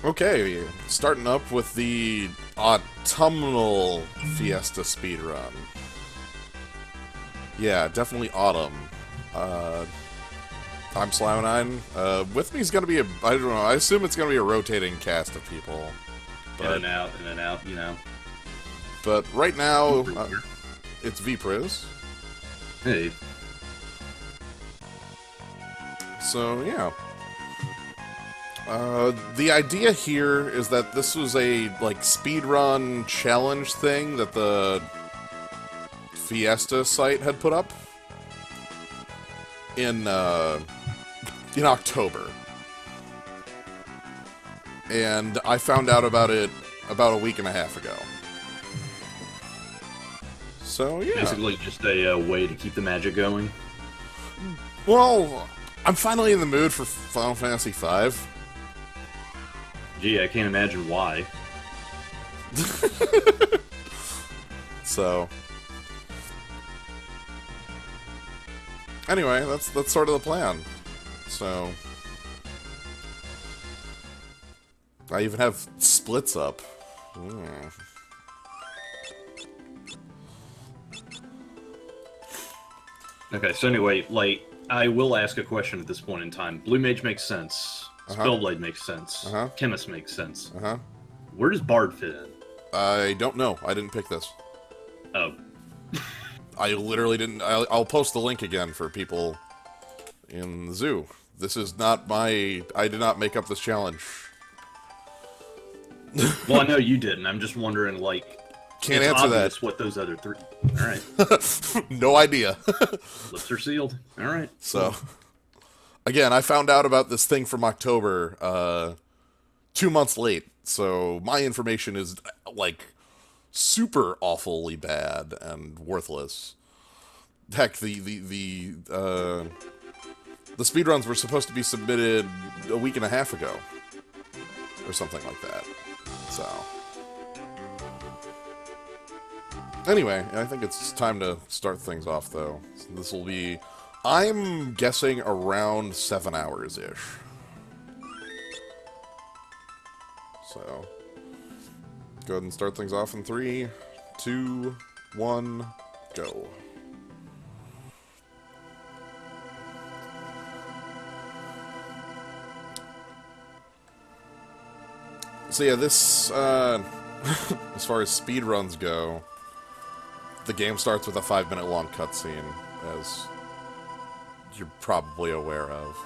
Okay, starting up with the Autumnal Fiesta speedrun. Yeah, definitely autumn. I'm Slowest. With me is going to be I don't know, I assume it's going to be a rotating cast of people. But, in and out, you know. But right now, it's Vprisoner. Hey, So, yeah. The idea here is that this was a, like, speedrun challenge thing that the Fiesta site had put up in October. And I found out about it about a week and a half ago. So, yeah. basically just a way to keep the magic going. Well, I'm finally in the mood for Final Fantasy V. Gee, I can't imagine why. So, anyway, that's sort of the plan. So, I even have splits up. Mm. Okay, so anyway, like, I will ask a question at this point in time. Blue Mage makes sense. Spellblade makes sense. Chemist makes sense. Where does Bard fit in? I don't know. I didn't pick this. Oh. I literally didn't. I'll post the link again for people in the zoo. This is not my... I did not make up this challenge. Well, I know you didn't. I'm just wondering, like... Can't it's answer obvious that. what those other three... Alright. No idea. Lips are sealed. Alright. So, again, I found out about this thing from October 2 months late. So my information is, like, super awfully bad and worthless. Heck, the speedruns were supposed to be submitted a week and a half ago. Or something like that. So... Anyway, I think it's time to start things off, though. This will be, I'm guessing, around 7 hours-ish. So, go ahead and start things off in 3, 2, 1, go. So yeah, this, as far as speedruns go, the game starts with a 5-minute long cutscene, as you're probably aware of.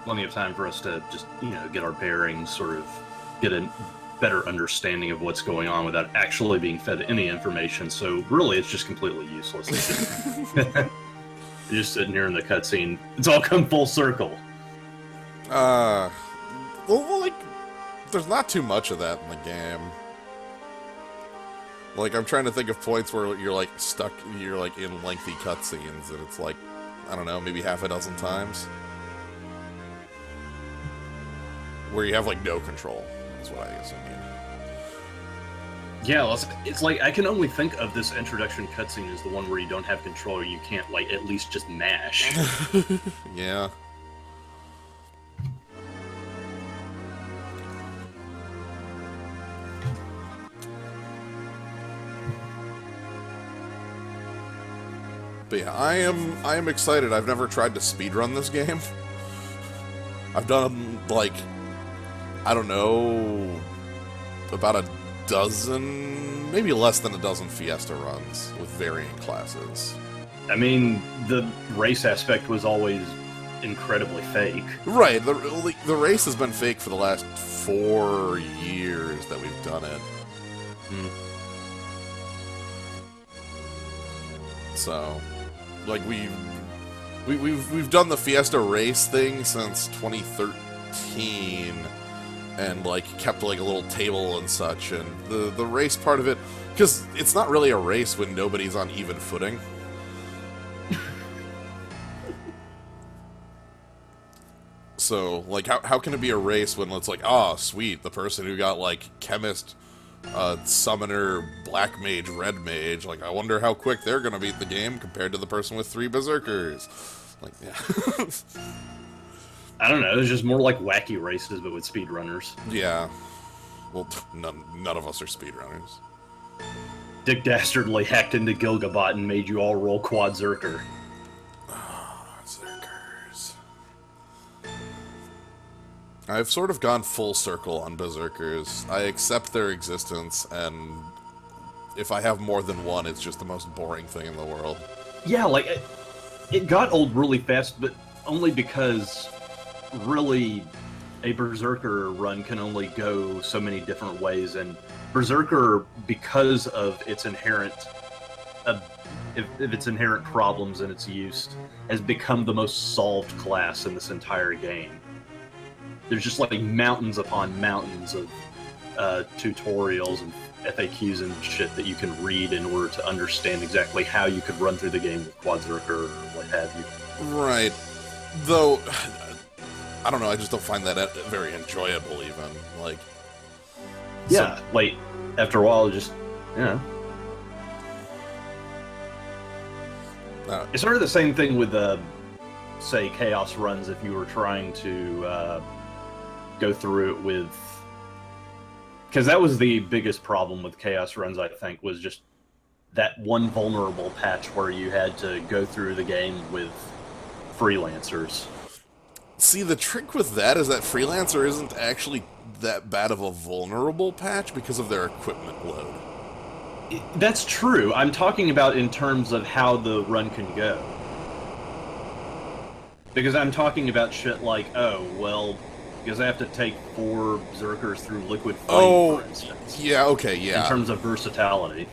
Plenty of time for us to just, you know, get our bearings, sort of get a better understanding of what's going on without actually being fed any information. So really, it's just completely useless. It's just, you're just sitting here in the cutscene. It's all come full circle. Well, like, there's not too much of that in the game. Like, I'm trying to think of points where you're, like, stuck, you're, like, in lengthy cutscenes, and it's, like, I don't know, maybe half a dozen times. Where you have, like, no control, is what I guess I mean. Yeah, well, it's like, I can only think of this introduction cutscene as the one where you don't have control, or you can't, like, at least just mash. Yeah. But yeah, I am excited. I've never tried to speedrun this game. I've done, like, I don't know, about a dozen, maybe less than a dozen Fiesta runs with varying classes. I mean, the race aspect was always incredibly fake. Right, the race has been fake for the last 4 years that we've done it. So, like, we've done the Fiesta race thing since 2013, and like kept like a little table and such. And the race part of it, because it's not really a race when nobody's on even footing. So, like, how can it be a race when it's like, oh, sweet, the person who got, like, Chemist, Summoner, Black Mage, Red Mage, like, I wonder how quick they're gonna beat the game compared to the person with 3 Berserkers. Like, yeah. I don't know. It's just more like wacky races, but with speedrunners. Yeah. Well, none of us are speedrunners. Dick Dastardly hacked into Gilgabot and made you all roll Quad Zerker. Berserkers. I've sort of gone full circle on Berserkers. I accept their existence, and if I have more than one, it's just the most boring thing in the world. Yeah, like, it got old really fast, but only because, really, a Berserker run can only go so many different ways, and Berserker, because of its inherent its inherent problems and its use, has become the most solved class in this entire game. There's just like mountains upon mountains of tutorials and FAQs and shit that you can read in order to understand exactly how you could run through the game with Quad Zerker or what have you. Right. Though, I don't know, I just don't find that very enjoyable even. Like, yeah, like, after a while, it just, you know. It's sort of the same thing with, say, Chaos runs if you were trying to go through it with... Because that was the biggest problem with Chaos runs, I think, was just that one vulnerable patch where you had to go through the game with freelancers. See, the trick with that is that Freelancer isn't actually that bad of a vulnerable patch because of their equipment load. That's true. I'm talking about in terms of how the run can go. Because I'm talking about shit like, oh, well, because I have to take 4 Zerkers through Liquid Flame, for instance. Yeah, okay, yeah. In terms of versatility.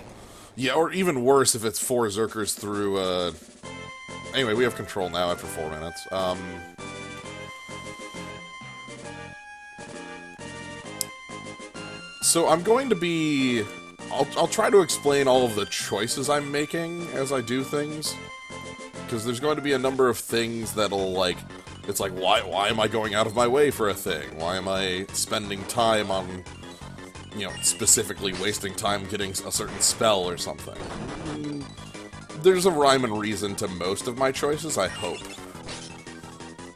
Yeah, or even worse if it's 4 Zerkers through, Anyway, we have control now after 4 minutes. So I'm going to be... I'll try to explain all of the choices I'm making as I do things. Because there's going to be a number of things that'll, like... It's like, why am I going out of my way for a thing? Why am I spending time on, you know, specifically wasting time getting a certain spell or something? There's a rhyme and reason to most of my choices, I hope.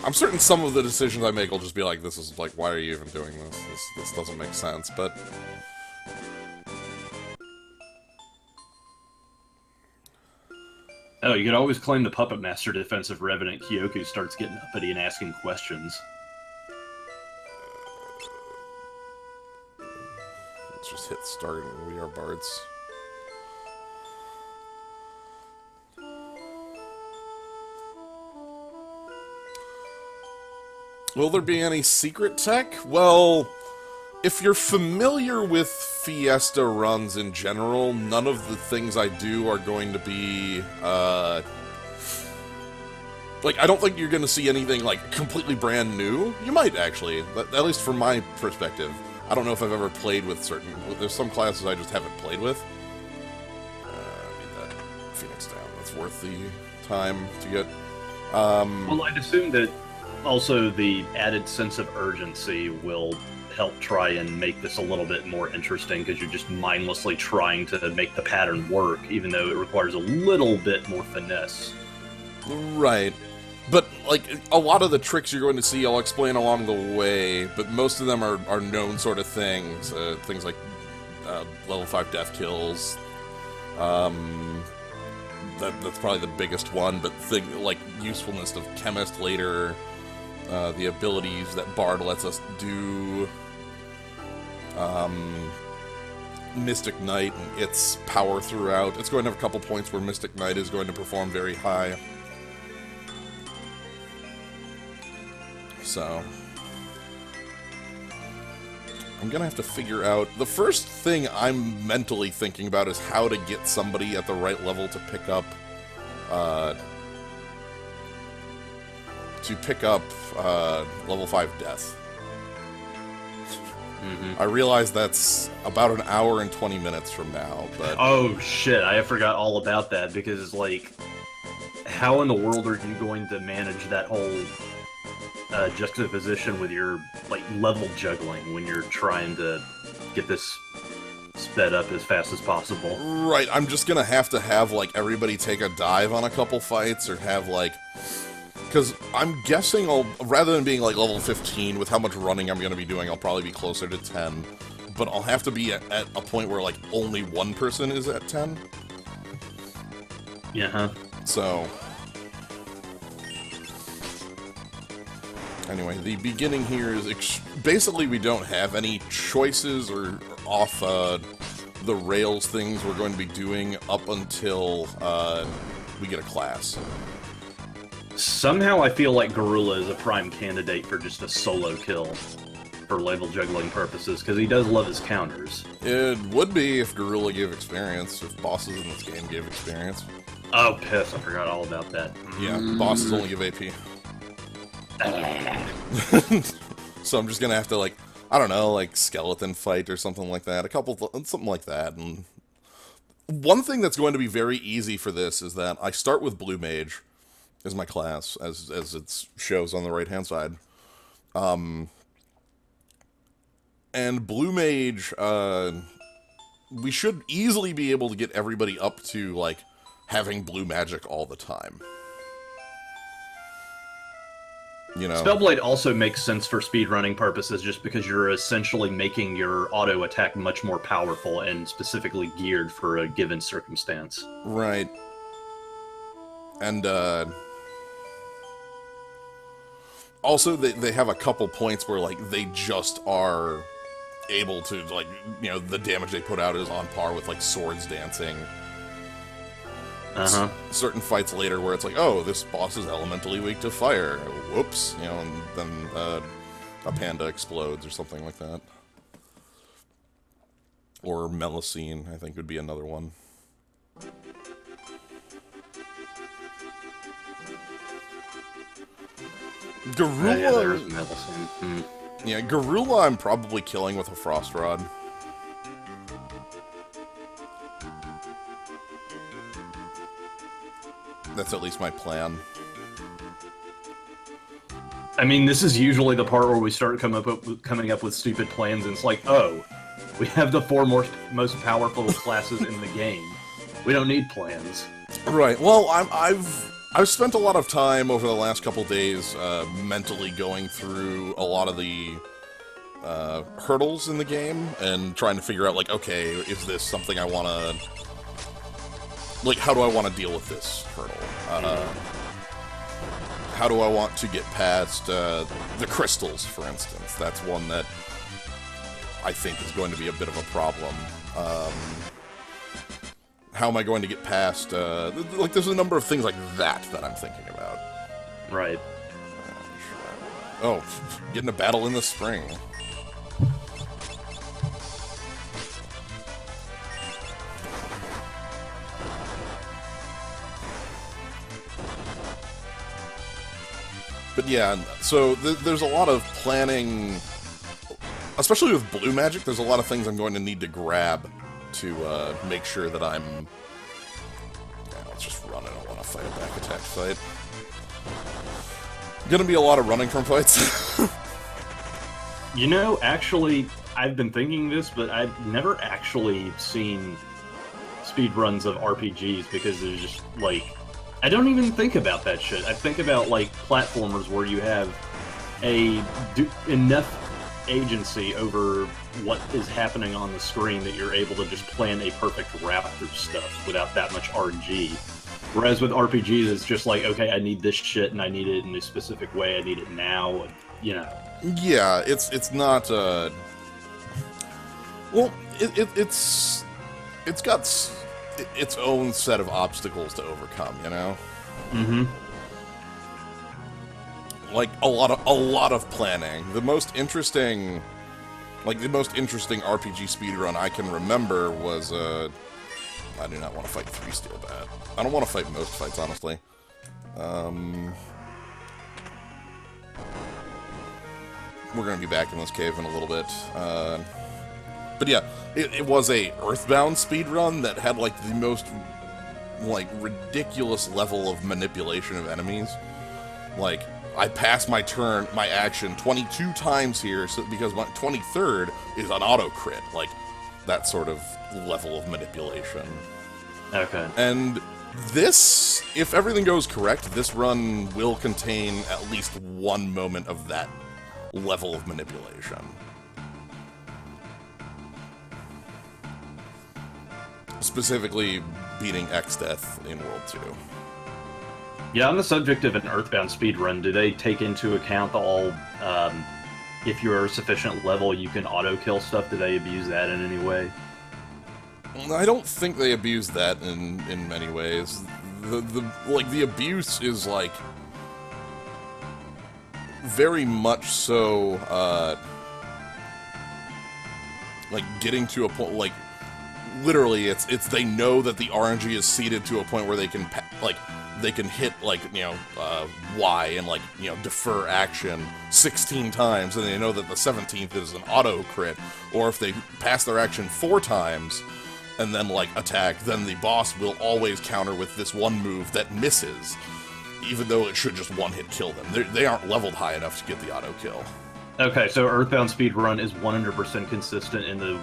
I'm certain some of the decisions I make will just be like, this is like, why are you even doing this? This doesn't make sense, but... Oh, you could always claim the Puppet Master defensive Revenant Kyoku starts getting uppity and asking questions. Let's just hit start and we are bards. Will there be any secret tech? Well, if you're familiar with Fiesta runs in general, none of the things I do are going to be, like, I don't think you're going to see anything, like, completely brand new. You might, actually, at least from my perspective. I don't know if I've ever played with certain... There's some classes I just haven't played with. Need that Phoenix down. That's worth the time to get. Well, I'd assume that also the added sense of urgency will help try and make this a little bit more interesting, because you're just mindlessly trying to make the pattern work, even though it requires a little bit more finesse. Right. But, like, a lot of the tricks you're going to see I'll explain along the way, but most of them are known sort of things. Things like level 5 death kills. That's probably the biggest one, but like usefulness of Chemist later, the abilities that Bard lets us do, Mystic Knight and its power throughout. It's going to have a couple points where Mystic Knight is going to perform very high. So, I'm gonna have to figure out... The first thing I'm mentally thinking about is how to get somebody at the right level to pick up... level 5 death. I realize that's about an hour and 20 minutes from now, but... Oh, shit, I forgot all about that, because, like, how in the world are you going to manage that whole juxtaposition with your, like, level juggling when you're trying to get this sped up as fast as possible? Right, I'm just gonna have, like, everybody take a dive on a couple fights, or have, like... Because I'm guessing rather than being like level 15, with how much running I'm going to be doing, I'll probably be closer to 10. But I'll have to be at a point where like only one person is at 10. Yeah. So... Anyway, the beginning here is... basically, we don't have any choices or off the rails things we're going to be doing up until we get a class. Somehow I feel like Garula is a prime candidate for just a solo kill for level juggling purposes, because he does love his counters. It would be if Garula gave experience, if bosses in this game gave experience. Oh, piss, I forgot all about that. Yeah, bosses only give AP. So I'm just gonna have to, like, I don't know, like, skeleton fight or something like that. Something like that. And one thing that's going to be very easy for this is that I start with Blue Mage as my class, as it shows on the right-hand side. And Blue Mage, we should easily be able to get everybody up to, like, having blue magic all the time. You know? Spellblade also makes sense for speedrunning purposes just because you're essentially making your auto attack much more powerful and specifically geared for a given circumstance. Right. And, also, they have a couple points where, like, they just are able to, like, you know, the damage they put out is on par with, like, swords dancing. Certain fights later where it's like, oh, this boss is elementally weak to fire. Whoops. You know, and then a panda explodes or something like that. Or Melusine, I think, would be another one. Garula... yeah, there's Melusine. Yeah, Garula I'm probably killing with a Frost Rod. That's at least my plan. I mean, this is usually the part where we start coming up with stupid plans, and it's like, oh, we have the four most powerful classes in the game. We don't need plans. Right. Well, I've spent a lot of time over the last couple days mentally going through a lot of the hurdles in the game and trying to figure out, like, okay, is this something I want to... Like, how do I want to deal with this hurdle? How do I want to get past the crystals, for instance? That's one that I think is going to be a bit of a problem. How am I going to get past... like, there's a number of things like that I'm thinking about. Right. Oh, get in a battle in the spring. But yeah, so there's a lot of planning, especially with blue magic, there's a lot of things I'm going to need to grab to make sure that I'm... Yeah, let's just run. I don't want to fight a back attack fight. Gonna be a lot of running from fights. You know, actually, I've been thinking this, but I've never actually seen speedruns of RPGs because there's just, like... I don't even think about that shit. I think about, like, platformers where you have enough agency over what is happening on the screen that you're able to just plan a perfect route through stuff without that much RNG. Whereas with RPGs, it's just like, okay, I need this shit and I need it in a specific way. I need it now, you know. Yeah, it's not, well, it's got its own set of obstacles to overcome, you know? Mm-hmm. Like, a lot of planning. The most interesting RPG speedrun I can remember was, I do not want to fight 3 Steel Bat. I don't want to fight most fights, honestly. We're gonna be back in this cave in a little bit. But yeah, it was a Earthbound speedrun that had, like, the most, like, ridiculous level of manipulation of enemies. Like, I passed my action 22 times here, because my 23rd is an auto-crit. Like, that sort of level of manipulation. Okay. And This, if everything goes correct, this run will contain at least one moment of that level of manipulation. Specifically, beating X-Death in World 2. Yeah, on the subject of an Earthbound speedrun, do they take into account all, if you're a sufficient level, you can auto-kill stuff? Do they abuse that in any way? I don't think they abuse that in many ways. The abuse is, like, very much so, like, getting to a point, like, literally, it's they know that the RNG is seeded to a point where they can, they can hit, like, you know, Y and, like, you know, defer action 16 times, and they know that the 17th is an auto crit, or if they pass their action 4 times and then, like, attack, then the boss will always counter with this one move that misses, even though it should just one-hit kill them. They aren't leveled high enough to get the auto kill. Okay, so Earthbound speedrun is 100% consistent in the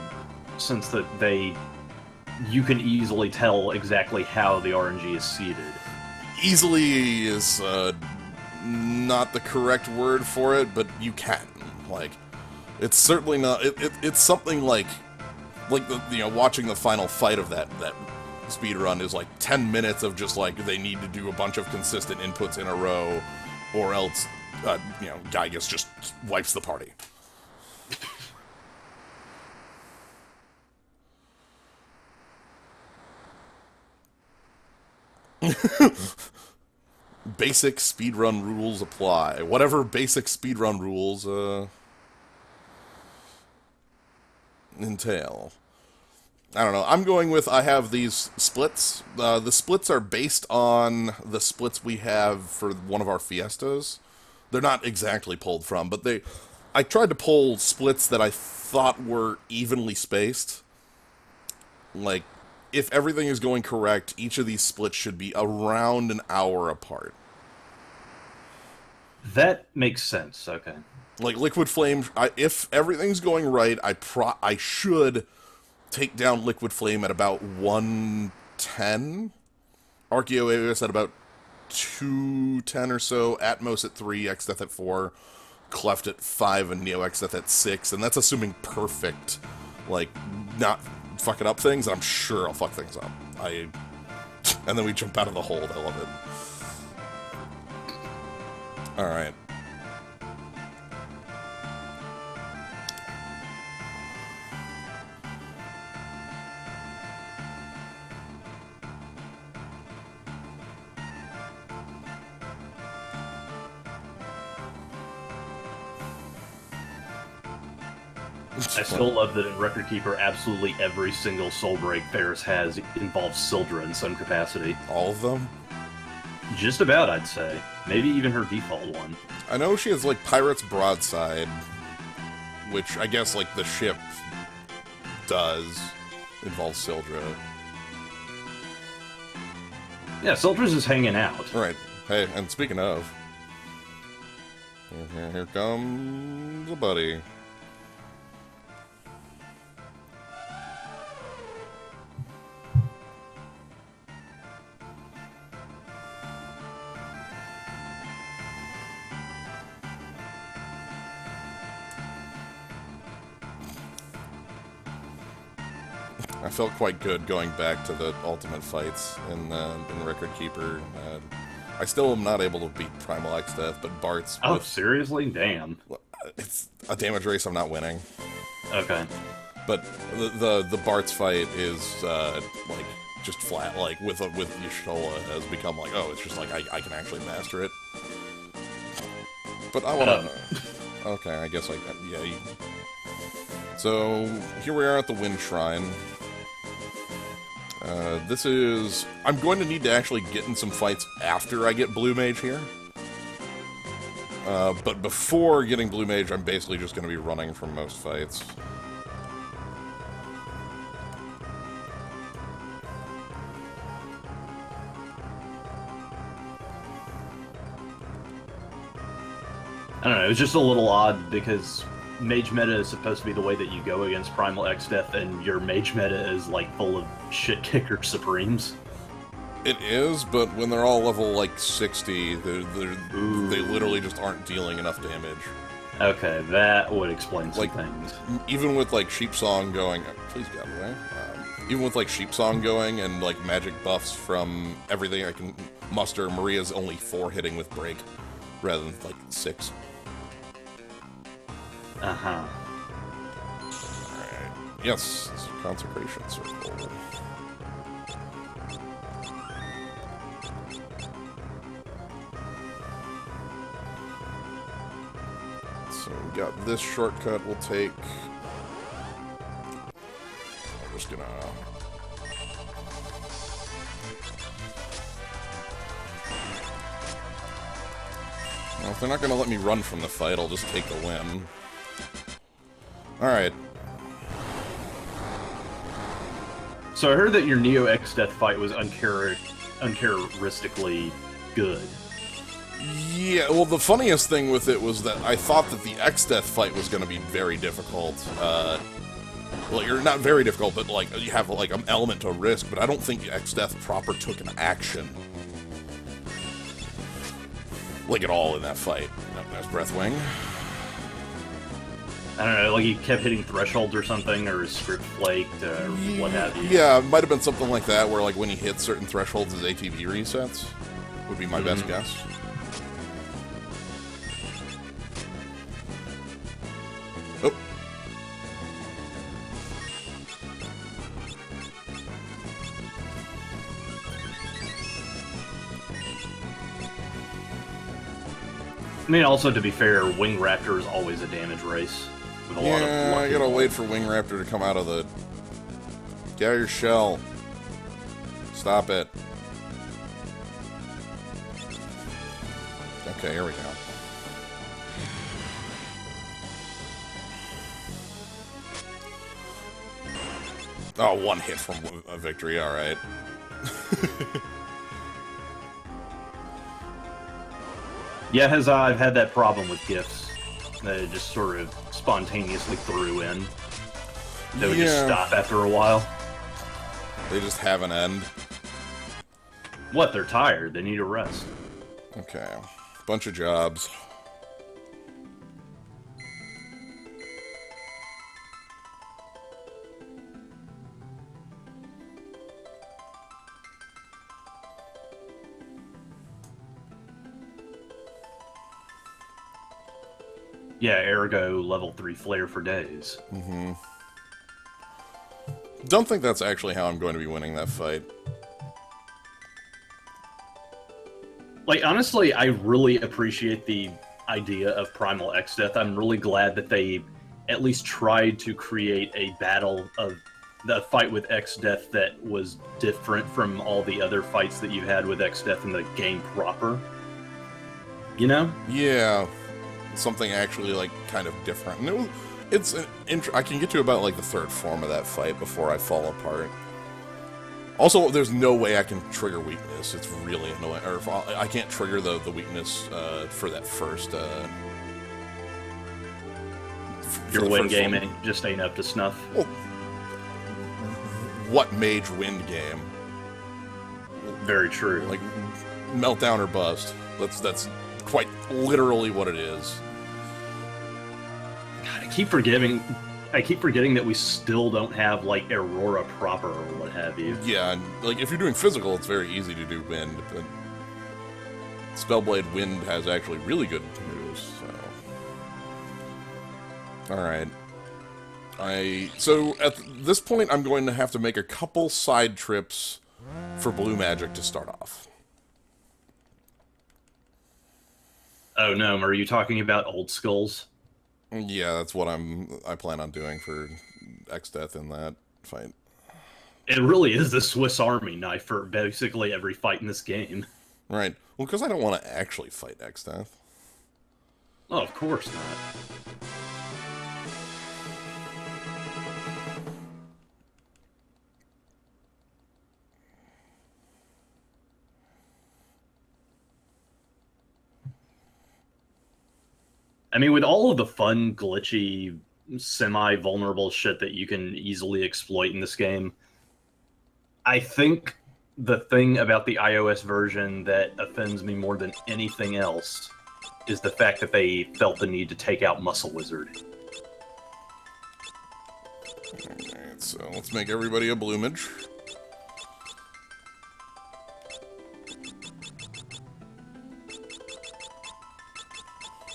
sense that you can easily tell exactly how the RNG is seeded. Easily is not the correct word for it, but you can. Like, it's certainly not. It's something like the, you know, watching the final fight of that speedrun is like 10 minutes of just like they need to do a bunch of consistent inputs in a row, or else you know, Gygas just wipes the party. Basic speedrun rules apply. Whatever basic speedrun rules entail. I don't know. I'm going with, I have these splits. The splits are based on the splits we have for one of our Fiestas. They're not exactly pulled from, but I tried to pull splits that I thought were evenly spaced. Like, if everything is going correct, each of these splits should be around an hour apart. That makes sense, okay. Like, Liquid Flame, if everything's going right, I should take down Liquid Flame at about 110. Archaeoavis at about 210 or so. Atmos at 3, X-Death at 4. Cleft at 5, and Neo X-Death at 6. And that's assuming perfect, like, not fucking up things. I'm sure I'll fuck things up. And then we jump out of the hold. I love it. Alright. I still love that in Record Keeper, absolutely every single soul break Ferris has involves Sildra in some capacity. All of them? Just about, I'd say. Maybe even her default one. I know she has, like, Pirate's Broadside, which I guess, like, the ship does involve Sildra. Yeah, Sildra's just hanging out. Right. Hey, and speaking of, here comes a buddy. I felt quite good going back to the ultimate fights in Record Keeper. I still am not able to beat Primal X-Death, but Bart's... Oh, seriously? Damn. It's a damage race I'm not winning. Okay. But the Bart's fight is, like, just flat, like, with Y'shtola has become like, oh, it's just like, I can actually master it. But I wanna... Okay, I guess yeah. So, here we are at the Wind Shrine. This is... I'm going to need to actually get in some fights after I get Blue Mage here. But before getting Blue Mage, I'm basically just going to be running from most fights. I don't know, it was just a little odd because mage meta is supposed to be the way that you go against Primal X-Death, and your mage meta is, like, full of shit-kicker Supremes. It is, but when they're all level, like, 60, they literally just aren't dealing enough damage. Okay, that would explain some Like, things. Even with, like, Sheepsong going... please get out of the way. Even with, like, Sheepsong going and, like, magic buffs from everything I can muster, Maria's only 4 hitting with Break, rather than, like, 6. Uh-huh. Alright. Yes, it's a Consecration Circle. So we got this shortcut we'll take. We're just gonna... well, if they're not gonna let me run from the fight, I'll just take the win. Alright. So I heard that your Neo X Death fight was uncharacteristically good. Yeah, well, the funniest thing with it was that I thought that the X-Death fight was going to be very difficult. Well, you're not very difficult, but, like, you have, like, an element to risk, but I don't think X-Death proper took an action. Like, at all in that fight. Oh, there's Breathwing. I don't know, like he kept hitting thresholds or something, or his script flaked, or what have you. Yeah, it might have been something like that, where, like, when he hits certain thresholds, his ATB resets. Would be my best guess. Oh. I mean, also, to be fair, Wing Raptor is always a damage race. With a lot of luck I gotta involved. wait for Wing Raptor to come out of the... get out of your shell. Stop it. Okay, here we go. Oh, one hit from a victory, alright. Yeah, I've had that problem with gifts. That it just sort of spontaneously threw in. They would just stop after a while. They just have an end. What? They're tired. They need a rest. Okay. Bunch of jobs. Yeah, ergo level 3 flare for days. Mm-hmm. Don't think that's actually how I'm going to be winning that fight. Like, honestly, I really appreciate the idea of Primal X-Death. I'm really glad that they at least tried to create a battle of the fight with X-Death that was different from all the other fights that you've had with X-Death in the game proper. You know? Yeah. Something actually, like, kind of different. And it's an I can get to about, like, the third form of that fight before I fall apart. Also, there's no way I can trigger weakness. It's really annoying. Or if I can't trigger the weakness for that first... Your wind game just ain't up to snuff. Well, what mage wind game? Very true. Like, meltdown or bust. That's quite literally what it is. God, I keep forgetting that we still don't have, like, Aurora proper or what have you. Yeah, and, like, if you're doing physical, it's very easy to do wind, but Spellblade Wind has actually really good moves, so... Alright. So, at this point, I'm going to have to make a couple side trips for blue magic to start off. Oh no, are you talking about old skulls? Yeah, that's what I plan on doing for X-Death in that fight. It really is the Swiss Army knife for basically every fight in this game. Right. Well, because I don't want to actually fight X-Death. Oh, of course not. I mean, with all of the fun, glitchy, semi-vulnerable shit that you can easily exploit in this game, I think the thing about the iOS version that offends me more than anything else is the fact that they felt the need to take out Muscle Wizard. Alright, so let's make everybody a Bloomage.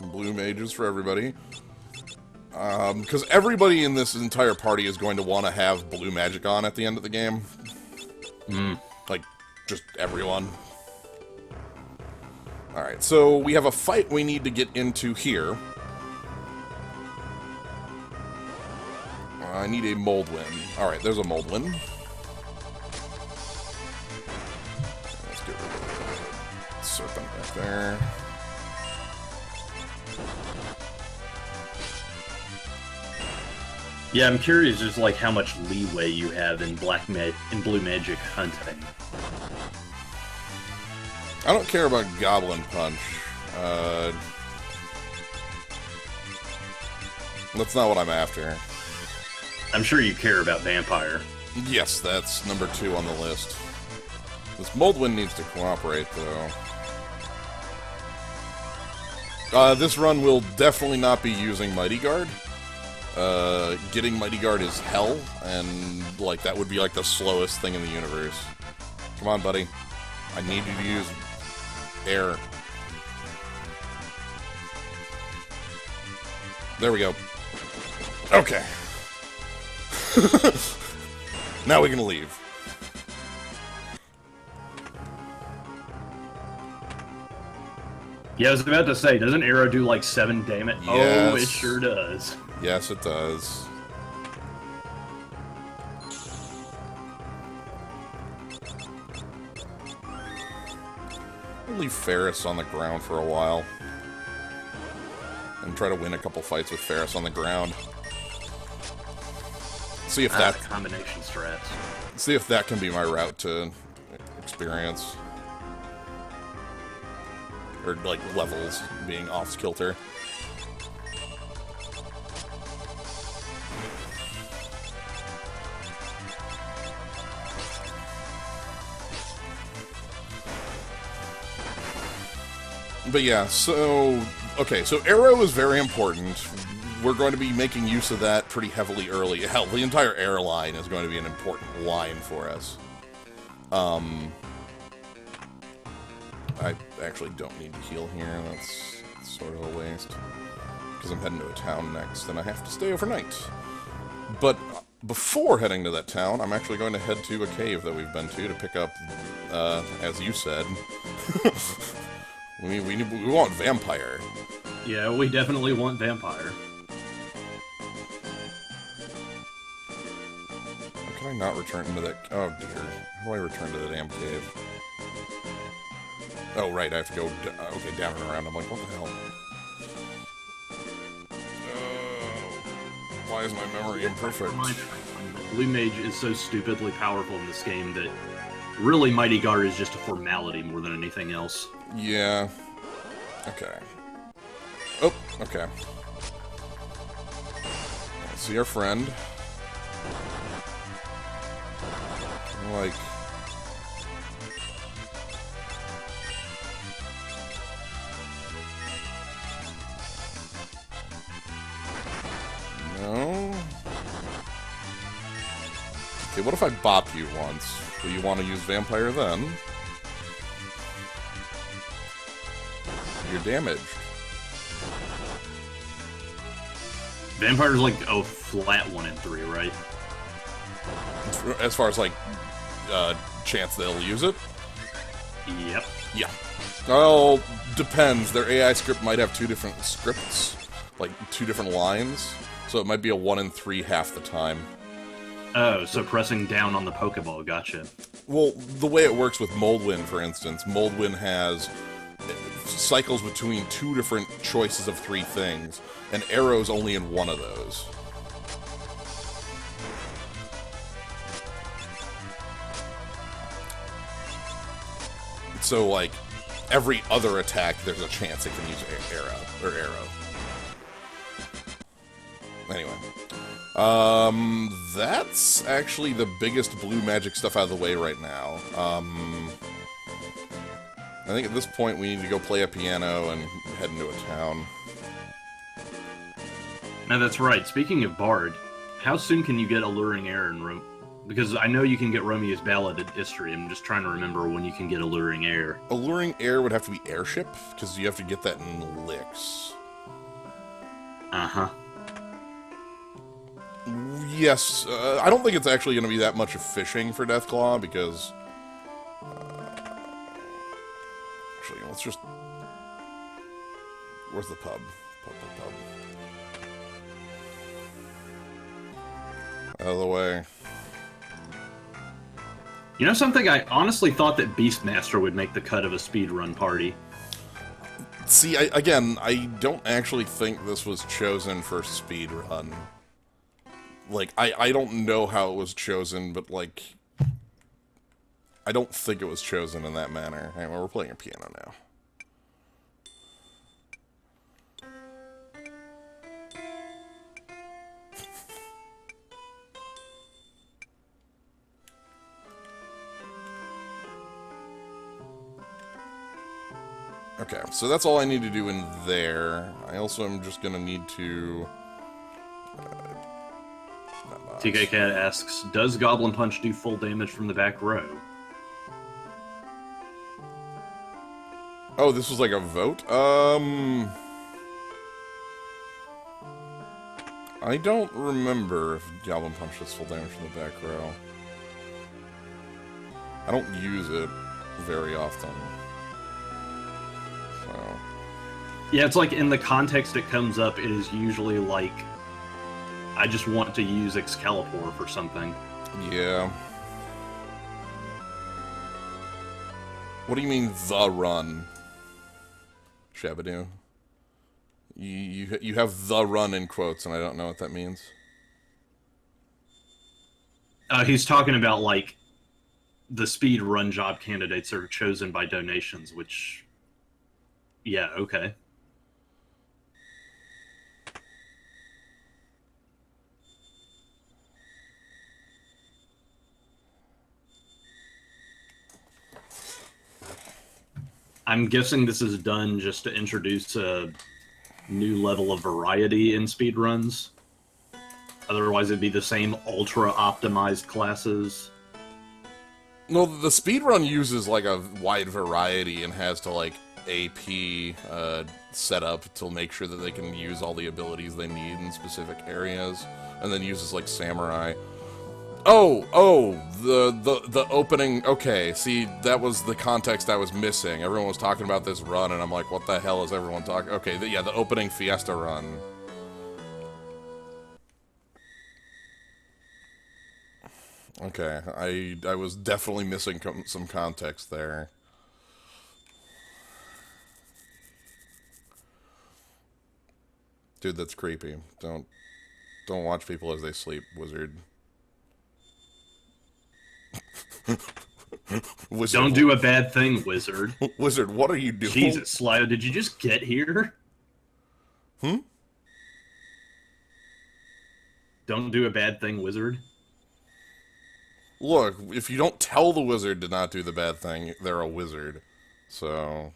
Blue mages for everybody. Because everybody in this entire party is going to want to have blue magic on at the end of the game. Like, just everyone. Alright, so we have a fight we need to get into here. I need a Moldwin. Alright, there's a Moldwin. Let's get rid of the serpent back there. Yeah, I'm curious just like how much leeway you have in blue magic hunting. I don't care about Goblin Punch. That's not what I'm after. I'm sure you care about Vampire. Yes, that's number 2 on the list. This Moldwin needs to cooperate, though. This run will definitely not be using Mighty Guard. Getting Mighty Guard is hell, and, like, that would be, like, the slowest thing in the universe. Come on, buddy. I need you to use air. There we go. Okay. Now we can leave. Yeah, I was about to say, doesn't Arrow do like 7 damage? Yes. Oh, it sure does. Yes, it does. I'll leave Ferris on the ground for a while. And try to win a couple fights with Ferris on the ground. See if that combination strats. See if that can be my route to experience. Or, like, levels being off-kilter. But yeah, so... Okay, so Arrow is very important. We're going to be making use of that pretty heavily early. Hell, the entire air line is going to be an important line for us. I actually don't need to heal here. That's sort of a waste. Because I'm heading to a town next, and I have to stay overnight. But before heading to that town, I'm actually going to head to a cave that we've been to pick up, as you said, we want Vampire. Yeah, we definitely want Vampire. How can I not return to that? Oh dear. How do I return to the damn cave? Oh, right, I have to go, okay, down and around. I'm like, what the hell? Why is my memory imperfect? Blue Mage is so stupidly powerful in this game that really Mighty Guard is just a formality more than anything else. Yeah. Okay. Oh, okay. Let's see our friend. Like... No? Okay, what if I bop you once? Will you want to use Vampire then? You're damaged. Vampire's like, oh, flat 1 in 3, right? As far as, like, chance they'll use it? Yep. Yeah. Well, depends. Their AI script might have 2 different scripts. Like, 2 different lines. So it might be a 1 in 3 half the time. Oh, so pressing down on the Pokeball, gotcha. Well, the way it works with Moldwin, for instance, Moldwin has cycles between 2 different choices of 3 things, and Arrow's only in 1 of those. So, like, every other attack, there's a chance it can use Arrow. Anyway. That's actually the biggest blue magic stuff out of the way right now. I think at this point we need to go play a piano and head into a town. Now that's right. Speaking of Bard, how soon can you get Alluring Air in Rome? Because I know you can get Romeo's Ballad at History. I'm just trying to remember when you can get Alluring Air. Alluring Air would have to be Airship, because you have to get that in Licks. Uh-huh. Yes, I don't think it's actually going to be that much of fishing for Deathclaw, because... actually, let's just... Where's the pub? Pub. Out of the way. You know something? I honestly thought that Beastmaster would make the cut of a speedrun party. See, I don't actually think this was chosen for speedrun. Like, I don't know how it was chosen, but, like... I don't think it was chosen in that manner. Anyway, we're playing a piano now. Okay, so that's all I need to do in there. I also am just gonna need to... TK Cat asks, does Goblin Punch do full damage from the back row? Oh, this was like a vote? I don't remember if Goblin Punch does full damage from the back row. I don't use it very often. So... Yeah, it's like in the context it comes up, it is usually like, I just want to use Excalibur for something. Yeah. What do you mean, the run? Shabadoo? You have the run in quotes, and I don't know what that means. He's talking about, like, the speed run job candidates are chosen by donations, which... Yeah, okay. I'm guessing this is done just to introduce a new level of variety in speedruns. Otherwise, it'd be the same ultra-optimized classes. No, the speedrun uses, like, a wide variety and has to, like, AP set up to make sure that they can use all the abilities they need in specific areas, and then uses, like, Samurai. Oh, the opening, okay, see, that was the context I was missing. Everyone was talking about this run, and I'm like, what the hell is everyone talking? Okay, yeah, the opening Fiesta run. Okay, I was definitely missing some context there. Dude, that's creepy. Don't watch people as they sleep, wizard. Wizard. Don't do a bad thing, wizard. Wizard, what are you doing? Jesus, Slido, did you just get here? Don't do a bad thing, wizard. Look, if you don't tell the wizard to not do the bad thing, they're a wizard. So...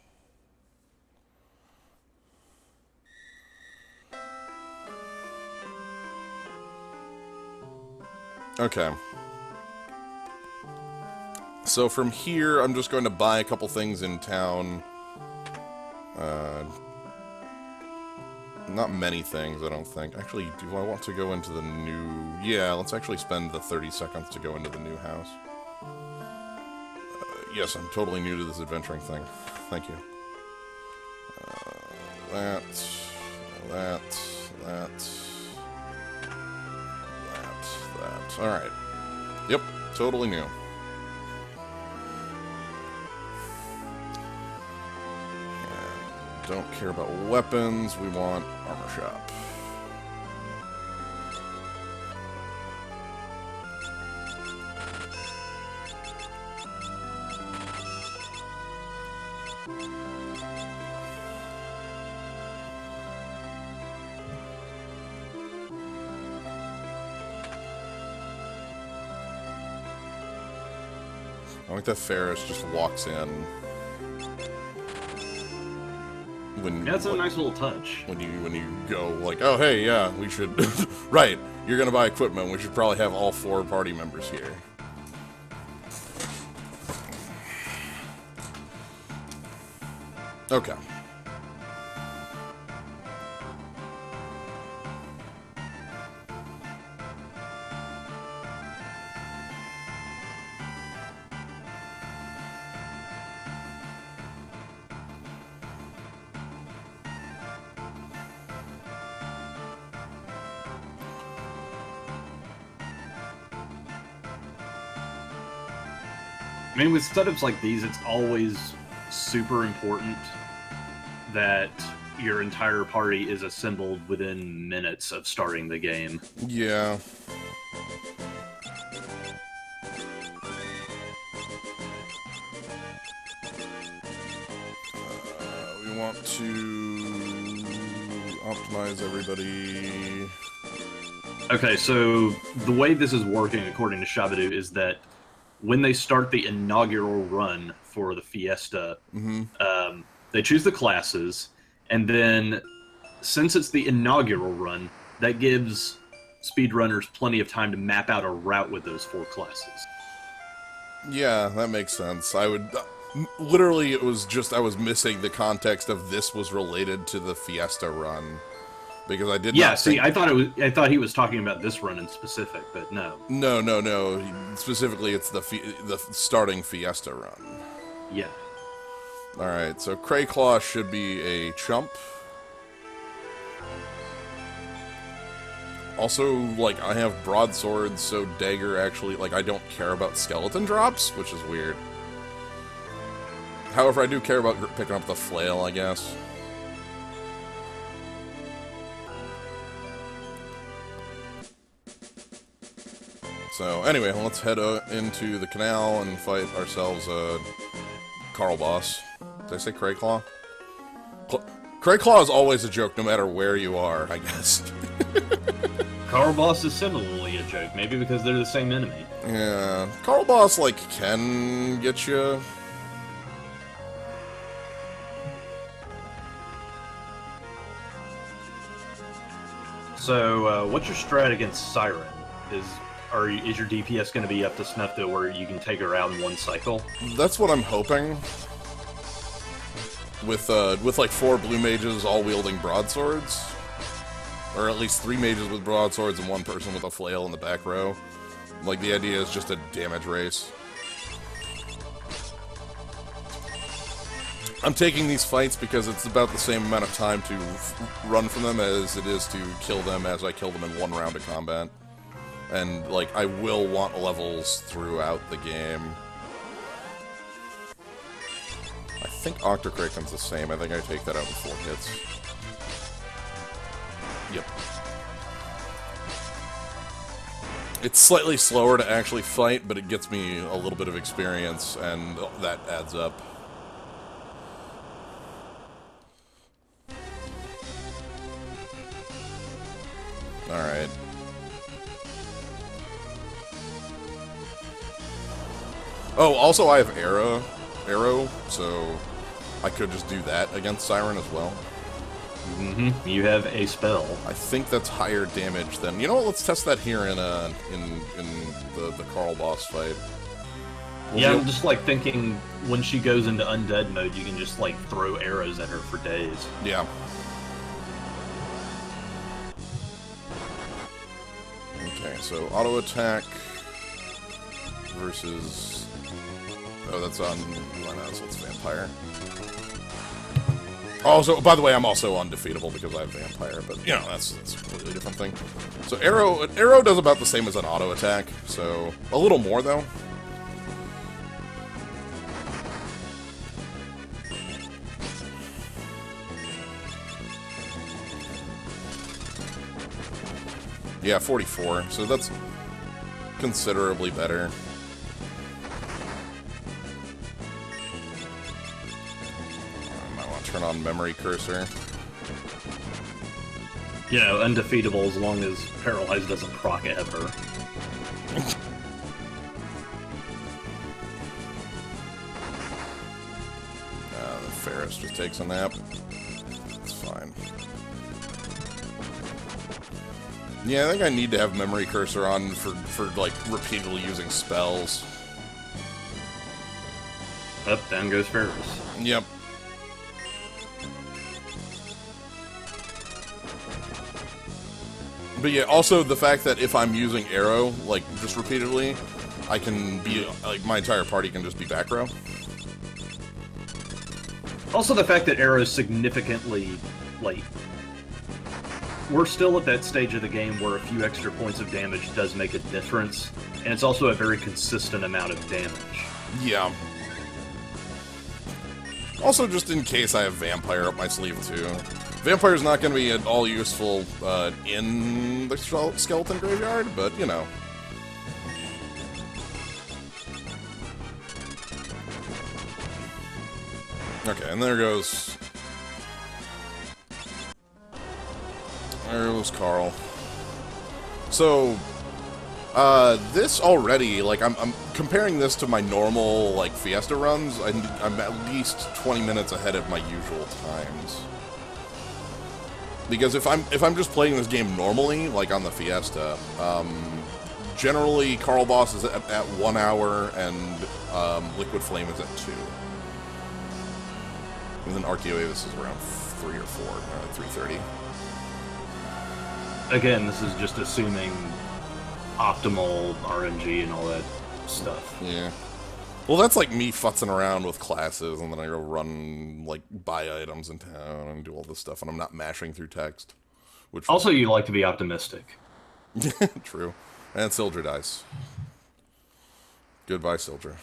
Okay. So from here, I'm just going to buy a couple things in town. Not many things, I don't think. Actually, do I want to go into the new... Yeah, let's actually spend the 30 seconds to go into the new house. Yes, I'm totally new to this adventuring thing. Thank you. That. Alright. Yep, totally new. Don't care about weapons, we want armor shop. I like that Ferris just walks in. When Yeah, that's a nice little touch. When you go like, oh hey, yeah, we should. Right, you're gonna buy equipment. We should probably have all 4 party members here. Okay. I mean, with setups like these, it's always super important that your entire party is assembled within minutes of starting the game. Yeah. We want to optimize everybody. Okay, so the way this is working, according to Shabadoo, is that when they start the inaugural run for the Fiesta, they choose the classes, and then, since it's the inaugural run, that gives speedrunners plenty of time to map out a route with those 4 classes. Yeah, that makes sense. I would... literally, it was just I was missing the context of this was related to the Fiesta run. Because I did not think... I thought he was talking about this run in specific, but no. No. Specifically, it's the starting Fiesta run. Yeah. Alright, so Crayclaw should be a chump. Also, like, I have broadswords, so Dagger actually, like, I don't care about skeleton drops, which is weird. However, I do care about picking up the flail, I guess. So, anyway, let's head into the canal and fight ourselves a Carl boss. Did I say Crayclaw? Crayclaw is always a joke no matter where you are, I guess. Carl boss is similarly a joke, maybe because they're the same enemy. Yeah, Carl boss, like, can get you. So, what's your strat against Siren? Is your DPS going to be up to snuff to where you can take her out in one cycle? That's what I'm hoping. With like 4 blue mages all wielding broadswords. Or at least 3 mages with broadswords and 1 person with a flail in the back row. Like, the idea is just a damage race. I'm taking these fights because it's about the same amount of time to run from them as it is to kill them as I kill them in 1 round of combat. And, like, I will want levels throughout the game. I think Octocraken's the same. I think I take that out in 4 hits. Yep. It's slightly slower to actually fight, but it gets me a little bit of experience, and that adds up. Alright. Oh, also I have arrow, so I could just do that against Siren as well. Mm-hmm. You have a spell. I think that's higher damage than... You know what, let's test that here in the Carl boss fight. I'm just, like, thinking when she goes into undead mode, you can just, like, throw arrows at her for days. Yeah. Okay, so auto attack versus... Oh, that's on Lena, so it's Vampire. Also, by the way, I'm also undefeatable because I have Vampire, but, you know, that's a completely different thing. So Arrow does about the same as an auto attack, so a little more, though. Yeah, 44, so that's considerably better. Turn on memory cursor. You know, undefeatable as long as Paralyze doesn't proc at her. Ferris just takes a nap. It's fine. Yeah, I think I need to have memory cursor on for like, repeatedly using spells. Up, down goes Ferris. Yep. But yeah, also the fact that if I'm using arrow, like, just repeatedly, I can be, like, my entire party can just be back row. Also the fact that arrow is significantly late. We're still at that stage of the game where a few extra points of damage does make a difference, and it's also a very consistent amount of damage. Yeah. Also, just in case I have Vampire up my sleeve, too. Vampire's not going to be at all useful in the Skeleton Graveyard, but, you know. Okay, and there goes... There goes Carl. So, this already, like, I'm comparing this to my normal, like, Fiesta runs, I'm at least 20 minutes ahead of my usual times. Because if I'm just playing this game normally, like on the Fiesta, generally Carl Boss is at 1 hour and Liquid Flame is at 2. And then Archaeoavis is around 3 or 4, 3:30. Again, this is just assuming optimal RNG and all that stuff. Yeah. Well, that's like me futzing around with classes, and then I go run, like, buy items in town and do all this stuff, and I'm not mashing through text. Which Also, you like to be optimistic. True. And Sildra dies. Goodbye, Sildra.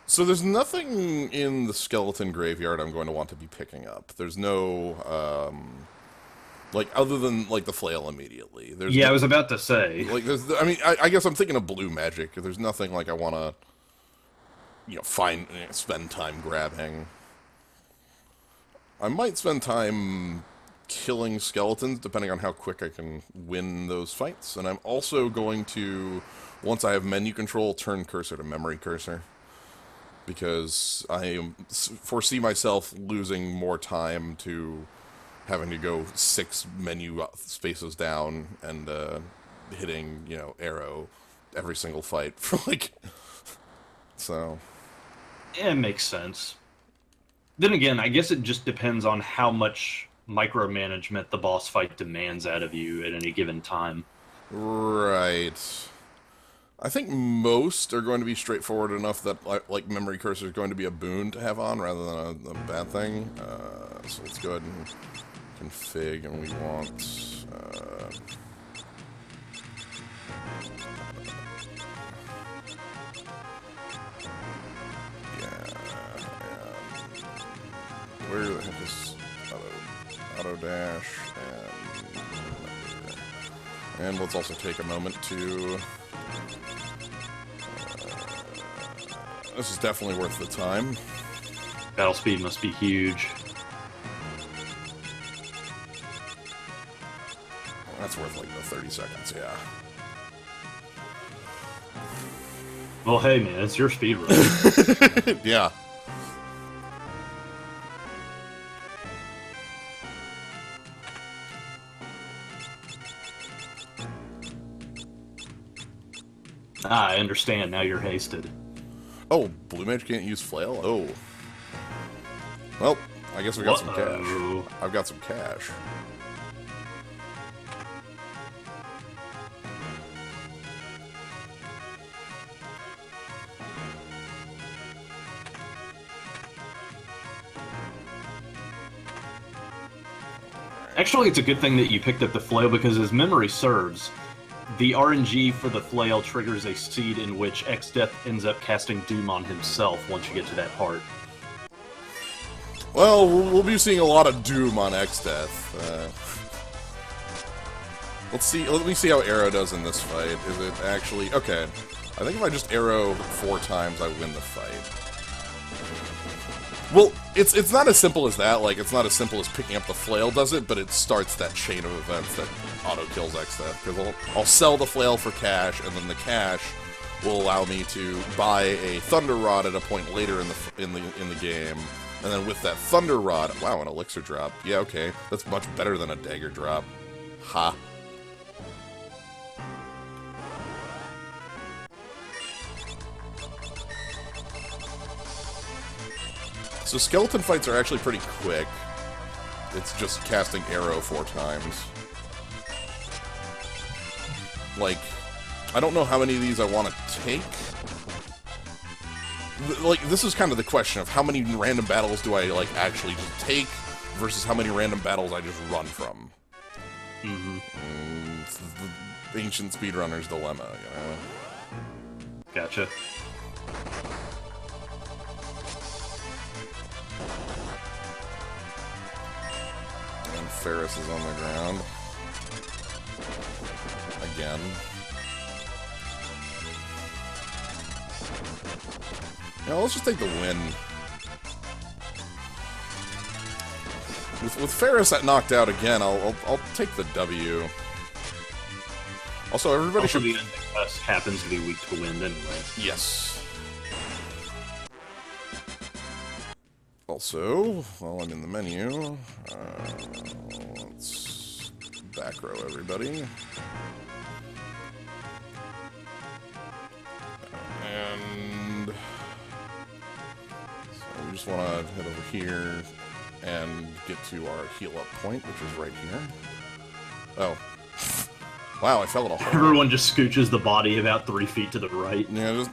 So there's nothing in the Skeleton Graveyard I'm going to want to be picking up. There's no, like, other than, like, the flail immediately. There's I was about to say. Like, I mean, I guess I'm thinking of blue magic. There's nothing, like, I want to, you know, spend time grabbing. I might spend time killing skeletons, depending on how quick I can win those fights. And I'm also going to, once I have menu control, turn cursor to memory cursor. Because I foresee myself losing more time to having to go 6 menu spaces down and hitting, you know, arrow every single fight for, like... So... Yeah, it makes sense. Then again, I guess it just depends on how much micromanagement the boss fight demands out of you at any given time. Right. I think most are going to be straightforward enough that, like, memory cursor is going to be a boon to have on rather than a bad thing. So let's go ahead and config, and we want... where do I have this auto dash, and let's also take a moment to... this is definitely worth the time. Battle speed must be huge. That's worth like the 30 seconds, yeah. Well, hey man, it's your speedrun. Yeah. Ah, I understand. Now you're hasted. Oh, Blue Mage can't use flail? Oh. Well, I guess we got some cash. I've got some cash. Actually, it's a good thing that you picked up the flail because, as memory serves, the RNG for the flail triggers a seed in which X-Death ends up casting Doom on himself once you get to that part. Well, we'll be seeing a lot of Doom on X-Death. Let me see how arrow does in this fight. Is it actually... Okay. I think if I just arrow 4 times, I win the fight. Well, it's not as simple as that. Like, it's not as simple as picking up the flail does it, but it starts that chain of events that auto-kills X-Theft. Because I'll sell the flail for cash, and then the cash will allow me to buy a thunder rod at a point later in the game. And then with that thunder rod... Wow, an elixir drop. Yeah, okay. That's much better than a dagger drop. Ha. So skeleton fights are actually pretty quick. It's just casting arrow 4 times. Like, I don't know how many of these I want to take. Like, this is kind of the question of how many random battles do I, like, actually just take versus how many random battles I just run from. It's the ancient speedrunner's dilemma, you know? Gotcha. And Ferris is on the ground. Again. Yeah, let's just take the win. With Ferris that knocked out again, I'll take the W. Also, everybody should... the ending quest happens to be weak to wind anyway. Yes. Also, while I'm in the menu, let's back row everybody. And so we just want to head over here and get to our heal up point, which is right here. Oh. Wow, I fell in a hole. Everyone just scooches the body about 3 feet to the right. Yeah, just...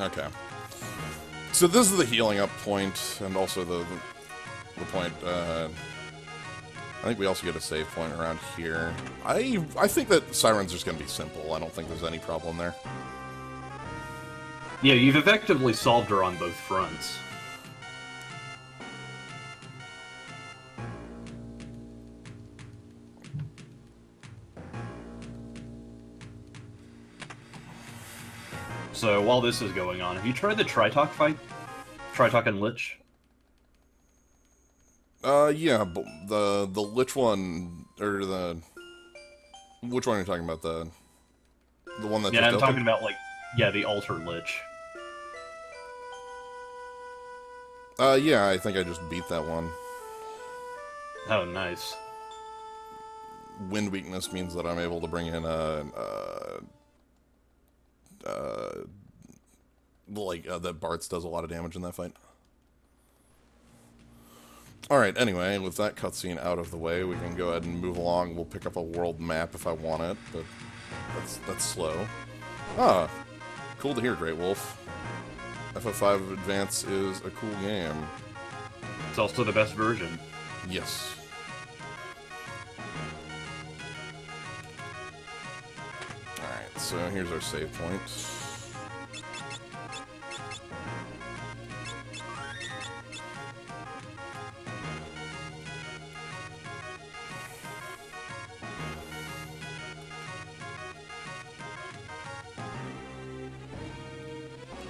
Okay. So this is the healing up point, and also the point, I think we also get a save point around here. I think that Siren's just going to be simple. I don't think there's any problem there. Yeah, you've effectively solved her on both fronts. So, while this is going on, have you tried the Tritok fight? Tritok and Lich? Yeah, but the Lich one, or the... Which one are you talking about? The one that Yeah, just I'm talking about, like, yeah, the Alter Lich. Yeah, I think I just beat that one. Oh, nice. Wind weakness means that I'm able to bring in that Bartz does a lot of damage in that fight. Alright, anyway, with that cutscene out of the way, we can go ahead and move along. We'll pick up a world map if I want it, but that's slow. Ah, cool to hear, Great Wolf. FF5 Advance is a cool game. It's also the best version. Yes. Alright, so here's our save point.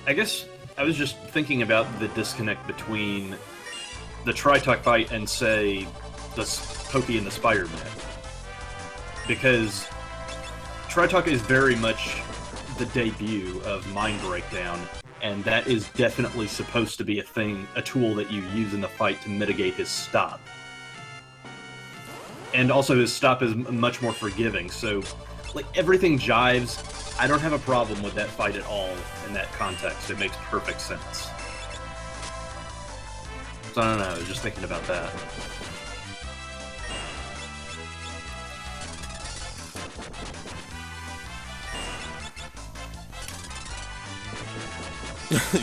I guess I was just thinking about the disconnect between the Tritok fight and, say, the Pokey and the Spider Man. Because Tritok is very much the debut of Mind Breakdown, and that is definitely supposed to be a tool that you use in the fight to mitigate his stop. And also his stop is much more forgiving, so, like, everything jives. I don't have a problem with that fight at all in that context. It makes perfect sense. So I don't know, I was just thinking about that.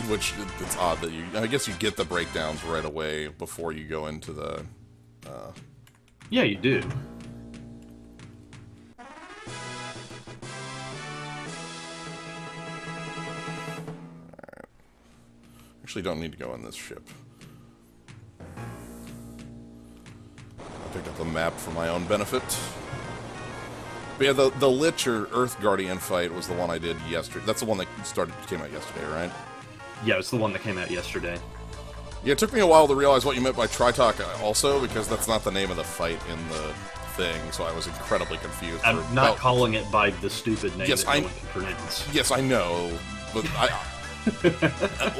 Which, it's odd that I guess you get the breakdowns right away before you go into the... Yeah, you do. Actually don't need to go in this ship. I picked up the map for my own benefit. But yeah, the Lich or Earth Guardian fight was the one I did yesterday. That's the one that came out yesterday, right? Yeah, it's the one that came out yesterday. Yeah, it took me a while to realize what you meant by Tritalk also, because that's not the name of the fight in the thing, so I was incredibly confused. I'm not calling it by the stupid name that no one can pronounce. Yes, I know, but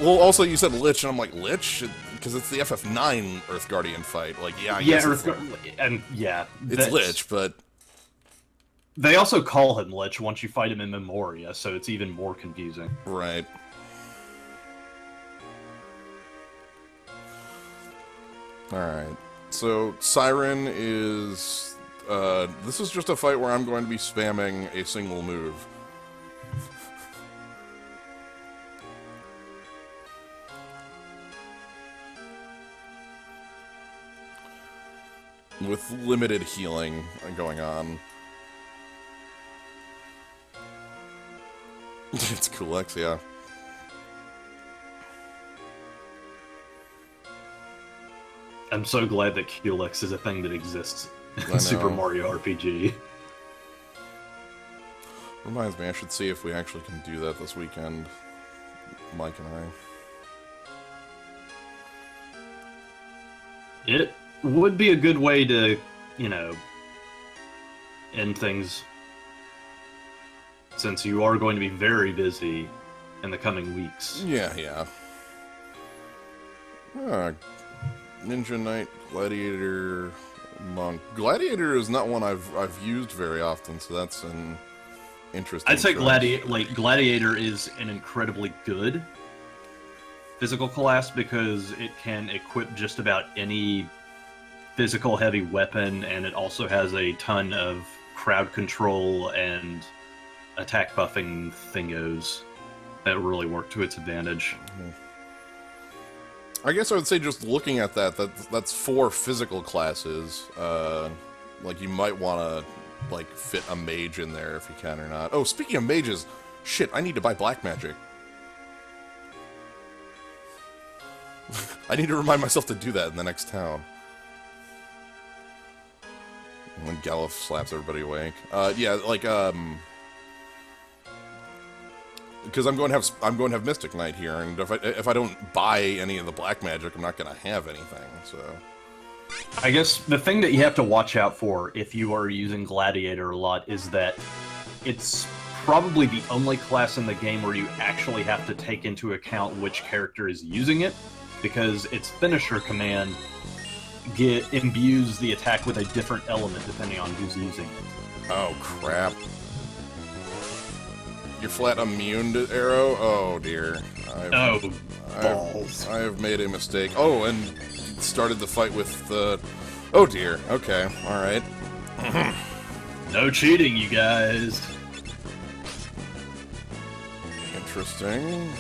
well, also you said Lich, and I'm like, Lich? Because it's the FF9 Earth Guardian fight. Like, yeah, I guess it's Lich, but... They also call him Lich once you fight him in Memoria, so it's even more confusing. Right. Alright, so Siren is... this is just a fight where I'm going to be spamming a single move. With limited healing going on. It's Kulex, yeah. I'm so glad that Kulex is a thing that exists in Super Mario RPG. Reminds me, I should see if we actually can do that this weekend, Mike and I. It would be a good way to, end things, since you are going to be very busy in the coming weeks. Yeah. Ninja Knight, Gladiator, Monk. Gladiator is not one I've used very often, so that's an interesting. I'd say Gladiator is an incredibly good physical class because it can equip just about any physical heavy weapon, and it also has a ton of crowd control and attack buffing thingos that really work to its advantage. Mm-hmm. I guess I would say just looking at that's 4 physical classes. Like, you might want to, fit a mage in there if you can or not. Oh, speaking of mages, shit, I need to buy black magic. I need to remind myself to do that in the next town. When Galuf slaps everybody awake. Because I'm going to have Mystic Knight here, and if I don't buy any of the black magic, I'm not going to have anything. So, I guess the thing that you have to watch out for if you are using Gladiator a lot is that it's probably the only class in the game where you actually have to take into account which character is using it, because its finisher command imbues the attack with a different element depending on who's using it. Oh crap. You're flat immune to arrow? Oh dear. Balls. I have made a mistake. Oh, and started the fight with the... Oh dear. Okay. Alright. No cheating, you guys. Interesting.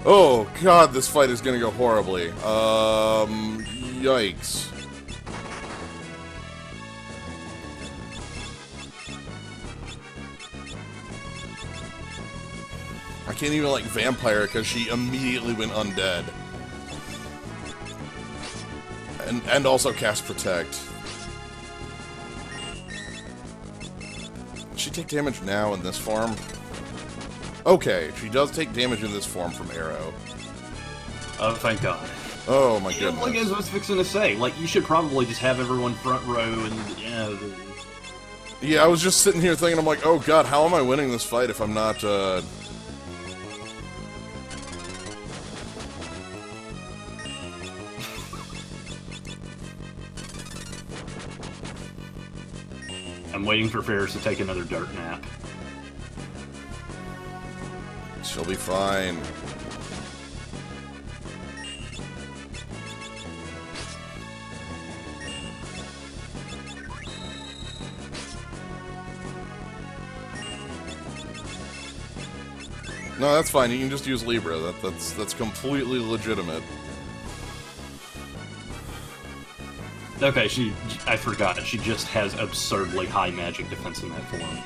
Oh god, this fight is gonna go horribly. Yikes. I can't even like Vampire because she immediately went undead. And also cast Protect. Does she take damage now in this form? Okay, she does take damage in this form from arrow. Oh, thank God. Oh my goodness. Like I was fixing to say, you should probably just have everyone front row and, Yeah, I was just sitting here thinking, I'm like, oh god, how am I winning this fight if I'm not, I'm waiting for Ferris to take another dirt nap. She'll be fine. No, that's fine. You can just use Libra. That's completely legitimate. Okay, I forgot. She just has absurdly high magic defense in that form.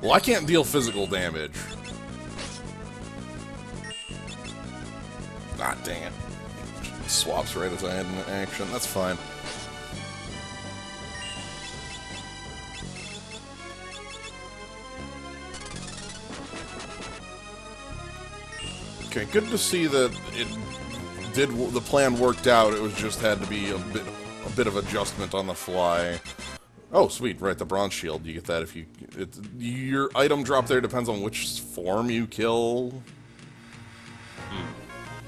Well, I can't deal physical damage. Ah, dang it. swaps right as I had an action. That's fine. Okay, good to see that the plan worked out. It was just had to be a bit of adjustment on the fly. Oh, sweet! Right, the bronze shield. You get that if your item drop there depends on which form you kill.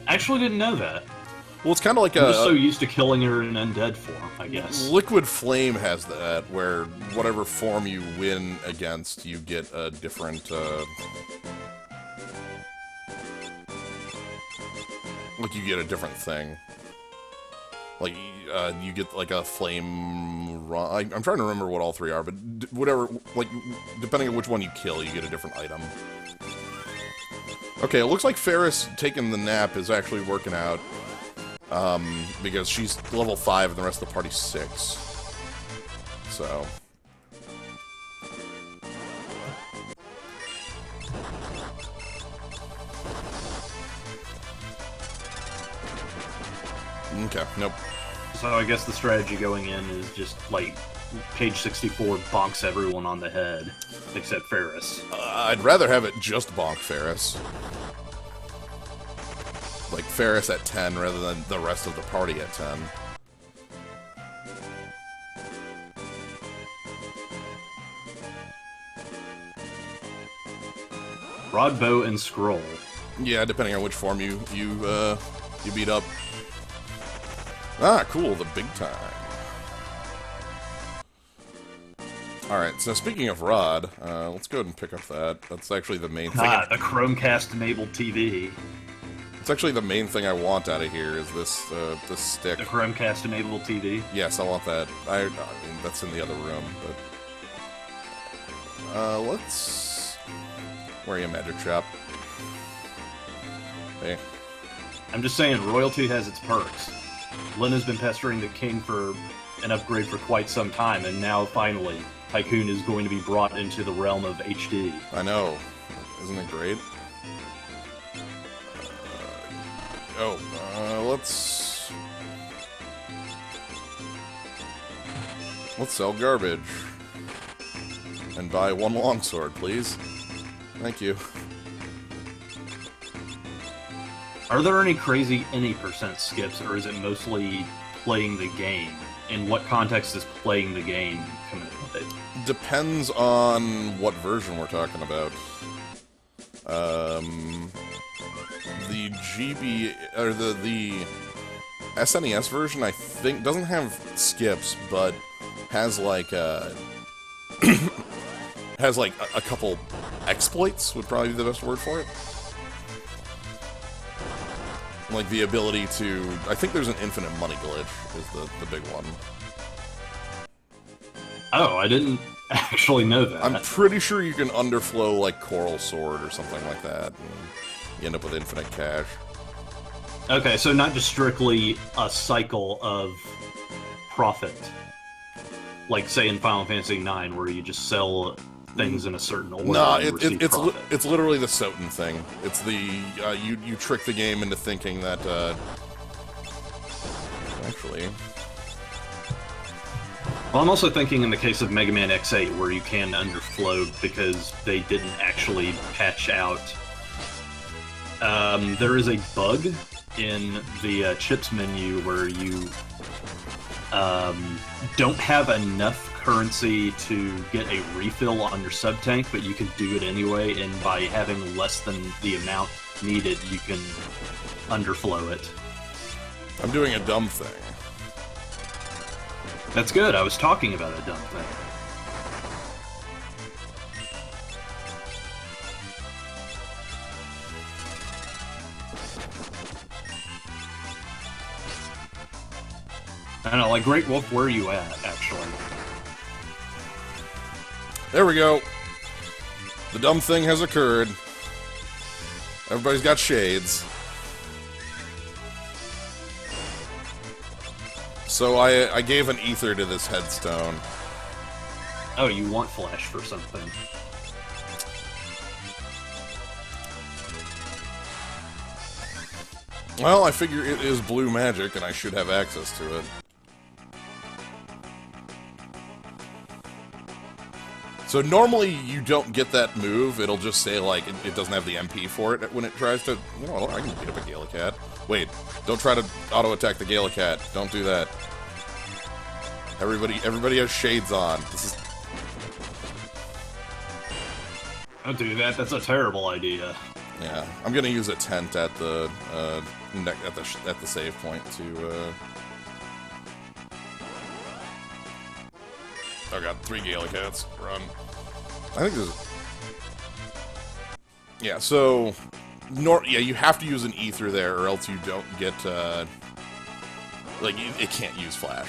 Actually, didn't know that. Well, it's kind of like I'm just so used to killing her in undead form, I guess. Liquid Flame has that, where whatever form you win against, you get a different. Like, you get a different thing. Like, you get, like, a flame... I'm trying to remember what all three are, but whatever... Like, depending on which one you kill, you get a different item. Okay, it looks like Ferris taking the nap is actually working out. Because she's level 5 and the rest of the party's 6. So... Okay, nope. So I guess the strategy going in is just, like, page 64 bonks everyone on the head, except Ferris. I'd rather have it just bonk Ferris. Like, Ferris at 10 rather than the rest of the party at 10. Rod, bow, and scroll. Yeah, depending on which form you beat up. Ah, cool, the big time. Alright, so speaking of Rod, let's go ahead and pick up that. That's actually the main thing. Ah, the Chromecast-enabled TV. It's actually the main thing I want out of here, is this stick. The Chromecast-enabled TV? Yes, I want that. I mean, that's in the other room, but... let's... Where are you, Magic Shop? Hey. I'm just saying, royalty has its perks. Lynn has been pestering the king for an upgrade for quite some time, and now, finally, Tycoon is going to be brought into the realm of HD. I know. Isn't it great? Let's sell garbage. And buy one longsword, please. Thank you. Are there any crazy any percent skips, or is it mostly playing the game? In what context is playing the game coming into it? Depends on what version we're talking about. The GB or the SNES version, I think, doesn't have skips, but has like has like a couple exploits would probably be the best word for it. Like the ability to, I think there's an infinite money glitch is the big one. Oh, I didn't actually know that. I'm pretty sure you can underflow like Coral Sword or something like that, and you end up with infinite cash. Okay, so not just strictly a cycle of profit, like say in Final Fantasy IX, where you just sell things in a certain order. No, and it's literally the Soten thing. It's the you trick the game into thinking that actually. Well, I'm also thinking in the case of Mega Man X8, where you can underflow because they didn't actually patch out. There is a bug in the chips menu where you don't have enough currency to get a refill on your sub-tank, but you can do it anyway, and by having less than the amount needed, you can underflow it. I'm doing a dumb thing. That's good, I was talking about a dumb thing. I don't know, like, Great Wolf, where are you at, actually? There we go. The dumb thing has occurred. Everybody's got shades. So I gave an ether to this headstone. Oh, you want flash for something. Well, I figure it is blue magic, and I should have access to it. So normally you don't get that move. It'll just say, like, it doesn't have the MP for it when it tries to... You know, I can beat up a Galacat. Wait, don't try to auto-attack the Galacat. Don't do that. Everybody has shades on. This is... Don't do that. That's a terrible idea. Yeah, I'm gonna use a tent at the save point to... Oh god, 3 Galacats. Run. I think this is... Yeah, so... Yeah, you have to use an ether there, or else you don't get, like, it can't use Flash.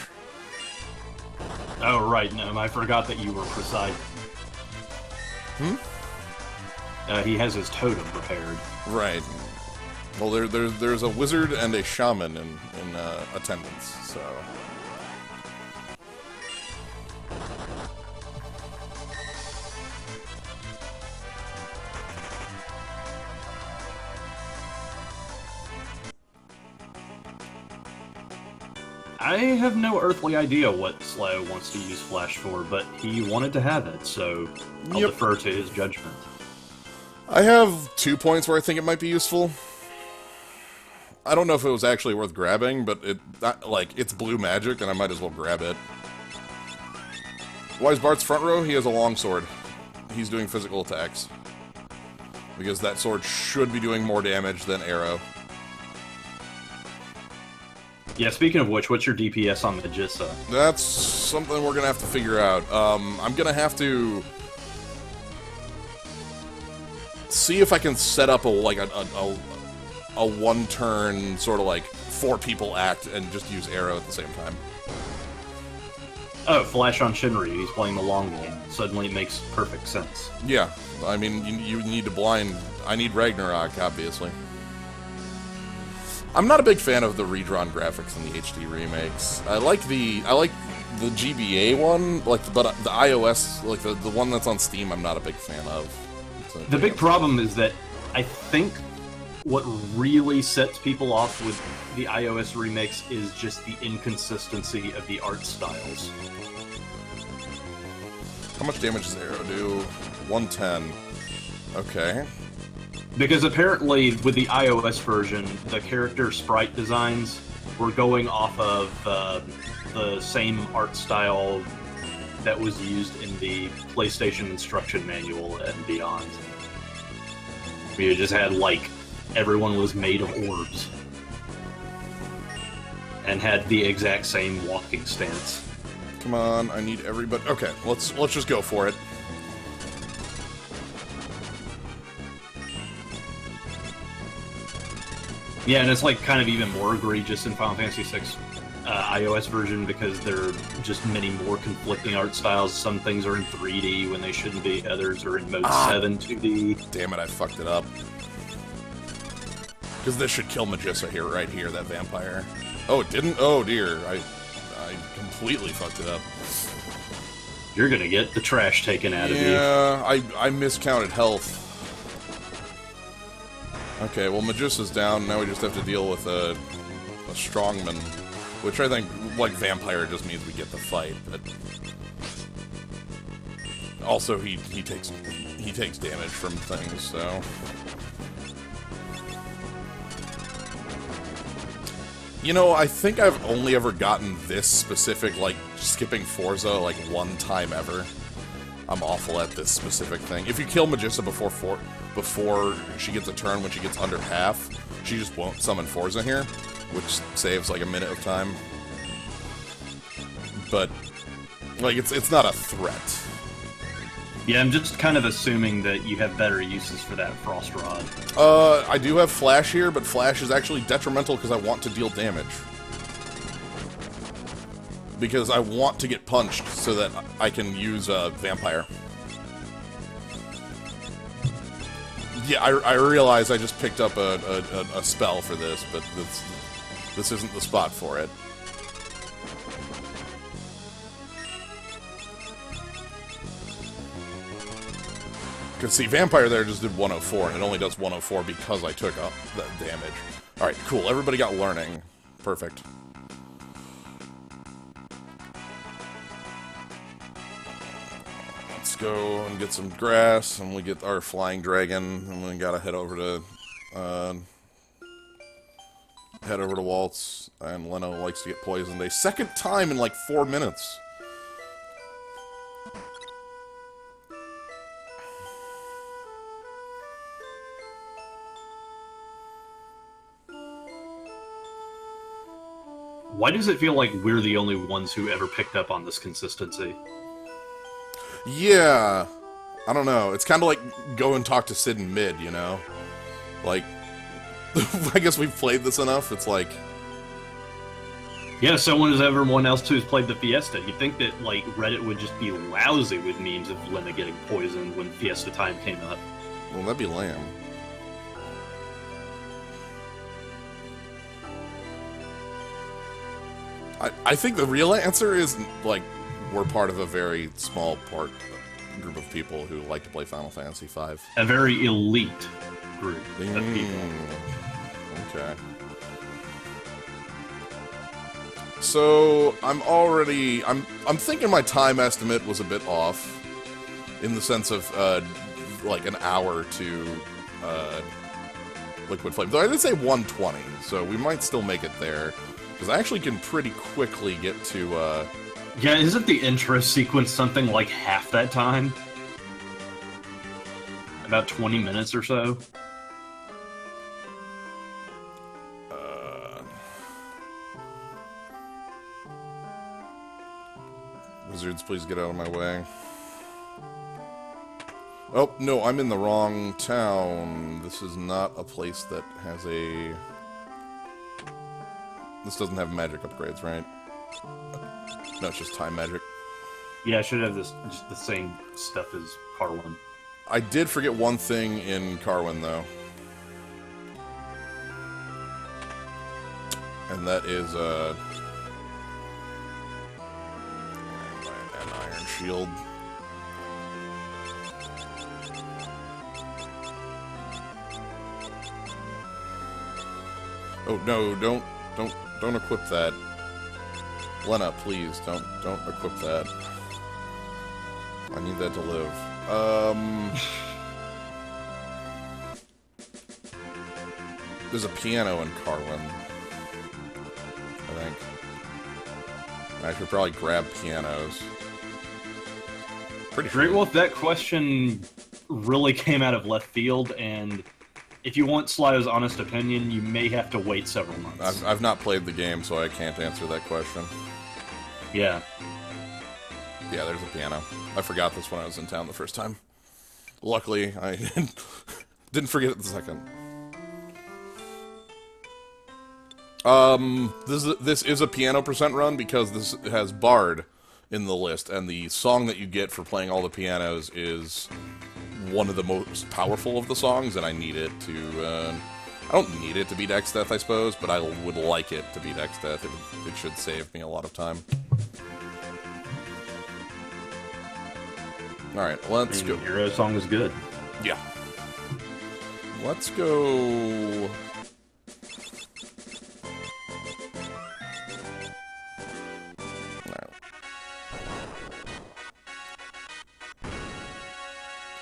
Oh, right, no, I forgot that you were Poseidon. He has his totem prepared. Right. Well, there's a wizard and a shaman in attendance, so... I have no earthly idea what Slow wants to use Flash for, but he wanted to have it, so I'll defer to his judgment. I have 2 points where I think it might be useful. I don't know if it was actually worth grabbing, but it's blue magic, and I might as well grab it. Why is Bart's front row? He has a longsword. He's doing physical attacks. Because that sword should be doing more damage than arrow. Yeah, speaking of which, what's your DPS on Magissa? That's something we're gonna have to figure out. I'm gonna have to see if I can set up a one-turn sort of like 4 people act and just use arrow at the same time. Oh, Flash on Shinryu. He's playing the long game. Suddenly it makes perfect sense. Yeah, I mean you need to blind. I need Ragnarok, obviously. I'm not a big fan of the redrawn graphics in the HD remakes. I like the GBA one, but the iOS, like the one that's on Steam, I'm not a big fan of. The big problem is that I think what really sets people off with the iOS remakes is just the inconsistency of the art styles. How much damage does Arrow do? 110. Okay. Because apparently, with the iOS version, the character sprite designs were going off of the same art style that was used in the PlayStation instruction manual and beyond. You just had, like, everyone was made of orbs. And had the exact same walking stance. Come on, I need everybody... Okay, let's just go for it. Yeah, and it's like kind of even more egregious in Final Fantasy VI iOS version because there are just many more conflicting art styles. Some things are in 3D when they shouldn't be. Others are in Mode 7 2D. Damn it, I fucked it up. Because this should kill Magissa here, right here, that vampire. Oh, it didn't? Oh, dear. I completely fucked it up. You're gonna get the trash taken out of you. Yeah, I miscounted health. Okay, well, Magissa's down. Now we just have to deal with a strongman. Which I think, like, vampire just means we get the fight, but... Also, he takes damage from things, so... You know, I think I've only ever gotten this specific, like, skipping Forza, like, one time ever. I'm awful at this specific thing. If you kill Magissa before she gets a turn, when she gets under half, she just won't summon Forza here, which saves, like, a minute of time. But, like, it's not a threat. Yeah, I'm just kind of assuming that you have better uses for that Frost Rod. I do have Flash here, but Flash is actually detrimental because I want to deal damage. Because I want to get punched so that I can use Vampire. Yeah, I realize I just picked up a spell for this, but this isn't the spot for it. Because, see, Vampire there just did 104, and it only does 104 because I took up that damage. Alright, cool. Everybody got learning. Perfect. Let's go and get some grass, and we get our flying dragon, and we gotta head over to Waltz, and Leno likes to get poisoned a second time in like 4 minutes. Why does it feel like we're the only ones who ever picked up on this consistency? Yeah, I don't know. It's kind of like go and talk to Sid and Mid, you know? Like, I guess we've played this enough, it's like... Yeah, someone as everyone else who's played the Fiesta. You'd think that, like, Reddit would just be lousy with memes of Lena getting poisoned when Fiesta time came up. Well, that'd be lame. I think the real answer is, like, we're part of a very small group of people who like to play Final Fantasy V. A very elite group of people. Okay. So, I'm thinking my time estimate was a bit off, in the sense of, like, an hour to, Liquid Flame. Though I did say 120, so we might still make it there. Because I actually can pretty quickly get to, Yeah, isn't the intro sequence something like half that time? About 20 minutes or so? Wizards, please get out of my way. Oh, no, I'm in the wrong town. This is not a place that has a... This doesn't have magic upgrades, right? No, it's just time magic. Yeah, it should have just the same stuff as Carwin. I did forget one thing in Carwin, though. And that is, an iron shield. Oh, no, don't equip that. Lena, please, don't equip that. I need that to live. There's a piano in Carwin, I think. I should probably grab pianos. Pretty sure. Great Wolf, that question really came out of left field, and if you want Sly's honest opinion, you may have to wait several months. I've not played the game, so I can't answer that question. Yeah. Yeah, there's a piano. I forgot this when I was in town the first time. Luckily, I didn't forget it the second. This is a piano percent run because this has Bard in the list, and the song that you get for playing all the pianos is one of the most powerful of the songs, and I need it to, I don't need it to beat X-Death, I suppose, but I would like it to beat X-Death. It should save me a lot of time. Alright, let's go. Hero song is good. Yeah. Let's go...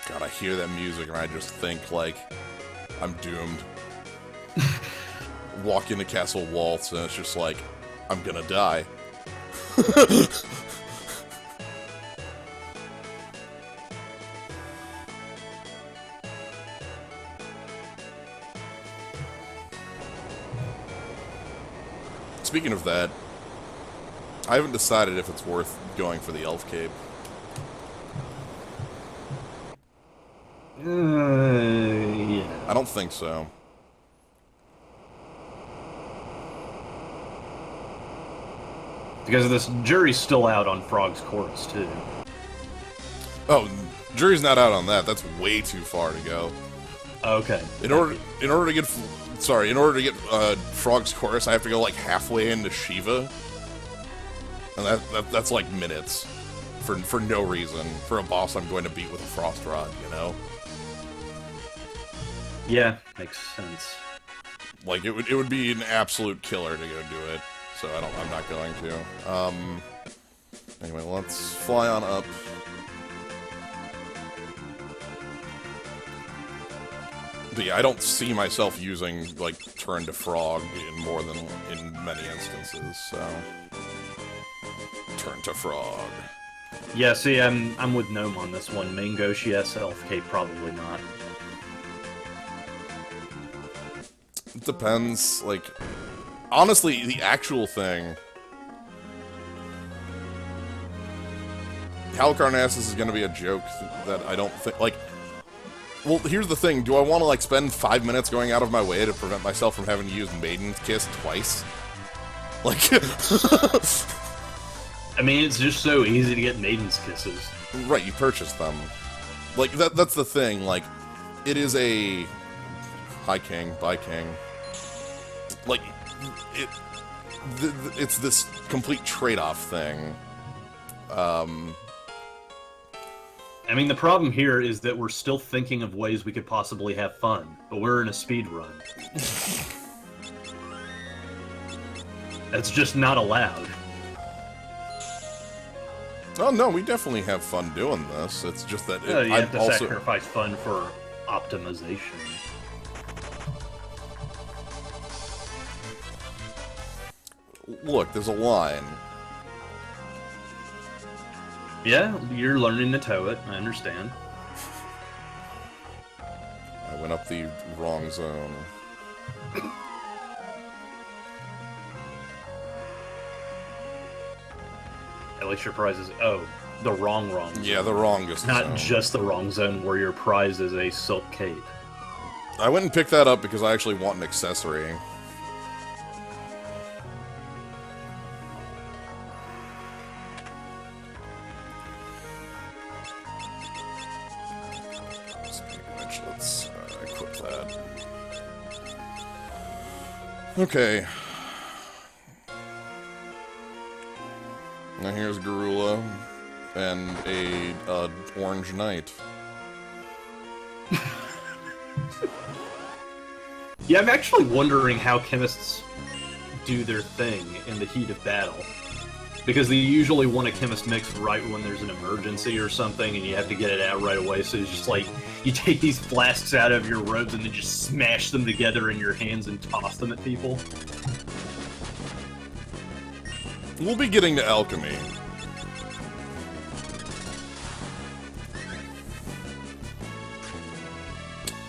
God, I hear that music and I just think, like, I'm doomed. Walk into Castle Waltz and it's just like, I'm gonna die. Speaking of that, I haven't decided if it's worth going for the Elf Cape. Yeah. I don't think so. Because this jury's still out on Frog's Chorus, too. Oh, jury's not out on that. That's way too far to go. Okay. In order to get Frog's Chorus, I have to go like halfway into Shiva, and that's like minutes for no reason for a boss I'm going to beat with a Frost Rod, you know. Yeah, makes sense. Like, it would be an absolute killer to go do it, so I'm not going to. Anyway, let's fly on up. But yeah, I don't see myself using, like, turn to frog in many instances, so... Turn to frog. Yeah, see, I'm with Gnome on this one. Main Gosh, yes, Elf Cape, probably not. It depends, like... Honestly, the actual thing... Halicarnassus is gonna be a joke that I don't think... Like... Well, here's the thing. Do I want to, like, spend 5 minutes going out of my way to prevent myself from having to use Maiden's Kiss twice? Like... I mean, it's just so easy to get Maiden's Kisses. Right, you purchase them. Like, that's the thing. Like, it is a... Hi, King. Bye, King. Like, it's this complete trade-off thing. I mean, the problem here is that we're still thinking of ways we could possibly have fun, but we're in a speed run. That's just not allowed. Oh, no, we definitely have fun doing this. It's just that... You have to sacrifice fun for optimization. Look, there's a line. Yeah, you're learning to tow it, I understand. I went up the wrong zone. At least your prize is... Oh, the wrong zone. Yeah, the wrongest Not zone. just the wrong zone where your prize is a silk cape. I went and picked that up because I actually want an accessory. Let's equip that. Okay. Now here's Garula and a orange knight. Yeah, I'm actually wondering how chemists do their thing in the heat of battle. Because they usually want a chemist mix right when there's an emergency or something, and you have to get it out right away, so it's just like, you take these flasks out of your robes and then just smash them together in your hands and toss them at people. We'll be getting to alchemy.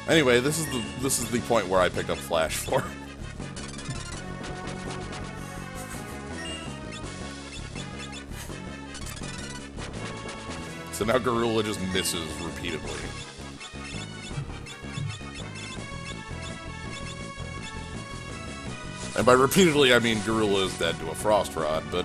Anyway, this is the point where I picked up Flash for. So now Garula just misses repeatedly. And by repeatedly, I mean Garula is dead to a Frost Rod, but...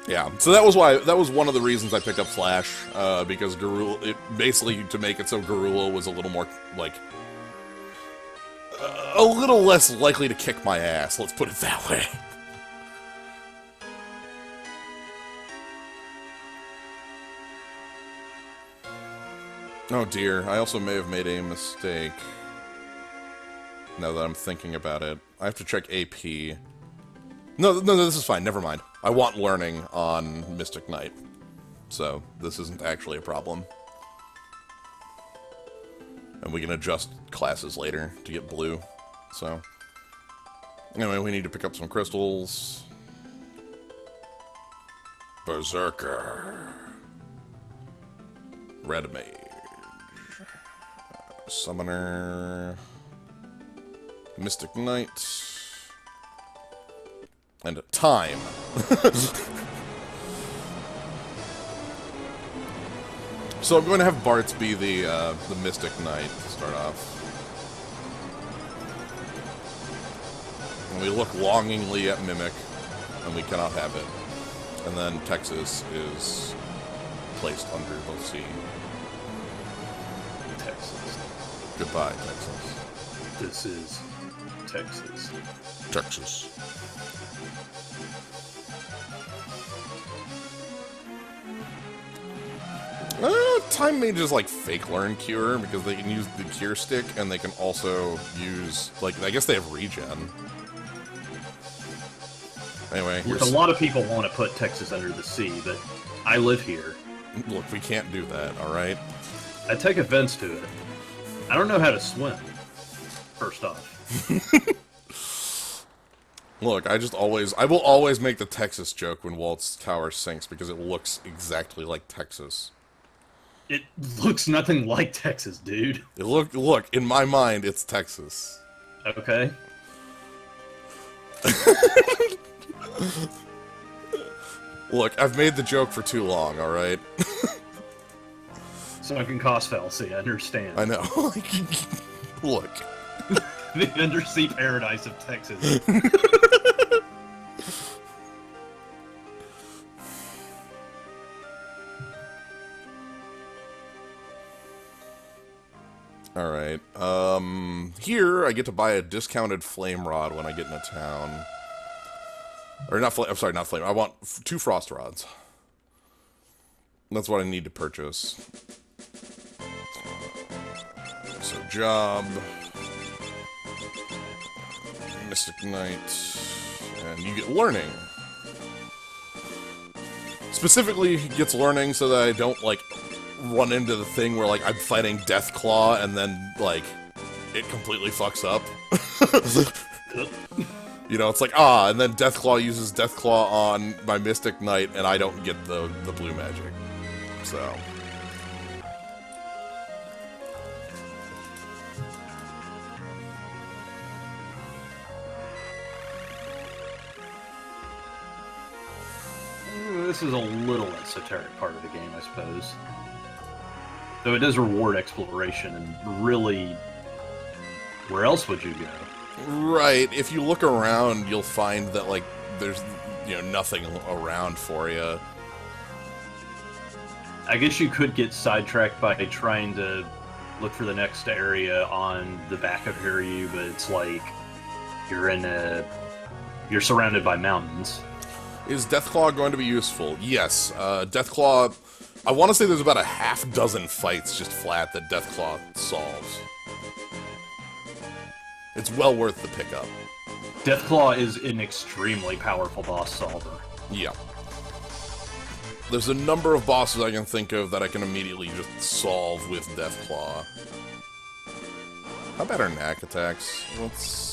Yeah, so that was one of the reasons I picked up Flash, because Garula, basically to make it so Garula was a little more, like, a little less likely to kick my ass, let's put it that way. Oh dear, I also may have made a mistake. Now that I'm thinking about it. I have to check AP. No, this is fine, never mind. I want learning on Mystic Knight, so this isn't actually a problem. And we can adjust classes later to get blue, so... Anyway, we need to pick up some crystals. Berserker. Red Mage. Summoner. Mystic Knight. And time. So I'm going to have Bartz be the Mystic Knight to start off. And we look longingly at Mimic, and we cannot have it. And then Texas is placed under the sea. Texas. Goodbye, Texas. This is Texas. Texas. Time Mage is like fake learn cure because they can use the cure stick and they can also use, like, I guess they have regen. Anyway, Look, a lot of people want to put Texas under the sea, but I live here. Look, we can't do that, alright? I take offense to it. I don't know how to swim, first off. Look, I will always make the Texas joke when Walt's tower sinks because it looks exactly like Texas. It looks nothing like Texas, dude. Look, in my mind, it's Texas. Okay. Look, I've made the joke for too long, alright? Sunken cost fallacy, I understand. I know. Look. The undersea paradise of Texas. Alright, here I get to buy a discounted flame rod when I get in a town. Or not flame, I'm sorry, not flame, I want 2 frost rods. That's what I need to purchase. So, job... Mystic Knight... And you get learning. Specifically, he gets learning so that I don't, like, run into the thing where, like, I'm fighting Deathclaw and then, like, it completely fucks up. You know, it's like, and then Deathclaw uses Deathclaw on my Mystic Knight and I don't get the blue magic. So... This is a little esoteric part of the game, I suppose. Though it does reward exploration, and really, where else would you go? Right, if you look around, you'll find that, like, there's, you know, nothing around for you. I guess you could get sidetracked by trying to look for the next area on the back of Hiryu, but it's like, you're surrounded by mountains. Is Deathclaw going to be useful? Yes. Deathclaw... I want to say there's about a half-dozen fights just flat that Deathclaw solves. It's well worth the pickup. Deathclaw is an extremely powerful boss solver. Yeah. There's a number of bosses I can think of that I can immediately just solve with Deathclaw. How about our knack attacks? Let's...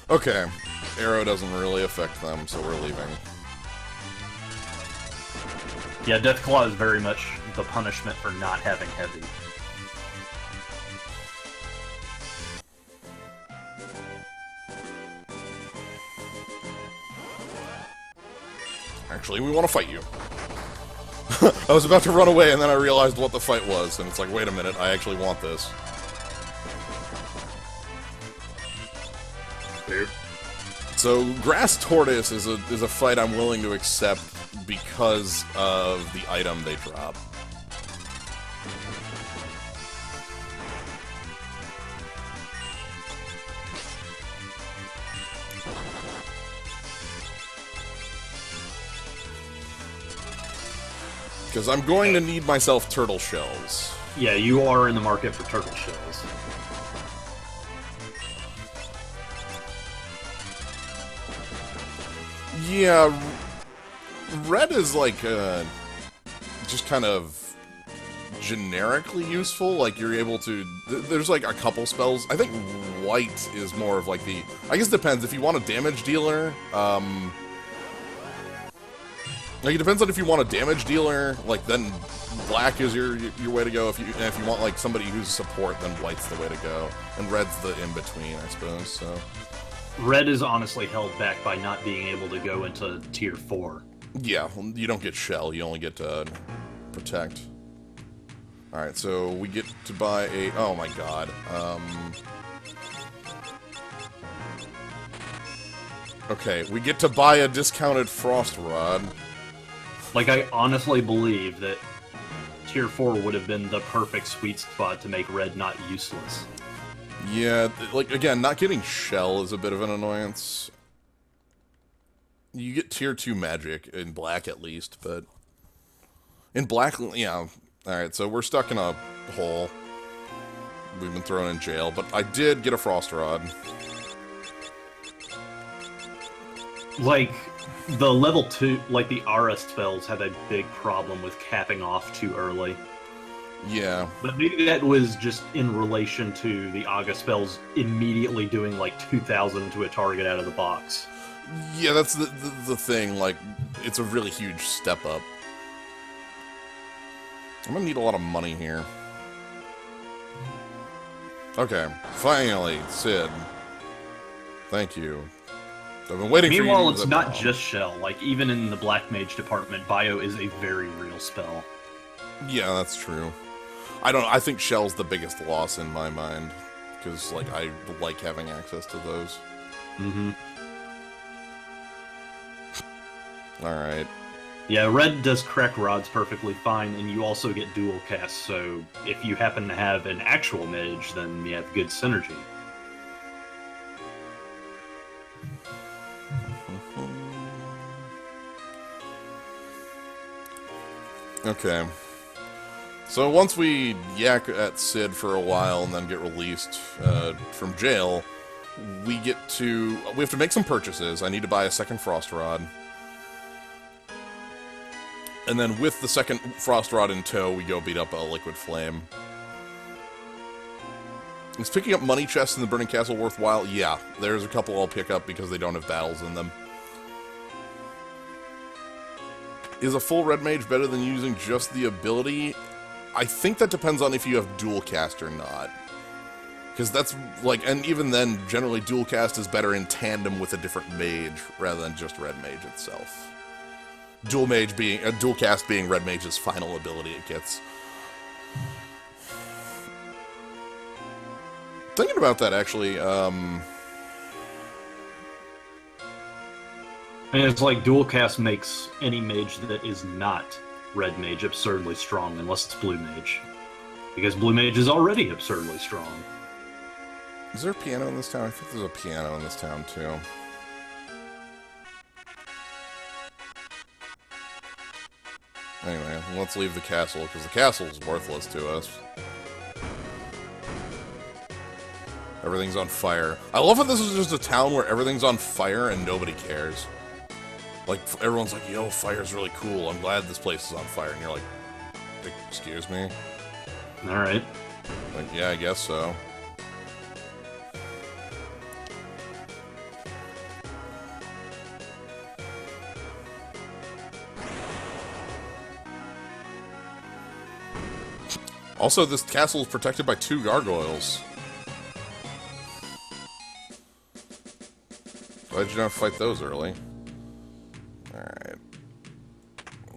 Okay, arrow doesn't really affect them, so we're leaving. Yeah, Deathclaw is very much the punishment for not having heavy. Actually, we want to fight you. I was about to run away, and then I realized what the fight was, and it's like, wait a minute, I actually want this. Weird. So, Grass Tortoise is a fight I'm willing to accept because of the item they drop. Because I'm going to need myself turtle shells. Yeah, you are in the market for turtle shells. Yeah, red is like just kind of generically useful. Like you're able to. There's like a couple spells. I think white is more of like the. I guess it depends if you want a damage dealer. Like it depends on if you want a damage dealer. Like then black is your way to go. If you want like somebody who's support, then white's the way to go. And red's the in between, I suppose. So. Red is honestly held back by not being able to go into tier 4. Yeah, you don't get shell, you only get protect. Alright, so we get to buy a... Oh my god. Okay, we get to buy a discounted Frost Rod. Like, I honestly believe that Tier 4 would have been the perfect sweet spot to make red not useless. Yeah, like, again, not getting Shell is a bit of an annoyance. You get Tier 2 magic, in black at least, but... In black, yeah. Alright, so we're stuck in a hole. We've been thrown in jail, but I did get a Frost Rod. Like, the level 2, like the Aura spells have a big problem with capping off too early. Yeah. But maybe that was just in relation to the Aga spells immediately doing like 2,000 to a target out of the box. Yeah, that's the thing, like, it's a really huge step up. I'm gonna need a lot of money here. Okay, finally, Sid. Thank you. I've been waiting for you. Meanwhile, it's not just Shell. Like, even in the Black Mage department, Bio is a very real spell. Yeah, that's true. I think Shell's the biggest loss in my mind. Because, like, I like having access to those. Mm-hmm. Alright. Yeah, red does crack rods perfectly fine, and you also get dual cast, so if you happen to have an actual mage, then you have good synergy. Okay. So once we yak at Sid for a while and then get released from jail, we have to make some purchases. I need to buy a second Frost Rod. And then with the second Frost Rod in tow, we go beat up a Liquid Flame. Is picking up money chests in the Burning Castle worthwhile? Yeah, there's a couple I'll pick up because they don't have battles in them. Is a full red mage better than using just the ability? I think that depends on if you have dual cast or not. Because that's, like, and even then, generally dual cast is better in tandem with a different mage rather than just red mage itself. Dual cast being red mage's final ability it gets. Thinking about that, actually, And it's like dual cast makes any mage that is not red mage absurdly strong, unless it's blue mage. Because blue mage is already absurdly strong. Is there a piano in this town? I think there's a piano in this town, too. Anyway, let's leave the castle, because the castle is worthless to us. Everything's on fire. I love that this is just a town where everything's on fire and nobody cares. Like, everyone's like, yo, fire's really cool. I'm glad this place is on fire. And you're like, excuse me? Alright. Like, yeah, I guess so. Also, this castle is protected by 2 gargoyles. Why'd you not fight those early? Alright.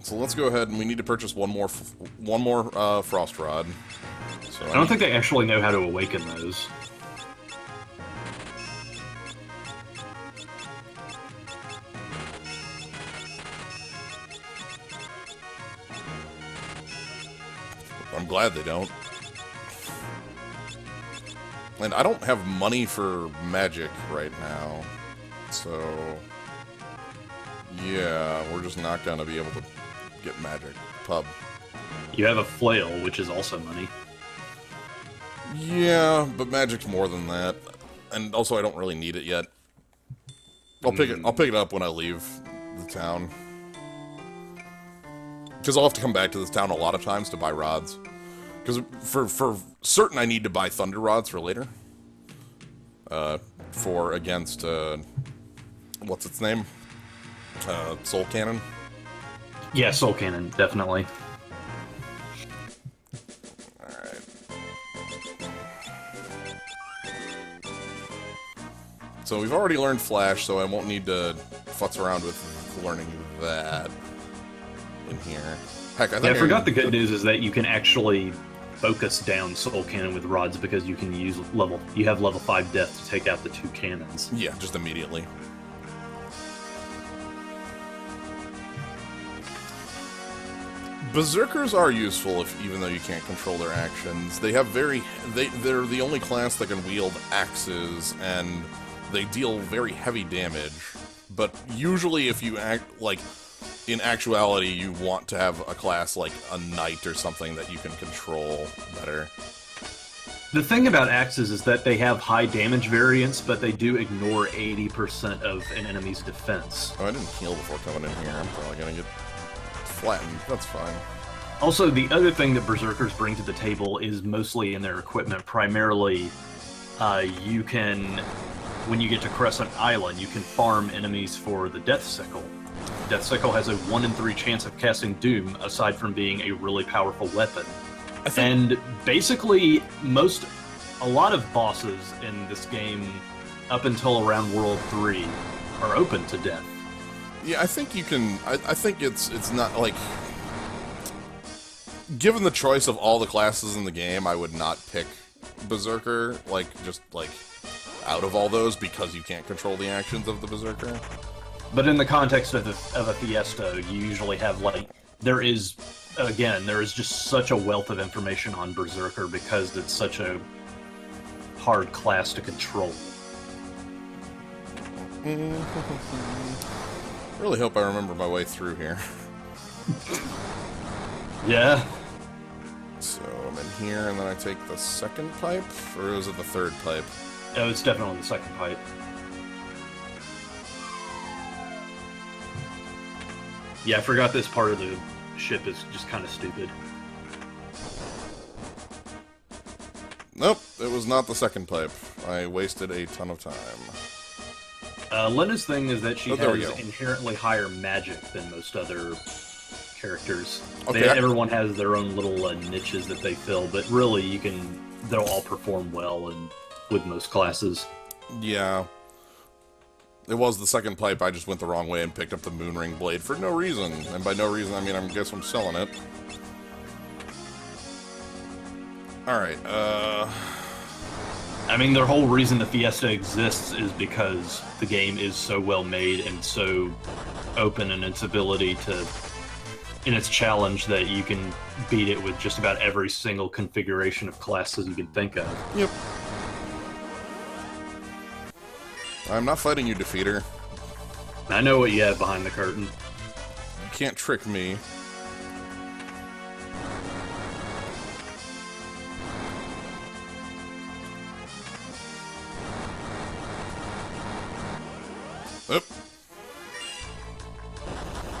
So let's go ahead and we need to purchase one more Frost Rod. So I don't think they actually know how to awaken those. I'm glad they don't. And I don't have money for magic right now. So, yeah, we're just not gonna be able to get magic. Pub. You have a flail, which is also money. Yeah, but magic's more than that. And also I don't really need it yet. I'll pick it up when I leave the town. Because I'll have to come back to this town a lot of times to buy rods. Because for certain I need to buy thunder rods for later. Against what's its name? Soul Cannon? Yeah, Soul Cannon, definitely. Alright. So we've already learned Flash, so I won't need to futz around with learning that in here. Heck, I forgot the good news is that you can actually focus down Soul Cannon with rods because you can use you have level 5 death to take out the 2 cannons. Yeah, just immediately. Berserkers are useful even though you can't control their actions. They have they're the only class that can wield axes, and they deal very heavy damage. But usually if you in actuality, you want to have a class like a knight or something that you can control better. The thing about axes is that they have high damage variance, but they do ignore 80% of an enemy's defense. Oh, I didn't heal before coming in here. I'm probably gonna get flattened. That's fine. Also, the other thing that Berserkers bring to the table is mostly in their equipment. Primarily, you can, when you get to Crescent Island, you can farm enemies for the Death Sickle. Death Sickle has a 1 in 3 chance of casting Doom, aside from being a really powerful weapon. And basically, a lot of bosses in this game, up until around World 3, are open to death. Yeah, I think you can. I think it's not like. Given the choice of all the classes in the game, I would not pick Berserker, just out of all those, because you can't control the actions of the Berserker. But in the context of a Fiesta, you usually have, there is just such a wealth of information on Berserker because it's such a hard class to control. Really hope I remember my way through here. Yeah. So I'm in here, and then I take the second pipe, or is it the third pipe? Oh, it's definitely the second pipe. Yeah, I forgot this part of the ship is just kind of stupid. Nope, it was not the second pipe. I wasted a ton of time. Lena's thing is that she has go. inherently higher magic than most other characters. Okay. Everyone has their own little niches that they fill, but really they'll all perform well with most classes. Yeah. It was the second pipe. I just went the wrong way and picked up the Moonring Blade for no reason. And by no reason, I mean, I guess I'm selling it. Alright, I mean, their whole reason the Fiesta exists is because the game is so well made and so open in its ability in its challenge that you can beat it with just about every single configuration of classes you can think of. Yep. I'm not fighting you, Defeater. I know what you have behind the curtain. You can't trick me. Oop.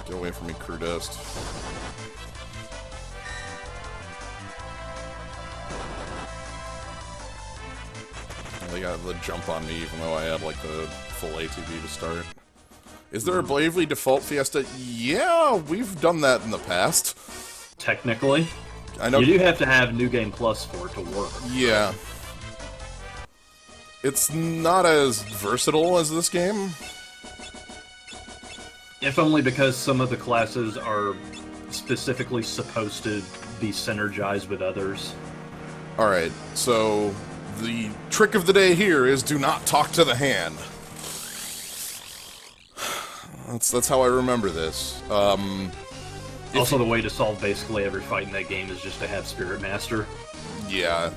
Get away from me, crew dust. They got the jump on me, even though I had, the full ATB to start. Is there a Bravely default Fiesta? Yeah, we've done that in the past. Technically. I know. You do have to have New Game Plus for it to work. Yeah. It's not as versatile as this game. If only because some of the classes are specifically supposed to be synergized with others. Alright, so the trick of the day here is do not talk to the hand. That's how I remember this. Also, the way to solve basically every fight in that game is just to have Spirit Master. Yeah,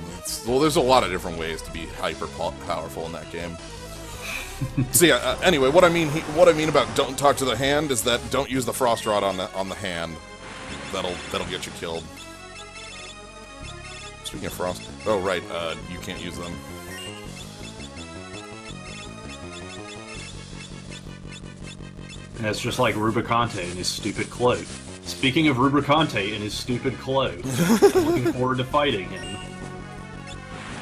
well, there's a lot of different ways to be hyper powerful in that game. So yeah, anyway, what I mean about don't talk to the hand is that don't use the frost rod on the hand. That'll get you killed. Speaking of frost, oh right, you can't use them. And that's just like Rubicante and his stupid cloak. Speaking of Rubicante and his stupid cloak, I'm looking forward to fighting him.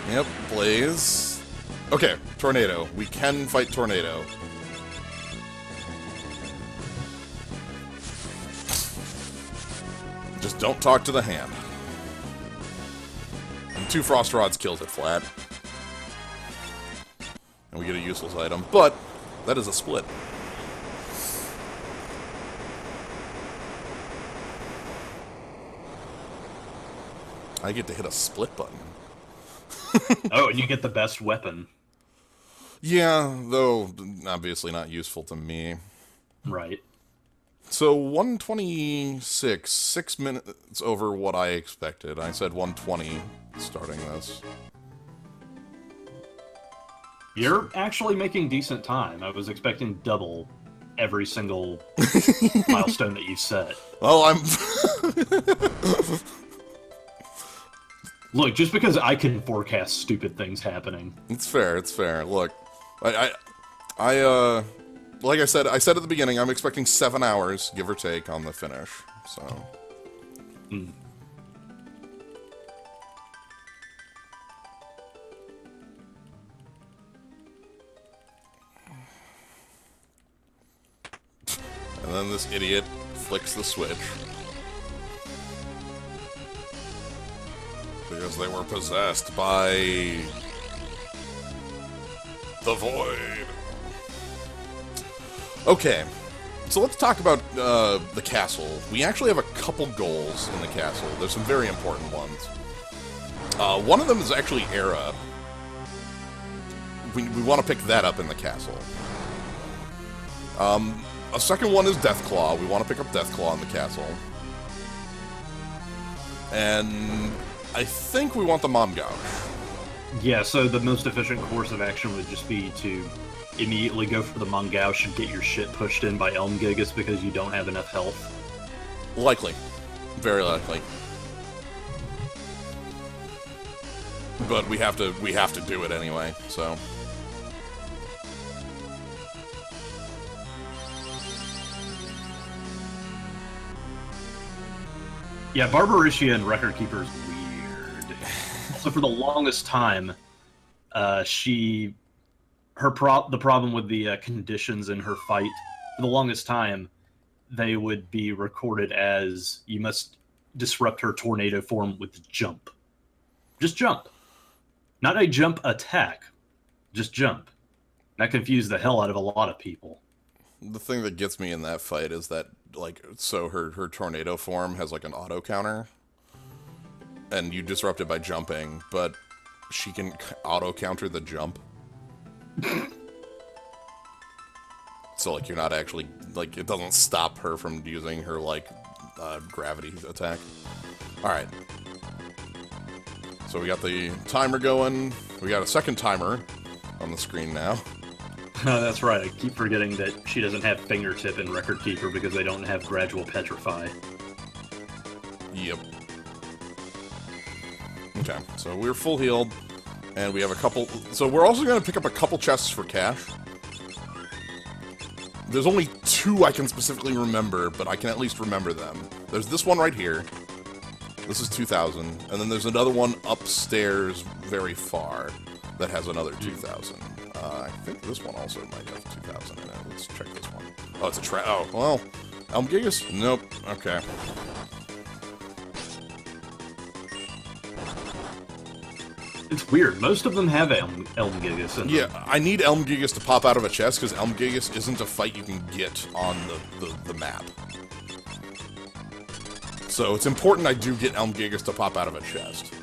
Yep, Blaze. Okay, Tornado. We can fight Tornado. Just don't talk to the hand. And 2 Frost Rods kills it flat. And we get a useless item, but that is a split. I get to hit a split button. Oh, and you get the best weapon. Yeah, though obviously not useful to me. Right. So 126, 6 minutes over what I expected. I said 120 starting this. You're actually making decent time. I was expecting double every single milestone that you set. Well, I'm... Look, just because I can forecast stupid things happening. It's fair, it's fair. Look, like I said at the beginning, I'm expecting 7 hours, give or take, on the finish, so... Mm. And then this idiot flicks the switch. Because they were possessed by... the void. Okay, so let's talk about the castle. We actually have a couple goals in the castle. There's some very important ones. One of them is actually Era. We want to pick that up in the castle. A second one is Deathclaw. We want to pick up Deathclaw in the castle. And I think we want the Mom Gouge. Yeah, so the most efficient course of action would just be to immediately go for the Mongaush and get your shit pushed in by Elmgigas because you don't have enough health. Likely. Very likely. But we have to do it anyway, so... Yeah, Barbariccia and Record Keeper is weird. So for the longest time, the problem with the conditions in her fight, for the longest time, they would be recorded as you must disrupt her tornado form with jump. Just jump. Not a jump attack. Just jump. That confused the hell out of a lot of people. The thing that gets me in that fight is that, like, so her tornado form has, like, an auto counter. And you disrupt it by jumping, but she can auto counter the jump. So, like, you're not actually, like, it doesn't stop her from using her, like, gravity attack. Alright. So we got the timer going. We got a second timer on the screen now. That's right, I keep forgetting that she doesn't have Fingertip in Record Keeper because they don't have Gradual Petrify. Yep. Okay, so we're full healed, and we have a couple... So we're also going to pick up a couple chests for cash. There's only 2 I can specifically remember, but I can at least remember them. There's this one right here. This is 2,000. And then there's another one upstairs very far that has another 2,000. I think this one also might have 2,000 in it. Let's check this one. Oh, it's a oh, well. Elmgigas? Nope. Okay. It's weird. Most of them have Elmgigas in them. Yeah, I need Elmgigas to pop out of a chest, because Elmgigas isn't a fight you can get on the map. So it's important I do get Elmgigas to pop out of a chest.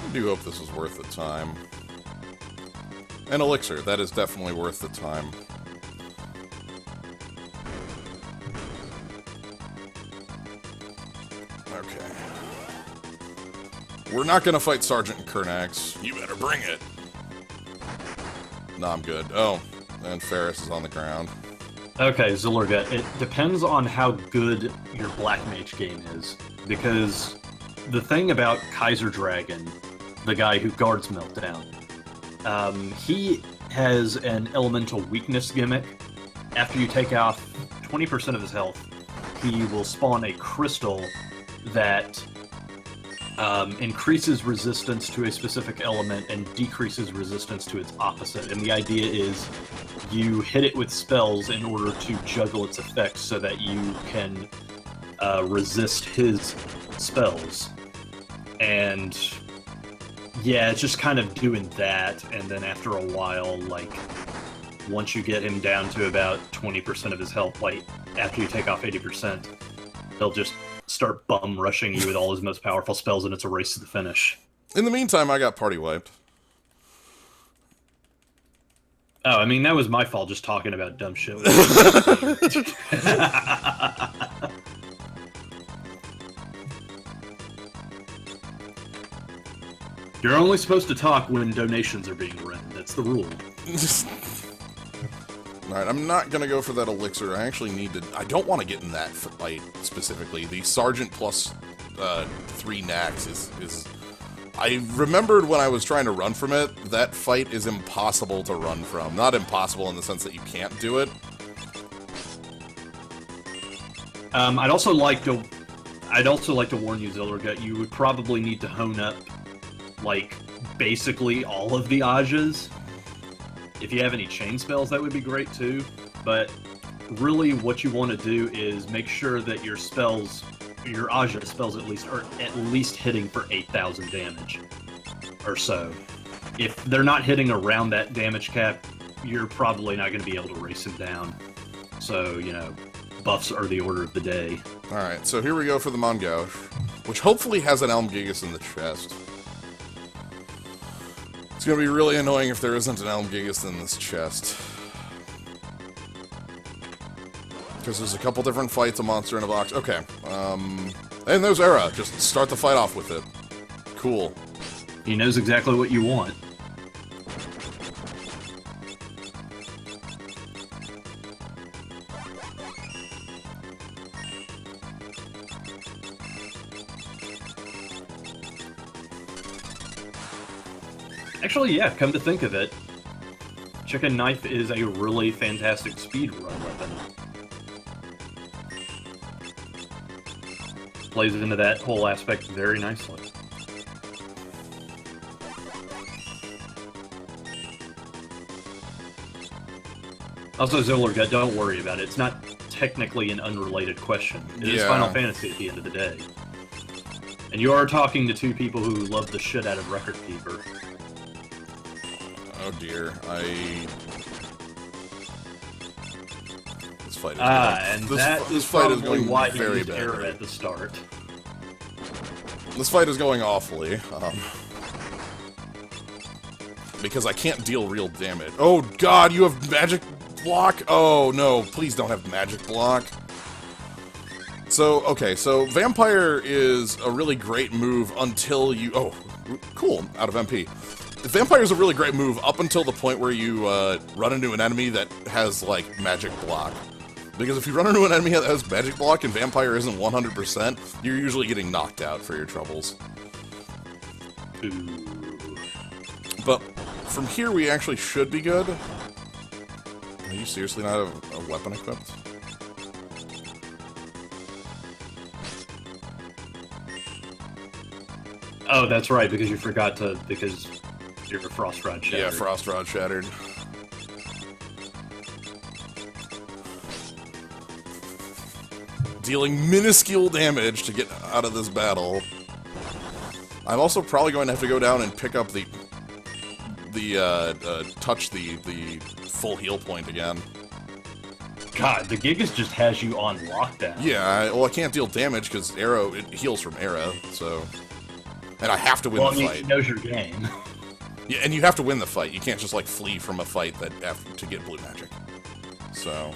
I do hope this is worth the time. An elixir, that is definitely worth the time. Okay. We're not gonna fight Sergeant Kernax. You better bring it. No, I'm good. Oh, and Ferris is on the ground. Okay, Zilurga, it depends on how good your Black Mage game is. Because the thing about Kaiser Dragon, the guy who guards Meltdown, he has an elemental weakness gimmick. After you take off 20% of his health, he will spawn a crystal that increases resistance to a specific element and decreases resistance to its opposite. And the idea is you hit it with spells in order to juggle its effects so that you can resist his spells. And yeah, it's just kind of doing that, and then after a while, like, once you get him down to about 20% of his health, like, after you take off 80%, he'll just start bum rushing you with all his most powerful spells, and it's a race to the finish. In the meantime, I got party wiped. Oh, I mean, that was my fault just talking about dumb shit. You're only supposed to talk when donations are being read. That's the rule. Alright, I'm not gonna go for that elixir. I actually need to... I don't want to get in that fight, specifically. The Sergeant plus 3 knacks is... I remembered when I was trying to run from it, that fight is impossible to run from. Not impossible in the sense that you can't do it. I'd also like to warn you, Zillergut, you would probably need to hone up, like, basically all of the Ajas. If you have any chain spells, that would be great too. But really what you want to do is make sure that your spells, your Aja spells at least, are at least hitting for 8,000 damage or so. If they're not hitting around that damage cap, you're probably not going to be able to race him down. So, you know, buffs are the order of the day. Alright, so here we go for the Mongaush, which hopefully has an Elmgigas in the chest. It's gonna be really annoying if there isn't an Elmgigas in this chest. Because there's a couple different fights, a monster in a box. Okay, and there's Era. Just start the fight off with it. Cool. He knows exactly what you want. Actually, yeah, come to think of it, Chicken Knife is a really fantastic speedrun weapon. Plays into that whole aspect very nicely. Also, Zillergut, don't worry about it. It's not technically an unrelated question. It is Final Fantasy at the end of the day. And you are talking to two people who love the shit out of Record Keeper. Oh dear, this fight is this fight is going very badly at the start. This fight is going awfully, because I can't deal real damage. Oh god, you have magic block? Oh no, please don't have magic block. So, okay, so Vampire is a really great move until you... Oh, cool, out of MP. Vampire is a really great move up until the point where you run into an enemy that has, like, magic block. Because if you run into an enemy that has magic block and Vampire isn't 100%, you're usually getting knocked out for your troubles. But from here, we actually should be good. Are you seriously not a weapon equipped? Oh, that's right, because you forgot to... because... Your Frost Rod shattered. Yeah, Frost Rod shattered. Dealing minuscule damage to get out of this battle. I'm also probably going to have to go down and pick up the full heal point again. God, the Gigas just has you on lockdown. Yeah, well, I can't deal damage because Arrow, it heals from Arrow, so... And I have to win the fight. He knows your game. Yeah, and you have to win the fight. You can't just, like, flee from a fight to get blue magic. So...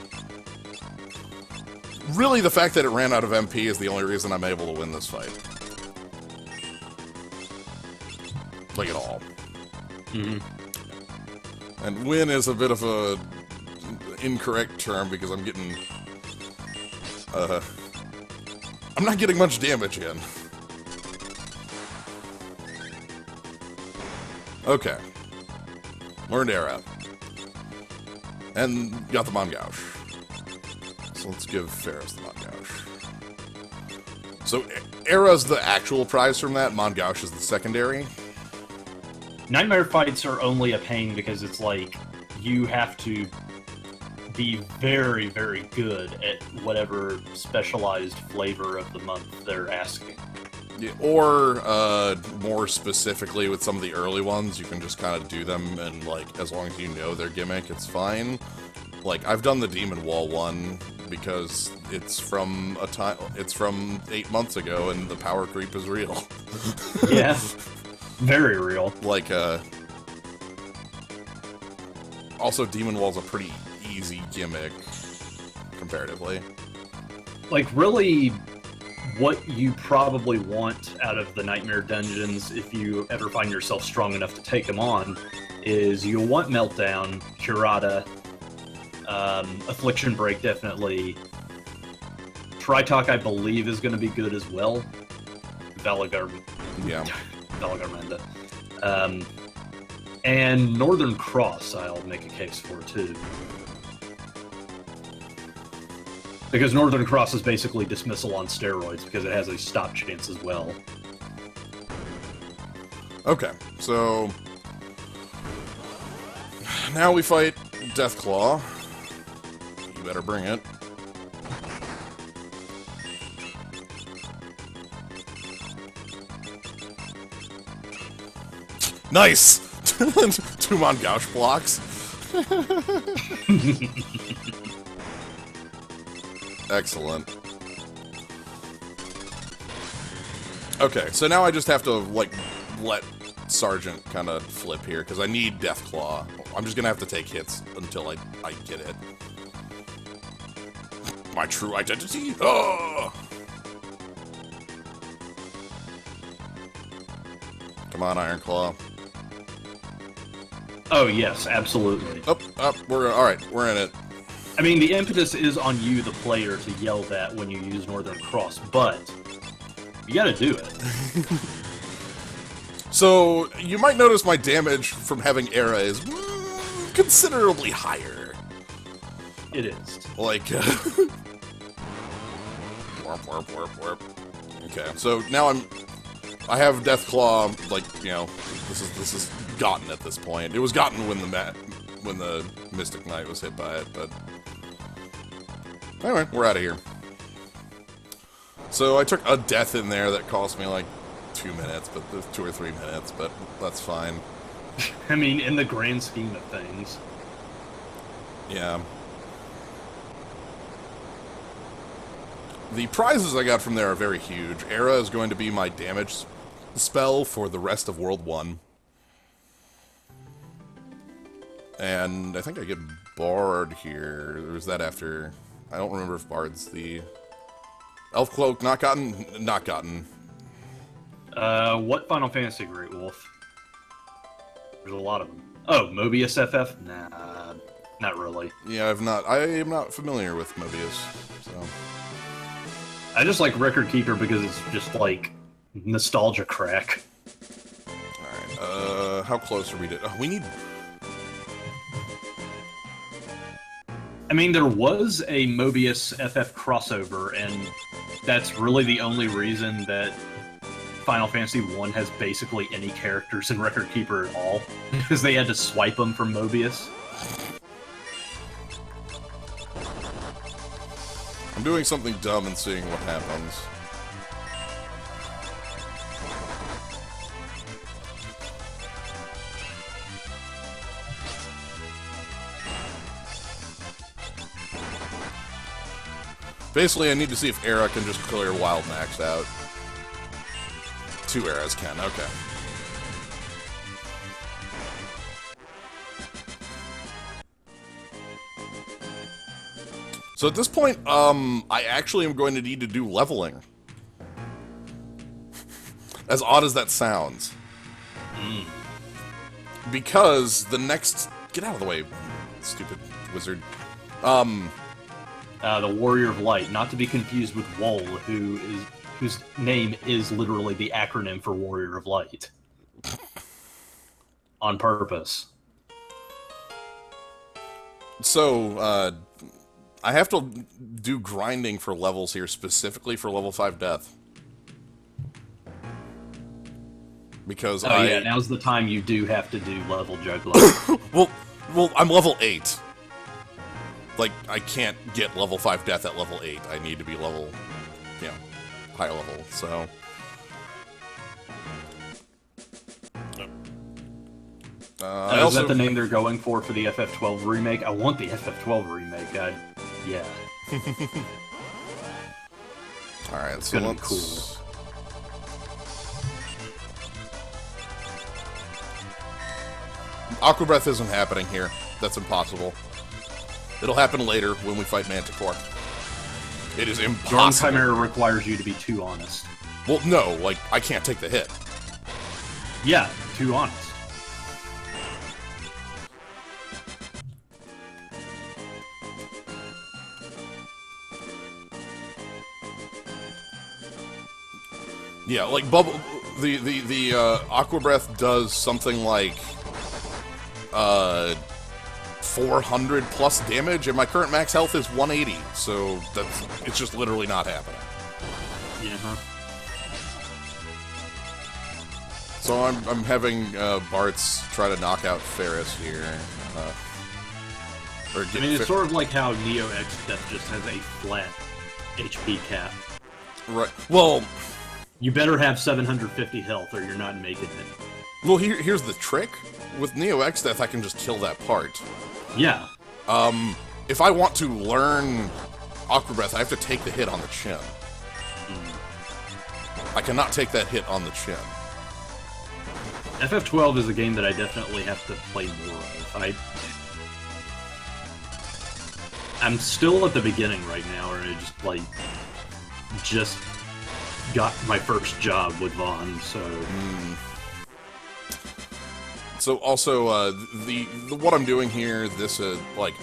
Really, the fact that it ran out of MP is the only reason I'm able to win this fight. Like, at all. Mm-hmm. And win is a bit of a incorrect term because I'm getting... I'm not getting much damage in. Okay. Learned Era. And got the Mongaush. So let's give Ferris the Mongaush. So, Era's the actual prize from that, Mongaush is the secondary? Nightmare fights are only a pain because it's like, you have to be very, very good at whatever specialized flavor of the month they're asking. Yeah, or, more specifically with some of the early ones, you can just kind of do them, and, like, as long as you know their gimmick, it's fine. Like, I've done the Demon Wall one, because it's from 8 months ago, and the power creep is real. Yeah, very real. Like, also, Demon Wall's a pretty easy gimmick, comparatively. Like, really, what you probably want out of the Nightmare Dungeons, if you ever find yourself strong enough to take them on, is you'll want Meltdown, Curata, Affliction Break, definitely. Tritalk, I believe, is going to be good as well. Yeah. Valagarmanda. And Northern Cross, I'll make a case for, too. Because Northern Cross is basically dismissal on steroids, because it has a stop chance as well. Okay, so... now we fight Deathclaw. You better bring it. Nice! 2 Mongaush blocks. Excellent. Okay, so now I just have to, like, let Sergeant kind of flip here, because I need Deathclaw. I'm just gonna have to take hits until I get it. My true identity? Oh! Come on, Ironclaw. Oh, yes, absolutely. Alright, we're in it. I mean, the impetus is on you, the player, to yell that when you use Northern Cross, but you gotta do it. So, you might notice my damage from having Era is considerably higher. It is. Like, warp, warp, warp, warp. Okay, so now I have Deathclaw, like, you know, this is gotten at this point. It was gotten when the Mystic Knight was hit by it, but anyway, we're out of here. So I took a death in there that cost me like 2 minutes, but 2 or 3 minutes, but that's fine. I mean, in the grand scheme of things. Yeah. The prizes I got from there are very huge. Era is going to be my damage spell for the rest of World 1. And I think I get Bard here. Or is that after? I don't remember if Bard's the... Elf Cloak, not gotten? Not gotten. What Final Fantasy Great Wolf? There's a lot of them. Oh, Mobius FF? Nah, not really. Yeah, I am not familiar with Mobius, so... I just like Record Keeper because it's just, like, nostalgia crack. Alright, how close are we to... Oh, we need... I mean, there was a Mobius FF crossover, and that's really the only reason that Final Fantasy 1 has basically any characters in Record Keeper at all, because they had to swipe them from Mobius. I'm doing something dumb and seeing what happens. Basically, I need to see if Era can just clear Wild Max out. 2 Eras can, okay. So at this point, I actually am going to need to do leveling. As odd as that sounds. Because the next... Get out of the way, stupid wizard. The Warrior of Light, not to be confused with Woll, whose name is literally the acronym for Warrior of Light. On purpose. So, I have to do grinding for levels here, specifically for level 5 death. because Oh yeah, now's the time you do have to do level juggling. well, I'm level 8. Like, I can't get level 5 death at level 8. I need to be level, you know, higher level, so... Is that the name they're going for the FF12 remake? I want the FF12 remake. Yeah. Alright, so let's... Cool. Aqua Breath isn't happening here. That's impossible. It'll happen later when we fight Manticore. It is impossible. Chimera requires you to be too honest. Well, no, like, I can't take the hit. Yeah, too honest. Yeah, like the Aqua Breath does something like 400 plus damage, and my current max health is 180, so it's just literally not happening. Yeah. So I'm having Bartz try to knock out Ferris here. I mean, it's sort of like how Neo X Death just has a flat HP cap. Right. Well, you better have 750 health or you're not making it. Well, here's the trick. With Neo X Death, I can just kill that part. Yeah. If I want to learn Aqua Breath, I have to take the hit on the chin. I cannot take that hit on the chin. FF12 is a game that I definitely have to play more of. I'm still at the beginning right now, where I just got my first job with Vaughn, so... So also, the what I'm doing here, this, like,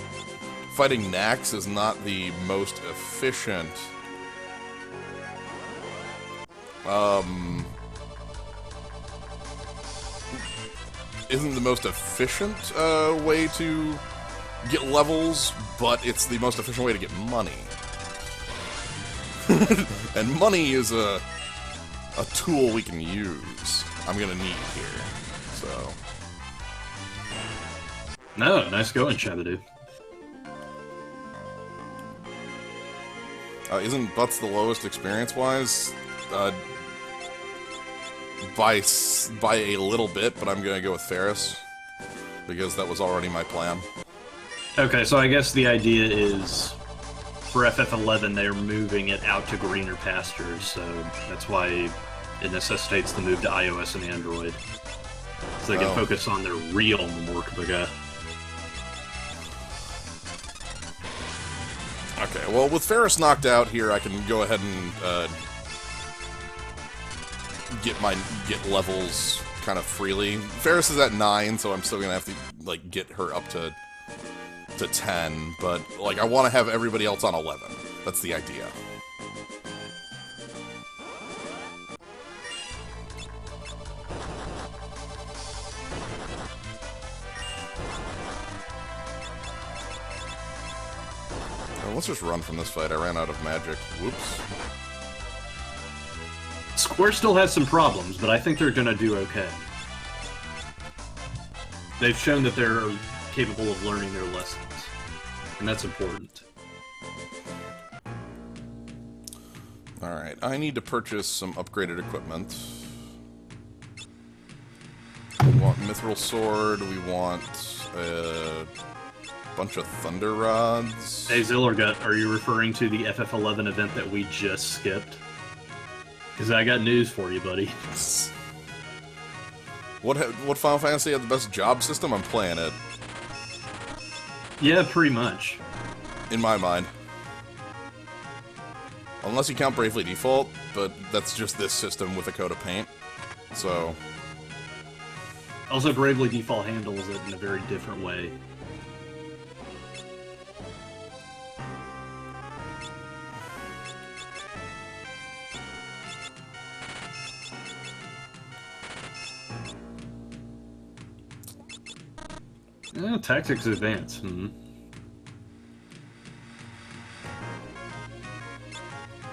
fighting Nax is not the most efficient, isn't the most efficient, way to get levels, but it's the most efficient way to get money. And money is a tool we can use. I'm gonna need here, so... No, nice going, Shabadoo. Isn't Butts the lowest experience-wise? By a little bit, but I'm gonna go with Ferris, because that was already my plan. Okay, so I guess the idea is, for FF11, they're moving it out to greener pastures, so that's why it necessitates the move to iOS and Android. So they can focus on their real Morkbaga. Okay, well, with Ferris knocked out here, I can go ahead and get levels kind of freely. Ferris is at 9, so I'm still gonna have to like get her up to 10, but like I want to have everybody else on 11. That's the idea. Let's just run from this fight. I ran out of magic. Whoops. Square still has some problems, but I think they're gonna do okay. They've shown that they're capable of learning their lessons, and that's important. Alright, I need to purchase some upgraded equipment. We want Mithril Sword, we want a bunch of Thunder Rods. Hey Zillergut, are you referring to the FF11 event that we just skipped? Because I got news for you, buddy. What Final Fantasy had the best job system? I'm playing it. Yeah, pretty much. In my mind. Unless you count Bravely Default, but that's just this system with a coat of paint. So... Also, Bravely Default handles it in a very different way. Tactics Advance.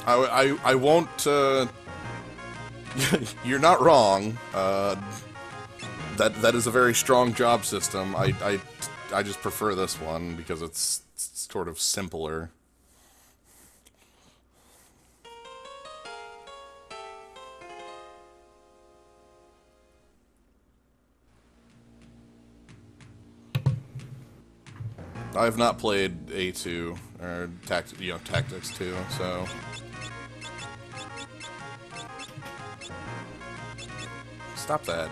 I won't You're not wrong. That is a very strong job system. I just prefer this one because it's sort of simpler. I have not played A2 or Tactics 2, so stop that.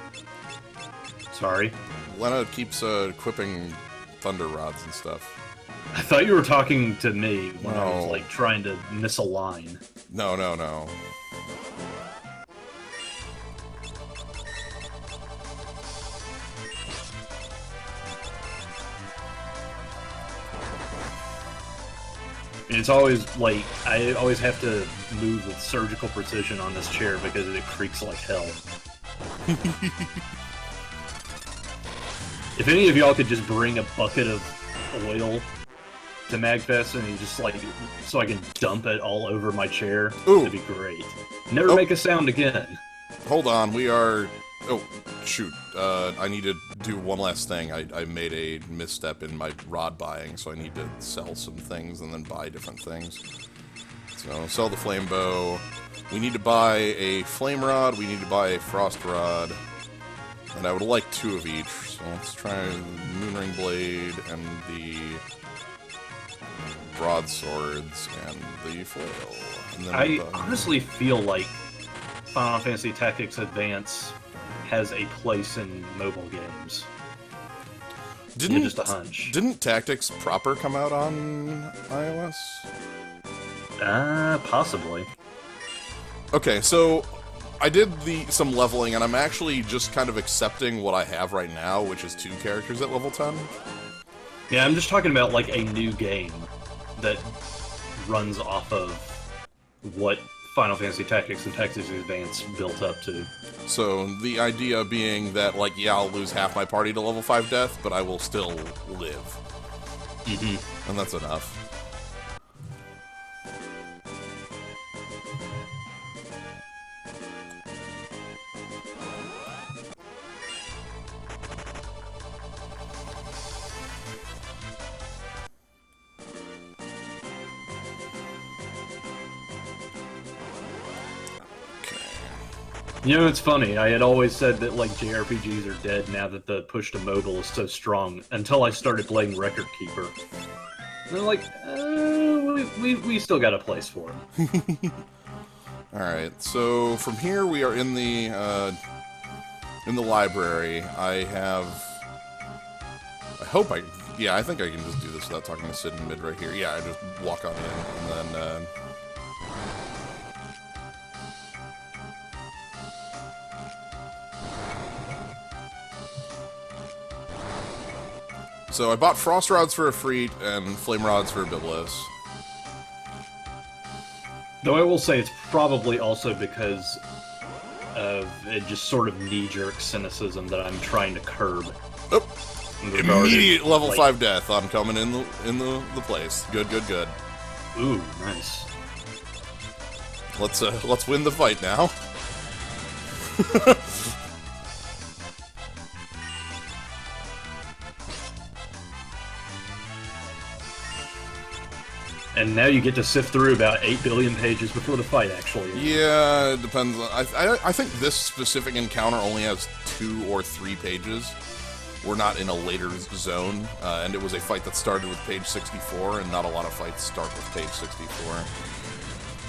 Sorry. Lena keeps equipping thunder rods and stuff. I thought you were talking to me when I was like trying to misalign. No. And it's always like I always have to move with surgical precision on this chair because it creaks like hell. If any of y'all could just bring a bucket of oil to Magfest and you just like so I can dump it all over my chair, that'd be great. Never make a sound again. Hold on, we are... Oh, shoot. I need to do one last thing. I made a misstep in my rod buying, so I need to sell some things and then buy different things. So, sell the flame bow. We need to buy a flame rod, we need to buy a frost rod, and I would like 2 of each. So let's try the Moonring Blade and the broadswords and the flail. And then I honestly feel like Final Fantasy Tactics Advance has a place in mobile games. Just a hunch. Didn't Tactics proper come out on iOS? Possibly. Okay, so I did some leveling, and I'm actually just kind of accepting what I have right now, which is 2 characters at level 10. Yeah, I'm just talking about like a new game that runs off of what Final Fantasy Tactics and Tactics Advance built up to. So the idea being that, like, yeah, I'll lose half my party to level 5 death, but I will still live. And that's enough. You know, it's funny. I had always said that like JRPGs are dead now that the push to mobile is so strong. Until I started playing Record Keeper, and they're like, we still got a place for them. All right. So from here we are in the library. I think I can just do this without talking to Sid in mid right here. Yeah, I just walk on in and then. So I bought frost rods for a Freet and flame rods for a Biblos. Though I will say it's probably also because of a just sort of knee-jerk cynicism that I'm trying to curb. Oh, immediate level 5 death. I'm coming in the place. Good. Ooh, nice. Let's win the fight now. And now you get to sift through about 8 billion pages before the fight, actually. Yeah, it depends. I think this specific encounter only has 2 or 3 pages. We're not in a later zone, and it was a fight that started with page 64, and not a lot of fights start with page 64.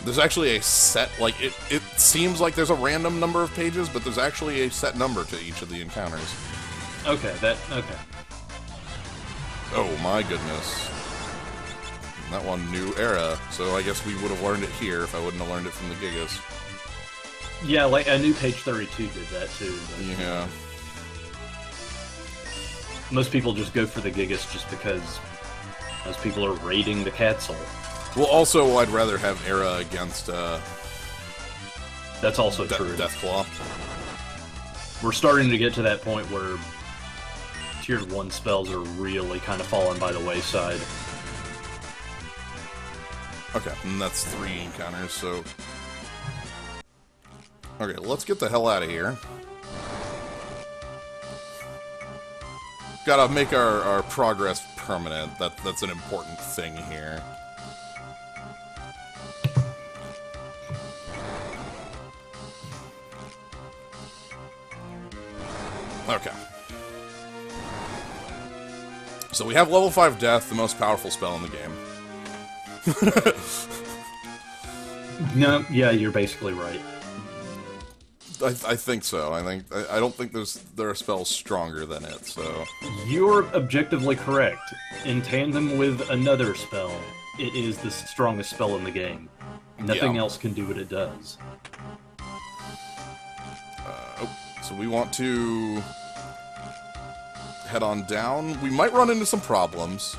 There's actually a set, like, it seems like there's a random number of pages, but there's actually a set number to each of the encounters. Okay. Oh my goodness. That one, new era, so I guess we would have learned it here if I wouldn't have learned it from the Gigas. Yeah, like, a new page 32 did that too. Yeah. Most people just go for the Gigas just because most people are raiding the Catsoul. Well, also, I'd rather have era against, That's also true. Deathclaw. We're starting to get to that point where Tier 1 spells are really kind of falling by the wayside. Okay, and that's 3 encounters, so... Okay, let's get the hell out of here. Gotta make our progress permanent. That's an important thing here. Okay. So we have level 5 Death, the most powerful spell in the game. No, yeah, you're basically right. I think so. I don't think there are spells stronger than it. So You're objectively correct. In tandem with another spell, it is the strongest spell in the game. Nothing else can do what it does. So we want to head on down. We might run into some problems.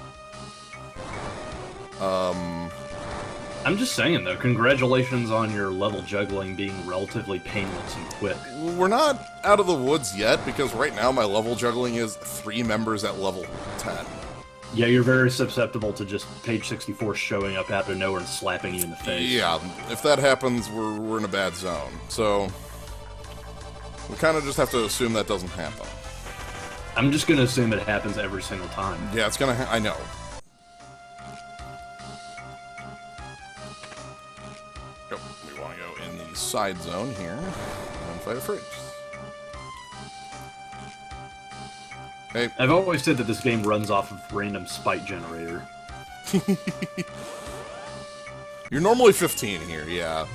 I'm just saying, though, congratulations on your level juggling being relatively painless and quick. We're not out of the woods yet, because right now my level juggling is 3 members at level 10. Yeah, you're very susceptible to just page 64 showing up out of nowhere and slapping you in the face. Yeah, if that happens, we're in a bad zone. So we kind of just have to assume that doesn't happen. I'm just going to assume it happens every single time. Yeah, it's gonna I know. We want to go in the side zone here and fight a freeze. Hey. I've always said that this game runs off of random spite generator. You're normally 15 here, yeah.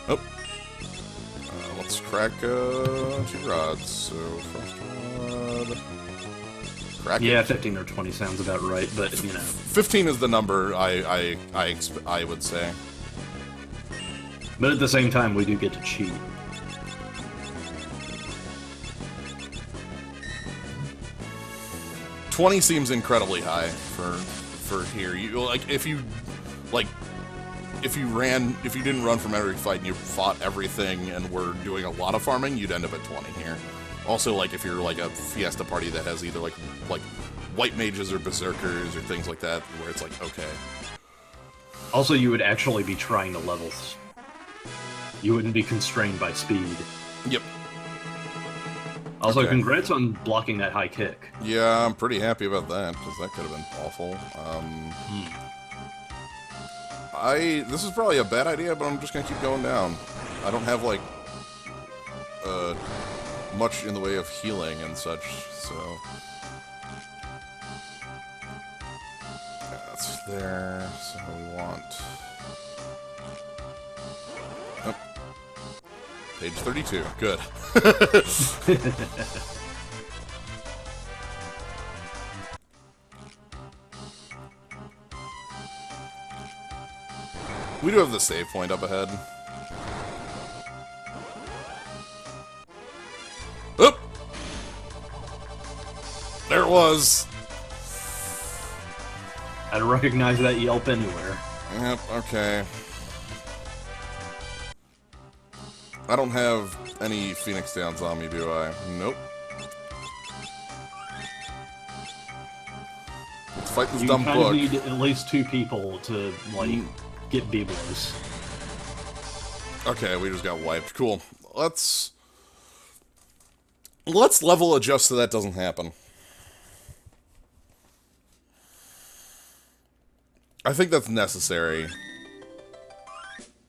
Oh. Let's crack 2 rods. So, first rod. Crack Yeah, it. 15 or 20 sounds about right, but, you know. 15 is the number I would say. But at the same time, we do get to cheat. $20 seems incredibly high for here. You like if you didn't run from every fight and you fought everything and were doing a lot of farming, you'd end up at 20 here. Also, like if you're like a Fiesta party that has either like white mages or berserkers or things like that, where it's like okay. Also, you would actually be trying to levels. You wouldn't be constrained by speed. Yep. Also, Okay. congrats on blocking that high kick. Yeah, I'm pretty happy about that, because that could have been awful. This is probably a bad idea, but I'm just gonna keep going down. I don't have, like, much in the way of healing and such, so... Yeah, that's there, so we want... Oh. Page 32, good. We do have the save point up ahead. Oop! There it was! I'd recognize that yelp anywhere. Yep, okay. I don't have any Phoenix Downs on me, do I? Nope. Let's fight this dumb kind of book. need at least 2 people to, like, get B-blows. Okay, we just got wiped. Cool. Let's level adjust so that doesn't happen. I think that's necessary.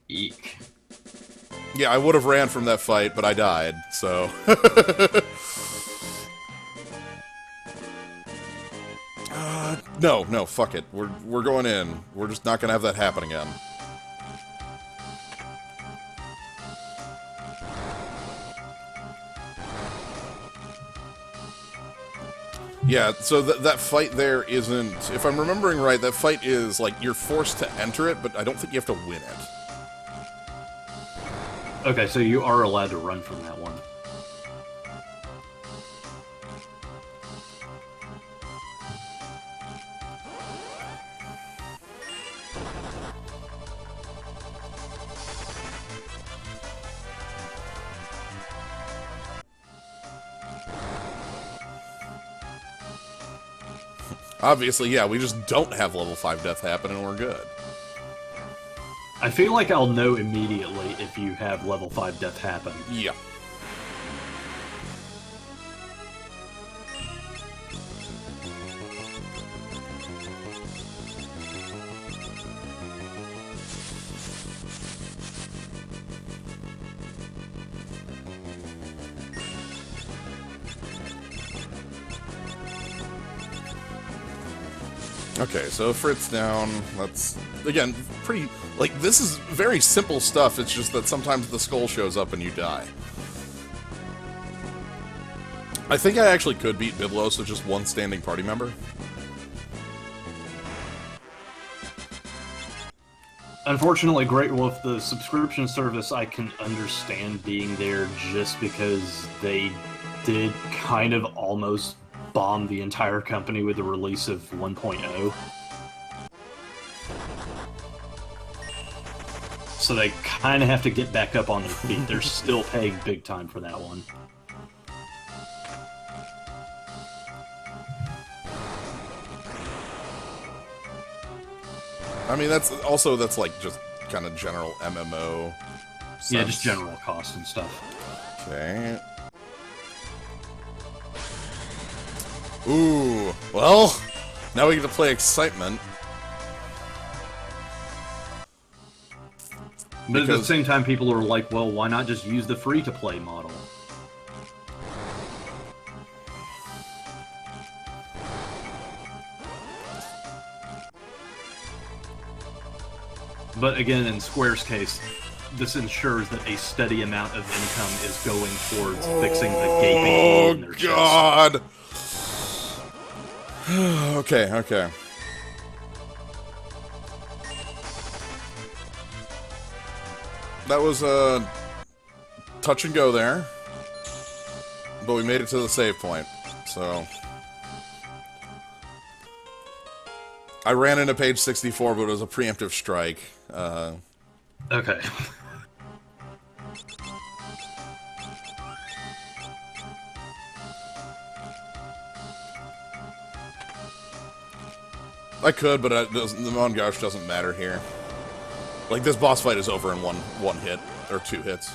Eek. Yeah, I would have ran from that fight, but I died, so... No, fuck it. We're going in. We're just not gonna have that happen again. Yeah, so that fight there isn't... If I'm remembering right, that fight is, like, you're forced to enter it, but I don't think you have to win it. Okay, so you are allowed to run from that one. Obviously, yeah, we just don't have level 5 death happen and we're good. I I feel like I'll know immediately if you have level 5 death happen. Yeah. Okay, so Fritz down. That's, again, pretty... Like, this is very simple stuff. It's just that sometimes the skull shows up and you die. I think I actually could beat Biblos with just one standing party member. Unfortunately, Great Wolf, the subscription service, I can understand being there just because they did kind of almost bomb the entire company with the release of 1.0. So they kind of have to get back up on their feet. They're still paying big time for that one. I mean, that's like just kind of general MMO sense. Yeah, just general cost and stuff. Okay. Ooh, well, now we get to play Excitement. But at the same time, people are like, well, why not just use the free-to-play model? But again, in Square's case, this ensures that a steady amount of income is going towards fixing the gaping hole in their chest. Oh, God! Okay, okay. That was a touch and go there. But we made it to the save point, so... I ran into page 64, but it was a preemptive strike. Okay. I could, but the Mongosh doesn't matter here. Like, this boss fight is over in one hit, or 2 hits.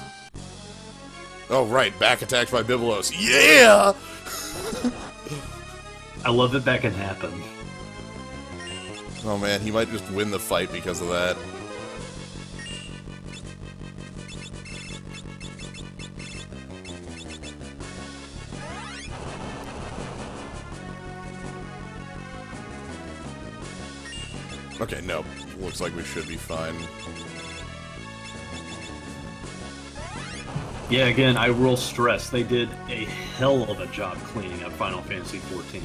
Oh, right, back attacked by Biblos. Yeah! I love that that can happen. Oh man, he might just win the fight because of that. Okay, no. Looks like we should be fine. Yeah, again, I will stress, they did a hell of a job cleaning up Final Fantasy XIV.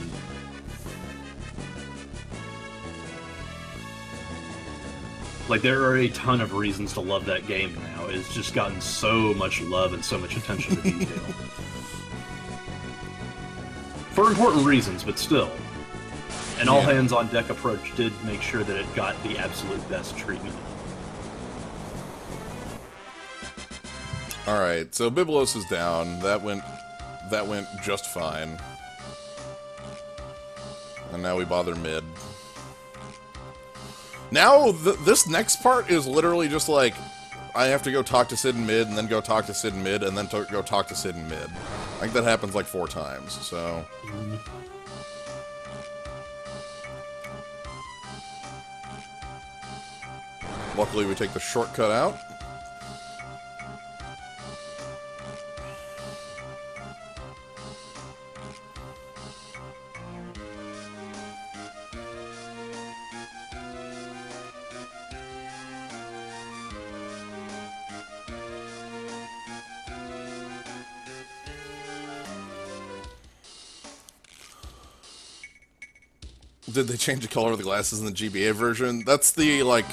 Like, there are a ton of reasons to love that game now. It's just gotten so much love and so much attention to detail. For important reasons, but still. An all-hands-on-deck approach did make sure that it got the absolute best treatment. Alright, so Biblos is down. That went just fine. And now we bother mid. Now, this next part is literally just like, I have to go talk to Sid in mid, and then go talk to Sid in mid, and then go talk to Sid in mid. I think that happens like 4 times, so... Luckily, we take the shortcut out. Did they change the color of the glasses in the GBA version? That's the, like,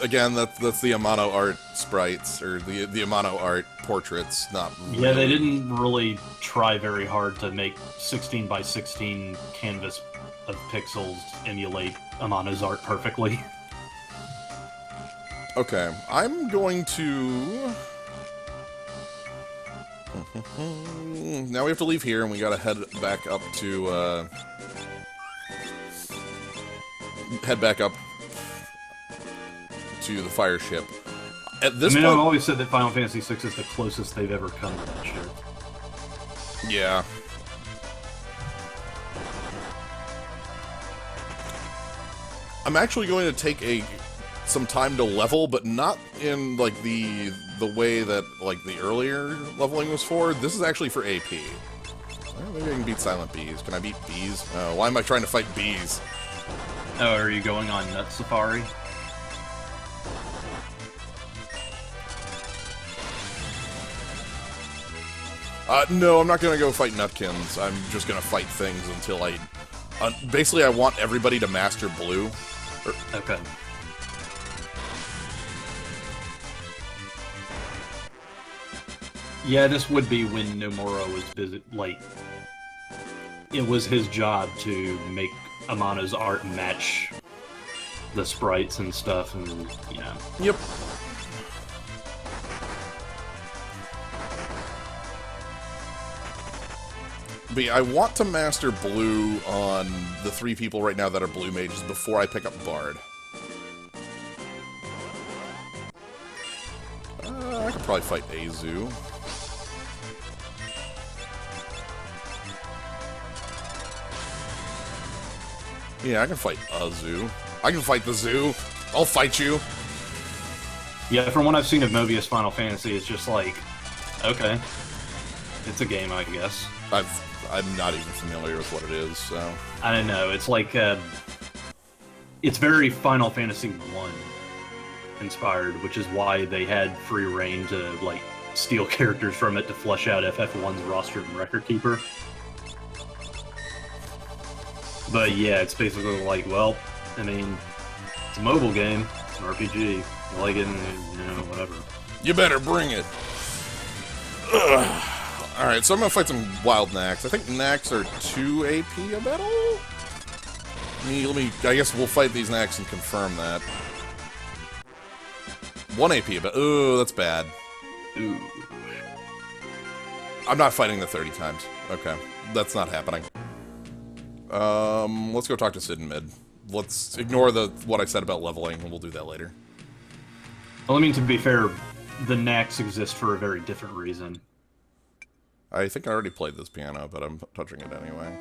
again, that's the Amano art sprites, or the Amano art portraits, not really. Yeah, they didn't really try very hard to make 16 by 16 canvas of pixels emulate Amano's art perfectly. Okay, I'm going to... Now we have to leave here, and we gotta head back up to, to the fire ship. At I this mean, point, I've always said that Final Fantasy VI is the closest they've ever come to that shit. yeah. I'm actually going to take some time to level, but not in like the way that like the earlier leveling was for. This is actually for AP. Well, maybe I can beat silent bees. Can I beat bees? Why am I trying to fight bees? Oh, are you going on Nut Safari? No, I'm not gonna go fight Nutkins. I'm just gonna fight things until I... basically, I want everybody to master blue. Okay. Yeah, this would be when Nomura was busy, like... It was his job to make Amano's art match the sprites and stuff, and, yeah. Yep. But yeah, I want to master blue on the 3 people right now that are blue mages before I pick up Bard. I could probably fight Azu. Yeah, I can fight a zoo. I can fight the zoo. I'll fight you. Yeah, from what I've seen of Mobius Final Fantasy, it's just like, okay, it's a game, I guess. I'm not even familiar with what it is, so... I don't know, it's like, it's very Final Fantasy 1 inspired, which is why they had free reign to, like, steal characters from it to flesh out FF1's roster and record keeper. But yeah, it's basically like, well, I mean, it's a mobile game, it's an RPG, you like it, whatever. You better bring it. Ugh. Alright, so I'm gonna fight some wild Knacks. I think Knacks are 2 AP a battle? I guess we'll fight these Knacks and confirm that. 1 AP a battle. Ooh, that's bad. Ooh. I'm not fighting the 30 times. Okay, that's not happening. Let's go talk to Sid in mid. Let's ignore what I said about leveling, and we'll do that later. Well, I mean, to be fair, the Knacks exist for a very different reason. I think I already played this piano, but I'm touching it anyway.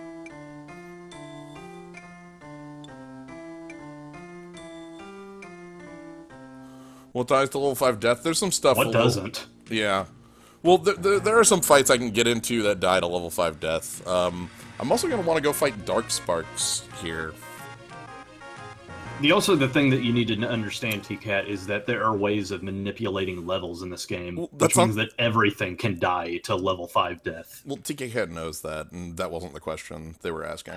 What dies to level 5 death? There's some stuff... What doesn't? Yeah. Well, there are some fights I can get into that die to level 5 death. I'm also going to want to go fight Dark Sparks here. The thing that you need to understand, T-Cat, is that there are ways of manipulating levels in this game, which means that everything can die to level 5 death. Well, TK knows that, and that wasn't the question they were asking.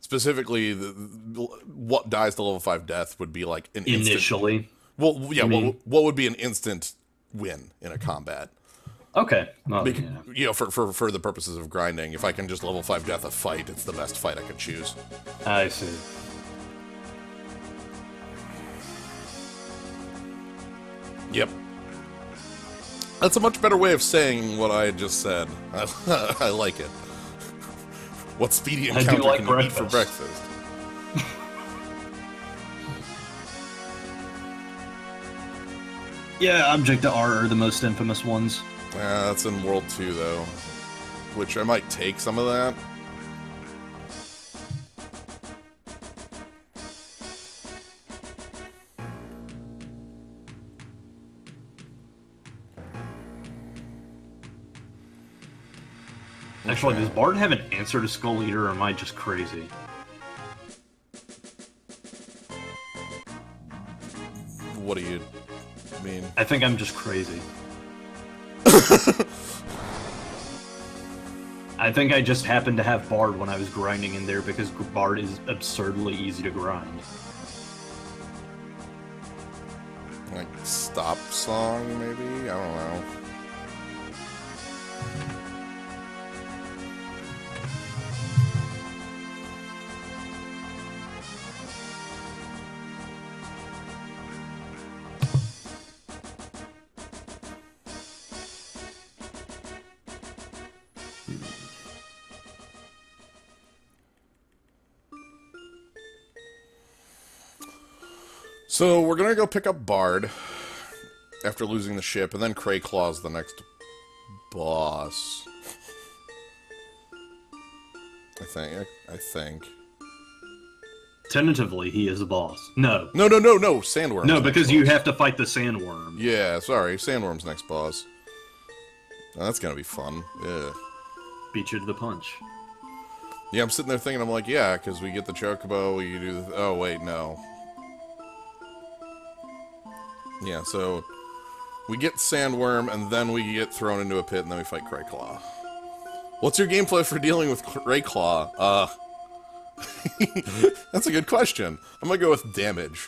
Specifically, what dies to level 5 death would be like an initially. Instant... Well, yeah, what would be an instant win in a combat? Okay. Well, yeah. You know, for the purposes of grinding, if I can just level 5 death a fight, it's the best fight I could choose. I see. Yep. That's a much better way of saying what I just said. I like it. What speedy encounter can you eat for breakfast? Yeah, Object to R are the most infamous ones. That's in World 2, though. Which I might take some of that. Actually, does Bard have an answer to Skull Eater, or am I just crazy? What do you mean? I think I'm just crazy. I think I just happened to have Bard when I was grinding in there because Bard is absurdly easy to grind. Like, stop song, maybe? I don't know. So we're gonna go pick up Bard after losing the ship, and then Crayclaw's the next boss. I think. Tentatively, he is a boss. No. No, Sandworm. No, because you have to fight the sandworm. Yeah, sorry, Sandworm's next boss. Oh, that's gonna be fun. Yeah. Beat you to the punch. Yeah, I'm sitting there thinking, I'm like, yeah, because we get the Chocobo, we do the... Oh, wait, no. Yeah, so... We get Sandworm, and then we get thrown into a pit, and then we fight Crayclaw. What's your gameplay for dealing with Crayclaw? That's a good question. I'm gonna go with damage.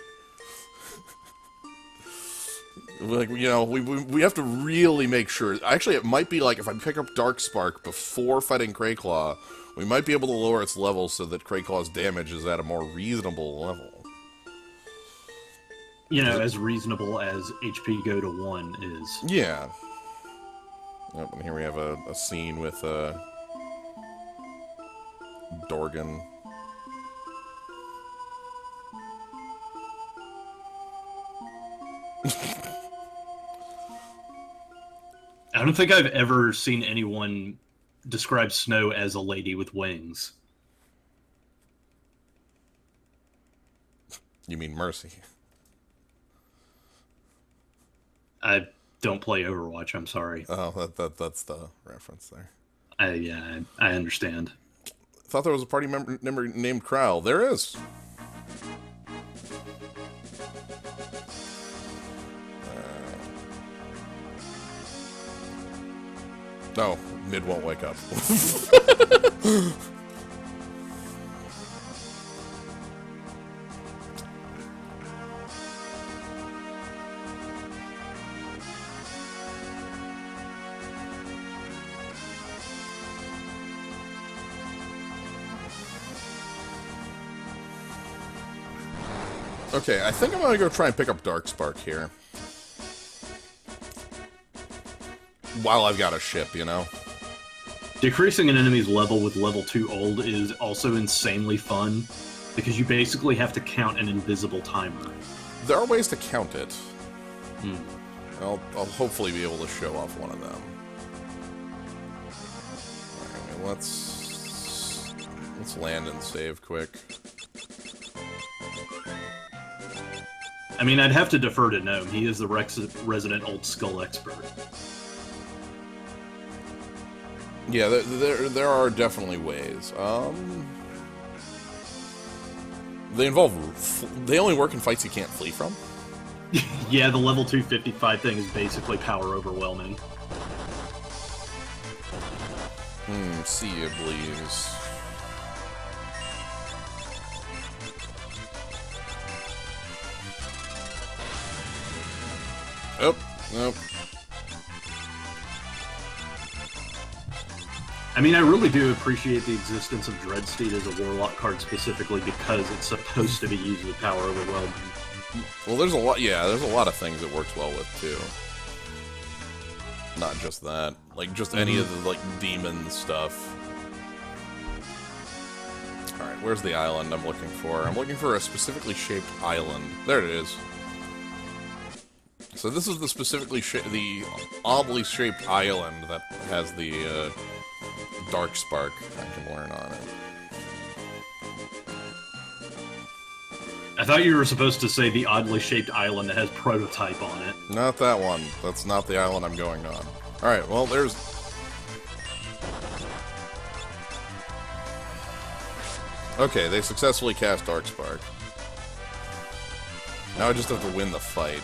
Like, you know, we have to really make sure. Actually, it might be like if I pick up Darkspark before fighting Crayclaw, we might be able to lower its level so that Crayclaw's damage is at a more reasonable level. You know, as reasonable as HP go to 1 is. Yeah. Yep, and here we have a scene with Dorgan. I don't think I've ever seen anyone describe Snow as a lady with wings. You mean Mercy? I don't play Overwatch, I'm sorry. Oh, that's the reference there. Yeah, I understand. Thought there was a party member named Crowl. There is. No, Mid won't wake up. Okay, I think I'm gonna go try and pick up Darkspark here. While I've got a ship, you know? Decreasing an enemy's level with level 2 old is also insanely fun, because you basically have to count an invisible timer. There are ways to count it. Hmm. I'll hopefully be able to show off one of them. Alright, let's land and save quick. I mean, I'd have to defer to Gnome. He is the resident old skull expert. Yeah, there are definitely ways. They only work in fights you can't flee from. Yeah, the level 255 thing is basically power overwhelming. See you, please. Oh, nope. I mean, I really do appreciate the existence of Dreadsteed as a Warlock card specifically because it's supposed to be used with power overwhelming. Well, there's a lot of things it works well with, too. Not just that. Like, just any of the, like, demon stuff. Alright, where's the island I'm looking for? I'm looking for a specifically shaped island. There it is. So this is the the oddly shaped island that has the, Darkspark I can learn on it. I thought you were supposed to say the oddly shaped island that has Prototype on it. Not that one. That's not the island I'm going on. Alright, well, there's... Okay, they successfully cast Darkspark. Now I just have to win the fight.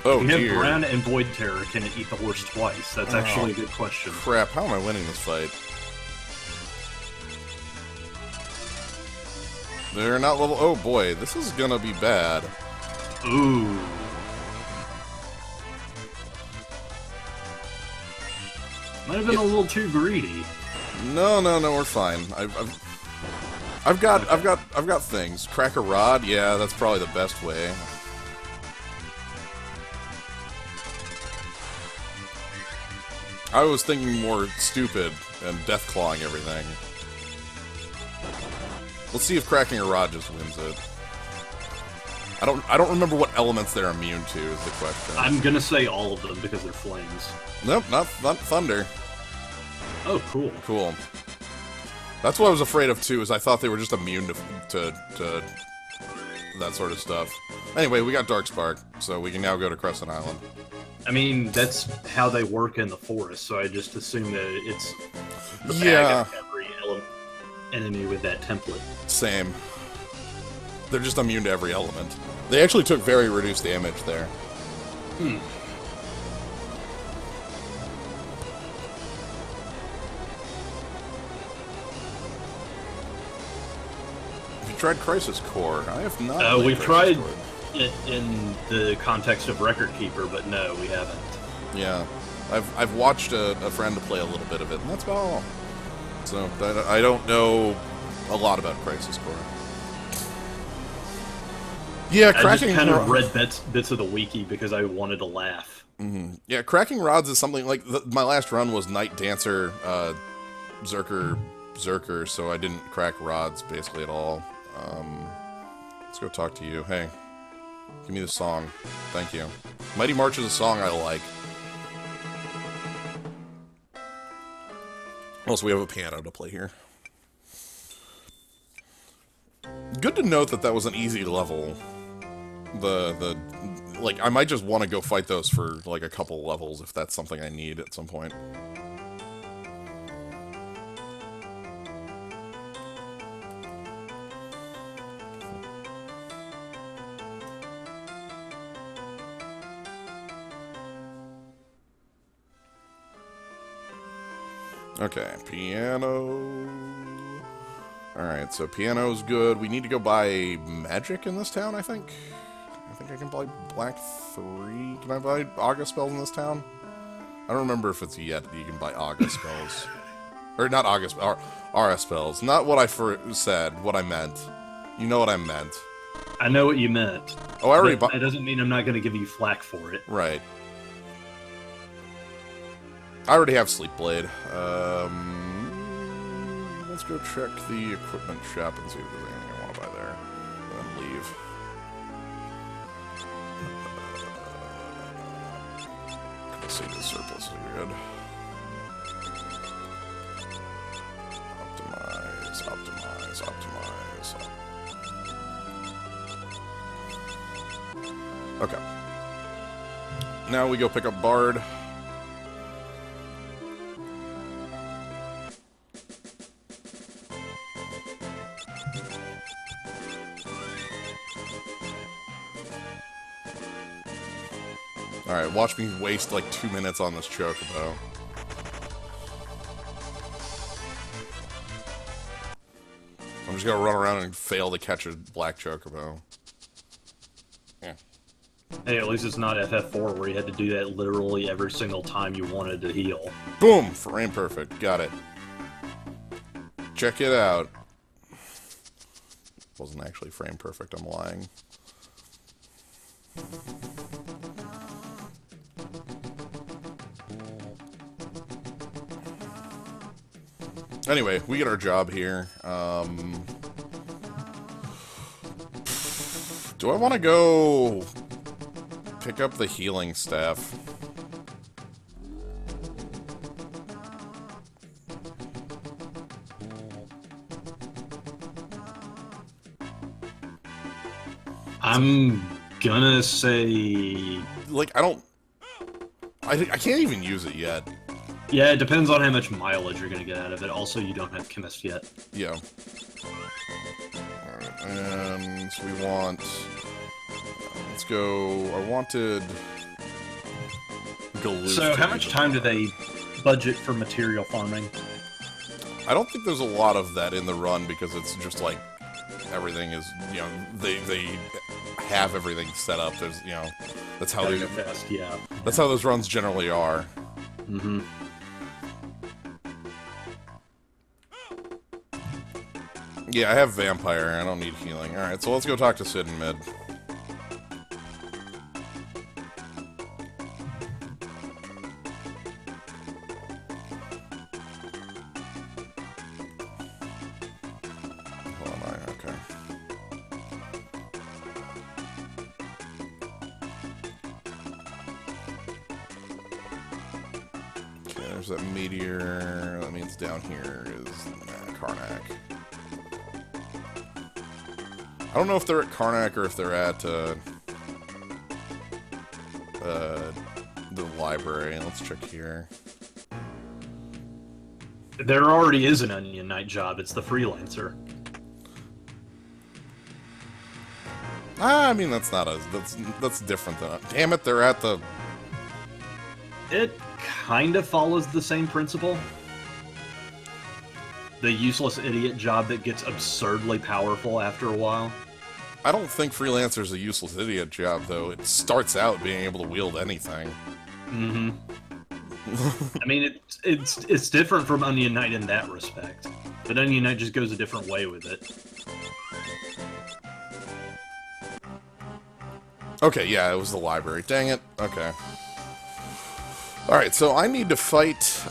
Oh, we have dear. Brown and Void Terror. Can it eat the horse twice? That's actually a good question. Crap, how am I winning this fight? They're not level... Oh boy, this is gonna be bad. Ooh. Might have been a little too greedy. No, we're fine. I've got things. Crack a rod, yeah, that's probably the best way. I was thinking more stupid and death clawing everything. Let's see if cracking a rod just wins it. I don't remember what elements they're immune to is the question. I'm gonna say all of them because they're flames. Nope, not thunder. Oh, cool. Cool. That's what I was afraid of too, is I thought they were just immune to that sort of stuff. Anyway, we got Darkspark, so we can now go to Crescent Island. I mean, that's how they work in the forest, so I just assume that it's the bag Yeah. of every enemy with that template. Same. They're just immune to every element. They actually took very reduced damage there. Hmm. Have you tried Crisis Core? I have not. We've Crisis tried Core. it in the context of Record Keeper, but no, we haven't. Yeah. I've watched a friend play a little bit of it, and that's about all. So, I don't know a lot about Crisis Core. Yeah, I cracking just kind of read bits of the wiki because I wanted to laugh. Mm-hmm. Yeah, cracking rods is something like my last run was Night Dancer, Zerker, so I didn't crack rods basically at all. Let's go talk to you. Hey, give me the song. Thank you. Mighty March is a song I like. Also, we have a piano to play here. Good to note that was an easy level. Like, I might just want to go fight those for, like, a couple levels if that's something I need at some point. Okay, piano. Alright, so piano's good. We need to go buy magic in this town, I think. I think I can buy Black 3. Can I buy August spells in this town? I don't remember if it's yet that you can buy August spells. Or not August, RS spells. Not what I said, what I meant. You know what I meant. I know what you meant. Oh, I already bought. That doesn't mean I'm not going to give you flack for it. Right. I already have Sleep Blade. Let's go check the equipment shop and see if there's anything I want to buy there. Then leave. Let's see, the surplus is good. Optimize. Okay. Now we go pick up Bard. Alright, watch me waste like 2 minutes on this chocobo. I'm just gonna run around and fail to catch a black chocobo. Yeah. Hey, at least it's not FF4 where you had to do that literally every single time you wanted to heal. Boom! Frame perfect. Got it. Check it out. Wasn't actually frame perfect, I'm lying. Anyway, we get our job here. Do I want to go pick up the healing staff? I'm gonna say... Like, I can't even use it yet. Yeah, it depends on how much mileage you're gonna get out of it. Also, you don't have Chemist yet. Yeah. Alright, and so we want... let's go... I wanted... Galoof. So, how much time do they budget for material farming? I don't think there's a lot of that in the run, because it's just like... everything is, you know, they have everything set up. There's, you know, that's how they... fast, yeah. That's how those runs generally are. Mm-hmm. Yeah, I have Vampire. I don't need healing. Alright, so let's go talk to Sid in mid. There's that meteor. That means down here is Karnak. I don't know if they're at Karnak or if they're at the library. Let's check here. There already is an Onion Knight job. It's the Freelancer. I mean, that's not a... That's different than... Damn it, they're at the... It kind of follows the same principle. The useless idiot job that gets absurdly powerful after a while. I don't think Freelancer's a useless idiot job, though. It starts out being able to wield anything. Mm-hmm. I mean, it's different from Onion Knight in that respect. But Onion Knight just goes a different way with it. Okay, yeah, it was the library. Dang it. Okay. Alright, so I need to fight,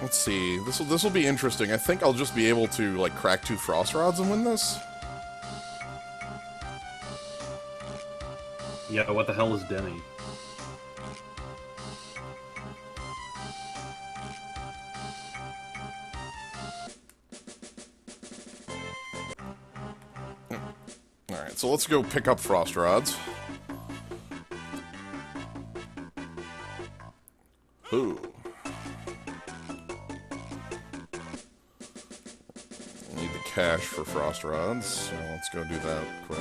let's see. This will be interesting. I think I'll just be able to, like, crack 2 Frost Rods and win this. Yeah, what the hell is Denny? Alright, so let's go pick up Frost Rods. Ooh. Need the cash for Frost Rods, so let's go do that quick.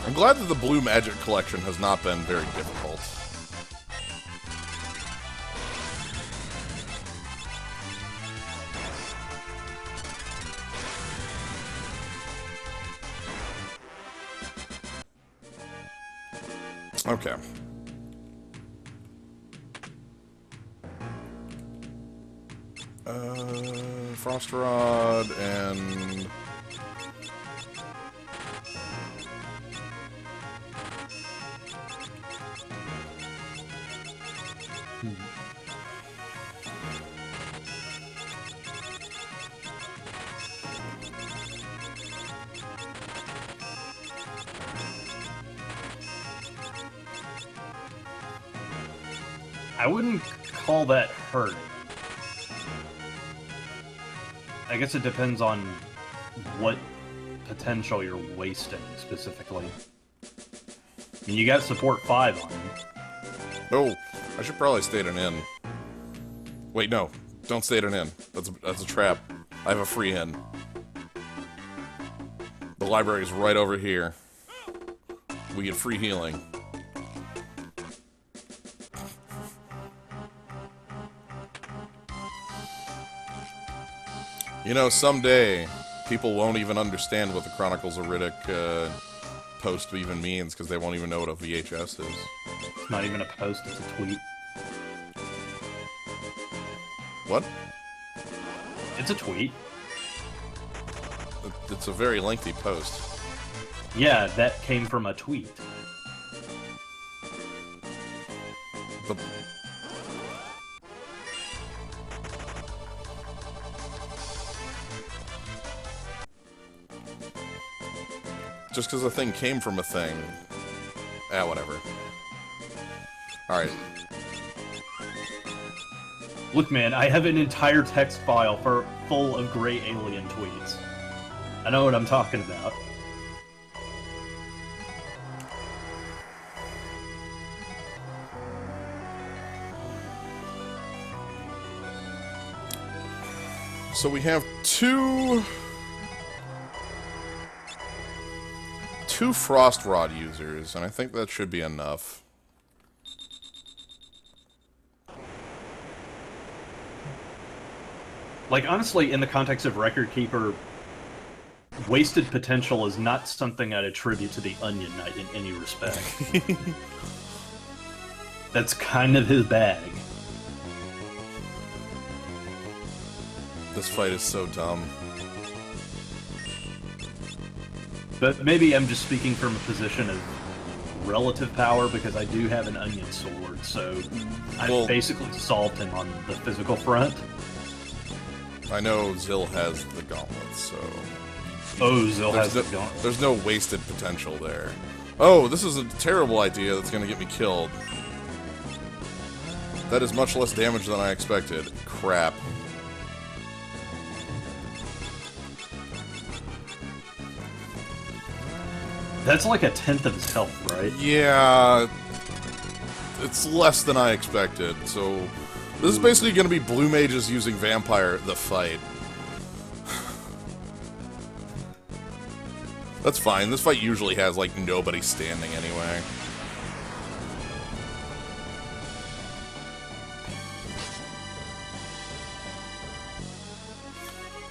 I'm glad that the Blue Magic collection has not been very difficult. Okay. Frost Rod and... I wouldn't call that hurting. I guess it depends on what potential you're wasting, specifically. I mean, you got support 5 on him. Oh, I should probably stay at an inn. Wait, no. Don't stay at an inn. That's a trap. I have a free inn. The library is right over here. We get free healing. You know, someday, people won't even understand what the Chronicles of Riddick post even means, because they won't even know what a VHS is. It's not even a post, it's a tweet. What? It's a tweet. It's a very lengthy post. Yeah, that came from a tweet. The... Just because a thing came from a thing. Ah, whatever. Alright. Look, man, I have an entire text file full of gray alien tweets. I know what I'm talking about. So we have two Frost Rod users, and I think that should be enough. Like, honestly, in the context of Record Keeper, wasted potential is not something I'd attribute to the Onion Knight in any respect. That's kind of his bag. This fight is so dumb. But maybe I'm just speaking from a position of relative power because I do have an onion sword, so I've basically solved him on the physical front. I know Zill has the gauntlets, so... Oh, Zill has the gauntlets. There's no wasted potential there. Oh, this is a terrible idea that's going to get me killed. That is much less damage than I expected. Crap. That's like a tenth of his health, right? Yeah. It's less than I expected, so... This is basically going to be Blue Mages using Vampire the fight. That's fine. This fight usually has, like, nobody standing anyway.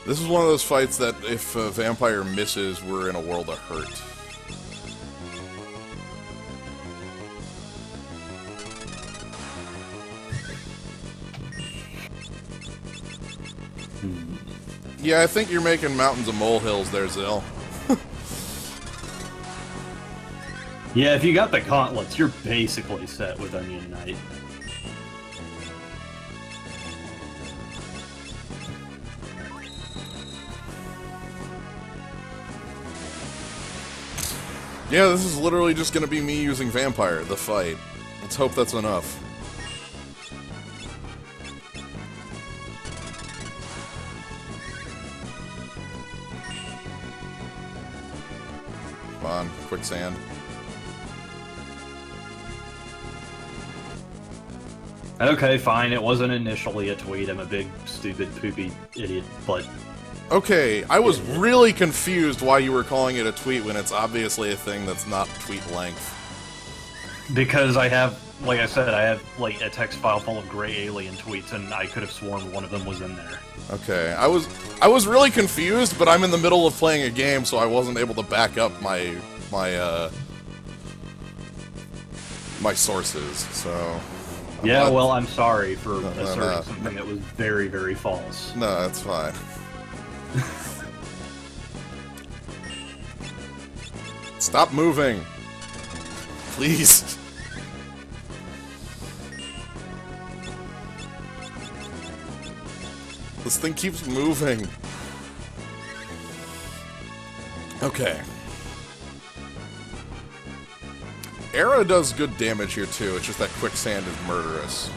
This is one of those fights that if a Vampire misses, we're in a world of hurt. Yeah, I think you're making mountains of molehills there, Zill. Yeah, if you got the gauntlets, you're basically set with Onion Knight. Yeah, this is literally just gonna be me using Vampire, the fight. Let's hope that's enough. Come on, quicksand. Okay, fine, it wasn't initially a tweet, I'm a big, stupid, poopy idiot, but... Okay, I was really confused why you were calling it a tweet when it's obviously a thing that's not tweet length. Because I have, like I said, I have, like, a text file full of gray alien tweets, and I could have sworn one of them was in there. Okay, I was really confused, but I'm in the middle of playing a game, so I wasn't able to back up my sources, so... Yeah, well, I'm sorry for asserting something that was very, very false. No, that's fine. Stop moving! Please! This thing keeps moving. Okay. Era does good damage here too, it's just that quicksand is murderous.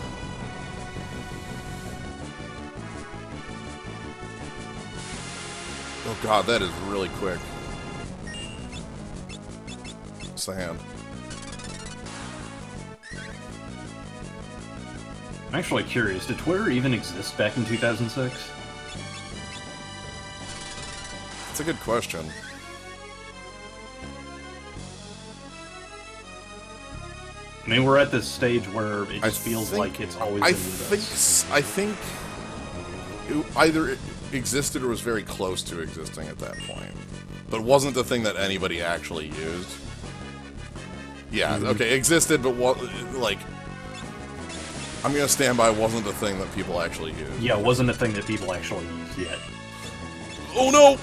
Oh god, that is really quick. Sand. I'm actually curious, did Twitter even exist back in 2006? That's a good question. I mean, we're at this stage where it just feels like it's always been with us. I think it either existed or was very close to existing at that point. But it wasn't the thing that anybody actually used. Yeah, okay, existed, but like... I'm gonna stand by wasn't the thing that people actually used. Yeah, it wasn't a thing that people actually used yet. Oh no!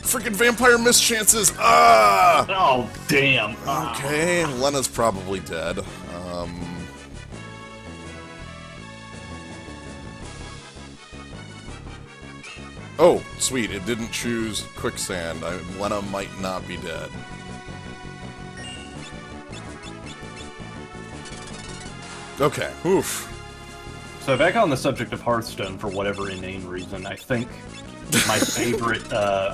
Freaking vampire mischances! Ah! Oh, damn! Okay, Lena's probably dead. Oh, sweet, it didn't choose quicksand. Lena might not be dead. Okay, oof. So back on the subject of Hearthstone, for whatever inane reason, I think my favorite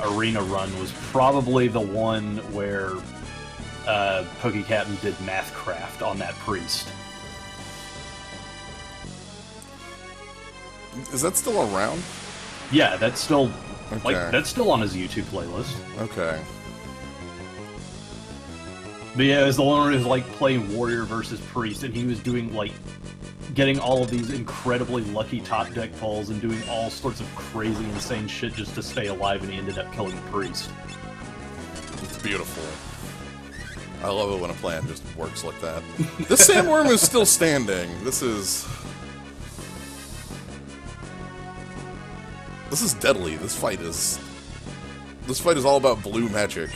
arena run was probably the one where PokeCaptain did Mathcraft on that priest. Is that still around? Yeah, that's still Okay. that's still on his YouTube playlist. Okay. But yeah, it was the one where he was like playing warrior versus priest, and he was doing like getting all of these incredibly lucky top deck pulls and doing all sorts of crazy, insane shit just to stay alive, and he ended up killing the priest. It's beautiful. I love it when a plan just works like that. This sandworm is still standing. This is deadly. This fight is all about blue magic.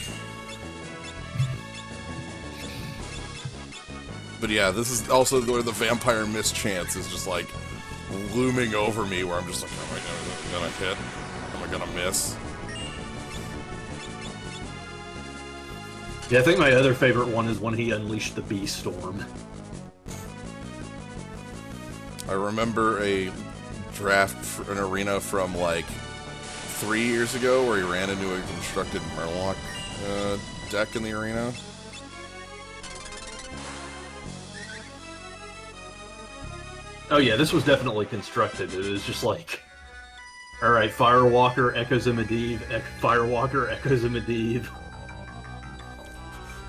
But yeah, this is also where the vampire mischance is just like looming over me, where I'm just like, am I gonna hit? Am I gonna miss? Yeah, I think my other favorite one is when he unleashed the bee storm. I remember a draft for an arena from like 3 years ago where he ran into a constructed Murloc deck in the arena. Oh yeah, this was definitely constructed. It was just like, alright, Firewalker, Echoes of Medivh, Firewalker, Echoes of Medivh.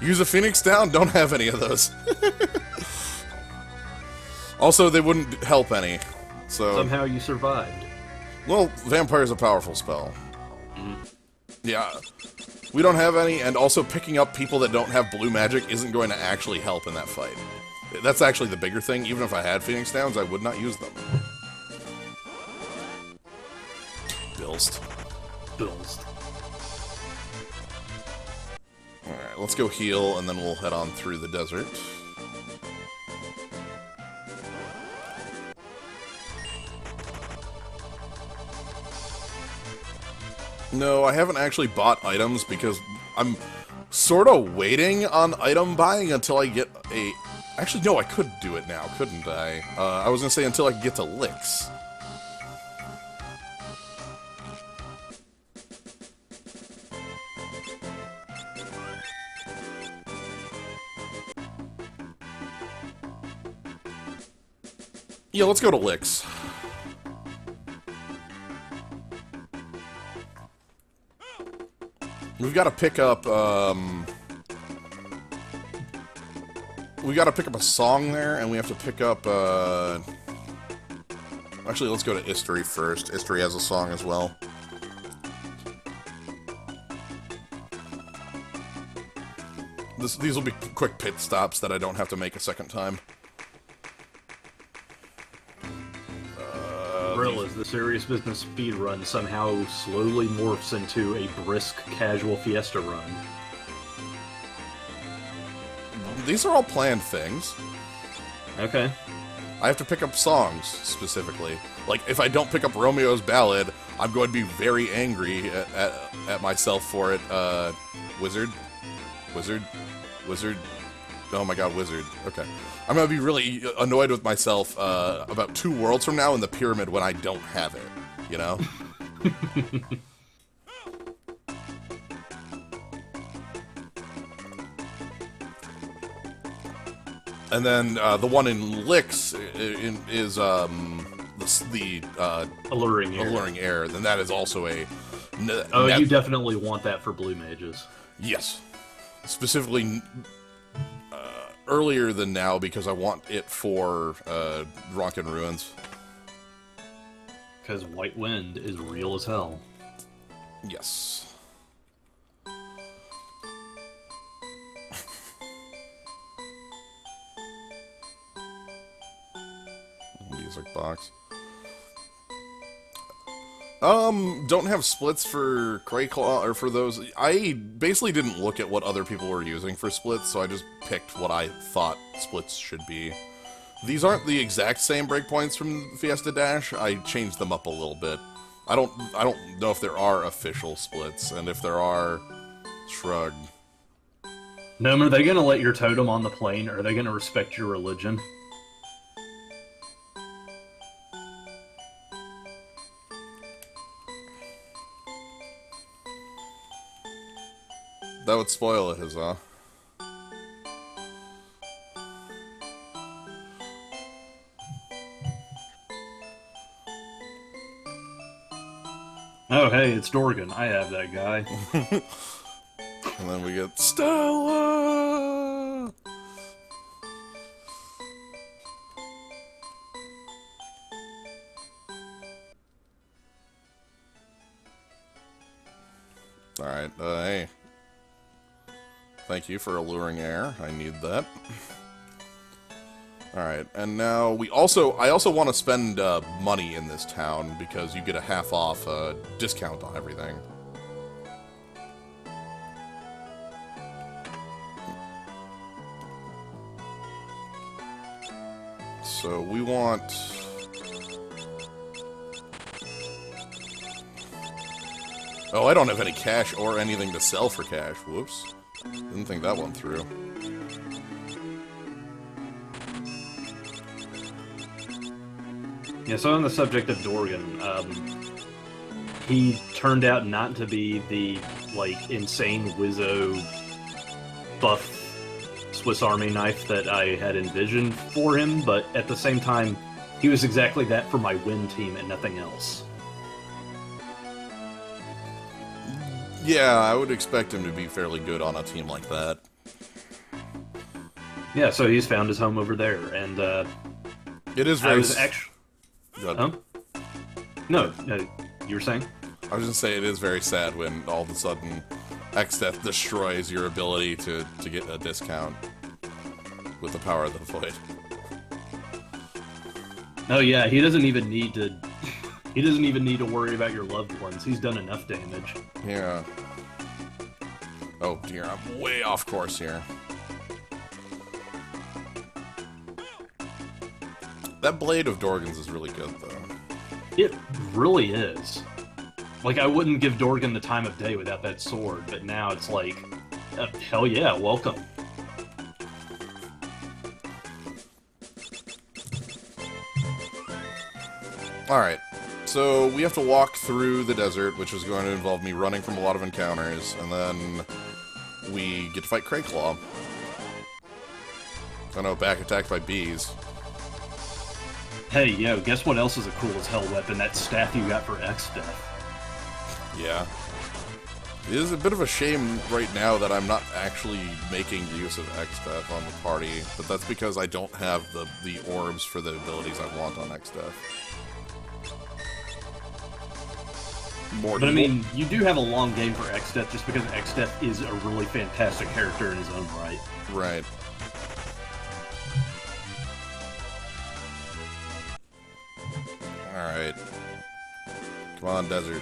Use a Phoenix down? Don't have any of those. Also, they wouldn't help any. So somehow you survived. Well, Vampire's a powerful spell. Mm. Yeah. We don't have any, and also picking up people that don't have blue magic isn't going to actually help in that fight. That's actually the bigger thing. Even if I had Phoenix Downs, I would not use them. Bilst. Alright, let's go heal, and then we'll head on through the desert. No, I haven't actually bought items because I'm sort of waiting on item buying until I get a... Actually, no, I could do it now, couldn't I? I was going to say until I could get to Licks. Yeah, let's go to Licks. We've got to pick up, we got to pick up a song there, and we have to pick up, actually, let's go to History first. History has a song as well. These will be quick pit stops that I don't have to make a second time. As the serious business speedrun somehow slowly morphs into a brisk, casual Fiesta run. These are all planned things. Okay. I have to pick up songs, specifically. Like, if I don't pick up Romeo's Ballad, I'm going to be very angry at myself for it. Wizard? Oh my god, Wizard. Okay. I'm going to be really annoyed with myself about 2 worlds from now in the pyramid when I don't have it, you know? And then the one in Licks is the Alluring Air. Then that is also a... you definitely want that for blue mages. Yes. Specifically... earlier than now because I want it for Ronkin Ruins. Because White Wind is real as hell. Yes. Music box. Don't have splits for Greyclaw, or for those. I basically didn't look at what other people were using for splits, so I just picked what I thought splits should be. These aren't the exact same breakpoints from Fiesta Dash. I changed them up a little bit. I don't know if there are official splits, and if there are, shrug. Gnome, are they gonna let your totem on the plane, or are they gonna respect your religion? That would spoil it, Huzzah. Oh, hey, it's Dorgan. I have that guy. And then we get Stella! Alright, hey. Thank you for Alluring Air. I need that. Alright, and now I also want to spend money in this town because you get a half off discount on everything. so we want... Oh, I don't have any cash or anything to sell for cash. Whoops. Didn't think that one through. Yeah, so on the subject of Dorgan, he turned out not to be the, like, insane Wizzo buff Swiss Army knife that I had envisioned for him, but at the same time, he was exactly that for my win team and nothing else. Yeah, I would expect him to be fairly good on a team like that. Yeah, so he's found his home over there, and it is very... Huh? No, you were saying? I was gonna say it is very sad when all of a sudden X-Death destroys your ability to get a discount with the power of the void. Oh yeah, he doesn't even need to. He doesn't even need to worry about your loved ones. He's done enough damage. Yeah. Oh dear, I'm way off course here. That blade of Dorgan's is really good, though. It really is. Like, I wouldn't give Dorgan the time of day without that sword, but now it's like, hell yeah, welcome. Alright, so we have to walk through the desert, which is going to involve me running from a lot of encounters, and then we get to fight Crayclaw. Oh no, back attacked by bees. Hey, yo, guess what else is a cool as hell weapon? That staff you got for X-Death. Yeah. It is a bit of a shame right now that I'm not actually making use of X-Death on the party, but that's because I don't have the orbs for the abilities I want on X-Death. But I mean, you do have a long game for X-Death just because X-Death is a really fantastic character in his own right. Right. Alright. Come on, desert.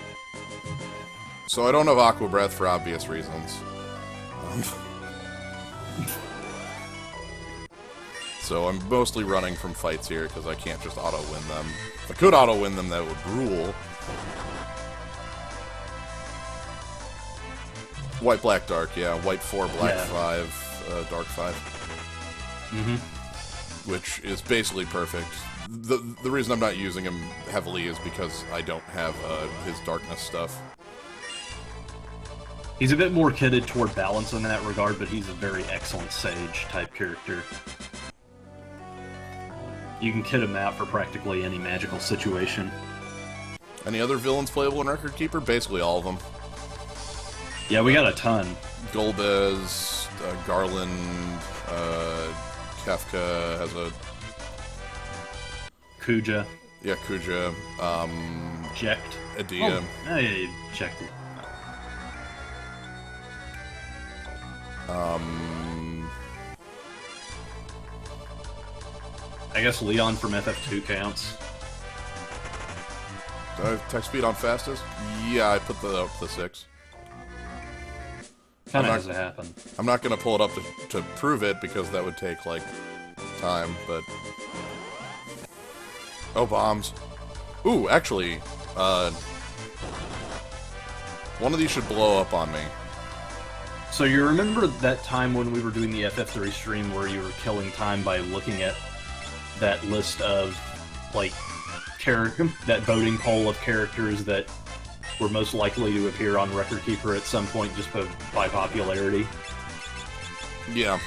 So I don't have Aqua Breath for obvious reasons. So I'm mostly running from fights here because I can't just auto-win them. If I could auto-win them, that would rule. White, black, dark, yeah. White 4, black 5, dark 5. Mm-hmm. Which is basically perfect. The reason I'm not using him heavily is because I don't have his darkness stuff. He's a bit more kitted toward balance in that regard, but he's a very excellent Sage-type character. You can kit him out for practically any magical situation. Any other villains playable in Record Keeper? Basically all of them. Yeah, we got a ton. Golbez, Garland, Kefka has a... Kuja. Yeah, Kuja. Jekt. Adia. Oh, yeah, you checked it. I guess Leon from FF2 counts. Do I have text speed on fastest? Yeah, I put the up to 6. Kinda has to happen. I'm not gonna pull it up to prove it, because that would take, like, time, but... Oh, bombs. Ooh, actually, one of these should blow up on me. So you remember that time when we were doing the FF3 stream where you were killing time by looking at that list of, like, that voting poll of characters that were most likely to appear on Record Keeper at some point just by popularity? Yeah.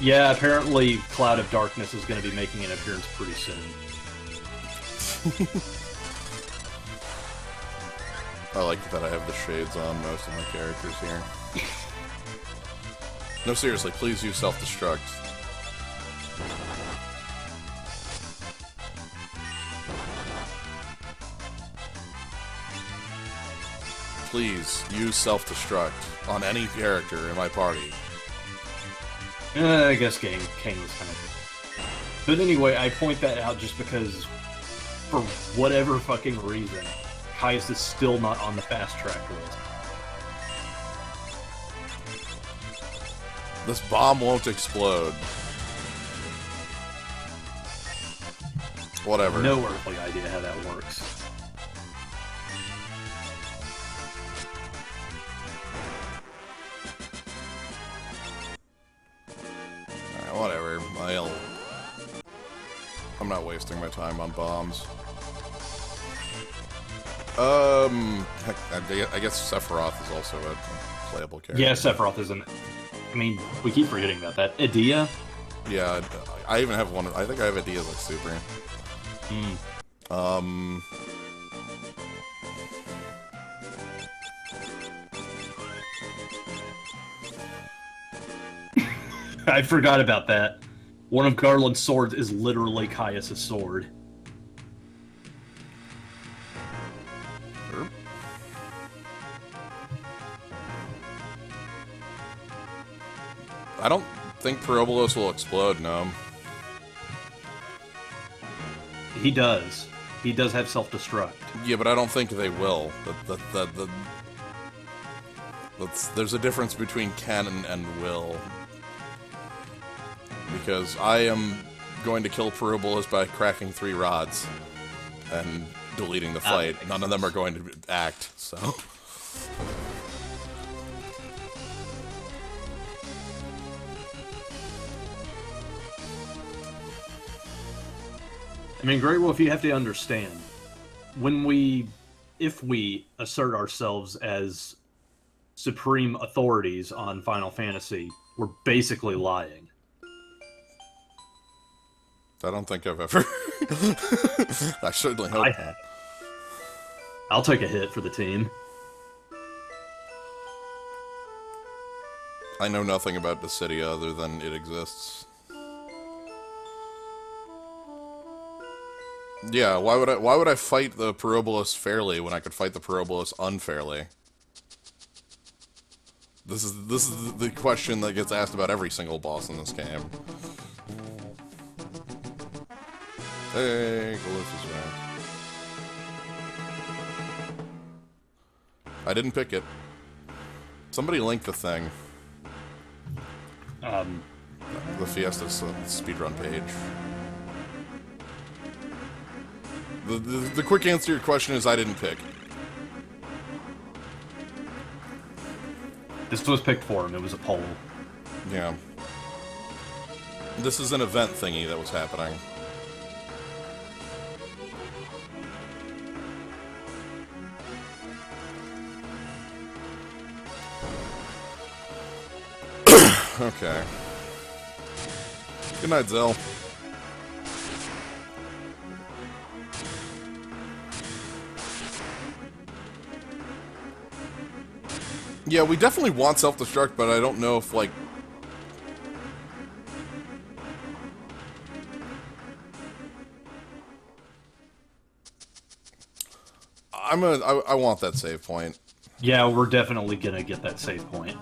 Yeah, apparently Cloud of Darkness is going to be making an appearance pretty soon. I like that I have the shades on most of my characters here. No, seriously, please use self-destruct. Please use self-destruct on any character in my party. I guess Kane was kind of... But anyway, I point that out just because, for whatever fucking reason, Caius is still not on the fast track list. This bomb won't explode. Whatever. No earthly idea how that works. Alright, whatever. I'm not wasting my time on bombs. Heck, I guess Sephiroth is also a playable character. Yeah, Sephiroth isn't. I mean, we keep forgetting about that. Edea? Yeah, I even have one. I think I have Idea's like super. I forgot about that. One of Garland's swords is literally Caius' sword. I don't think Pyrobolos will explode, no. He does. He does have self-destruct. Yeah, but I don't think they will. There's a difference between can and will. Because I am going to kill Pyrobolos by cracking 3 rods and deleting the fight. None of them are going to act, so... I mean, Great Wolf, you have to understand, if we assert ourselves as supreme authorities on Final Fantasy, we're basically lying. I don't think I've ever... I certainly hope not. I'll take a hit for the team. I know nothing about Dissidia other than it exists. Yeah, why would I fight the Pyrobolos fairly when I could fight the Pyrobolos unfairly? This is the question that gets asked about every single boss in this game. Hey, Glyph is back. I didn't pick it. Somebody link the thing. The Fiesta speedrun page. The quick answer to your question is I didn't pick. This was picked for him. It was a poll. Yeah. This is an event thingy that was happening. Okay. Good night, Zell. Yeah, we definitely want self-destruct, but I don't know if, like... I want that save point. Yeah, we're definitely gonna get that save point.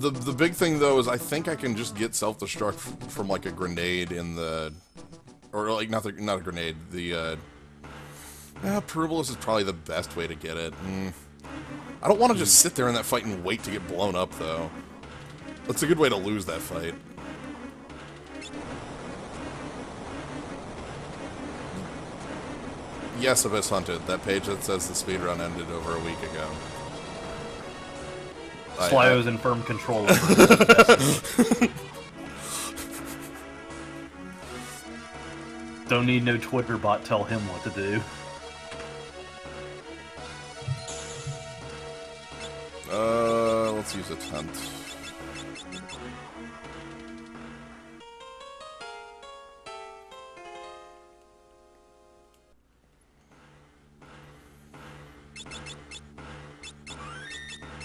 The big thing, though, is I think I can just get self-destruct from, like, a grenade in the... Or, like, not a grenade, the, Pyrobolos is probably the best way to get it. I don't want to just sit there in that fight and wait to get blown up, though. That's a good way to lose that fight. Yes, Abyss Hunted. That page that says the speedrun ended over a week ago. Slyo's in firm control over it. Don't need no Twitter bot tell him what to do. Let's use a tent.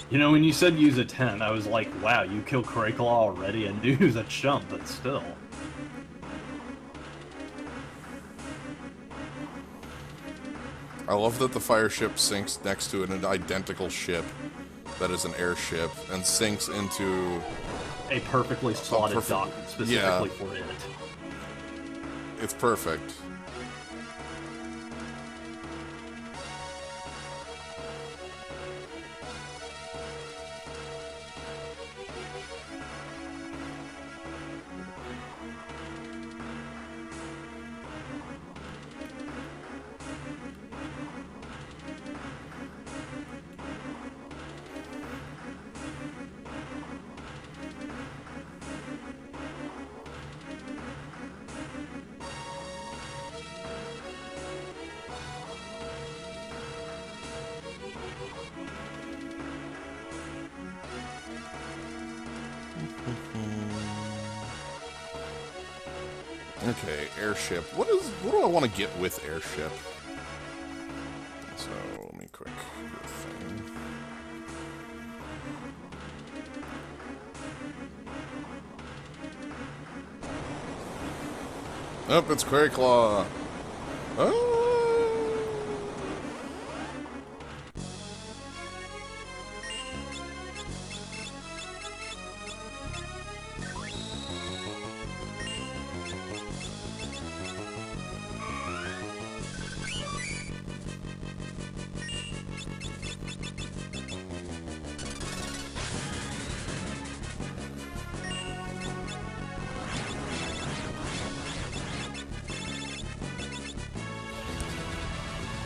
You know, when you said use a 10, I was like, wow, you killed Kraklaw already? I knew he was a chump, but still. I love that the fire ship sinks next to an identical ship that is an airship and sinks into a perfectly slotted dock specifically for it. It's perfect. Okay, airship. What do I want to get with airship? So, let me quick do a thing. Oh, it's Query Claw. Oh.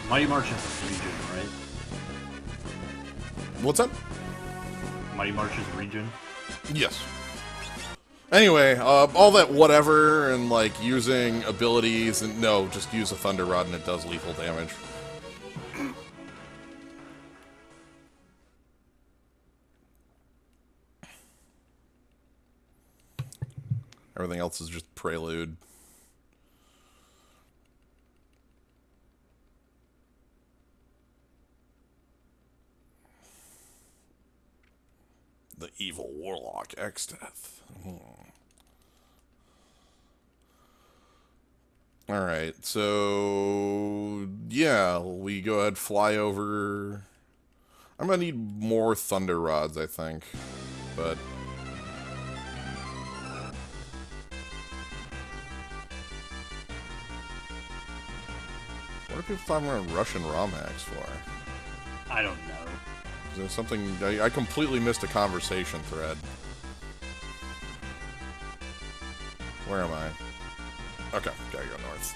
Mighty March is region, right? What's up? Mighty March is region. Yes. Anyway, all that whatever and like using abilities and no, just use a Thunder Rod and it does lethal damage. Everything else is just prelude. The Evil Warlock X-Death. Alright, so... yeah, we go ahead, fly over... I'm gonna need more Thunder Rods, I think. But... what are people talking about Russian ROM hacks for? I don't know. Is there something... I completely missed a conversation thread. Where am I? Okay, gotta go north.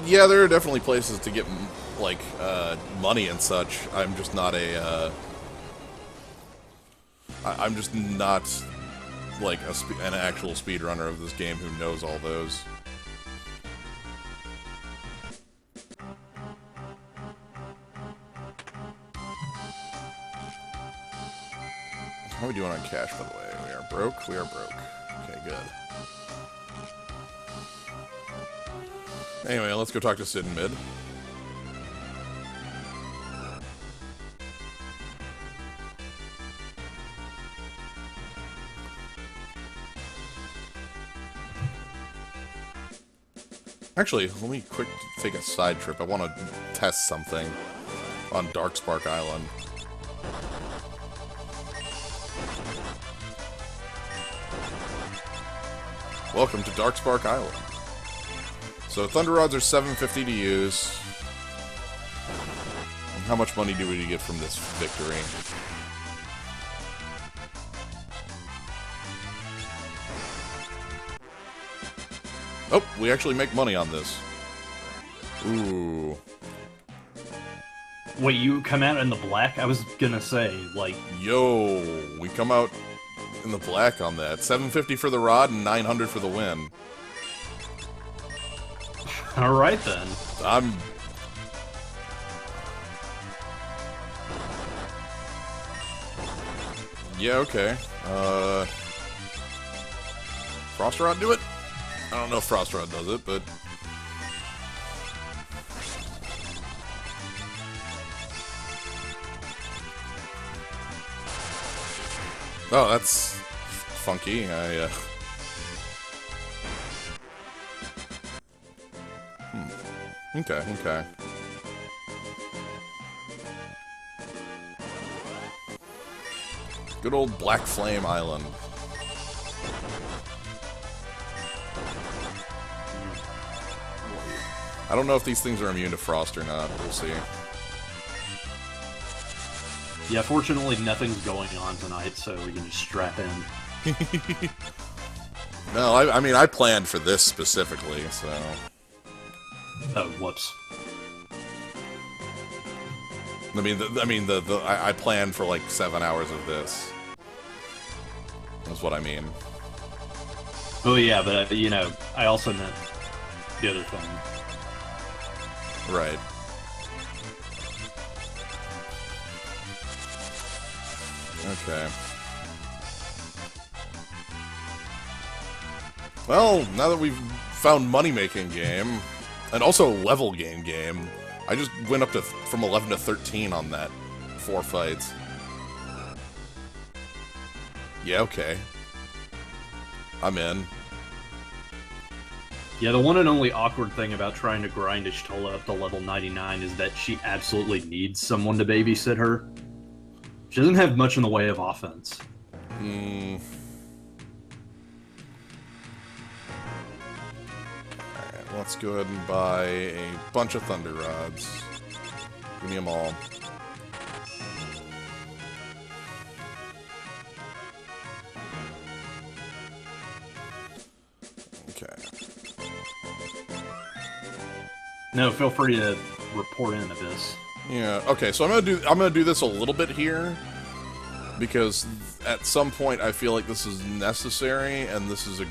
Yeah, there are definitely places to get, like, money and such. I'm just not a, I'm just not, like, an actual speedrunner of this game who knows all those. How are we doing on cash, by the way? We are broke? We are broke. Okay, good. Anyway, let's go talk to Sid in mid. Actually, let me quick take a side trip. I want to test something on Darkspark Island. Welcome to Darkspark Island. So Thunder Rods are $7.50 to use. And how much money do we get from this victory? Oh, we actually make money on this. Ooh. Wait, you come out in the black? I was gonna say, like... Yo, we come out in the black on that. $7.50 for the rod and $900 for the win. Alright then. Yeah, okay. Frost Rod do it? I don't know if Frost Rod does it, but... oh, that's funky. Okay, okay. Good old Black Flame Island. I don't know if these things are immune to frost or not. We'll see. Yeah, fortunately nothing's going on tonight, so we can just strap in. No, I mean, I planned for this specifically, so... oh, whoops. I planned for like 7 hours of this. That's what I mean. Oh yeah, but, you know, I also meant the other thing. Right. Okay. Well, now that we've found money-making game, and also level game, I just went up to from 11 to 13 on that 4 fights. Yeah, okay. I'm in. Yeah, the one and only awkward thing about trying to grind Ishtola up to level 99 is that she absolutely needs someone to babysit her. She doesn't have much in the way of offense. Alright, let's go ahead and buy a bunch of Thunder Rods. Give me them all. Okay. No, feel free to report into this. Yeah, okay, so I'm gonna do this a little bit here, because at some point I feel like this is necessary, and this is a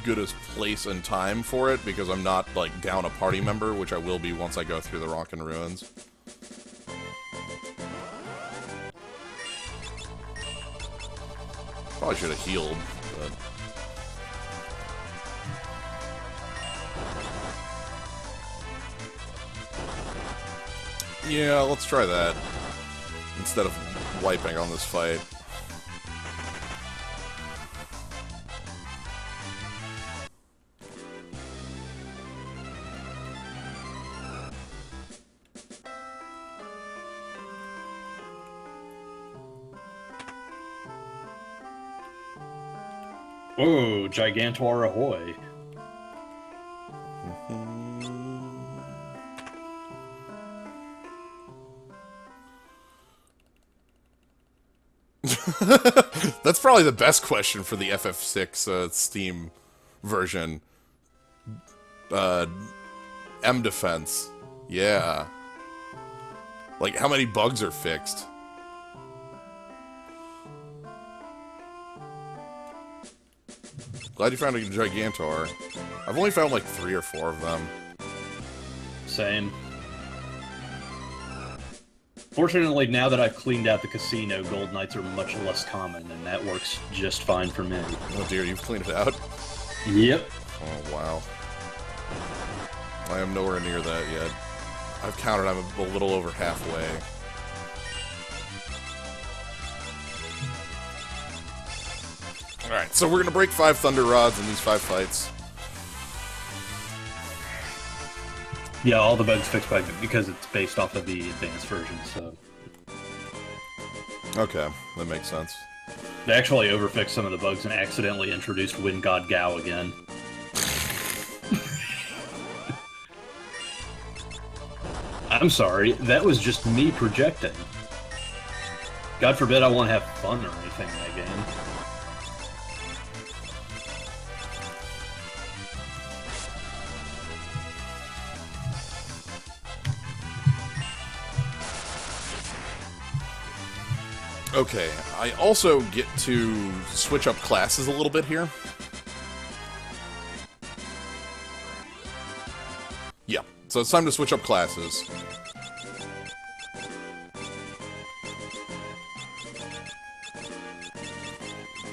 goodest place and time for it, because I'm not, like, down a party member, which I will be once I go through the Rockin' Ruins. Probably should have healed, but... Yeah, let's try that, instead of wiping on this fight. Whoa, Gigantor ahoy. That's probably the best question for the FF6 Steam version. M defense. Yeah. Like, how many bugs are fixed? Glad you found a Gigantor. I've only found like 3 or 4 of them. Same. Fortunately, now that I've cleaned out the casino, Gold Knights are much less common, and that works just fine for me. Oh dear, you've cleaned it out? Yep. Oh, wow. I am nowhere near that yet. I've counted, I'm a little over halfway. Alright, so we're gonna break 5 Thunder Rods in these 5 fights. Yeah, all the bugs fixed by because it's based off of the advanced version, so... Okay, that makes sense. They actually overfixed some of the bugs and accidentally introduced Wind God Gao again. I'm sorry, that was just me projecting. God forbid I want to have fun or anything in that game. Okay, I also get to switch up classes a little bit here. Yeah, so it's time to switch up classes.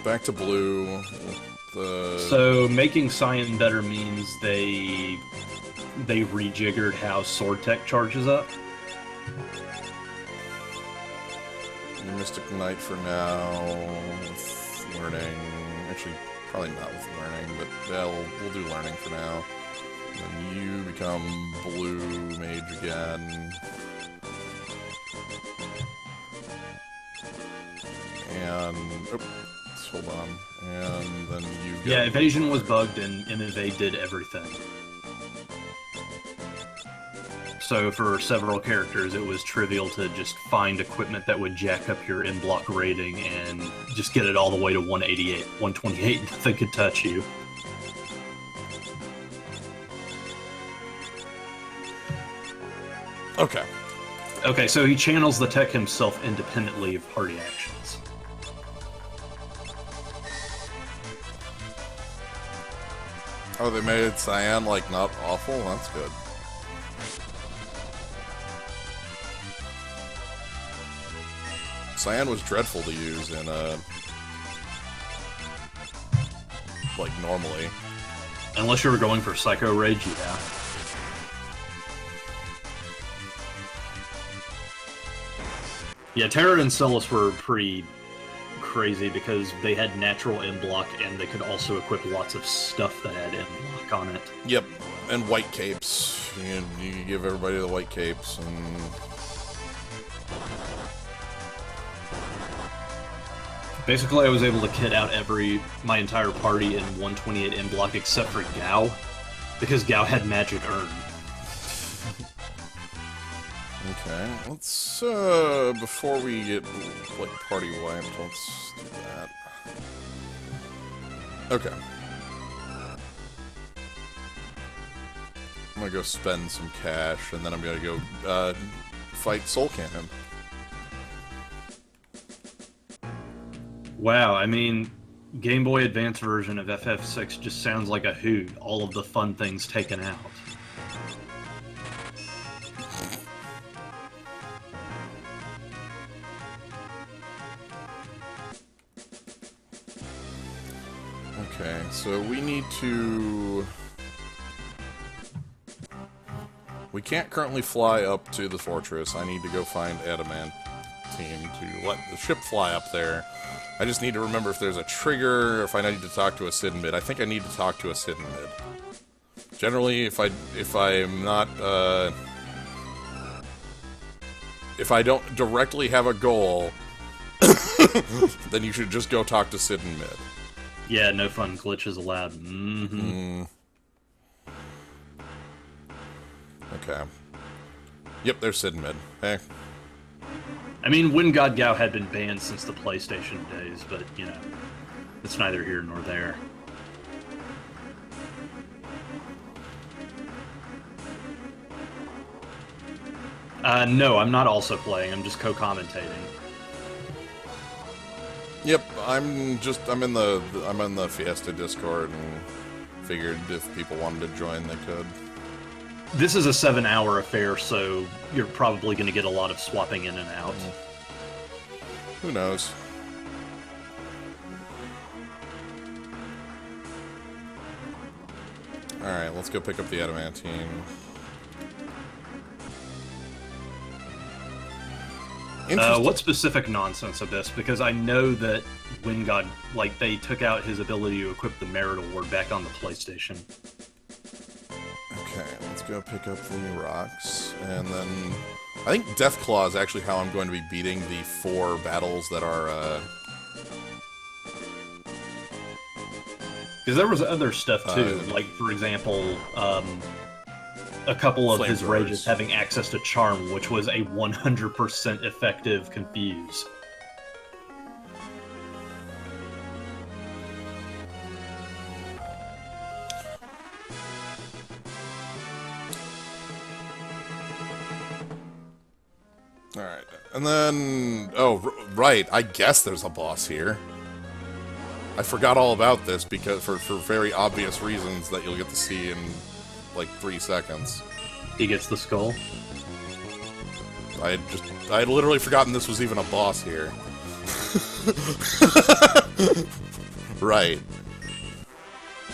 Back to blue. So making Cyan better means they rejiggered how Sword Tech charges up. Mystic Knight for now, with learning. Actually, probably not with learning, but yeah, we'll do learning for now. Then you become blue mage again. And hold on. And then you go. Yeah, evasion was bugged and evade did everything. So for several characters, it was trivial to just find equipment that would jack up your in-block rating and just get it all the way to 188, 128, nothing could touch you. Okay. Okay, so he channels the tech himself independently of party actions. Oh, they made Cyan, like, not awful? That's good. Cyan was dreadful to use in, like, normally. Unless you were going for Psycho Rage, yeah. Yeah, Terra and Celis were pretty crazy because they had natural M-block and they could also equip lots of stuff that had M-block on it. Yep, and white capes. You give everybody the white capes, and... Basically, I was able to kit out my entire party in 128 M-block except for Gao, because Gao had magic urn. Okay, let's, before we get, like, party wiped, let's do that. Okay. I'm gonna go spend some cash, and then I'm gonna go, fight Soul Cannon. Wow, I mean, Game Boy Advance version of FF6 just sounds like a hoot, all of the fun things taken out. Okay, so we need to... We can't currently fly up to the fortress. I need to go find Adamantine to let the ship fly up there. I just need to remember if there's a trigger, or if I need to talk to a Sid Mid. I think I need to talk to a Sid Mid. Generally, if I'm not, if I don't directly have a goal, then you should just go talk to Sid and Mid. Yeah, no fun glitches allowed. Mm-hmm. Okay. Yep, there's Sid and Mid. Hey. I mean, Wind God Gao had been banned since the PlayStation days, but, you know, it's neither here nor there. No, I'm not also playing, I'm just co-commentating. Yep, I'm in the Fiesta Discord and figured if people wanted to join, they could. This is a 7-hour affair, so you're probably going to get a lot of swapping in and out. Who knows? Alright, let's go pick up the Adamantine. What specific nonsense of this? Because I know that Wind God, like, they took out his ability to equip the Marital Ward back on the PlayStation. Okay, let's go pick up the rocks, and then... I think Deathclaw is actually how I'm going to be beating the 4 battles that are, Because there was other stuff, too. Like, for example, a couple of his rages having access to Charm, which was a 100% effective Confuse. Alright, and then... Oh, right, I guess there's a boss here. I forgot all about this because for very obvious reasons that you'll get to see in, like, 3 seconds. He gets the skull? I had literally forgotten this was even a boss here. Right.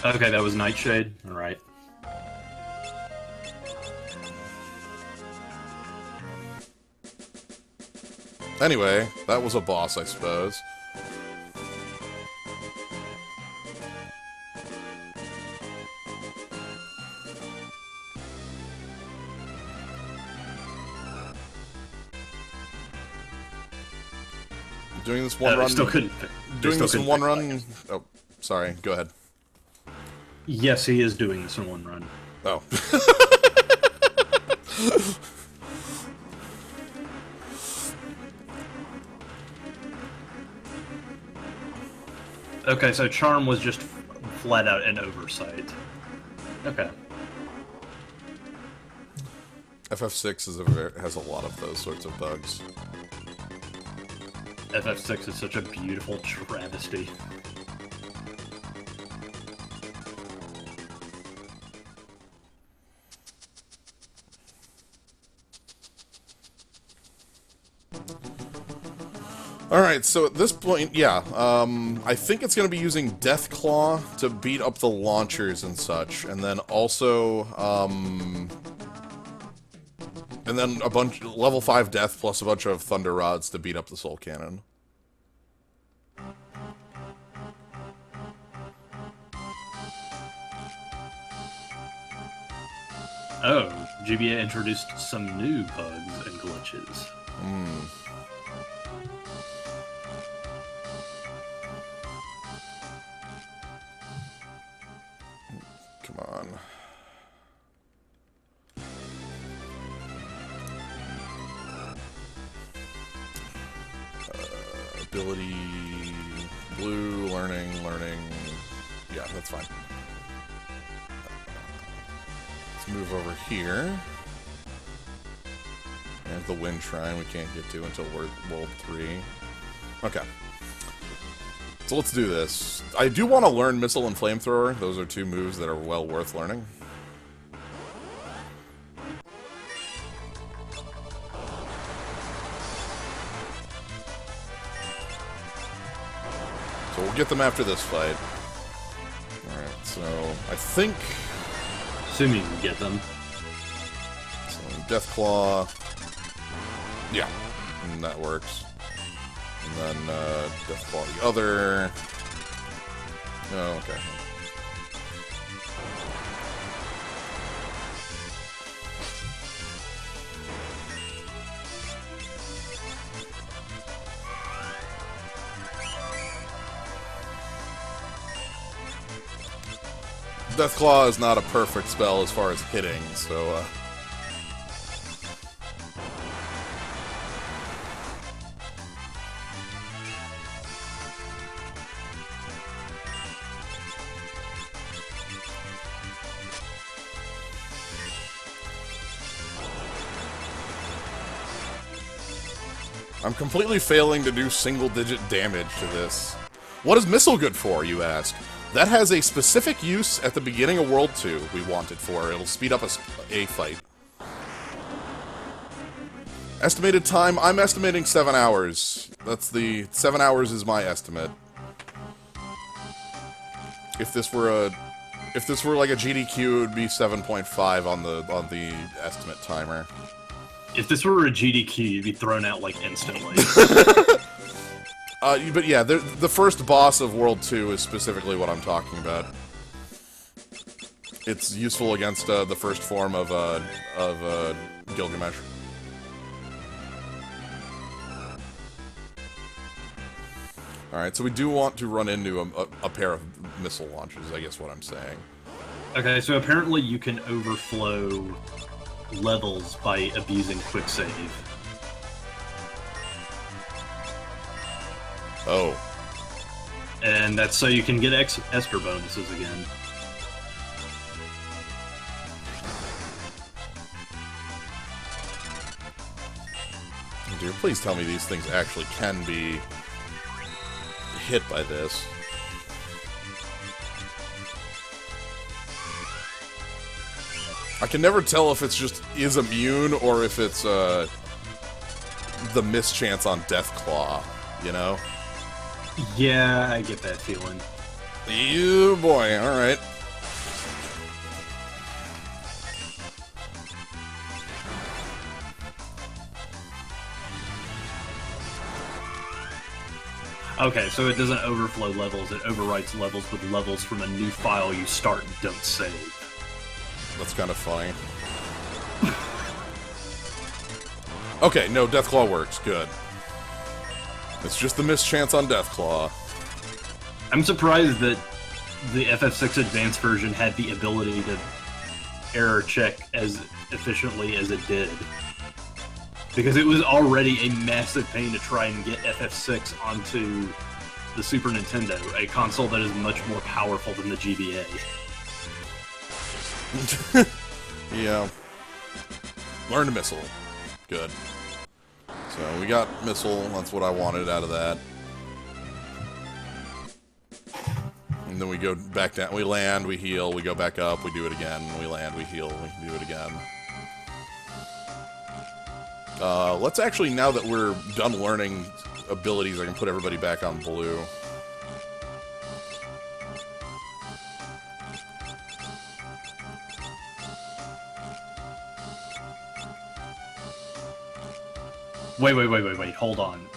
Okay, that was Nightshade? Alright. Anyway, that was a boss, I suppose. Doing this one run. Still couldn't. Doing this in one run. Oh, sorry. Go ahead. Yes, he is doing this in one run. Oh. Okay, so Charm was just flat out an oversight. Okay. FF6 has a lot of those sorts of bugs. FF6 is such a beautiful travesty. Alright, so at this point, yeah, I think it's going to be using Deathclaw to beat up the launchers and such, and then also, and then a bunch, level 5 Death plus a bunch of Thunder Rods to beat up the Soul Cannon. Oh, GBA introduced some new bugs and glitches. Come on. Ability... Blue, learning... Yeah, that's fine. Let's move over here. And the Wind Shrine we can't get to until we're World 3. Okay. So let's do this. I do want to learn Missile and Flamethrower. Those are two moves that are well worth learning. So we'll get them after this fight. Alright, so I think... Assuming you can get them. So Deathclaw... Yeah, and that works. And then, Deathclaw the other... Oh, okay. Deathclaw is not a perfect spell as far as hitting, so, I'm completely failing to do single-digit damage to this. What is Missile good for, you ask? That has a specific use at the beginning of World 2 we want it for. It'll speed up a fight. Estimated time, I'm estimating 7 hours. That's the... 7 hours is my estimate. If this were like a GDQ, it would be 7.5 on the estimate timer. If this were a GDQ, you'd be thrown out, like, instantly. But yeah, the first boss of World 2 is specifically what I'm talking about. It's useful against the first form of Gilgamesh. Alright, so we do want to run into a pair of missile launches, I guess what I'm saying. Okay, so apparently you can overflow levels by abusing quick save. Oh. And that's so you can get Esper bonuses again. Dear, please tell me these things actually can be hit by this. I can never tell if it's just is immune or if it's the mischance on Deathclaw, you know? Yeah, I get that feeling. You boy, alright. Okay, so it doesn't overflow levels, it overwrites levels with levels from a new file you start and don't save. That's kind of funny. Okay, no, Deathclaw works. Good. It's just the mischance on Deathclaw. I'm surprised that the FF6 Advanced version had the ability to error check as efficiently as it did. Because it was already a massive pain to try and get FF6 onto the Super Nintendo, a console that is much more powerful than the GBA. Yeah. Learn Missile. Good. So we got Missile, that's what I wanted out of that. And then we go back down, we land, we heal, we go back up, we do it again, we land, we heal, we do it again. Let's actually, now that we're done learning abilities, I can put everybody back on blue. Wait, hold on.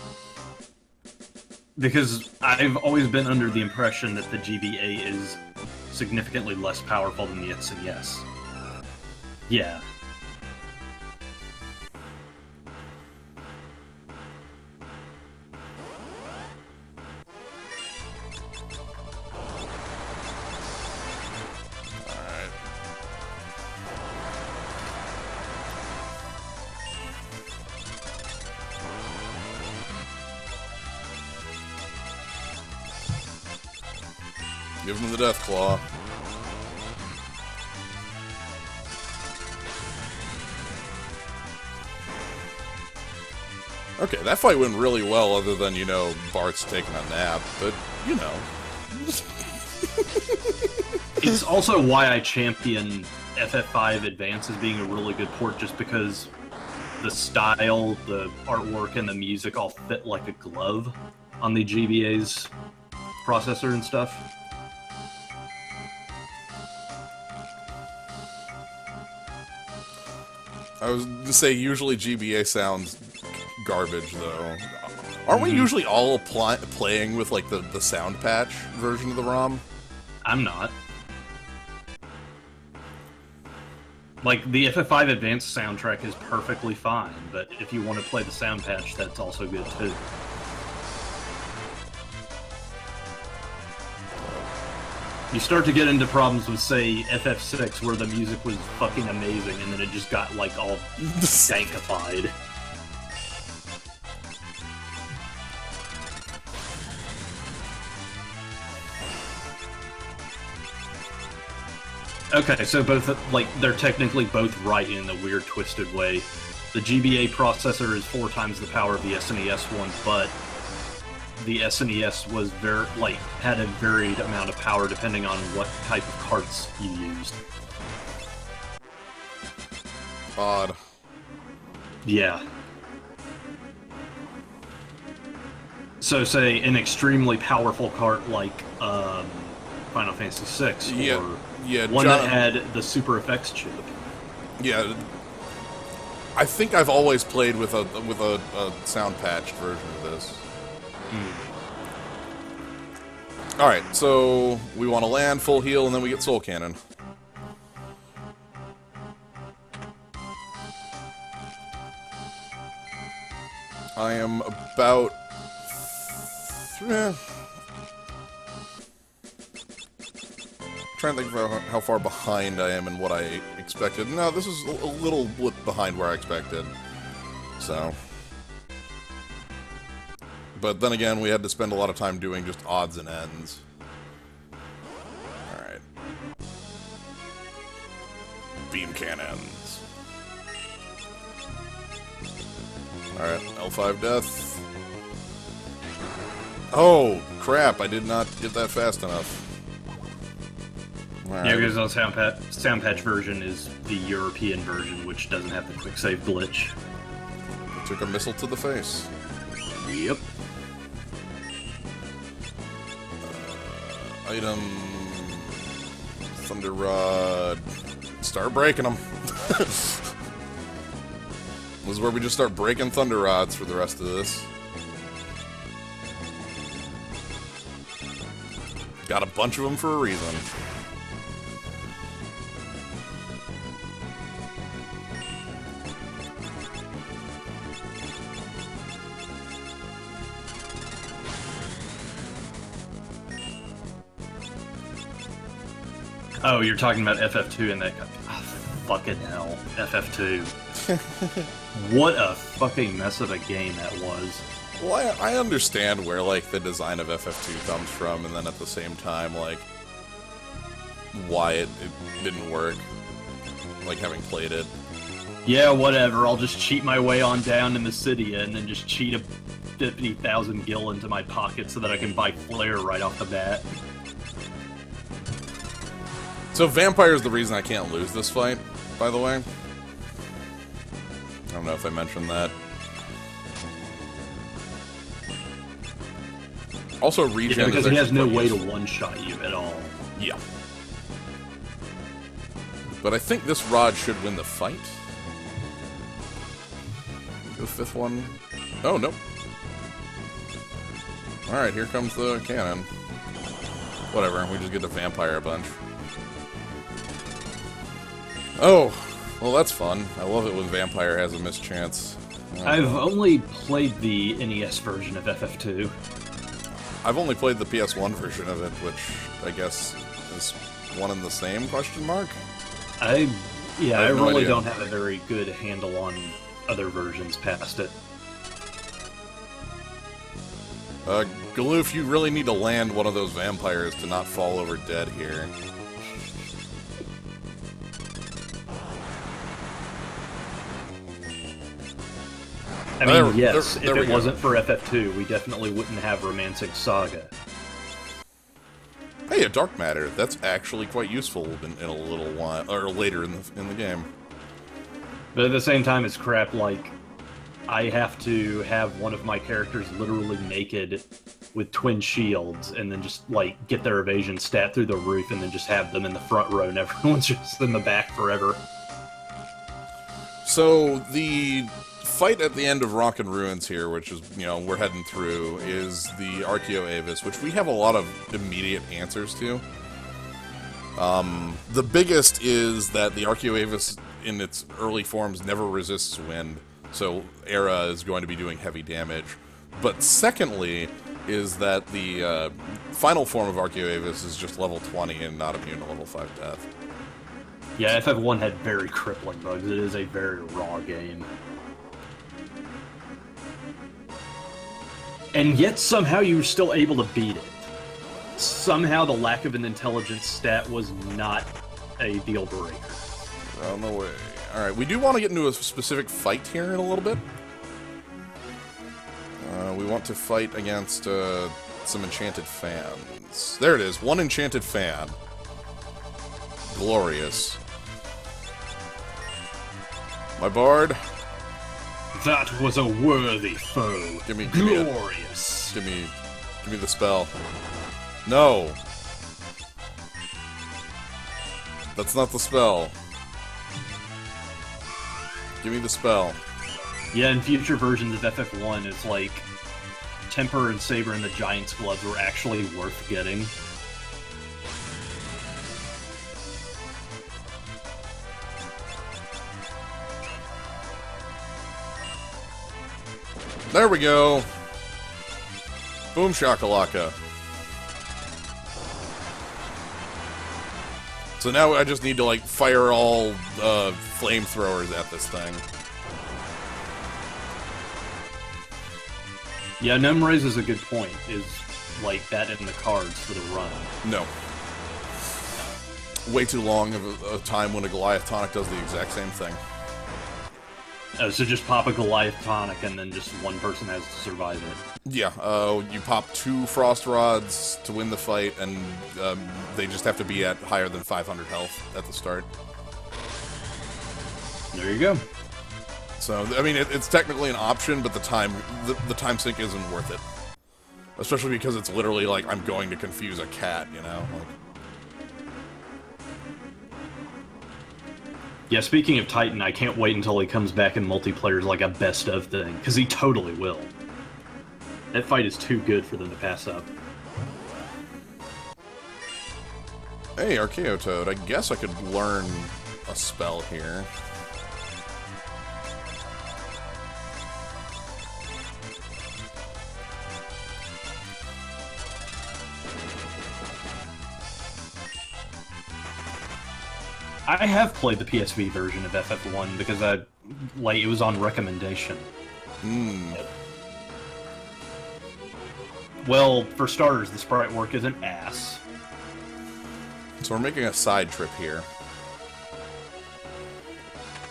Because I've always been under the impression that the GBA is significantly less powerful than the SNES. Yeah. Give him the Death Claw. Okay, that fight went really well, other than, you know, Bart's taking a nap, but, you know. It's also why I champion FF5 Advance as being a really good port, just because the style, the artwork, and the music all fit like a glove on the GBA's processor and stuff. I was to say, usually GBA sounds garbage, though. Aren't we usually all playing with, like, the sound patch version of the ROM? I'm not. Like, the FF5 Advanced soundtrack is perfectly fine, but if you want to play the sound patch, that's also good, too. You start to get into problems with, say, FF6, where the music was fucking amazing, and then it just got, like, all stankified. Okay, so both, like, they're technically both right in a weird, twisted way. The GBA processor is 4 times the power of the SNES one, but the SNES was had a varied amount of power depending on what type of carts you used. Odd. Yeah. So, say, an extremely powerful cart like Final Fantasy VI, or one that had the Super Effects chip. Yeah. I think I've always played with a sound patched version of this. Alright, so we want to land, full heal, and then we get Soul Cannon. I am about... trying to think about how far behind I am and what I expected. No, this is a little blip behind where I expected. So... But then again, we had to spend a lot of time doing just odds and ends. Alright. Beam cannons. Alright, L5 death. Oh, crap, I did not get that fast enough. Right. Yeah, because the sound patch version is the European version, which doesn't have the quick save glitch. Took a missile to the face. Yep. Item... Thunder Rod... Start breaking them. This is where we just start breaking Thunder Rods for the rest of this. Got a bunch of them for a reason. Oh, you're talking about FF2 and that... Oh, fucking hell. FF2. What a fucking mess of a game that was. Well, I understand where, like, the design of FF2 comes from, and then at the same time, like, why it didn't work. Like, having played it. Yeah, whatever. I'll just cheat my way on down in the city and then just cheat a 50,000 gil into my pocket so that I can buy Flare right off the bat. So Vampire is the reason I can't lose this fight, by the way. I don't know if I mentioned that. Also, regen Yeah, because he has no way to useful. one-shot you at all. Yeah. But I think this rod should win the fight. The fifth one. Oh, nope. Alright, here comes the cannon. Whatever, we just get the vampire a bunch. Oh, well that's fun. I love it when vampire has a mischance. I've only played the NES version of FF2. I've only played the PS1 version of it, which I guess is one and the same, question mark? I no really idea. don't have a very good handle on other versions past it. Galoof, you really need to land one of those vampires to not fall over dead here. I mean, There- yes, there if we it go. wasn't for FF2, we definitely wouldn't have Romancing Saga. Hey, a dark matter. That's actually quite useful in a little while, or later in the game. But at the same time, it's crap, like, I have to have one of my characters literally naked with twin shields, and then just, like, get their evasion stat through the roof, and then just have them in the front row, and everyone's just in the back forever. So, the fight at the end of Rock and Ruins here, which is, you know, we're heading through, is the Archeo Avis, which we have a lot of immediate answers to. The biggest is that the Archeo Avis, in its early forms, never resists wind, so Era is going to be doing heavy damage. But secondly, is that the final form of Archeo Avis is just level 20 and not immune to level 5 death. Yeah, FF1 had very crippling bugs. It is a very raw game. And yet somehow you were still able to beat it. Somehow the lack of an intelligence stat was not a deal breaker. On the way. Alright, we do want to get into a specific fight here in a little bit. We want to fight against some enchanted fans. There it is, one enchanted fan. Glorious. My bard, That was a worthy foe. give me Glorious. give me the spell. No. That's not the spell. Give me the spell. Yeah, in future versions of FF1, it's like Temper and Saber and the Giant's Gloves were actually worth getting. There we go. Boom shakalaka. So now I just need to, like, fire all flamethrowers at this thing. Yeah, Gnome raises a good point, is like that in the cards for the run. No. Way too long of a time when a Goliath tonic does the exact same thing. Oh, so just pop a Goliath tonic and then just one person has to survive it. Yeah, you pop 2 frost rods to win the fight, and they just have to be at higher than 500 health at the start. There you go. So, I mean, it's technically an option, but the time sink isn't worth it. Especially because it's literally like, I'm going to confuse a cat, you know? Like, Yeah, speaking of Titan, I can't wait until he comes back in multiplayer as like a best of thing, because he totally will. That fight is too good for them to pass up. hey, Archeo Toad, I guess I could learn a spell here. I have played the PSV version of FF1 because it was on recommendation. Well, for starters, the sprite work is an ass. So we're making a side trip here.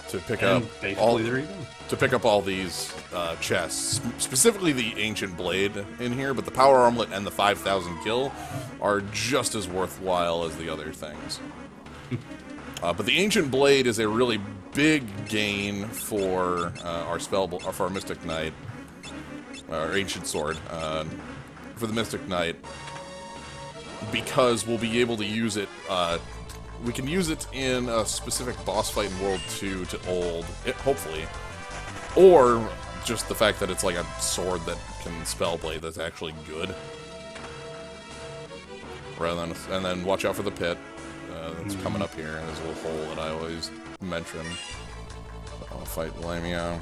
To pick And up basically, all there you go. to pick up all these chests, specifically the Ancient Blade in here, but the Power Armlet and the 5,000 kill are just as worthwhile as the other things. But the Ancient Blade is a really big gain for our Mystic Knight, our Ancient Sword. for the Mystic Knight, because we'll be able to use it, we can use it in a specific boss fight in World 2 to ult, hopefully. Or just the fact that it's like a sword that can spellblade that's actually good. Rather than, and then watch out for the pit that's coming up here. There's a little hole that I always mention. I'll fight Lamia.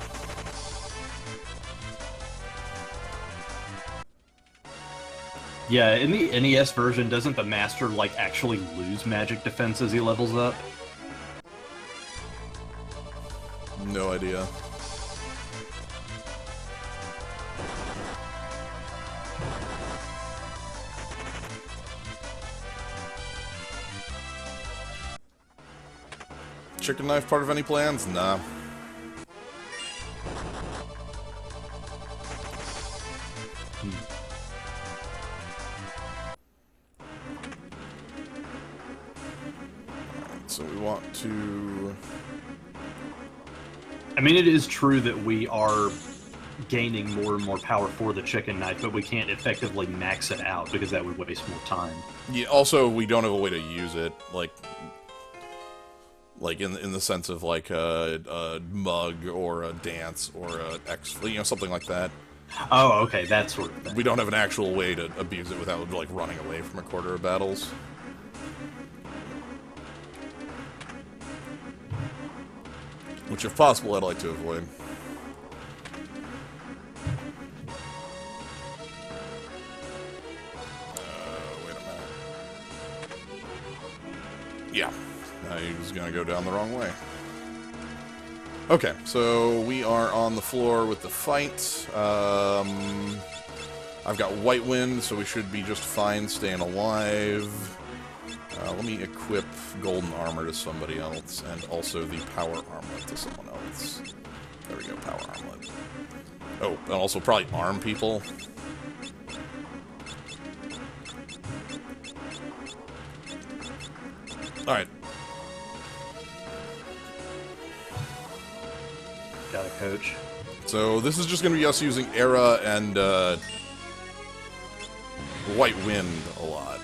Yeah, in the NES version, doesn't the Master, like, actually lose magic defense as he levels up? No idea. Chicken knife part of any plans? Nah. So we want to... I mean, it is true that we are gaining more and more power for the chicken knife, but we can't effectively max it out because that would waste more time. Yeah, also, we don't have a way to use it, like in the sense of like a mug or a dance or a something like that. Oh, okay, that sort of thing. We don't have an actual way to abuse it without like running away from a quarter of battles. Which, if possible, I'd like to avoid. Wait a minute. Yeah. He was going to go down the wrong way. Okay, so we are on the floor with the fight. I've got White Wind, so we should be just fine staying alive. Let me equip Golden Armor to somebody else, and also the Power Armlet to someone else. There we go, Power Armlet. Oh, and also probably arm people. Alright. Got a coach. So this is just going to be us using Era and White Wind a lot.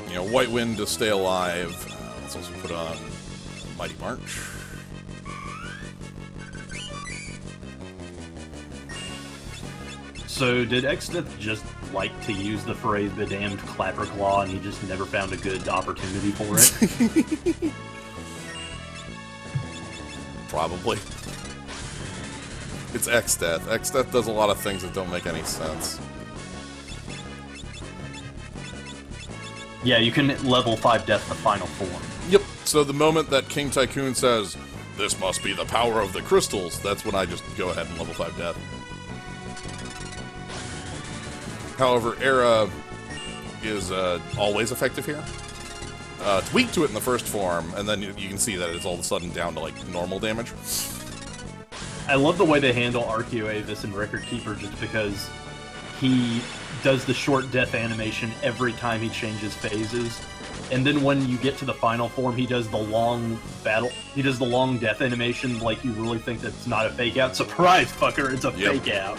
You know, White Wind to stay alive. Let's also put on Mighty March. So did Exdeath just like to use the phrase "bedamned clapperclaw" and he just never found a good opportunity for it? Probably. It's Exdeath. Exdeath does a lot of things that don't make any sense. Yeah, you can level 5 death the final form. Yep. So the moment that King Tycoon says, "This must be the power of the crystals," that's when I just go ahead and level 5 death. However, Era is always effective here. It's weak to it in the first form, and then you can see that it's all of a sudden down to, like, normal damage. I love the way they handle Archeo Avis and Record Keeper just because he does the short death animation every time he changes phases. And then when you get to the final form, he does the long death animation like you really think that's not a fake out. Surprise, fucker, it's a fake out.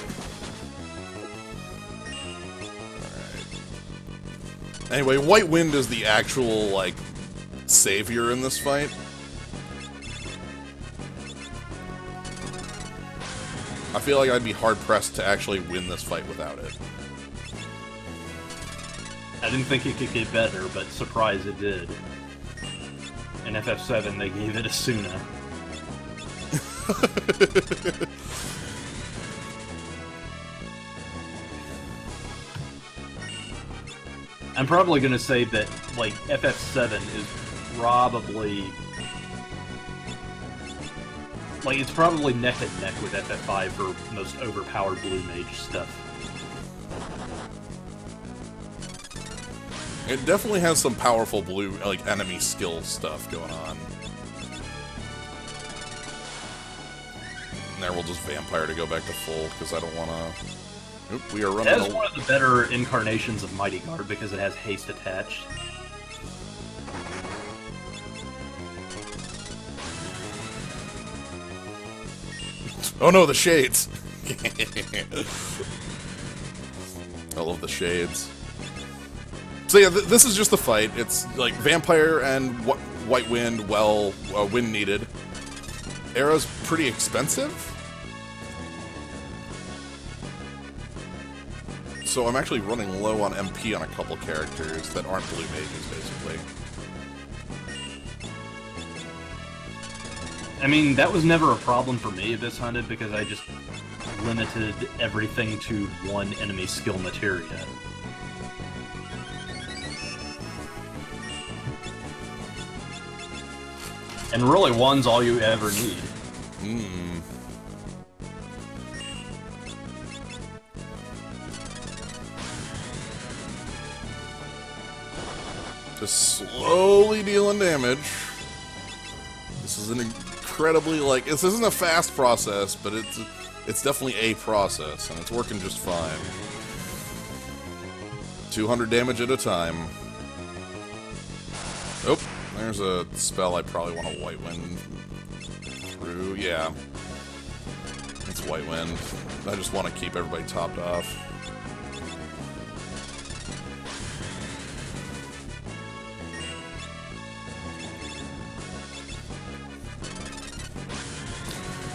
Alright. Anyway, White Wind is the actual, like, savior in this fight. I feel like I'd be hard-pressed to actually win this fight without it. I didn't think it could get better, but surprise it did. In FF7, they gave it a Suna. I'm probably going to say that, like, FF7 is probably... Like, it's probably neck and neck with FF5 for most overpowered blue mage stuff. It definitely has some powerful blue, like, enemy skill stuff going on. And there we'll just Vampire to go back to full, because I don't want to... Oop, we are running... That is one of the better incarnations of Mighty Guard, because it has haste attached. Oh no, the shades! I love the shades. So yeah, this is just the fight. It's like Vampire and White Wind, Wind needed. Arrow's pretty expensive. So I'm actually running low on MP on a couple characters that aren't blue mages, basically. I mean, that was never a problem for me this hunted because I just limited everything to one enemy skill materia. And really, one's all you ever need. Hmm. Just slowly dealing damage. This is an incredibly, like, this isn't a fast process, but it's definitely a process, and it's working just fine. 200 damage at a time. Oh, there's a spell I probably want to White Wind through. Yeah. It's White Wind. I just want to keep everybody topped off.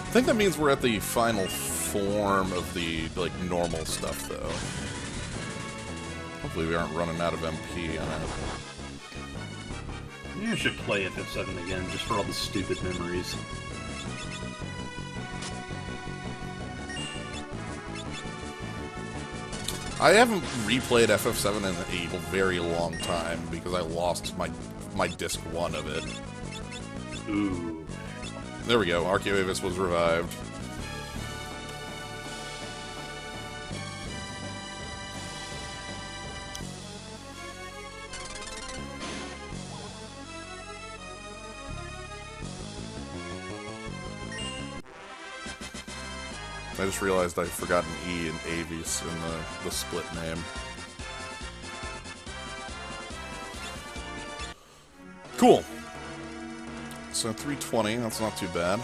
I think that means we're at the final form of the, like, normal stuff, though. Hopefully we aren't running out of MP on it. Maybe I should play FF7 again, just for all the stupid memories. I haven't replayed FF7 in a very long time, because I lost my disc 1 of it. Ooh. There we go, Archaeavis was revived. I just realized I'd forgotten E and Avis in the split name. Cool. So 320, that's not too bad.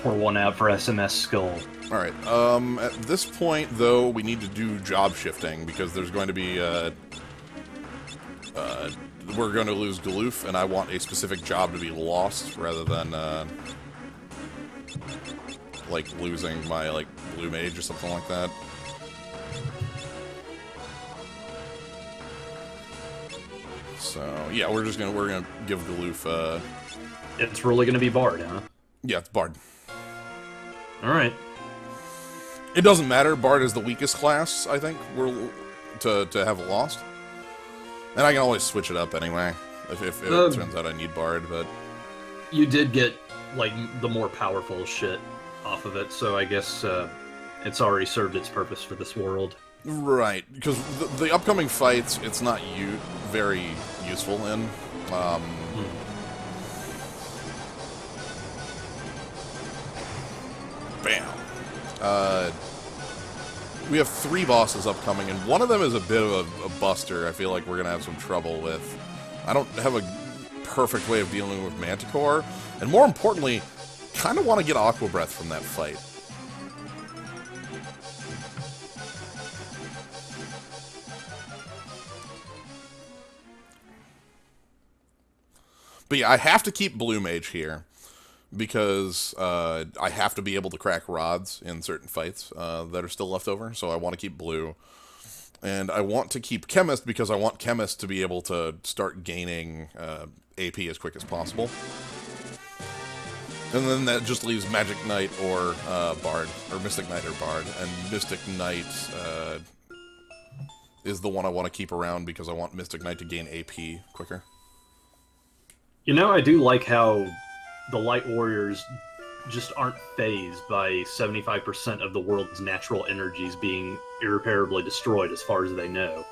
Pour one out for SMS Skull. Alright, at this point, though, we need to do job shifting, because there's going to be, we're going to lose Galoof, and I want a specific job to be lost, rather than, like, losing my, like, Blue Mage or something like that. So, yeah, we're gonna give Galoof, It's really gonna be Bard, huh? yeah, it's Bard. Alright. It doesn't matter, Bard is the weakest class, I think, to have lost. And I can always switch it up anyway, if it turns out I need Bard, but... You did get, like, the more powerful shit off of it, so I guess, it's already served its purpose for this world. Right, because the upcoming fights, it's not very useful in. Bam. We have 3 bosses upcoming, and one of them is a bit of a buster I feel like we're going to have some trouble with. I don't have a perfect way of dealing with Manticore, and more importantly, kind of want to get Aqua Breath from that fight. But yeah, I have to keep Blue Mage here, because I have to be able to crack rods in certain fights that are still left over, so I want to keep Blue. And I want to keep Chemist, because I want Chemist to be able to start gaining AP as quick as possible. And then that just leaves Magic Knight or Bard, or Mystic Knight or Bard. And Mystic Knight is the one I want to keep around, because I want Mystic Knight to gain AP quicker. You know, I do like how the Light Warriors just aren't phased by 75% of the world's natural energies being irreparably destroyed as far as they know.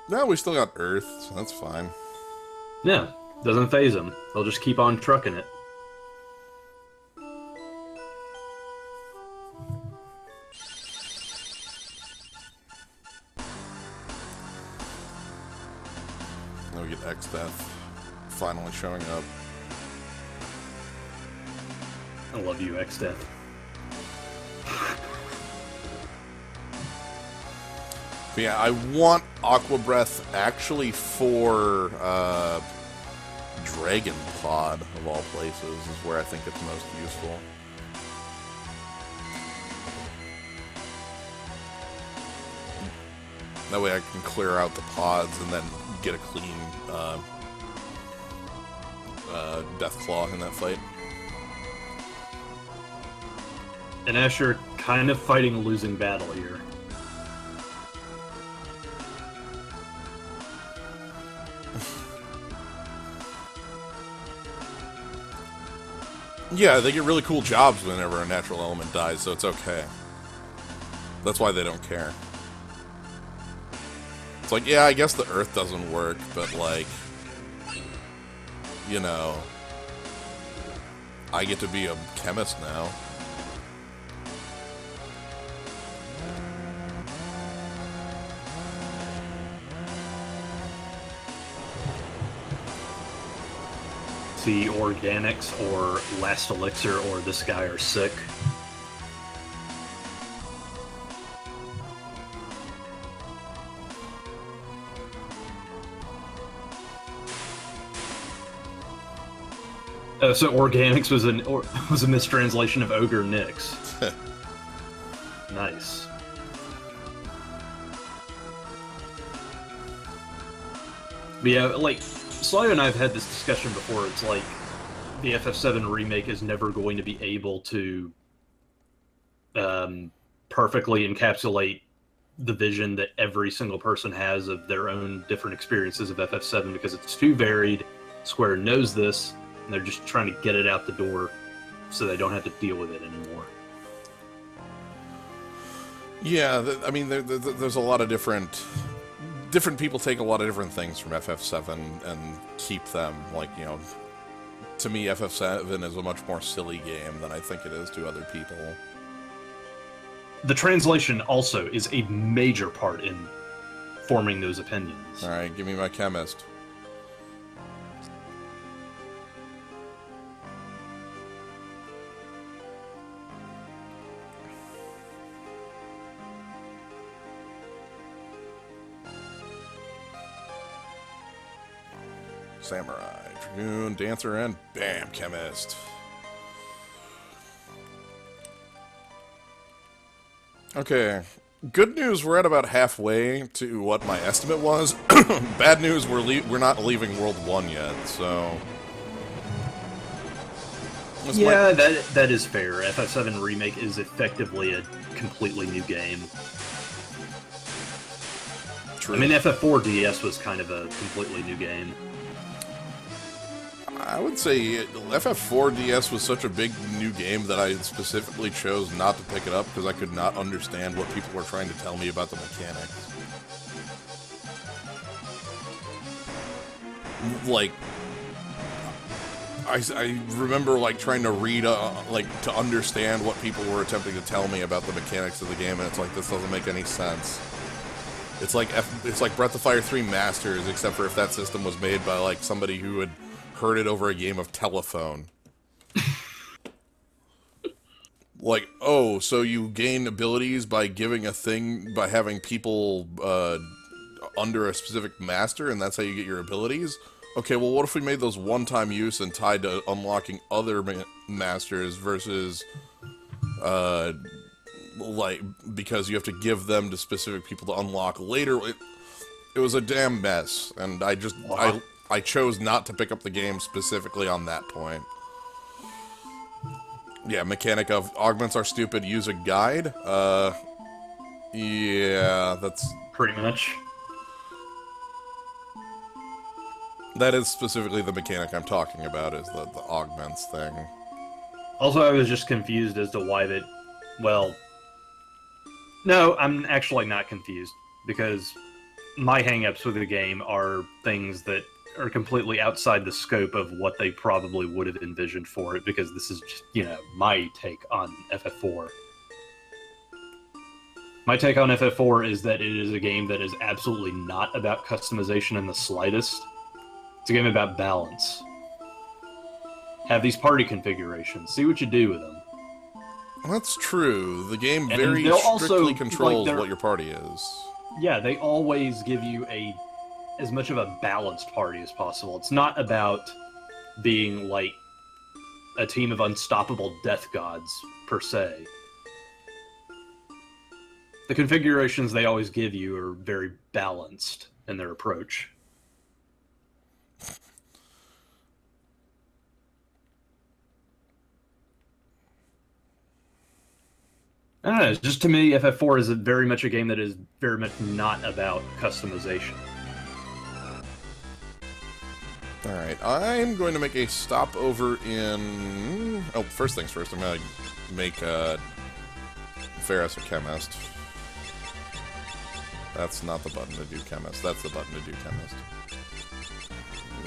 No, we still got Earth, so that's fine. Yeah, doesn't phase them. They'll just keep on trucking it. Now we get X-Death. finally showing up. I love you, X-Death. But yeah, I want Aqua Breath actually for Dragon Pod, of all places, is where I think it's most useful. That way I can clear out the pods and then get a clean Deathclaw in that fight. And Asher kind of fighting a losing battle here. Yeah, they get really cool jobs whenever a natural element dies, so it's okay. That's why they don't care. It's like, yeah, I guess the earth doesn't work, but like, you know, I get to be a chemist now. See, organics or last elixir or this guy are sick. So organics was a mistranslation of ogre Nyx. Nice. But yeah, like, Sly and I have had this discussion before. It's like the FF7 remake is never going to be able to perfectly encapsulate the vision that every single person has of their own different experiences of FF7 because it's too varied. Square knows this, and they're just trying to get it out the door so they don't have to deal with it anymore. Yeah, I mean, there's a lot of different people take a lot of different things from FF7 and keep them. Like, you know, to me, FF7 is a much more silly game than I think it is to other people. The translation also is a major part in forming those opinions. All right, give me my chemist. Samurai, Dragoon, Dancer, and bam, Chemist. Okay, good news, we're at about halfway to what my estimate was. Bad news, we're not leaving World 1 yet, so... Yeah, that is fair. FF7 Remake is effectively a completely new game. True. I mean, FF4 DS was kind of a completely new game. I would say FF4 DS was such a big new game that I specifically chose not to pick it up because I could not understand what people were trying to tell me about the mechanics. Like, I remember like trying to read, like to understand what people were attempting to tell me about the mechanics of the game, and it's like, this doesn't make any sense. It's like Breath of Fire 3 Masters, except for if that system was made by like somebody who had heard it over a game of telephone. Like, oh, so you gain abilities by giving a thing, by having people under a specific master, and that's how you get your abilities? Okay, well, what if we made those one-time use and tied to unlocking other masters versus, like, because you have to give them to specific people to unlock later? It was a damn mess, and I chose not to pick up the game specifically on that point. Yeah, mechanic of augments are stupid, use a guide. Yeah, that's... Pretty much. That is specifically the mechanic I'm talking about, is the augments thing. Also, I was just confused as to why that... Well... No, I'm actually not confused, because my hang-ups with the game are things that are completely outside the scope of what they probably would have envisioned for it, because this is just, you know, my take on FF4. My take on FF4 is that it is a game that is absolutely not about customization in the slightest. It's a game about balance. Have these party configurations. See what you do with them. That's true. The game And very they'll strictly also, controls like, what your party is. Yeah, they always give you as much of a balanced party as possible. It's not about being like a team of unstoppable death gods, per se. The configurations they always give you are very balanced in their approach. I don't know, just to me, FF4 is very much a game that is very much not about customization. Alright, I'm going to make a stopover in... Oh, first things first, I'm going to make Ferris a chemist. That's not the button to do chemist, that's the button to do chemist.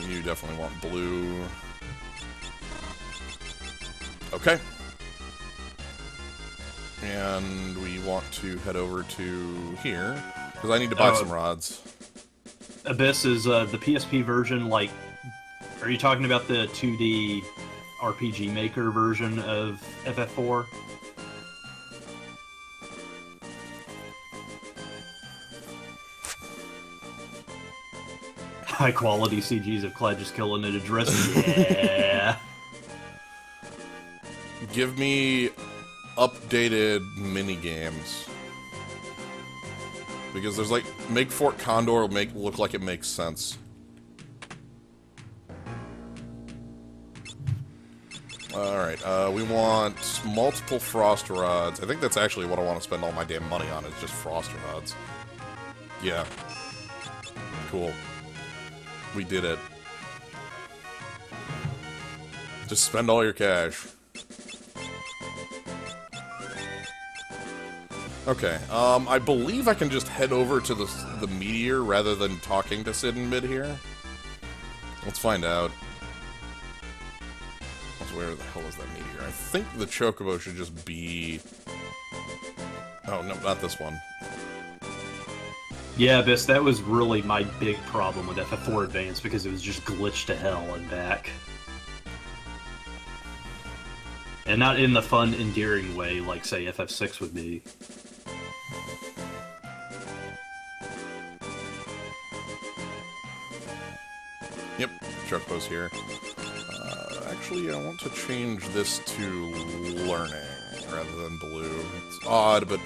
You definitely want blue. Okay. And we want to head over to here, because I need to buy some rods. Abyss is the PSP version, like... Are you talking about the 2D RPG Maker version of FF4? High quality CGs of Clyde just killing it address. Yeah. Give me updated mini-games. Because there's like, make Fort Condor look like it makes sense. Alright, we want multiple frost rods. I think that's actually what I want to spend all my damn money on, is just frost rods. Yeah. Cool. We did it. Just spend all your cash. Okay, I believe I can just head over to the meteor rather than talking to Sid in mid here. Let's find out. Where the hell is that meteor? I think the Chocobo should just be... Oh, no, not this one. Yeah, Abyss, that was really my big problem with FF4 Advance, because it was just glitched to hell and back. And not in the fun, endearing way like, say, FF6 would be. Yep, Chocobo's here. Actually, I want to change this to learning rather than blue. It's odd, but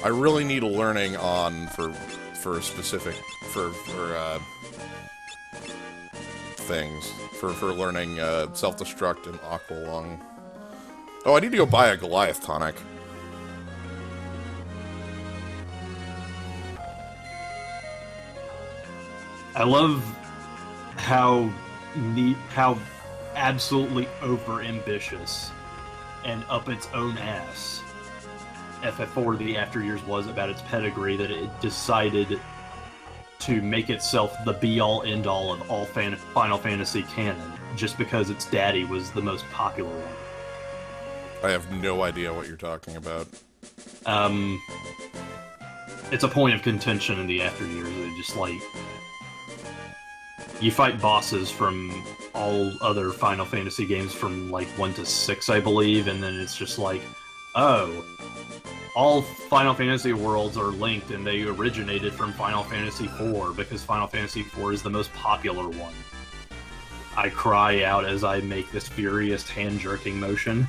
I really need a learning on for specific things for learning self-destruct and aqua lung. Oh, I need to go buy a Goliath tonic. I love how absolutely over-ambitious and up its own ass FF4 The After Years was about its pedigree, that it decided to make itself the be-all, end-all of all Final Fantasy canon, just because its daddy was the most popular one. I have no idea what you're talking about. It's a point of contention in The After Years. It just, like... You fight bosses from all other Final Fantasy games from, like, 1 to 6, I believe, and then it's just like, oh, all Final Fantasy worlds are linked and they originated from Final Fantasy IV, because Final Fantasy IV is the most popular one. I cry out as I make this furious hand-jerking motion.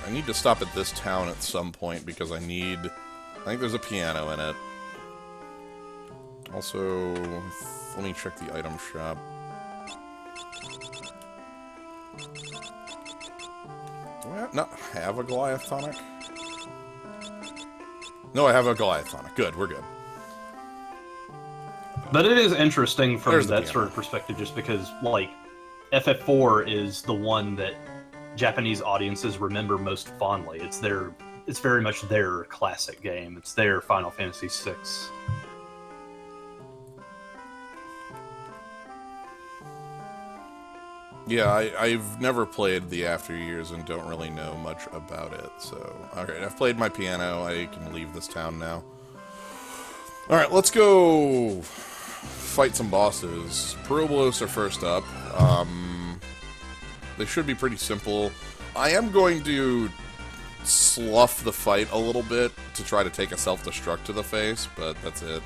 I need to stop at this town at some point, because I think there's a piano in it. Also, let me check the item shop. Do I not have a Goliath tonic? No, I have a Goliath tonic. Good, we're good. But it is interesting from that sort of perspective, just because, like, FF4 is the one that Japanese audiences remember most fondly. It's very much their classic game. It's their Final Fantasy VI. Yeah, I've never played The After Years and don't really know much about it, so... Alright, I've played my piano, I can leave this town now. Alright, let's go fight some bosses. Pueblos are first up. They should be pretty simple. I am going to slough the fight a little bit to try to take a self-destruct to the face, but that's it.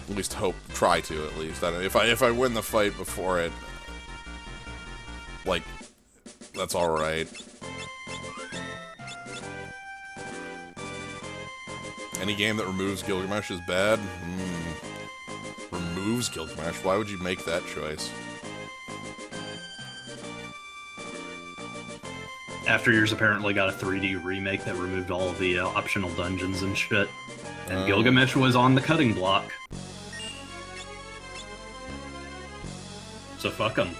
At least try to, at least. If I win the fight before it, like, that's alright. Any game that removes Gilgamesh is bad? Removes Gilgamesh? Why would you make that choice? After Years apparently got a 3D remake that removed all of the optional dungeons and shit. And Gilgamesh was on the cutting block. So fuck them.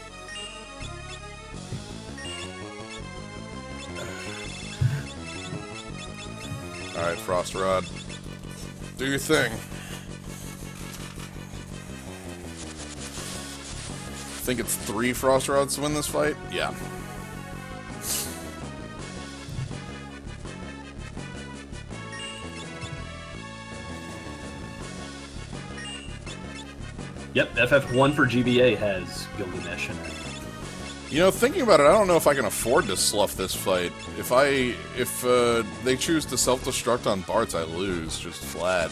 Alright, Frost Rod. Do your thing. Think it's 3 Frost Rods to win this fight? Yeah. Yep, FF1 for GBA has Gilgamesh in it. You know, thinking about it, I don't know if I can afford to slough this fight. If they choose to self-destruct on Bartz, I lose, just flat.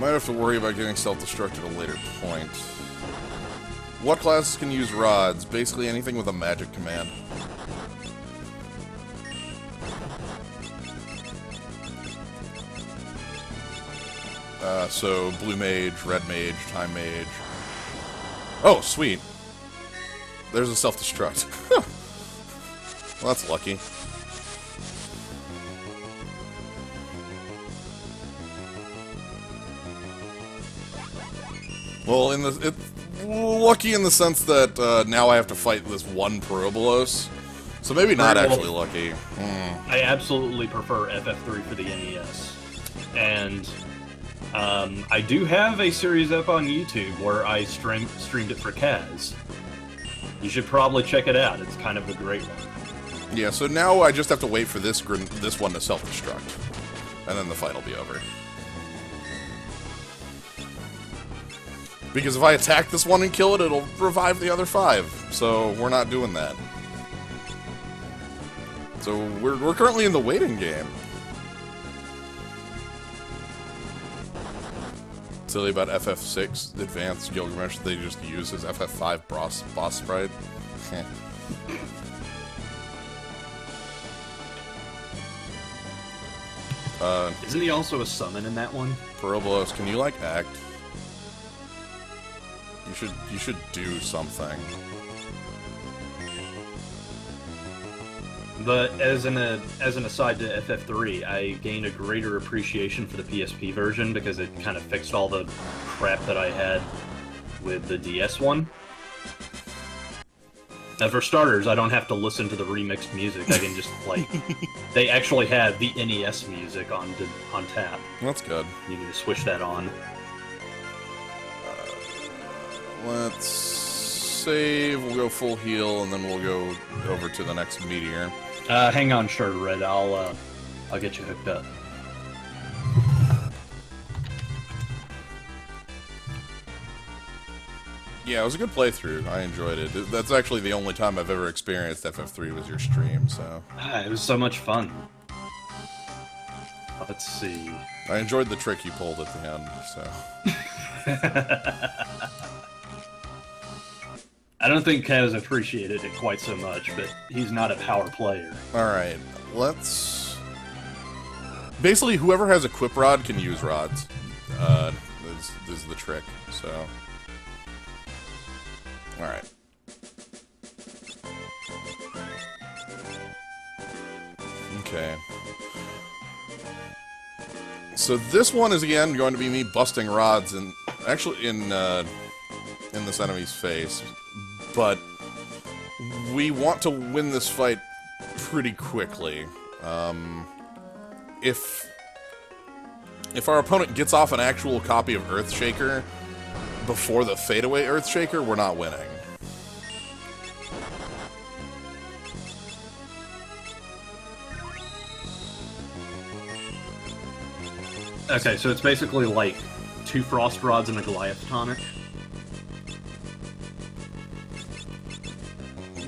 Might have to worry about getting self-destruct at a later point. What classes can use rods? Basically anything with a magic command. So, Blue Mage, Red Mage, Time Mage. Oh, sweet. There's a self-destruct. Well, that's lucky. Well, lucky in the sense that now I have to fight this one Pueblos. So maybe not actually lucky. I absolutely prefer FF3 for the NES. And I do have a series up on YouTube where I streamed it for Kaz. You should probably check it out. It's kind of a great one. Yeah, so now I just have to wait for this one to self-destruct. And then the fight will be over. Because if I attack this one and kill it, it'll revive the other 5. So we're not doing that. So we're currently in the waiting game. Silly about FF6 Advanced Gilgamesh, they just use his FF5 boss sprite. Isn't he also a summon in that one? Pueblos, can you like act? You should do something. But as an aside to FF3, I gained a greater appreciation for the PSP version because it kind of fixed all the crap that I had with the DS one. Now, for starters, I don't have to listen to the remixed music. I can just, like, they actually have the NES music on tap. That's good. You can just switch that on. Let's save, we'll go full heal, and then we'll go over to the next meteor. Hang on, Shard Red. I'll get you hooked up. Yeah, it was a good playthrough. I enjoyed it. That's actually the only time I've ever experienced FF3 was your stream, so... It was so much fun. Let's see. I enjoyed the trick you pulled at the end, so... I don't think Kaz appreciated it quite so much, but he's not a power player. Alright, let's... Basically, whoever has Equip Rod can use rods. This is the trick, so... Alright. Okay. So this one is, again, going to be me busting rods and actually in this enemy's face. But we want to win this fight pretty quickly. If our opponent gets off an actual copy of Earthshaker before the fadeaway Earthshaker, we're not winning. Okay, so it's basically like 2 frost rods and a Goliath tonic.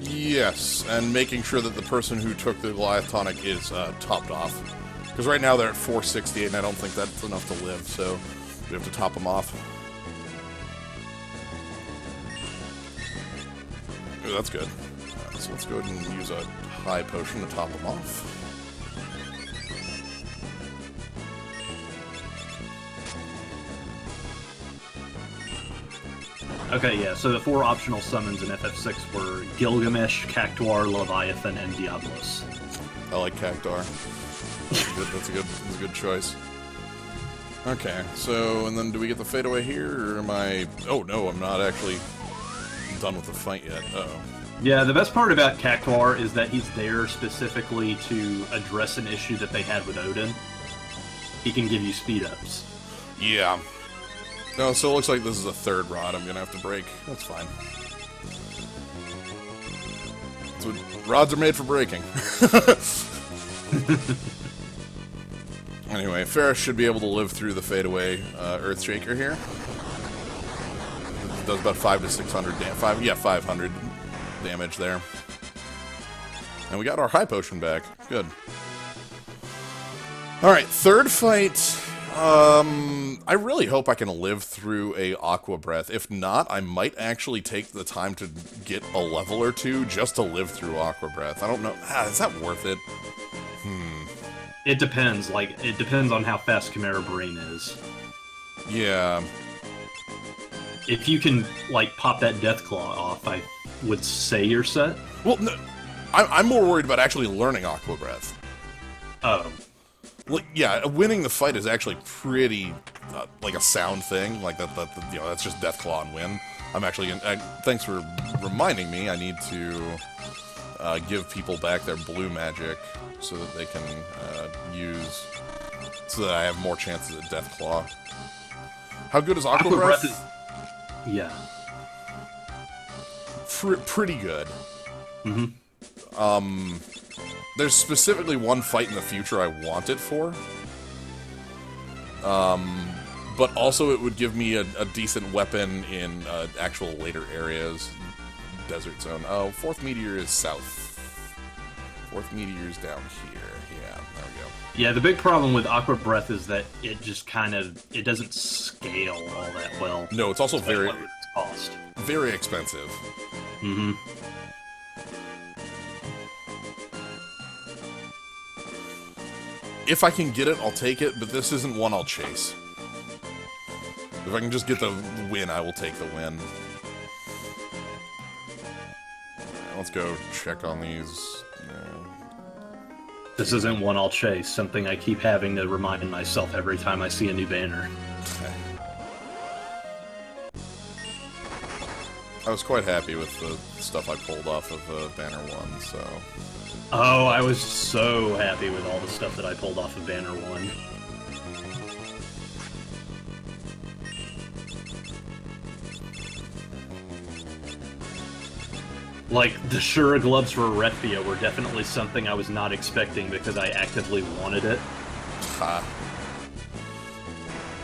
Yes, and making sure that the person who took the Goliath tonic is topped off. Because right now they're at 468, and I don't think that's enough to live, so we have to top them off. Ooh, that's good. So let's go ahead and use a high potion to top them off. Okay, yeah, so the 4 optional summons in FF6 were Gilgamesh, Cactuar, Leviathan, and Diablos. I like Cactuar. That's a good choice. Okay, so, and then do we get the fadeaway here, or am I... Oh, no, I'm not actually done with the fight yet. Uh-oh. Yeah, the best part about Cactuar is that he's there specifically to address an issue that they had with Odin. He can give you speed-ups. Yeah. No, so it looks like this is a 3rd rod I'm gonna have to break. That's fine. That's what rods are made for breaking. Anyway, Ferris should be able to live through the fadeaway Earthshaker here. It does about 500 to 600 500 damage there. And we got our high potion back. Good. Alright, 3rd fight. I really hope I can live through a Aqua Breath. If not, I might actually take the time to get a level or 2 just to live through Aqua Breath. I don't know. Is that worth it? It depends. Like, it depends on how fast Chimera Brain is. Yeah. If you can, like, pop that Death Claw off, I would say you're set. Well, no, I'm more worried about actually learning Aqua Breath. Oh. Like, yeah, winning the fight is actually pretty, like, a sound thing. Like, you know, that's just Death Claw and win. I'm actually gonna... thanks for reminding me. I need to give people back their blue magic so that they can use... So that I have more chances at Death Claw. How good is Aqua Breath? Yeah. Pretty good. There's specifically one fight in the future I want it for. But also it would give me a decent weapon in actual later areas. Desert Zone. Oh, 4th Meteor is south. 4th Meteor is down here. Yeah, there we go. Yeah, the big problem with Aqua Breath is that it just kind of... It doesn't scale all that well. No, it's also very... What would it cost? Very expensive. If I can get it, I'll take it, but this isn't one I'll chase. If I can just get the win, I will take the win. Let's go check on these. This isn't one I'll chase, something I keep having to remind myself every time I see a new banner. I was quite happy with the stuff I pulled off of Banner 1, so... Oh, I was so happy with all the stuff that I pulled off of Banner 1. Like, the Shura gloves for Refia were definitely something I was not expecting because I actively wanted it. Ha.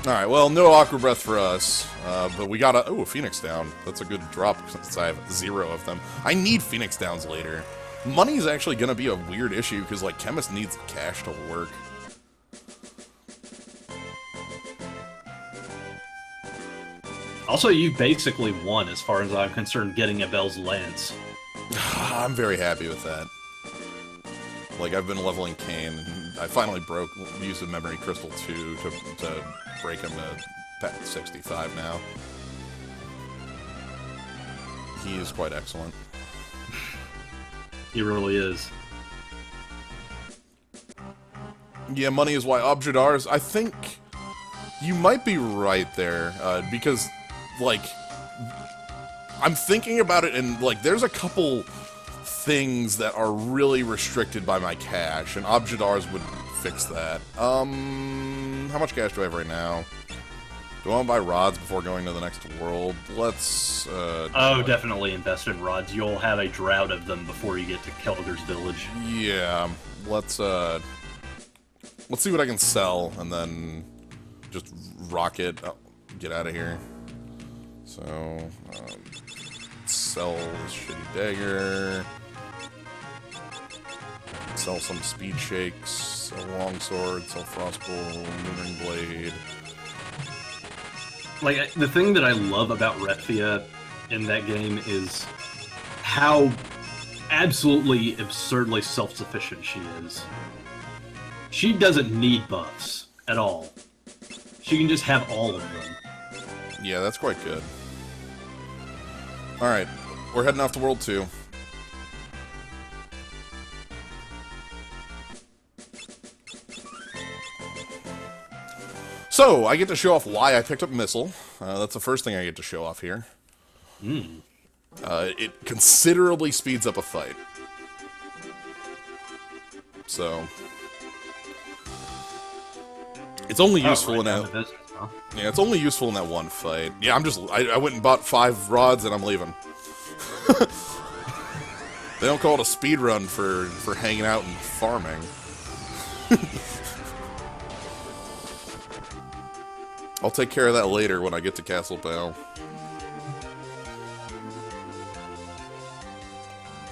Alright, well, no Aqua Breath for us, but we got a Phoenix Down. That's a good drop since I have 0 of them. I need Phoenix Downs later. Money is actually going to be a weird issue, because, like, Chemist needs cash to work. Also, you basically won, as far as I'm concerned, getting Abel's Lance. I'm very happy with that. Like, I've been leveling Kane, and I finally used a Memory Crystal 2 to break him to 65 now. He is quite excellent. He really is. Yeah, money is why Objdars. I think you might be right there, because, like, I'm thinking about it, and, like, there's a couple things that are really restricted by my cash, and Objdars would fix that. How much cash do I have right now? Do I want to buy rods before going to the next world? Let's, Oh, definitely invest in rods. You'll have a drought of them before you get to Kelger's village. Yeah, let's see what I can sell, and then just rocket. Oh, get out of here. So, sell this shitty dagger. Sell some speed shakes. Sell longsword. Sell frostbolt. Moonring blade. Like, the thing that I love about Retvia in that game is how absolutely absurdly self-sufficient she is. She doesn't need buffs at all. She can just have all of them. Yeah, that's quite good. Alright, we're heading off to World 2. So, I get to show off why I picked up Missile. That's the first thing I get to show off here. It considerably speeds up a fight. So, it's only useful in that. Yeah, it's only useful in that one fight. Yeah, I went and bought 5 rods and I'm leaving. They don't call it a speed run for hanging out and farming. I'll take care of that later when I get to Castle Bell.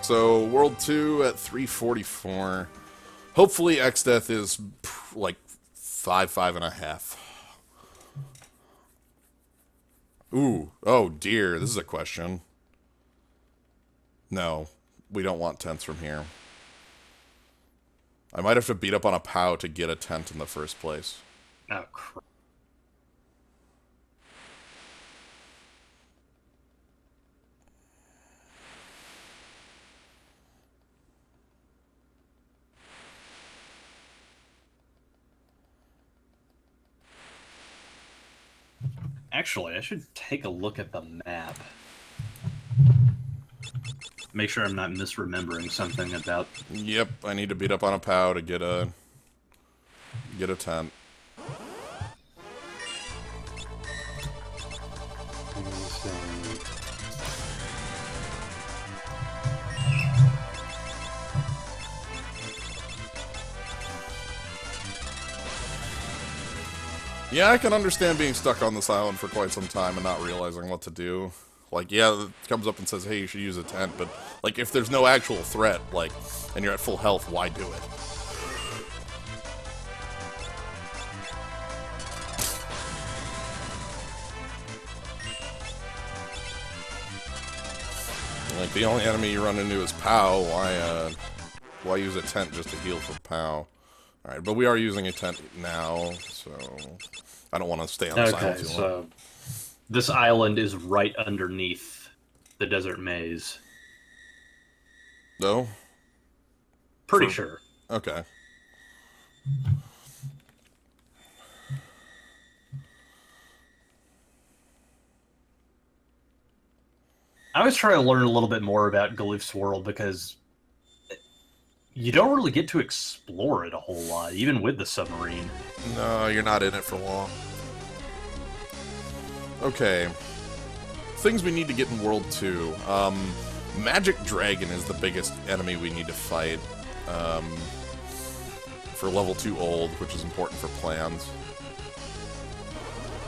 So, World 2 at 344. Hopefully X-Death is, like, 5.5. Ooh. Oh, dear. This is a question. No. We don't want tents from here. I might have to beat up on a POW to get a tent in the first place. Oh, crap. Actually, I should take a look at the map. Make sure I'm not misremembering something about... Yep, I need to beat up on a POW to get a tent. Yeah, I can understand being stuck on this island for quite some time and not realizing what to do. Like, yeah, it comes up and says, hey, you should use a tent, but, like, if there's no actual threat, like, and you're at full health, why do it? Like, the only enemy you run into is POW, why use a tent just to heal for POW? Alright, but we are using a tent now, so I don't want to stay on this island too long. So this island is right underneath the desert maze. No? Pretty sure. Okay. I was trying to learn a little bit more about Galoof's world because you don't really get to explore it a whole lot, even with the submarine. No, you're not in it for long. Okay. Things we need to get in World 2. Magic Dragon is the biggest enemy we need to fight. For level 2 old, which is important for plans.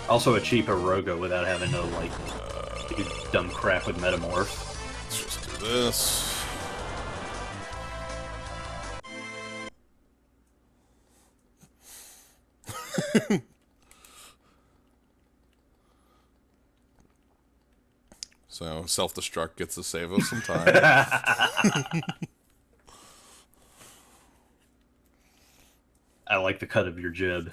Also a cheap Aroga without having to, like, do dumb crap with Metamorph. Let's just do this. So, self-destruct gets to save us some time. I like the cut of your jib.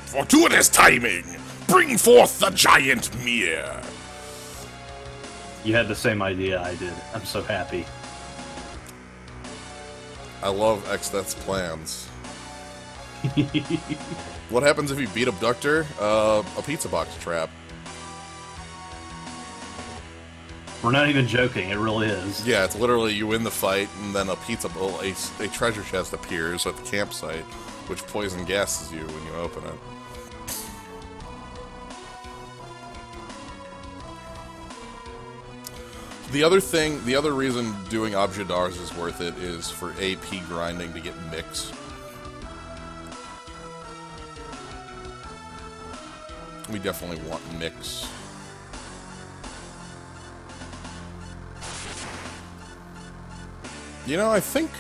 Fortuitous timing! Bring forth the giant mere! You had the same idea I did. I'm so happy. I love X-Death's plans. What happens if you beat Abductor? A pizza box trap. We're not even joking. It really is. Yeah, it's literally you win the fight, and then a pizza bowl, a treasure chest appears at the campsite, which poison gases you when you open it. The other reason doing Objadars is worth it is for AP grinding to get mix. We definitely want mix. You know, I think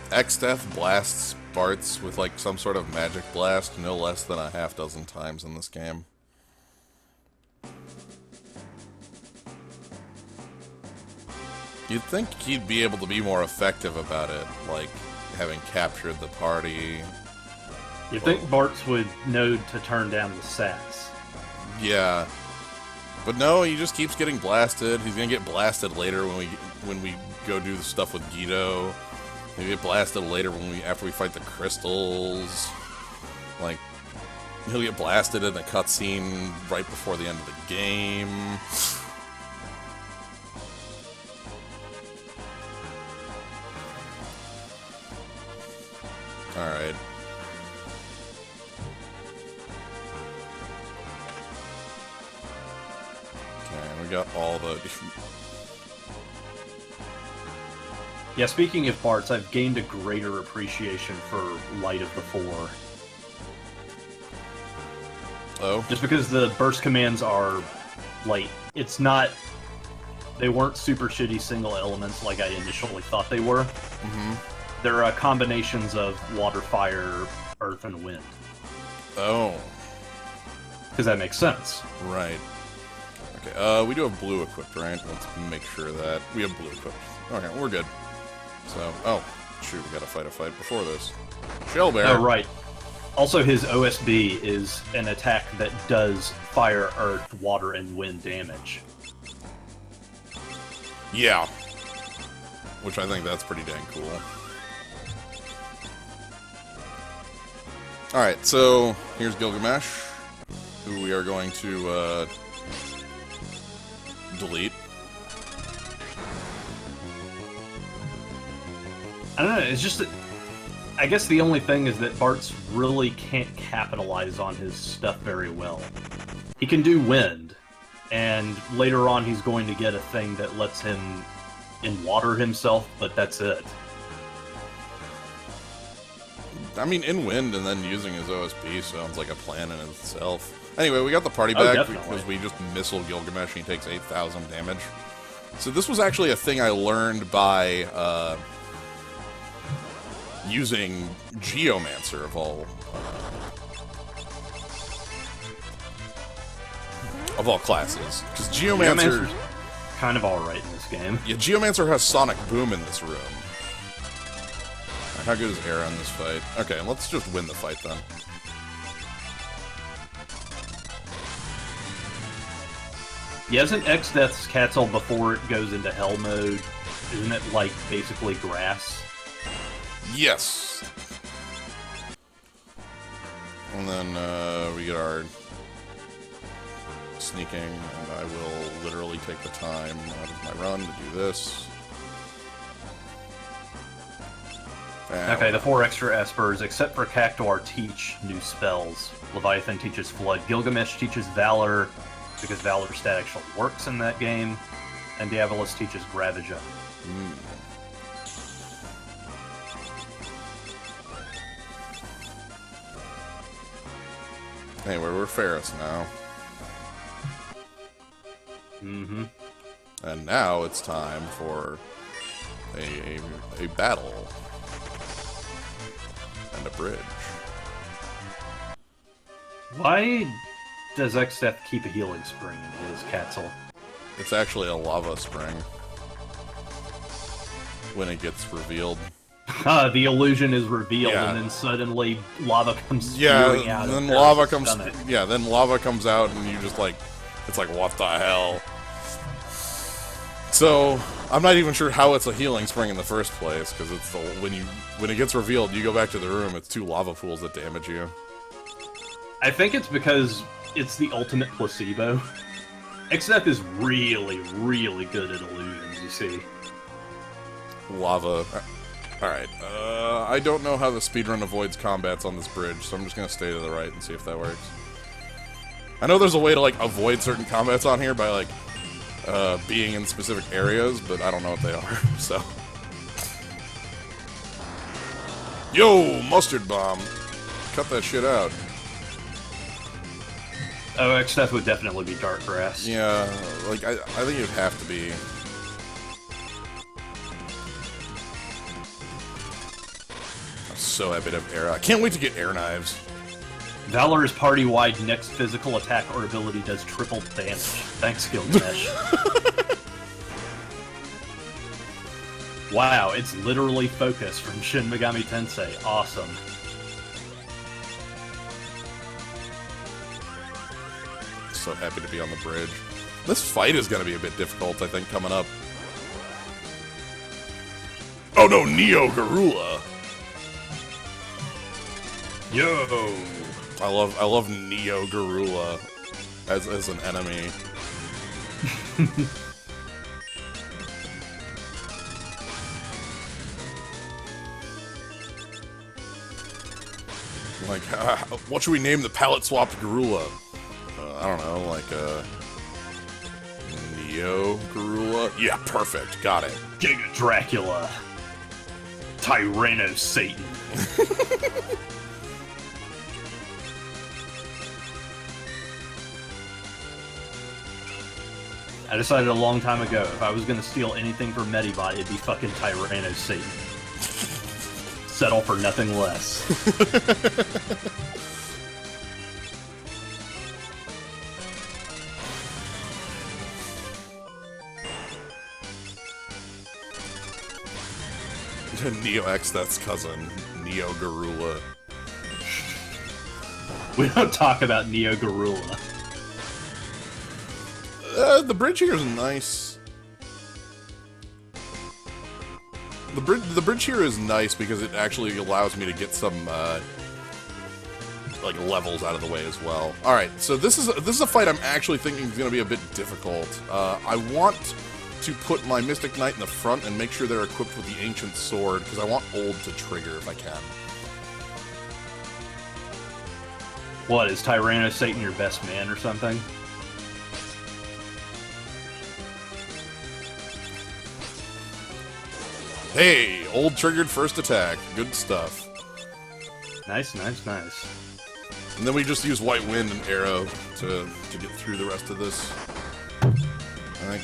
Xdeath blasts Bartz with like some sort of magic blast no less than a half dozen times in this game. You'd think he'd be able to be more effective about it, like having captured the party. You'd think Bartz would know to turn down the sass. Yeah. But no, he just keeps getting blasted. He's gonna get blasted later when we go do the stuff with Guido. He'll get blasted later after we fight the crystals. Like, he'll get blasted in a cutscene right before the end of the game. Alright. Okay, we got all the... Yeah, speaking of Bartz, I've gained a greater appreciation for Light of the Four. Oh? Just because the burst commands are, like, it's not... They weren't super shitty single elements like I initially thought they were. Mm-hmm. They're combinations of water, fire, earth, and wind. Oh. Because that makes sense. Right. Okay, we do have blue equipped, right? Let's make sure that we have blue equipped. Okay, we're good. So, oh, shoot, we gotta fight a fight before this. Shellbear. Oh, right. Also, his OSB is an attack that does fire, earth, water, and wind damage. Yeah. Which I think that's pretty dang cool. Alright, so here's Gilgamesh, who we are going to delete. I don't know, it's just that... I guess the only thing is that Bartz really can't capitalize on his stuff very well. He can do wind, and later on he's going to get a thing that lets him in water himself, but that's it. I mean, in wind and then using his OSB sounds like a plan in itself. Anyway, we got the party back because we just missile Gilgamesh and he takes 8,000 damage. So this was actually a thing I learned by using Geomancer of all classes. Because Geomancer's kind of alright in this game. Yeah, Geomancer has Sonic Boom in this room. How good is Air in this fight? Okay, let's just win the fight then. Yeah, isn't Xdeath's Catzel before it goes into Hell mode? Isn't it, like, basically grass? Yes! And then, we get our sneaking, and I will literally take the time out of my run to do this. Okay, the 4 extra Espers, except for Cactuar, teach new spells. Leviathan teaches Flood. Gilgamesh teaches Valor, because Valor stat actually works in that game. And Diabolus teaches Gravija. Anyway, we're Ferris now. Mm-hmm. And now it's time for a battle. And a bridge. Why does Xdeath keep a healing spring in his Catzel? It's actually a lava spring. When it gets revealed. The illusion is revealed, Yeah. and then suddenly lava comes spewing out. Then of lava Ferris' comes. stomach. Yeah, then lava comes out, and you just like, it's like, what the hell? So I'm not even sure how it's a healing spring in the first place, because it's the when it gets revealed, you go back to the room. It's 2 lava pools that damage you. I think it's because it's the ultimate placebo. Except is really, really good at illusions, you see. Lava. Alright, I don't know how the speedrun avoids combats on this bridge, so I'm just gonna stay to the right and see if that works. I know there's a way to, like, avoid certain combats on here by, like, being in specific areas, but I don't know what they are, so... Yo, mustard bomb! Cut that shit out. Oh, XF would definitely be dark grass. Yeah, like, I think it'd have to be. I'm so happy to have air. I can't wait to get air knives. Valor's party-wide next physical attack or ability does triple damage. Thanks, Gilgamesh. Wow, it's literally Focus from Shin Megami Tensei. Awesome. So happy to be on the bridge. This fight is going to be a bit difficult, I think, coming up. Oh no, Neo Garula! Yo! I love Neo Garula as an enemy. Like, what should we name the palette swapped Garula? I don't know, like, Neo Garula? Yeah, perfect, got it. Giga Dracula. Tyranno Satan. I decided a long time ago, if I was gonna steal anything from Medibot, it'd be fucking Tyranno Satan. Settle for nothing less. Neo X, that's cousin. Neo Garula. We don't talk about Neo Garula. The bridge here is nice. The bridge here is nice because it actually allows me to get some like levels out of the way as well. All right, so this is a fight I'm actually thinking is going to be a bit difficult. I want to put my Mystic Knight in the front and make sure they're equipped with the Ancient Sword because I want Old to trigger if I can. What, is Tyranno Satan your best man or something? Hey, Old triggered first attack. Good stuff. Nice, nice, nice. And then we just use White Wind and Arrow to get through the rest of this. I think.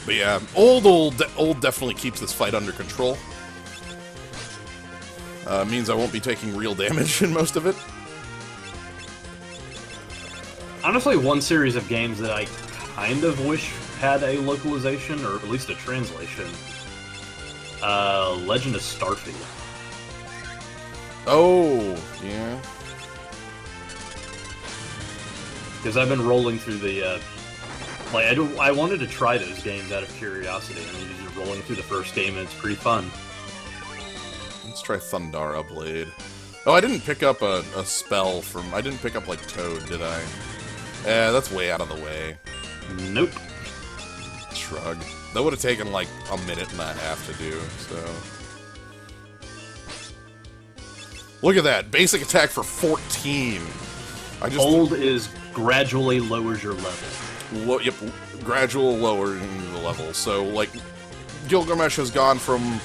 But yeah, Old definitely keeps this fight under control. Means I won't be taking real damage in most of it. Honestly, one series of games that I kind of wish had a localization, or at least a translation. Legend of Starfield. Oh, yeah. Because I've been rolling through the, I wanted to try those games out of curiosity, and I'm just rolling through the first game, and it's pretty fun. Let's try Thundara Blade. Oh, I didn't pick up a spell from... I didn't pick up, like, Toad, did I? Yeah, that's way out of the way. Nope. Shrug. That would have taken, like, a minute and a half to do, so... Look at that! Basic attack for 14! Old is gradually lowers your level. Yep, gradual lowering the level. So, like, Gilgamesh has gone from...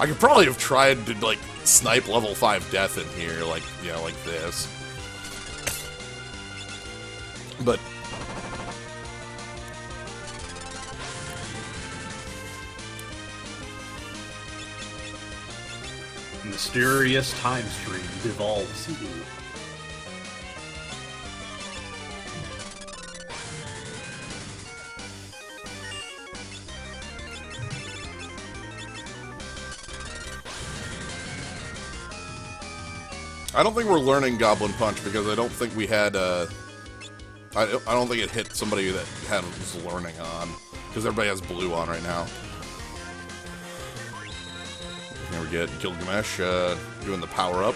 I could probably have tried to, like, snipe level 5 death in here, like, you know, like this. But... Mysterious time stream devolves you. I don't think we're learning Goblin Punch because I don't think we had, I don't think it hit somebody that was learning on. Because everybody has blue on right now. Here we get Gilgamesh doing the power-up.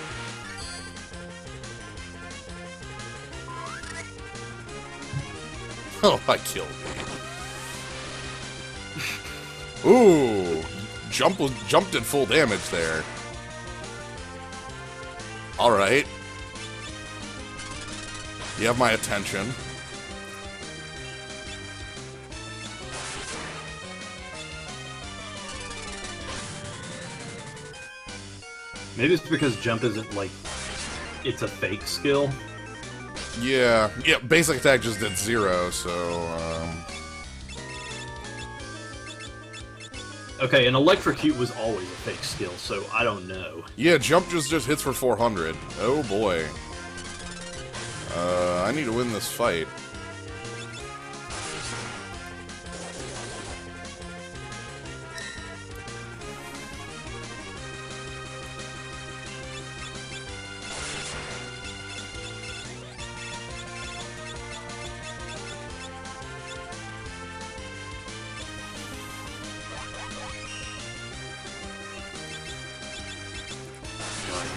Oh, I killed me. Ooh! Jump did full damage there. Alright. You have my attention. Maybe it's because jump isn't like... It's a fake skill. Yeah. Yeah, basic attack just did 0, so, Okay, and electrocute was always a fake skill, so I don't know. Yeah, jump just hits for 400. Oh boy. I need to win this fight.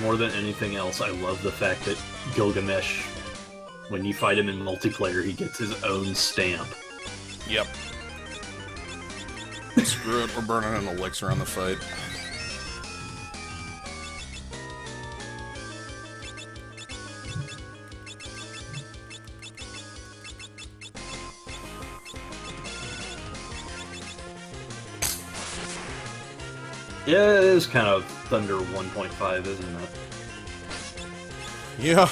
More than anything else, I love the fact that Gilgamesh, when you fight him in multiplayer, he gets his own stamp. Yep. Screw it, we're burning an elixir on the fight. Yeah, it is kind of Thunder 1.5, isn't it? Yeah.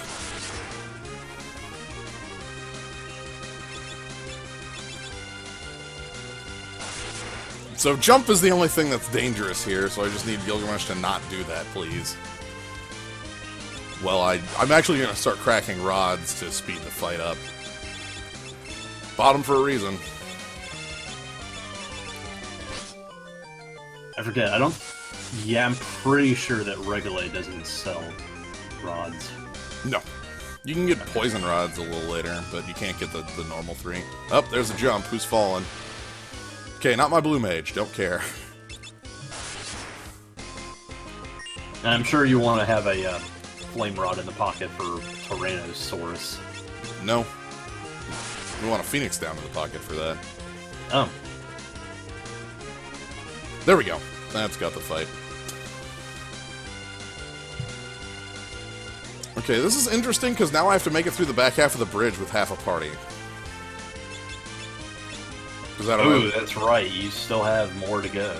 So jump is the only thing that's dangerous here, so I just need Gilgamesh to not do that, please. Well, I'm actually going to start cracking rods to speed the fight up. Bottom for a reason. I forget, I don't... Yeah, I'm pretty sure that Regolay doesn't sell rods. No. You can get poison rods a little later, but you can't get the normal 3. Oh, there's a jump. Who's fallen? Okay, not my blue mage. Don't care. And I'm sure you want to have a flame rod in the pocket for Tyrannosaurus. No. We want a phoenix down in the pocket for that. Oh. There we go. That's got the fight. Okay, this is interesting because now I have to make it through the back half of the bridge with half a party. Is that Ooh, right? that's right. You still have more to go.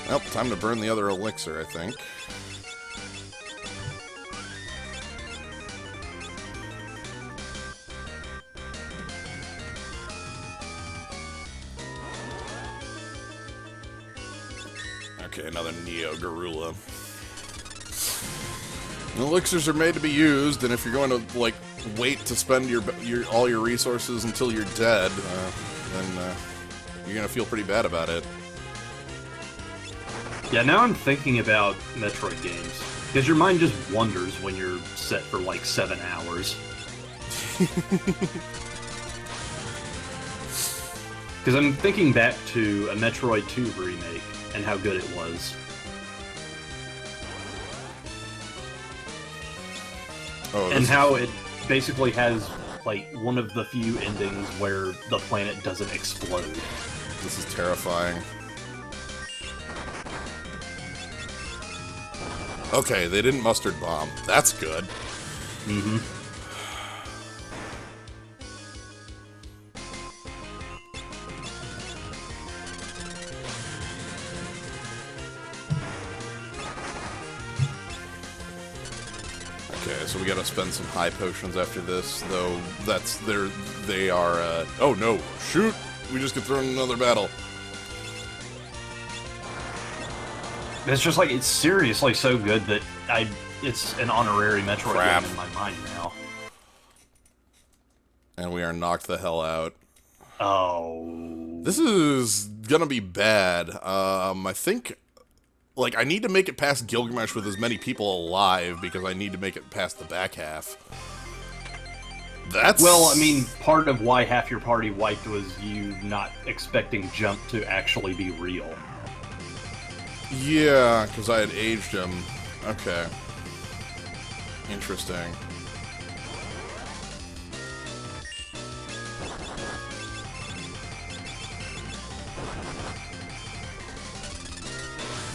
Well, time to burn the other elixir, I think. Okay, another Neo Garula. Elixirs are made to be used, and if you're going to like wait to spend all your resources until you're dead, then you're gonna feel pretty bad about it. Yeah, now I'm thinking about Metroid games. Because your mind just wanders when you're set for like 7 hours. Because I'm thinking back to a Metroid 2 remake and how good it was. Oh, and how it basically has like one of the few endings where the planet doesn't explode. This is terrifying. Okay, they didn't mustard bomb. That's good. Mm-hmm. Okay, so we gotta spend some high potions after this, though they are, oh no, shoot! We just get thrown in another battle. It's just like, it's seriously so good that it's an honorary Metroid Crap. game in my mind now. And we are knocked the hell out. Oh. This is gonna be bad. I think, like, I need to make it past Gilgamesh with as many people alive, because I need to make it past the back half. That's... Well, I mean, part of why half your party wiped was you not expecting Jump to actually be real. Yeah, because I had aged him. Okay. Interesting.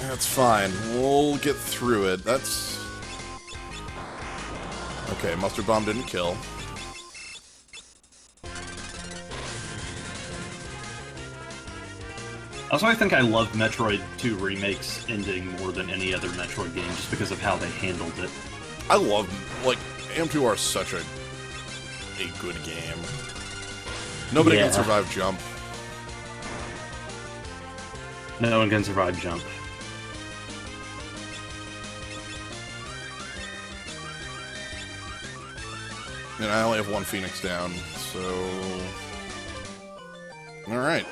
That's fine. We'll get through it. That's... Okay, Mustard Bomb didn't kill. Also, I think I love Metroid 2 Remake's ending more than any other Metroid game, just because of how they handled it. I love... Like, AM2R is such a good game. Nobody can survive Jump. No one can survive Jump. And I only have one Phoenix down, so... Alright.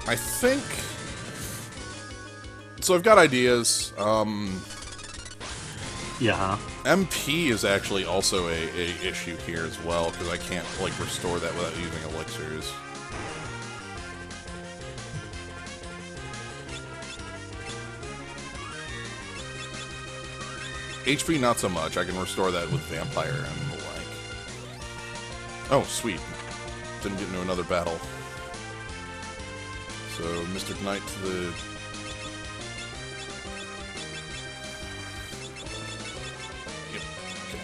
I think... So I've got ideas. Yeah. MP is actually also a issue here as well, because I can't, like, restore that without using elixirs. HP, not so much. I can restore that with Vampire and the like. Oh, sweet. Didn't get into another battle. So, Mystic Knight to the... Yep, okay.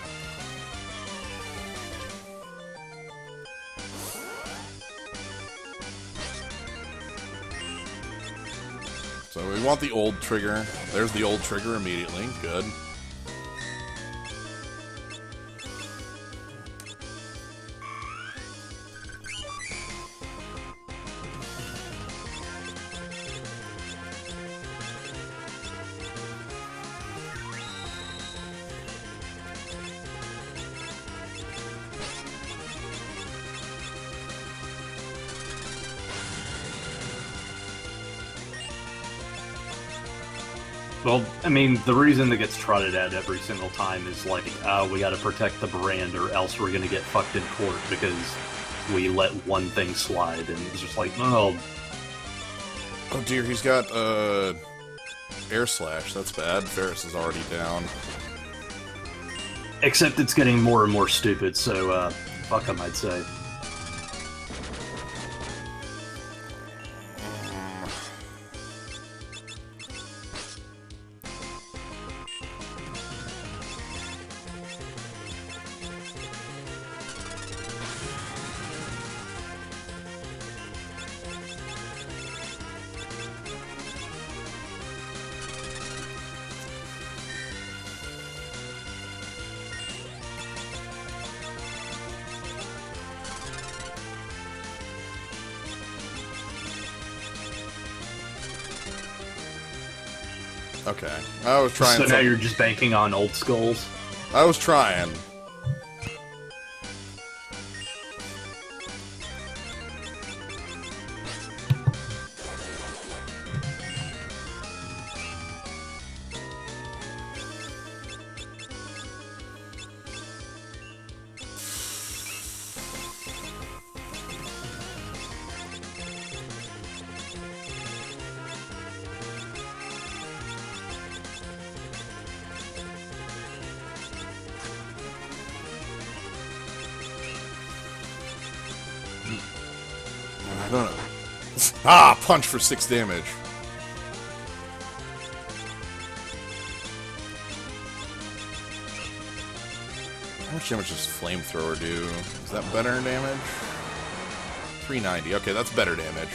So we want the old trigger. There's the old trigger immediately. Good. Well, I mean, the reason that gets trotted at every single time is like, we gotta protect the brand or else we're gonna get fucked in court because we let one thing slide, and it's just like, oh. Oh dear, he's got, Air Slash. That's bad. Ferris is already down. Except it's getting more and more stupid, so, fuck him, I'd say. Okay. I was trying So now you're just banking on old skulls? I was trying. I don't know. Ah, punch for 6 damage. How much damage does Flamethrower do? Is that better damage? 390. Okay, that's better damage.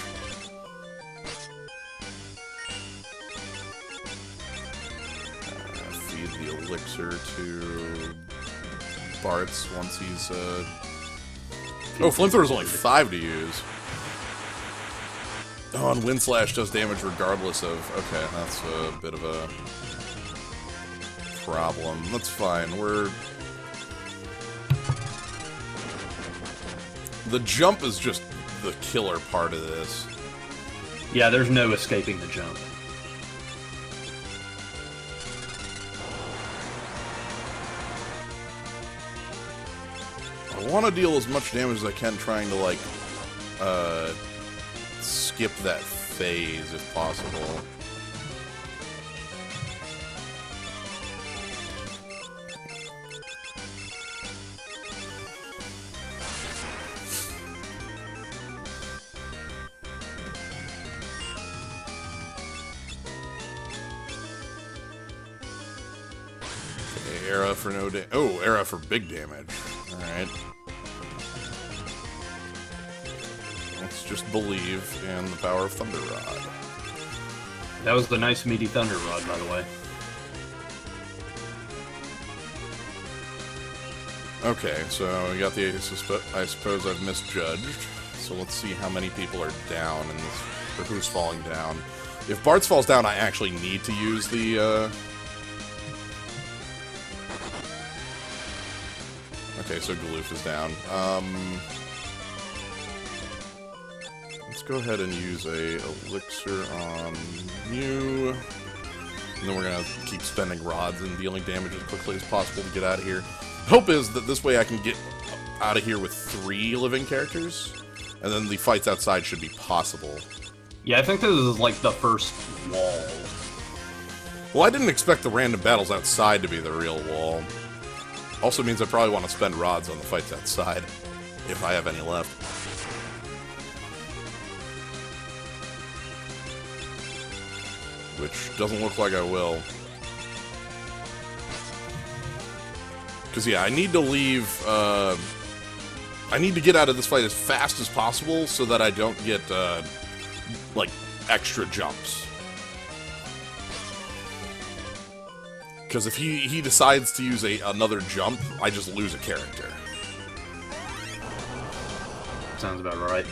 Feed the elixir to Bart's once he's, Oh, Flamethrower's only 5 to use. Oh, and Wind Slash does damage regardless of... Okay, that's a bit of a problem. That's fine. We're... The jump is just the killer part of this. Yeah, there's no escaping the jump. I want to deal as much damage as I can trying to, like, skip that phase if possible. Era for no damage. Oh, era for big damage. Alright. Let's just believe in the power of Thunder Rod. That was the nice meaty Thunder Rod, by the way. Okay, so we got the I suppose I've misjudged. So let's see how many people are down in this, or who's falling down. If Bartz falls down, I actually need to use the, Okay, so Galoof is down. Let's go ahead and use a elixir on you. And then we're gonna keep spending rods and dealing damage as quickly as possible to get out of here. Hope is that this way I can get out of here with 3 living characters, and then the fights outside should be possible. Yeah, I think this is like the first wall. Well, I didn't expect the random battles outside to be the real wall. Also means I probably want to spend rods on the fights outside, if I have any left. Which doesn't look like I will. Because, yeah, I need to leave, I need to get out of this fight as fast as possible so that I don't get, like, extra jumps. Because if he decides to use another jump, I just lose a character. Sounds about right.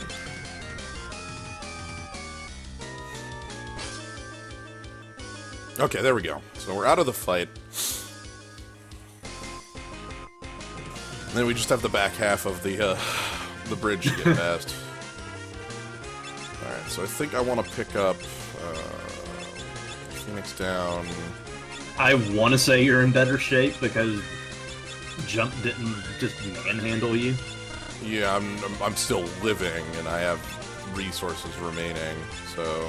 Okay, there we go. So we're out of the fight. And then we just have the back half of the bridge to get past. Alright, so I think I want to pick up Phoenix down. I want to say you're in better shape because Jump didn't just manhandle you. Yeah, I'm still living, and I have resources remaining, so...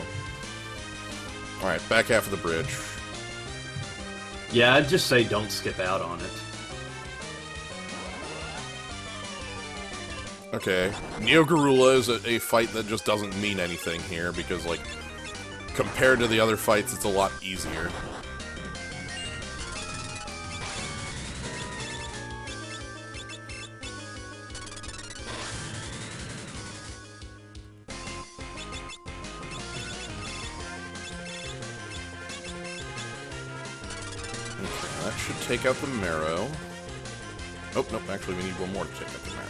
Alright, back half of the bridge. Yeah, I'd just say don't skip out on it. Okay. Neo Garula is a fight that just doesn't mean anything here, because, like, compared to the other fights, it's a lot easier. That should take out the marrow. Oh, nope, actually we need one more to take out the marrow.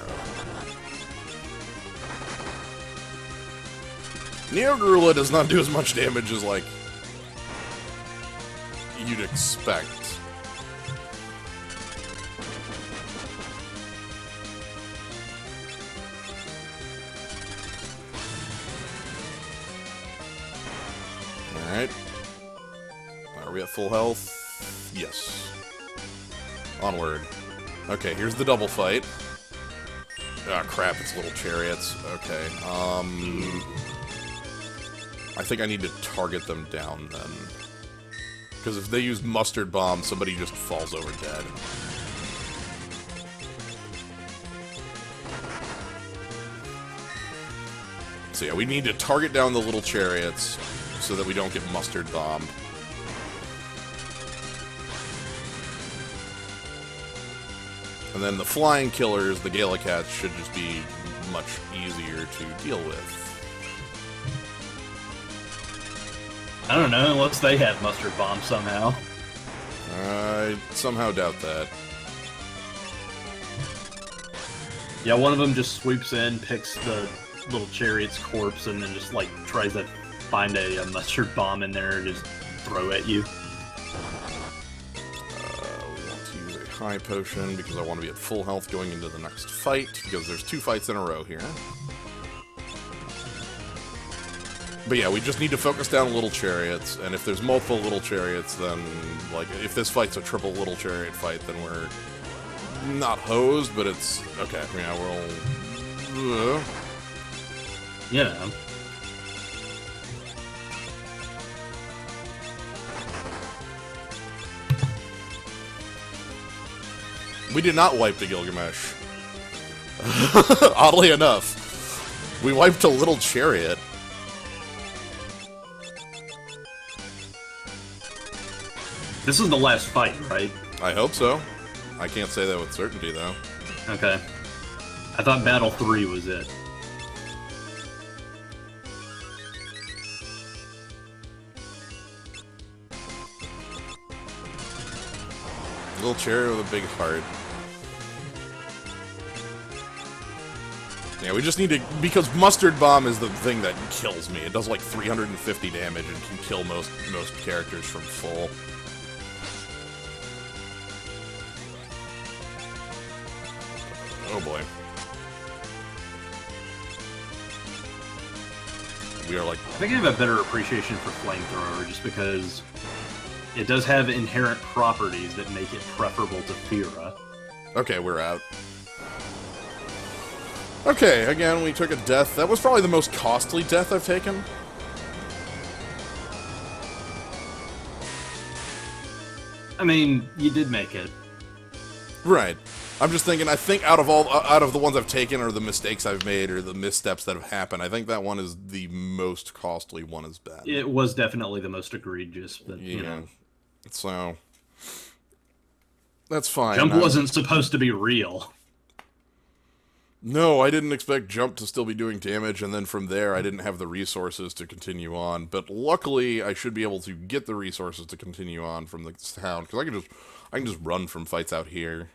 Neo Garula does not do as much damage as, like, you'd expect. Alright. Are we at full health? Yes. Onward. Okay, here's the double fight. Ah, crap, it's little chariots. Okay, I think I need to target them down, then. Because if they use mustard bomb, somebody just falls over dead. So yeah, we need to target down the little chariots so that we don't get mustard bombed. And then the flying killers, the Galacats, should just be much easier to deal with. I don't know, unless they have mustard bombs somehow. I somehow doubt that. Yeah, one of them just swoops in, picks the little chariot's corpse, and then just, like, tries to find a mustard bomb in there and just throw at you. High potion because I want to be at full health going into the next fight, because there's 2 fights in a row here. But yeah, we just need to focus down little chariots, and if there's multiple little chariots, then, like, if this fight's a triple little chariot fight, then we're not hosed, but it's... Okay, yeah, we'll... Yeah. We did not wipe the Gilgamesh. Oddly enough. We wiped a little chariot. This is the last fight, right? I hope so. I can't say that with certainty, though. Okay. I thought Battle 3 was it. Little chariot with a big heart. Yeah, we just need to... Because Mustard Bomb is the thing that kills me. It does like 350 damage and can kill most characters from full. Oh boy. We are like... I think I have a better appreciation for Flamethrower just because it does have inherent properties that make it preferable to Fira. Okay, we're out. Okay, again, we took a death. That was probably the most costly death I've taken. I mean, you did make it. Right. I'm just thinking, I think out of the ones I've taken or the mistakes I've made or the missteps that have happened, I think that one is the most costly one as bad. It was definitely the most egregious, but, you know. So, that's fine. Jump wasn't supposed to be real. No, I didn't expect Jump to still be doing damage, and then from there I didn't have the resources to continue on. But luckily, I should be able to get the resources to continue on from the town, because I can just run from fights out here.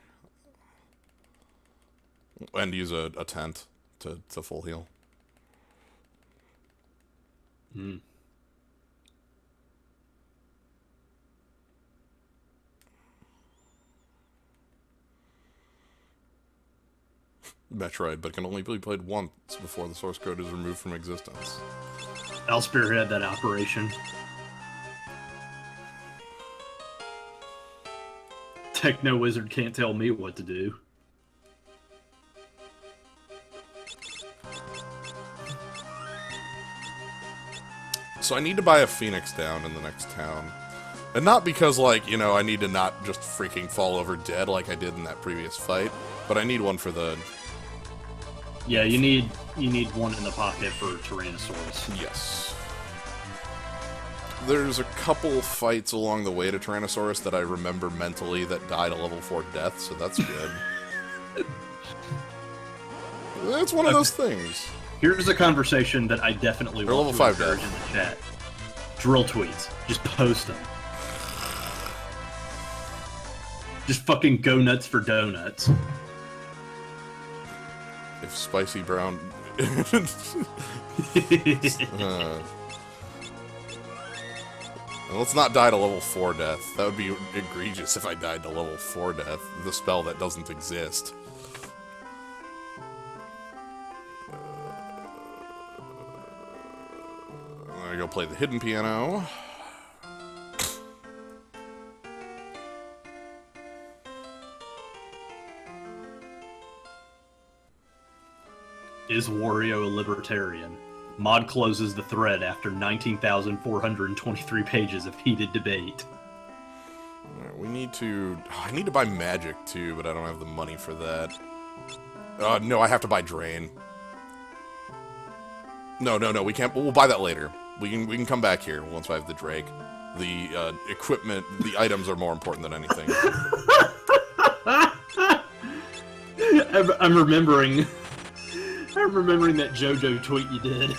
And use a tent to full heal. Hmm. Metroid, but can only be played once before the source code is removed from existence. I'll spearhead that operation. Techno Wizard can't tell me what to do. So I need to buy a Phoenix down in the next town. And not because, like, you know, I need to not just freaking fall over dead like I did in that previous fight, but I need one for the... Yeah, you need one in the pocket for Tyrannosaurus. Yes. There's a couple fights along the way to Tyrannosaurus that I remember mentally that died a level 4 death, so that's good. That's one of those things. Here's a conversation that I definitely want level to 5 encourage death. in the chat. Drill tweets. Just post them. Just fucking go nuts for donuts. If Spicy Brown... Let's not die to level 4 death. That would be egregious if I died to level 4 death. The spell that doesn't exist. I'm gonna go play the hidden piano. Is Wario a libertarian? Mod closes the thread after 19,423 pages of heated debate. We need to... I need to buy magic, too, but I don't have the money for that. No, I have to buy Drain. No, we can't... We'll buy that later. We can come back here once I have the Drake. The equipment, the items are more important than anything. I'm remembering that JoJo tweet you did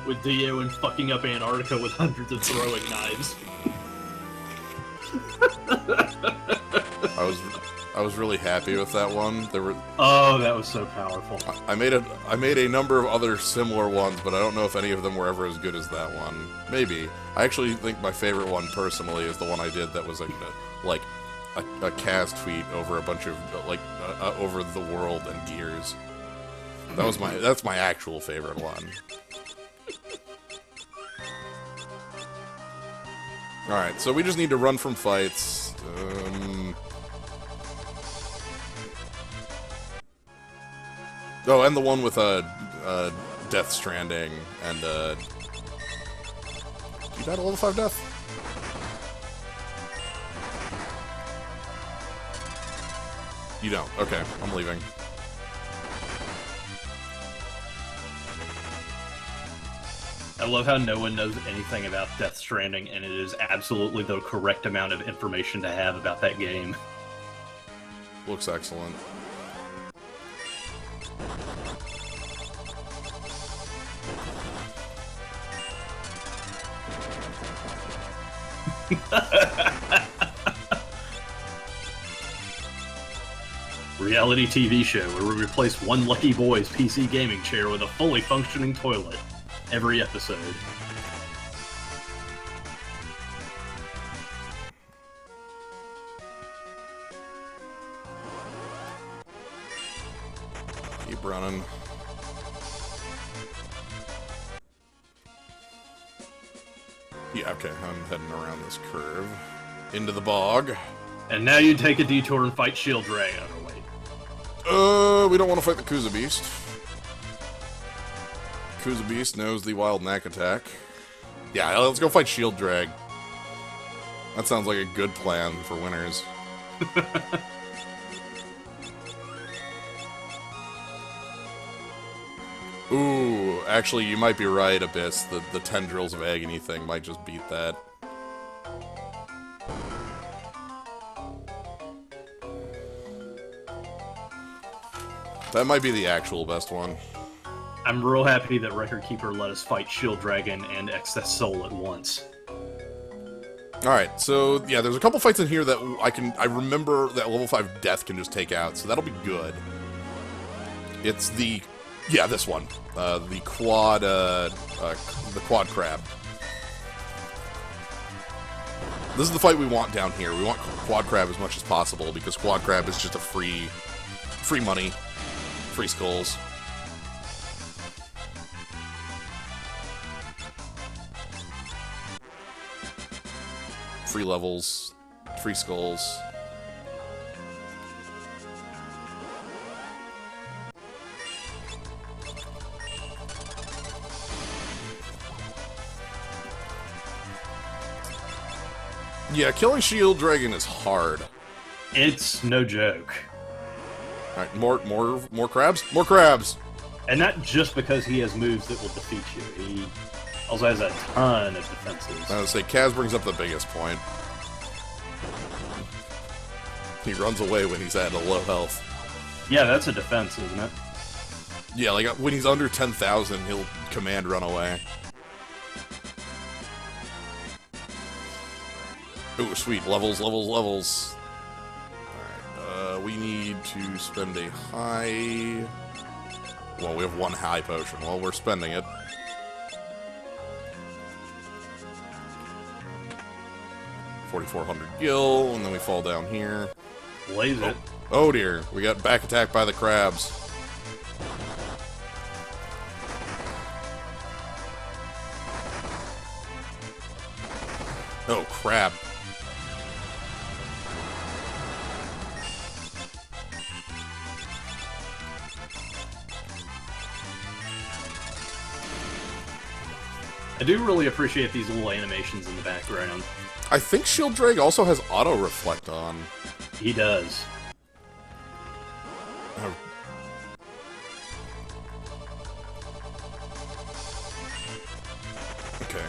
with Dio and fucking up Antarctica with hundreds of throwing knives. I was really happy with that one. Oh, that was so powerful. I made a number of other similar ones, but I don't know if any of them were ever as good as that one. Maybe. I actually think my favorite one personally is the one I did that was like a cast tweet over a bunch of over the world and Gears. That's my actual favorite one. Alright, so we just need to run from fights. Oh, and the one with Death Stranding and you died a level 5 death? You don't. Okay, I'm leaving. I love how no one knows anything about Death Stranding, and it is absolutely the correct amount of information to have about that game. Looks excellent. Reality TV show where we replace one lucky boy's PC gaming chair with a fully functioning toilet every episode. Keep running. Yeah, okay, I'm heading around this curve. Into the bog. And now you take a detour and fight Shield Dragon. Oh, wait. We don't want to fight the Kuza Beast. Kuza Beast knows the Wild Knack attack. Yeah, let's go fight Shield Drag. That sounds like a good plan for winners. Ooh, actually, you might be right, Abyss. The Tendrils of Agony thing might just beat that. That might be the actual best one. I'm real happy that Record Keeper let us fight Shield Dragon and Excess Soul at once. Alright, so, yeah, there's a couple fights in here that I remember that level 5 Death can just take out, so that'll be good. It's the... yeah, this one. The quad crab. This is the fight we want down here. We want quad crab as much as possible, because quad crab is just a free money, free skulls. Free levels, free skulls. Yeah, killing Shield Dragon is hard. It's no joke. Alright, more crabs? More crabs! And not just because he has moves that will defeat you. He also has a ton of defenses. I would say Kaz brings up the biggest point. He runs away when he's at a low health. Yeah, that's a defense, isn't it? Yeah, like when he's under 10,000, he'll command run away. Ooh, sweet. Levels. Alright, we need to spend a high... well, we have one high potion. Well, we're spending it. $4,400 gil, and then we fall down here. Blaze it. Oh dear, we got back attacked by the crabs. Oh, crap. I do really appreciate these little animations in the background. I think Shield Drag also has auto reflect on. He does. Oh. Okay.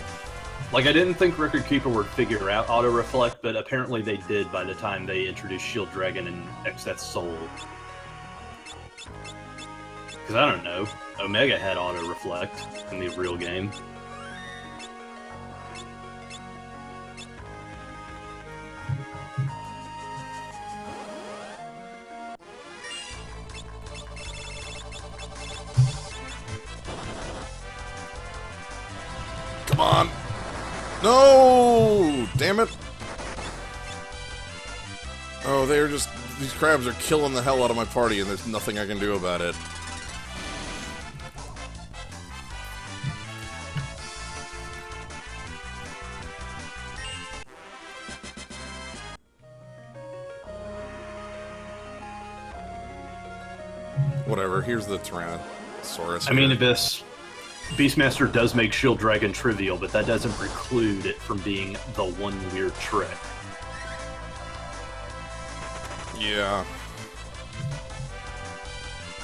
Like, I didn't think Record Keeper would figure out auto reflect, but apparently they did by the time they introduced Shield Dragon and Excess Soul. Because I don't know, Omega had auto reflect in the real game. Come on! No! Damn it! Oh, they're just... these crabs are killing the hell out of my party, and there's nothing I can do about it. Whatever, here's the Tyrannosaurus. I mean, Abyss, Beastmaster does make Shield Dragon trivial, but that doesn't preclude it from being the one weird trick. Yeah.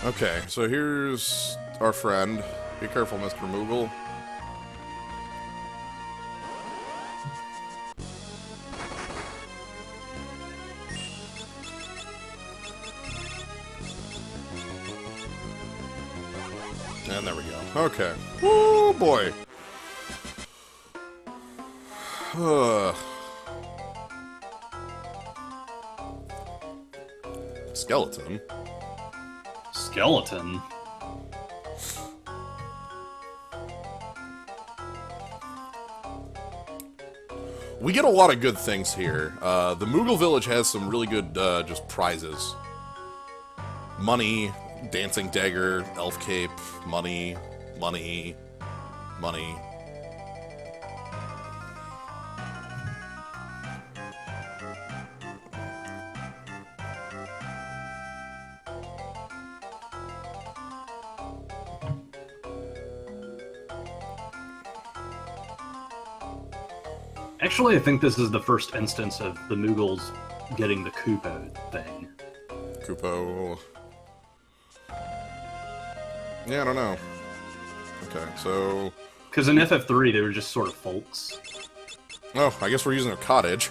Okay, so here's our friend. Be careful, Mr. Moogle. And there we go. Okay. Woo, boy. Skeleton. Skeleton? We get a lot of good things here. The Moogle Village has some really good, just prizes. Money, dancing dagger, elf cape, money, money, money. Actually, I think this is the first instance of the Moogles getting the Koopo thing. Koopo. Yeah, I don't know. Okay, so... Because in FF3, they were just sort of folks. Oh, I guess we're using a cottage.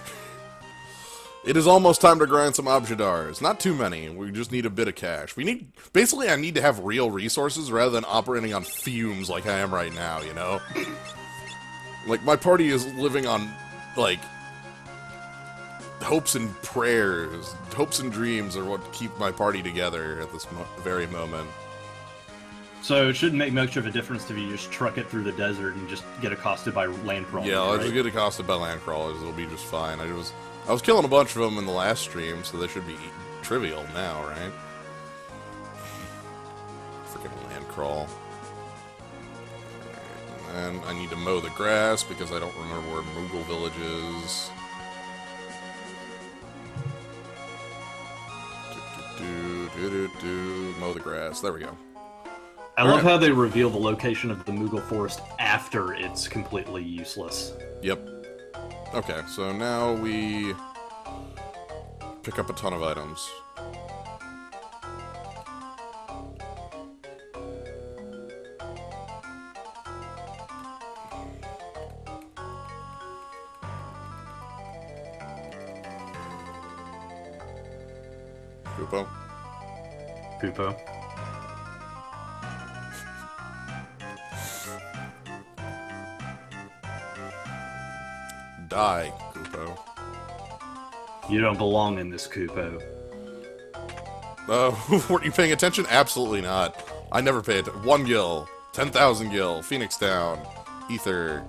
It is almost time to grind some Abjadars. Not too many. We just need a bit of cash. We need... Basically, I need to have real resources rather than operating on fumes like I am right now, you know? Like, my party is living on, like... hopes and prayers. Hopes and dreams are what keep my party together at this very moment. So it shouldn't make much of a difference if you just truck it through the desert and just get accosted by land crawlers. Yeah, I'll right? just get accosted by land crawlers. It'll be just fine. I was killing a bunch of them in the last stream, so they should be trivial now, right? Freaking land crawl. And I need to mow the grass because I don't remember where Moogle Village is. Mow the grass. There we go. I love how they reveal the location of the Moogle Forest after it's completely useless. Yep. Okay, so now we pick up a ton of items. Koopo. Koopo. Die, Koopo. You don't belong in this Koopo. Weren't you paying attention? Absolutely not. I never paid attention. 1 gil, 10,000 gil, Phoenix Down, Ether.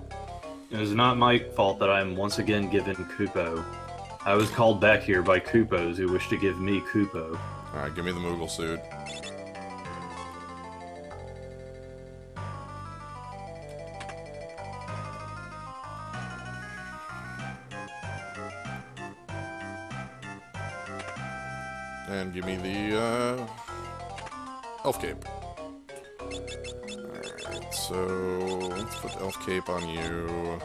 It is not my fault that I am once again given Koopo. I was called back here by Koopos who wish to give me Koopo. Alright, give me the Moogle suit. And give me the, elf cape. Alright, so let's put the elf cape on you.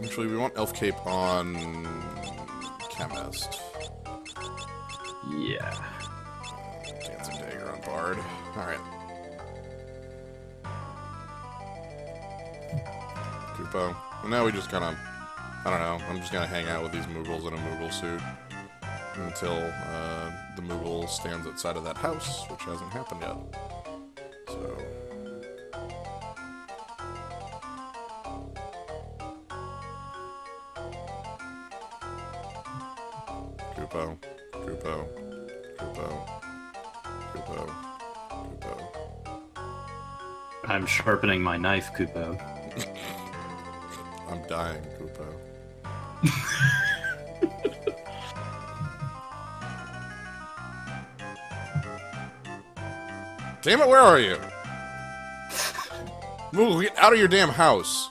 Actually, we want elf cape on Chemist. Yeah. Dancing dagger on Bard. Alright. Koopo. Well, now we just kind of, I don't know, I'm just going to hang out with these Moogles in a Moogle suit until the Moogle stands outside of that house, which hasn't happened yet. So... Koopo, Koopo, Koopo, Koopo, Koopo. I'm sharpening my knife, Koopo. I'm dying, Koopo. Damn it, where are you? Moogle, get out of your damn house.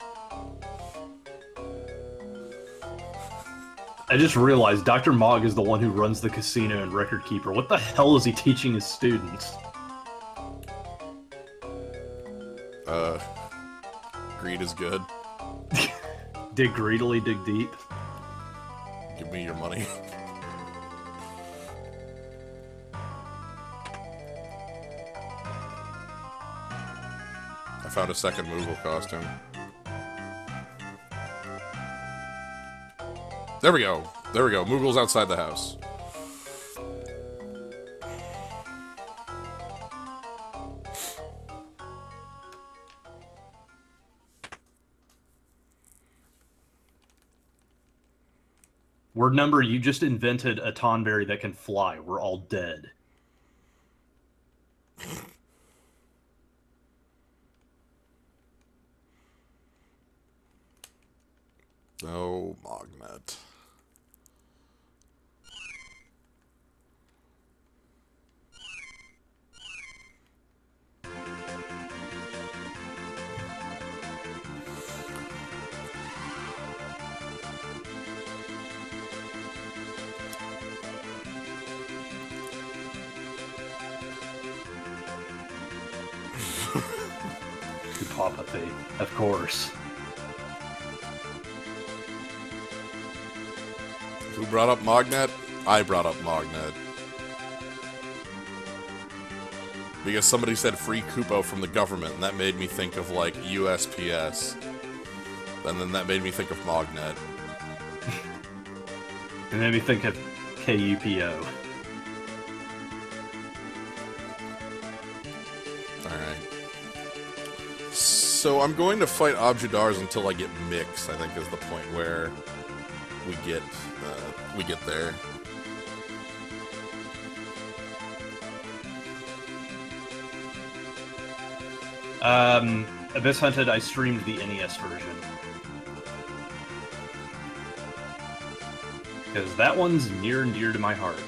I just realized Dr. Mog is the one who runs the casino and record keeper. What the hell is he teaching his students? Greed is good. Dig greedily, dig deep. Give me your money. I found a second Moogle costume. There we go. There we go. Moogle's outside the house. Word number, you just invented a Tonberry that can fly. We're all dead. Oh, Mognet. Papa, of course. Who brought up Mognet? I brought up Mognet. Because somebody said free Kupo from the government, and that made me think of, like, USPS. And then that made me think of Mognet. It made me think of KUPO. Alright. So I'm going to fight Objadars until I get Mix, I think is the point where we get there. Abyss Hunted, I streamed the NES version. Because that one's near and dear to my heart.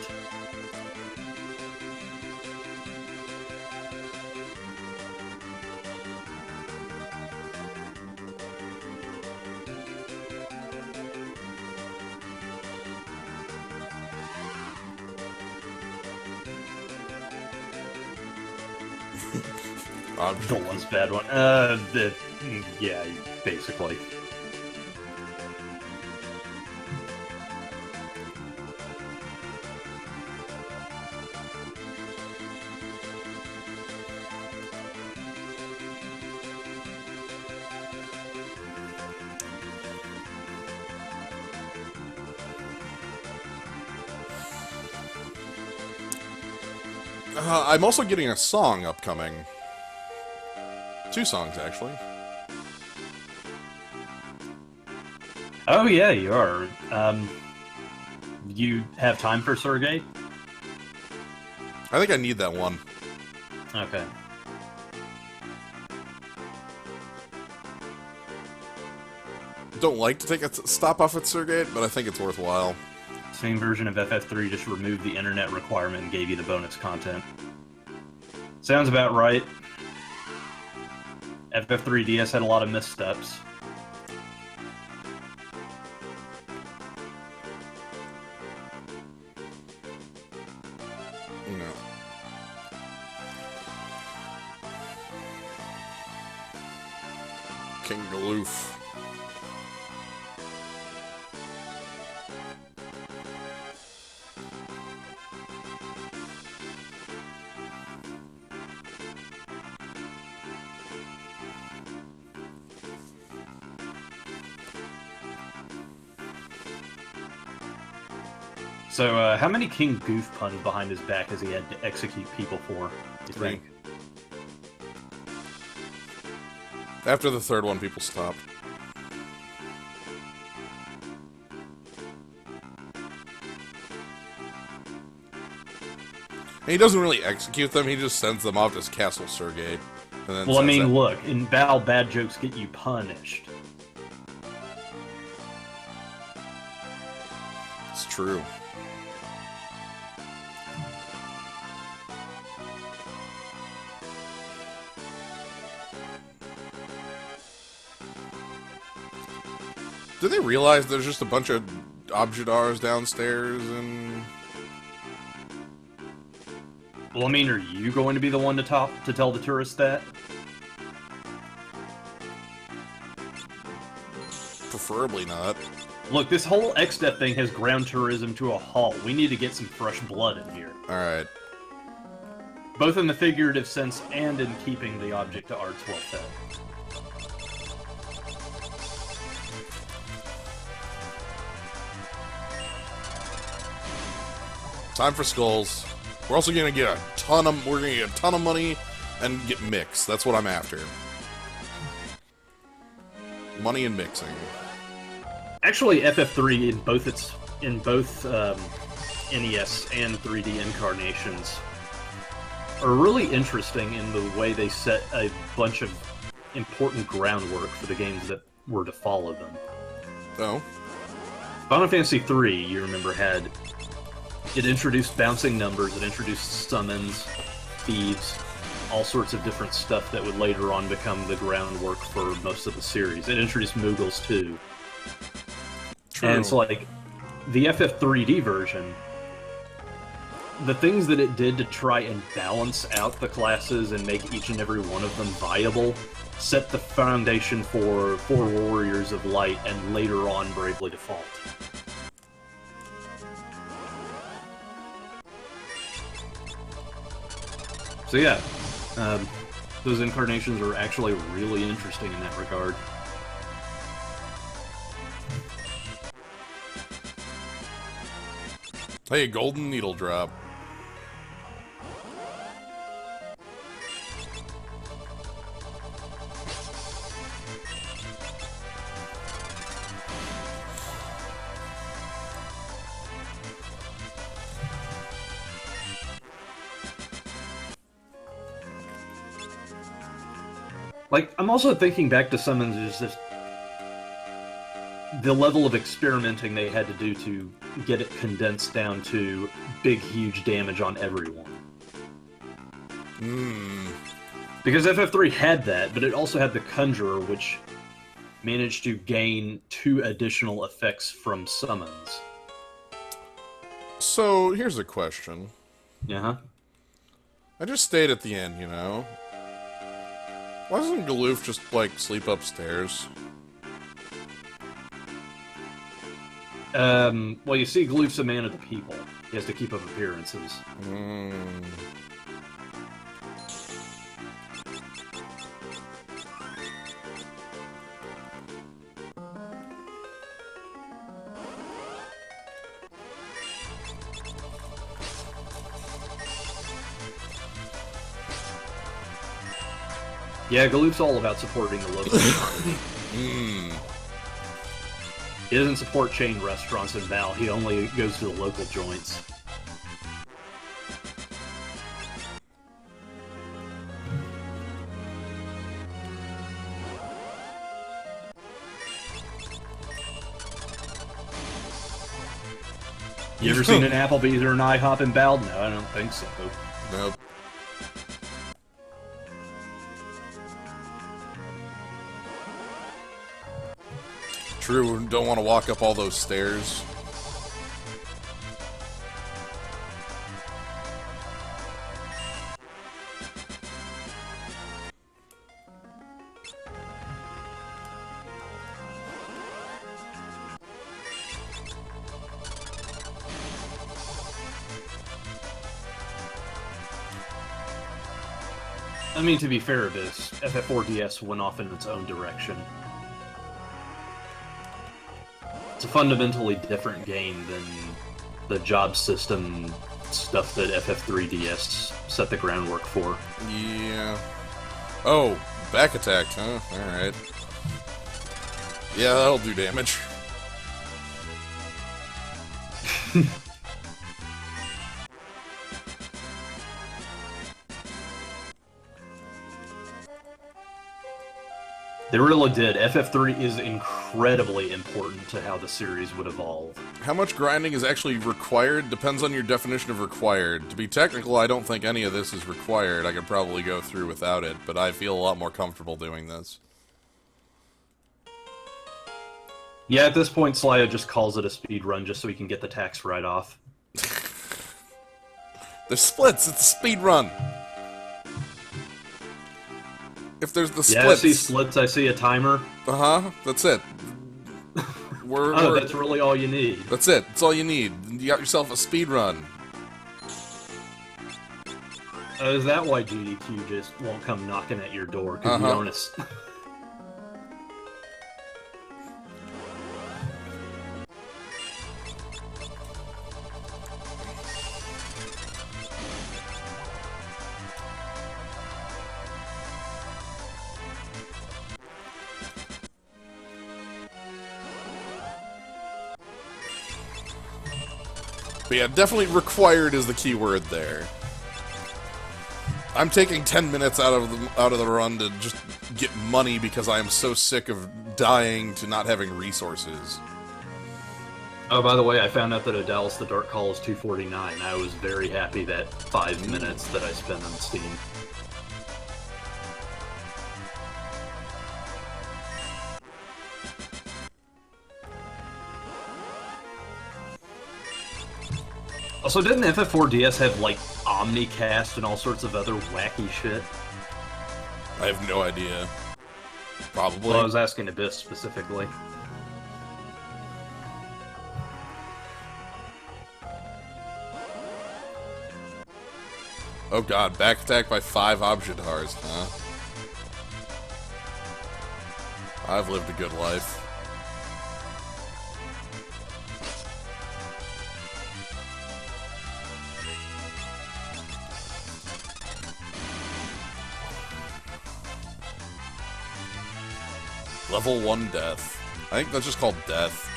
The one's bad one. Yeah, basically. I'm also getting a song upcoming. 2 songs, actually. Oh, yeah, you are. You have time for Sergey? I think I need that one. Okay. Don't like to take a stop off at Surgate, but I think it's worthwhile. Same version of FF3 just removed the internet requirement and gave you the bonus content. Sounds about right. FF3 DS had a lot of missteps. No. King Galoof. So, how many King Goof puns behind his back has he had to execute people for, you 3. think? After the 3rd one, people stopped. He doesn't really execute them, he just sends them off to Castle Surgate. And then Well, I mean, look, in Battle, bad jokes get you punished. It's true. Do they realize there's just a bunch of objidars downstairs and... Well, I mean, are you going to be the one to tell the tourists that? Preferably not. Look, this whole XDeath thing has ground tourism to a halt. We need to get some fresh blood in here. Alright. Both in the figurative sense and in keeping the object to arts well fed. Time for skulls. We're also gonna get a ton of money and get mix. That's what I'm after. Money and mixing. Actually, FF3 in both NES and 3D incarnations are really interesting in the way they set a bunch of important groundwork for the games that were to follow them. Oh. Final Fantasy III, you remember, it introduced bouncing numbers, it introduced summons, thieves, all sorts of different stuff that would later on become the groundwork for most of the series. It introduced Moogles too. True. And so, like, the FF3D version, the things that it did to try and balance out the classes and make each and every one of them viable set the foundation for Warriors of Light and later on Bravely Default. So yeah, those incarnations are actually really interesting in that regard. Hey, golden needle drop. Like, I'm also thinking back to summons as just the level of experimenting they had to do to get it condensed down to big, huge damage on everyone. Because FF3 had that, but it also had the Conjurer, which managed to gain 2 additional effects from summons. So, here's a question. Uh-huh. I just stayed at the end, you know? Why doesn't Galoof just, like, sleep upstairs? Well, you see, Galoof's a man of the people. He has to keep up appearances. Yeah, Galoof's all about supporting the local economy. He doesn't support chain restaurants in Val, he only goes to the local joints. You ever seen an Applebee's or an IHOP in Val? No, I don't think so. Nope. True, don't want to walk up all those stairs. I mean, to be fair, this FF4DS went off in its own direction. It's a fundamentally different game than the job system stuff that FF3DS set the groundwork for. Yeah. Oh, back attack, huh? Alright. Yeah, that'll do damage. They really did. FF3 is incredibly important to how the series would evolve. How much grinding is actually required depends on your definition of required. To be technical, I don't think any of this is required. I could probably go through without it, but I feel a lot more comfortable doing this. Yeah, at this point, Slaya just calls it a speed run just so he can get the tax write-off. There's splits. It's a speed run. If there's the splits. Yeah, I see splits. I see a timer. That's it. That's really all you need. That's it. That's all you need. You got yourself a speed run. Is that why GDQ just won't come knocking at your door? Because you don't... But yeah, definitely required is the key word there. I'm taking 10 minutes out of the run to just get money because I am so sick of dying to not having resources. Oh, by the way, I found out that Adele's The Dark Call is $2.49. I was very happy that 5 minutes that I spent on Steam. Also, didn't FF4DS have, like, Omnicast and all sorts of other wacky shit? I have no idea. Probably. Well, I was asking Abyss specifically. Oh god, back attack by 5 Objadars, huh? I've lived a good life. Level 1 death. I think that's just called death.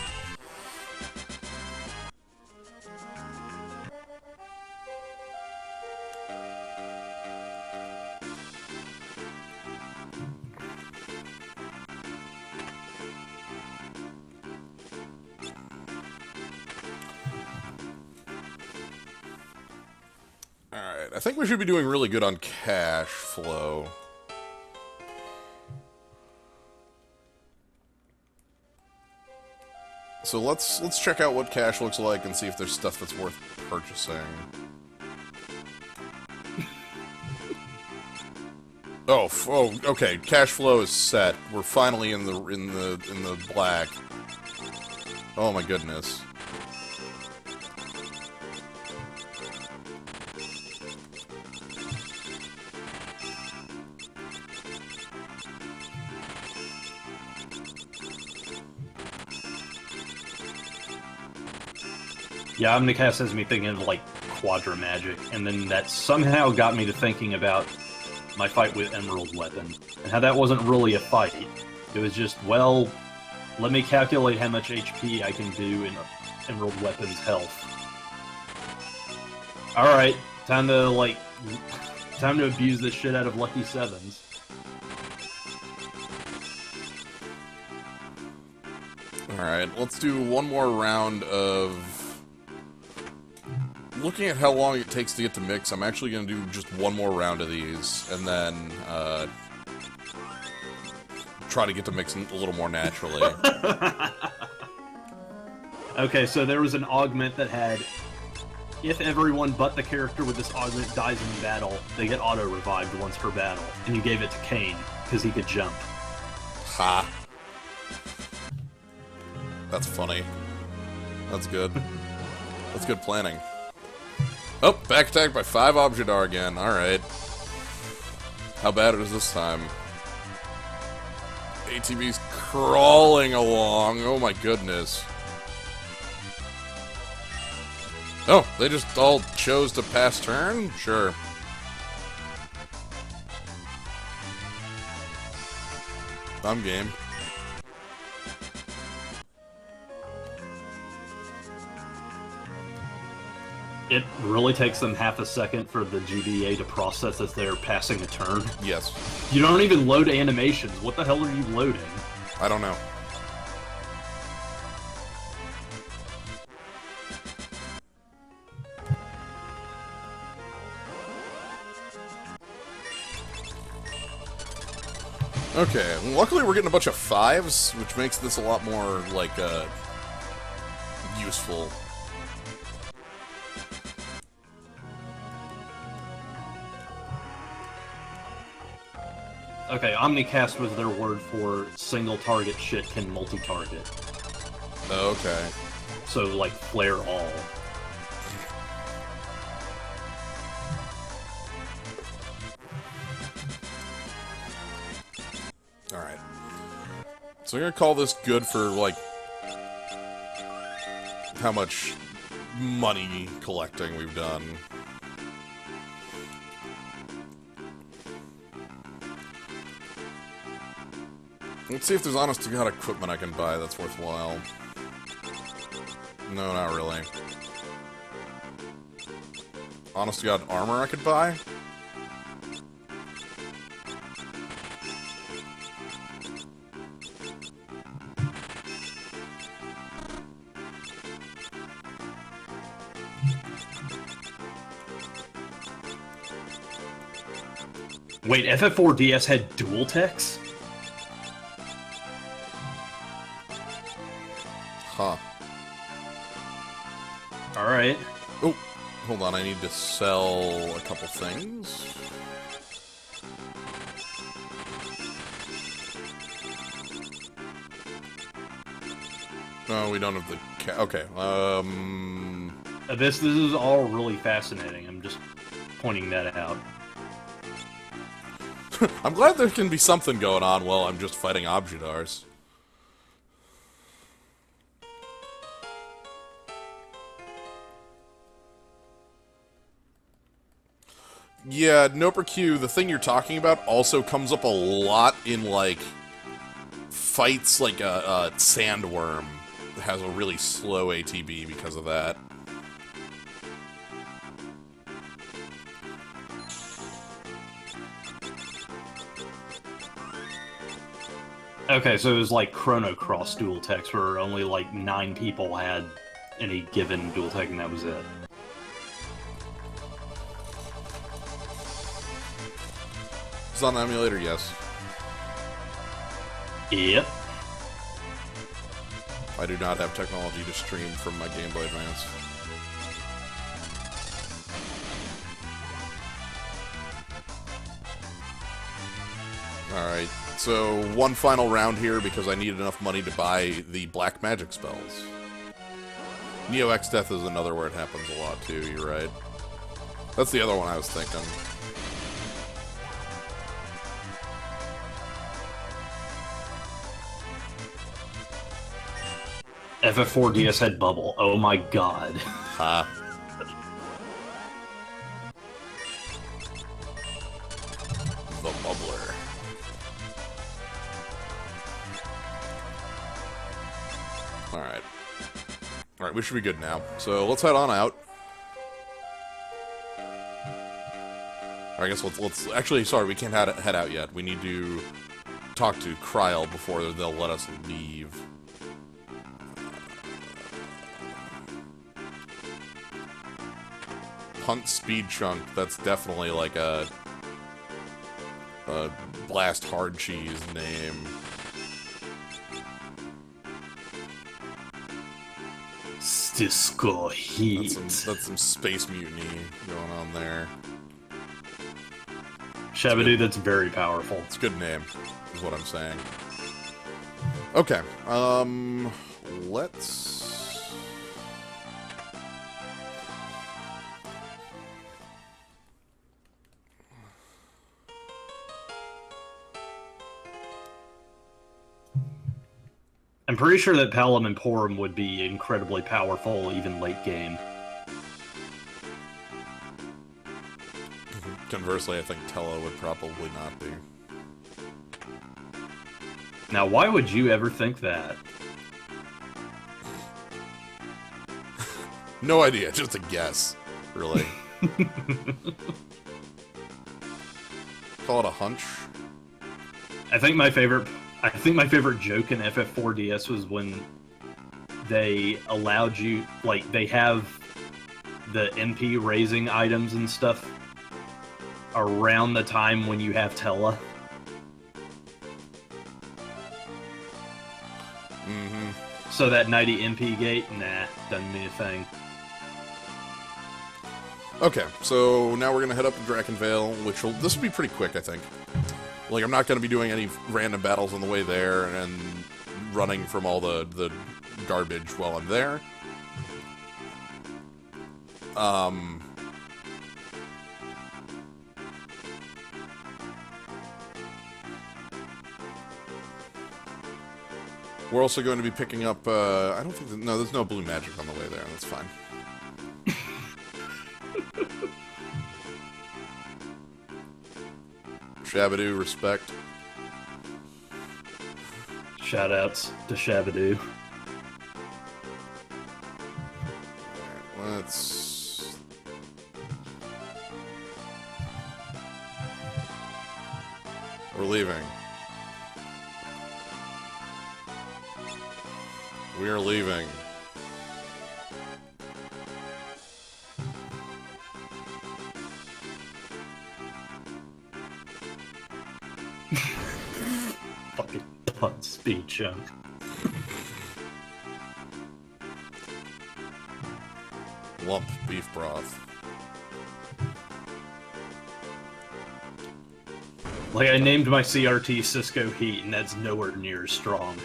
Alright, I think we should be doing really good on cash flow. So let's check out what cash looks like and see if there's stuff that's worth purchasing. Oh, okay. Cash flow is set. We're finally in the black. Oh my goodness. Yeah, Omnicast has me thinking of, like, Quadra Magic, and then that somehow got me to thinking about my fight with Emerald Weapon, and how that wasn't really a fight. It was just, well, let me calculate how much HP I can do in Emerald Weapon's health. Alright, time to abuse this shit out of Lucky Sevens. Alright, let's do one more round of... Looking at how long it takes to get to mix, I'm actually going to do just one more round of these, and then, try to get to mix a little more naturally. Okay, so there was an augment that had, if everyone but the character with this augment dies in battle, they get auto-revived once per battle, and you gave it to Kane, because he could jump. Ha. That's funny. That's good. That's good planning. Oh, back attack by 5 Objadar again. Alright. How bad is this time? ATV's crawling along. Oh my goodness. Oh, they just all chose to pass turn? Sure. I'm game. It really takes them half a second for the GBA to process as they're passing a turn. Yes. You don't even load animations. What the hell are you loading? I don't know. Okay, luckily we're getting a bunch of 5s, which makes this a lot more, like, useful. Okay, Omnicast was their word for single target shit can multi-target. Okay. So, like, flare all. Alright. So I'm gonna call this good for, like, how much money collecting we've done. Let's see if there's honest-to-God equipment I can buy that's worthwhile. No, not really. Honest-to-God armor I could buy? Wait, FF4DS had dual techs? Huh. Alright. Oh, hold on, I need to sell a couple things. No, we don't have the okay, This is all really fascinating. I'm just pointing that out. I'm glad there can be something going on while I'm just fighting Objidars. Yeah, Noperq, the thing you're talking about also comes up a lot in, like, fights like a Sandworm that has a really slow ATB because of that. Okay, so it was like Chrono Cross dual techs where only like 9 people had any given dual tech and that was it. It's on the emulator, yes. Yep. I do not have technology to stream from my Game Boy Advance. Alright, so one final round here because I need enough money to buy the black magic spells. Neo X Death is another where it happens a lot too, you're right. That's the other one I was thinking. FF4DS had Bubble. Oh my god. Ha. The Bubbler. Alright. Alright, we should be good now. So let's head on out. I guess let's actually, sorry, we can't head out yet. We need to talk to Kryl before they'll let us leave. Hunt Speed Chunk, that's definitely like a Blast Hard Cheese name. Disco Heat. That's some space mutiny going on there. Shabadoo, that's very powerful. It's a good name, is what I'm saying. Okay, let's... I'm pretty sure that Palom and Porum would be incredibly powerful even late game. Conversely, I think Tello would probably not be. Now, why would you ever think that? No idea, just a guess, really. Call it a hunch. I think my favorite joke in FF4DS was when they allowed you, like, they have the MP raising items and stuff around the time when you have Tella. Mm-hmm. So that 90 MP gate, nah, doesn't mean a thing. Okay, so now we're gonna head up to Drakenvale, this will be pretty quick, I think. Like, I'm not gonna be doing any random battles on the way there and running from all the garbage while I'm there. We're also going to be picking up, I don't think, no, there's no blue magic on the way there, that's fine. Shabadoo, respect. Shoutouts to Shabadoo. Alright, let's... We're leaving. We are leaving. Fucking punt speed chunk. Lump beef broth. Like, I named my CRT Cisco Heat, and that's nowhere near as strong.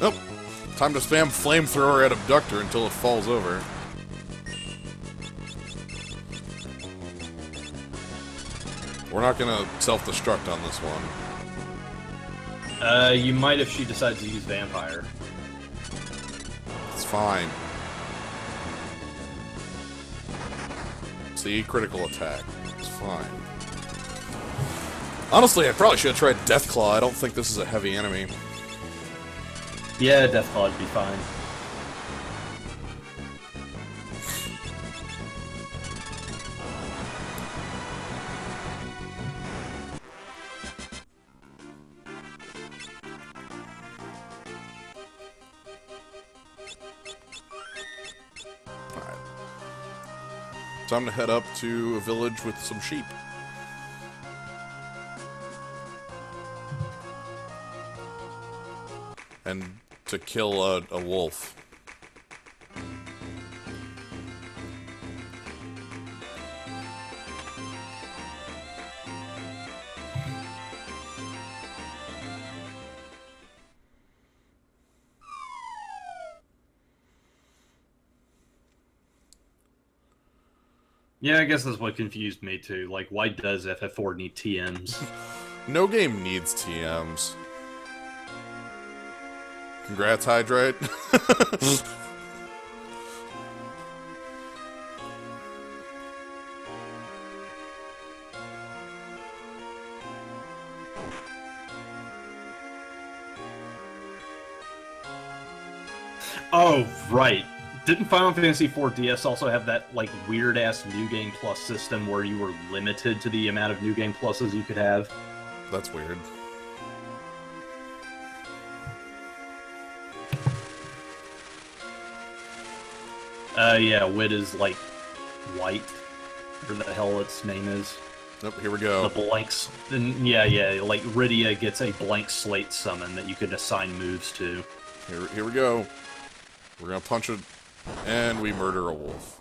Nope. Time to spam flamethrower at Abductor until it falls over. We're not gonna self-destruct on this one. You might if she decides to use Vampire. It's fine. See? Critical attack. It's fine. Honestly, I probably should have tried Deathclaw. I don't think this is a heavy enemy. Yeah, Deathclaw would be fine. Alright. Time to head up to a village with some sheep. And to kill a wolf. Yeah, I guess that's what confused me too. Like, why does FF4 need TMs? No game needs TMs. Congrats, Hydrate. Oh, right. Didn't Final Fantasy IV DS also have that, like, weird-ass New Game Plus system where you were limited to the amount of New Game Pluses you could have? That's weird. Yeah, Wit is, like, white. Whatever the hell its name is. Nope, here we go. The blanks. And yeah, like, Rydia gets a blank slate summon that you can assign moves to. Here we go. We're gonna punch it, and we murder a wolf.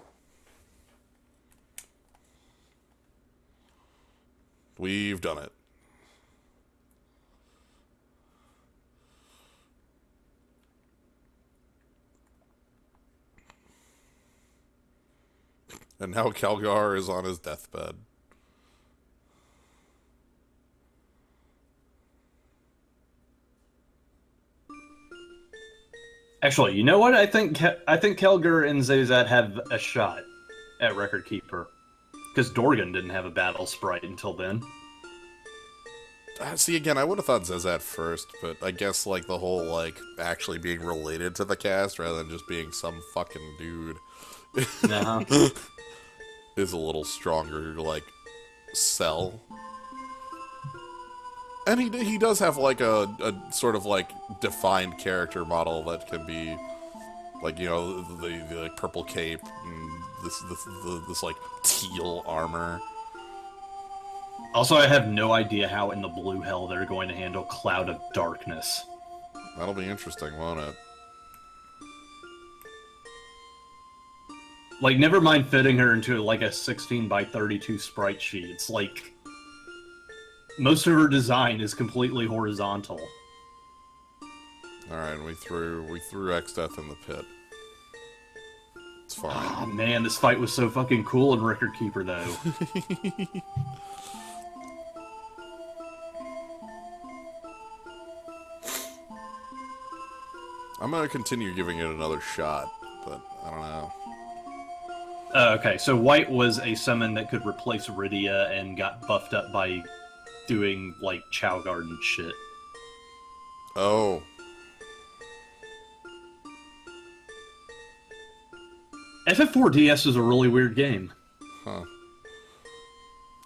We've done it. And now Calgar is on his deathbed. Actually, you know what? I think Kelgar and Zazat have a shot at Record Keeper. Because Dorgan didn't have a battle sprite until then. See, again, I would have thought Zezat first, but I guess, like, the whole, like, actually being related to the cast rather than just being some fucking dude is a little stronger, like, sell. And he does have like a sort of like defined character model that can be like, you know, the like purple cape and this like teal armor. Also, I have no idea how in the blue hell they're going to handle Cloud of Darkness. That'll be interesting, won't it? Like, never mind fitting her into like a 16 by 32 sprite sheet. It's like most of her design is completely horizontal. All right, we threw X-Death in the pit. It's fine. Oh man, this fight was so fucking cool in Record Keeper though. I'm gonna continue giving it another shot, but I don't know. Okay, so White was a summon that could replace Rydia and got buffed up by doing, like, Chow Garden shit. Oh. FF4DS is a really weird game. Huh.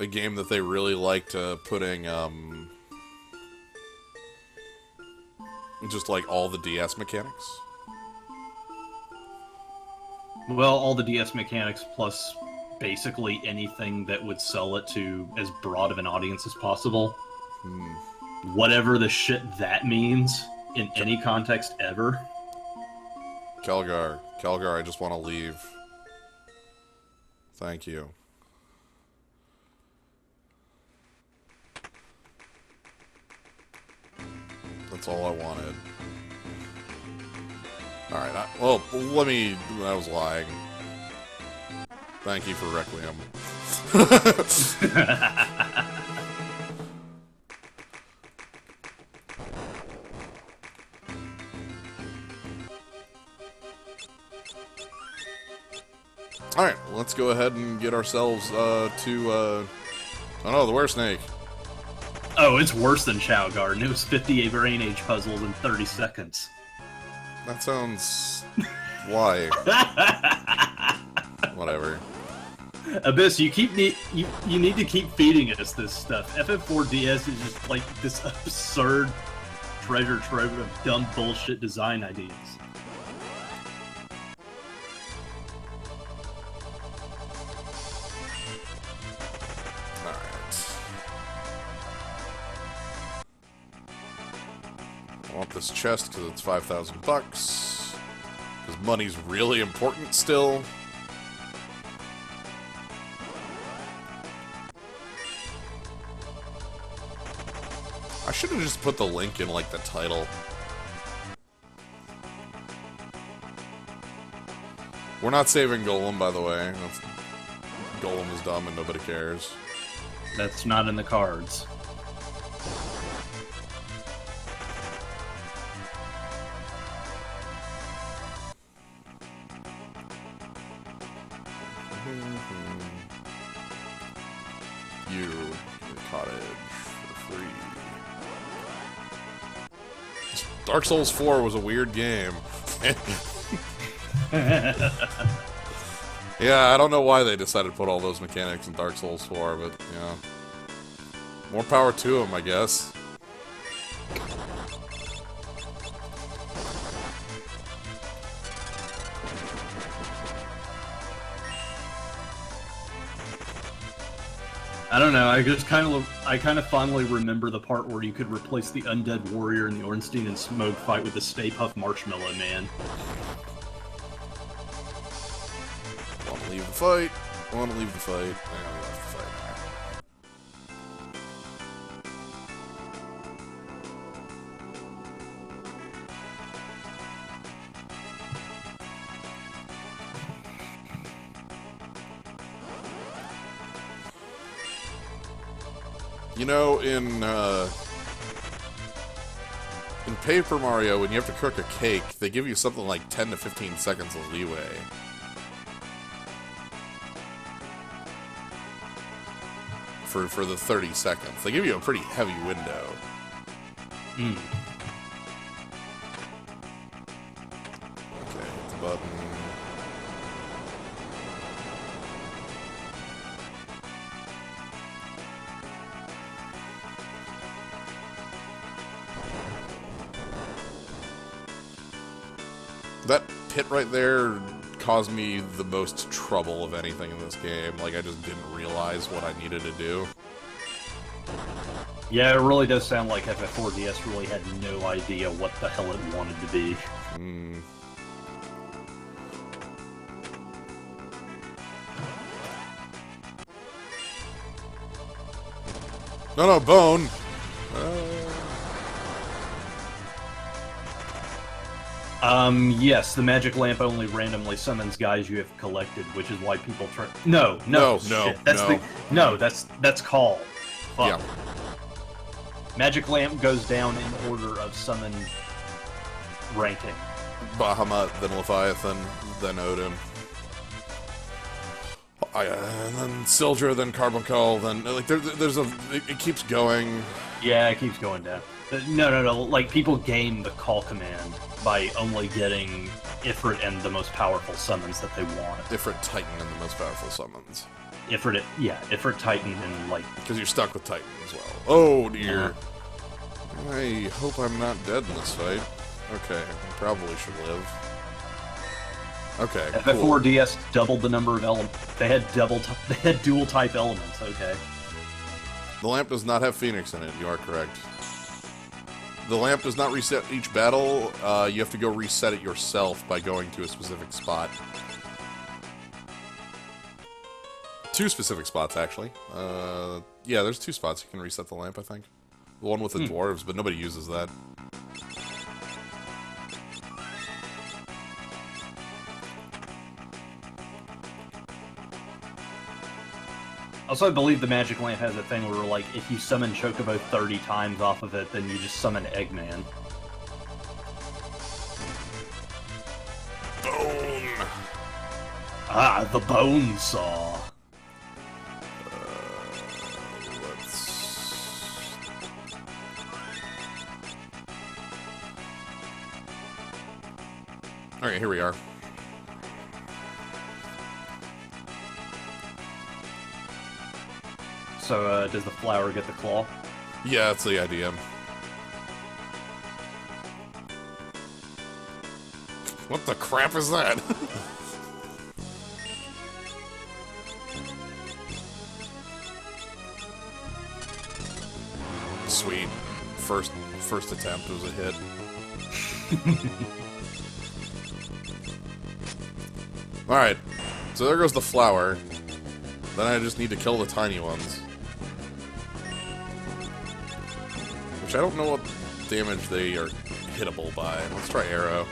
A game that they really liked putting, just like all the DS mechanics? Well, all the DS mechanics plus basically anything that would sell it to as broad of an audience as possible. Whatever the shit that means in any context ever. Kelgar, I just want to leave. Thank you. That's all I wanted. Alright, well, I was lying. Thank you for Requiem. Alright, let's go ahead and get ourselves to, oh no, the Were Snake. Oh, it's worse than Chow Garden. It was 58 Brain Age puzzles in 30 seconds. That sounds... Why? Whatever. Abyss, you need to keep feeding us this stuff. FF4DS is just like this absurd treasure trove of dumb bullshit design ideas. I want this chest because it's $5,000. Because money's really important still. I should have just put the link in, like, the title. We're not saving Golem, by the way. Golem is dumb and nobody cares. That's not in the cards. You in the cottage for free. Dark Souls 4 was a weird game. Yeah, I don't know why they decided to put all those mechanics in Dark Souls 4, but, yeah. More power to them, I guess. I don't know. I kind of fondly remember the part where you could replace the undead warrior in the Ornstein and Smoke fight with the Stay Puft Marshmallow Man. Want to leave the fight? Want to leave the fight? Yeah, we left the fight. You know, in Paper Mario, when you have to cook a cake, they give you something like 10 to 15 seconds of leeway. For the 30 seconds. They give you a pretty heavy window. Mm. Okay, hit the button. That pit right there caused me the most trouble of anything in this game. Like, I just didn't realize what I needed to do. Yeah, it really does sound like FF4DS really had no idea what the hell it wanted to be. No, bone! Yes, the magic lamp only randomly summons guys you have collected, which is why people try. No, shit. That's call. Fuck. Yeah. Magic lamp goes down in order of summon ranking. Bahamut, then Leviathan, then Odin. And then Sildra, then Carbuncle, then like it keeps going. Yeah, it keeps going down. No. Like people game the call command by only getting Ifrit and the most powerful summons that they want. Ifrit, Titan, and the most powerful summons. Ifrit, Titan, and like because you're stuck with Titan as well. Oh dear. I hope I'm not dead in this fight. Okay, I probably should live. Okay, FF4DS doubled the number of elements. They had dual type elements. Okay. The lamp does not have Phoenix in it. You are correct. The lamp does not reset each battle. You have to go reset it yourself by going to a specific spot. 2 specific spots, actually. Yeah, there's 2 spots you can reset the lamp, I think. The one with the dwarves, but nobody uses that. Also, I believe the magic lamp has a thing where, like, if you summon Chocobo 30 times off of it, then you just summon Eggman. Bone! Ah, the Bone Saw. Alright, here we are. So, does the flower get the claw? Yeah, that's the idea. What the crap is that? Sweet. First attempt was a hit. Alright. So there goes the flower. Then I just need to kill the tiny ones. Which I don't know what damage they are hittable by. Let's try arrow.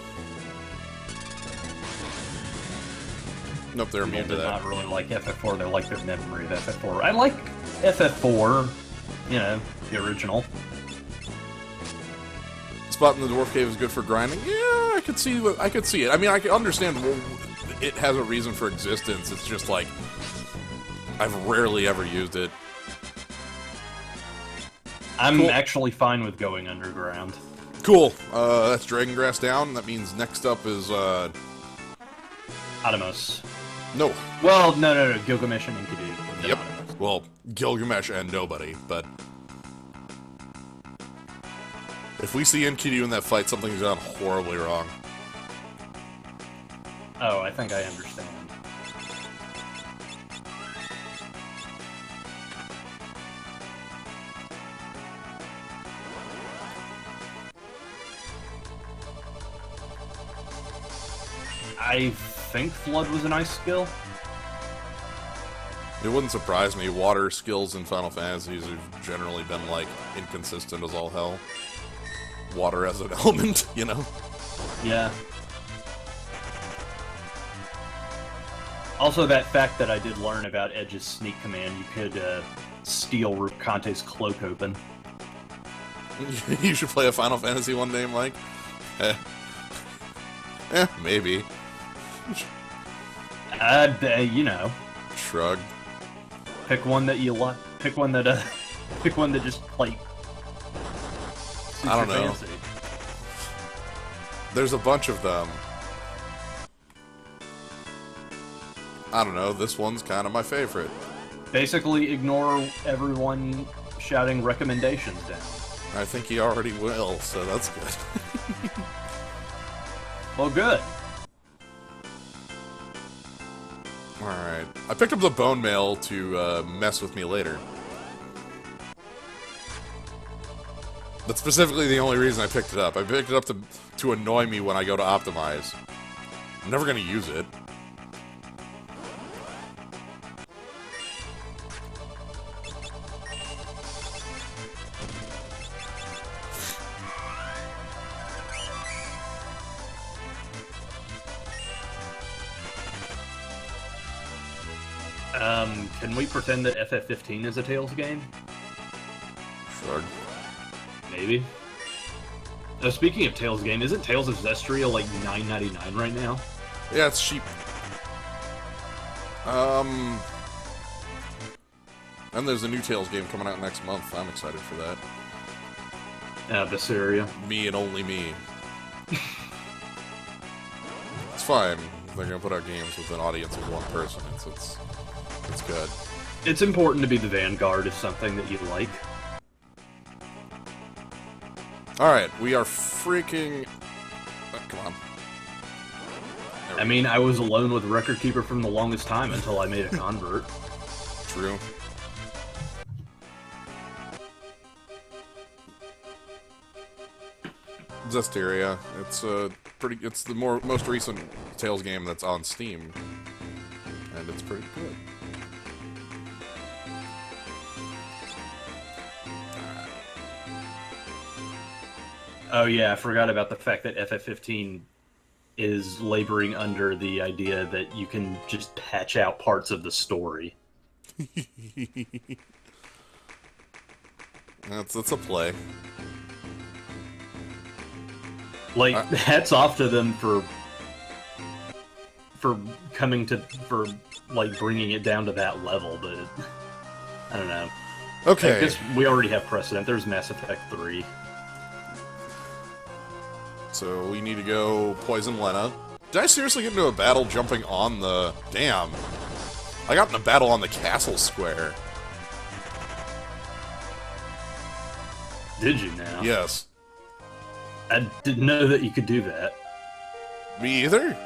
Nope, they're immune to that. Not really like FF4, they like their memory of FF4. I like FF4, you know, the original. Spot in the dwarf cave is good for grinding. Yeah, I could see it. I mean, I can understand it has a reason for existence. It's just like I've rarely ever used it. I'm actually fine with going underground. Cool. That's Dragon Grass down. That means next up is Atomos. No. Well, no. Gilgamesh and Enkidu. Yep. Well, Gilgamesh and nobody, but if we see Enkidu in that fight, something's gone horribly wrong. Oh, I think I understand. I think Flood was an ice skill. It wouldn't surprise me. Water skills in Final Fantasies have generally been, like, inconsistent as all hell. Water as an element, you know? Yeah. Also, that fact that I did learn about Edge's sneak command, you could steal Rukante's cloak open. You should play a Final Fantasy one day, Mike. Maybe. You know. Shrug. Pick one that you like. Pick one that just, like, I don't know. fancy. There's a bunch of them. I don't know, this one's kind of my favorite. Basically, ignore everyone shouting recommendations down. I think he already will, so that's good. Well, good. Alright. I picked up the bone mail to mess with me later. That's specifically the only reason I picked it up. I picked it up to annoy me when I go to optimize. I'm never gonna use it. Can we pretend that FF15 is a Tales game? Sure. Maybe. Now, speaking of Tales game, isn't Tales of Zestria like $9.99 right now? Yeah, it's cheap. And there's a new Tales game coming out next month. I'm excited for that. Vesseria. Me and only me. It's fine. They're gonna put out games with an audience of one person. It's good. It's important to be the vanguard of something that you like. Alright, we are freaking... Oh, come on. I mean, I was alone with Record Keeper from the longest time until I made a convert. True. Zestiria. It's the most recent Tales game that's on Steam. And it's pretty good. Oh yeah, I forgot about the fact that FF15 is laboring under the idea that you can just patch out parts of the story. That's a play. Like, hats off to them for bringing it down to that level, but I don't know. Okay. I guess we already have precedent. There's Mass Effect 3. So we need to go poison Lena. Did I seriously get into a battle jumping on the... Damn. I got in a battle on the castle square. Did you now? Yes. I didn't know that you could do that. Me either?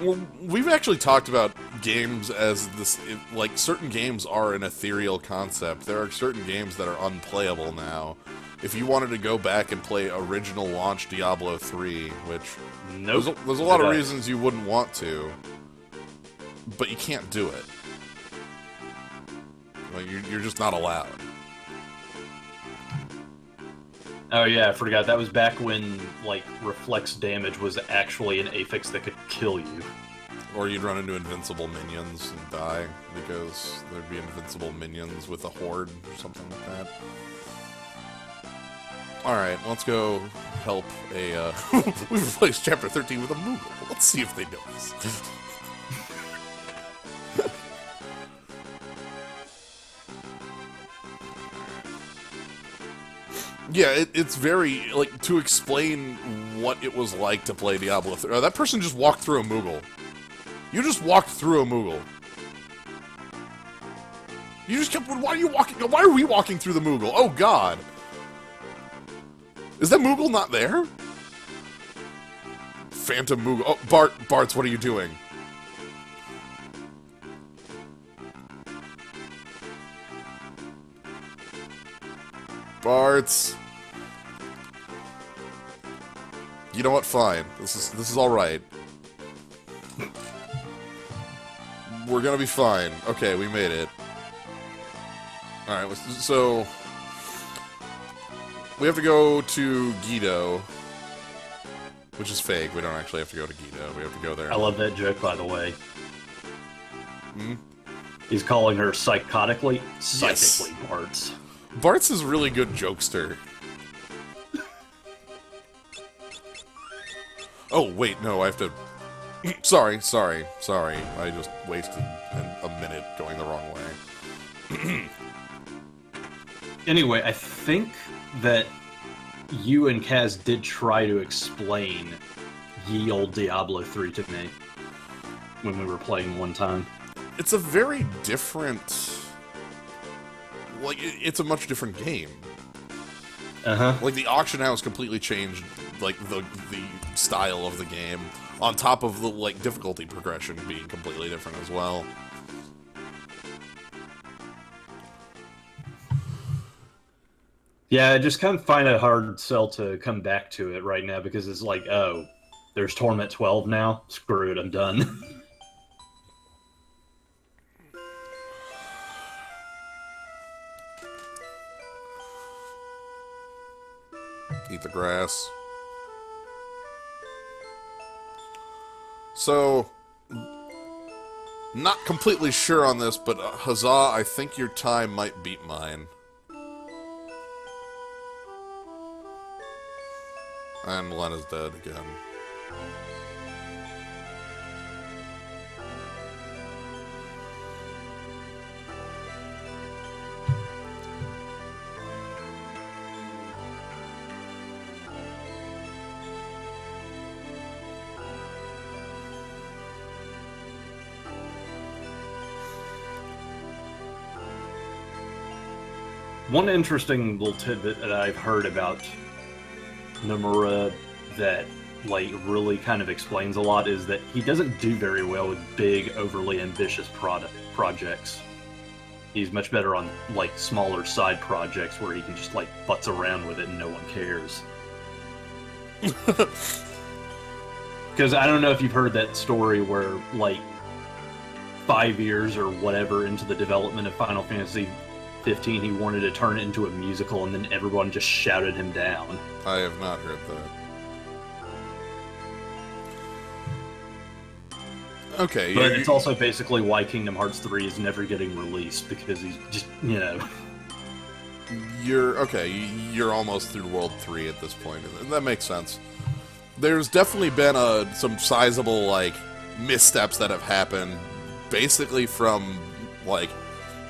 Well, we've actually talked about games as this... like, certain games are an ethereal concept. There are certain games that are unplayable now. If you wanted to go back and play original launch Diablo 3, which... Nope. There's a lot of reasons you wouldn't want to, but you can't do it. Like, you're just not allowed. Oh yeah, I forgot. That was back when, like, reflex damage was actually an affix that could kill you. Or you'd run into invincible minions and die, because there'd be invincible minions with a horde or something like that. Alright, let's go help a, we've replaced Chapter 13 with a Moogle. Let's see if they notice. Yeah, it's very, like, to explain what it was like to play Diablo 3. That person just walked through a Moogle. You just walked through a Moogle. You just kept, why are we walking through the Moogle? Oh god. Is that Moogle not there? Phantom Moogle. Oh, Bartz, what are you doing? Bartz. You know what? Fine. This is all right. We're gonna be fine. Okay, we made it. All right. So we have to go to Guido, which is fake. We don't actually have to go to Guido. We have to go there. I love that joke, by the way. Hmm? He's calling her psychically Yes. Bartz. Bartz is a really good jokester. Oh, wait, no, I have to... Sorry. I just wasted a minute going the wrong way. Anyway, I think that you and Kaz did try to explain ye old Diablo 3 to me when we were playing one time. It's a very different... Like, it's a much different game. Uh-huh. Like, the auction house completely changed, like the style of the game, on top of the like difficulty progression being completely different as well. Yeah, I just kind of find it hard sell to come back to it right now because it's like, oh, there's Torment 12 now? Screw it, I'm done. Eat the grass. So, not completely sure on this, but Huzzah, I think your time might beat mine. And Lena's dead again. One interesting little tidbit that I've heard about Nomura that like really kind of explains a lot is that he doesn't do very well with big, overly ambitious projects. He's much better on like smaller side projects where he can just like futz around with it and no one cares. Because I don't know if you've heard that story where like 5 years or whatever into the development of Final Fantasy 15, he wanted to turn it into a musical, and then everyone just shouted him down. I have not heard that. Okay, but it's also basically why Kingdom Hearts 3 is never getting released, because he's just, you know... You're almost through World 3 at this point. That makes sense. There's definitely been some sizable, like, missteps that have happened, basically from, like,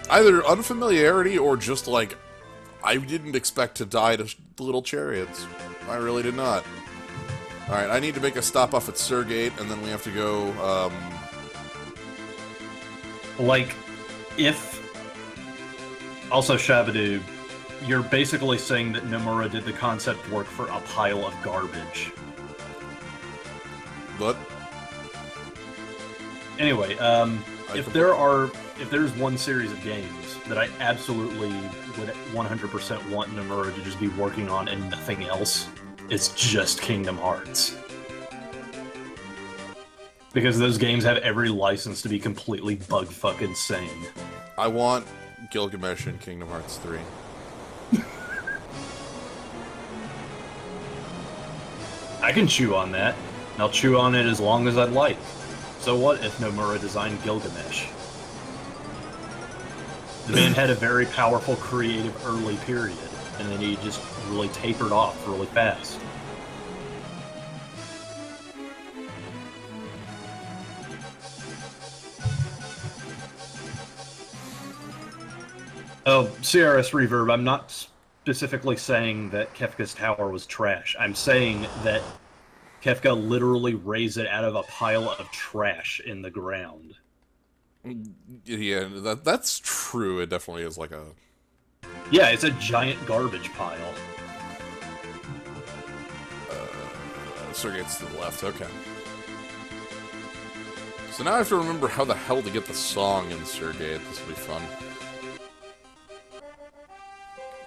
either unfamiliarity or just, like, I didn't expect to die to little chariots. I really did not. Alright, I need to make a stop off at Surgate, and then we have to go, Like, if... Also, Shabadoo, you're basically saying that Nomura did the concept work for a pile of garbage. What? Anyway, if there's one series of games that I absolutely would 100% want Nomura to just be working on and nothing else, it's just Kingdom Hearts. Because those games have every license to be completely bug-fucking sane. I want Gilgamesh in Kingdom Hearts 3. I can chew on that, and I'll chew on it as long as I'd like. So what if Nomura designed Gilgamesh? The man had a very powerful creative early period, and then he just really tapered off really fast. Oh, CRS Reverb, I'm not specifically saying that Kefka's Tower was trash. I'm saying that Kefka literally raised it out of a pile of trash in the ground. Yeah, that's true. It definitely is like a... Yeah, it's a giant garbage pile. Surgate's to the left, okay. So now I have to remember how the hell to get the song in Surgate. This will be fun.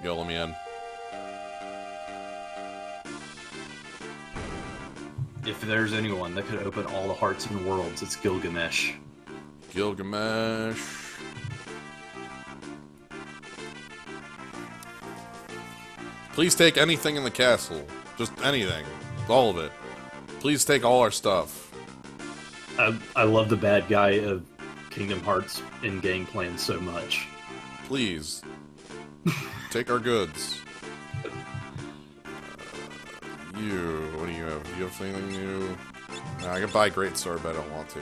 Yo, let me in. If there's anyone that could open all the hearts and worlds, it's Gilgamesh. Gilgamesh. Please take anything in the castle. Just anything. All of it. Please take all our stuff. I love the bad guy of Kingdom Hearts in-game plan so much. Please. Take our goods. What do you have? Do you have anything new? No, I can buy Great Sword, but I don't want to.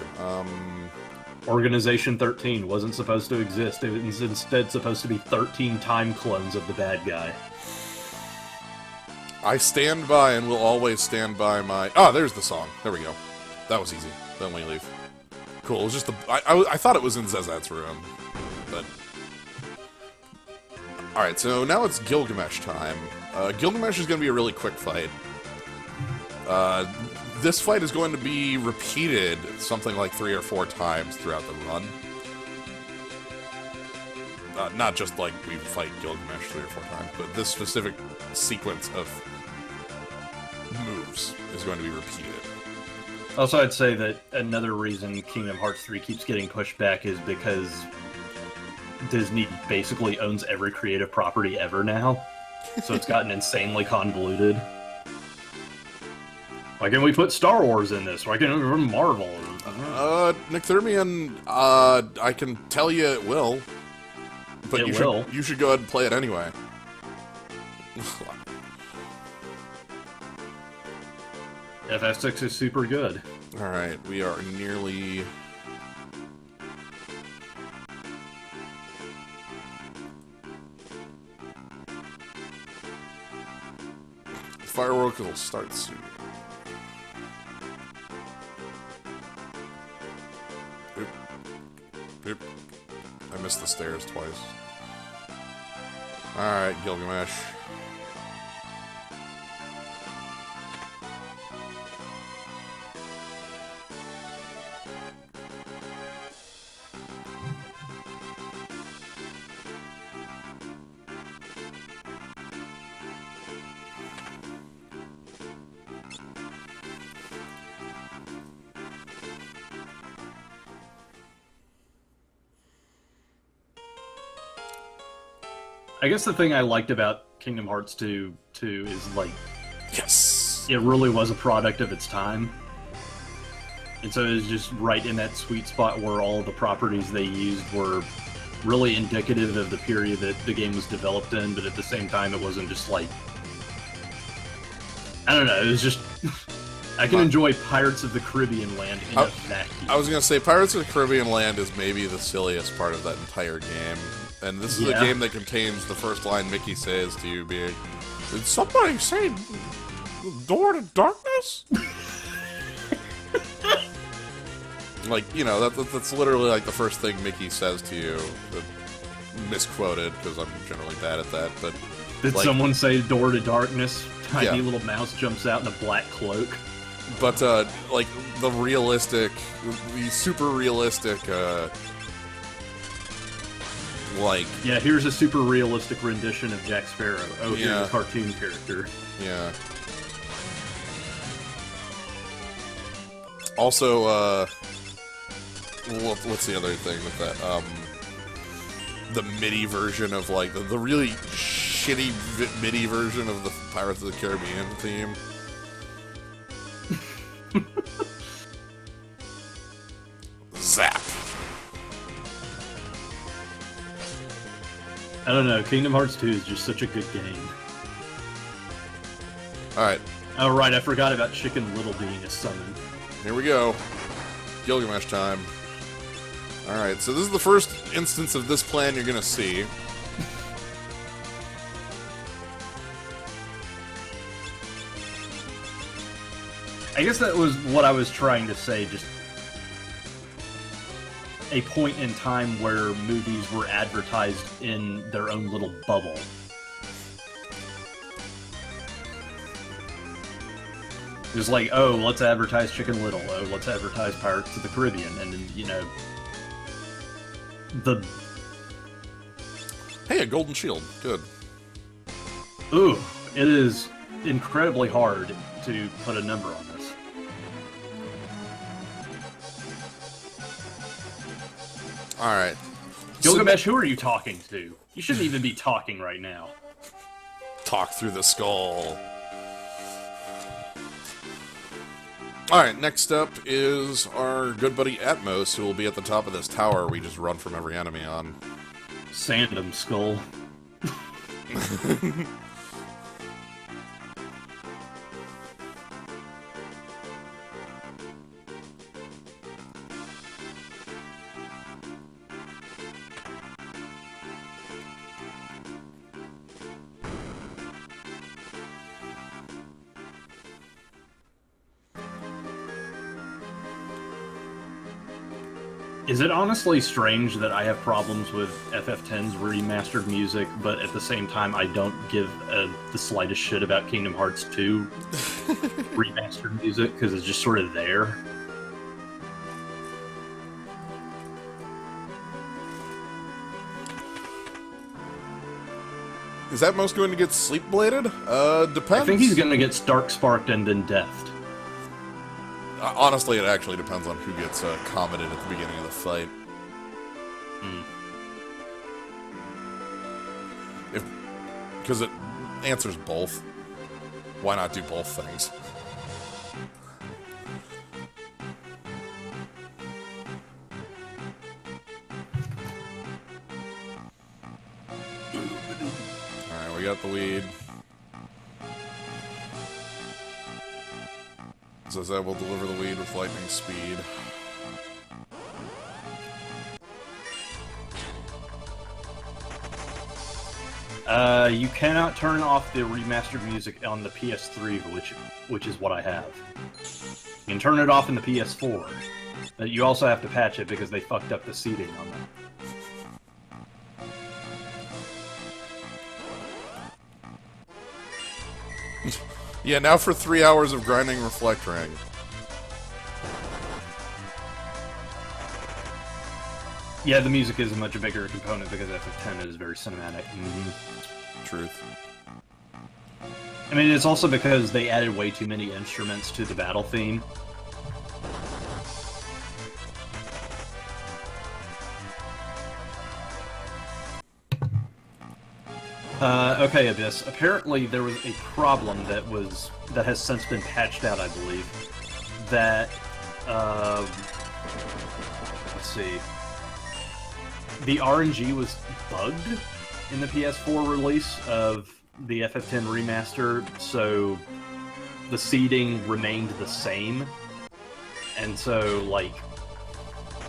Organization 13 wasn't supposed to exist. It was instead supposed to be 13 time clones of the bad guy. I stand by and will always stand by my... Ah, there's the song. There we go. That was easy. Then we leave. Cool. It was just the... I thought it was in Zezat's room, but... Alright, so now it's Gilgamesh time. Gilgamesh is going to be a really quick fight. This fight is going to be repeated something like 3 or 4 times throughout the run. Not just like we fight Gilgamesh 3 or 4 times, but this specific sequence of moves is going to be repeated. Also, I'd say that another reason Kingdom Hearts 3 keeps getting pushed back is because Disney basically owns every creative property ever now. So it's gotten insanely convoluted. Why can't we put Star Wars in this? Why can't we put Marvel? Nick Thermian, I can tell you it will. But you should go ahead and play it anyway. FF6 is super good. Alright, we are nearly... Fireworks will start soon. Oop. Oop. I missed the stairs twice. Alright, Gilgamesh. I guess the thing I liked about Kingdom Hearts 2 is, like... Yes! It really was a product of its time. And so it was just right in that sweet spot where all the properties they used were really indicative of the period that the game was developed in, but at the same time it wasn't just like... I don't know, it was just... I can enjoy Pirates of the Caribbean Land in a vacuum. I was gonna say, Pirates of the Caribbean Land is maybe the silliest part of that entire game. And this is a game that contains the first line Mickey says to you being, "Did somebody say door to darkness?" Like, you know, that's literally like the first thing Mickey says to you. Misquoted, because I'm generally bad at that, but... Did like, someone say door to darkness? Tiny little mouse jumps out in a black cloak. But, like, the super realistic, like... Yeah, here's a super realistic rendition of Jack Sparrow. Oh, here's a cartoon character. Yeah. Also, what's the other thing with that? The MIDI version of, like, the really shitty MIDI version of the Pirates of the Caribbean theme. Zap. I don't know, Kingdom Hearts 2 is just such a good game. Alright. Oh right, I forgot about Chicken Little being a summon. Here we go. Gilgamesh time. Alright, so this is the first instance of this plan you're gonna see. I guess that was what I was trying to say, just a point in time where movies were advertised in their own little bubble. It was like, oh, let's advertise Chicken Little, oh, let's advertise Pirates of the Caribbean, and then, you know, the... Hey, a golden shield. Good. Ooh, it is incredibly hard to put a number on this. Alright. Gilgamesh, who are you talking to? You shouldn't even be talking right now. Talk through the skull. Alright, next up is our good buddy Atmos, who will be at the top of this tower we just run from every enemy on. Sandom skull. Is it honestly strange that I have problems with FF10's remastered music, but at the same time I don't give the slightest shit about Kingdom Hearts 2 remastered music, because it's just sort of there? Is that most going to get sleep bladed? Depends. I think he's going to get dark sparked and then deathed. Honestly, it actually depends on who gets commented at the beginning of the fight. Because it answers both. Why not do both things? Alright, we got the lead. Says I will deliver the lead with lightning speed. You cannot turn off the remastered music on the PS3, which is what I have. You can turn it off in the PS4. But you also have to patch it because they fucked up the seating on that. Yeah, now for 3 hours of grinding Reflect Ring. Yeah, the music is a much bigger component because FF10 is very cinematic. Truth. I mean, it's also because they added way too many instruments to the battle theme. Okay, Abyss. Apparently there was a problem that has since been patched out, I believe. That, let's see. The RNG was bugged in the PS4 release of the FF10 remaster, so the seeding remained the same. And so, like,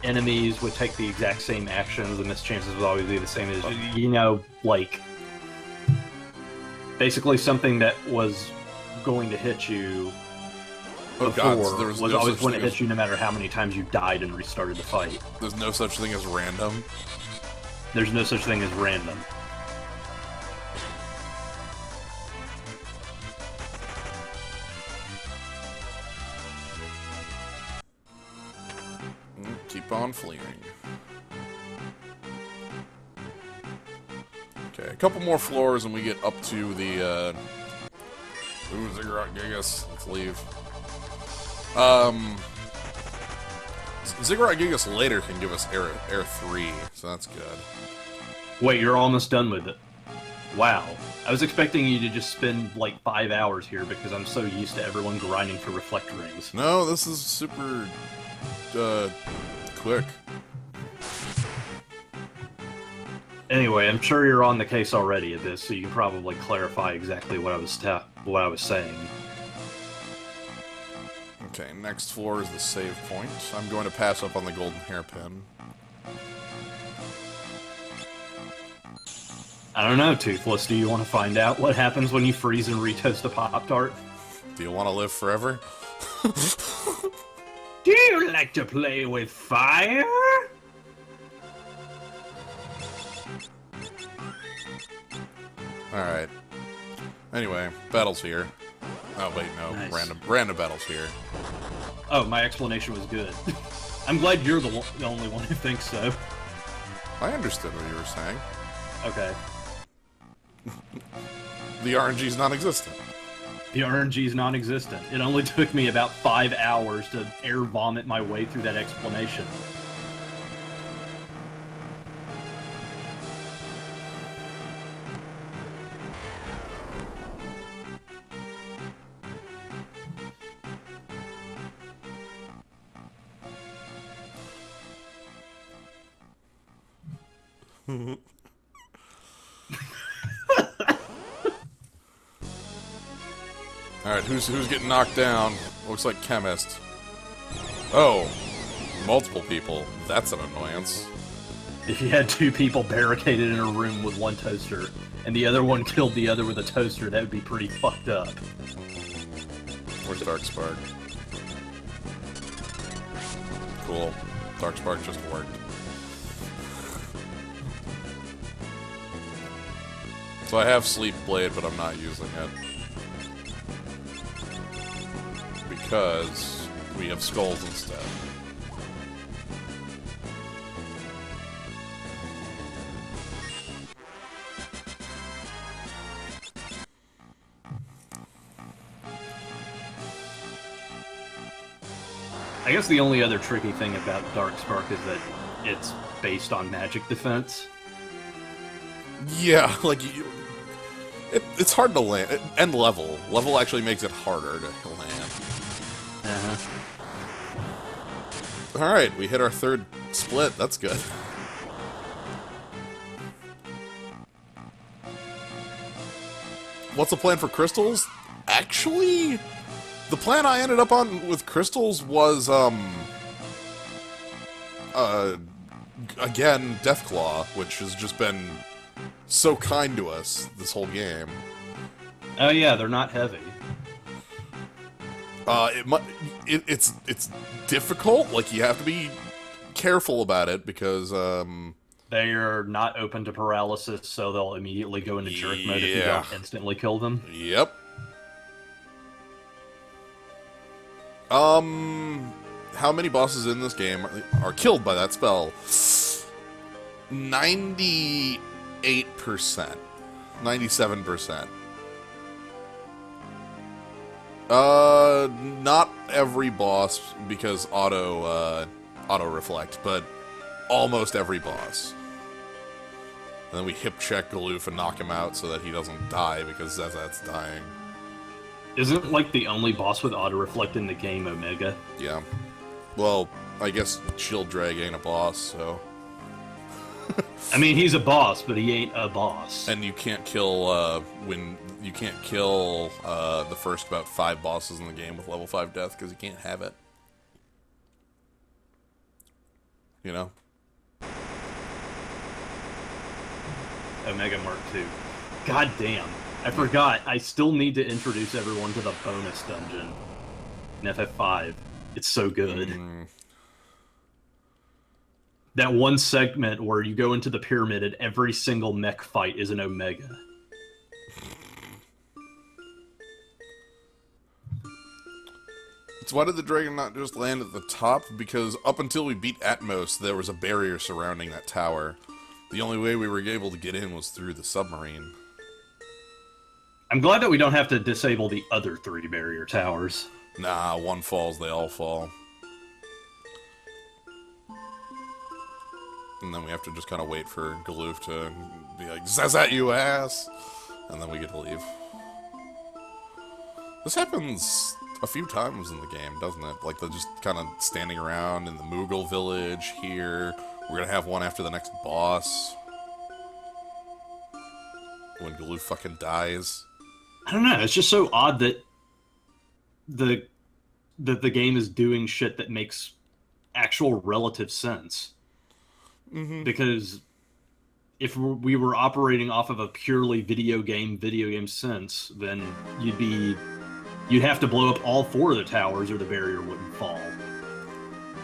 enemies would take the exact same actions, and miss chances would always be the same as, you know, like, basically something that was going to hit you before was no always going to hit you no matter how many times you died and restarted the fight. There's no such thing as random. There's no such thing as random. Keep on fleeing. Okay, a couple more floors and we get up to the, ooh, Ziggurat Gigas. Let's leave. Ziggurat Gigas later can give us Air 3, so that's good. Wait, you're almost done with it. Wow. I was expecting you to just spend, like, 5 hours here because I'm so used to everyone grinding for reflect rings. No, this is super, quick. Anyway, I'm sure you're on the case already at this, so you can probably clarify exactly what I was saying. Okay, next floor is the save point. I'm going to pass up on the golden hairpin. I don't know, Toothless. Do you want to find out what happens when you freeze and retoast a Pop-Tart? Do you want to live forever? Do you like to play with fire? Alright. Anyway, battle's here. Oh, wait, no. Nice. Random battle's here. Oh, my explanation was good. I'm glad you're the only one who thinks so. I understood what you were saying. Okay. The RNG's non-existent. The RNG is non-existent. It only took me about 5 hours to air vomit my way through that explanation. Alright, who's getting knocked down? Looks like Chemist. Oh, multiple people. That's an annoyance. If you had two people barricaded in a room with one toaster, and the other one killed the other with a toaster, that would be pretty fucked up. Where's Darkspark? Cool. Darkspark just worked. So I have Sleep Blade, but I'm not using it. Because we have Skulls instead. I guess the only other tricky thing about Darkspark is that it's based on magic defense. Yeah, like, it's hard to land. And level. Level actually makes it harder to land. Alright, we hit our third split. That's good. What's the plan for crystals? Actually, the plan I ended up on with crystals was, again, Deathclaw, which has just been so kind to us this whole game. Oh yeah, they're not heavy. It's difficult. Like, you have to be careful about it because They are not open to paralysis, so they'll immediately go into jerk mode if you don't instantly kill them. Yep. How many bosses in this game are killed by that spell? 98%. 97%. Not every boss, because auto reflect, but almost every boss. And then we hip check Galoof and knock him out so that he doesn't die, because that's dying. Isn't, like, the only boss with auto-reflect in the game Omega? Yeah. Well, I guess Shield Drag ain't a boss, so... I mean, he's a boss, but he ain't a boss. And you can't kill, you can't kill, the first about 5 bosses in the game with level 5 death, because you can't have it. You know? Omega Mark II. God damn. I forgot. I still need to introduce everyone to the bonus dungeon in FF5. It's so good. That one segment where you go into the pyramid and every single mech fight is an Omega. So why did the dragon not just land at the top? Because up until we beat Atmos, there was a barrier surrounding that tower. The only way we were able to get in was through the submarine. I'm glad that we don't have to disable the other 3 barrier towers. Nah, one falls, they all fall. And then we have to just kind of wait for Galoof to be like, "Zazat, you ass!" And then we get to leave. This happens a few times in the game, doesn't it? Like, they're just kind of standing around in the Moogle village here. We're gonna have one after the next boss. When Galoof fucking dies. I don't know, it's just so odd that the game is doing shit that makes actual relative sense. Because if we were operating off of a purely video game sense, then you'd have to blow up all 4 of the towers or the barrier wouldn't fall.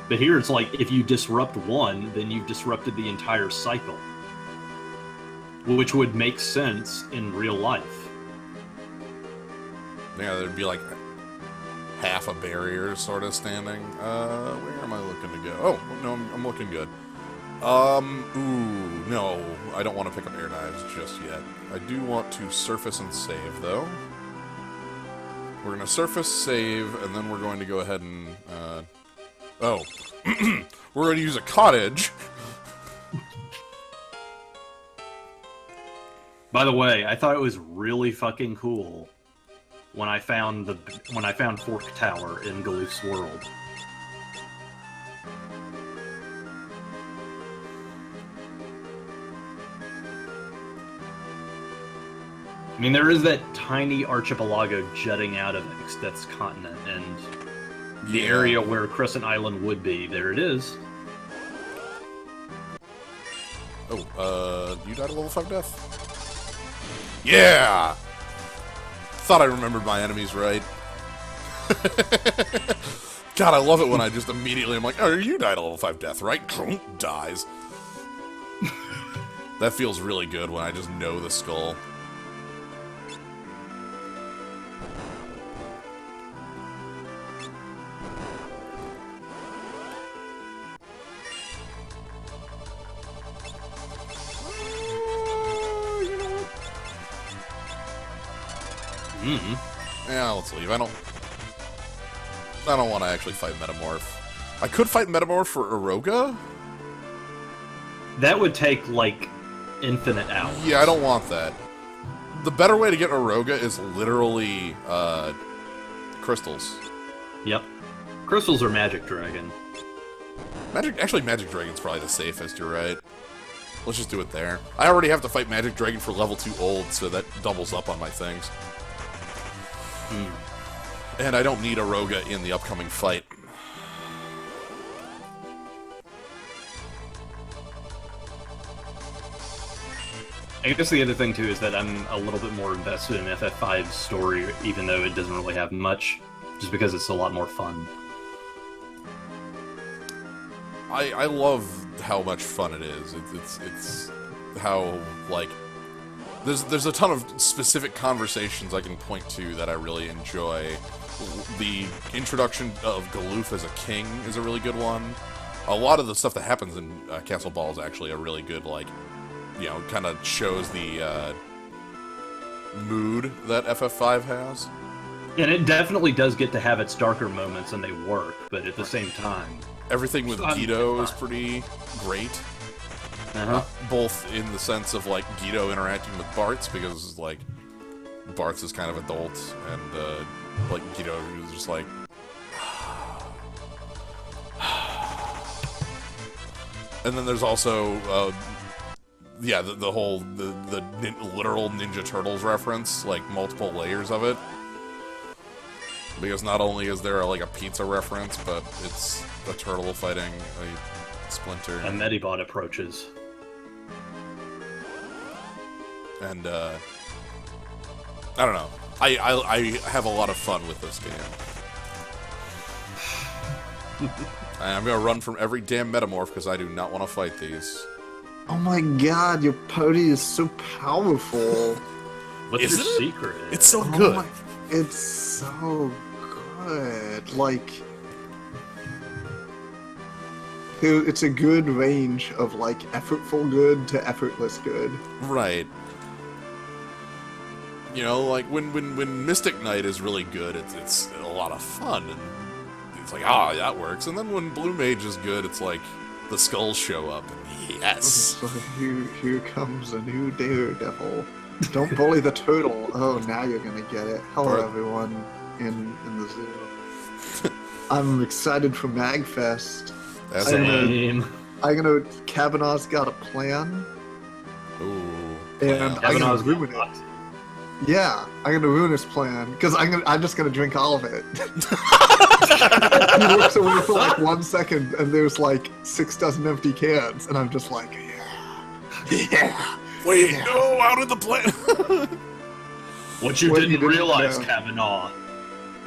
But here it's like, if you disrupt one, then you've disrupted the entire cycle. Which would make sense in real life. Yeah, there'd be like half a barrier sort of standing. Where am I looking to go? Oh, no, I'm looking good. Ooh, no, I don't want to pick up air dives just yet. I do want to surface and save, though. We're going to surface, save, and then we're going to go ahead and, oh. We're going to use a cottage. By the way, I thought it was really fucking cool when I found Fork Tower in Galoof's world. I mean, there is that tiny archipelago jutting out of Exdeath's continent, and the area where Crescent Island would be, there it is. Oh, you died a level 5 death? Yeah! Thought I remembered my enemies right. God, I love it when I just immediately I'm like, oh, you died a level 5 death, right? Dies. That feels really good when I just know the skull. Yeah, let's leave. I don't want to actually fight Metamorph. I could fight Metamorph for Eroga? That would take, like, infinite hours. Yeah, I don't want that. The better way to get Eroga is literally, crystals. Yep. Crystals or Magic Dragon. Actually, Magic Dragon's probably the safest, you're right. Let's just do it there. I already have to fight Magic Dragon for level 2 old, so that doubles up on my things. And I don't need Eroga in the upcoming fight. I guess the other thing, too, is that I'm a little bit more invested in FF5's story, even though it doesn't really have much, just because it's a lot more fun. I love how much fun it is. It's how, like... There's a ton of specific conversations I can point to that I really enjoy. The introduction of Galoof as a king is a really good one. A lot of the stuff that happens in Castle Ball is actually a really good, like, you know, kind of shows the mood that FF5 has. And it definitely does get to have its darker moments, and they work, but at the same time... Everything with Guido is pretty great. Both in the sense of, like, Guido interacting with Bartz, because, like, Bartz is kind of adult, and, like, Guido is just like... And then there's also, yeah, the whole, the literal Ninja Turtles reference, like, multiple layers of it. Because not only is there, like, a pizza reference, but it's a turtle fighting a Splinter. And Medibot approaches. And, I don't know. I have a lot of fun with this game. I'm gonna run from every damn Metamorph, because I do not want to fight these. Oh my god, your pony is so powerful. What's your secret? It's so good. It's so good. Like... It's a good range of, like, effortful good to effortless good. Right. You know, like, when Mystic Knight is really good, it's a lot of fun, and it's like, ah, that works. And then when Blue Mage is good, it's like, the skulls show up, and yes! So here comes a new Daredevil. Don't bully the turtle. Oh, now you're gonna get it. Hello, everyone in the zoo. I'm excited for MagFest. Same. Kavanaugh's got a plan. Ooh. And I'm gonna ruin it. Yeah, I'm gonna ruin his plan, because I'm just gonna drink all of it. He looks away for like 1 second, and there's like 6 dozen empty cans, and I'm just like, yeah. Wait, no, how did the plan? What you didn't realize, Kavanaugh,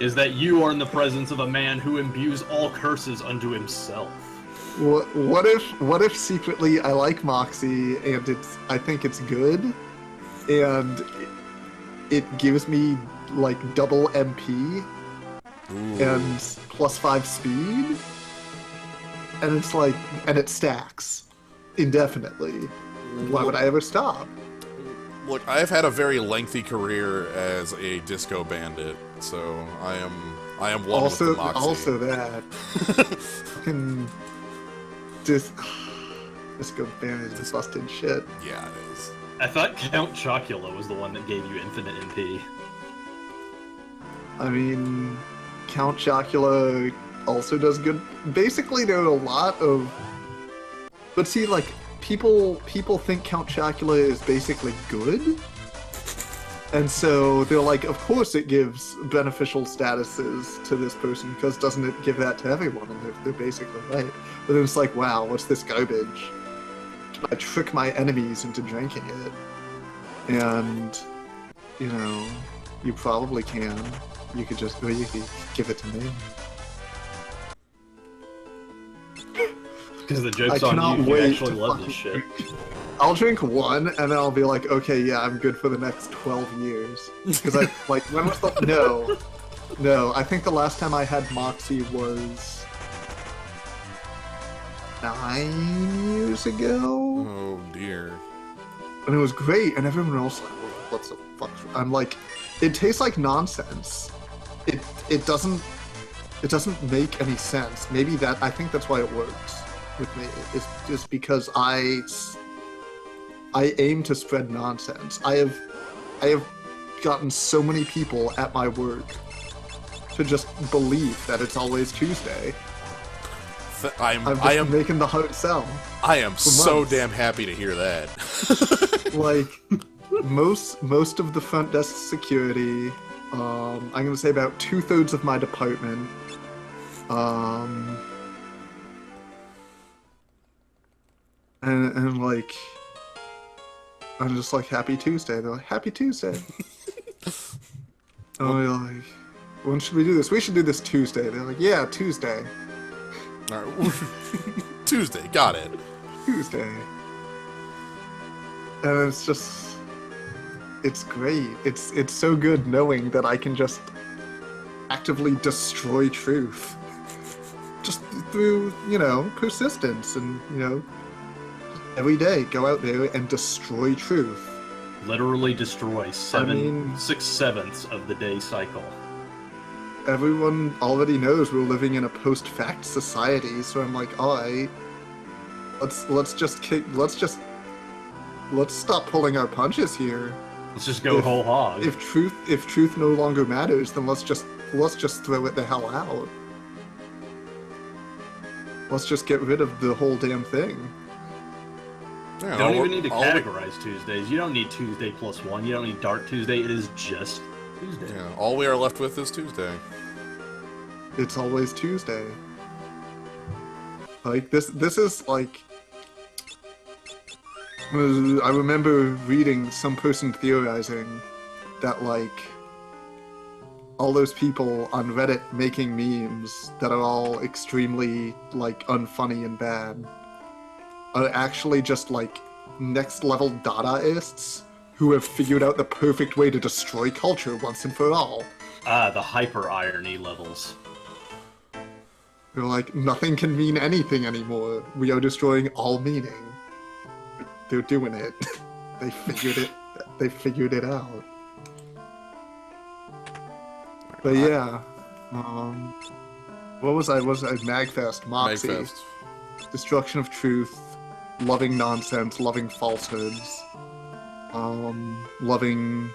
is that you are in the presence of a man who imbues all curses unto himself. What if secretly I like Moxie, and I think it's good, and it gives me like double MP and +5 speed, and it's like, and it stacks indefinitely. Why would I ever stop? Look, I've had a very lengthy career as a disco bandit, so I am one with the Moxie. Also that. Fucking disco bandit is busted shit. Yeah, it is. I thought Count Chocula was the one that gave you infinite MP. I mean, Count Chocula also does good. Basically, there are a lot of... But see, like, people think Count Chocula is basically good. And so they're like, of course it gives beneficial statuses to this person, because doesn't it give that to everyone? And they're basically right. But then it's like, wow, what's this garbage? I trick my enemies into drinking it. And, you know, you probably can. You could just, or you could give it to me. Because the I joke's on cannot you. You wait actually to love fucking this shit. I'll drink one, and then I'll be like, okay, yeah, I'm good for the next 12 years. Because I, like, when was the... No, I think the last time I had Moxie was 9 years ago? Oh, dear. And it was great, and everyone else like, what's the fuck? I'm like, it tastes like nonsense. It doesn't make any sense. Maybe I think that's why it works with me. It's just because I aim to spread nonsense. I have gotten so many people at my work to just believe that it's always Tuesday. I'm just making the hard sell. I am so months. damn happy to hear that. Like most of the front desk security, I'm gonna say about 2/3 of my department, and like, I'm just like, Happy Tuesday. They're like, Happy Tuesday. And we're like, when should we do this? We should do this Tuesday. They're like, yeah, Tuesday. All right. Tuesday, got it. Tuesday. And it's just, it's great. It's so good knowing that I can just actively destroy truth. Just through, persistence and, every day go out there and destroy truth. Literally destroy 6/7 of the day cycle. Everyone already knows we're living in a post-fact society, so I'm like, all right, let's stop pulling our punches here. Let's just go whole hog. If truth no longer matters, then let's just throw it the hell out. Let's just get rid of the whole damn thing. Yeah, You don't even need to categorize Tuesdays. You don't need Tuesday +1. You don't need Dark Tuesday. It is just Tuesday. Yeah, all we are left with is Tuesday. It's always Tuesday. Like, this is like... I remember reading some person theorizing that, like, all those people on Reddit making memes that are all extremely, like, unfunny and bad are actually just, like, next-level Dadaists who have figured out the perfect way to destroy culture once and for all. The hyper-irony levels. They're like, nothing can mean anything anymore. We are destroying all meaning. They're doing it. They figured it out. But yeah. What was I? Magfest, Moxie. Magfest. Destruction of truth. Loving nonsense, loving falsehoods. Loving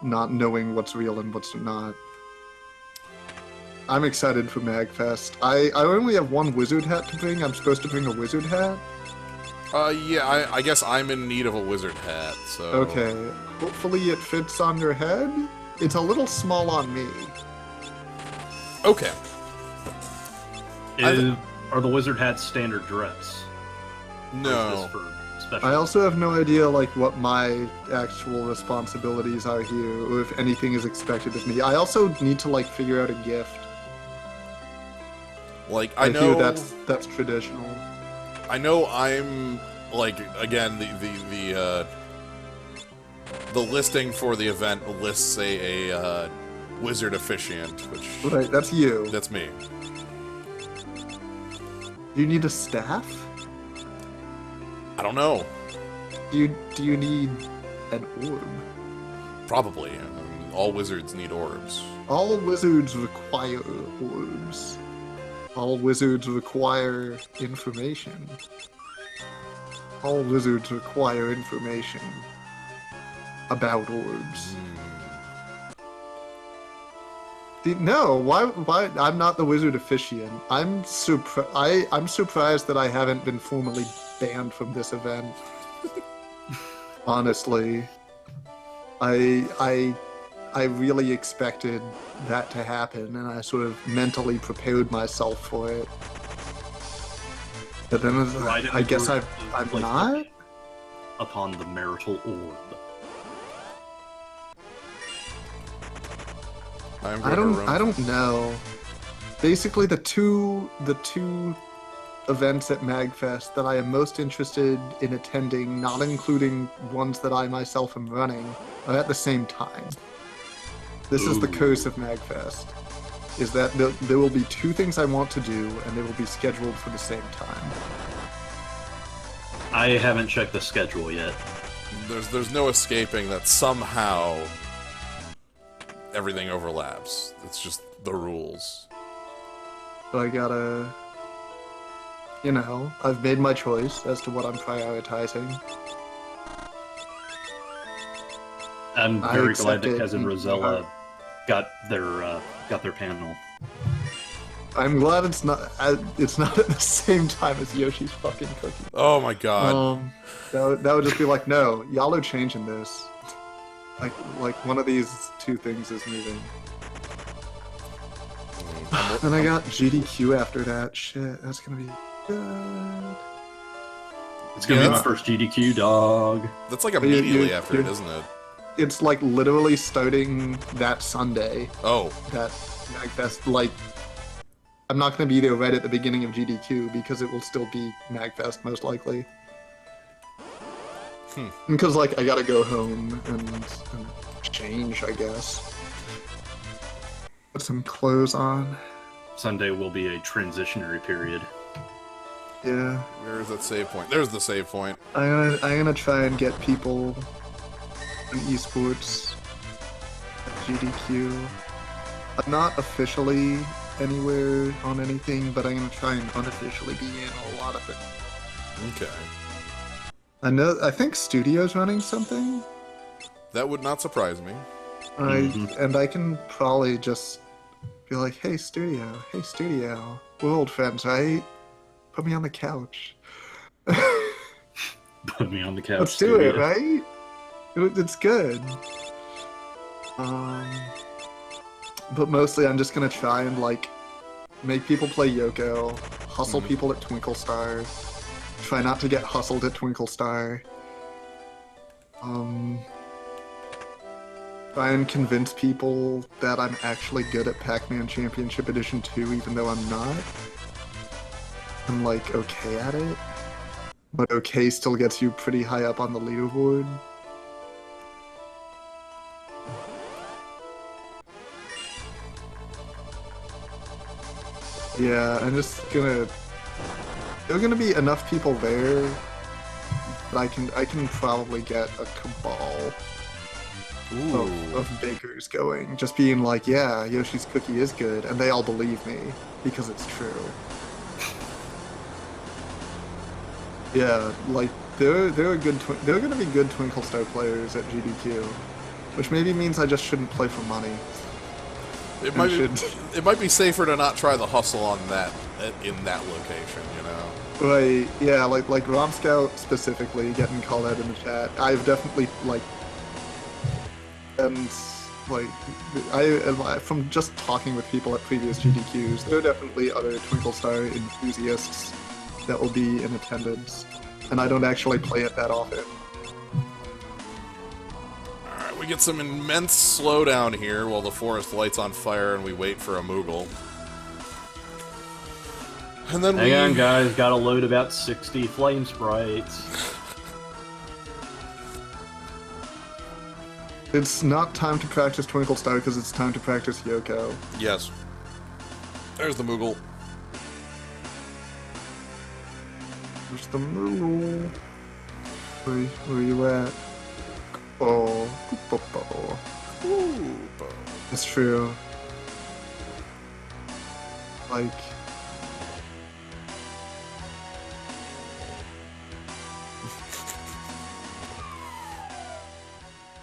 not knowing what's real and what's not. I'm excited for Magfest. I only have one wizard hat to bring. I'm supposed to bring a wizard hat. Yeah, I guess I'm in need of a wizard hat, so... Okay. Hopefully it fits on your head. It's a little small on me. Okay. Are the wizard hats standard dress? Or is No. this for special? I also have no idea, like, what my actual responsibilities are here, or if anything is expected of me. I also need to, like, figure out a gift. Like, I I know... hear that's traditional. I know I'm, like, again, the listing for the event lists a wizard officiant, which... Right, that's you. That's me. Do you need a staff? I don't know. Do you need an orb? Probably. All wizards need orbs. All wizards require orbs. All wizards require information. All wizards require information about orbs. No, why? I'm not the wizard officiant. I'm surprised that I haven't been formally banned from this event. Honestly, I really expected that to happen, and I sort of mentally prepared myself for it. But then I guess I'm not? Upon the marital orb. I don't know. Basically, the two events at MagFest that I am most interested in attending, not including ones that I myself am running, are at the same time. This is the curse of MagFest, is that there will be two things I want to do, and they will be scheduled for the same time. I haven't checked the schedule yet. There's no escaping that somehow everything overlaps. It's just the rules. So I gotta... You know, I've made my choice as to what I'm prioritizing. I'm very glad that accept Cousin it. Rosella got their panel. I'm glad it's not at the same time as Yoshi's fucking cookie. Oh my god. That would just be like, no, y'all are changing this. Like one of these two things is moving. And I got GDQ after that. Shit, that's gonna be good. It's gonna be my that's- first GDQ, dog. That's like immediately you- after it, isn't it? It's like literally starting that Sunday. Oh. That MagFest, like, I'm not gonna be there right at the beginning of GDQ because it will still be MagFest most likely. Because like I gotta go home and change, I guess. Put some clothes on. Sunday will be a transitionary period. Yeah. Where's that save point? There's the save point. I'm gonna try and get people in esports at GDQ. I'm not officially anywhere on anything, but I'm gonna try and unofficially be in a lot of it. Okay. I think Studio's running something. That would not surprise me. And I can probably just be like, hey Studio, we're old friends, right? Put me on the couch. Put me on the couch. Let's do it, right? It's good. But mostly I'm just gonna try and like make people play Yoko, hustle people at Twinkle Star, try not to get hustled at Twinkle Star. Try and convince people that I'm actually good at Pac-Man Championship Edition 2 even though I'm not. I'm like okay at it. But okay still gets you pretty high up on the leaderboard. Yeah, I'm just gonna... There are gonna be enough people there that I can probably get a cabal of bakers going. Just being like, yeah, Yoshi's cookie is good, and they all believe me because it's true. Yeah, like there are gonna be good Twinkle Star players at GDQ, which maybe means I just shouldn't play for money. It might be safer to not try the hustle on that in that location, you know. Right, yeah, like Rom Scout specifically getting called out in the chat. I've definitely like, and like, from just talking with people at previous GDQs, there are definitely other Twinkle Star enthusiasts that will be in attendance, and I don't actually play it that often. Alright, we get some immense slowdown here while the forest lights on fire and we wait for a Moogle. And then Hang on, guys. Gotta load about 60 flame sprites. It's not time to practice Twinkle Star because it's time to practice Yoko. Yes. There's the Moogle. There's the Moogle. Where you at? Oh, it's true. Like,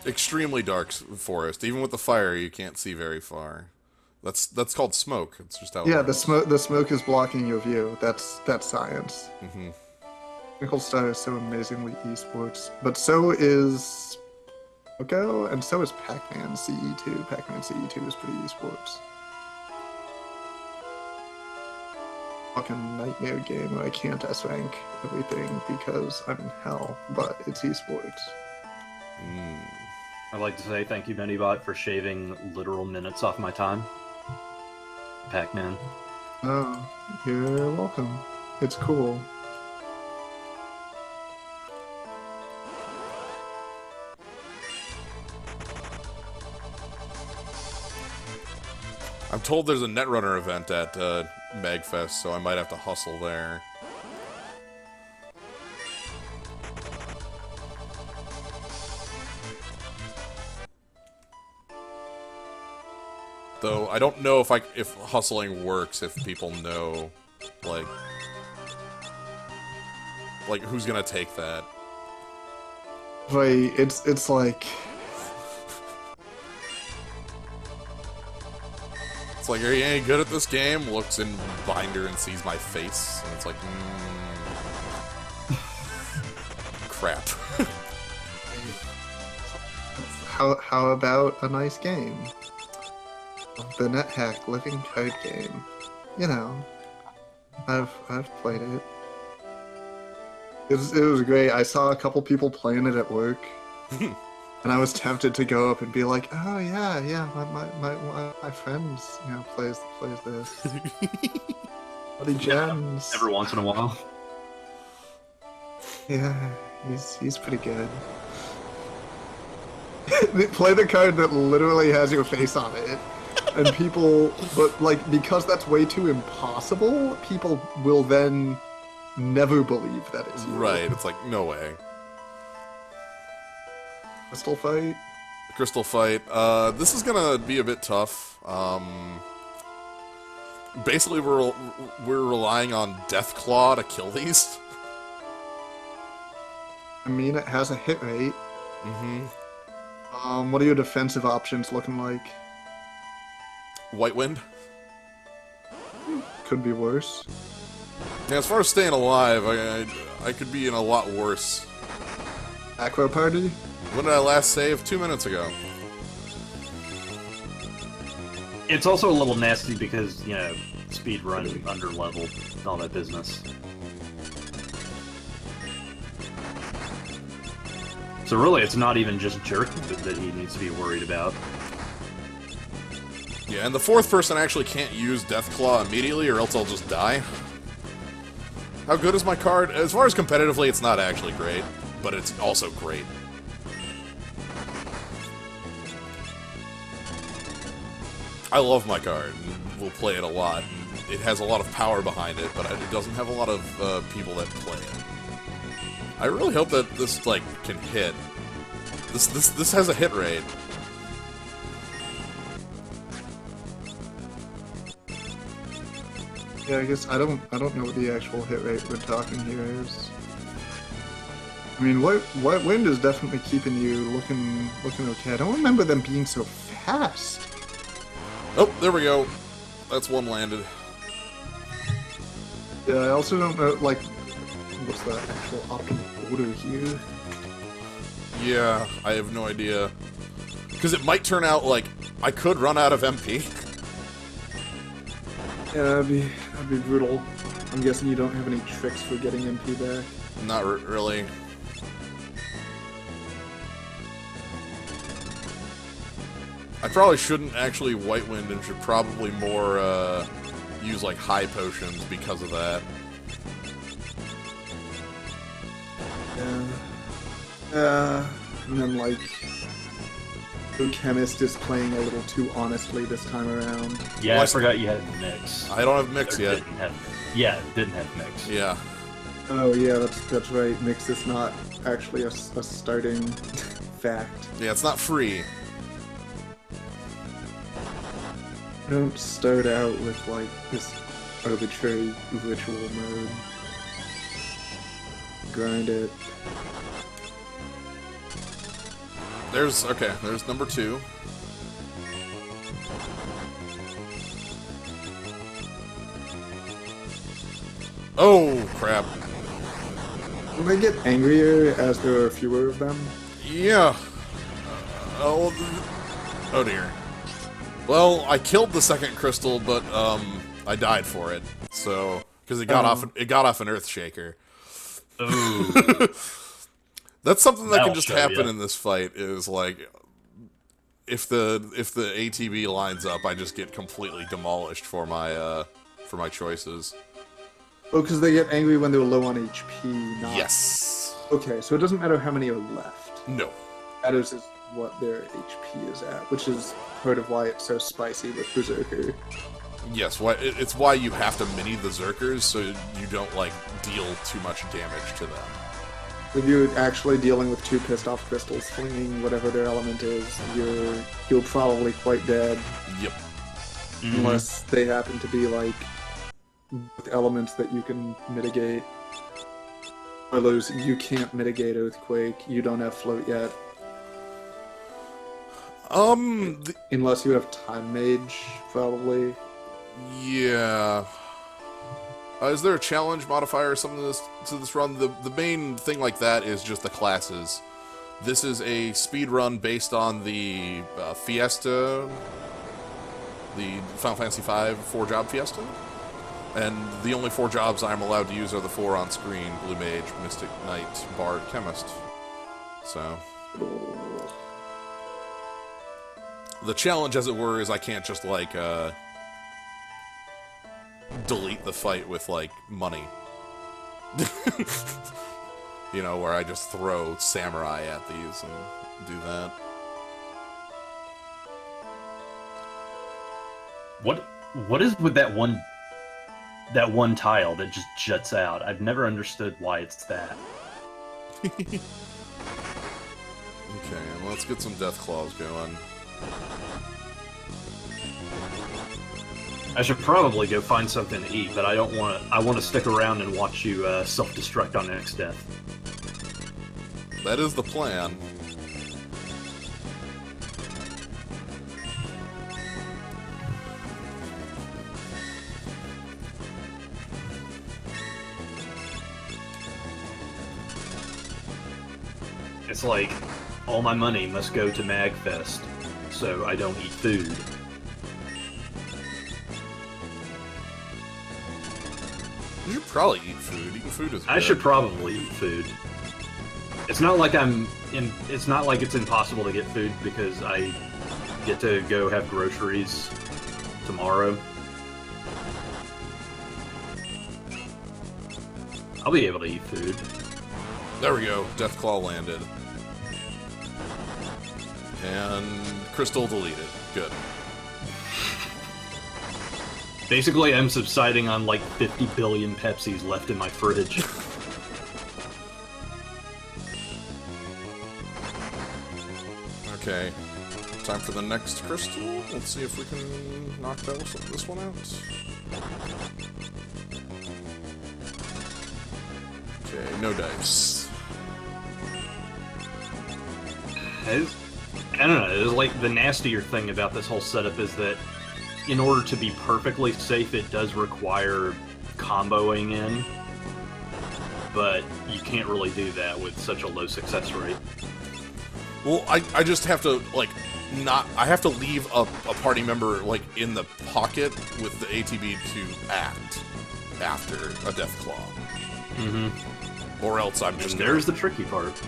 extremely dark forest. Even with the fire, you can't see very far. That's called smoke. It's just how. yeah, the smoke is blocking your view. That's science. Mm-hmm. Twinkle Star is so amazingly esports, but so is Yoko, and so is Pac-Man CE2. Pac-Man CE2 is pretty esports. Fucking nightmare game where I can't S-rank everything because I'm in hell, but it's esports. I'd like to say thank you, Medibot, for shaving literal minutes off my time. Pac-Man. Oh, you're welcome. It's cool. I'm told there's a Netrunner event at Magfest, so I might have to hustle there. Though I don't know if hustling works if people know like who's gonna take that. Right, it's like It's like, are you any good at this game? Looks in binder and sees my face, and it's like, crap. how about a nice game? The NetHack Living Code game. You know, I've played it. It was great. I saw a couple people playing it at work, and I was tempted to go up and be like, "Oh yeah, my friends, plays this." Buddy Jens. Every once in a while. Yeah, he's pretty good. Play the card that literally has your face on it. And people, but like, because that's way too impossible, people will then never believe that it's you. Right, it's like, no way. Crystal fight? Crystal fight. This is gonna be a bit tough. Basically, we're relying on Deathclaw to kill these. I mean, it has a hit rate. Mm-hmm. What are your defensive options looking like? White Wind. Could be worse. Yeah, as far as staying alive, I could be in a lot worse. Acro Party? When did I last save? 2 minutes ago. It's also a little nasty because, speedrun, underleveled, all that business. So really, it's not even just jerk that he needs to be worried about. Yeah, and the fourth person actually can't use Deathclaw immediately, or else I'll just die. How good is my card? As far as competitively, it's not actually great, but it's also great. I love my card, and we'll play it a lot. It has a lot of power behind it, but it doesn't have a lot of people that play it. I really hope that this, can hit. This has a hit rate. Yeah, I guess I don't know what the actual hit rate we're talking here is. I mean, White Wind is definitely keeping you looking okay. I don't remember them being so fast. Oh, there we go. That's one landed. Yeah, I also don't know, what's the actual optimal order here? Yeah, I have no idea. Because it might turn out, I could run out of MP. Yeah, that'd be brutal. I'm guessing you don't have any tricks for getting MP back. Not really. I probably shouldn't actually White Wind and should probably more use high potions because of that. Yeah. And then the chemist is playing a little too honestly this time around. Yeah, Well, I forgot you had mix. I don't have mix Or yet. didn't have mix. Yeah. Oh yeah, that's right. Mix is not actually a starting fact. Yeah, it's not free. Don't start out with this arbitrary ritual mode. Grind it. There's number 2. Oh, crap. Will they get angrier as there are fewer of them? Yeah. Oh dear. Well, I killed the second crystal, but I died for it. So, because it got off an earth shaker. Ooh. That's something that That'll can just show happen ya. in this fight. Is if the ATB lines up, I just get completely demolished for my choices. Oh, because they get angry when they're low on HP, not... Yes. Okay, so it doesn't matter how many are left. No. What matters is what their HP is at, which is part of why it's so spicy with Berserker. Yes, it's why you have to mini the Zerkers so you don't, like, deal too much damage to them. If you're actually dealing with 2 pissed off crystals flinging whatever their element is, you're probably quite dead. Yep. Unless they happen to be, like, with elements that you can mitigate. Or those, you can't mitigate Earthquake, you don't have Float yet. Unless you have Time Mage, probably. Yeah. Is there a challenge modifier or something to this run? The main thing like that is just the classes. This is a speed run based on the Fiesta, the Final Fantasy V 4-job Fiesta. And the only 4 jobs I'm allowed to use are the 4 on screen: Blue Mage, Mystic Knight, Bard, Chemist. So... the challenge, as it were, is I can't just, like, delete the fight with, like, money. You know, where I just throw samurai at these and do that. What is with that one tile that just juts out? I've never understood why it's that. Okay, well, let's get some death claws going. I should probably go find something to eat, but I don't want to. I want to stick around and watch you self-destruct on next death. That is the plan. It's like, all my money must go to MagFest, so I don't eat food. You should probably eat food. Eating food is good. I should probably eat food. It's not like it's not like it's impossible to get food because I get to go have groceries tomorrow. I'll be able to eat food. There we go. Deathclaw landed. And crystal deleted. Good. Basically, I'm subsiding on like 50 billion Pepsis left in my fridge. Okay. Time for the next crystal. Let's see if we can knock this one out. Okay, no dice. I don't know, it's like the nastier thing about this whole setup is that in order to be perfectly safe, it does require comboing in, but you can't really do that with such a low success rate. Well, I just have to, like, I have to leave a party member, like, in the pocket with the ATB to act after a Deathclaw. Mm-hmm. Or else I'm just... And there's the tricky part.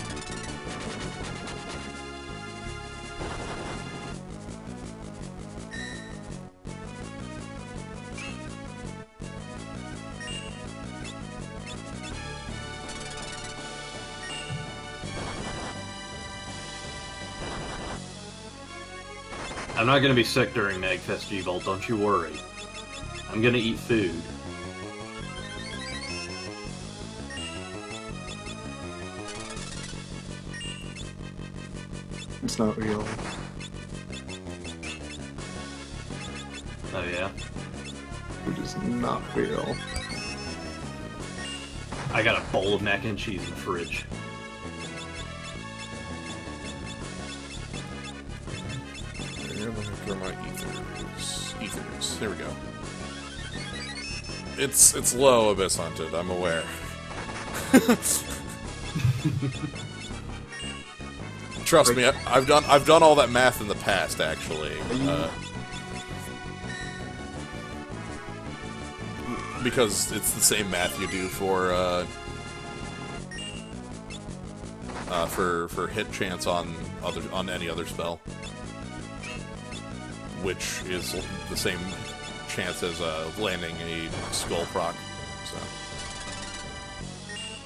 I'm not gonna be sick during Magfest G-Bolt, don't you worry. I'm gonna eat food. It's not real. Oh yeah? It is not real. I got a bowl of mac and cheese in the fridge. Where are my ethers? Ethers. There we go. It's low, Abyss Hunted, I'm aware. Trust me, I've done all that math in the past, actually. Because it's the same math you do for hit chance on any other spell, which is the same chance as landing a skull proc. So.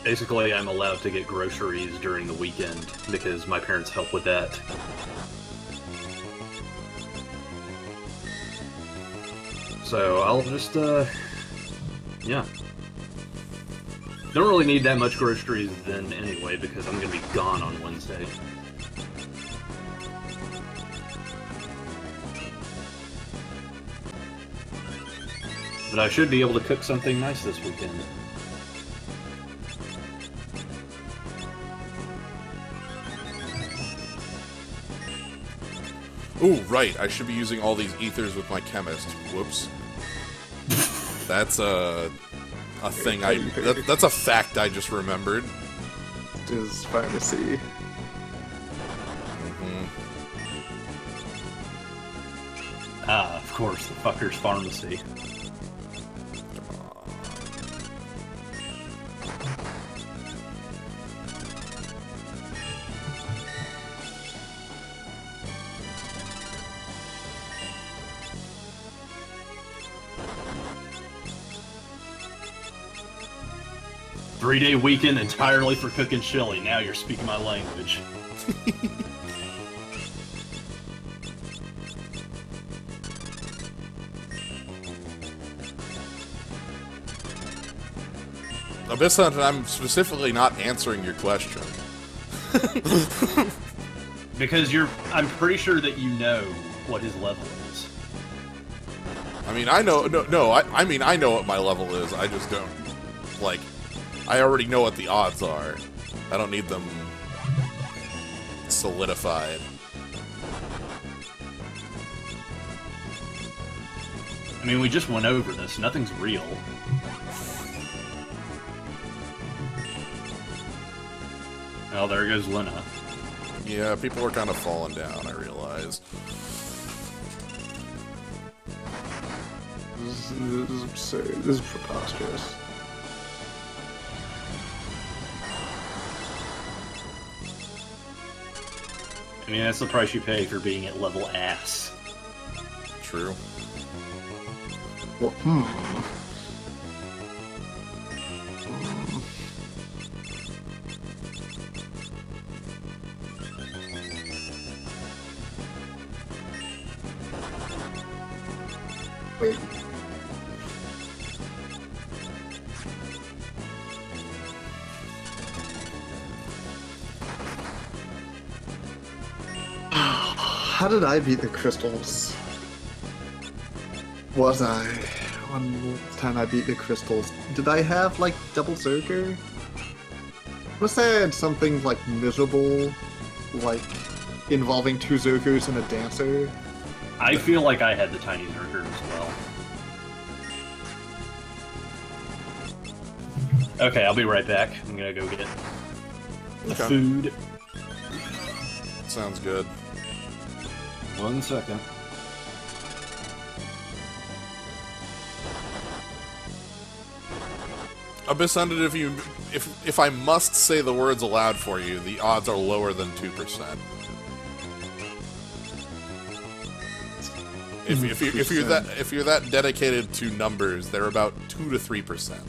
Basically, I'm allowed to get groceries during the weekend because my parents help with that. So I'll just, yeah. Don't really need that much groceries then anyway because I'm gonna be gone on Wednesday. But I should be able to cook something nice this weekend. Ooh, right. I should be using all these ethers with my chemist. Whoops. That's a thing that's a fact I just remembered. It is pharmacy. Ah, of course, the fucker's pharmacy. 3-day weekend entirely for cooking chili. Now you're speaking my language. Abyss Hunt, I'm specifically not answering your question. Because I'm pretty sure that you know what his level is. I mean, I know, I mean, I know what my level is, I just don't, like, I already know what the odds are. I don't need them solidified. I mean, we just went over this. Nothing's real. Oh, there goes Lena. Yeah, people are kind of falling down, I realize. This is absurd. This is preposterous. I mean, that's the price you pay for being at level ass. True. Well, Wait. How did I beat the crystals? One time I beat the crystals, did I have, like, double Zerker? Must I had something, like, miserable, like, involving 2 Zerkers and a dancer? I feel like I had the tiny Zerker as well. Okay, I'll be right back. I'm gonna go get the food. Sounds good. 1 second. Abyss Hunted, if I must say the words aloud for you, the odds are lower than 2%. If you're that dedicated to numbers, they're about 2 to 3%.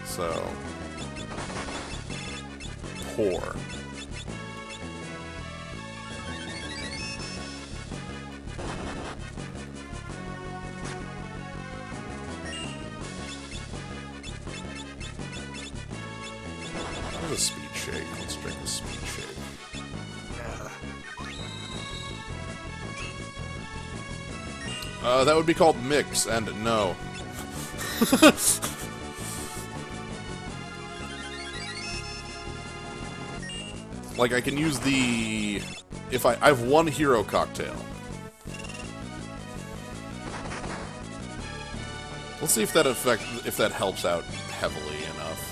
So poor. There's a speed shake. Let's drink the speed shake. That would be called mix, and no. Like, I can use the... I have 1 hero cocktail. Let's see if that helps out heavily enough.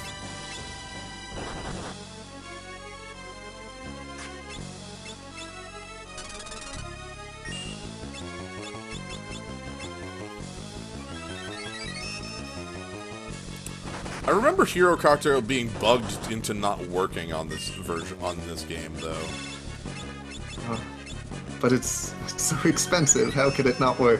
I remember Hero Cocktail being bugged into not working on this game, though. But it's so expensive. How could it not work?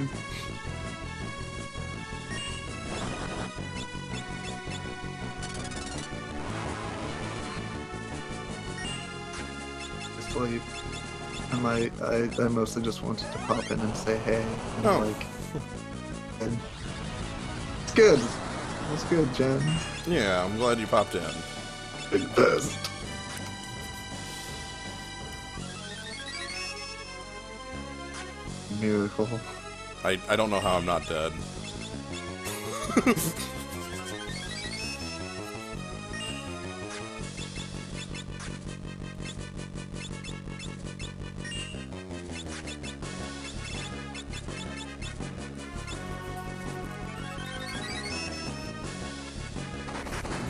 thing. Just wait. I mostly just wanted to pop in and say hey. And Oh. like, and it's good. It's good, Jen. Yeah, I'm glad you popped in. Big best. Miracle. I don't know how I'm not dead.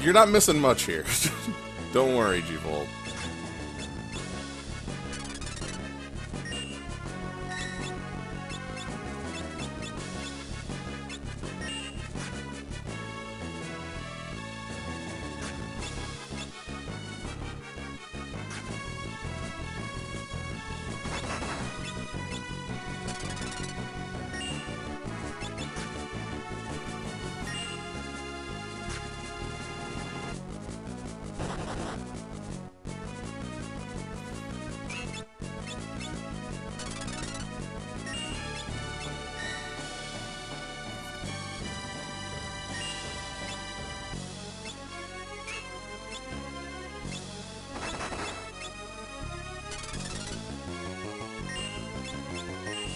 You're not missing much here. Don't worry, G-Volt.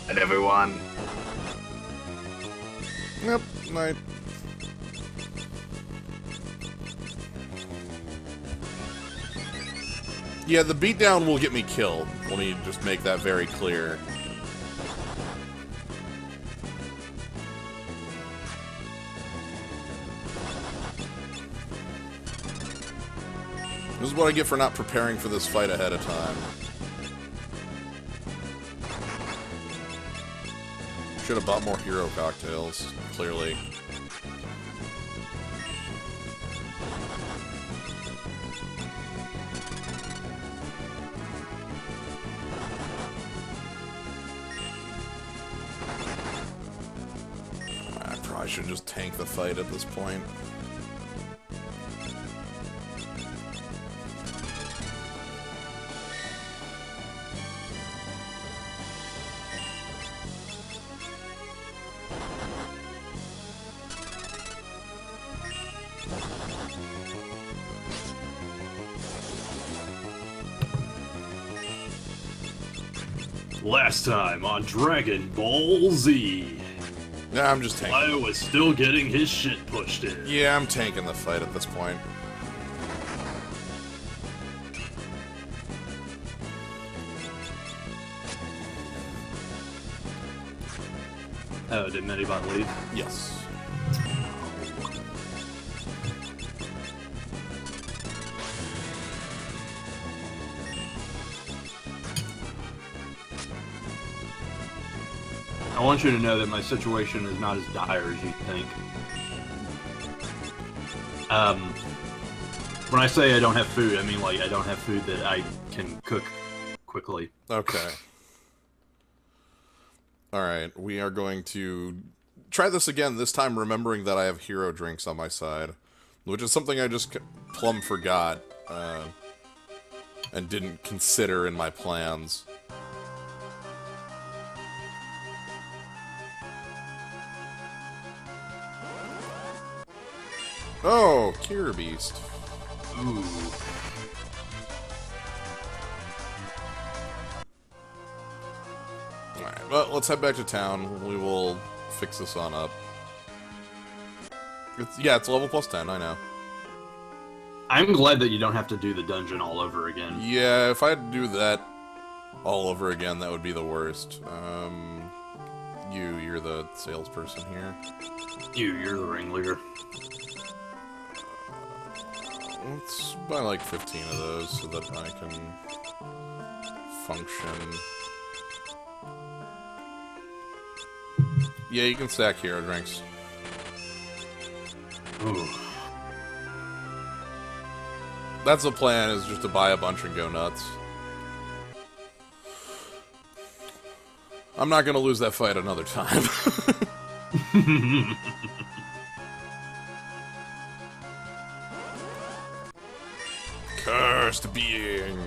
And everyone. Yep, night. Yeah, the beatdown will get me killed. Let me just make that very clear. This is what I get for not preparing for this fight ahead of time. Should have bought more hero cocktails, clearly. I probably should just tank the fight at this point. Last time on Dragon Ball Z, Nah, I'm just tanking. Lio was still getting his shit pushed in. Yeah, I'm tanking the fight at this point. Oh, did Medibot leave? Yes. I want you to know that my situation is not as dire as you think. When I say I don't have food, I mean like I don't have food that I can cook quickly. Okay. Alright, we are going to try this again, this time remembering that I have hero drinks on my side. Which is something I just plumb forgot, and didn't consider in my plans. Oh, Cure Beast. Ooh. Alright, well, let's head back to town. We will fix this on up. It's level plus 10, I know. I'm glad that you don't have to do the dungeon all over again. Yeah, if I had to do that all over again, that would be the worst. You're the salesperson here. You're the ringleader. Let's buy like 15 of those so that I can function. Yeah, you can stack hero drinks. Ooh. That's the plan, is just to buy a bunch and go nuts. I'm not gonna lose that fight another time. Cursed being.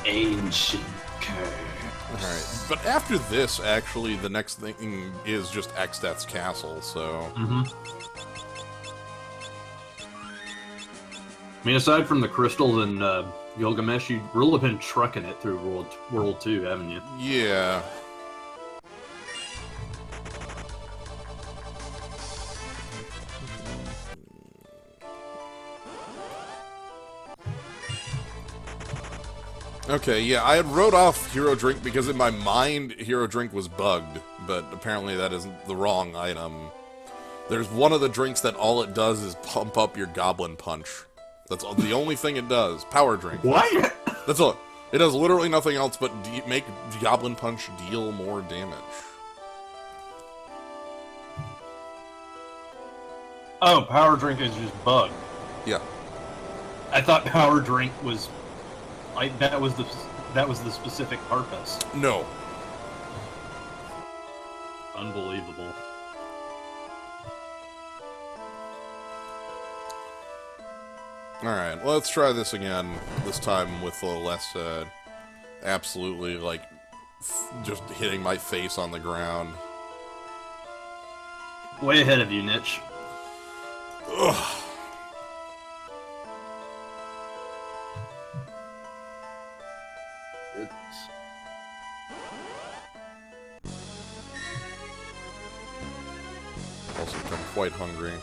Ancient curse. Alright, but after this, actually, the next thing is just Exdeath's Castle, so... I mean, aside from the crystals and Gilgamesh, you've really been trucking it through World 2, haven't you? Yeah. Okay, yeah, I had wrote off Hero Drink because in my mind, Hero Drink was bugged, but apparently that isn't the wrong item. There's one of the drinks that all it does is pump up your Goblin Punch. That's the only thing it does. Power Drink. What? That's all. It does literally nothing else but make Goblin Punch deal more damage. Oh, Power Drink is just bugged. Yeah. I thought Power Drink was... that was the specific purpose. No. Unbelievable. Alright, let's try this again. This time with a less, absolutely, like, just hitting my face on the ground. Way ahead of you, Nitch. Ugh. Also become quite hungry.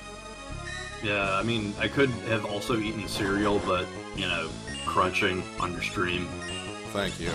Yeah, I mean, I could have also eaten cereal, but, you know, crunching on your stream. Thank you.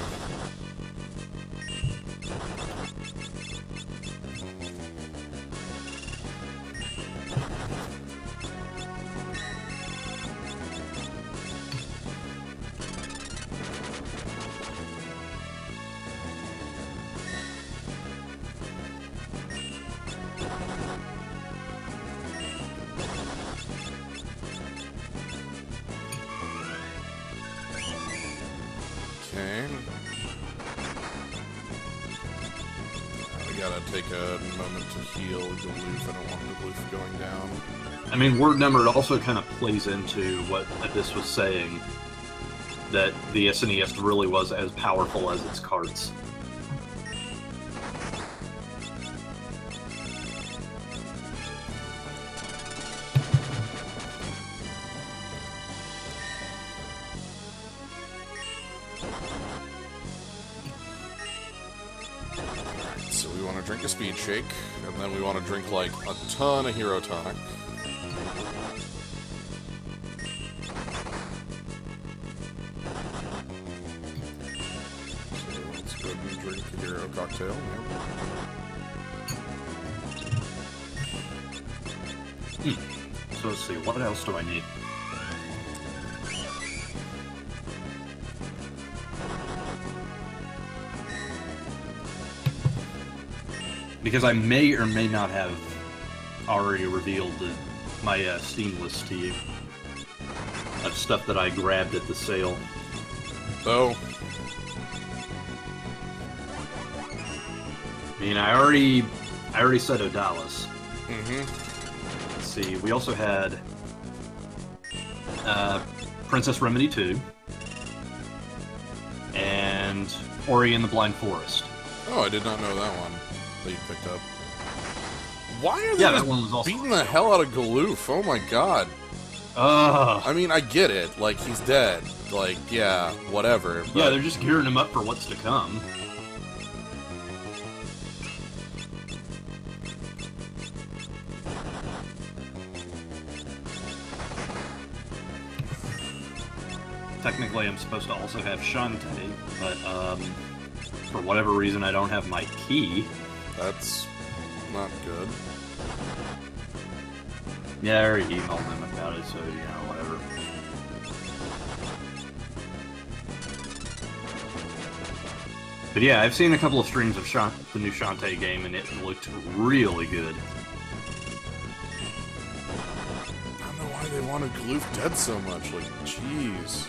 Okay. We gotta take a moment to heal Galoof. I don't want Galoof going down. I mean, word number also kind of plays into what Abyss was saying, that the SNES really was as powerful as its carts. So we want to drink a speed shake, and then we want to drink like a ton of hero tonic. So let's go ahead and drink a hero cocktail. Yep. So let's see, what else do I need? Because I may or may not have already revealed my Steam list to you of stuff that I grabbed at the sale. Oh. I mean, I already said Odalis. Mm-hmm. Let's see, we also had Princess Remedy 2 and Ori and the Blind Forest. Oh, I did not know that one that you picked up. Why are they Yeah, just that one was also beating the hell out of Galoof? Oh my god. Ugh. I mean, I get it. Like, he's dead. Like, yeah, whatever. But... Yeah, they're just gearing him up for what's to come. Technically, I'm supposed to also have Shantae, but for whatever reason, I don't have my key. That's not good. Yeah, I already emailed them about it, so, you know, whatever. But yeah, I've seen a couple of streams of the new Shantae game, and it looked really good. I don't know why they wanted Galoof dead so much. Like, jeez.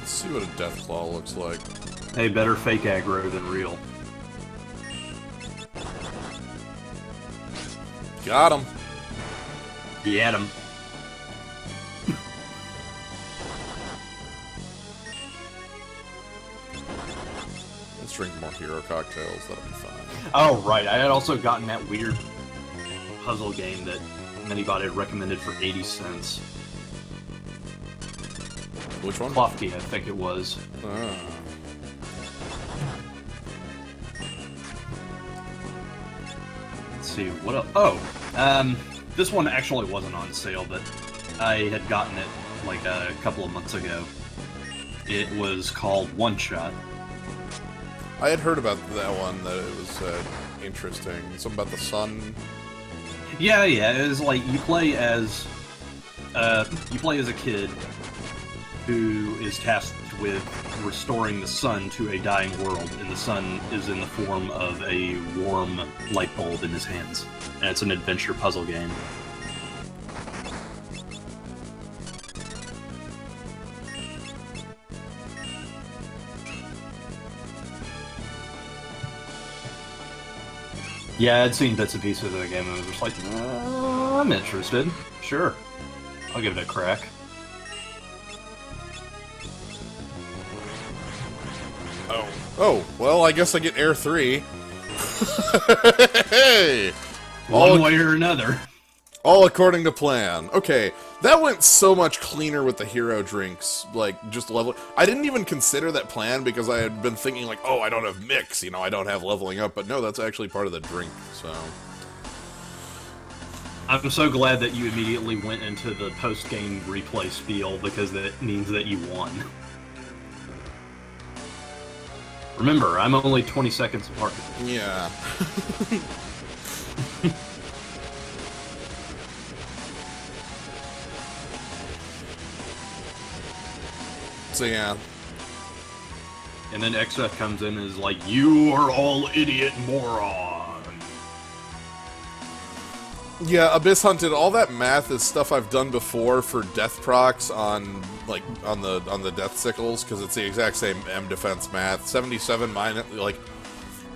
Let's see what a Deathclaw looks like. Hey, better fake aggro than real. Got him. You had him. Let's drink more hero cocktails. That'll be fine. Oh, right. I had also gotten that weird puzzle game that Medibot had recommended for 80 cents. Which one? Klofki, I think it was. Ah. Let's see, what else? Oh, this one actually wasn't on sale, but I had gotten it like a couple of months ago. It was called One Shot. I had heard about that one, that it was interesting. Something about the sun. Yeah, it was like you play as a kid who is tasked with restoring the sun to a dying world, and the sun is in the form of a warm light bulb in his hands. And it's an adventure puzzle game. Yeah, I'd seen bits and pieces of the game and I was just like, I'm interested. Sure. I'll give it a crack. Oh, well, I guess I get Air 3. Hey! One way or another. All according to plan. Okay, that went so much cleaner with the hero drinks, like, just level. I didn't even consider that plan because I had been thinking, like, oh, I don't have mix, you know, I don't have leveling up, but no, that's actually part of the drink, so. I'm so glad that you immediately went into the post-game replay spiel because that means that you won. Remember, I'm only 20 seconds apart. Yeah. So yeah. And then XF comes in and is like, you are all idiot moron. Yeah, Abyss Hunted, all that math is stuff I've done before for death procs on like on the death sickles, because it's the exact same M defense math. 77 minus, like,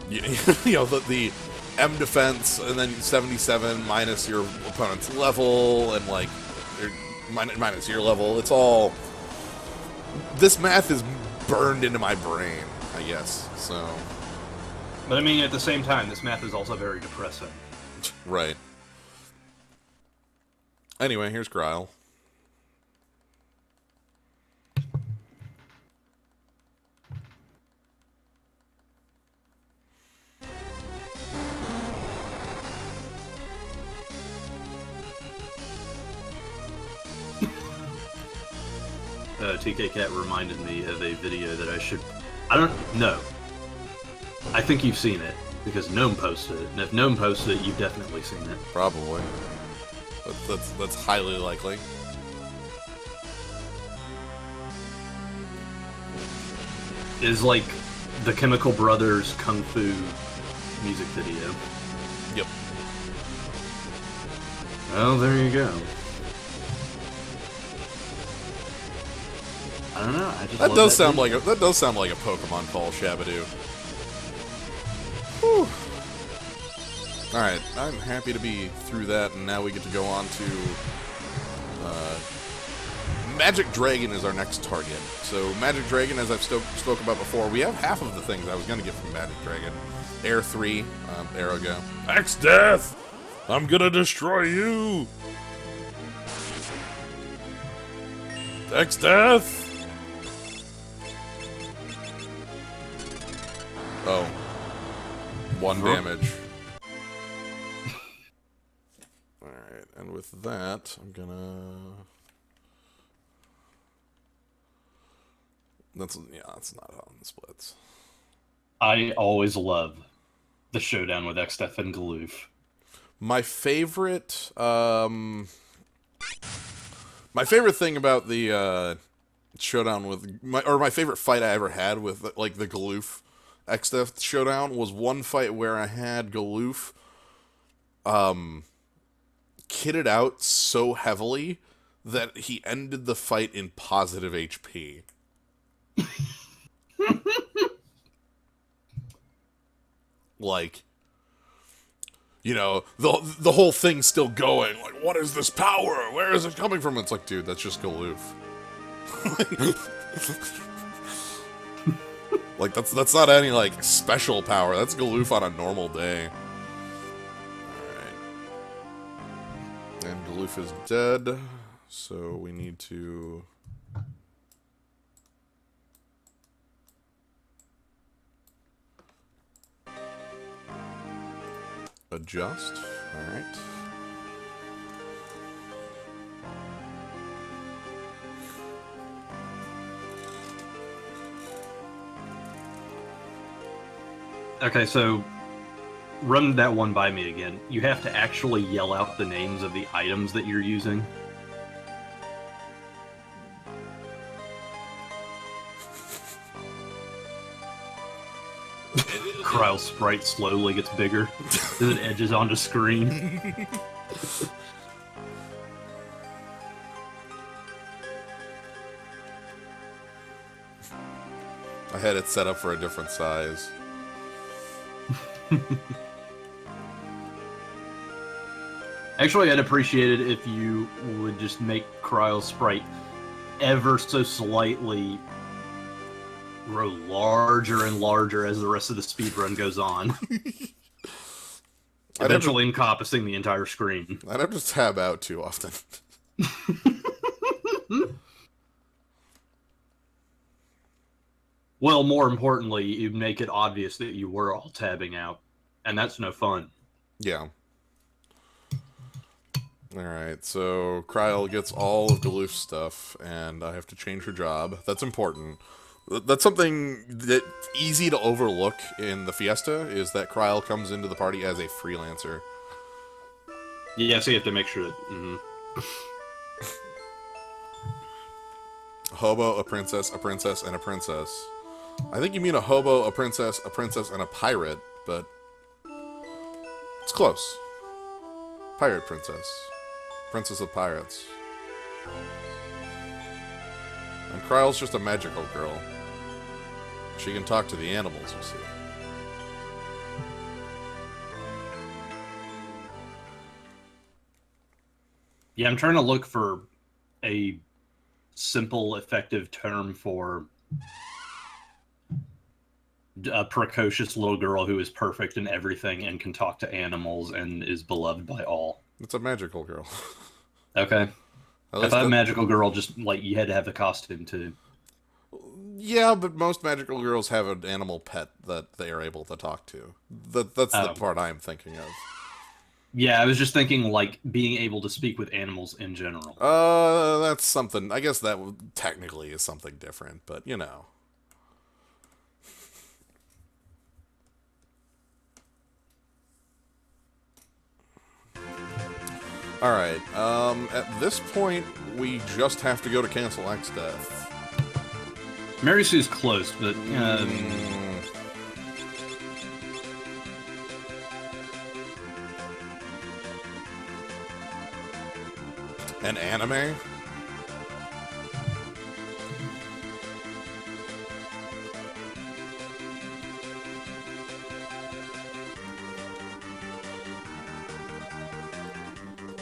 you know, the M defense, and then 77 minus your opponent's level, and like minus your level. It's all, this math is burned into my brain, I guess. So, but I mean, at the same time, this math is also very depressing. Right. Anyway, here's Gryle. TK Cat reminded me of a video that I don't know. I think you've seen it, because Gnome posted it, and if Gnome posted it, you've definitely seen it. Probably. That's highly likely. Is like the Chemical Brothers Kung Fu music video. Yep. Well, there you go. I don't know. I just That does sound like a Pokemon call, Shabadoo. Whew. Alright, I'm happy to be through that, and now we get to go on to Magic Dragon is our next target. So Magic Dragon, as I've spoke about before, we have half of the things I was going to get from Magic Dragon. Air 3, Arrow Go. X-Death! I'm gonna destroy you! X-Death! Oh. 1 damage. Alright, and with that, I'm gonna... That's not on the splits. I always love the showdown with X-Death and Galoof. My favorite thing about the showdown with my favorite fight I ever had with like the Galoof X-Death showdown was one fight where I had Galoof kitted out so heavily that he ended the fight in positive HP. Like, you know, the whole thing's still going. Like, what is this power? Where is it coming from? It's like, dude, that's just Galoof. Like, that's not any, like, special power. That's Galoof on a normal day. Alright. And Galoof is dead, so we need to... adjust. Alright. Okay, so run that one by me again. You have to actually yell out the names of the items that you're using. Kryle's sprite slowly gets bigger as it edges onto screen. I had it set up for a different size. Actually, I'd appreciate it if you would just make Kryle's sprite ever so slightly grow larger and larger as the rest of the speedrun goes on. Eventually encompassing the entire screen. I don't just tab out too often. Well, more importantly, you make it obvious that you were all tabbing out, and that's no fun. Yeah. Alright, so Kryle gets all of Galoof's stuff, and I have to change her job. That's important. That's something that's easy to overlook in the Fiesta, is that Kryle comes into the party as a freelancer. Yeah, so you have to make sure that... Mm-hmm. A hobo, a princess, and a princess. I think you mean a hobo, a princess, and a pirate, but... it's close. Pirate princess. Princess of pirates. And Kryle's just a magical girl. She can talk to the animals, you see. Yeah, I'm trying to look for a simple, effective term for a precocious little girl who is perfect in everything and can talk to animals and is beloved by all. It's a magical girl. Okay. I thought magical girl just, like, you had to have the costume, too. Yeah, but most magical girls have an animal pet that they are able to talk to. That's the part I'm thinking of. Yeah, I was just thinking, like, being able to speak with animals in general. That's something... I guess that technically is something different, but, you know. Alright, at this point, we just have to go to cancel X Death. Mary Sue's close, but... An anime?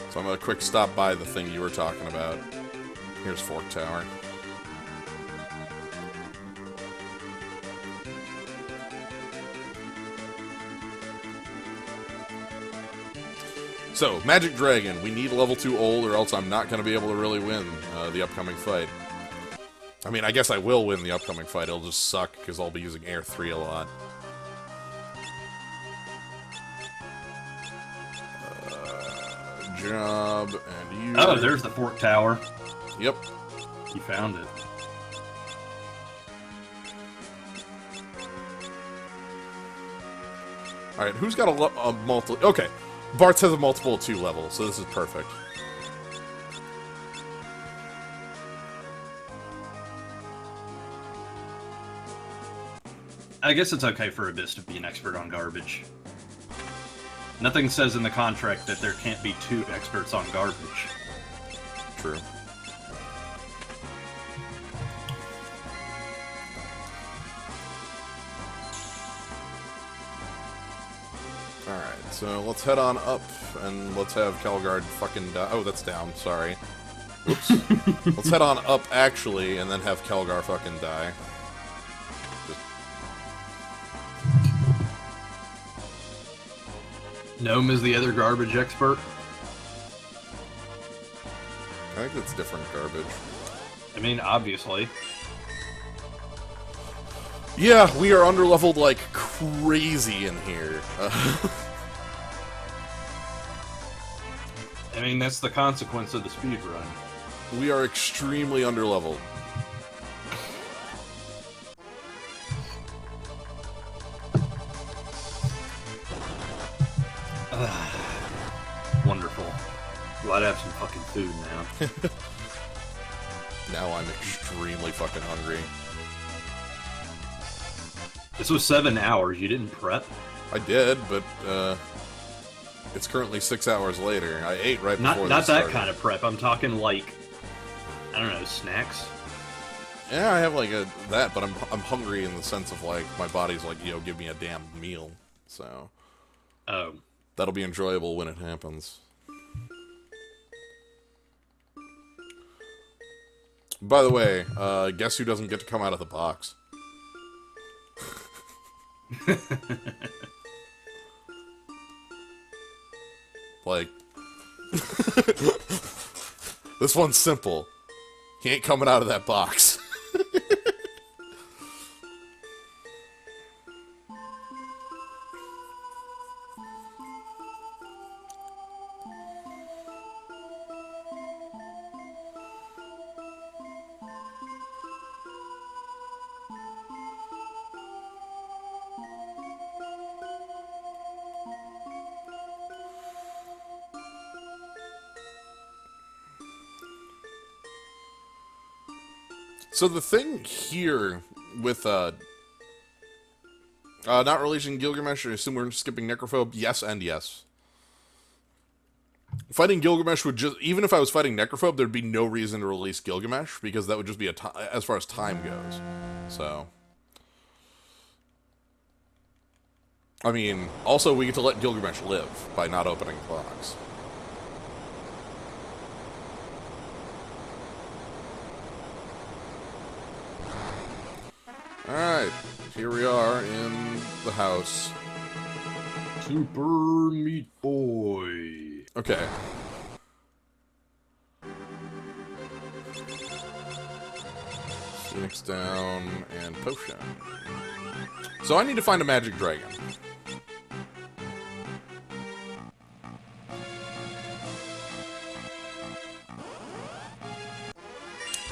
So I'm gonna quick stop by the thing you were talking about. Here's Fork Tower. So, Magic Dragon. We need level 2 old or else I'm not going to be able to really win the upcoming fight. I mean, I guess I will win the upcoming fight. It'll just suck because I'll be using Air 3 a lot. Job, and you... Oh, there's the Fork Tower. Yep. You found it. Alright, who's got a multiple... Okay. Bartz has a multiple of 2 level, so this is perfect. I guess it's okay for Abyss to be an expert on garbage. Nothing says in the contract that there can't be 2 experts on garbage. True. Alright, so let's head on up, and let's have Calgard fucking die. Oh, that's down, sorry. Oops. Let's head on up, actually, and then have Calgar fucking die. Gnome is the other garbage expert. I think it's different garbage. I mean, obviously. Yeah, we are underleveled like crazy in here. I mean, that's the consequence of the speedrun. We are extremely underleveled. Wonderful. Glad I have some fucking food now. Now I'm extremely fucking hungry. This was 7 hours. You didn't prep? I did, but it's currently 6 hours later. I ate right before Not this that started. kind of prep. I'm talking like, I don't know, snacks. Yeah, I have like that, but I'm hungry in the sense of like my body's like, yo, give me a damn meal. So Oh. that'll be enjoyable when it happens. By the way, guess who doesn't get to come out of the box? Like, this one's simple. He ain't coming out of that box. So the thing here with, not releasing Gilgamesh, I assume we're skipping Necrophobe? Yes and yes. Fighting Gilgamesh would just, even if I was fighting Necrophobe, there'd be no reason to release Gilgamesh, because that would just be as far as time goes. So. I mean, also we get to let Gilgamesh live by not opening the box. Alright, here we are in the house. Super Meat Boy. Okay. Phoenix down and potion. So I need to find a magic dragon.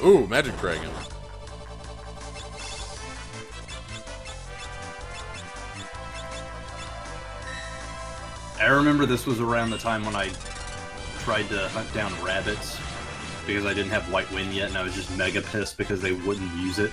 Ooh, magic dragon. I remember this was around the time when I tried to hunt down rabbits because I didn't have White Wind yet, and I was just mega pissed because they wouldn't use it.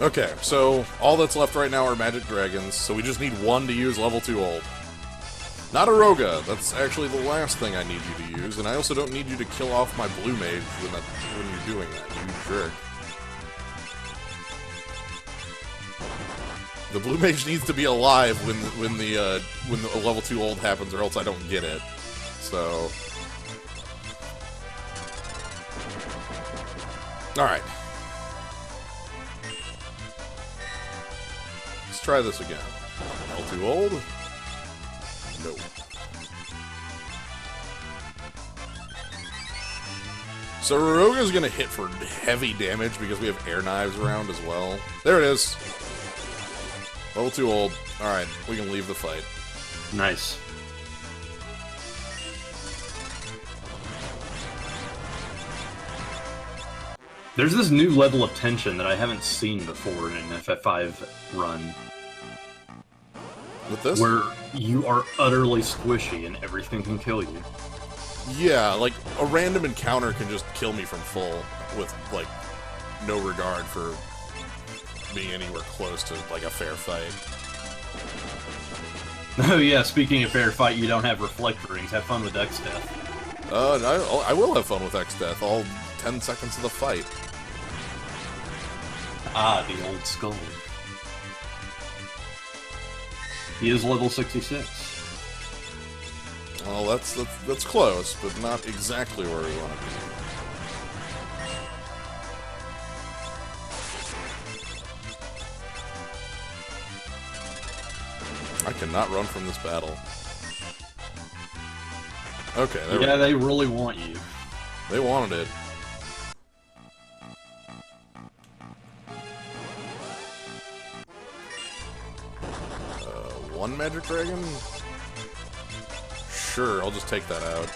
Okay, so all that's left right now are magic dragons, so we just need one to use level 2 ult. Not a Roga, that's actually the last thing I need you to use, and I also don't need you to kill off my blue mage when you're doing that, you jerk. The blue mage needs to be alive when the level 2 ult happens, or else I don't get it. So, all right. Let's try this again. L2 old? No. So Roga's gonna hit for heavy damage because we have air knives around as well. There it is. Level 2 old. Alright, we can leave the fight. Nice. There's this new level of tension that I haven't seen before in an FF5 run. With this? Where you are utterly squishy and everything can kill you. Yeah, like, a random encounter can just kill me from full with, like, no regard for being anywhere close to, like, a fair fight. Oh yeah, speaking of fair fight, you don't have reflect rings. Have fun with X Death. I will have fun with X Death, all 10 seconds of the fight. Ah, the old skull. He is level 66. Well, that's close, but not exactly where we want to be. I cannot run from this battle. Okay, there we go. Yeah, they really want you. They wanted it. One magic dragon? Sure, I'll just take that out.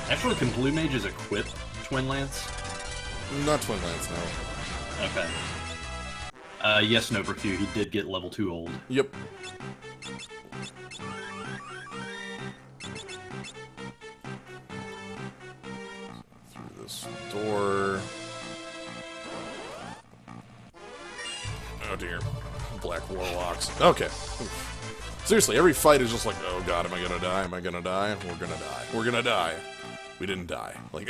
Actually, can Blue Mages equip Twin Lance? Not Twin Lance, no. Okay. Yes, Noverq, he did get level 2 old. Yep. Through this door. Oh dear. Black Warlocks. Okay. Oof. Seriously, every fight is just like, oh god, am I gonna die? Am I gonna die? We're gonna die. We're gonna die. We didn't die. Like,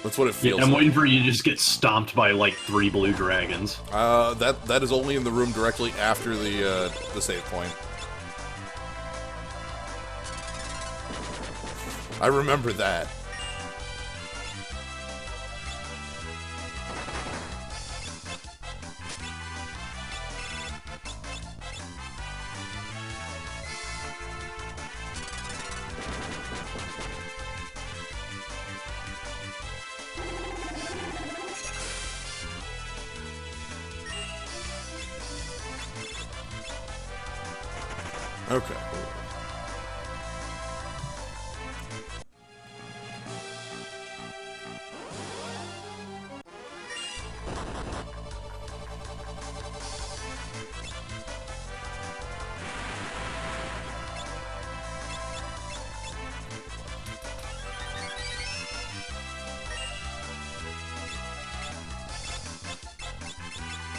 that's what it feels I'm like. waiting for you to just get stomped by, like, 3 blue dragons. That is only in the room directly after the save point. I remember that. Okay.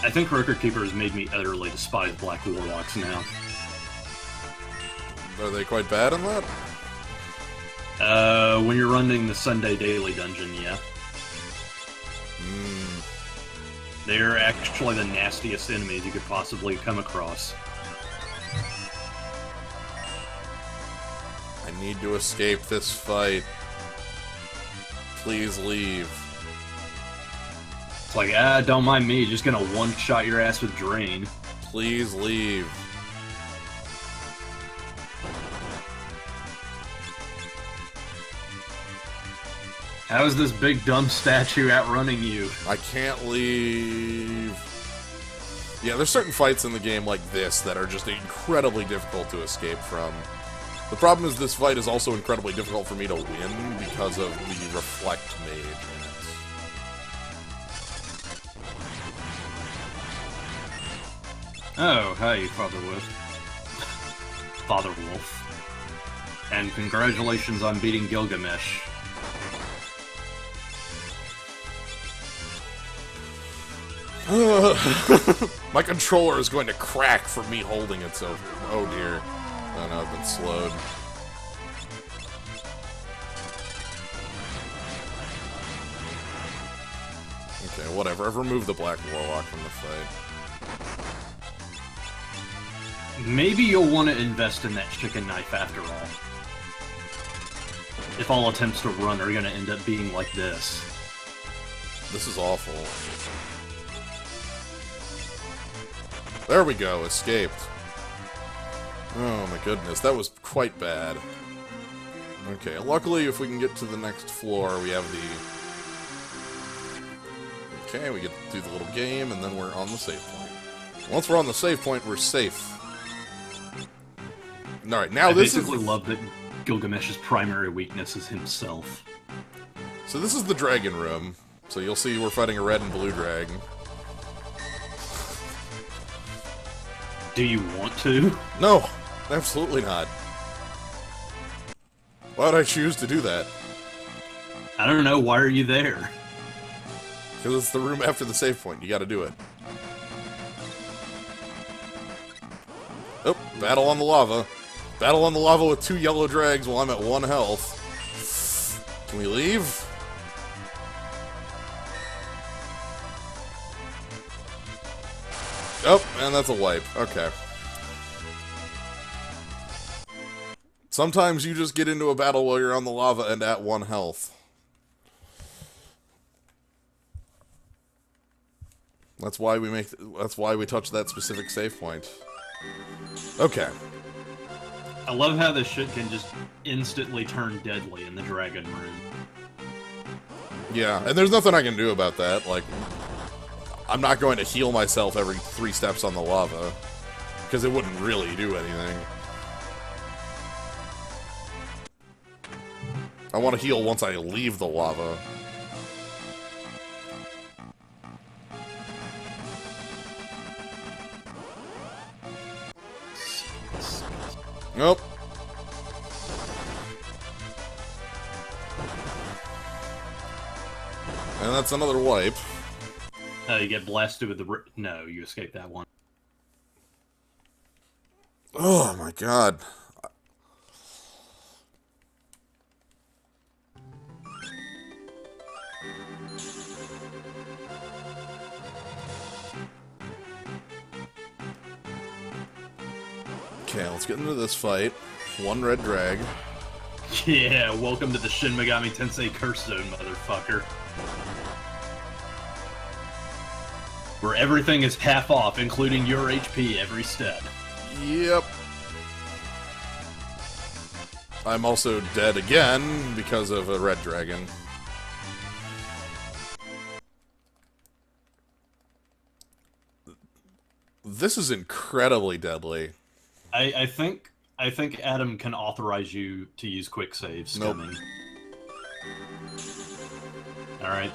I think Record Keeper has made me utterly despise Black Warlocks now. Are they quite bad in that? When you're running the Sunday Daily Dungeon, yeah. They're actually the nastiest enemies you could possibly come across. I need to escape this fight. Please leave. It's like, don't mind me, just gonna one-shot your ass with Drain. Please leave. How is this big dumb statue outrunning you? I can't leave. Yeah, there's certain fights in the game like this that are just incredibly difficult to escape from. The problem is this fight is also incredibly difficult for me to win because of the Reflect Mage in it. Oh, hey, Father Wolf. Father Wolf. And congratulations on beating Gilgamesh. My controller is going to crack from me holding it, so... Oh dear. Oh no, I've been slowed. Okay, whatever. I've removed the Black Warlock from the fight. Maybe you'll want to invest in that chicken knife after all. If all attempts to run are going to end up being like this. This is awful. There we go, escaped. Oh my goodness, that was quite bad. Okay, luckily if we can get to the next floor, we have the... Okay, we get to do the little game, and then we're on the save point. Once we're on the save point, we're safe. Alright, now this is... I basically love that Gilgamesh's primary weakness is himself. So this is the dragon room. So you'll see we're fighting a red and blue dragon. Do you want to? No, absolutely not. Why would I choose to do that? I don't know. Why are you there? Because it's the room after the save point. You gotta do it. Oh, battle on the lava. Battle on the lava with 2 yellow drags while I'm at 1 health. Can we leave? Oh, and that's a wipe. Okay. Sometimes you just get into a battle while you're on the lava and at 1 health. That's why we touch that specific save point. Okay. I love how this shit can just instantly turn deadly in the dragon room. Yeah, and there's nothing I can do about that. Like, I'm not going to heal myself every 3 steps on the lava, because it wouldn't really do anything. I want to heal once I leave the lava. Nope. And that's another wipe. You get blasted with the... No, you escape that one. Oh my god. Okay, let's get into this fight. 1 red drag. Yeah, welcome to the Shin Megami Tensei Curse Zone, motherfucker. Where everything is half off, including your HP every step. Yep. I'm also dead again because of a red dragon. This is incredibly deadly. I think Adam can authorize you to use quick saves. Nope. Coming. All right.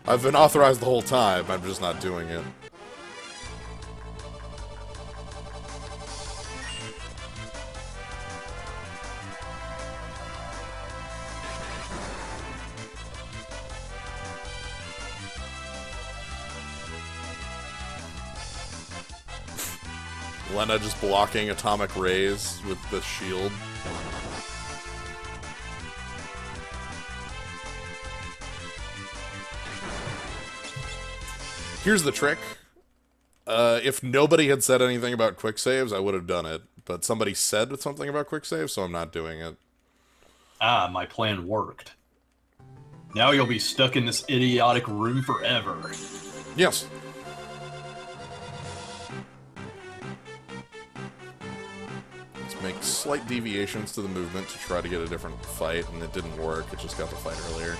I've been authorized the whole time, I'm just not doing it. Lena just blocking atomic rays with the shield. Here's the trick. If nobody had said anything about quick saves, I would have done it. But somebody said something about quick saves, so I'm not doing it. Ah, my plan worked. Now you'll be stuck in this idiotic room forever. Yes. Let's make slight deviations to the movement to try to get a different fight, and it didn't work. It just got the fight earlier.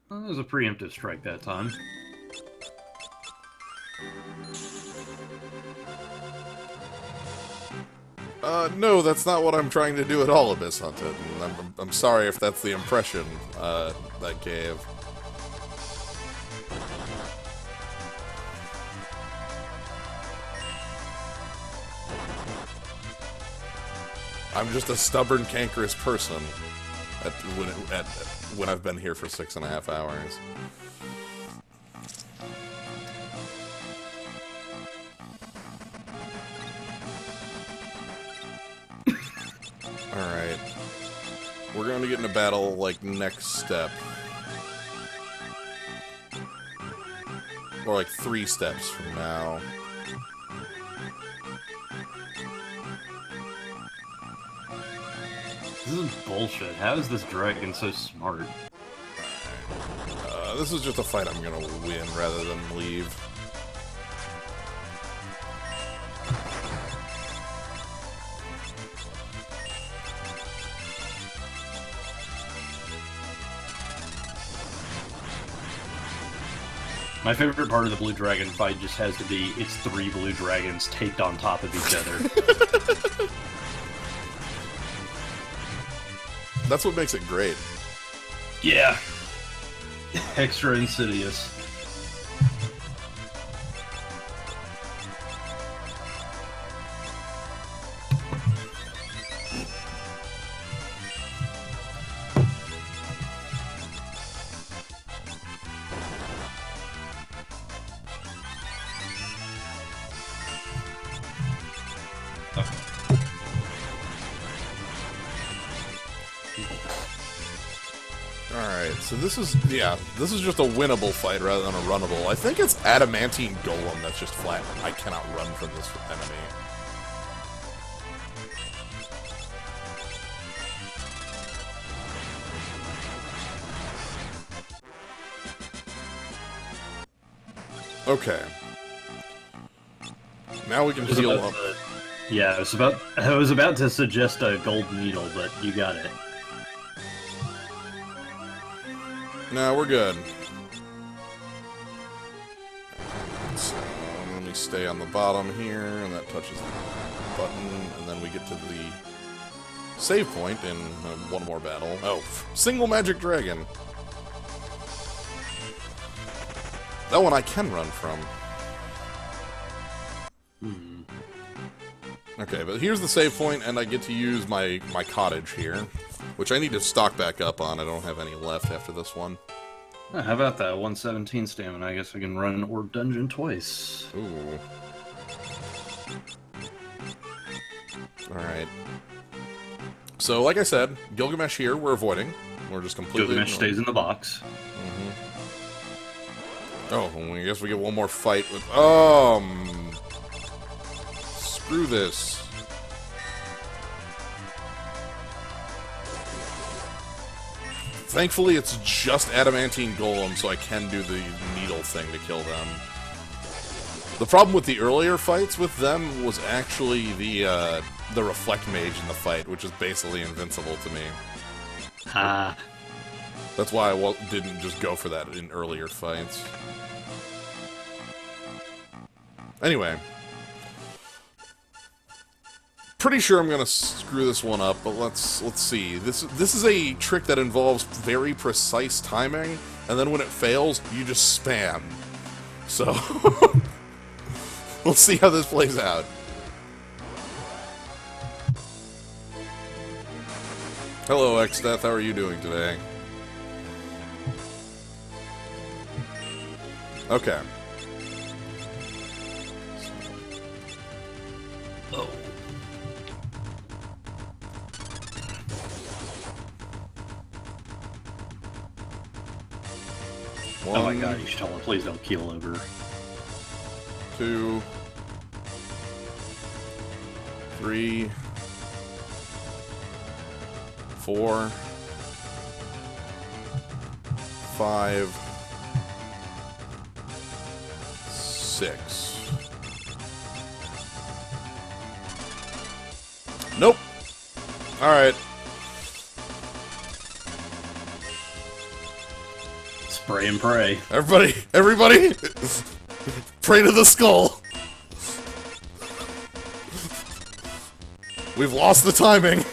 Well, that was a preemptive strike that time. No, that's not what I'm trying to do at all, Abyss Hunted. And I'm sorry if that's the impression that gave. I'm just a stubborn, cankerous person when I've been here for 6.5 hours. Alright. We're going to get in a battle, like, next step. Or, like, 3 steps from now. This is bullshit. How is this dragon so smart? This is just a fight I'm gonna win rather than leave. My favorite part of the blue dragon fight just has to be it's 3 blue dragons taped on top of each other. That's what makes it great. Yeah. Extra insidious. Alright, so this is just a winnable fight rather than a runnable. I think it's Adamantine Golem that's just flat. I cannot run from this enemy. Okay. Now we can heal up. Yeah, I was about to suggest a gold needle, but you got it. No, we're good. So, let me stay on the bottom here, and that touches the button, and then we get to the save point in one more battle. Oh, single magic dragon. That one I can run from. Okay, but here's the save point, and I get to use my cottage here, which I need to stock back up on. I don't have any left after this one. How about that? 117 stamina. I guess I can run an orb dungeon twice. Ooh. Alright. So, like I said, Gilgamesh here, we're avoiding. We're just completely... Gilgamesh stays in the box. Oh, I guess we get one more fight with... Screw this. Thankfully, it's just Adamantine Golem, so I can do the needle thing to kill them. The problem with the earlier fights with them was actually the Reflect Mage in the fight, which is basically invincible to me. Ah. That's why I didn't just go for that in earlier fights. Anyway. Pretty sure I'm gonna screw this one up, but let's see. This is a trick that involves very precise timing, and then when it fails, you just spam. So we'll see how this plays out. Hello, X-Death. How are you doing today? Okay. Oh. One, Oh my god, you should tell him, please don't keel over. 2, 3, 4, 5, 6. Nope. Alright. Spray and pray. Everybody! Pray to the skull! We've lost the timing.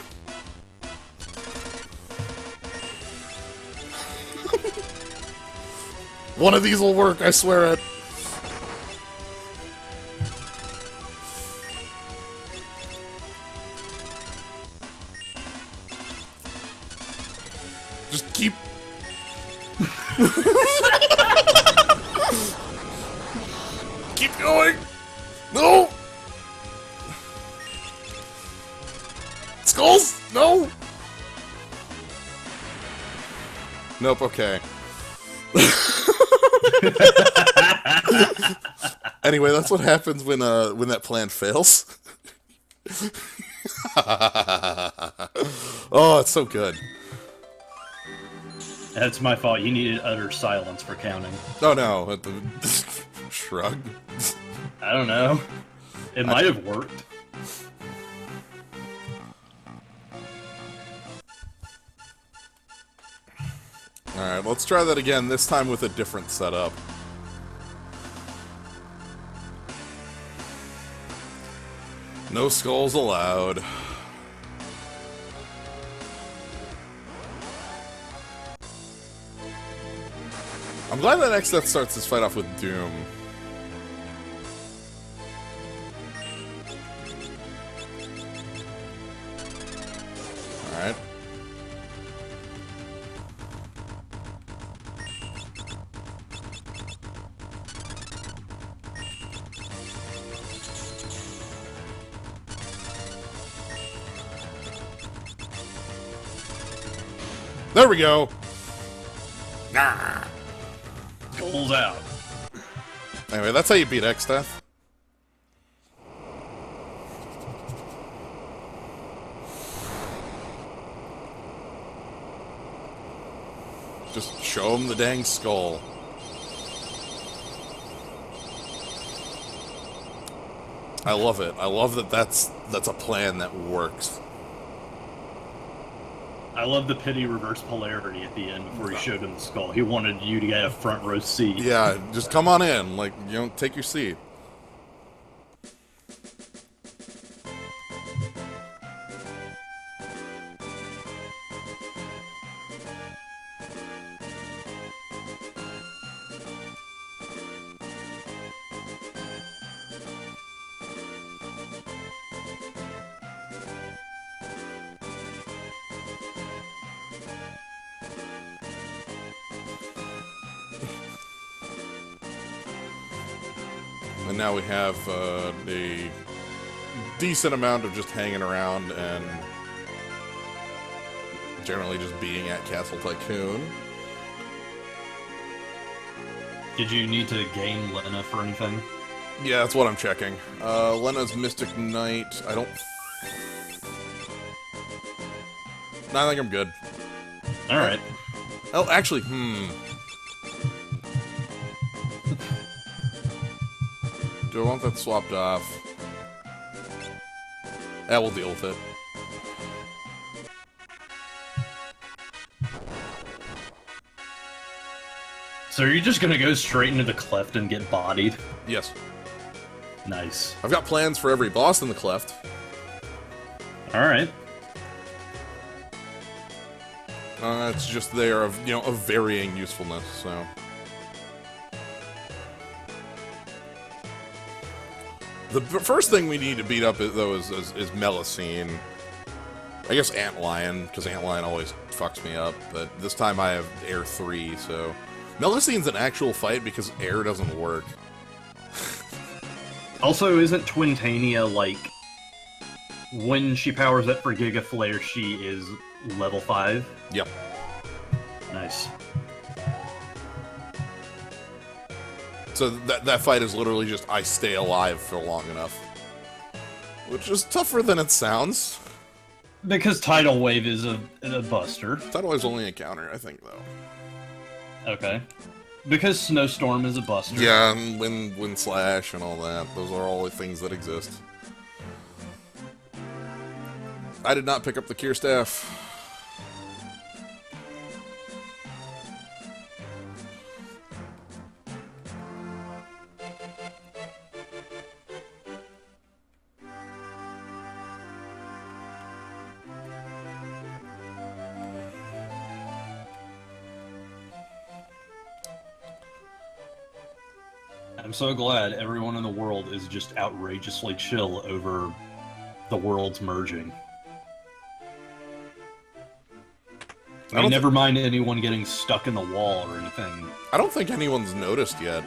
One of these will work, I swear it. Just keep... Keep going! No! Skulls! No! Nope, okay. Anyway, that's what happens when that plan fails. Oh, it's so good. That's my fault. You needed utter silence for counting. Oh no, shrug. I don't know. It might have worked. Alright, let's try that again, this time with a different setup. No skulls allowed. I'm glad that X-Death starts this fight off with Doom. Alright. There we go! Nah. Pulls out. Anyway, that's how you beat X-Death. Just show him the dang skull. I love it. I love that that's a plan that works. I love the pity reverse polarity at the end before he showed him the skull. He wanted you to get a front row seat. Yeah, just come on in. Like, you know, take your seat. And now we have a decent amount of just hanging around and generally just being at Castle Tycoon. Did you need to gain Lena for anything? Yeah, that's what I'm checking. Lena's Mystic Knight. I don't... No, I think I'm good. Alright. Oh, actually, Do I want that swapped off? Yeah, we'll deal with it. So are you just gonna go straight into the cleft and get bodied? Yes. Nice. I've got plans for every boss in the cleft. Alright. It's just they are of, you know, of varying usefulness, so... The first thing we need to beat up, though, is Melusine. I guess Antlion, because Antlion always fucks me up, but this time I have Air 3, so... Melusine's an actual fight because air doesn't work. Also, isn't Twintania, like... When she powers up for Giga Flare, she is level 5? Yep. Nice. So that fight is literally just, I stay alive for long enough. Which is tougher than it sounds. Because Tidal Wave is a buster. Tidal Wave's only a counter, I think, though. Okay. Because Snowstorm is a buster. Yeah, and Wind Slash and all that. Those are all the things that exist. I did not pick up the Cure Staff. I'm so glad everyone in the world is just outrageously chill over the worlds merging. I mean, never mind anyone getting stuck in the wall or anything. I don't think anyone's noticed yet.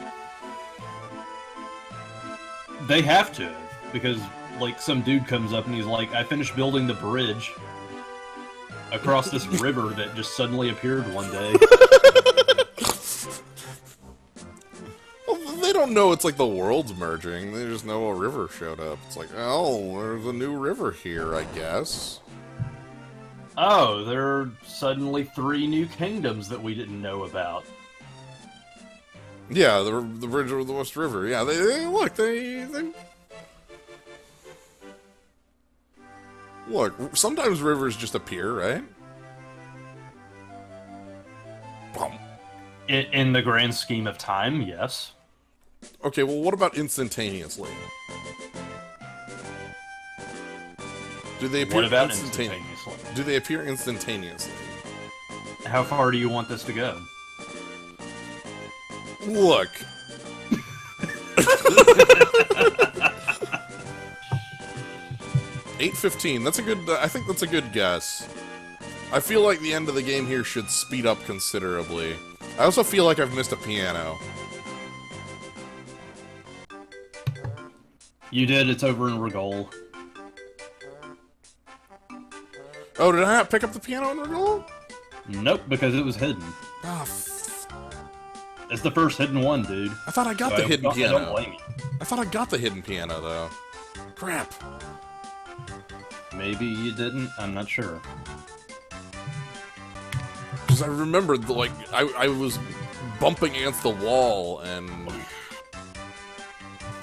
They have to, because, like, some dude comes up and he's like, I finished building the bridge across this river that just suddenly appeared one day. Well, they don't know it's like the world's merging. They just know a river showed up. It's like, oh, there's a new river here, I guess. Oh, there are suddenly 3 new kingdoms that we didn't know about. Yeah, the bridge over the West River. Yeah, they look, they look. Sometimes rivers just appear, right? Boom. In the grand scheme of time, yes. Okay, well, what about instantaneously? Do they appear What about instantaneously? instantaneously? Do they appear instantaneously? How far do you want this to go? Look. 8:15. That's a good. I think that's a good guess. I feel like the end of the game here should speed up considerably. I also feel like I've missed a piano. You did. It's over in Regol. Oh, did I not pick up the piano in Regol? Nope, because it was hidden. Ah, It's the first hidden one, dude. I thought I got So the hidden I don't piano. blame you. I thought I got the hidden piano though. Crap. Maybe you didn't. I'm not sure. Because I remembered, like, I was bumping against the wall, and...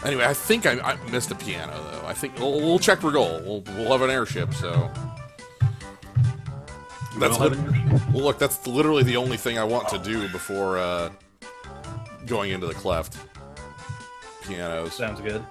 Anyway, I think I missed a piano, though. I think... We'll check Regol. We'll have an airship, so... That's We'll have an airship. Well, look, that's literally the only thing I want to do before, going into the cleft. Pianos. Sounds good.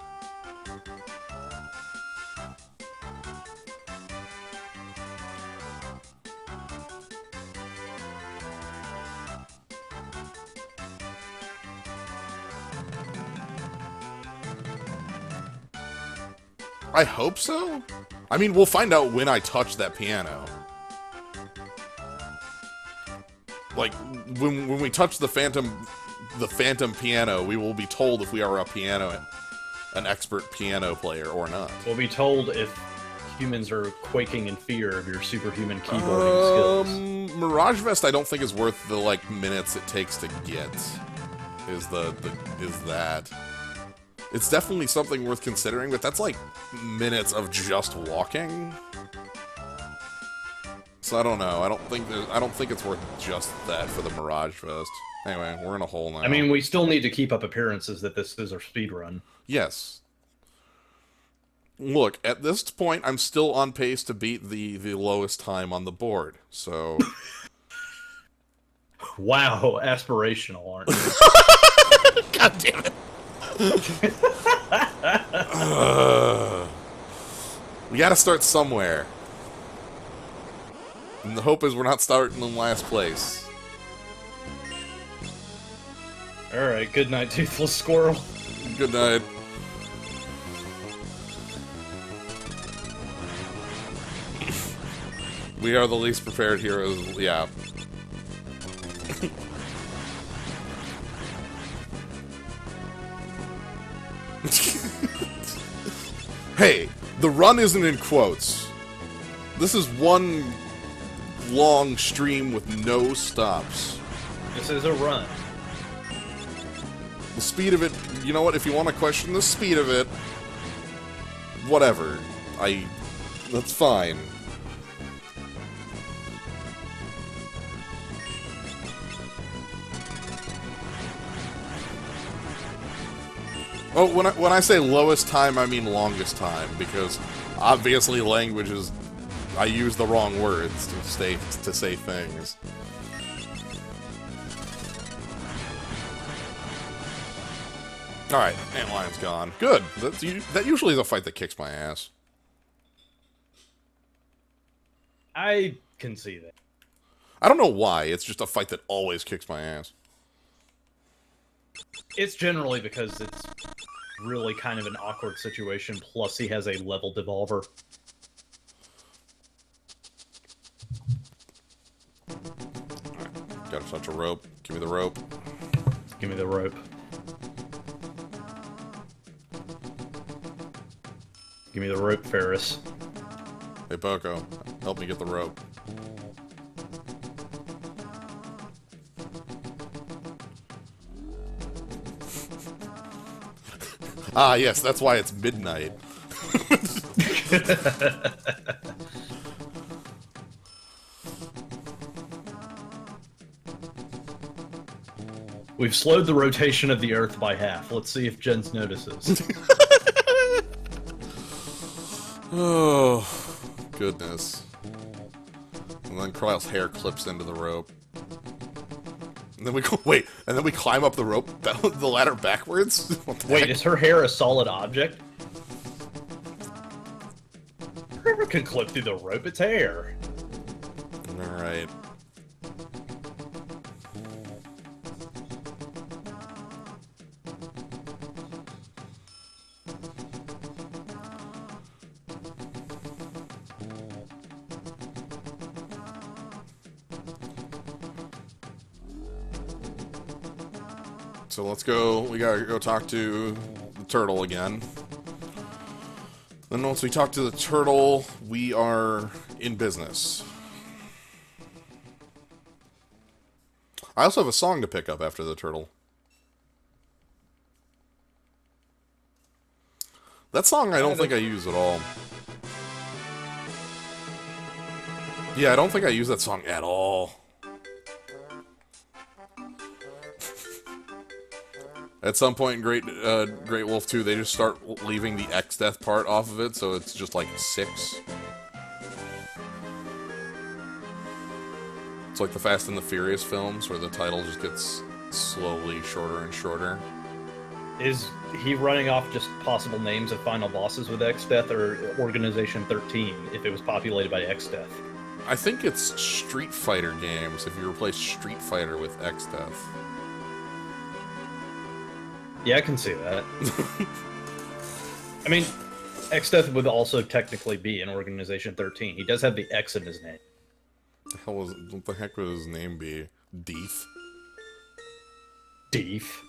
I hope so? I mean, we'll find out when I touch that piano. Like, when we touch the phantom piano, we will be told if we are an expert piano player or not. We'll be told if humans are quaking in fear of your superhuman keyboarding skills. Mirage Vest I don't think is worth the, like, minutes it takes to get. Is that. It's definitely something worth considering, but that's like minutes of just walking. So I don't know. I don't think it's worth just that for the Mirage Vest. Anyway, we're in a hole now. I mean, we still need to keep up appearances that this is our speedrun. Yes. Look, at this point, I'm still on pace to beat the lowest time on the board. So. Wow, aspirational, aren't you? God damn it. We gotta start somewhere. And the hope is we're not starting in last place. Alright, good night, Toothless Squirrel. Good night. We are the least prepared heroes, yeah. Hey, the run isn't in quotes. This is one long stream with no stops. This is a run. The speed of it, you know what, if you want to question the speed of it, whatever. That's fine. Oh, when I say lowest time, I mean longest time, because obviously languages, I use the wrong words to say things. Alright, Antlion's gone. Good. That usually is a fight that kicks my ass. I can see that. I don't know why, it's just a fight that always kicks my ass. It's generally because it's really kind of an awkward situation, plus he has a level devolver. Gotta touch a rope. Give me the rope. Give me the rope. Give me the rope, Ferris. Hey, Poco, help me get the rope. Ah, yes, that's why it's midnight. We've slowed the rotation of the Earth by half. Let's see if Jens notices. Oh, goodness. And then Kryle's hair clips into the rope. And then we go, wait, and then we climb up the rope, the ladder backwards? What the Wait, heck? is her hair a solid object? can clip through the rope, it's hair. Alright. So let's go, we gotta go talk to the turtle again. Then once we talk to the turtle, we are in business. I also have a song to pick up after the turtle. That song I don't think I use at all. Yeah, I don't think I use that song at all. At some point in Great Wolf 2, they just start leaving the X-Death part off of it, so it's just like 6. It's like the Fast and the Furious films, where the title just gets slowly shorter and shorter. Is he running off just possible names of final bosses with X-Death, or Organization 13, if it was populated by X-Death? I think it's Street Fighter games, if you replace Street Fighter with X-Death. Yeah, I can see that. I mean, X-Death would also technically be in Organization 13. He does have the X in his name. What the heck would his name be? Deef? Deef.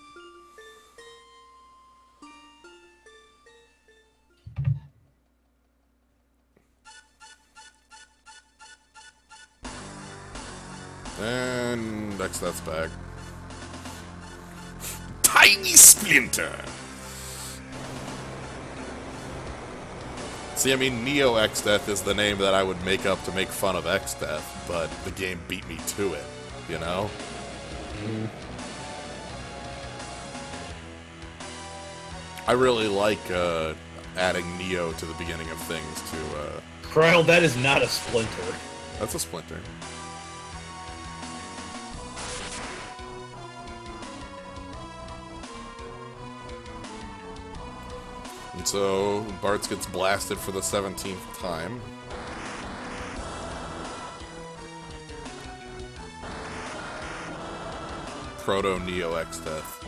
And X-Death's back. Tiny Splinter! See, I mean, Neo X-Death is the name that I would make up to make fun of X-Death, but the game beat me to it, you know? Mm. I really like adding Neo to the beginning of things to... Kryl, that is not a splinter. That's a splinter. And so, Bartz gets blasted for the 17th time. Proto-Neo X-Death.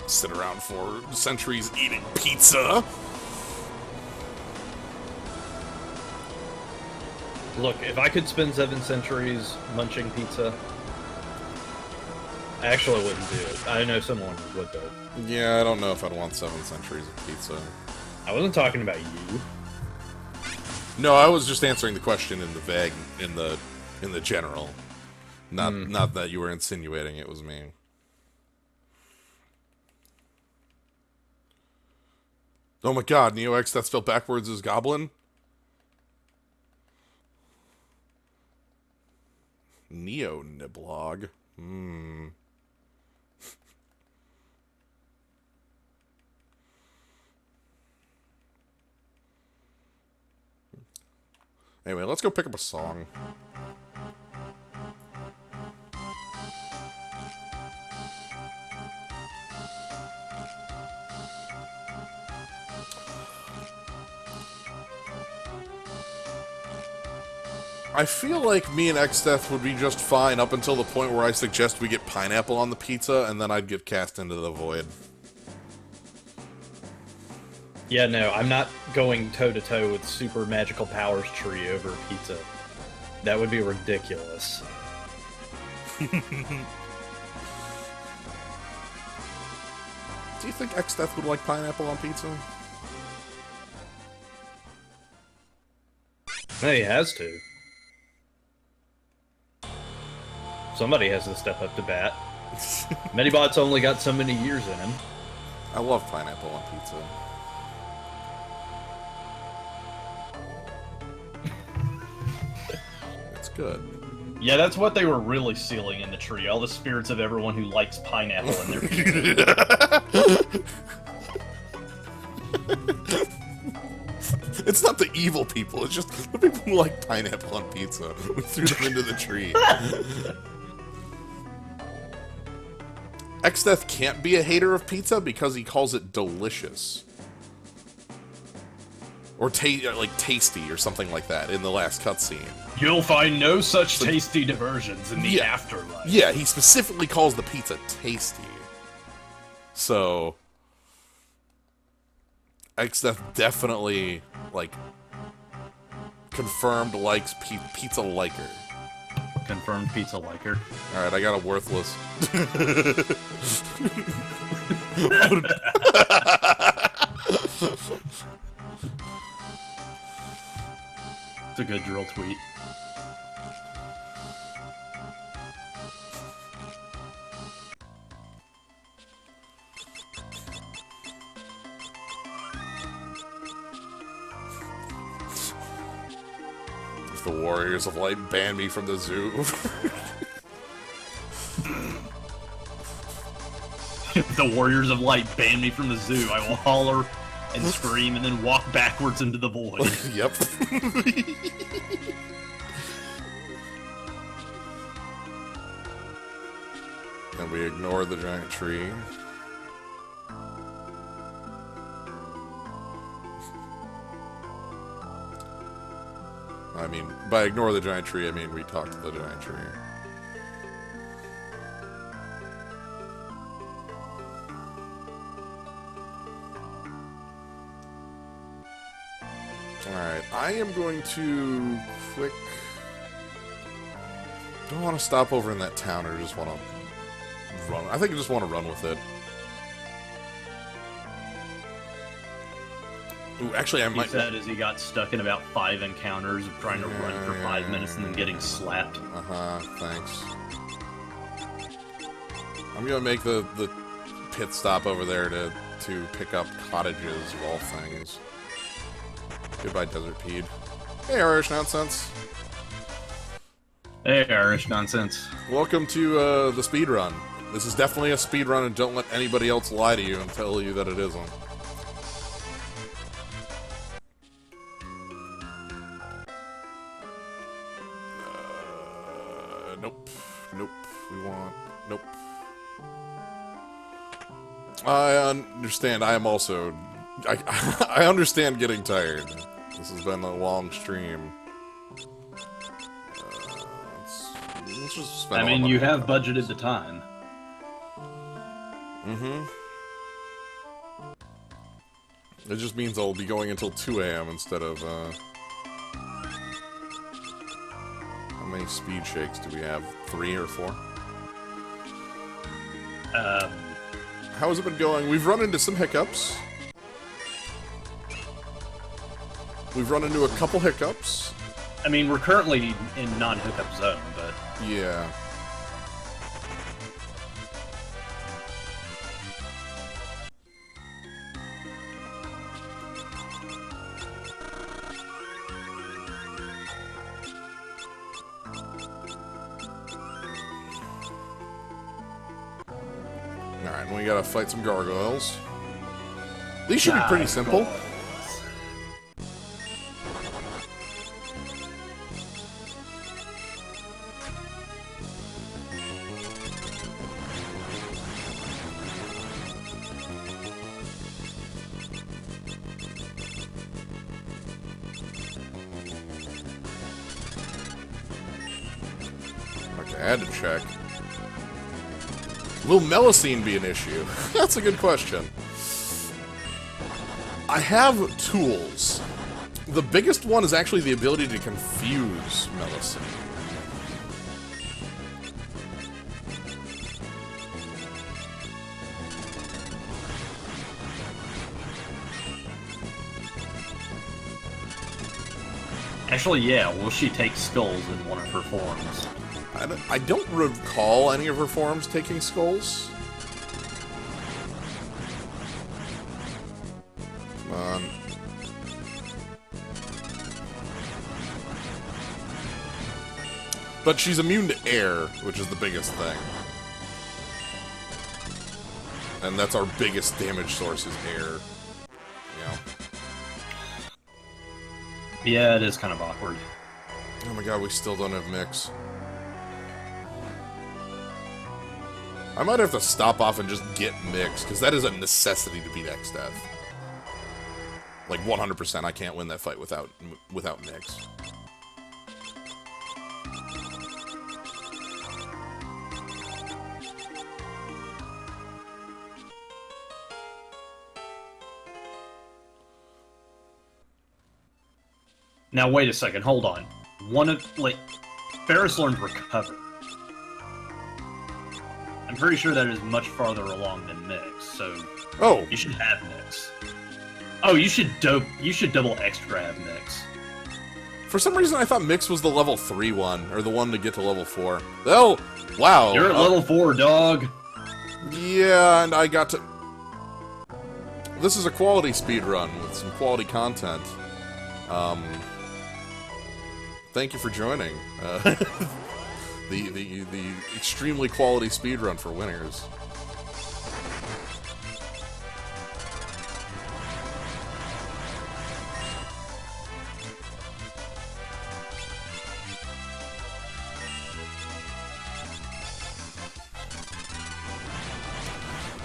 Sit around for centuries eating pizza. Look, if I could spend 7 centuries munching pizza, I actually wouldn't do it. I know someone who would, though. Yeah, I don't know if I'd want 7 centuries of pizza. I wasn't talking about you. No, I was just answering the question in the vague, in the general. Not that you were insinuating it was me. Oh my god, Neo X that spelled backwards is Goblin? Neo Niblog. Anyway, let's go pick up a song. I feel like me and X-Death would be just fine up until the point where I suggest we get pineapple on the pizza, and then I'd get cast into the void. Yeah, no, I'm not going toe-to-toe with Super Magical Powers Tree over pizza. That would be ridiculous. Do you think X-Death would like pineapple on pizza? No, he has to. Somebody has to step up to bat. Medibot's only got so many years in him. I love pineapple on pizza. It's good. Yeah, that's what they were really sealing in the tree. All the spirits of everyone who likes pineapple in their pizza. It's not the evil people, it's just the people who like pineapple on pizza. We threw them into the tree. Xdeath can't be a hater of pizza because he calls it delicious. Or like tasty or something like that in the last cutscene. You'll find no such tasty diversions in the afterlife. Yeah, he specifically calls the pizza tasty. So Xdeath definitely, like, confirmed likes pizza liker. Confirmed pizza liker. Alright, I got a worthless. It's a good drill tweet. If the Warriors of Light ban me from the zoo. If the Warriors of Light ban me from the zoo, I will holler and scream and then walk backwards into the void. Yep. And we ignore the giant tree. I mean, by ignore the giant tree, I mean we talk to the giant tree. Alright, I am going to click... Do I want to stop over in that town or just want to run? I think I just want to run with it. Ooh, actually, I might... He said as he got stuck in about 5 encounters of trying to run for 5 minutes and then getting slapped. Uh-huh, thanks. I'm gonna make the pit stop over there to pick up cottages of all things. Goodbye, Desert Pede. Hey, Irish Nonsense. Hey, Irish Nonsense. Welcome to the speedrun. This is definitely a speedrun, and don't let anybody else lie to you and tell you that it isn't. Nope. Nope. We want... Nope. I understand. I am also... I understand getting tired. This has been a long stream. Let's just spend I mean, you have budgeted the time. Mm-hmm. It just means I'll be going until 2 AM instead of, How many speed shakes do we have? 3 or 4? How has it been going? We've run into some hiccups. We've run into a couple hiccups. I mean, we're currently in non-hookup zone, but... Yeah. Alright, we gotta fight some gargoyles. These should be pretty simple. Okay, I had to check. Will Melusine be an issue? That's a good question. I have tools. The biggest one is actually the ability to confuse Melusine. Actually, yeah, will she take skulls in one of her forms? I don't recall any of her forms taking skulls. Come on. But she's immune to air, which is the biggest thing. And that's our biggest damage source is air. Yeah. Yeah, it is kind of awkward. Oh my god, we still don't have mix. I might have to stop off and just get mix, because that is a necessity to beat X-Death. Like 100%, I can't win that fight without mix. Now wait a second, hold on. Ferris learned recover. I'm pretty sure that is much farther along than mix, so Oh, you should have mix. Oh, you should double extra have mix. for some reason I thought mix was the level 3 one, or the one to get to level 4. Oh, wow. You're at level 4, dog. Yeah, and I got to... This is a quality speedrun with some quality content. Thank you for joining. The extremely quality speedrun for winners.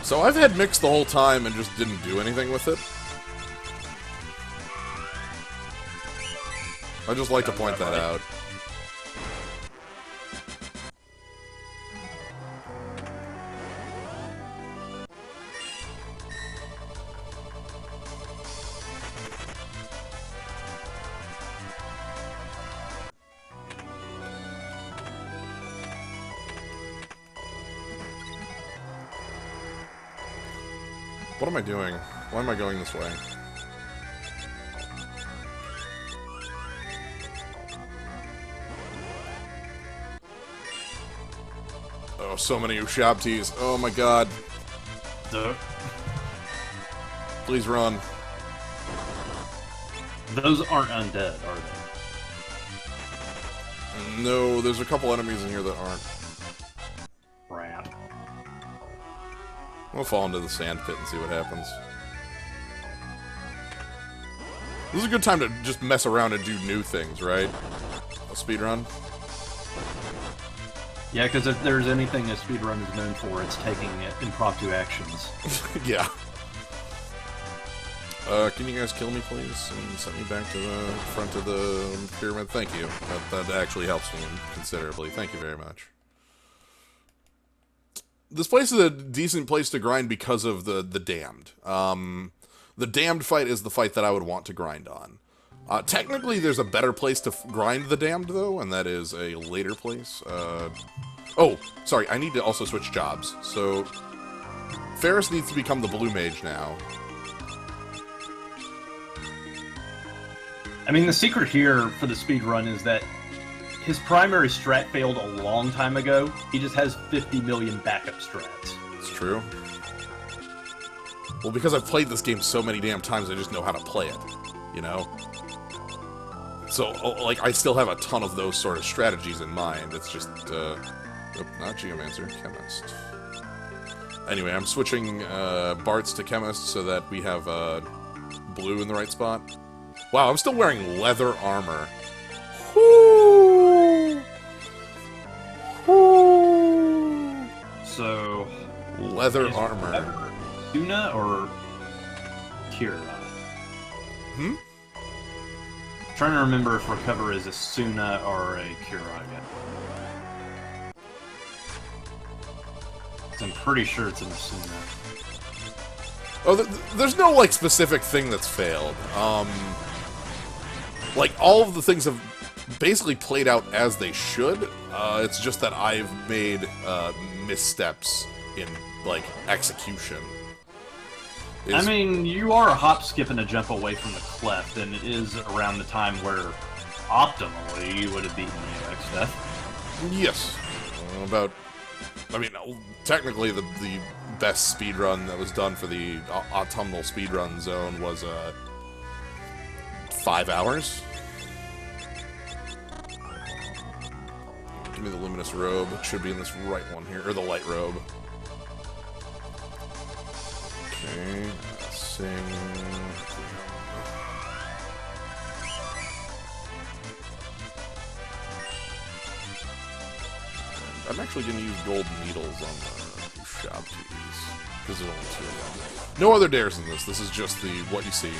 So I've had mix the whole time and just didn't do anything with it. I just like to point that out. What am I doing? Why am I going this way? Oh, so many Ushabtis. Oh my god. Duh. Please run. Those aren't undead, are they? No, there's a couple enemies in here that aren't. Crap. We'll fall into the sand pit and see what happens. This is a good time to just mess around and do new things, right? A speedrun? Yeah, because if there's anything a speedrun is known for, it's taking impromptu actions. Yeah. Can you guys kill me, please? And send me back to the front of the pyramid? Thank you. That actually helps me considerably. Thank you very much. This place is a decent place to grind because of the Damned. The Damned fight is the fight that I would want to grind on. Technically, there's a better place to grind the Damned, though, and that is a later place. Oh, sorry, I need to also switch jobs. So, Ferris needs to become the Blue Mage now. I mean, the secret here for the speedrun is that his primary strat failed a long time ago. He just has 50 million backup strats. It's true. Well, because I've played this game so many damn times, I just know how to play it, you know? So, like, I still have a ton of those sort of strategies in mind. It's just, oh, not Geomancer, Chemist. Anyway, I'm switching Bart's to Chemist so that we have blue in the right spot. Wow, I'm still wearing leather armor. Woo! Woo! So... Leather armor. Suna or Kira? Hmm? I'm trying to remember if recover is a Suna or a Kiraga. I'm pretty sure it's an Suna. Oh, there's no, like, specific thing that's failed. Like, all of the things have basically played out as they should. It's just that I've made missteps in, like, execution. I mean, you are a hop, skip, and a jump away from the cleft, and it is around the time where, optimally, you would have beaten the X-Death. Yes. About, I mean, technically the best speedrun that was done for the Autumnal speedrun zone was 5 hours. Give me the luminous robe. It should be in this right one here, or the light robe. Okay, sing. I'm actually going to use gold needles on the shop keys, because there's only 2 of them. No other dares in this. This is just the what you see.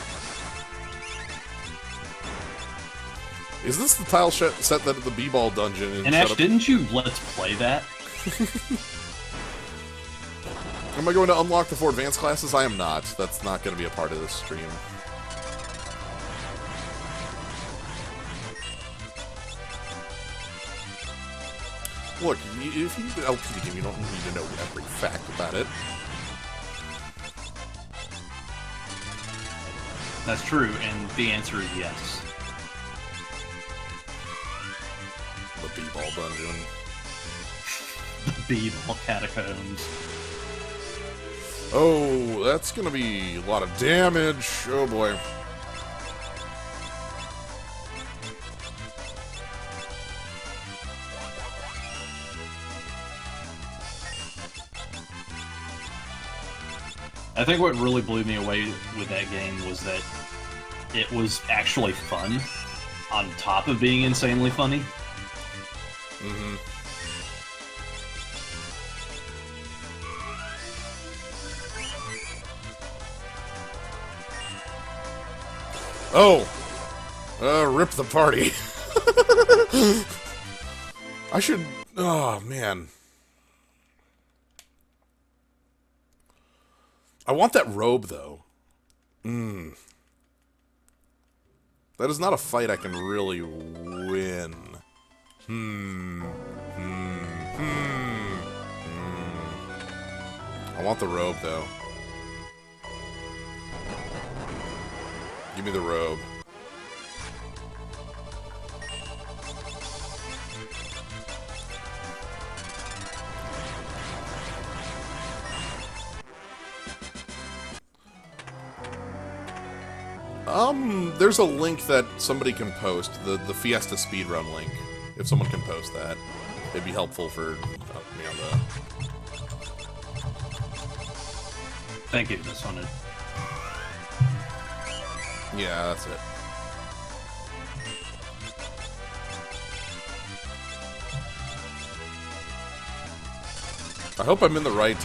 Is this the tile set that the B-ball dungeon? And Ash, didn't you let's play that? Am I going to unlock the 4 advanced classes? I am not. That's not going to be a part of this stream. Look, if you do LP game, you don't need to know every fact about it. That's true, and the answer is yes. The B-ball dungeon. The B-ball catacombs. Oh, that's gonna be a lot of damage. Oh boy. I think what really blew me away with that game was that it was actually fun, on top of being insanely funny. Mm-hmm. Oh! Rip the party. I should... Oh, man. I want that robe, though. That is not a fight I can really win. I want the robe, though. Give me the robe. There's a link that somebody can post, the Fiesta speedrun link. If someone can post that, it'd be helpful for me on the... Thank you, this one. Yeah, that's it. I hope I'm in the right,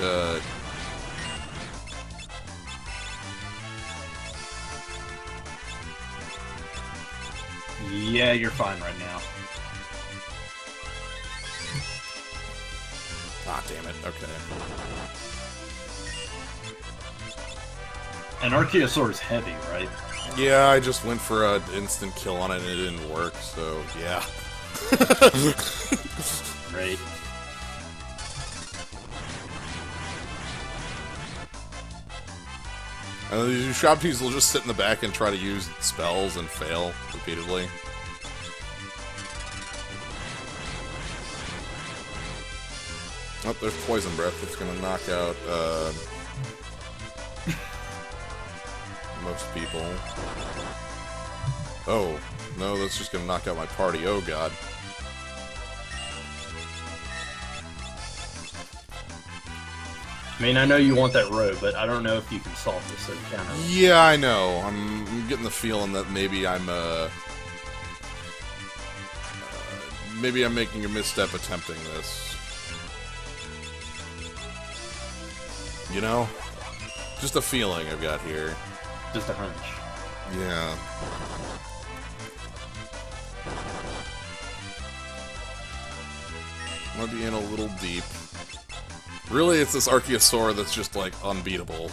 Yeah, you're fine right now. Ah, damn it. Okay. An Archaeosaur is heavy, right? Yeah, I just went for an instant kill on it and it didn't work, so yeah. Right. And these shop keys will just sit in the back and try to use spells and fail repeatedly. Oh, there's Poison Breath that's gonna knock out, most people. Oh, no, that's just gonna knock out my party. Oh, God. I mean, I know you want that robe, but I don't know if you can solve this encounter. Yeah, I know. I'm getting the feeling that maybe maybe I'm making a misstep attempting this. You know? Just a feeling I've got here. Just a hunch. Yeah. Might be in a little deep. Really, it's this Archaeosaur that's just, like, unbeatable.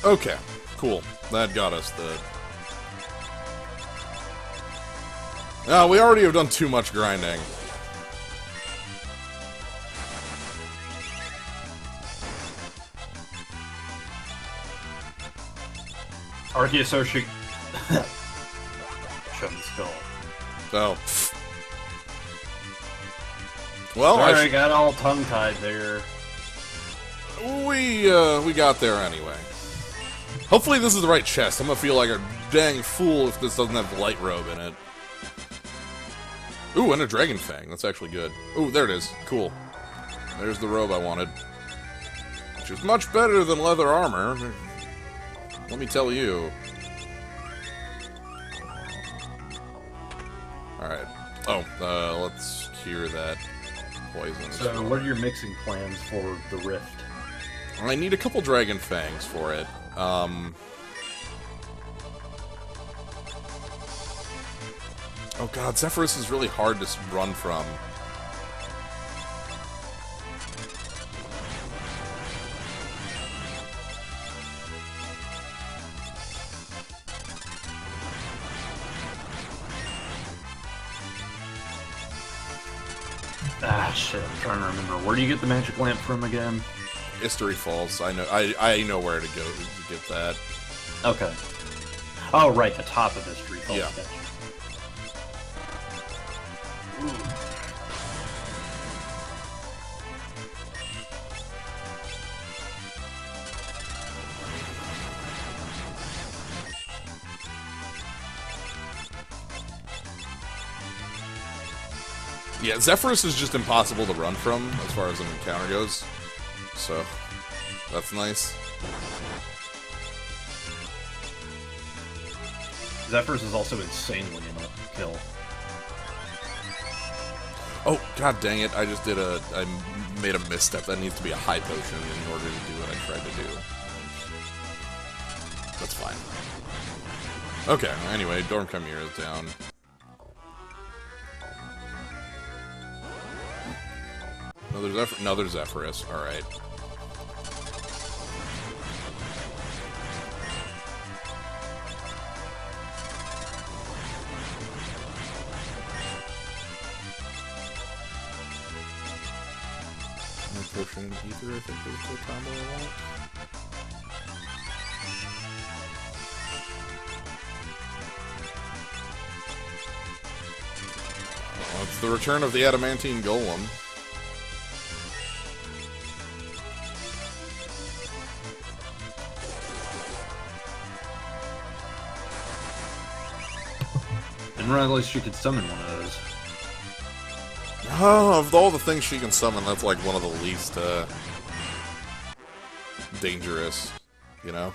Okay, cool. That got us the... Ah, we already have done too much grinding. Archaeosauric Chum Skull. Oh. Well, Sorry, I got all tongue-tied there. we got there anyway. Hopefully this is the right chest. I'm gonna feel like a dang fool if this doesn't have the light robe in it. Ooh, and a dragon fang. That's actually good. Ooh, there it is. Cool. There's the robe I wanted. Which is much better than leather armor. Let me tell you. Alright. Oh, let's cure that poison. So, what are your mixing plans for the rift? I need a couple dragon fangs for it. Oh god, Zephyrus is really hard to run from. Ah, shit, I'm trying to remember. Where do you get the magic lamp from again? History Falls. I know where to go to get that. Okay. Oh, right, the top of History Falls. Yeah. Gotcha. Yeah, Zephyrus is just impossible to run from as far as an encounter goes. So, that's nice. Zephyrus is also insanely in a kill. Oh, god dang it, I made a misstep. That needs to be a high potion in order to do what I tried to do. That's fine. Okay, anyway, Dorm Chimera is down. Another Zephyrus, alright. Potion and ether, I think is the combo I want. Oh, it's the return of the adamantine golem. Didn't realize she could summon one of those. Oh, of all the things she can summon, that's like one of the least, dangerous, you know?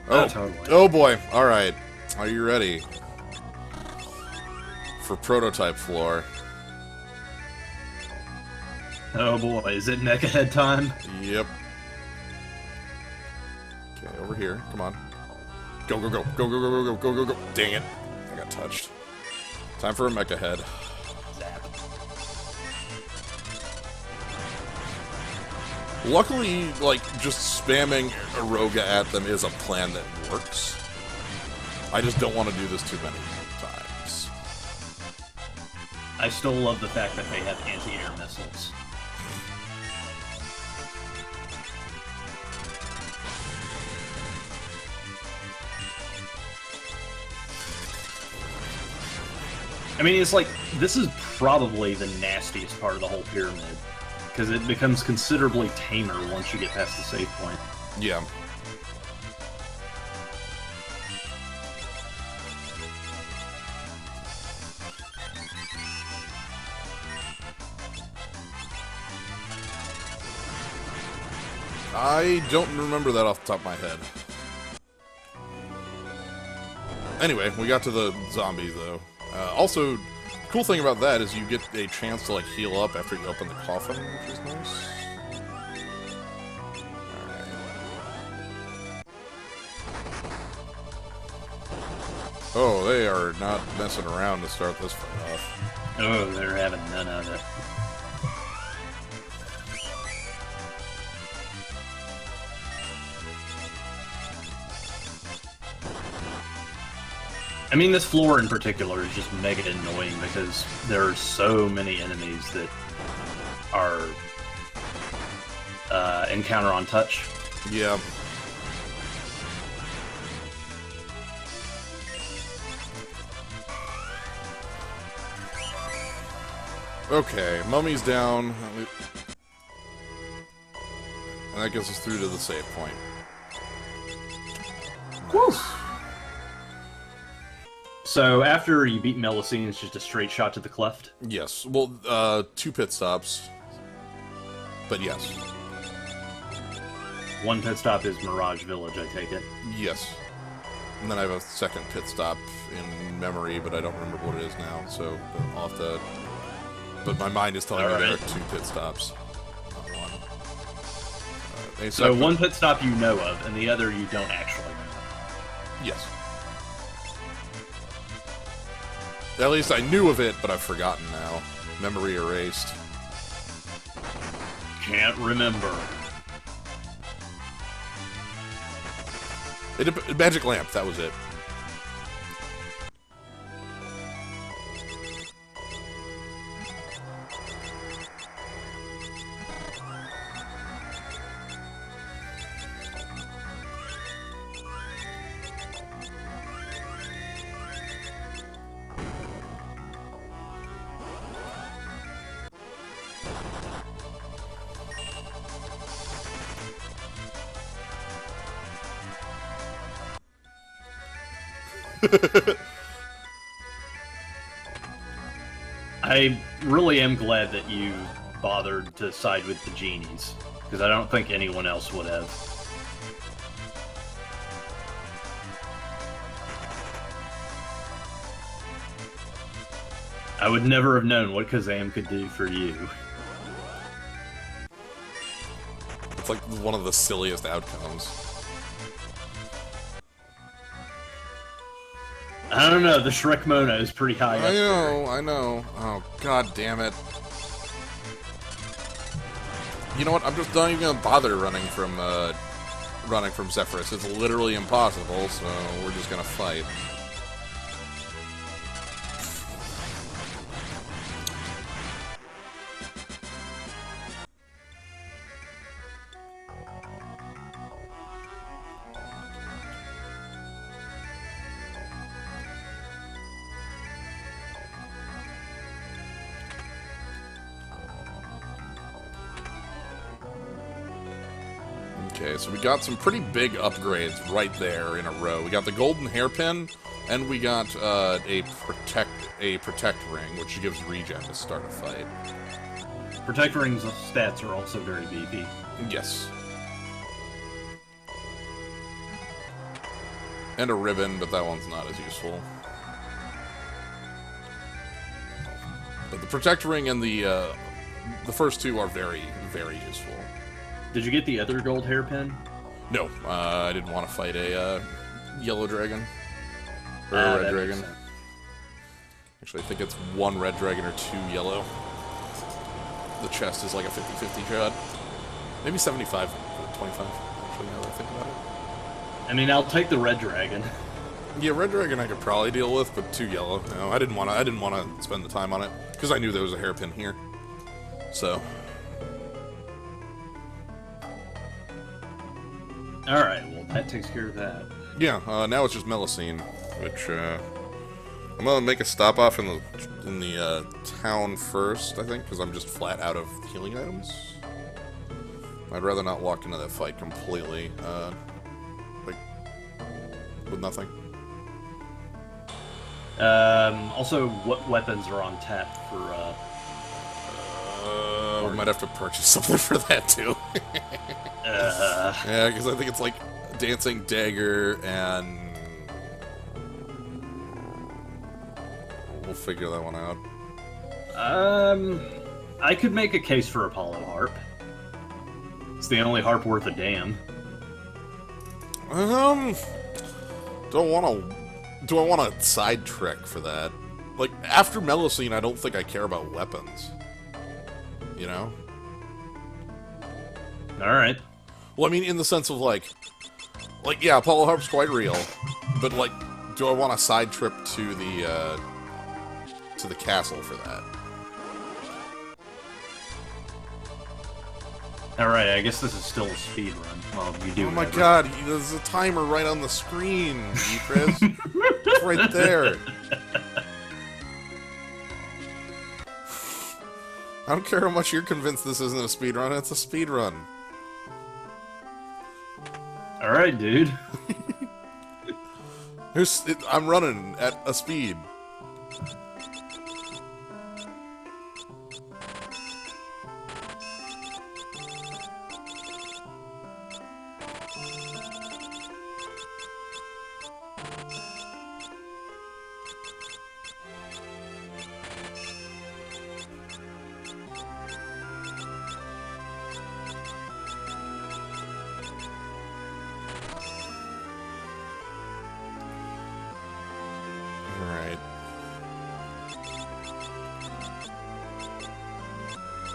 Oh, totally. Oh boy, alright. Are you ready? For prototype floor. Oh boy, is it neck ahead time? Yep. Okay, over here, come on. Go, go, go, go, go, go, go, go, go, go, go. Dang it. I got touched. Time for a mecha head. Luckily, like, just spamming Aroga at them is a plan that works. I just don't want to do this too many times. I still love the fact that they have anti-air missiles. I mean, it's like, this is probably the nastiest part of the whole pyramid. Because it becomes considerably tamer once you get past the save point. Yeah. I don't remember that off the top of my head. Anyway, we got to the zombies, though. Also, cool thing about that is you get a chance to, like, heal up after you open the coffin, which is nice. Alright. Oh, they are not messing around to start this fight off. Oh, they're having none of it. I mean, this floor in particular is just mega annoying because there are so many enemies that are encounter on touch. Yeah. Okay, mummy's down. And that gets us through to the save point. Woo! So after you beat Melusine, it's just a straight shot to the cleft? Yes. Well, 2 pit stops. But yes. 1 pit stop is Mirage Village, I take it. Yes. And then I have a second pit stop in memory, but I don't remember what it is now, so I'll have to... But my mind is telling me there are 2 pit stops. Not 1. So 1 pit stop you know of, and the other you don't actually know. Yes. At least I knew of it, but I've forgotten now. Memory erased. Can't remember. Magic lamp, that was it. I really am glad that you bothered to side with the genies, because I don't think anyone else would have. I would never have known what Kazam could do for you. It's like one of the silliest outcomes. I don't know, the Shrek Mona is pretty high up there. I know. Oh, god damn it. You know what? I'm just not even gonna bother running from Zephyrus. It's literally impossible, so we're just gonna fight. Okay, so we got some pretty big upgrades right there in a row. We got the golden hairpin, and we got a protect ring, which gives regen to start a fight. Protect Ring's stats are also very beefy. Yes. And a ribbon, but that one's not as useful. But the protect ring and the first 2 are very, very useful. Did you get the other gold hairpin? No, I didn't want to fight a yellow dragon. Or a red dragon. Actually, I think it's 1 red dragon or 2 yellow. The chest is like a 50-50 shot. Maybe 75, 25, actually, now that I think about it. I mean, I'll take the red dragon. Yeah, red dragon I could probably deal with, but 2 yellow. No, I didn't want to spend the time on it, because I knew there was a hairpin here. So... Alright, well, that takes care of that. Yeah, now it's just Melusine, which, I'm gonna make a stop off in the town first, I think, because I'm just flat out of healing items. I'd rather not walk into that fight completely, like, with nothing. Also, what weapons are on tap for, We might have to purchase something for that, too. Yeah, because I think it's like Dancing Dagger and... We'll figure that one out. I could make a case for Apollo Harp. It's the only harp worth a damn. Do I want a side trick for that? Like, after Melusine, I don't think I care about weapons. You know? Alright. Well, I mean, in the sense of, like, yeah, Apollo Harp's quite real, but, like, do I want a side trip to the castle for that? Alright, I guess this is still a speedrun. Well, you do Oh my whatever. god, there's a timer right on the screen, Chris. It's right there. I don't care how much you're convinced this isn't a speedrun, it's a speedrun. Alright, dude. I'm running at a speed.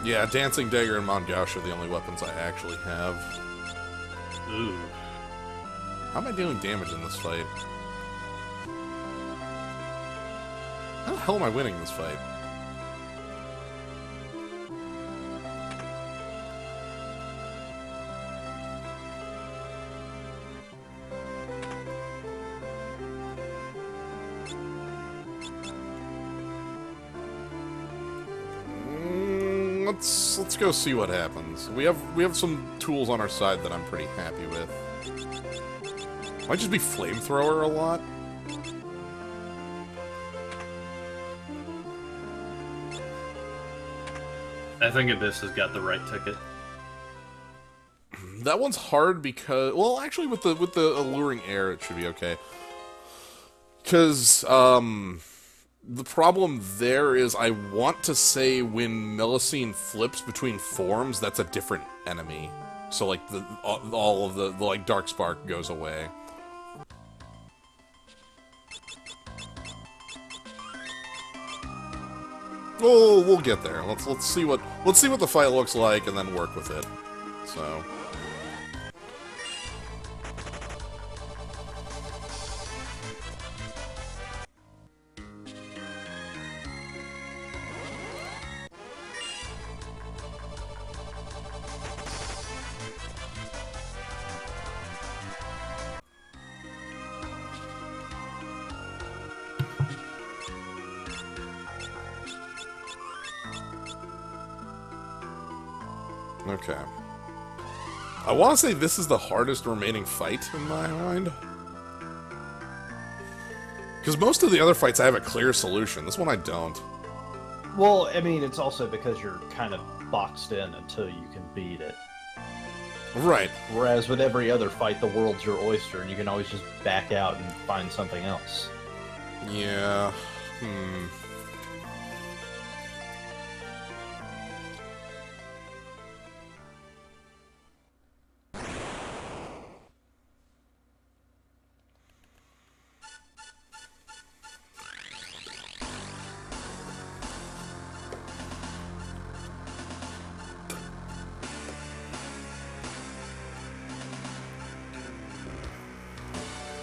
Yeah, Dancing Dagger and Mongash are the only weapons I actually have. Ooh. How am I doing damage in this fight? How the hell am I winning this fight? Let's go see what happens. We have some tools on our side that I'm pretty happy with. Might just be flamethrower a lot. I think Abyss has got the right ticket. That one's hard because, well, actually with the alluring air it should be okay. Because the problem there is I want to say when Melusine flips between forms, that's a different enemy. So like all of the like Dark Spark goes away. Oh, we'll get there. Let's see what the fight looks like and then work with it. So. Okay. I want to say this is the hardest remaining fight in my mind. Because most of the other fights I have a clear solution. This one I don't. Well, I mean, it's also because you're kind of boxed in until you can beat it. Right. Whereas with every other fight, the world's your oyster, and you can always just back out and find something else. Yeah.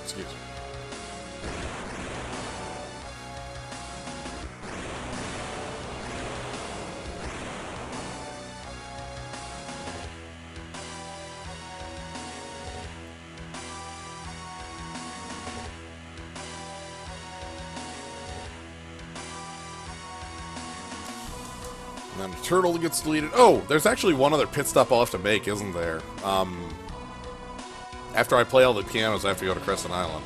Excuse me. And then Turtle gets deleted. Oh, there's actually one other pit stop I'll have to make, isn't there? After I play all the pianos, I have to go to Crescent Island.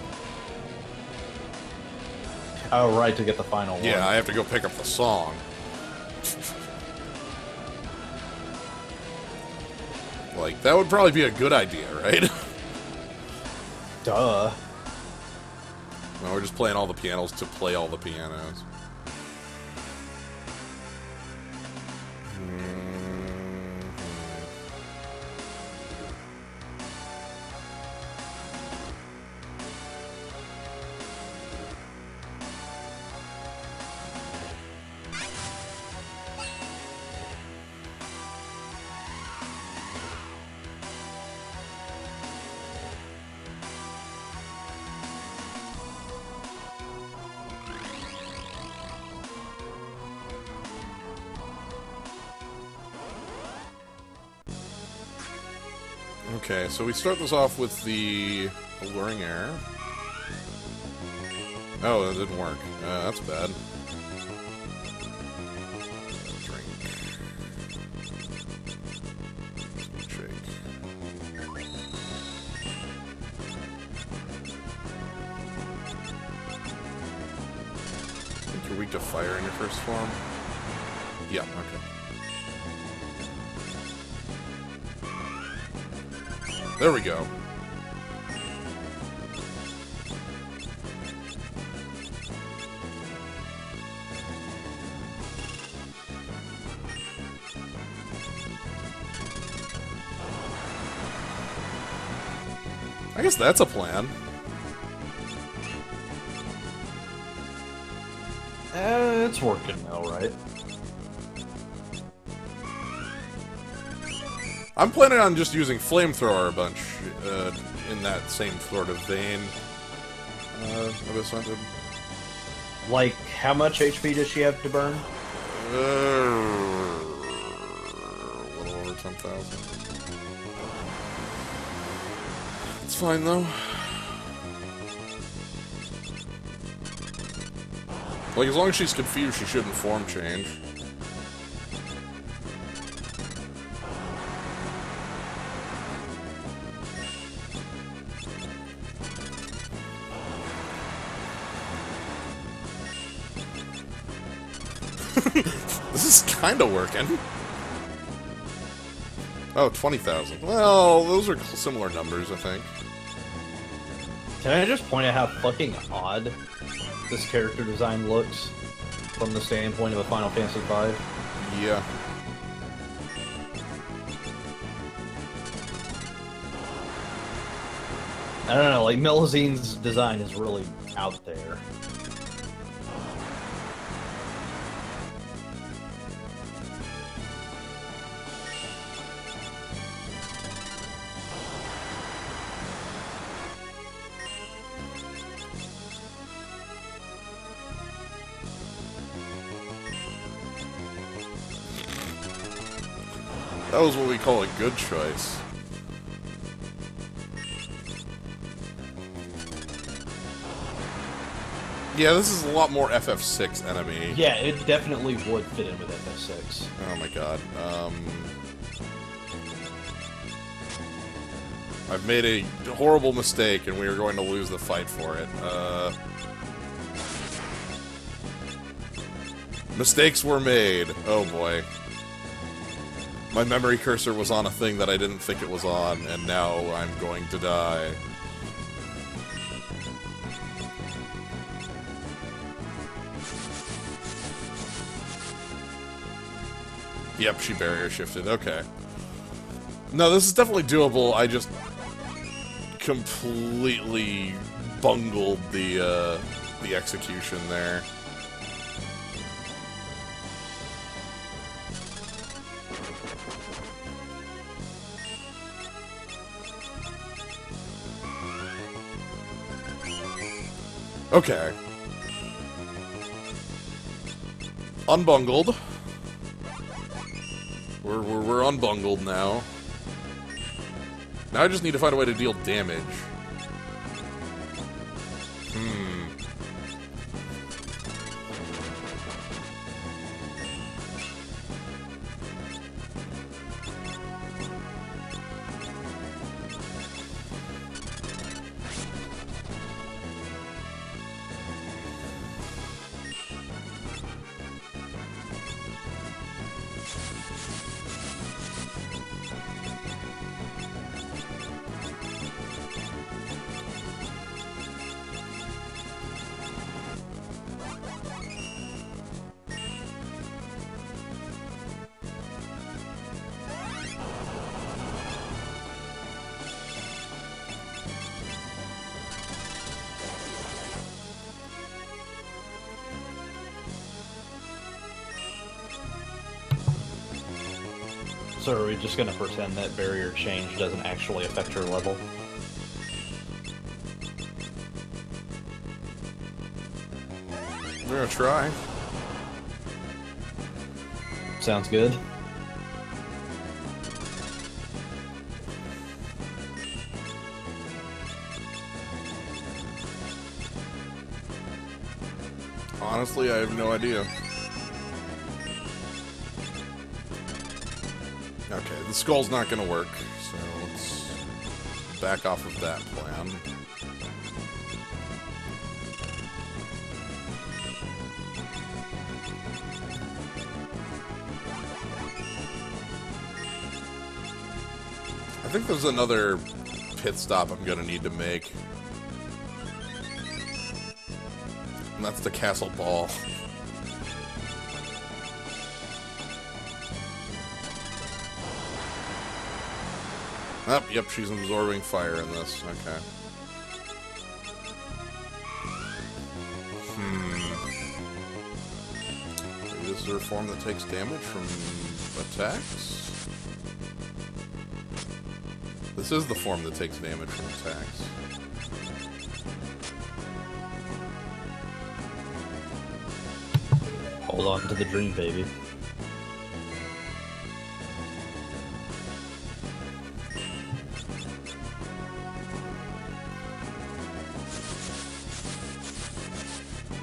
Oh, right, to get the final one. Yeah, I have to go pick up the song. Like, that would probably be a good idea, right? Duh. No, we're just playing all the pianos to play all the pianos. Okay, so we start this off with the alluring air. Oh, that didn't work. That's bad. Drink. weak to fire in your first form? Yeah, okay. There we go. I guess that's a plan. It's working all right. I'm planning on just using flamethrower a bunch in that same sort of vein. Like, how much HP does she have to burn? A little over 10,000. It's fine though. Like, as long as she's confused, she shouldn't form change. This is kinda working. Oh, 20,000. Well, those are similar numbers, I think. Can I just point out how fucking odd this character design looks from the standpoint of a Final Fantasy V? Yeah. I don't know, like, Melusine's design is really out there. That was what we call a good choice. Yeah, this is a lot more FF6 enemy. Yeah, it definitely would fit in with FF6. Oh my god. I've made a horrible mistake and we are going to lose the fight for it. Mistakes were made. Oh boy. My memory cursor was on a thing that I didn't think it was on, and now I'm going to die. Yep, she barrier shifted. Okay. No, this is definitely doable. I just completely bungled the execution there. Okay. Unbungled. We're unbungled now. Now I just need to find a way to deal damage. So are we just gonna pretend that barrier change doesn't actually affect her level? We're gonna try. Sounds good. Honestly, I have no idea. Okay, the skull's not gonna work, so let's back off of that plan. think there's another pit stop I'm gonna need to make. And that's the castle ball. Oh, yep, she's absorbing fire in this. Okay. Maybe this is her form that takes damage from attacks? This is the form that takes damage from attacks. Hold on to the dream, baby.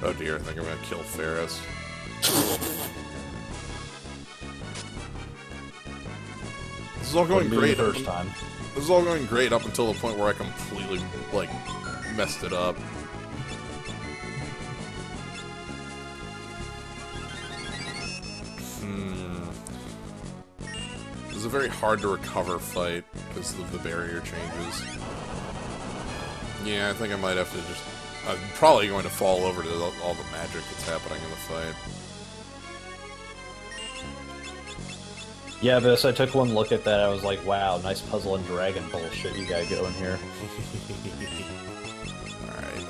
Oh dear, I think I'm gonna kill Ferris. This is all going great. The first time. This is all going great up until the point where I completely, like, messed it up. This is a very hard to recover fight because of the barrier changes. Yeah, I think I might have to just... I'm probably going to fall over to all the magic that's happening in the fight. Yeah, but I took one look at that, I was like, wow, nice puzzle and dragon bullshit you got going here. Alright,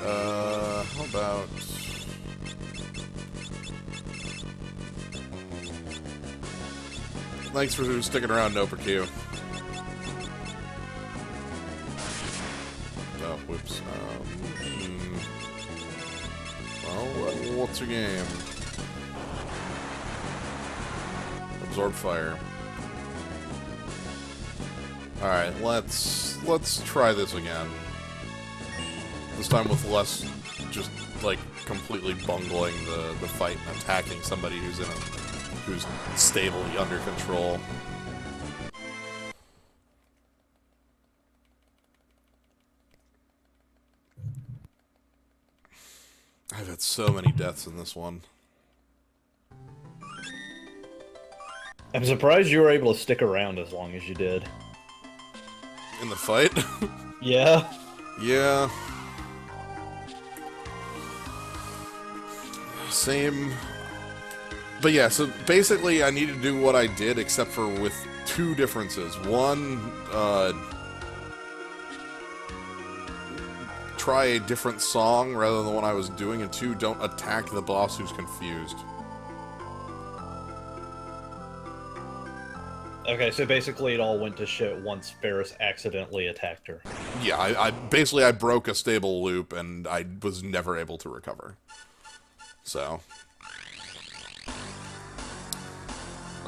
how about... Thanks for sticking around, NoperQ. Oh, whoops. Well, what's your game? Absorb fire. Alright, let's try this again. This time with less just, like, completely bungling the fight and attacking somebody who's stably under control. I've had so many deaths in this one. I'm surprised you were able to stick around as long as you did. In the fight? Yeah? Yeah. Same. But yeah, so basically I need to do what I did, except for with two differences. One, try a different song rather than the one I was doing, and two, don't attack the boss who's confused. Okay, so basically it all went to shit once Ferris accidentally attacked her. Yeah, I basically I broke a stable loop, and I was never able to recover. So...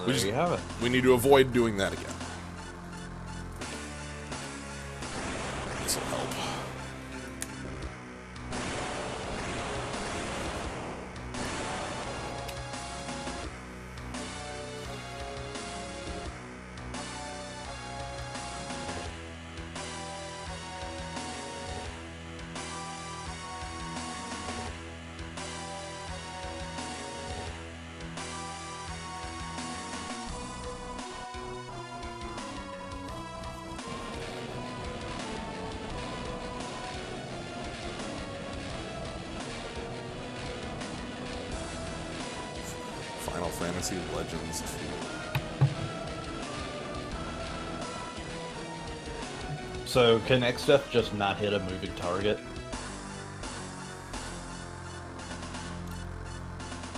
There you have it. We need to avoid doing that again. This will help. Final Fantasy Legends 2. So, can X-Death just not hit a moving target?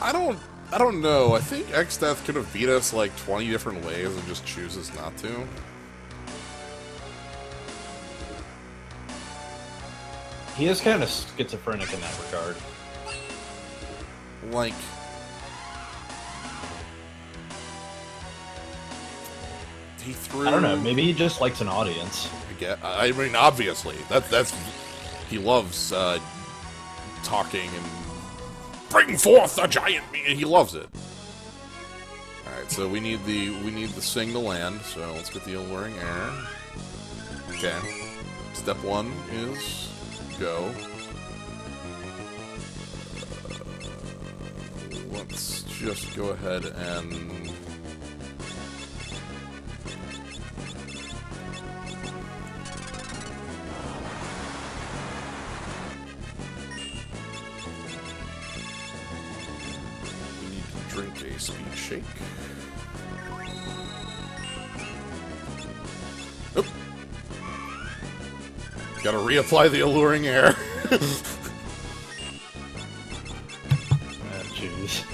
I don't know. I think X-Death could have beat us like 20 different ways and just chooses not to. He is kind of schizophrenic in that regard. Like... He threw... I don't know, maybe he just likes an audience. I mean, obviously. That's... He loves, talking and... Bring forth the giant meat! He loves it. Alright, so we need the sing to land, so let's get the alluring air. Okay. Step one is... go. Let's just go ahead and... a speed shake. Oop. Gotta reapply the alluring air. Jeez.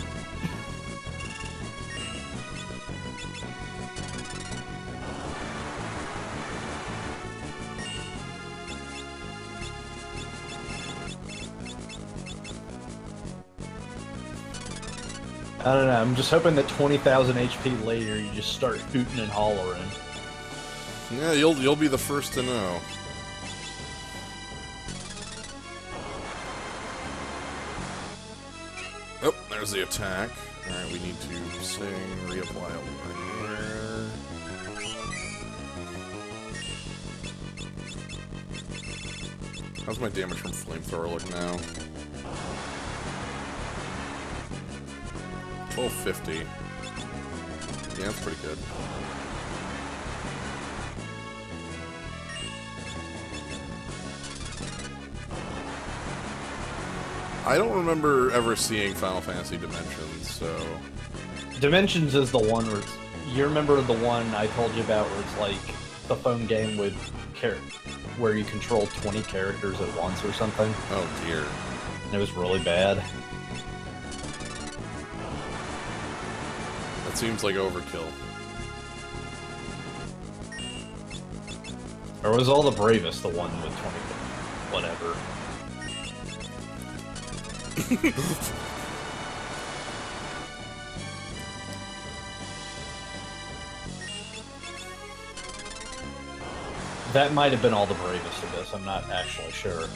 I don't know, I'm just hoping that 20,000 HP later you just start hooting and hollering. Yeah, you'll be the first to know. Oh, there's the attack. Alright, we need to sing, reapply alluring air. How's my damage from flamethrower look now? 1250. Yeah, that's pretty good. I don't remember ever seeing Final Fantasy Dimensions, so... Dimensions is the one where it's, you remember the one I told you about where it's like the phone game with where you control 20 characters at once or something? Oh dear. And it was really bad. That seems like overkill. Or was All the Bravest the one with 20? Whatever. That might have been All the Bravest of this, I'm not actually sure.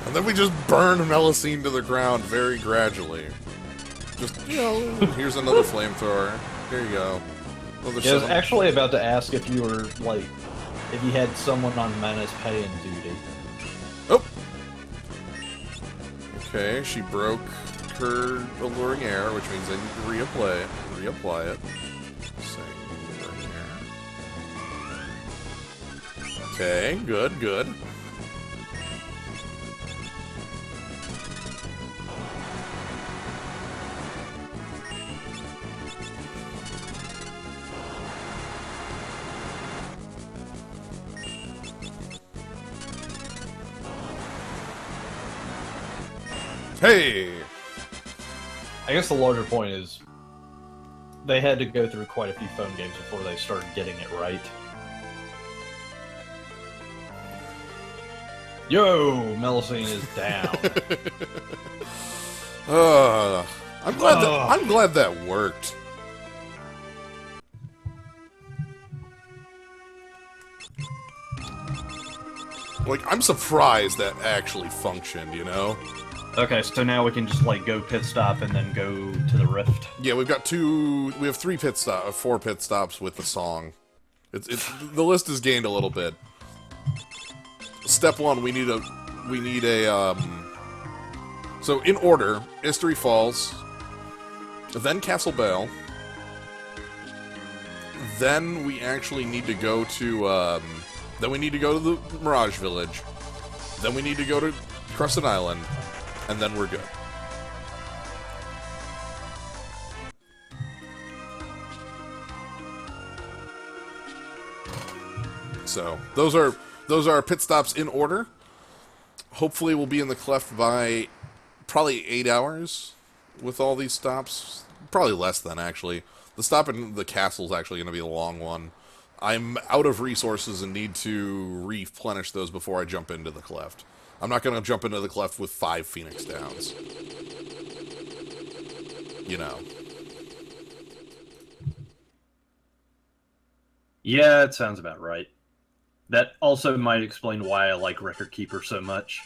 And then we just burn Melusine to the ground very gradually. Just, you know, here's another flamethrower. Here you go. Another Yeah, I was seven. actually about to ask if you were, like, if you had someone on Menace paying duty. Oh! Okay, she broke her alluring air, which means I need to reapply it. Sing alluring air. Okay, good. Hey! I guess the larger point is they had to go through quite a few phone games before they started getting it right. Yo, Melusine is down. I'm glad that worked. Like, I'm surprised that actually functioned, you know? Okay, so now we can just like go pit stop and then go to the rift. Yeah, we have 4 pit stops with the song. It's the list has gained a little bit. Step 1, we need a so in order, History Falls, then Castle Bale, then we actually need to go to the Mirage Village, then we need to go to Crescent Island, and then we're good. So those are pit stops in order. Hopefully we'll be in the cleft by probably 8 hours with all these stops. Probably less than, actually. The stop in the castle is actually going to be a long one. I'm out of resources and need to replenish those before I jump into the cleft. I'm not going to jump into the cleft with 5 Phoenix Downs. You know. Yeah, it sounds about right. That also might explain why I like Record Keeper so much.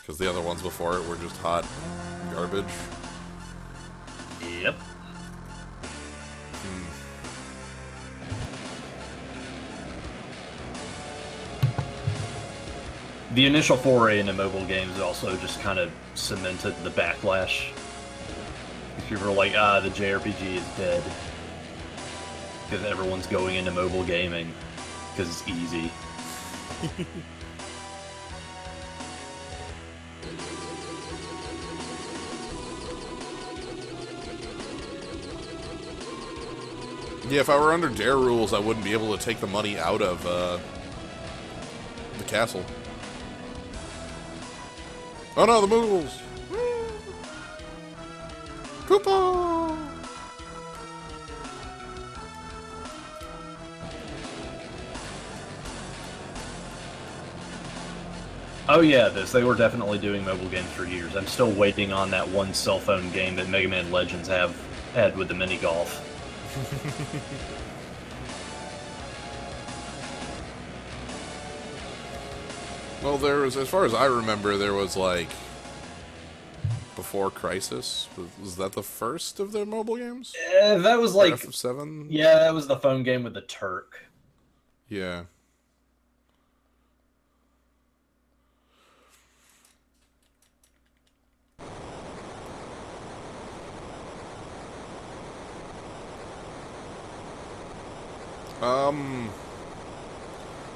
Because the other ones before it were just hot garbage. Yep. The initial foray into mobile games also just kind of cemented the backlash. People were like, the JRPG is dead. Because everyone's going into mobile gaming. Because it's easy. Yeah, if I were under Dare rules, I wouldn't be able to take the money out of the castle. Oh no, the moogles! Koopa! Oh yeah, they were definitely doing mobile games for years. I'm still waiting on that one cell phone game that Mega Man Legends had with the mini golf. Well, there was, as far as I remember, there was like Before Crisis. Was that the first of their mobile games? That was like FF7. Yeah, that was the phone game with the Turk. Yeah.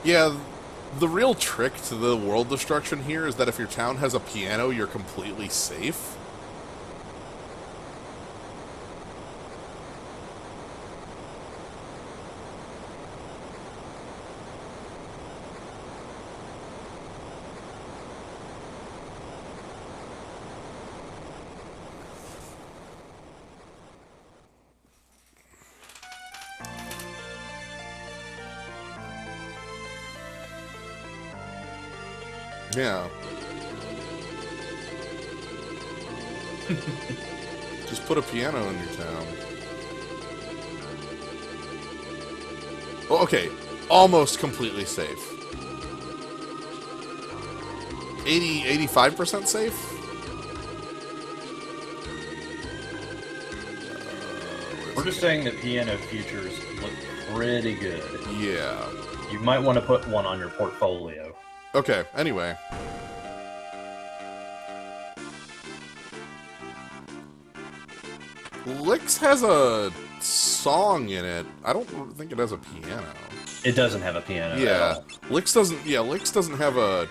Yeah, the real trick to the world destruction here is that if your town has a piano, you're completely safe. Yeah. Just put a piano in your town. Oh, okay. Almost completely safe. 85% safe? We're just saying that piano features look pretty good. Yeah. You might want to put one on your portfolio. Okay, anyway. Licks has a song in it. I don't think it has a piano. It doesn't have a piano. Yeah. Licks doesn't have a...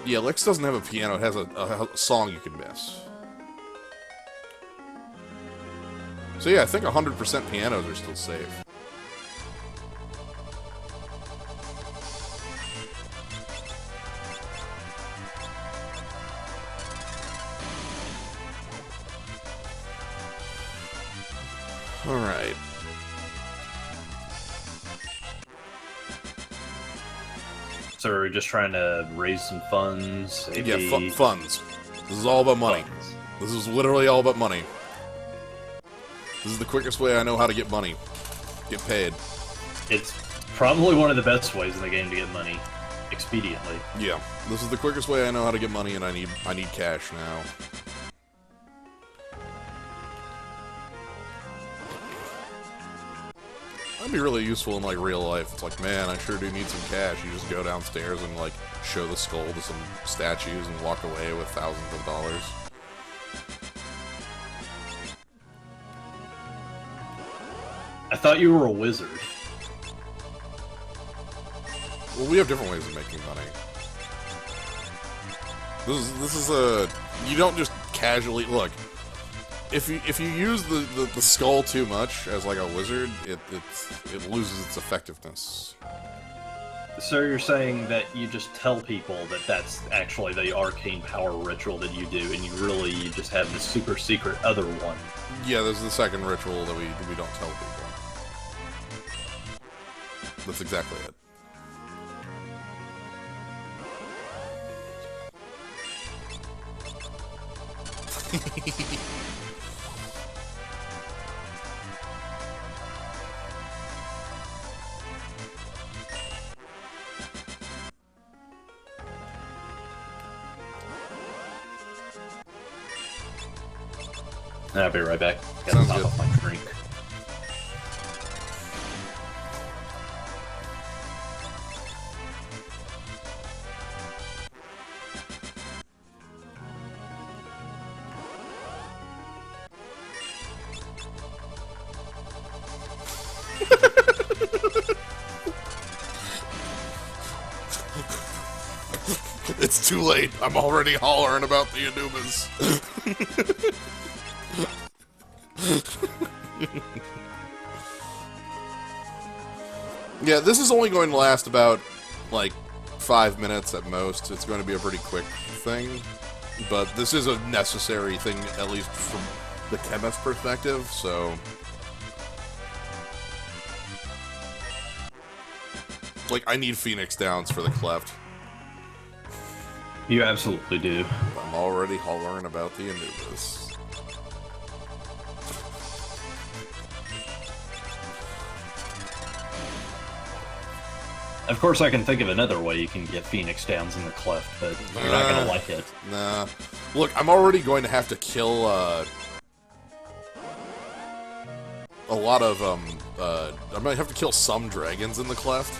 Yeah, Licks doesn't have a piano. It has a song you can miss. So yeah, I think 100% pianos are still safe. Alright. So we're just trying to raise some funds. Yeah, funds. This is all about money. Funds. This is literally all about money. This is the quickest way I know how to get money. Get paid. It's probably one of the best ways in the game to get money expediently. Yeah. This is the quickest way I know how to get money, and I need cash now. That'd be really useful in, like, real life. It's like, man, I sure do need some cash. You just go downstairs and, like, show the skull to some statues and walk away with thousands of dollars. I thought you were a wizard. Well, we have different ways of making money. This is a... You don't just casually... Look, if you use the skull too much as, like, a wizard, it loses its effectiveness. So you're saying that you just tell people that that's actually the arcane power ritual that you do, and you just have this super secret other one. Yeah, there's the second ritual that we don't tell people. That's exactly it. I'll be right back. Got Sounds to top good. off my drink. It's too late. I'm already hollering about the Anubis. Yeah, this is only going to last about, like, 5 minutes at most. It's going to be a pretty quick thing. But this is a necessary thing, at least from the chemist perspective, so... Like, I need Phoenix Downs for the cleft. You absolutely do. I'm already hollering about the Anubis. Of course, I can think of another way you can get Phoenix Downs in the cleft, but you're not gonna like it. Nah. Look, I'm already going to have to kill, a lot of, I'm gonna have to kill some dragons in the cleft.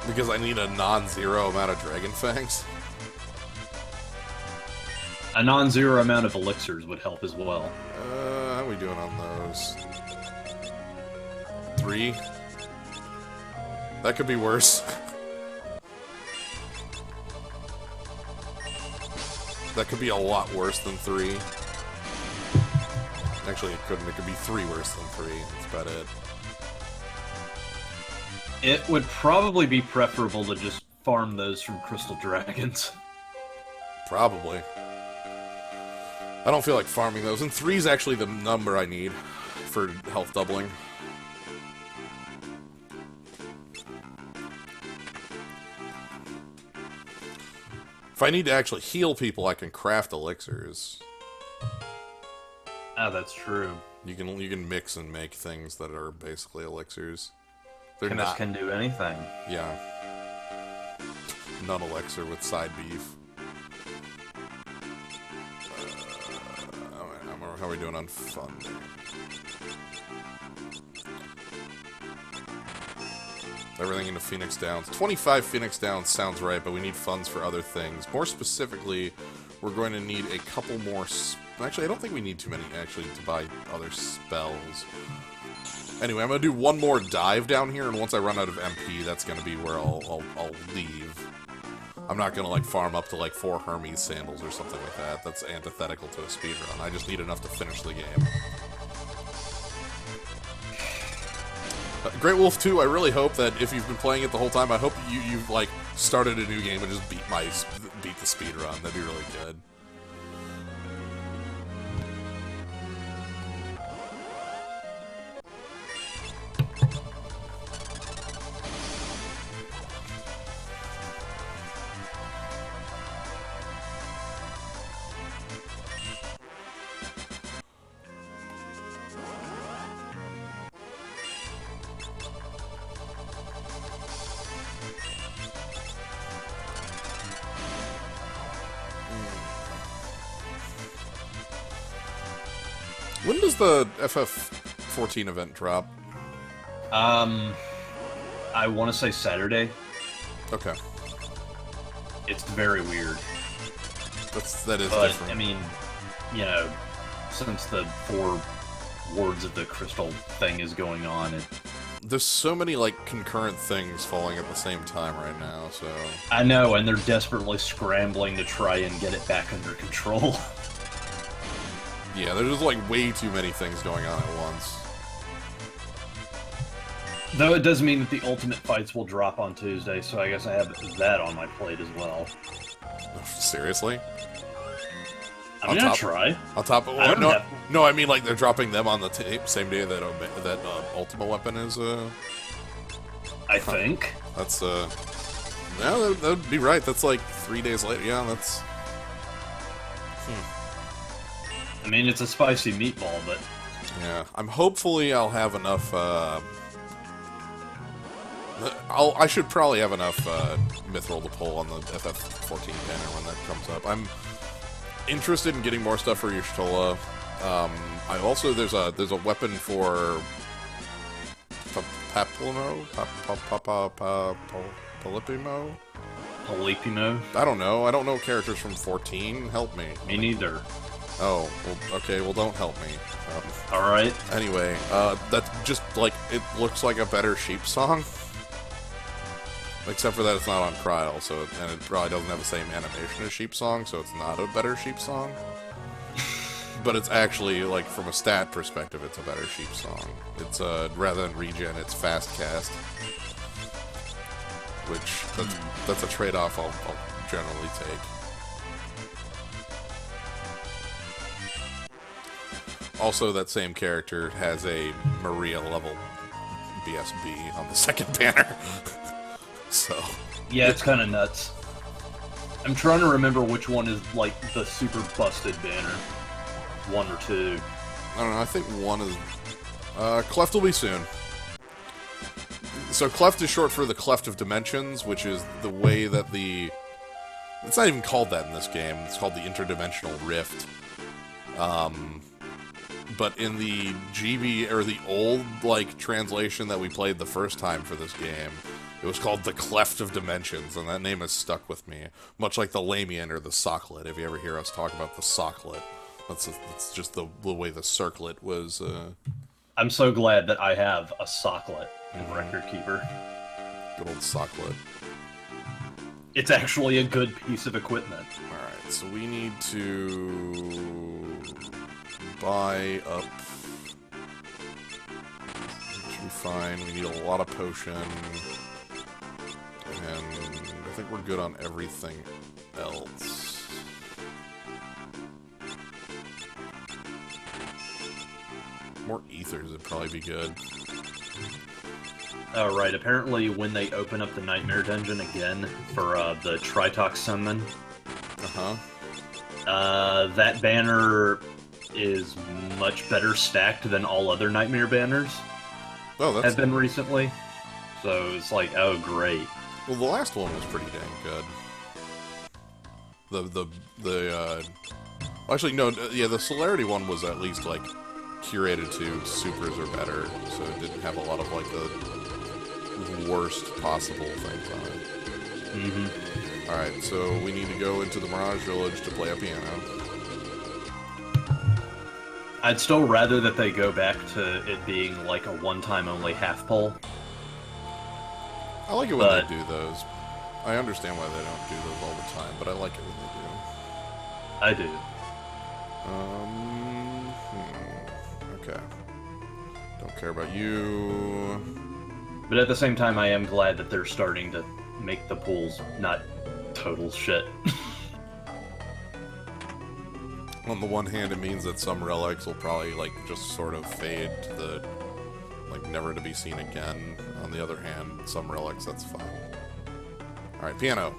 Because I need a non-zero amount of dragon fangs. A non-zero amount of elixirs would help as well. How are we doing on those? 3? That could be worse. That could be a lot worse than 3. Actually, it couldn't. It could be 3 worse than 3. That's about it. It would probably be preferable to just farm those from Crystal Dragons. Probably. I don't feel like farming those. And 3 is actually the number I need for health doubling. If I need to actually heal people, I can craft elixirs. Ah, that's true. You can mix and make things that are basically elixirs. They're Chemist not. can do anything. Yeah. Non-elixir with side beef. How are we doing on funding? Everything into Phoenix Downs. 25 Phoenix Downs sounds right, but we need funds for other things. More specifically, we're going to need a couple more... Actually, I don't think we need too many, actually, to buy other spells. Anyway, I'm going to do one more dive down here, and once I run out of MP, that's going to be where I'll leave. I'm not going to, like, farm up to, like, 4 Hermes sandals or something like that. That's antithetical to a speedrun. I just need enough to finish the game. Great Wolf 2, I really hope that if you've been playing it the whole time, I hope you've, like, started a new game and just beat the speedrun. That'd be really good. When does the FF14 event drop? I want to say Saturday. Okay. It's very weird. That is But, different. I mean, you know, since the 4 wards of the crystal thing is going on, There's so many, like, concurrent things falling at the same time right now, so... I know, and they're desperately scrambling to try and get it back under control. Yeah, there's just, like, way too many things going on at once. Though it does mean that the ultimate fights will drop on Tuesday, so I guess I have that on my plate as well. Seriously? I'm gonna try. On top of... I don't have- No, I mean, like, they're dropping them on the same day that Ultima Weapon is, I think. That's, Yeah, that would be right. That's, like, 3 days later. Yeah, that's... I mean, it's a spicy meatball, but... Yeah, hopefully I'll have enough, I should probably have enough, Mithril to pull on the FF14 banner when that comes up. I'm interested in getting more stuff for Y'shtola. I also, there's a weapon for... Paplimo? Polypimo? Polypimo? I don't know. I don't know characters from 14. Help me. Me neither. Oh, well, okay, well, don't help me. Alright. Anyway, that's just, like, it looks like a better sheep song. Except for that it's not on trial, and it probably doesn't have the same animation as Sheep Song, so it's not a better Sheep Song. But it's actually, like, from a stat perspective, it's a better Sheep Song. It's, rather than regen, it's fast cast. Which, that's a trade-off I'll generally take. Also, that same character has a Maria level BSB on the second banner. So... Yeah, it's kind of nuts. I'm trying to remember which one is, like, the super busted banner. 1 or 2. I don't know, I think 1 is... Cleft will be soon. So Cleft is short for the Cleft of Dimensions, which is the way that the... It's not even called that in this game. It's called the Interdimensional Rift. But in the GB, or the old, like, translation that we played the first time for this game, it was called the Cleft of Dimensions, and that name has stuck with me. Much like the Lamian or the Socklet, if you ever hear us talk about the Socklet. That's just the way the circlet was. I'm so glad that I have a socklet in Record Keeper. Good old socklet. It's actually a good piece of equipment. Alright, so we need to buy up. Should be fine. We need a lot of potion. And I think we're good on everything else. More ethers would probably be good. Oh, right. Apparently, when they open up the Nightmare Dungeon again for the Tritox Summon, that banner is much better stacked than all other Nightmare banners have been recently. So it's like, oh, great. Well, the last one was pretty dang good. Actually, no, yeah, the Celerity one was at least, like, curated to supers or better, so it didn't have a lot of, like, the worst possible things on it. Mm-hmm. Alright, so we need to go into the Mirage Village to play a piano. I'd still rather that they go back to it being like a one-time only half pull. I like it when they do those. I understand why they don't do those all the time, but I like it when I do. Okay. Don't care about you. But at the same time, I am glad that they're starting to make the pools not total shit. On the one hand, it means that some relics will probably, like, just sort of fade to the, like, never to be seen again. On the other hand, some relics, that's fine. Alright, piano.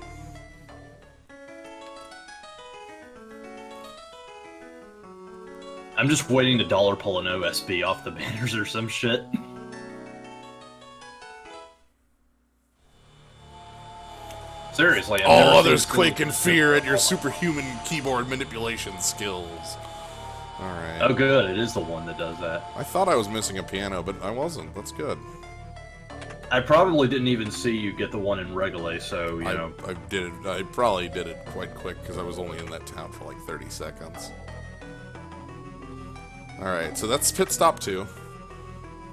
I'm just waiting to dollar pull an OSB off the banners or some shit. Seriously, all others quake in fear at your superhuman keyboard manipulation skills. Alright. Oh good, it is the one that does that. I thought I was missing a piano, but I wasn't. That's good. I probably didn't even see you get the one in Regale, so, you know. I did it. I probably did it quite quick, because I was only in that town for like 30 seconds. Alright, so that's pit stop 2.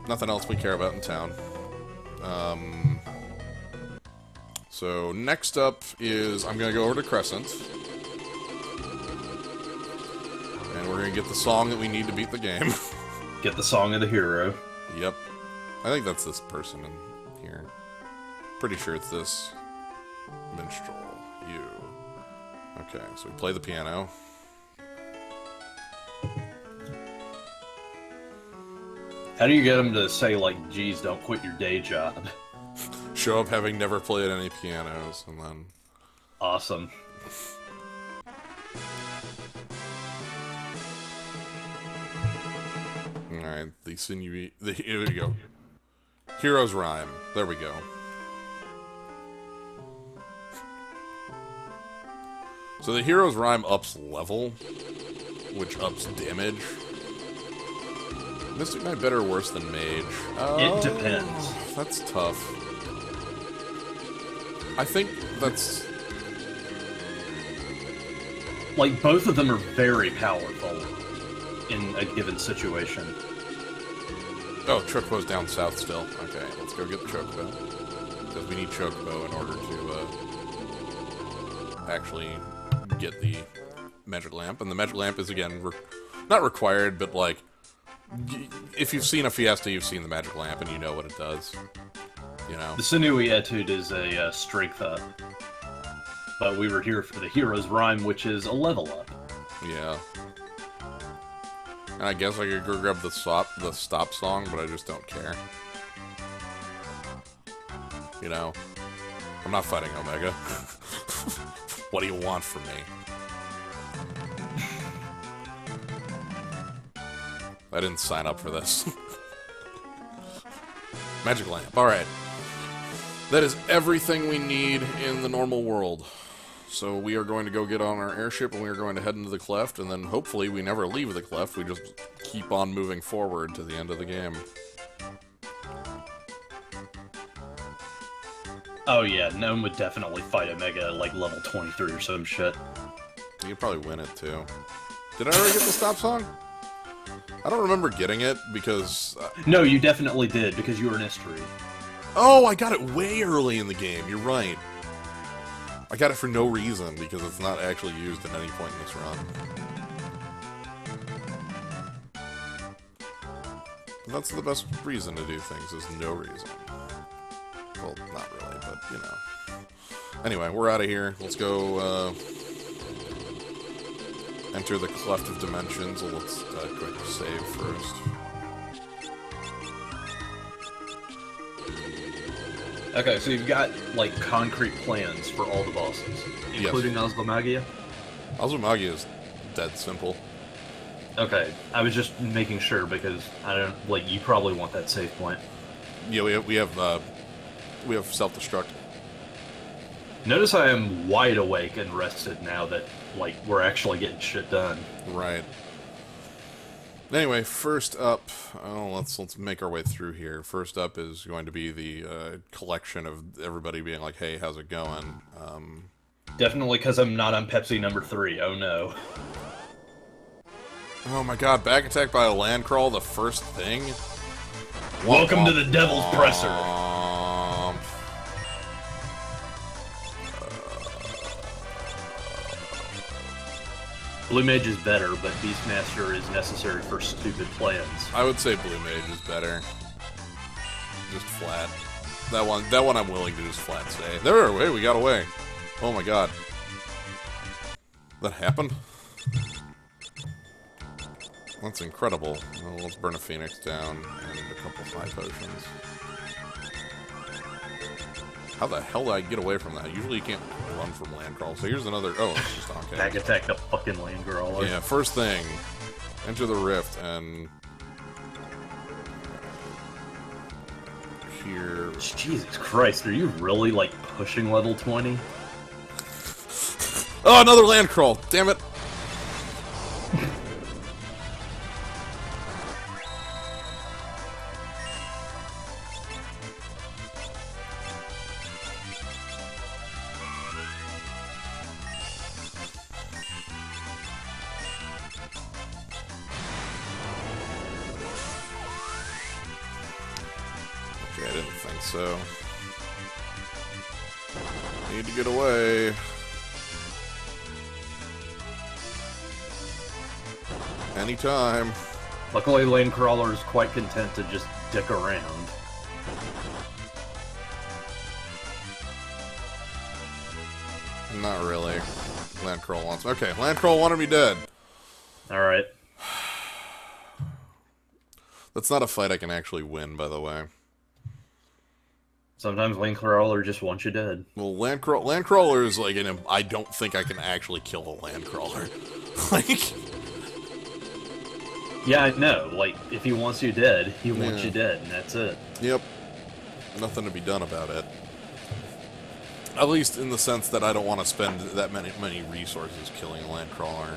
Nothing else we care about in town. So next up is, I'm going to go over to Crescent. And we're going to get the song that we need to beat the game. Get the song of the hero. Yep. I think that's this person in here. Pretty sure it's this minstrel. You. Okay, so we play the piano. How do you get them to say, like, geez, don't quit your day job? Show up having never played any pianos, and then... Awesome. Alright, here we go. Hero's Rhyme. There we go. So the Hero's Rhyme ups level, which ups damage. Mystic Knight better or worse than Mage? It depends. That's tough. I think that's... Like, both of them are very powerful in a given situation. Oh, Chocobo's down south still. Okay, let's go get the Chocobo. because we need Chocobo in order to actually get the magic lamp. And the magic lamp is, again, not required, but, like, if you've seen a Fiesta, you've seen the magic lamp, and you know what it does. You know? The Sinui Etude is a strength up. But we were here for the Hero's Rhyme, which is a level up. Yeah. And I guess I could go grab the stop song, but I just don't care. You know? I'm not fighting Omega. What do you want from me? I didn't sign up for this. Magic lamp. Alright. That is everything we need in the normal world. So we are going to go get on our airship, and we are going to head into the cleft, and then hopefully we never leave the cleft. We just keep on moving forward to the end of the game. Oh yeah, Gnome would definitely fight Omega at like level 23 or some shit. You'd probably win it, too. Did I already get the stop song? I don't remember getting it, because... No, you definitely did, because you were an history. Oh, I got it way early in the game. You're right. I got it for no reason, because it's not actually used at any point in this run. But that's the best reason to do things, is no reason. Well, not really, but, you know. Anyway, we're out of here. Let's go, enter the Cleft of Dimensions. Let's quick save first. Okay, so you've got, like, concrete plans for all the bosses, including Oslomagia? Oslomagia is dead simple. Okay, I was just making sure, because, I don't, like, you probably want that save point. Yeah, we have self-destruct. Notice I am wide awake and rested now that, like, we're actually getting shit done. Right. Anyway, first up, let's make our way through here. First up is going to be the collection of everybody being like, "Hey, how's it going?" Definitely because I'm not on Pepsi number 3. Oh no. Oh my God! Back attack by a land crawl. The first thing. Welcome to the Devil's Presser. Blue Mage is better, but Beastmaster is necessary for stupid plans. I would say Blue Mage is better. Just flat. That one I'm willing to just flat say. There, wait, we got away. Oh my God. That happened? That's incredible. Well, let's burn a Phoenix down and a couple of high potions. How the hell did I get away from that? Usually you can't run from land crawl. So here's another... Oh, it's just okay. Back attack the fucking land crawler. Yeah, first thing. Enter the rift and... Here... Jesus Christ, are you really, like, pushing level 20? Oh, another land crawl! Damn it! I didn't think so. Need to get away. Anytime. Luckily, Lane Crawler is quite content to just dick around. Not really. Landcrawl wants... Okay, Landcrawl wanted me dead. Alright. That's not a fight I can actually win, by the way. Sometimes Lane Crawler just wants you dead. Well, Landcrawler is like I don't think I can actually kill a Landcrawler. Like... Yeah, I know. Like, if he wants you dead, he wants you dead, and that's it. Yep. Nothing to be done about it. At least in the sense that I don't want to spend that many resources killing a Landcrawler.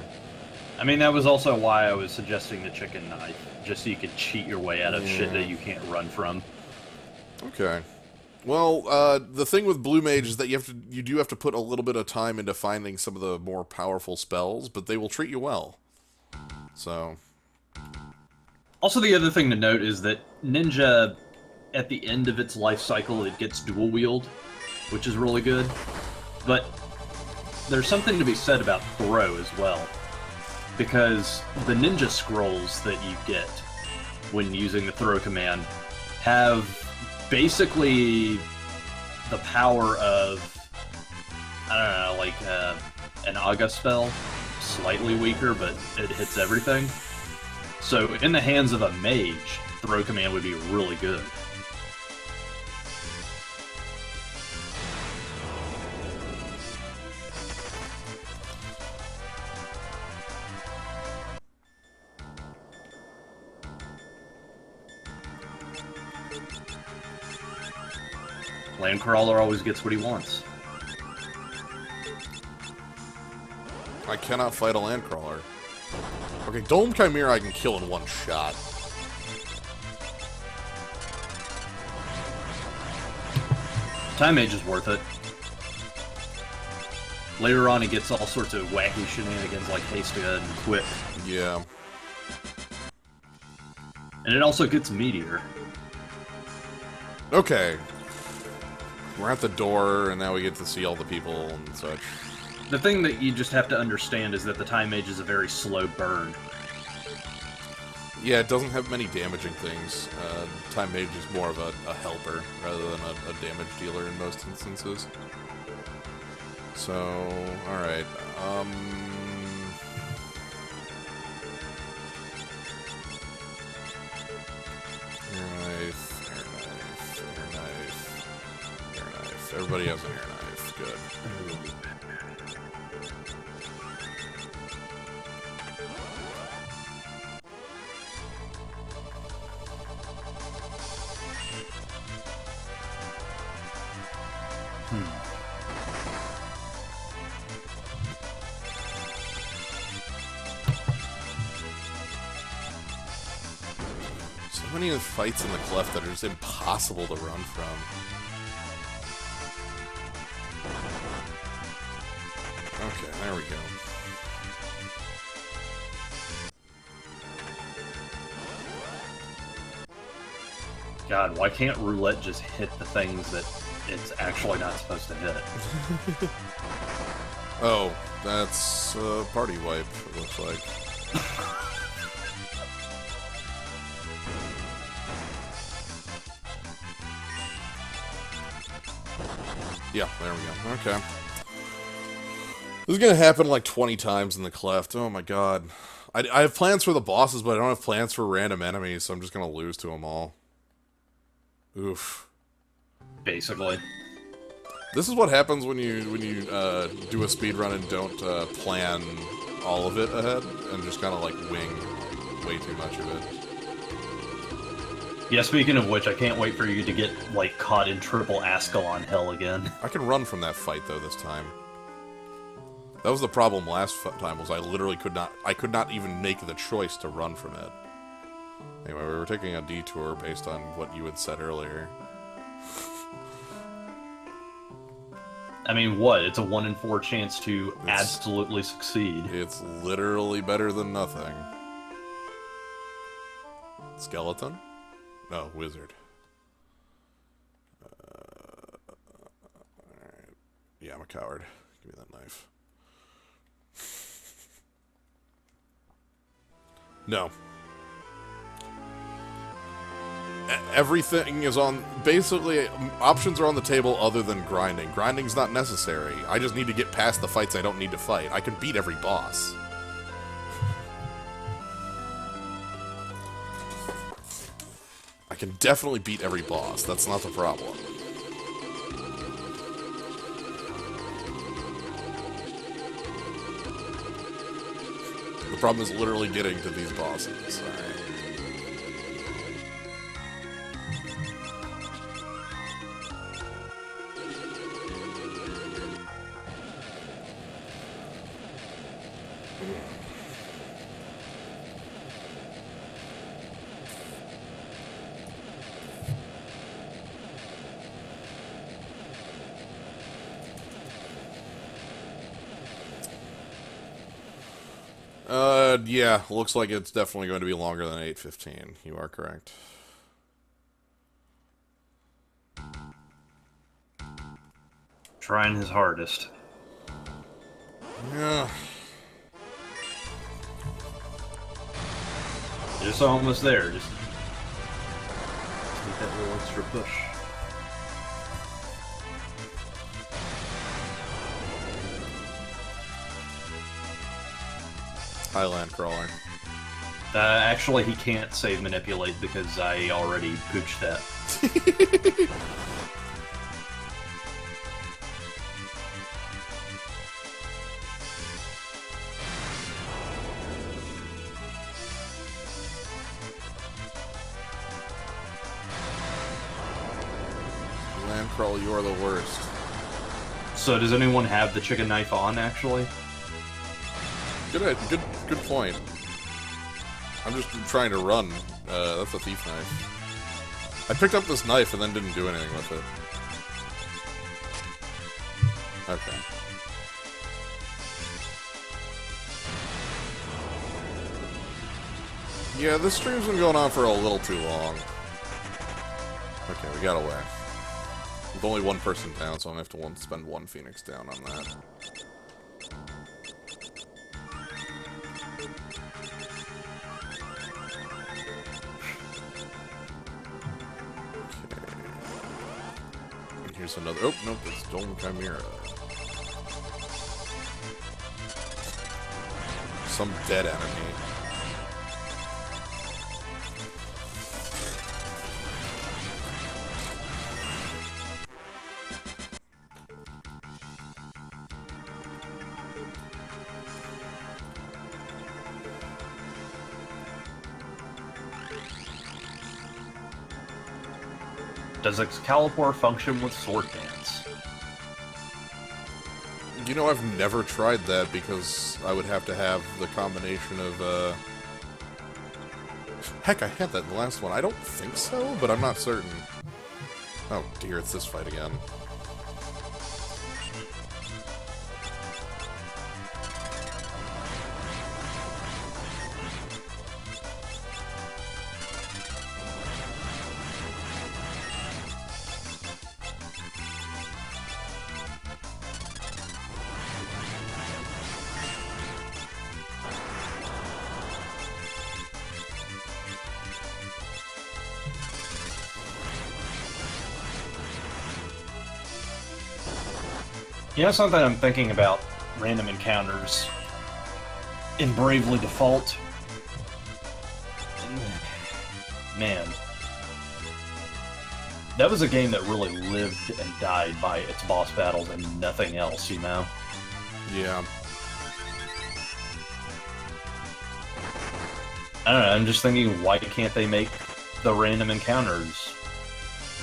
I mean, that was also why I was suggesting the chicken knife, just so you could cheat your way out of shit that you can't run from. Okay. Well, the thing with Blue Mage is that you do have to put a little bit of time into finding some of the more powerful spells, but they will treat you well. So... Also, the other thing to note is that Ninja at the end of its life cycle, it gets dual wield, which is really good. But there's something to be said about throw as well, because the ninja scrolls that you get when using the throw command have basically the power of, I don't know, like an Aga spell, slightly weaker, but it hits everything. So in the hands of a mage, throw command would be really good. Landcrawler always gets what he wants. I cannot fight a Landcrawler. Okay, Dome Chimera I can kill in one shot. Time Mage is worth it. Later on, he gets all sorts of wacky shenanigans like Haste and Quick. Yeah. And it also gets Meteor. Okay. We're at the door, and now we get to see all the people and such. The thing that you just have to understand is that the Time Mage is a very slow burn. Yeah, it doesn't have many damaging things. Time Mage is more of a helper rather than a damage dealer in most instances. So, alright. Air knife. Everybody has an air knife. Good. So many of the fights in the cleft that are just impossible to run from. Okay, there we go. God, why can't roulette just hit the things that it's actually not supposed to hit? Oh, that's party wipe, it looks like. Yeah, there we go. Okay. This is gonna happen like 20 times in the cleft. Oh my god. I have plans for the bosses, but I don't have plans for random enemies, so I'm just gonna lose to them all. Oof. Basically. This is what happens when you do a speedrun and don't plan all of it ahead, and just kind of like wing way too much of it. Yeah, speaking of which, I can't wait for you to get, like, caught in triple Ascalon hell again. I can run from that fight, though, this time. That was the problem last time, was I literally could not even make the choice to run from it. Anyway, we were taking a detour based on what you had said earlier. I mean, what? It's a 1 in 4 chance to absolutely succeed. It's literally better than nothing. Skeleton? No, wizard. Alright. Yeah, I'm a coward. Give me that knife. No. Everything is on... Basically, options are on the table other than grinding. Grinding's not necessary. I just need to get past the fights I don't need to fight. I can beat every boss. I can definitely beat every boss. That's not the problem. The problem is literally getting to these bosses. Alright. Yeah, looks like it's definitely going to be longer than 8:15. You are correct. trying his hardest. Yeah. Just almost there. Just need that little extra push. Highland crawler. Actually, he can't save manipulate because I already pooched that. Land crawl, you are the worst. So does anyone have the chicken knife on, actually? Good point. I'm just trying to run. That's a thief knife. I picked up this knife and then didn't do anything with it. Okay. Yeah, this stream's been going on for a little too long. Okay, we got away. With only one person down, so I'm gonna have to spend one Phoenix down on that. Here's another. Oh, nope, it's Dome Chimera. Some dead enemy. Does Excalibur function with sword dance? You know, I've never tried that because I would have to have the combination of, Heck, I had that in the last one. I don't think so, but I'm not certain. Oh dear, it's this fight again. You know something I'm thinking about random encounters in Bravely Default? Man. That was a game that really lived and died by its boss battles and nothing else, you know? Yeah. I don't know, I'm just thinking, why can't they make the random encounters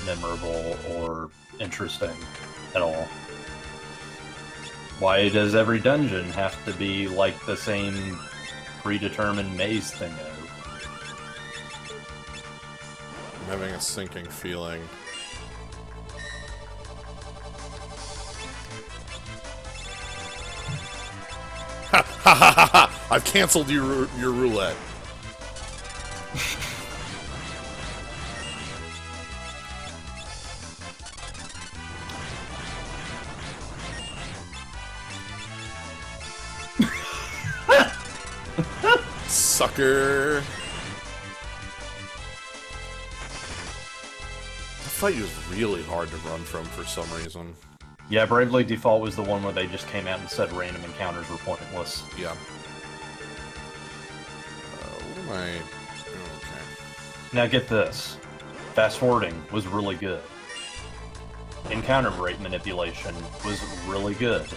memorable or interesting at all? Why does every dungeon have to be like the same predetermined maze thing? I'm having a sinking feeling. Ha ha ha ha ha! I've canceled your roulette. Sucker! The fight is really hard to run from for some reason. Yeah, Bravely Default was the one where they just came out and said random encounters were pointless. Yeah. What am I... Okay. Now get this. Fast forwarding was really good. Encounter rate manipulation was really good.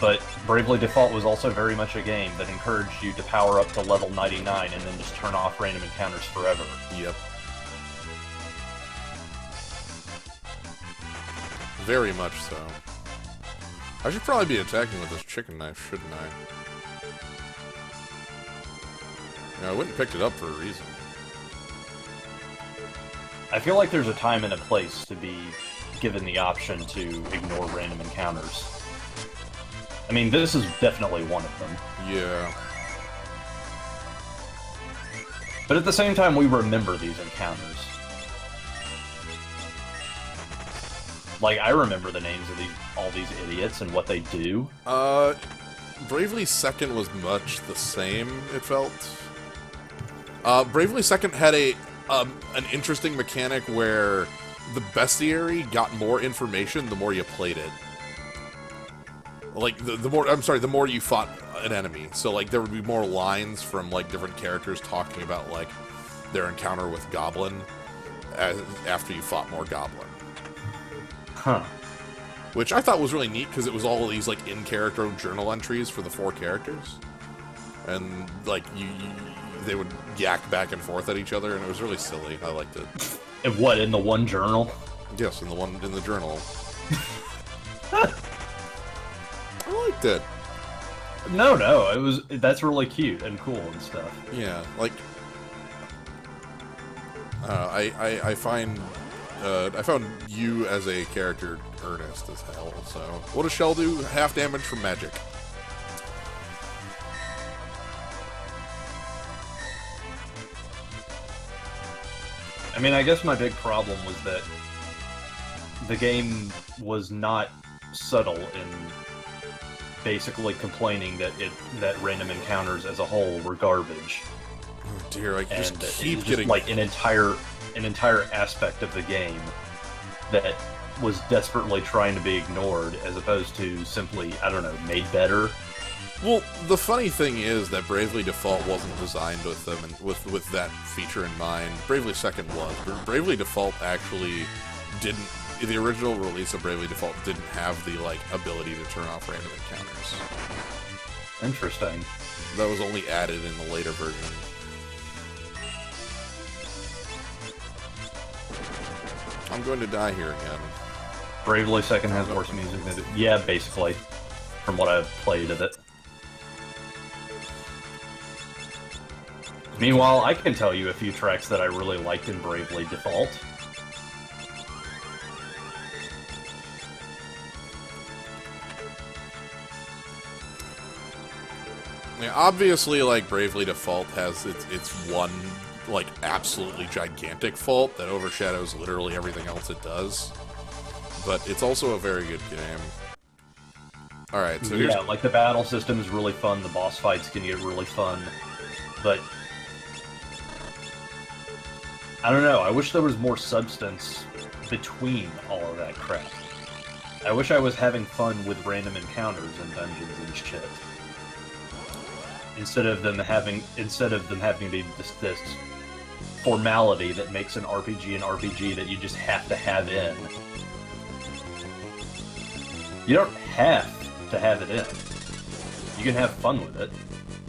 But Bravely Default was also very much a game that encouraged you to power up to level 99 and then just turn off random encounters forever. Yep. Very much so. I should probably be attacking with this chicken knife, shouldn't I? Yeah, I went and picked it up for a reason. I feel like there's a time and a place to be given the option to ignore random encounters. I mean, this is definitely one of them. Yeah. But at the same time, we remember these encounters. Like, I remember the names of all these idiots and what they do. Bravely Second was much the same, it felt. Bravely Second had an interesting mechanic where the bestiary got more information the more you played it. Like, the more you fought an enemy. So, like, there would be more lines from, like, different characters talking about, like, their encounter with Goblin after you fought more Goblin. Huh. Which I thought was really neat, because it was all these, like, in-character journal entries for the 4 characters. And, like, they would yak back and forth at each other, and it was really silly. I liked it. And what, in the one journal? Yes, in the journal. I liked it. No, that's really cute and cool and stuff. Yeah, like, I found you as a character earnest as hell, so. What does Shell do? Half damage from magic. I mean, I guess my big problem was that the game was not subtle in basically complaining that random encounters as a whole were garbage. Oh dear, I just And keep it was getting... just like an entire aspect of the game that was desperately trying to be ignored, as opposed to simply, I don't know, made better. Well, the funny thing is that Bravely Default wasn't designed with them and with that feature in mind. Bravely Second was. Bravely Default actually didn't. The original release of Bravely Default didn't have the like ability to turn off random encounters. Interesting. That was only added in the later version. I'm going to die here again. Bravely Second has worse music than it. Yeah, basically, from what I've played of it. Meanwhile, I can tell you a few tracks that I really liked in Bravely Default. Yeah, obviously, like, Bravely Default has its one, like, absolutely gigantic fault that overshadows literally everything else it does. But it's also a very good game. Alright, so here's... Yeah, like the battle system is really fun, the boss fights can get really fun, but... I don't know, I wish there was more substance between all of that crap. I wish I was having fun with random encounters and dungeons and shit. Instead of them having to be this formality that makes an RPG an RPG that you just have to have in. You don't have to have it in. You can have fun with it.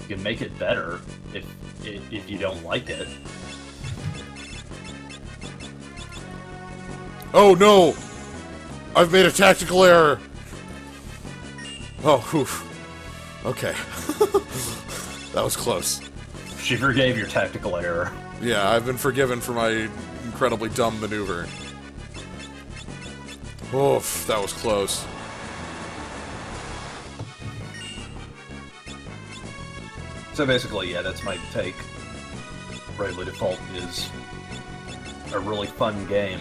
You can make it better if you don't like it. Oh no! I've made a tactical error! Oh, oof. Okay. That was close. She forgave your tactical error. Yeah, I've been forgiven for my incredibly dumb maneuver. Oof, that was close. So basically, yeah, that's my take. Bravely Default is a really fun game,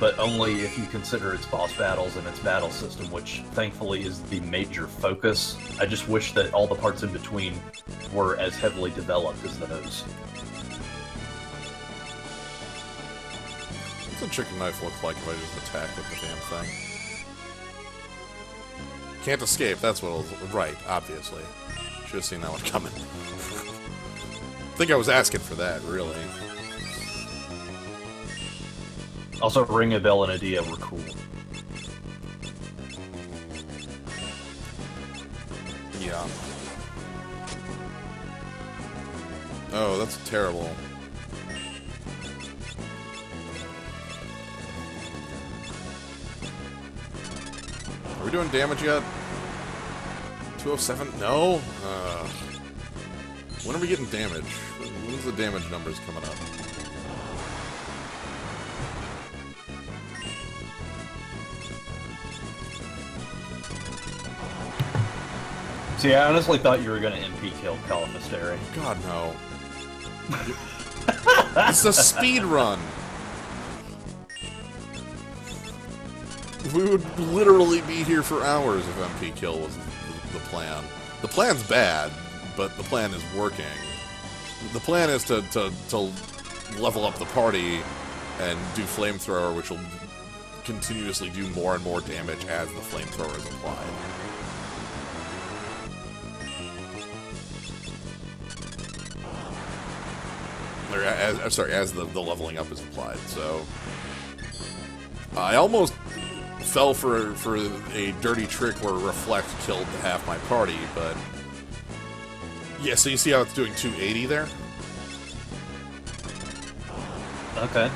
but only if you consider its boss battles and its battle system, which thankfully is the major focus. I just wish that all the parts in between were as heavily developed as those. What's a chicken knife look like if I just attack with the damn thing? Can't escape, that's what it was. Right, obviously. Should have seen that one coming. I think I was asking for that, really. Also, Ring a Bell and Adia were cool. Yeah. Oh, that's terrible. Are we doing damage yet? 207? No? When are we getting damage? When's the damage numbers coming up? See, I honestly thought you were going to MP kill Califasteri. God, no. It's a speed run. We would literally be here for hours if MP kill was the plan. The plan's bad, but the plan is working. The plan is to level up the party and do flamethrower, which will continuously do more and more damage as the flamethrower is applied. Or as the leveling up is applied. So I almost fell for a dirty trick where Reflect killed half my party, but yeah. So you see how it's doing 280 there, Okay.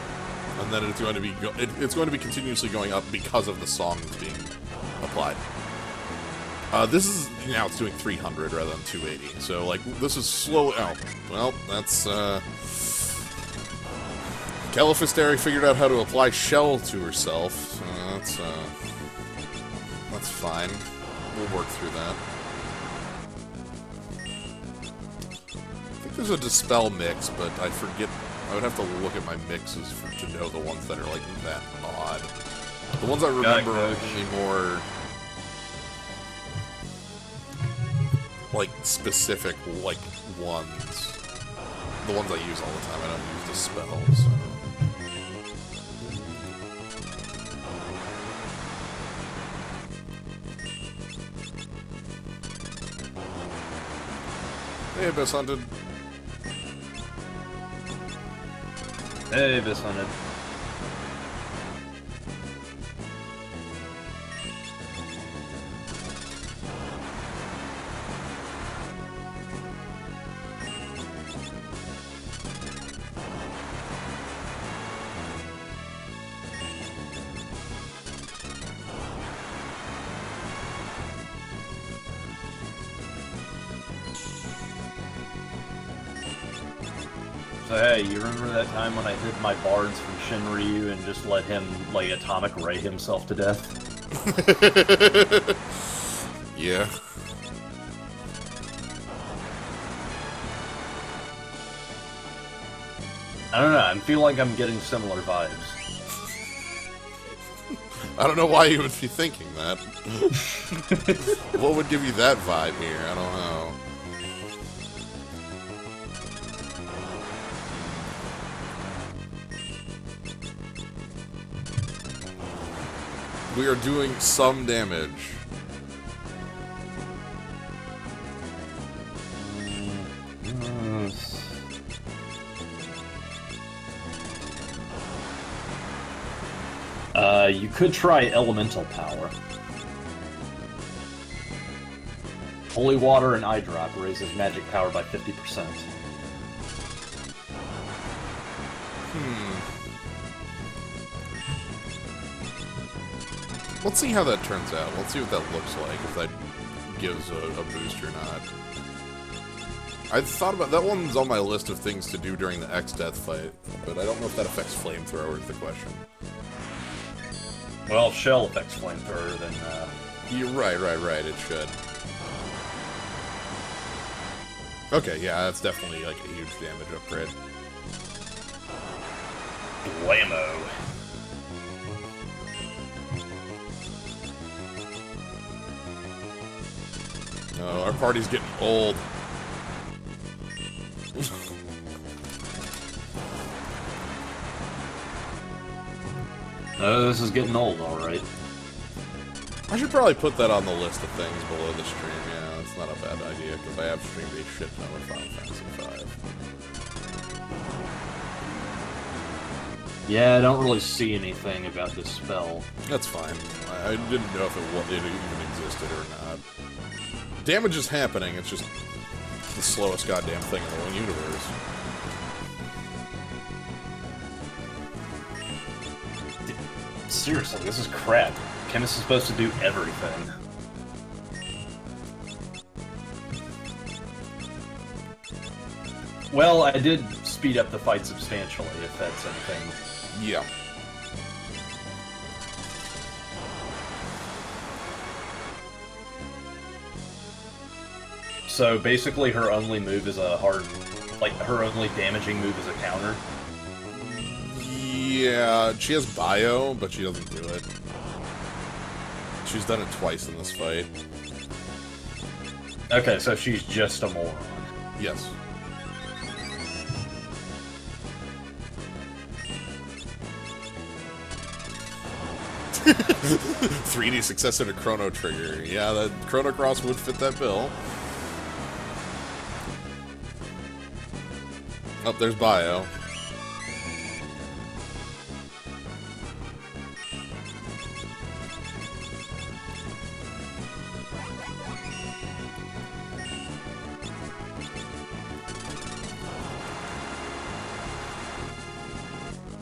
and then it's going to be it's going to be continuously going up because of the song that's being applied. This is now it's doing 300 rather than 280. So like this is slow. Oh, well, that's Califisteri figured out how to apply shell to herself. So that's fine. We'll work through that. I think there's a Dispel mix, but I forget. I would have to look at my mixes to know the ones that are like that odd. The ones I remember are only more like specific like ones. The ones I use all the time. I don't use Dispel, so. Hey, Abyss Hunted. Hey, Abyss Hunted. So hey, you remember that time when I hid my bards from Shinryu and just let him, like, atomic ray himself to death? Yeah. I don't know, I feel like I'm getting similar vibes. I don't know why you would be thinking that. What would give you that vibe here? I don't know. We are doing some damage. You could try elemental power. Holy water and eye drop raises magic power by 50%. Let's see how that turns out. Let's see what that looks like, if that gives a boost or not. I thought about that one's on my list of things to do during the X Death fight, but I don't know if that affects flamethrower is the question. Well, if shell affects flamethrower, then You're right, it should. Okay, yeah, that's definitely like a huge damage upgrade. blammo. Oh, our party's getting old. This is getting old, alright. I should probably put that on the list of things below the stream. Yeah, that's not a bad idea, because I have streamed a shit ton of Final Fantasy V. Yeah, I don't really see anything about this spell. That's fine. I didn't know if it even existed or not. Damage is happening, it's just the slowest goddamn thing in the whole universe. Seriously, this is crap. Chemist is supposed to do everything. Well, I did speed up the fight substantially, if that's anything. Yeah. So basically her only move is a hard... like, her only damaging move is a counter. Yeah, she has bio, but she doesn't do it. she's done it twice in this fight. Okay, so she's just a moron. Yes. "3D successor to Chrono Trigger." Yeah, that Chrono Cross would fit that bill. Oh, there's Bio.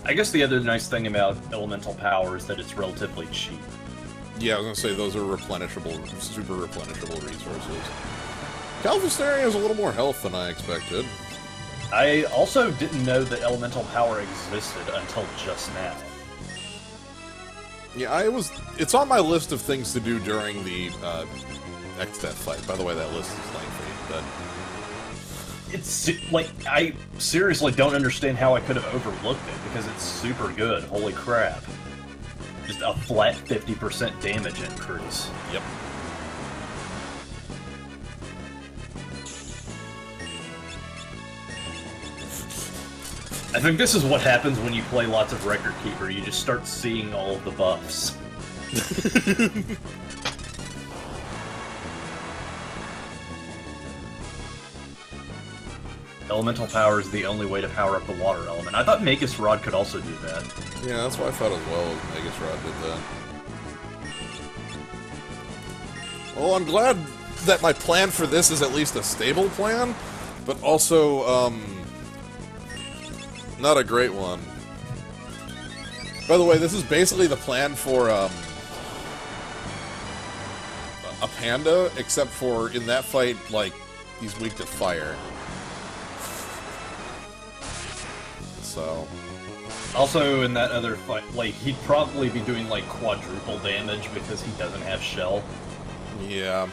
I guess the other nice thing about elemental power is that it's relatively cheap. Yeah, I was gonna say those are replenishable, super replenishable resources. Calvisteria has a little more health than I expected. I also didn't know that elemental power existed until just now. Yeah, it's on my list of things to do during the X-Death fight. By the way, that list is lengthy, but It's like, I seriously don't understand how I could have overlooked it, because it's super good, holy crap. Just a flat 50% damage increase. yep. I think this is what happens when you play lots of Record Keeper, you just start seeing all of the buffs. Elemental power is the only way to power up the water element. I thought Magus Rod could also do that. Yeah, that's what I thought as well, as Magus Rod did that. Well, I'm glad that my plan for this is at least a stable plan, but also, not a great one. By the way, this is basically the plan for, a panda, except for in that fight, like, he's weak to fire. So... Also, in that other fight, like, he'd probably be doing, like, quadruple damage because he doesn't have shell. Yeah.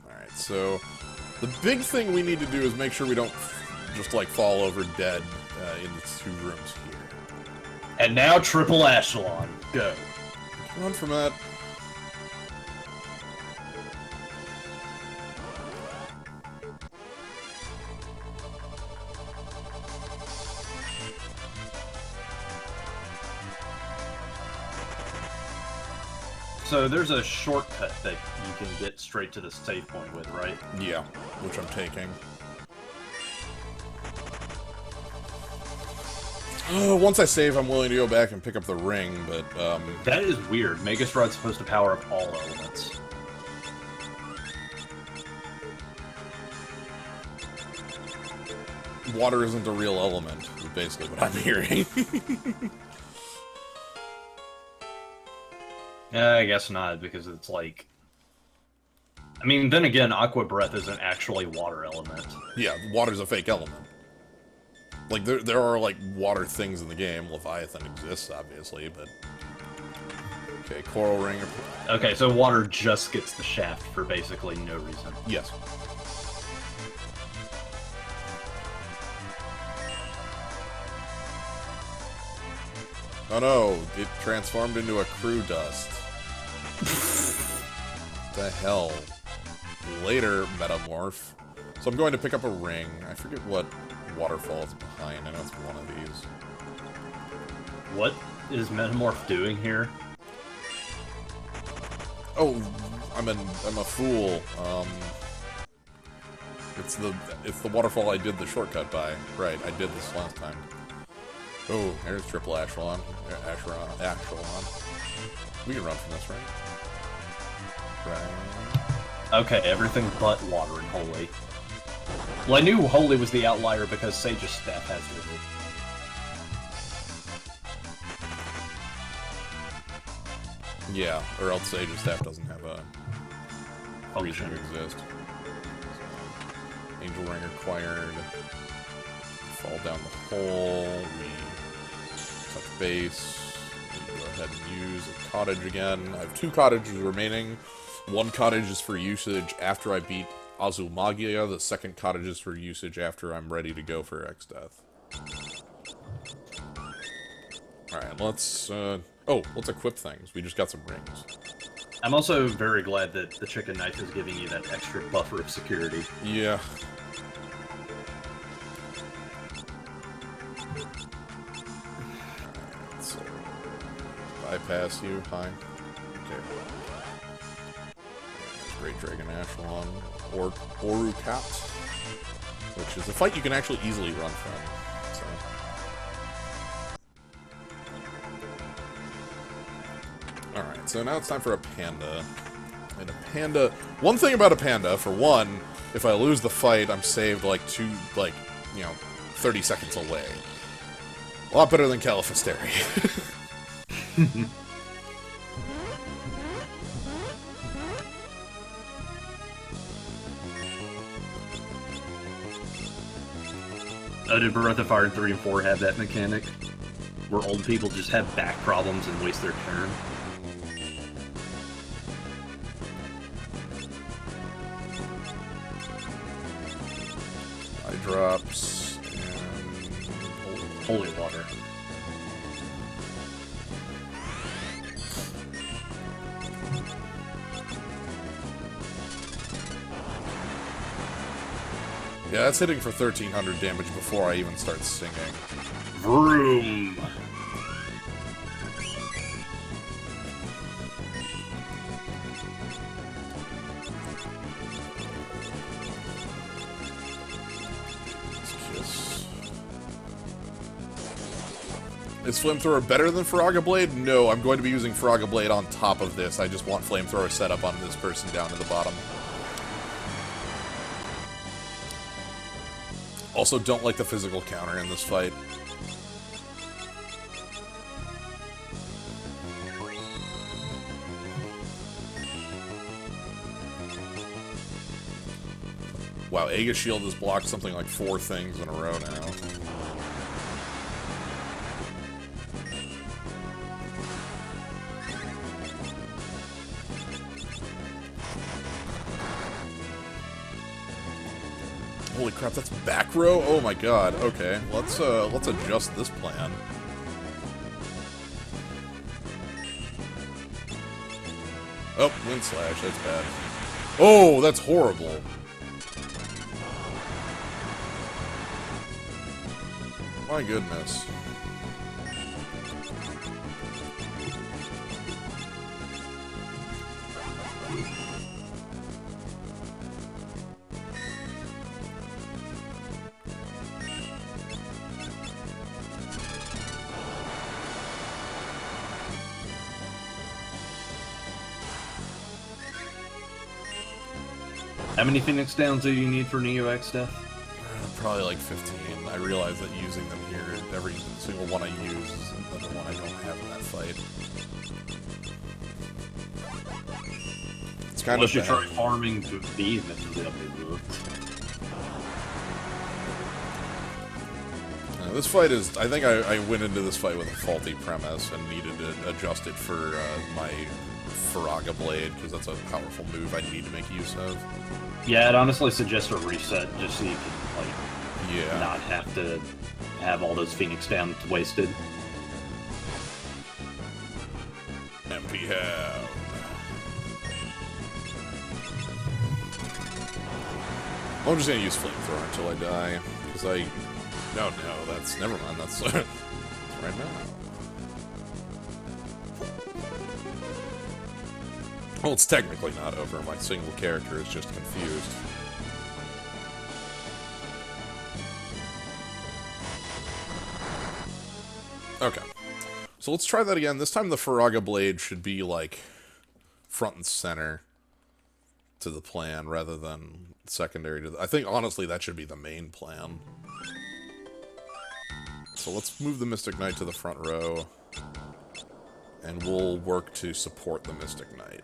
Alright, so... the big thing we need to do is make sure we don't just, like, fall over dead in the two rooms here. And now triple echelon. Go. Run from that. So there's a shortcut that you can get straight to the save point with, right? Yeah, which I'm taking. Once I save, I'm willing to go back and pick up the ring, but, That is weird. Magus Rod's supposed to power up all elements. water isn't a real element, is basically what I'm hearing. I guess not, because it's like... I mean, then again, Aqua Breath isn't actually a water element. Yeah, water's a fake element. Like, there are, like, water things in the game. Leviathan exists, obviously, but... Okay, Coral Ring... Okay, so water just gets the shaft for basically no reason. Yes. Oh no, it transformed into a crew dust. The hell? Later, Metamorph. So I'm going to pick up a ring. I forget what waterfall it's behind. I know it's one of these. What is Metamorph doing here? Oh, I'm a fool. It's the waterfall I did the shortcut by. Right, I did this last time. Oh, there's triple Echelon. Echelon. We can run from this, right? Right. Okay, everything but water and Holy. Well, I knew Holy was the outlier because Sage's staff has it. Yeah, or else Sage's staff doesn't have a reason Function. to exist. Angel Ring acquired. Fall down the hole. We touch base. We go ahead and use a cottage again. I have 2 cottages remaining. 1 cottage is for usage after I beat Azumagia. The 2nd cottage is for usage after I'm ready to go for X-Death. Alright, let's equip things. We just got some rings. I'm also very glad that the chicken knife is giving you that extra buffer of security. Yeah. So, bypass you. Hi. Okay. Great Dragon Echelon. Or Orukat. Which is a fight you can actually easily run from. So. Alright, so now it's time for a panda. And a panda... One thing about a panda, for one, if I lose the fight, I'm saved, like, 30 seconds away. A lot better than Califasteri. Oh, did Breath of Fire 3 and 4 have that mechanic? Where old people just have back problems and waste their turn? Eye drops and Holy water. yeah, that's hitting for 1300 damage before I even start singing. Vroom! Is Flamethrower better than Faraga Blade? No, I'm going to be using Faraga Blade on top of this. I just want Flamethrower set up on this person down to the bottom. Also, don't like the physical counter in this fight. Wow, Aegis Shield has blocked something like 4 things in a row now. Holy crap, that's back row? Oh my god. Okay, let's adjust this plan. Oh, Wind Slash, that's bad. Oh, that's horrible. My goodness. How many Phoenix Downs do you need for Neo X death? Probably like 15. I realize that using them here, every single one I use is another one I don't have in that fight. It's kind Unless you of try farming to be then they'll be looked. This fight is... I think I went into this fight with a faulty premise and needed to adjust it for my Faraga Blade, because that's a powerful move I need to make use of. Yeah, I'd honestly suggest a reset just so you can, like, not have to have all those Phoenix Downs wasted. Empty Hound. I'm just gonna use Flamethrower until I die, because I... No, that's... Never mind, that's... right now. Well, it's technically not over. My single character is just confused. Okay. So let's try that again. This time the Faraga Blade should be, like, front and center to the plan rather than secondary to the... I think, honestly, that should be the main plan. So let's move the Mystic Knight to the front row. And we'll work to support the Mystic Knight.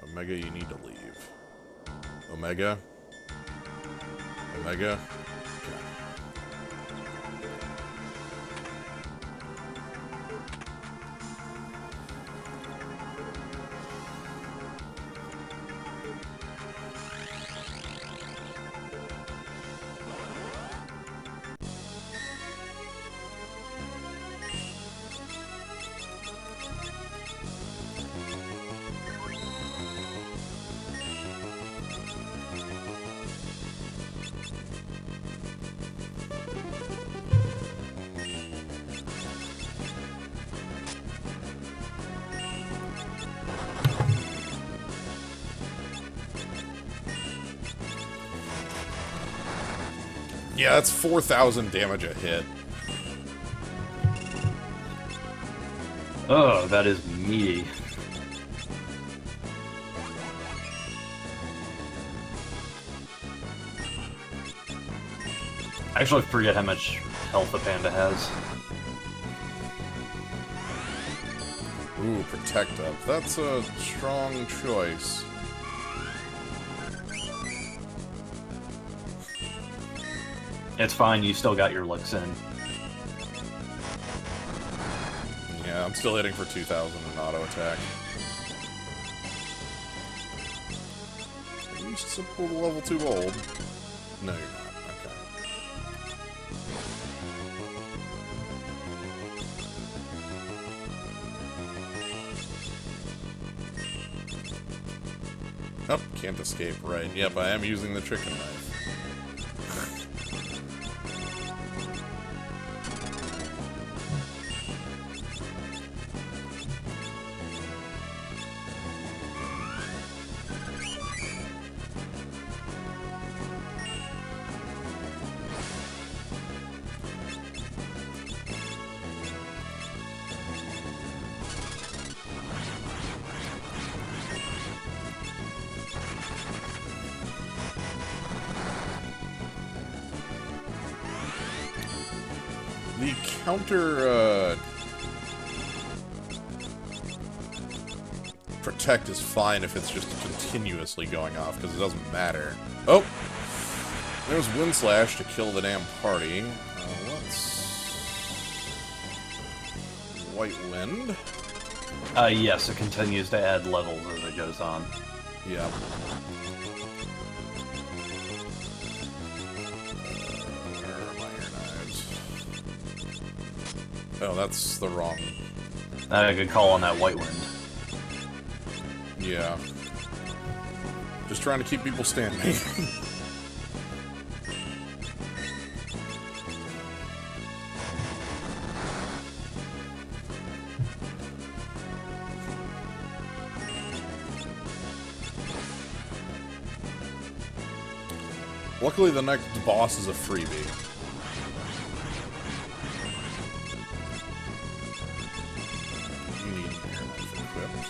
Omega, you need to leave. Omega? Omega? Okay. Yeah, that's 4,000 damage a hit. Oh, that is meaty. I actually forget how much health the panda has. Ooh, protect up. That's a strong choice. It's fine, you still got your looks in. Yeah, I'm still hitting for 2,000 in auto attack. At least it's a level 2 old. No, you're not. Okay. Oh, can't escape. Right. Yep, I am using the chicken knife. The counter, protect is fine if it's just continuously going off, because it doesn't matter. Oh! There's Wind Slash to kill the damn party. Let's... White Wind. Yes, it continues to add levels as it goes on. Yeah. Where are my air knives? Oh, that's the wrong... A good call on that white wind. Yeah. Just trying to keep people standing. Luckily, the next boss is a freebie. You need an air knife equipped.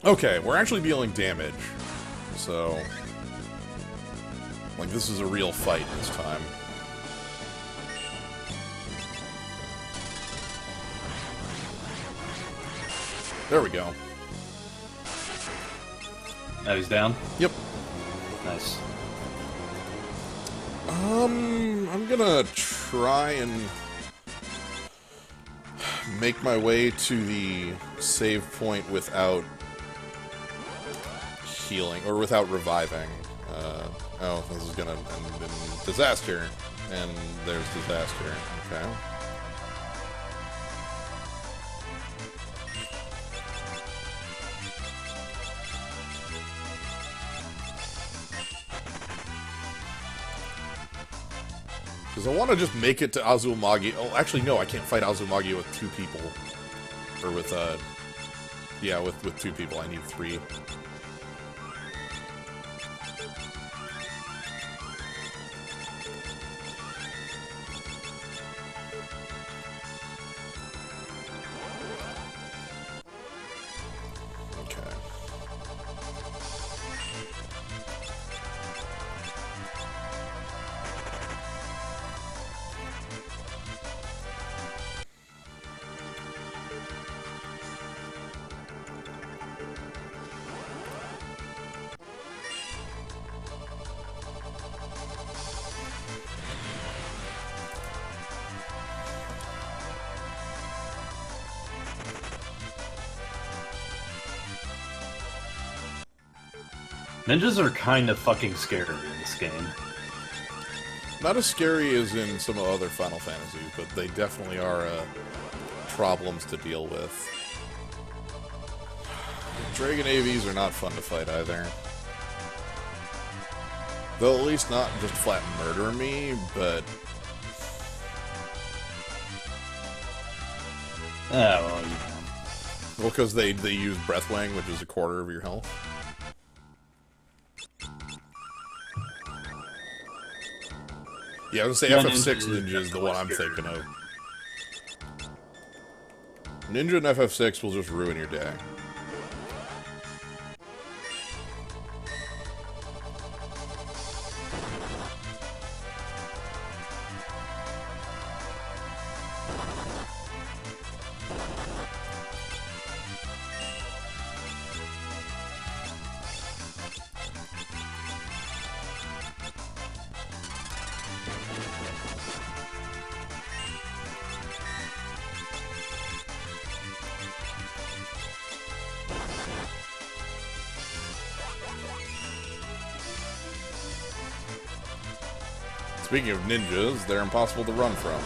Okay, we're actually dealing damage. So... like, this is a real fight this time. There we go. Now he's down? Yep. Nice. I'm gonna try and make my way to the save point without healing, or without reviving. Oh, this is gonna end in disaster. And there's disaster. Okay. Because I want to just make it to Azumagi. Oh, actually, no, I can't fight Azumagi with 2 people. Or with, yeah, with 2 people. I need 3. Okay. Ninjas are kind of fucking scary in this game. Not as scary as in some other Final Fantasies, but they definitely are problems to deal with. Dragon AVs are not fun to fight either. They'll at least not just flat murder me, but... Oh, well, Well, because they use Breathwing, which is a quarter of your health. Yeah, I was gonna say FF6 Ninja is the one I'm thinking of. Ninja and FF6 will just ruin your day. Speaking of ninjas, they're impossible to run from.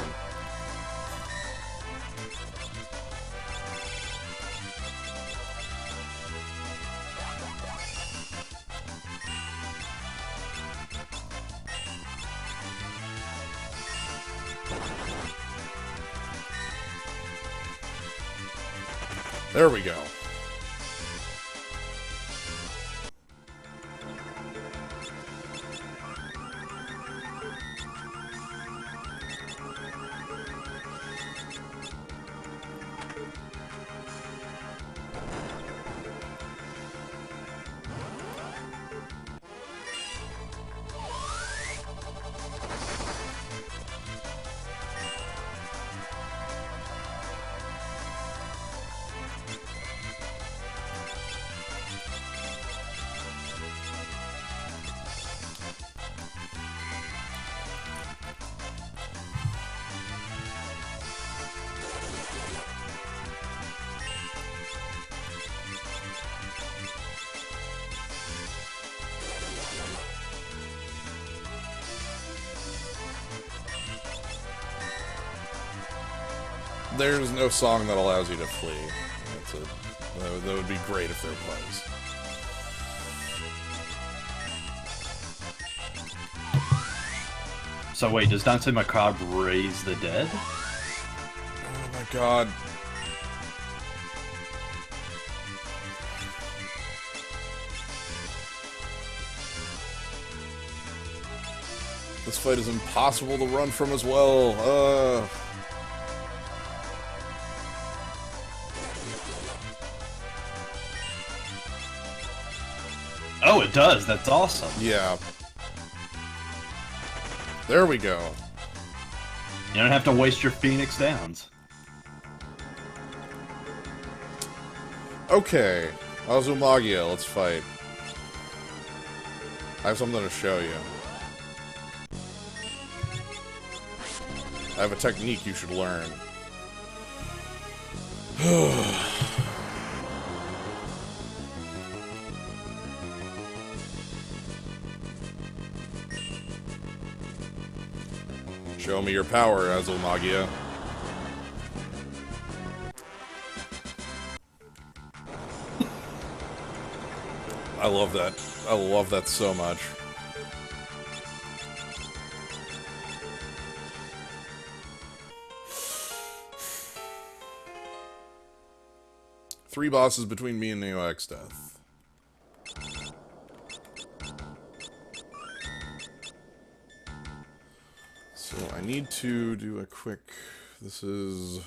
There we go. There's no song that allows you to flee. That would be great if there was. So wait, does Dante Macabre raise the dead? Oh my god. This fight is impossible to run from as well. Oh, it does. That's awesome. Yeah. There we go. You don't have to waste your Phoenix Downs. Okay. Autumnal, let's fight. I have something to show you. I have a technique you should learn. Show me your power, Azulmagia. I love that. I love that so much. Three bosses between me and Neo X Death. So I need to do a quick... This is...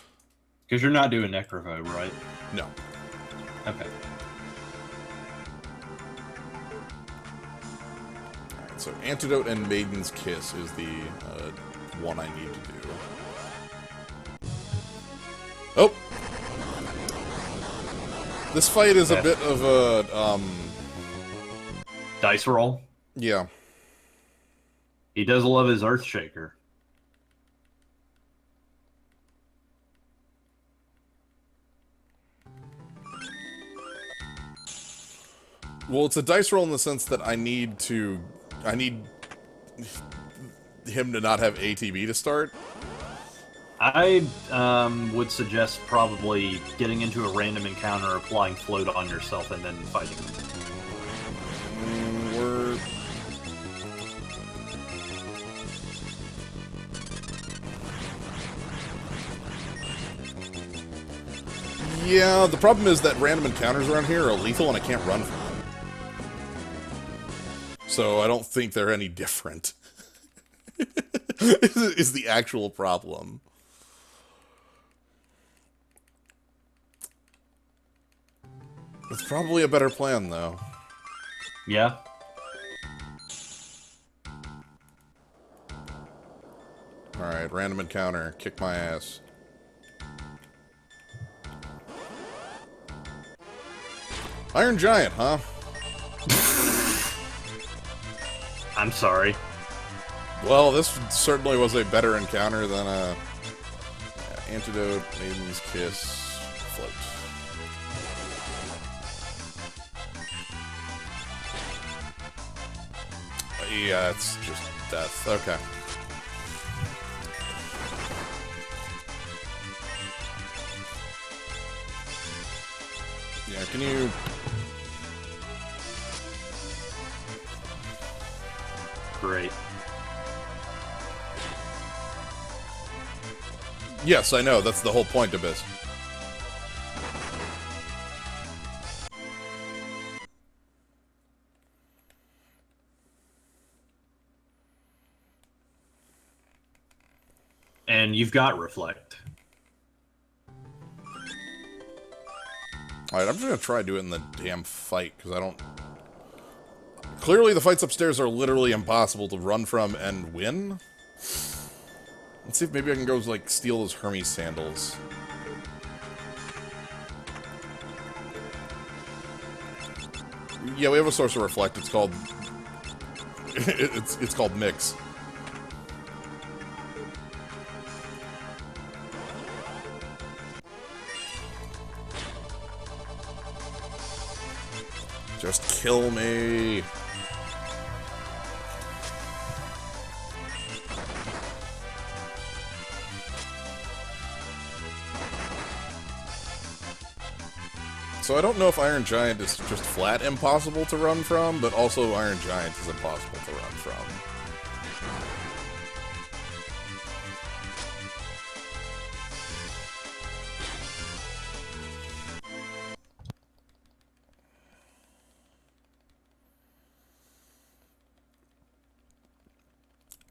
Because you're not doing Necrovo, right? No. Okay. Alright, so Antidote and Maiden's Kiss is the one I need to do. Oh! This fight is a bit of a, Dice roll? Yeah. He does love his Earthshaker. Well, it's a dice roll in the sense that I need him to not have ATB to start. I would suggest probably getting into a random encounter, applying float on yourself, and then fighting him. We're... Yeah, the problem is that random encounters around here are lethal and I can't run from them. So I don't think they're any different. Is the actual problem. It's probably a better plan, though. Yeah. Alright, random encounter. Kick my ass. Iron Giant, huh? I'm sorry. Well, this certainly was a better encounter than Antidote, Maiden's Kiss, Float. Yeah, it's just death. Okay. Yeah, can you... Great. Yes, I know. That's the whole point of this. And you've got Reflect. Alright, I'm just gonna try doing the damn fight, because I don't... Clearly the fights upstairs are literally impossible to run from and win. Let's see if maybe I can go, like, steal those Hermes sandals. Yeah, we have a source of Reflect. It's called... it's called Mix. Just kill me. So I don't know if Iron Giant is just flat impossible to run from, but also Iron Giant is impossible to run from.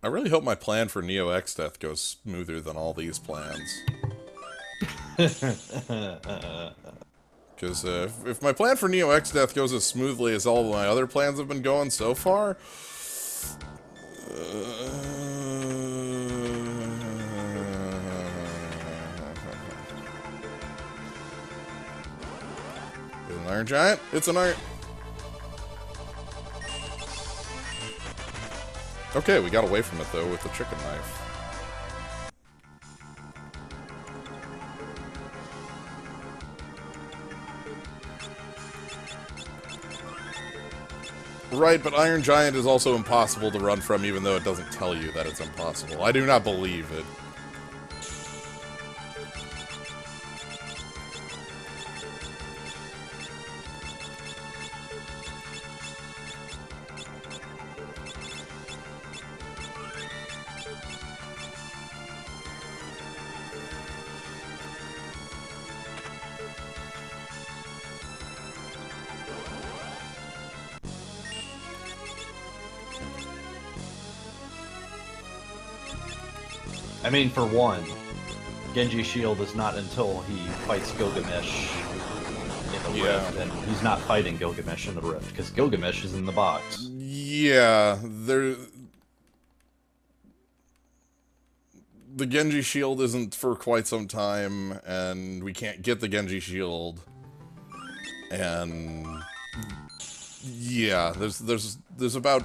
I really hope my plan for Neo X Death goes smoother than all these plans. Because if my plan for Neo X Death goes as smoothly as all my other plans have been going so far... Is it an Iron Giant? It's an Iron... Okay, we got away from it, though, with the chicken knife. Right, but Iron Giant is also impossible to run from, even though it doesn't tell you that it's impossible. I do not believe it. I mean, for one, Genji's shield is not until he fights Gilgamesh in the Rift, and he's not fighting Gilgamesh in the Rift, because Gilgamesh is in the box. Yeah, the Genji shield isn't for quite some time, and we can't get the Genji shield. And yeah, there's about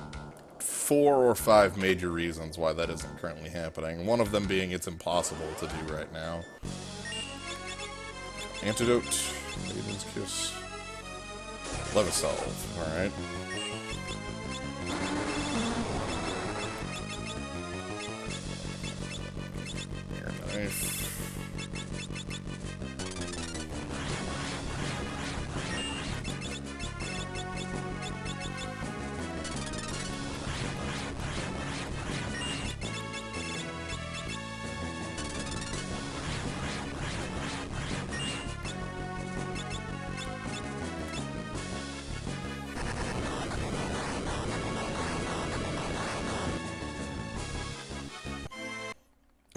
4 or 5 major reasons why that isn't currently happening. One of them being it's impossible to do right now. Antidote, Maiden's Kiss, Levisolve, alright. Air knife.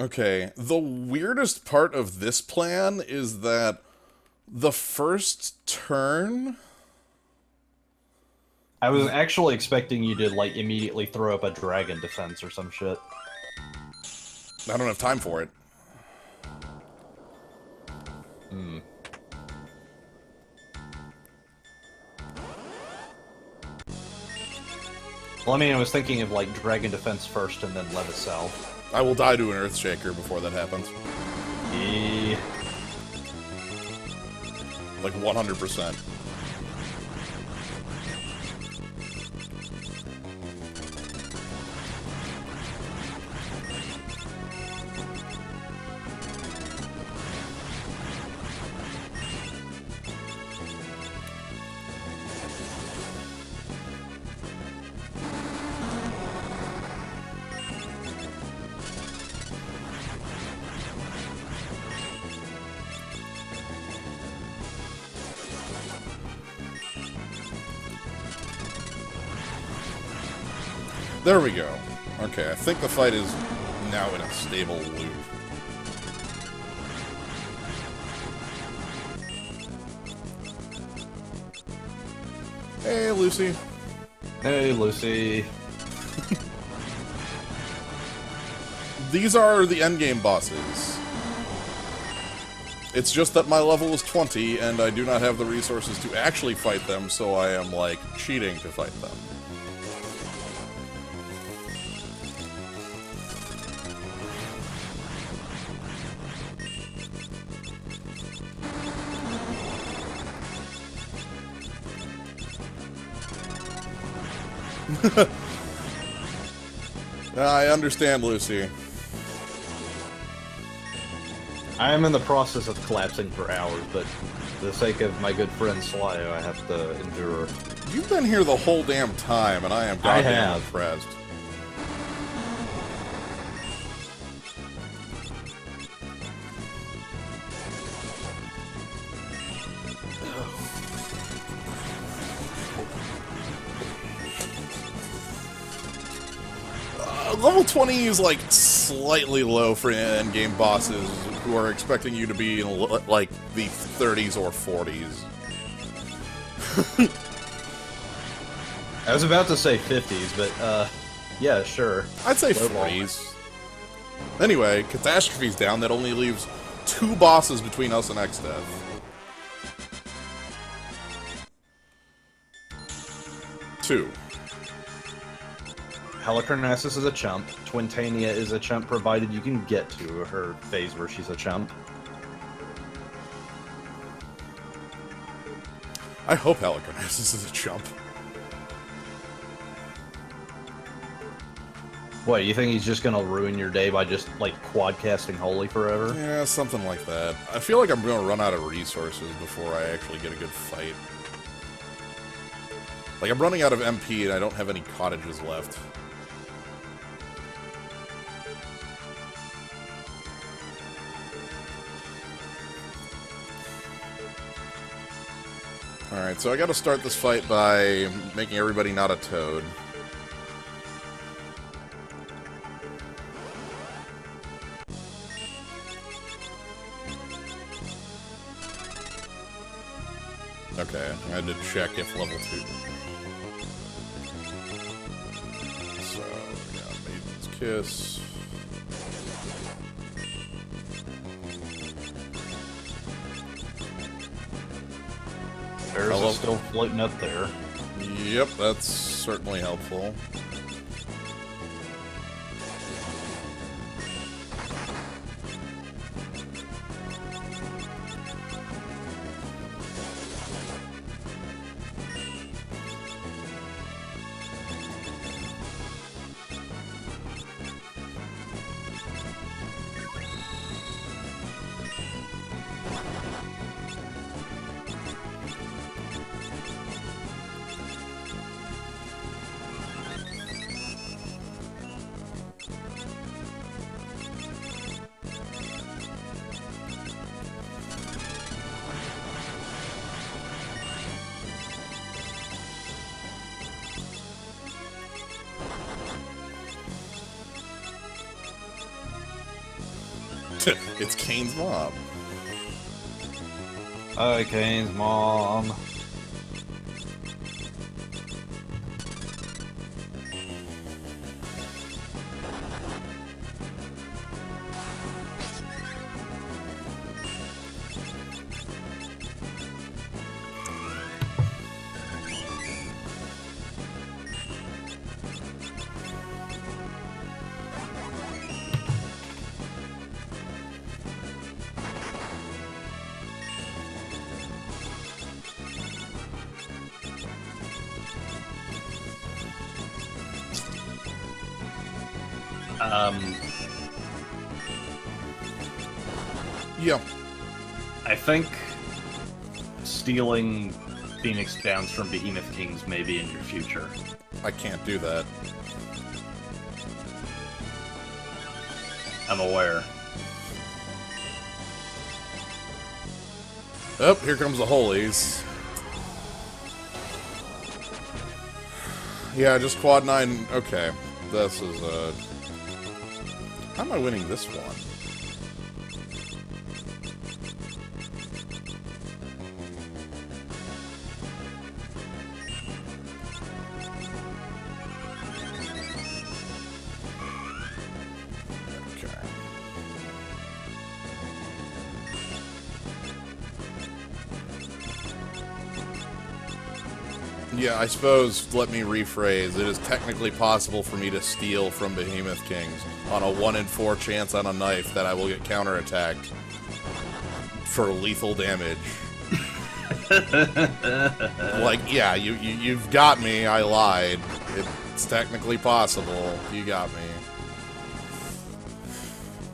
Okay, the weirdest part of this plan is that the first turn... I was actually expecting you to, like, immediately throw up a dragon defense or some shit. I don't have time for it. Hmm. Well, I mean, I was thinking of, like, dragon defense first and then Levisow. I will die to an Earthshaker before that happens. Like 100%. There we go. Okay, I think the fight is now in a stable loop. Hey, Lucy. Hey, Lucy. These are the endgame bosses. It's just that my level is 20, and I do not have the resources to actually fight them, so I am, like, cheating to fight them. I understand, Lucy. I am in the process of collapsing for hours, but for the sake of my good friend Slyo, I have to endure. You've been here the whole damn time, and I am goddamn impressed. Level 20 is, like, slightly low for endgame bosses who are expecting you to be in, like, the 30s or 40s. I was about to say 50s, but, yeah, sure. I'd say Low 40s. Anyway, Catastrophe's down. That only leaves 2 bosses between us and X-Death. Two. Helicarnassus is a chump. Twintania is a chump, provided you can get to her phase where she's a chump. I hope Helicarnassus is a chump. What, you think he's just gonna ruin your day by just, like, quad-casting Holy forever? Yeah, something like that. I feel like I'm gonna run out of resources before I actually get a good fight. Like, I'm running out of MP and I don't have any cottages left. Alright, so I gotta start this fight by making everybody not a toad. Okay, I had to check if level 2. So, yeah, Maiden's Kiss. Bears is still floating up there. Yep, that's certainly helpful. It's Kane's mom. Hi, Kane's mom. Yeah. I think stealing Phoenix Downs from Behemoth Kings may be in your future. I can't do that. I'm aware. Oh, here comes the Holies. Yeah, just quad 9. Okay. This is, how am I winning this one? Okay. Yeah, I suppose, let me rephrase, it is technically possible for me to steal from Behemoth Kings on a 1 in 4 chance on a knife that I will get counterattacked for lethal damage. Like, yeah, you've got me, I lied. It's technically possible. You got me.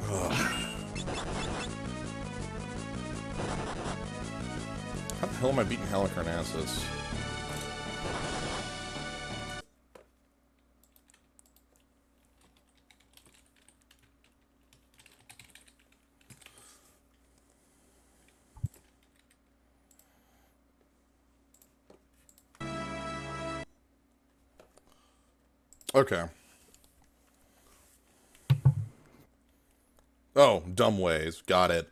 Ugh. How the hell am I beating Halicarnassus? Okay. Oh, dumb ways. Got it.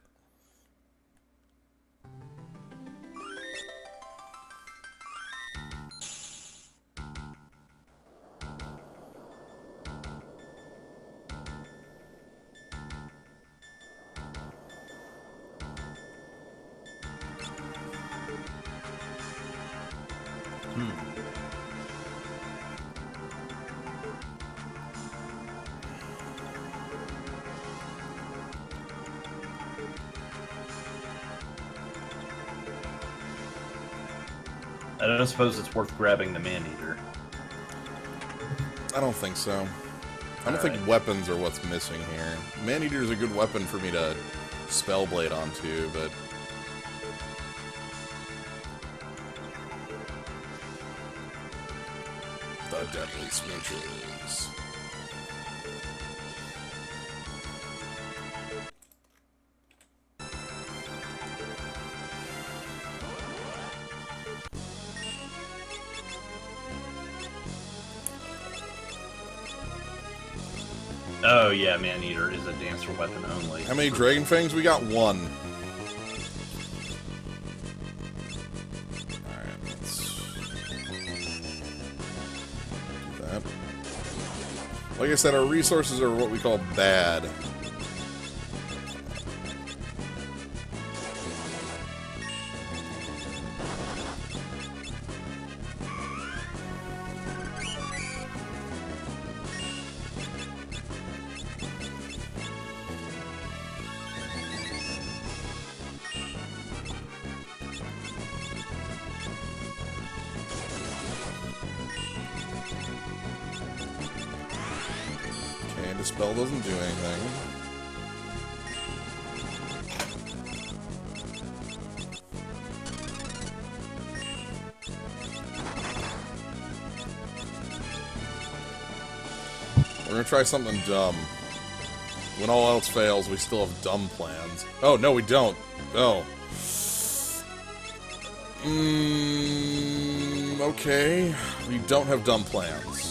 I don't suppose it's worth grabbing the Man-Eater. I don't think so. I don't think weapons are what's missing here. Man-Eater is a good weapon for me to Spellblade onto, but... The Deadly Smooches. Oh yeah, Man-Eater is a dancer weapon only. How many Dragon Fangs? We got one. Alright, let's do that. Like I said, our resources are what we call bad. The spell doesn't do anything. We're gonna try something dumb. When all else fails, we still have dumb plans. Oh, no, we don't. Oh. Okay. We don't have dumb plans.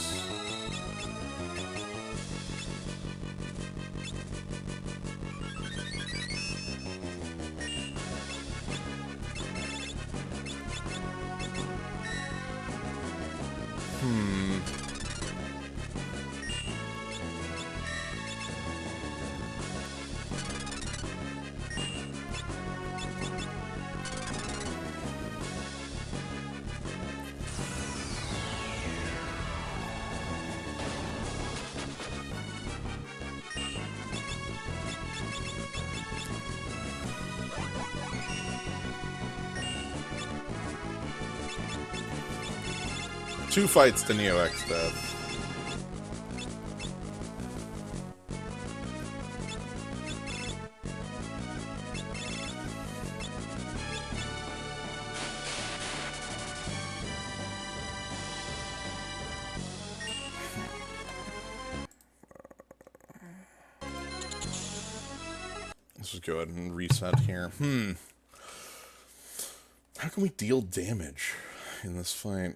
2 fights to Neo X death. Let's just go ahead and reset here. How can we deal damage in this fight?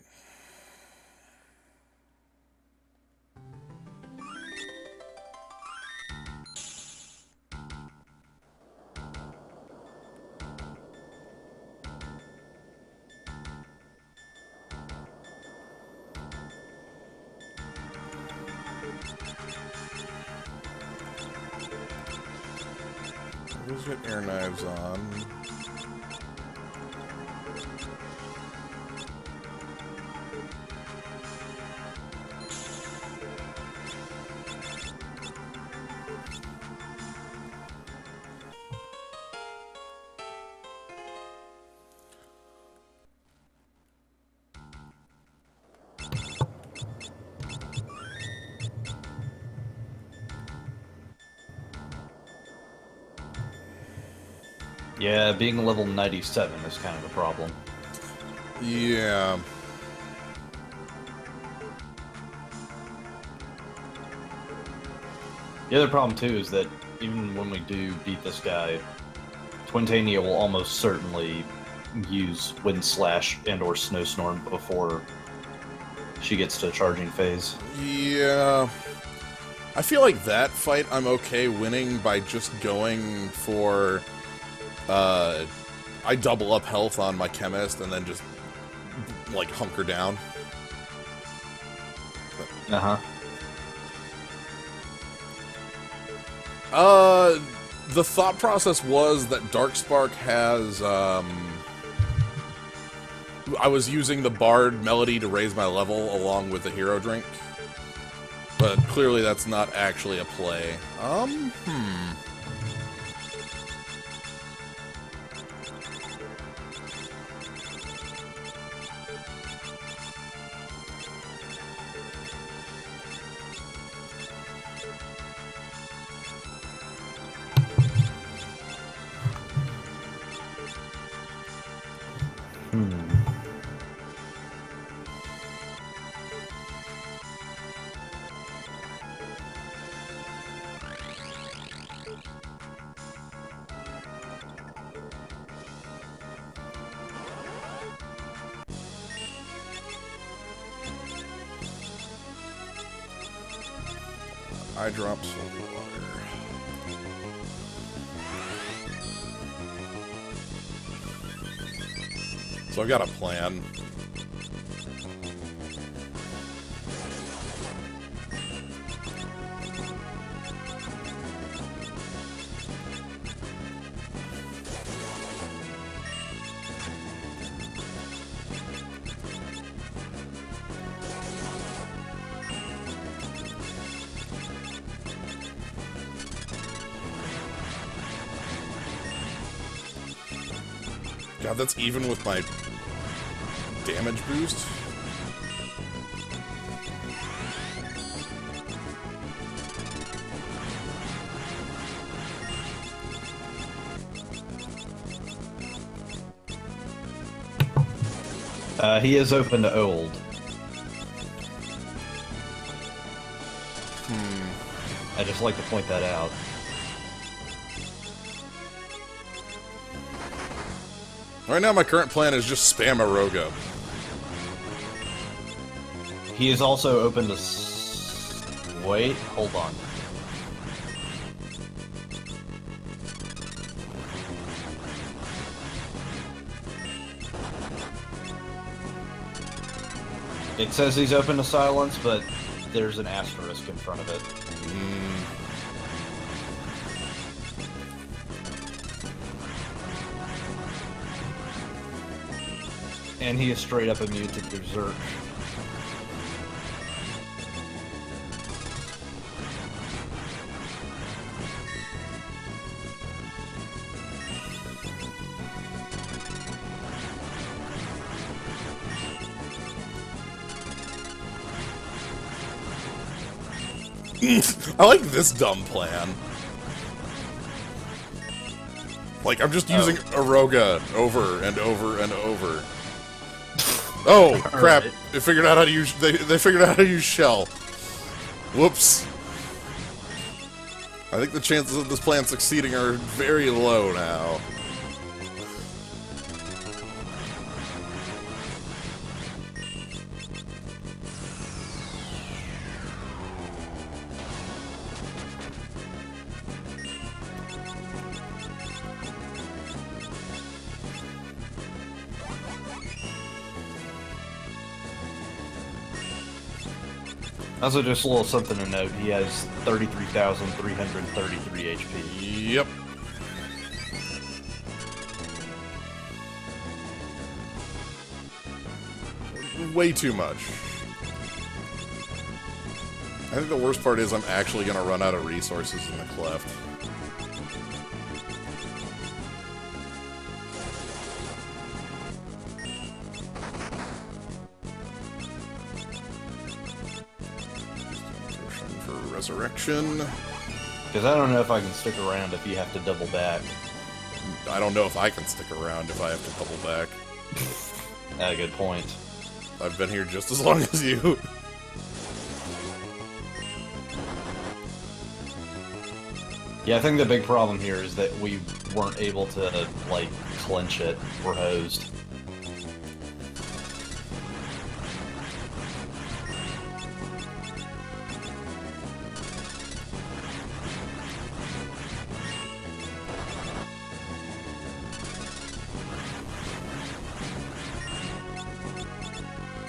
Let's get air knives on. Yeah, being level 97 is kind of a problem. Yeah. The other problem too is that even when we do beat this guy, Twintania will almost certainly use Wind Slash and or Snowstorm before she gets to charging phase. Yeah. I feel like that fight I'm okay winning by just going for... I double up health on my chemist and then just, like, hunker down. Uh-huh. The thought process was that Darkspark has, I was using the Bard melody to raise my level along with the hero drink. But clearly that's not actually a play. I drop soul water. So I've got a plan. God, that's even with my damage boost. He is open to old. I just like to point that out. Right now, my current plan is just spam Aroga. He is also open to... Wait, hold on. It says he's open to silence, but there's an asterisk in front of it. And he is straight up immune to Berserk. I like this dumb plan. Like, I'm just using Aroga over and over and over. Oh, crap. Right. They figured out how to use... They figured out how to use Shell. Whoops. I think the chances of this plan succeeding are very low now. Also, just a little something to note, he has 33,333 HP. Yep. Way too much. I think the worst part is I'm actually going to run out of resources in the cleft. For resurrection. Because I don't know if I can stick around if you have to double back. I don't know if I can stick around if I have to double back. At a good point. I've been here just as long as you. Yeah, I think the big problem here is that we weren't able to, like, clinch it. We're hosed.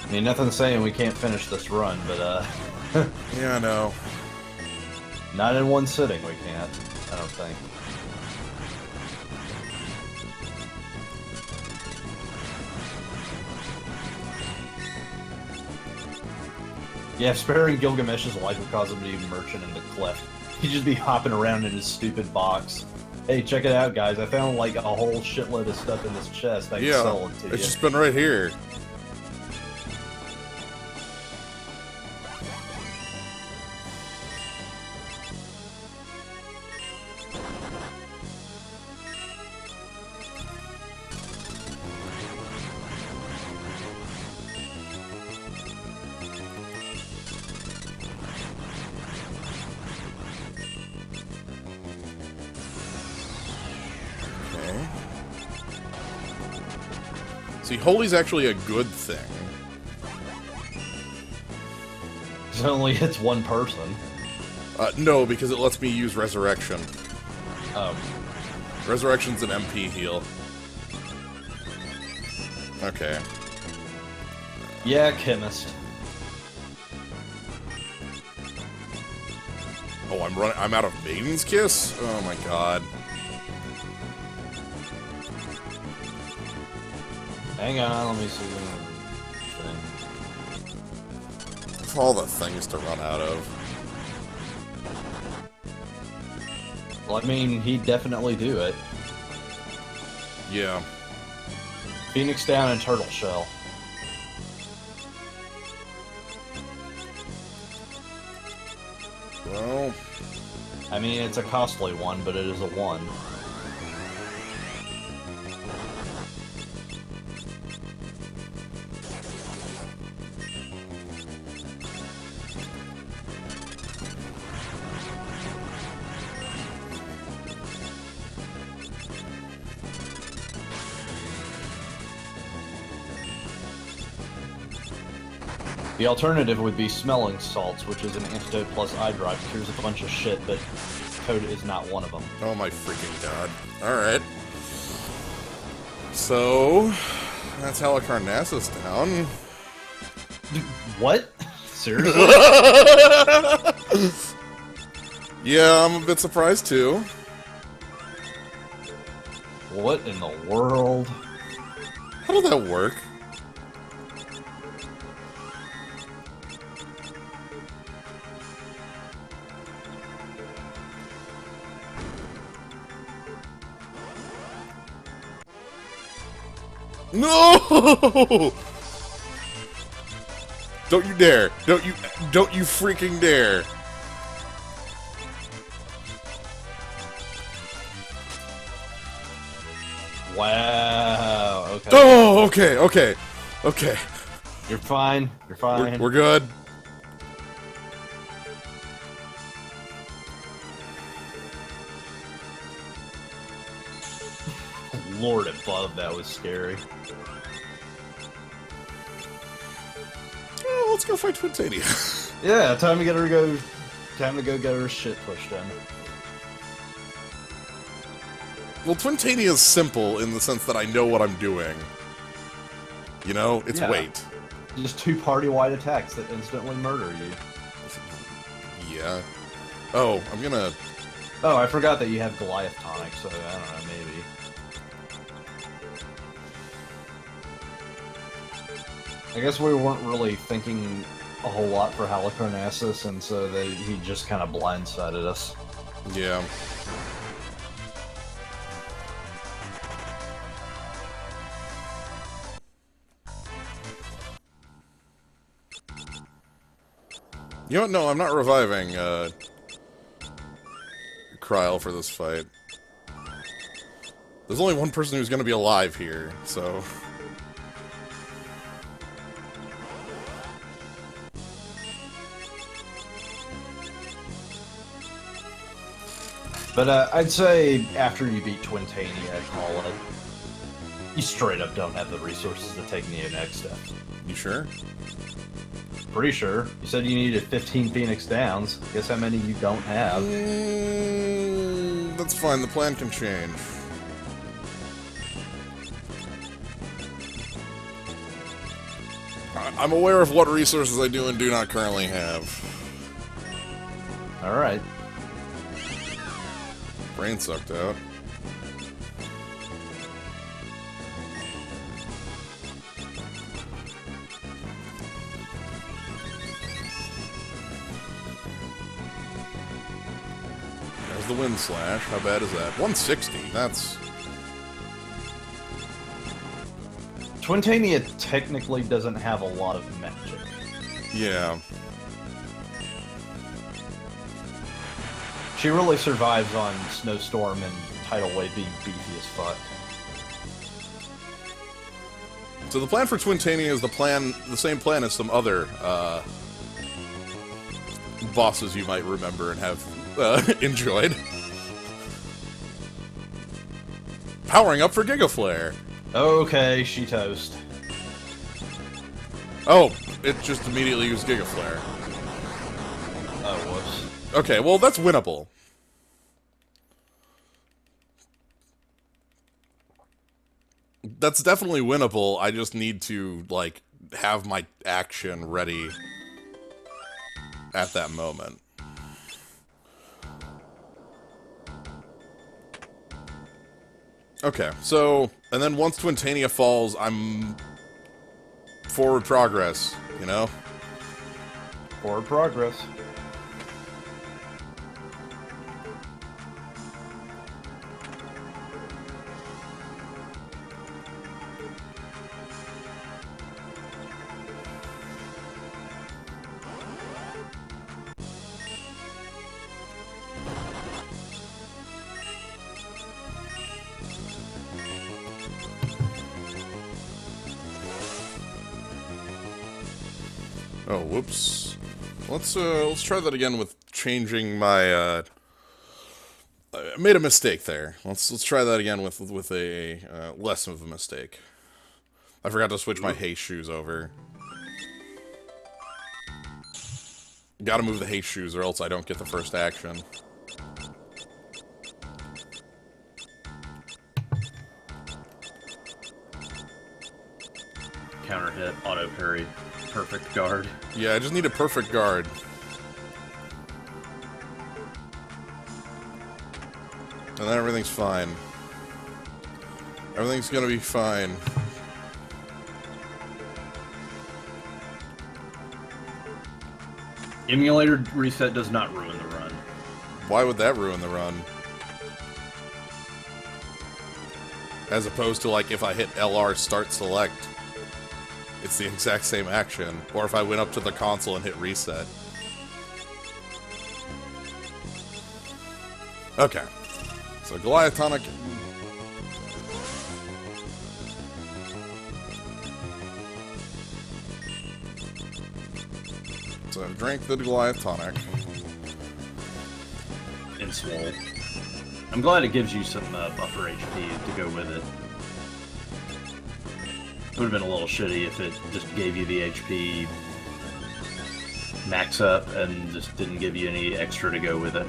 I mean, nothing's saying we can't finish this run, but, Yeah, I know. not in one sitting we can't, I don't think. Yeah, sparing Gilgamesh's life would cause him to be merchant in the cleft. He'd just be hopping around in his stupid box. Hey, check it out, guys. I found, like, a whole shitload of stuff in this chest. I can sell it to you. It's just been right here. See, holy's actually a good thing. It only hits one person. No, because it lets me use resurrection. Oh. Resurrection's an MP heal. Okay. Yeah, chemist. Oh, I'm out of Maiden's Kiss? Oh my god. Hang on, let me see. That's all the things to run out of. Well, I mean, he'd definitely do it. Yeah. Phoenix down and turtle shell. Well, I mean, it's a costly one, but it is a 1. The alternative would be smelling salts, which is an antidote plus eye drop. Cures a bunch of shit, but Code is not one of them. oh my freaking god. Alright. So, that's Halicarnassus down. What? Seriously? Yeah, I'm a bit surprised too. What in the world? How did that work? No! Don't you dare! Don't you freaking dare! Wow. Okay. Oh, okay, okay, okay. You're fine. You're fine. We're good. Lord above, that was scary. Oh, let's go fight Twintania. Yeah, time to go get her shit pushed in. Well, Twintania is simple in the sense that I know what I'm doing. You know, it's Yeah. wait. Just 2 party-wide attacks that instantly murder you. Yeah. Oh, I'm gonna. Oh, I forgot that you have Goliath tonic, so I don't know, maybe. I guess we weren't really thinking a whole lot for Halicarnassus, and so he just kind of blindsided us. Yeah. You know what? No, I'm not reviving, Kryl for this fight. There's only one person who's gonna be alive here, so... But I'd say after you beat Twintania, call it. You straight up don't have the resources to take Neo next step. You sure? Pretty sure. You said you needed 15 Phoenix Downs. Guess how many you don't have? That's fine, the plan can change. I'm aware of what resources I do and do not currently have. Alright. Brain sucked out. There's the wind slash. How bad is that? 160. That's... Twintania technically doesn't have a lot of magic. yeah. She really survives on Snowstorm and Tidal Wave being beefy as fuck. So the plan for Twintania is the same plan as some other bosses you might remember and have enjoyed. Powering up for Giga Flare. Okay, she toast. Oh, it just immediately used Giga Flare. Oh, whoops. Okay, well that's winnable. That's definitely winnable. I just need to, like, have my action ready at that moment. Okay, so, and then once Twintania falls, I'm forward progress, you know? Forward progress. Oh, whoops. Let's try that again with changing my, I made a mistake there. Let's try that again with a, less of a mistake. I forgot to switch my haste shoes over. Gotta move the haste shoes or else I don't get the first action. Counter hit, auto parry, perfect guard. Yeah, I just need a perfect guard. And then everything's fine. Everything's gonna be fine. Emulator reset does not ruin the run. Why would that ruin the run? As opposed to, like, if I hit LR start select, it's the exact same action. Or if I went up to the console and hit reset. Okay. So Goliath Tonic. So I've drank the Goliath tonic. In swole. I'm glad it gives you some buffer HP to go with it. It would have been a little shitty if it just gave you the HP max up and just didn't give you any extra to go with it.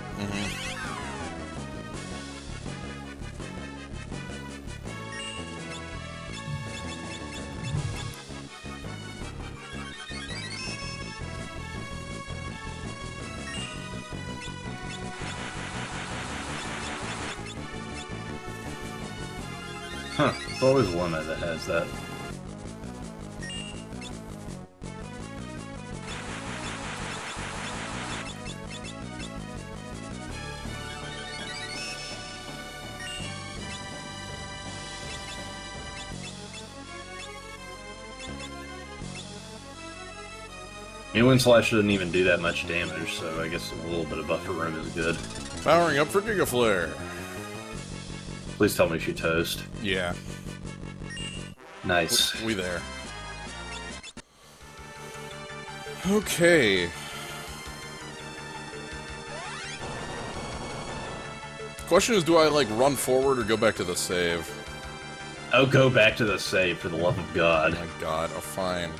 Huh, it's always Lemma that has that. Wind Slash doesn't even do that much damage, so I guess a little bit of buffer room is good. Powering up for Giga Flare. Please tell me she toast. Yeah. Nice. We there. Okay. Question is, do I, like, run forward or go back to the save? Oh, go back to the save, for the love of God. Oh my god, oh fine.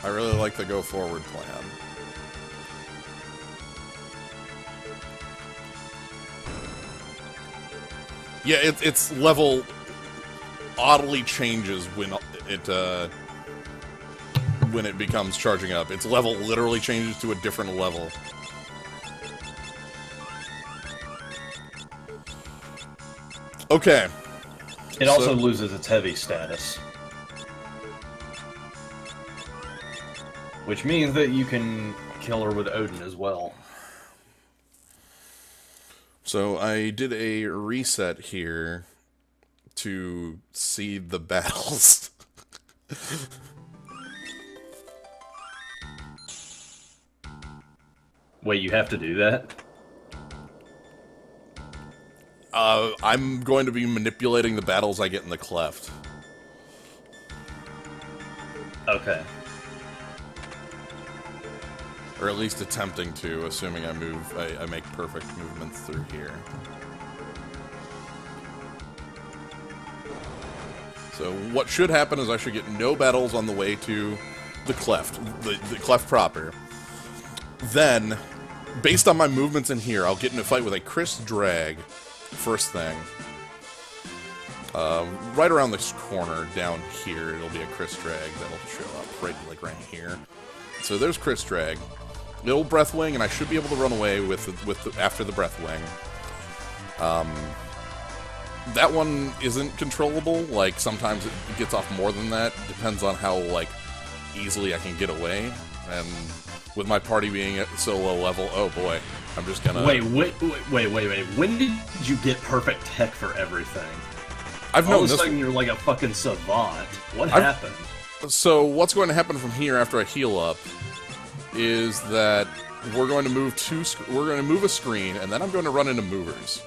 I really like the go forward plan. Yeah, its level oddly changes when it becomes charging up. Its level literally changes to a different level. Okay. It also loses its heavy status. Which means that you can kill her with Odin as well. So I did a reset here to see the battles. Wait, you have to do that? I'm going to be manipulating the battles I get in the cleft. Okay. Or at least attempting to, assuming I make perfect movements through here. So what should happen is I should get no battles on the way to the cleft, the cleft proper. Then, based on my movements in here, I'll get in a fight with a Chris Drag, first thing. Right around this corner, down here, it'll be a Chris Drag that'll show up, right here. So there's Chris Drag. Little Breath Wing, and I should be able to run away after the Breath Wing. That one isn't controllable. Like, sometimes it gets off more than that. Depends on how, like, easily I can get away. And with my party being at so low level, oh boy, I'm just gonna... Wait. When did you get perfect tech for everything? I've known All of this... a sudden you're like a fucking savant. What happened? So, what's going to happen from here after I heal up is that we're going to move a screen, and then I'm going to run into movers.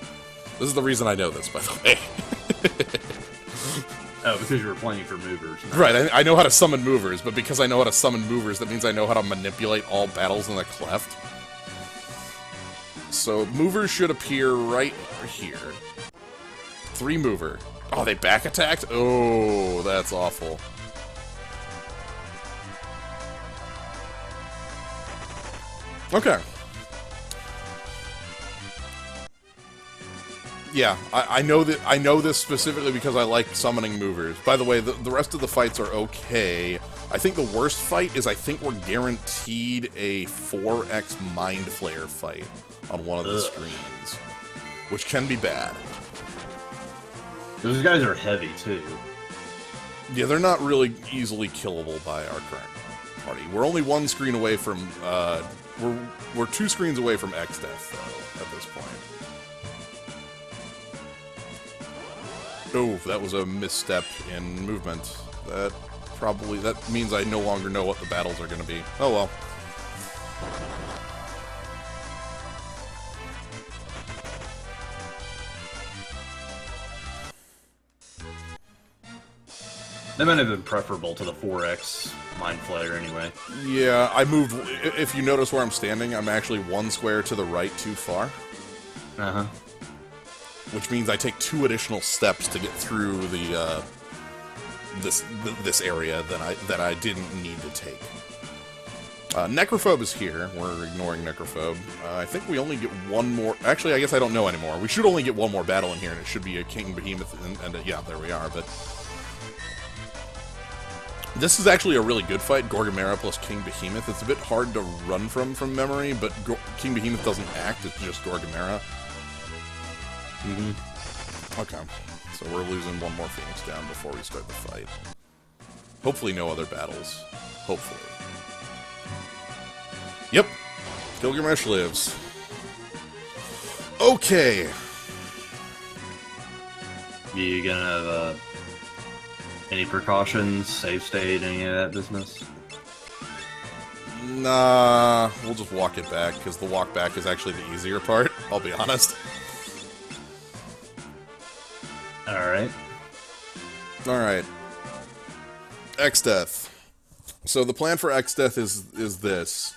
This is the reason I know this, by the way. Oh, because you were playing for movers. No. Right, I know how to summon movers, but because I know how to summon movers, that means I know how to manipulate all battles in the cleft. So, movers should appear right here. 3 mover. Oh, they back attacked? Oh, that's awful. Okay. Yeah, I know that. I know this specifically because I like summoning movers. By the way, the rest of the fights are okay. I think the worst fight is I think we're guaranteed a 4x Mind Flayer fight on one of the screens, which can be bad. Those guys are heavy too. Yeah, they're not really easily killable by our current party. We're only one screen away from. We're 2 screens away from X death though at this point. Oh, that was a misstep in movement. That means I no longer know what the battles are going to be. Oh well. They might have been preferable to the 4X Mind Flayer anyway. Yeah, I moved... If you notice where I'm standing, I'm actually 1 square to the right too far. Uh-huh. Which means I take 2 additional steps to get through the, this area that I didn't need to take. Necrophobe is here. We're ignoring Necrophobe. I think we only get 1 more... Actually, I guess I don't know anymore. We should only get 1 more battle in here, and it should be a King Behemoth, and yeah, there we are, but... This is actually a really good fight, Gorgamera plus King Behemoth. It's a bit hard to run from memory, but King Behemoth doesn't act, it's just Gorgamera. Okay, so we're losing 1 more Phoenix down before we start the fight. Hopefully no other battles. Hopefully. Yep, Gilgamesh lives. Okay. You gonna have any precautions, save state, any of that business? Nah, we'll just walk it back, because the walk back is actually the easier part, I'll be honest. Alright. Alright. X-Death. So the plan for X-Death is this.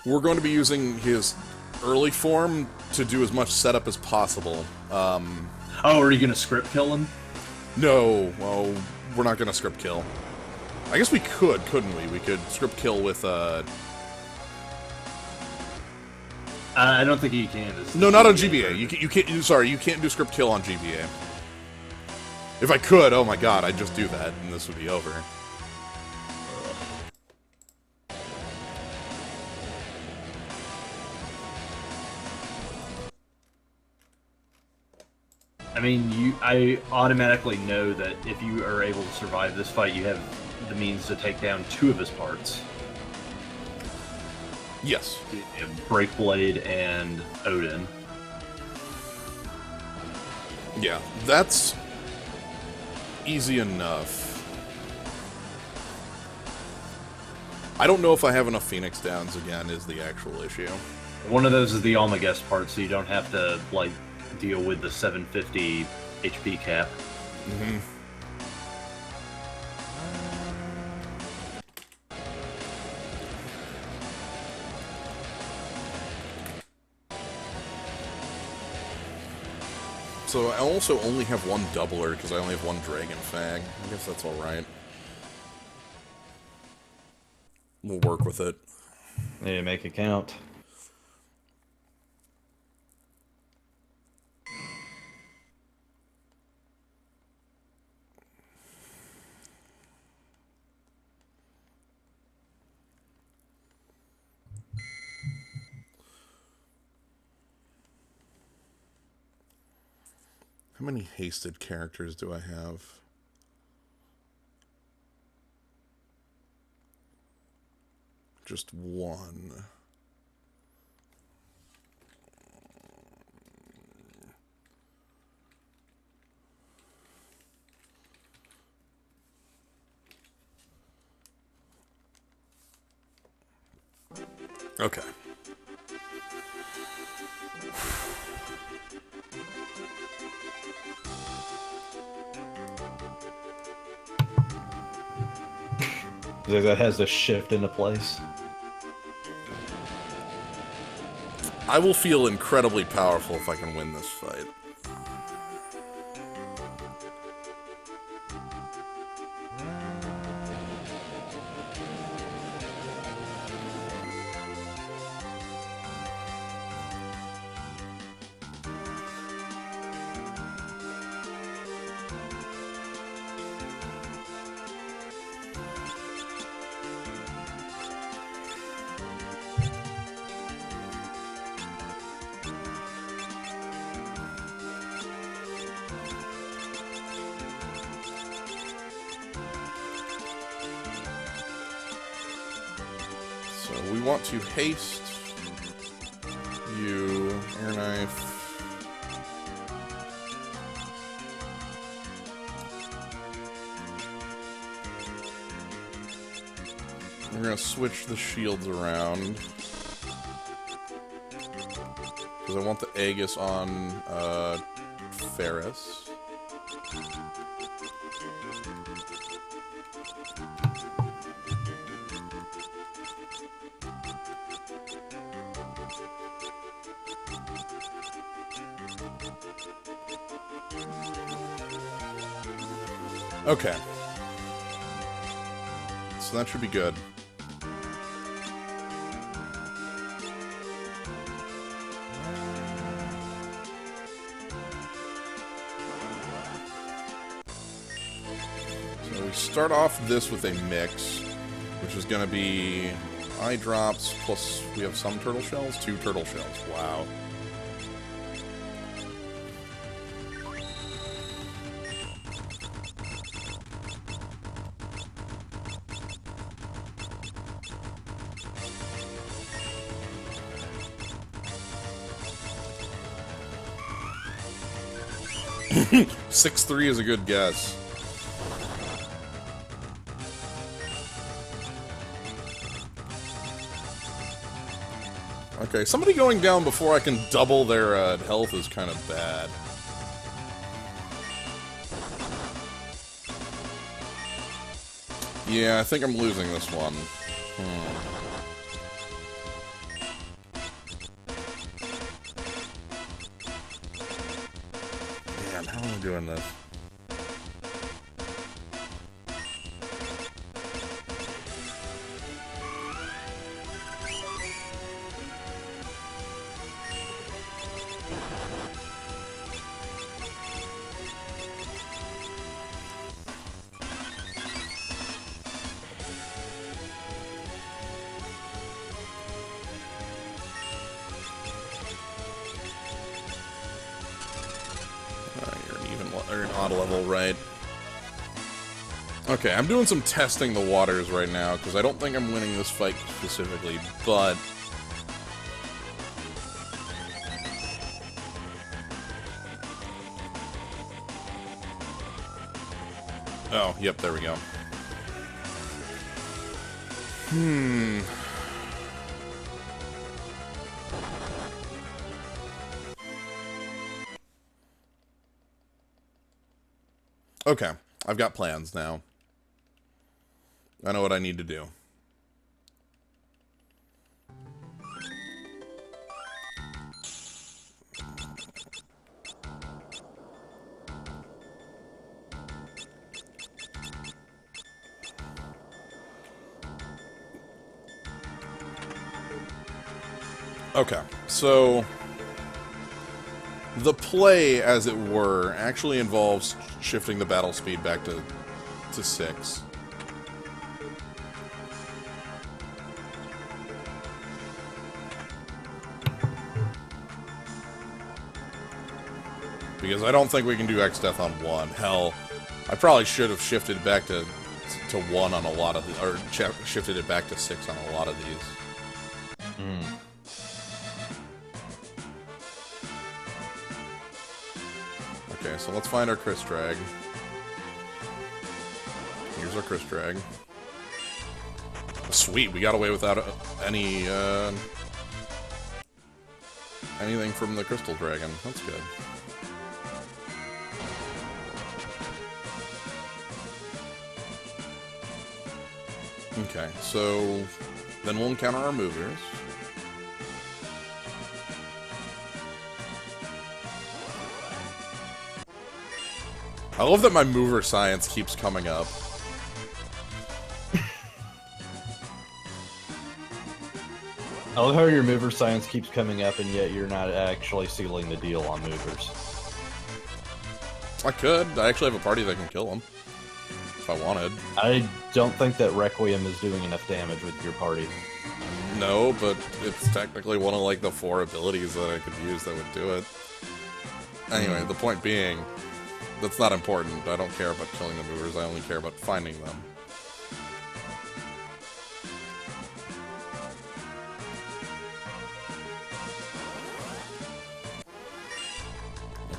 We're going to be using his early form to do as much setup as possible. Oh, are you gonna script kill him? No, well, we're not gonna script kill. I guess we could, couldn't we? We could script kill with, I don't think you can. No, not on GBA. You can't, sorry, you can't do script kill on GBA. If I could, oh my god, I'd just do that, and this would be over. I mean, I automatically know that if you are able to survive this fight, you have the means to take down 2 of his parts. Yes. Breakblade and Odin. Yeah, that's easy enough. I don't know if I have enough Phoenix Downs again is the actual issue. One of those is the Almaguest part, so you don't have to, like, deal with the 750 HP cap. Mm-hmm. So I also only have 1 doubler because I only have 1 Dragon Fang. I guess that's alright. We'll work with it. Need to make it count. How many hasted characters do I have? Just 1. Okay. That has to shift into place. I will feel incredibly powerful if I can win this fight. We want to haste you, air knife. We're gonna switch the shields around because I want the Aegis on Ferris. Okay. So that should be good. So we start off this with a mix, which is going to be eye drops, plus we have some turtle shells? 2 turtle shells. Wow. Six 3 is a good guess. Okay, somebody going down before I can double their health is kind of bad. Yeah, I think I'm losing this one. Man, how am I doing this? Or an odd level, right? Okay, I'm doing some testing the waters right now, because I don't think I'm winning this fight specifically, but... Oh, yep, there we go. Okay, I've got plans now. I know what I need to do. Okay, so the play, as it were, actually involves shifting the battle speed back to 6. Because I don't think we can do X-Death on 1. Hell, I probably should have shifted it back to 1 on a lot of the, or shifted it back to 6 on a lot of these. Okay, so let's find our Chris Drag. Here's our Chris Drag. Sweet, we got away without any, anything from the Crystal Dragon. That's good. Okay, so then we'll encounter our movers. I love that my mover science keeps coming up. I love how your mover science keeps coming up, and yet you're not actually sealing the deal on movers. I could. I actually have a party that can kill them. If I wanted. I don't think that Requiem is doing enough damage with your party. No, but it's technically one of, like, the 4 abilities that I could use that would do it. Anyway, the point being, that's not important. I don't care about killing the movers, I only care about finding them.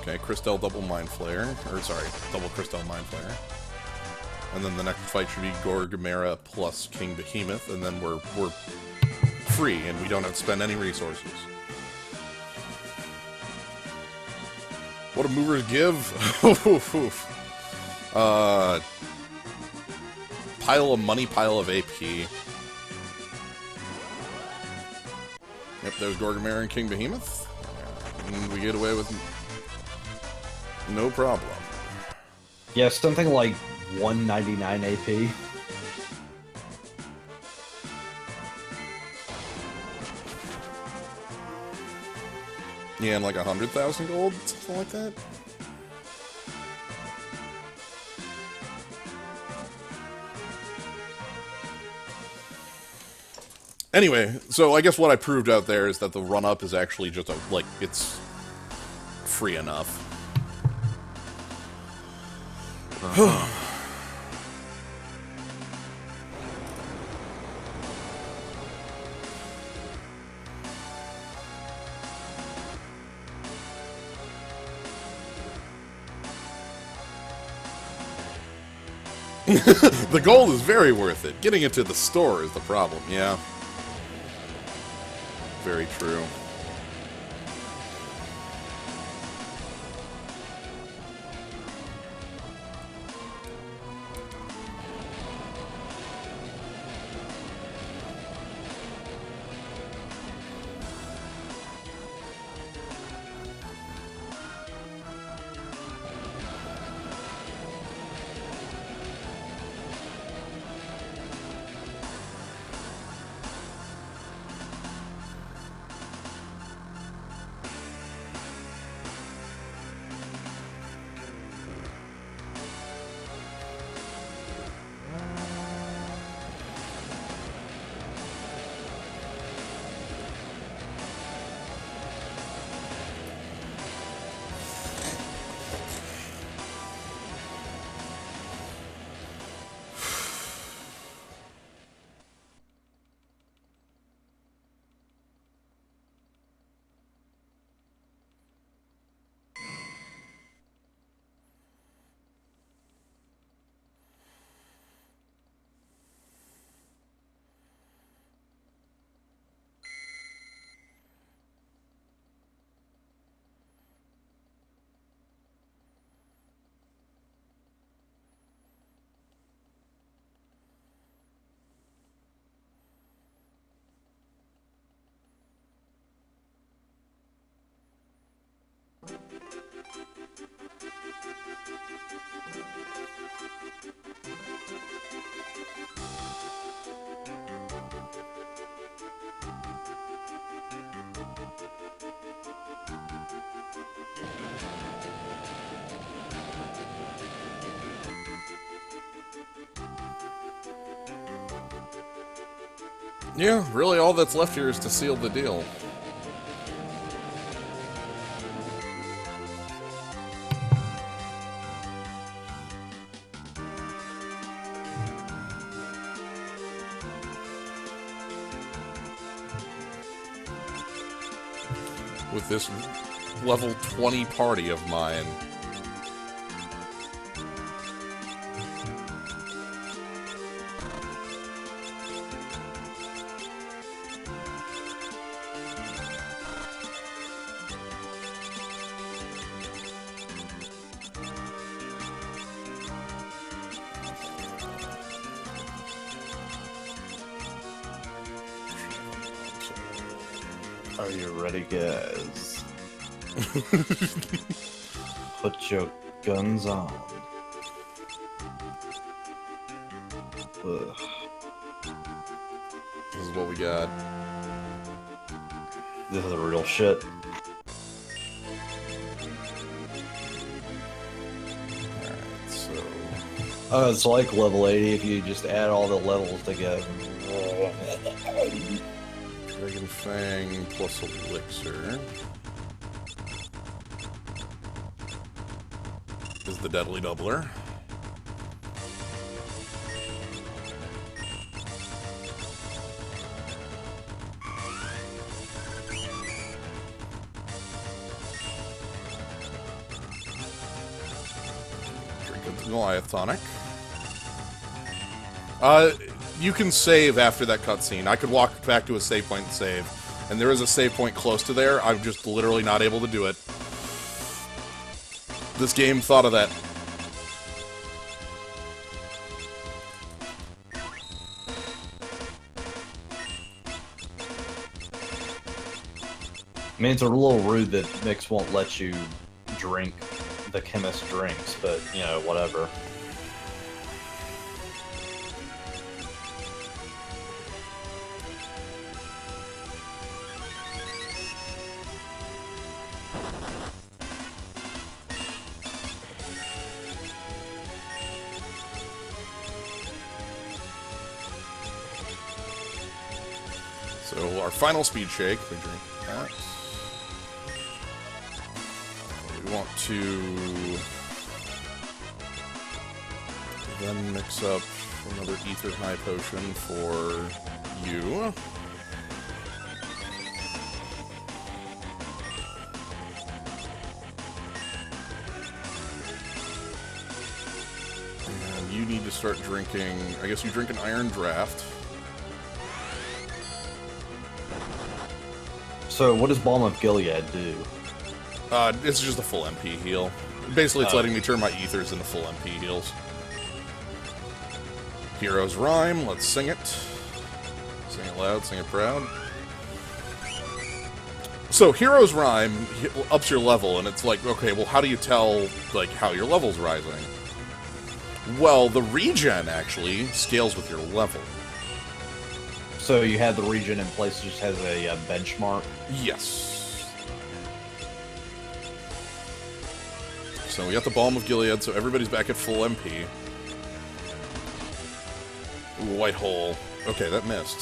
Okay, Crystal double Mind Flare, or sorry, double Crystal Mind Flare. And then the next fight should be Gorgamera plus King Behemoth, and then we're free, and we don't have to spend any resources. What do movers give? Pile of money, pile of AP. Yep, there's Gorgamera and King Behemoth. And we get away with No problem. Yeah, something like 199 AP. Yeah, and like 100,000 gold, something like that. Anyway, so I guess what I proved out there is that the run-up is actually just like, it's free enough. The gold is very worth it. Getting it to the store is the problem, yeah. Very true. Yeah, really all that's left here is to seal the deal. With this level 20 party of mine. Are you ready, guys? Put your guns on. Ugh. This is what we got. This is the real shit. Alright, so... It's like level 80 if you just add all the levels together. Dragon Fang plus Elixir is the Deadly Doubler. Drink of the Goliath Tonic. You can save after that cutscene. I could walk back to a save point and save. And there is a save point close to there. I'm just literally not able to do it. This game thought of that. I mean, it's a little rude that Mix won't let you drink the chemist drinks, but, you know, whatever. So our final speed shake, we drink that. We want to then mix up another ether high potion for you. And you need to start drinking, I guess you drink an iron draft. So, what does Balm of Gilead do? It's just a full MP heal. Basically, it's letting me turn my ethers into full MP heals. Hero's Rhyme, let's sing it. Sing it loud, sing it proud. So, Hero's Rhyme ups your level, and it's like, okay, well, how do you tell, like, how your level's rising? Well, the regen, actually, scales with your level. So you have the regen in place, it just has a benchmark? Yes. So we got the Balm of Gilead, so everybody's back at full MP. Ooh, white hole. Okay, that missed.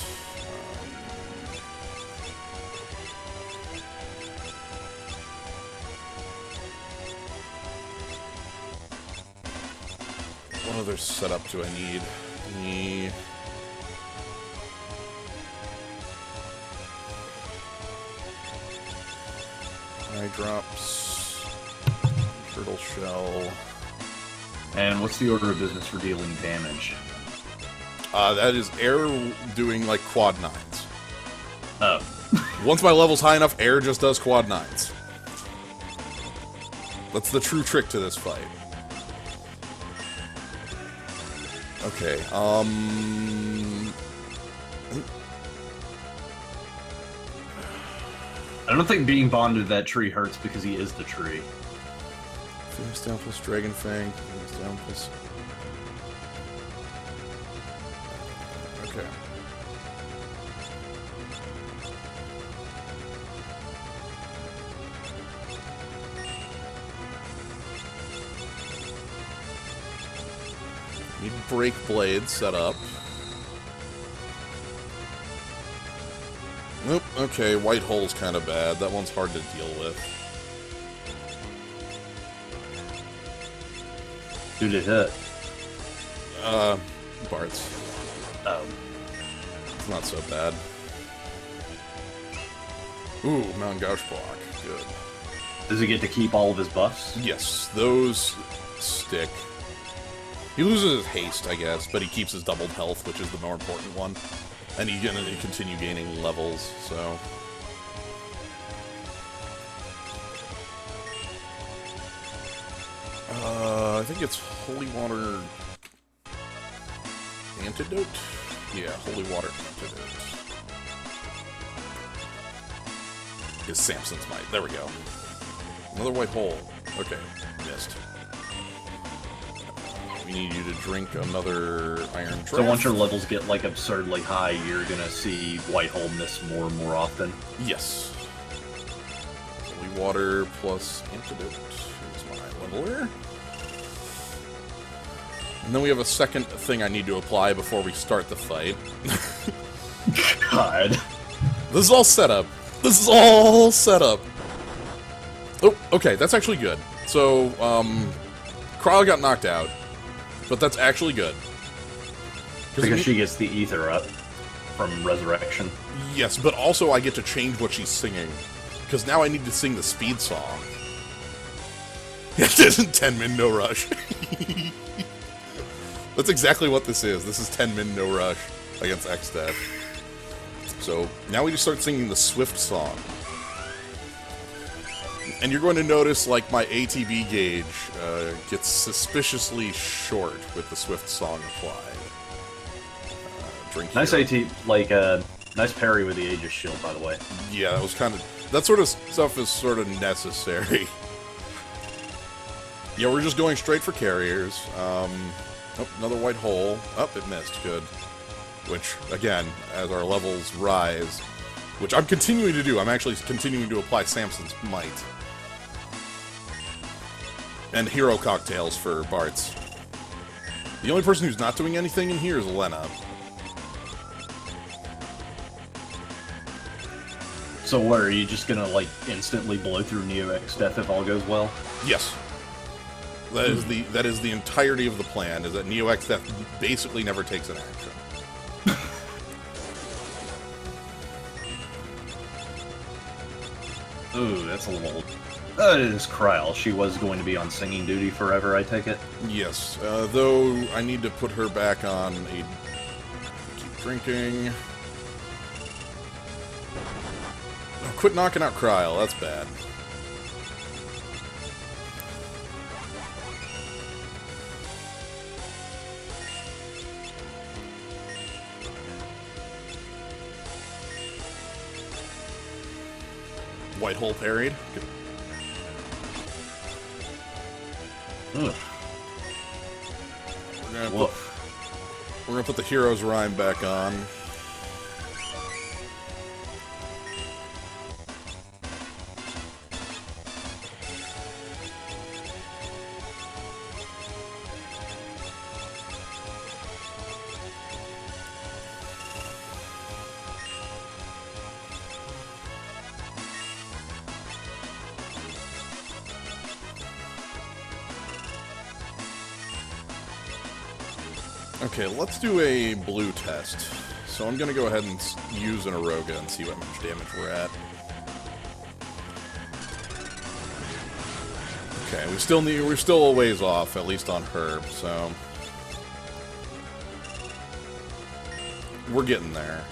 What other setup do I need? Eye drops, turtle shell. And what's the order of business for dealing damage? That is air doing like quad nines. Oh. Once my level's high enough, air just does quad nines. That's the true trick to this fight. Okay, I don't think being bonded to that tree hurts because he is the tree. Fiesta down plus Dragon Fang. Fiesta down plus... Okay. Need break blade set up. Nope, okay, white hole's kind of bad. That one's hard to deal with. Who'd it hit? Bart's. Oh. It's not so bad. Ooh, Mount Gauche block. Good. Does he get to keep all of his buffs? Yes, those stick. He loses his haste, I guess, but he keeps his doubled health, which is the more important one. And he's gonna continue gaining levels, so... I think it's Holy Water... Antidote? Yeah, Holy Water Antidote. Is Samson's Might. There we go. Another white hole. Okay, missed. We need you to drink another iron draft. So once your levels get like absurdly high, you're gonna see white hole miss more and more often. Yes. Holy Water plus Antidote is my leveler. And then we have a second thing I need to apply before we start the fight. God. This is all set up. This is all set up. Oh, okay, that's actually good. So, Kryle got knocked out, but that's actually good. Because she gets the ether up from Resurrection. Yes, but also I get to change what she's singing. Because now I need to sing the speed song. It isn't 10 min no rush. That's exactly what this is. This is 10 min no rush against X-Death. So now we just start singing the Swift song. And you're going to notice, like, my ATB gauge gets suspiciously short with the Swift song applied. Drink Nice Hero. nice parry with the Aegis Shield, by the way. Yeah, that was kind of... That sort of stuff is sort of necessary. Yeah, we're just going straight for carriers. Oh, another white hole. Oh, it missed. Good. Which, again, as our levels rise, which I'm continuing to do, I'm actually continuing to apply Samson's Might. And hero cocktails for Bart's. The only person who's not doing anything in here is Lena. So what, are you just gonna, like, instantly blow through Neo-X Death if all goes well? Yes. That is the entirety of the plan, is that Neo-X Death basically never takes an action. Ooh, that's a little... That is Kryl. She was going to be on singing duty forever, I take it? Yes, though I need to put her back on a... Keep drinking. Oh, quit knocking out Kryl, that's bad. White hole parried. Good. Ugh. We're gonna put the hero's rhyme back on. Okay, let's do a blue test. So I'm gonna go ahead and use an Aroga and see what much damage we're at. Okay, we're still a ways off, at least on her, so we're getting there.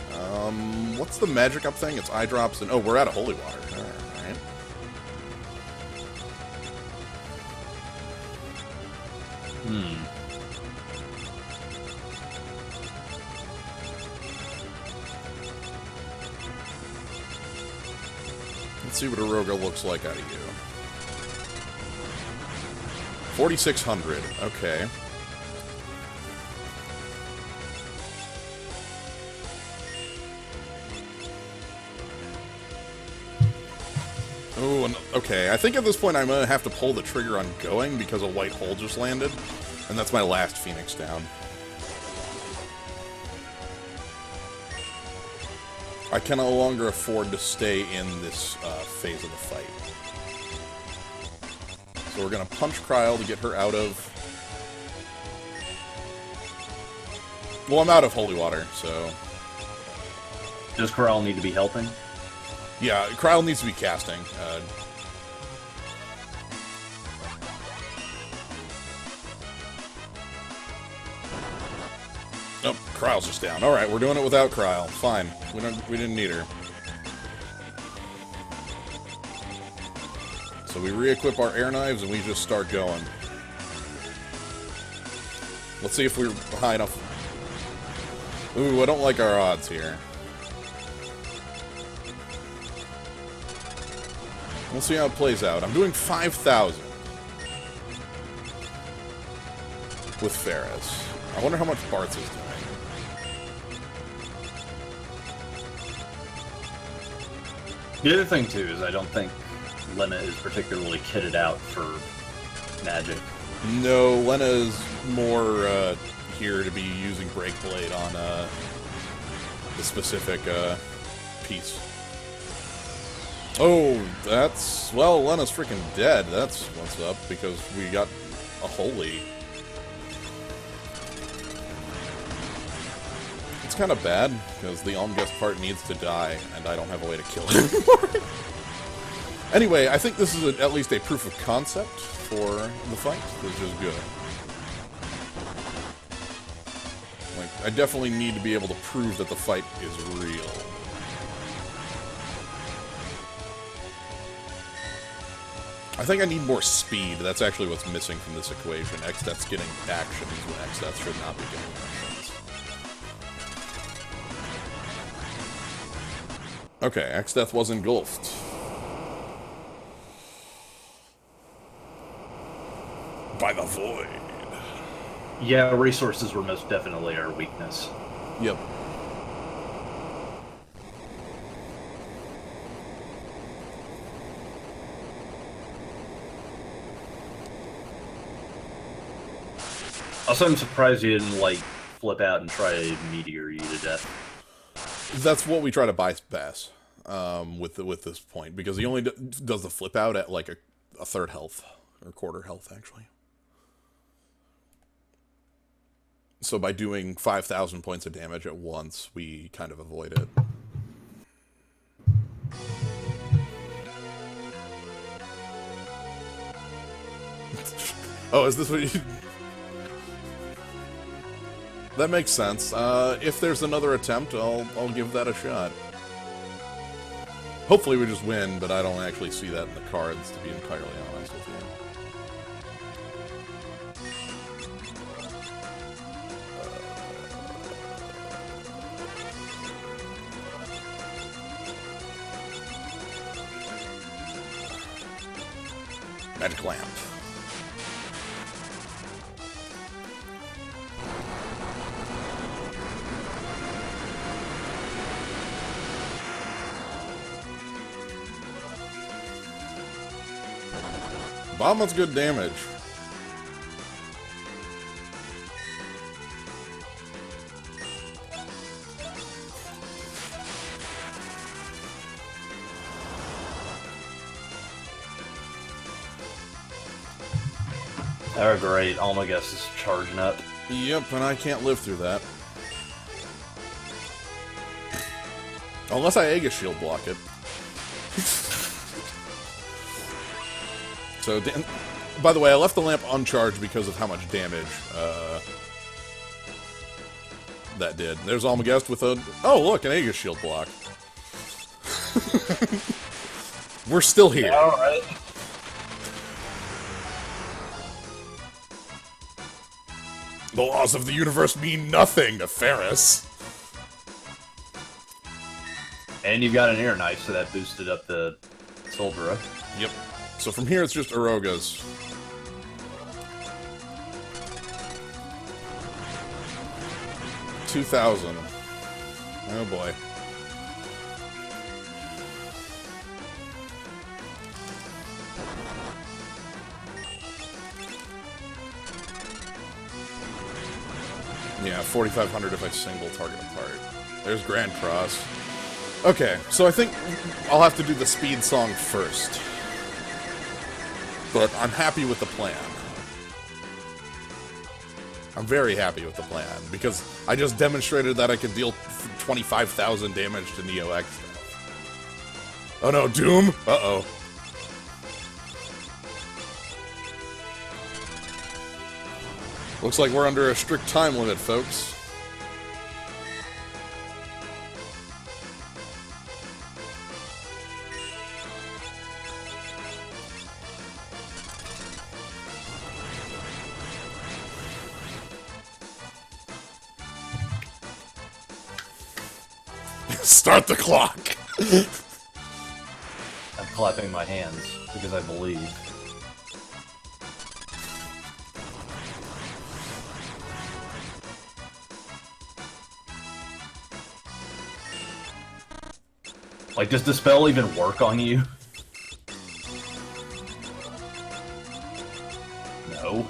What's the magic up thing? It's eye drops and... Oh, we're out of holy water. Alright. Let's see what Aroga looks like out of you. 4,600. Okay. Oh, okay. I think at this point I'm gonna have to pull the trigger on going because a white hole just landed, and that's my last Phoenix down. I can no longer afford to stay in this phase of the fight. So we're gonna punch Kryl to get her out of... Well, I'm out of holy water, so... Does Kryl need to be helping? Yeah, Kryl needs to be casting. Nope, Kryl's just down. Alright, we're doing it without Kryl. Fine. We didn't need her. So we re-equip our air knives and we just start going. Let's see if we're high enough. Ooh, I don't like our odds here. We'll see how it plays out. I'm doing 5,000 with Ferris. I wonder how much Bart's is doing. The other thing, too, is I don't think Lena is particularly kitted out for magic. No, Lena is more here to be using Breakblade on the specific piece. Oh, that's... Well, Lena's freaking dead. That's what's up, because we got a holy. It's kind of bad, because the Almguest part needs to die, and I don't have a way to kill it anymore. Anyway, I think this is at least a proof of concept for the fight, which is good. Like, I definitely need to be able to prove that the fight is real. I think I need more speed. That's actually what's missing from this equation. X-Death's getting actions when X-Death should not be getting actions. Okay, X-Death was engulfed. by the void. Yeah, resources were most definitely our weakness. Yep. Also, I'm surprised you didn't, like, flip out and try to meteor you to death. That's what we try to bypass with this point, because he only does the flip out at, like, a third health, or quarter health, actually. So by doing 5,000 points of damage at once, we kind of avoid it. Oh, is this what you... That makes sense. If there's another attempt, I'll give that a shot. Hopefully we just win, but I don't actually see that in the cards, to be entirely honest with you. Magic lamp. Bomb was good damage. Oh, great. Almagus is charging up. Yep, and I can't live through that. Unless I Aegis Shield block it. So, by the way, I left the lamp uncharged because of how much damage that did. There's Almagest with a... Oh, look, an Aegis Shield block. We're still here. All right. The laws of the universe mean nothing to Ferris. And you've got an air knife, so that boosted up the Silvera. Yep. So from here, it's just Arogas. $2,000. Oh boy. Yeah, 4,500 if I single target apart. There's Grand Cross. Okay, so I think I'll have to do the speed song first. But I'm happy with the plan. I'm very happy with the plan, because I just demonstrated that I could deal 25,000 damage to Neo X. Oh no, Doom? Uh-oh. Looks like we're under a strict time limit, folks. Start the clock! I'm clapping my hands because I believe. Like, does Dispel even work on you? No.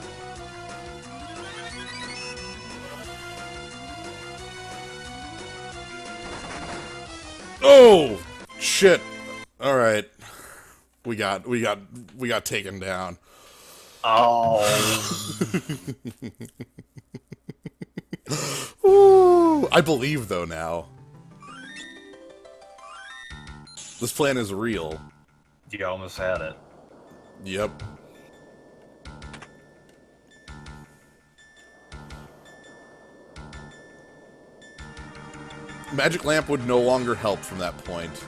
Oh! Shit. Alright. We got taken down. Oh. Ooh, I believe, though, now. This plan is real. You almost had it. Yep. Magic Lamp would no longer help from that point.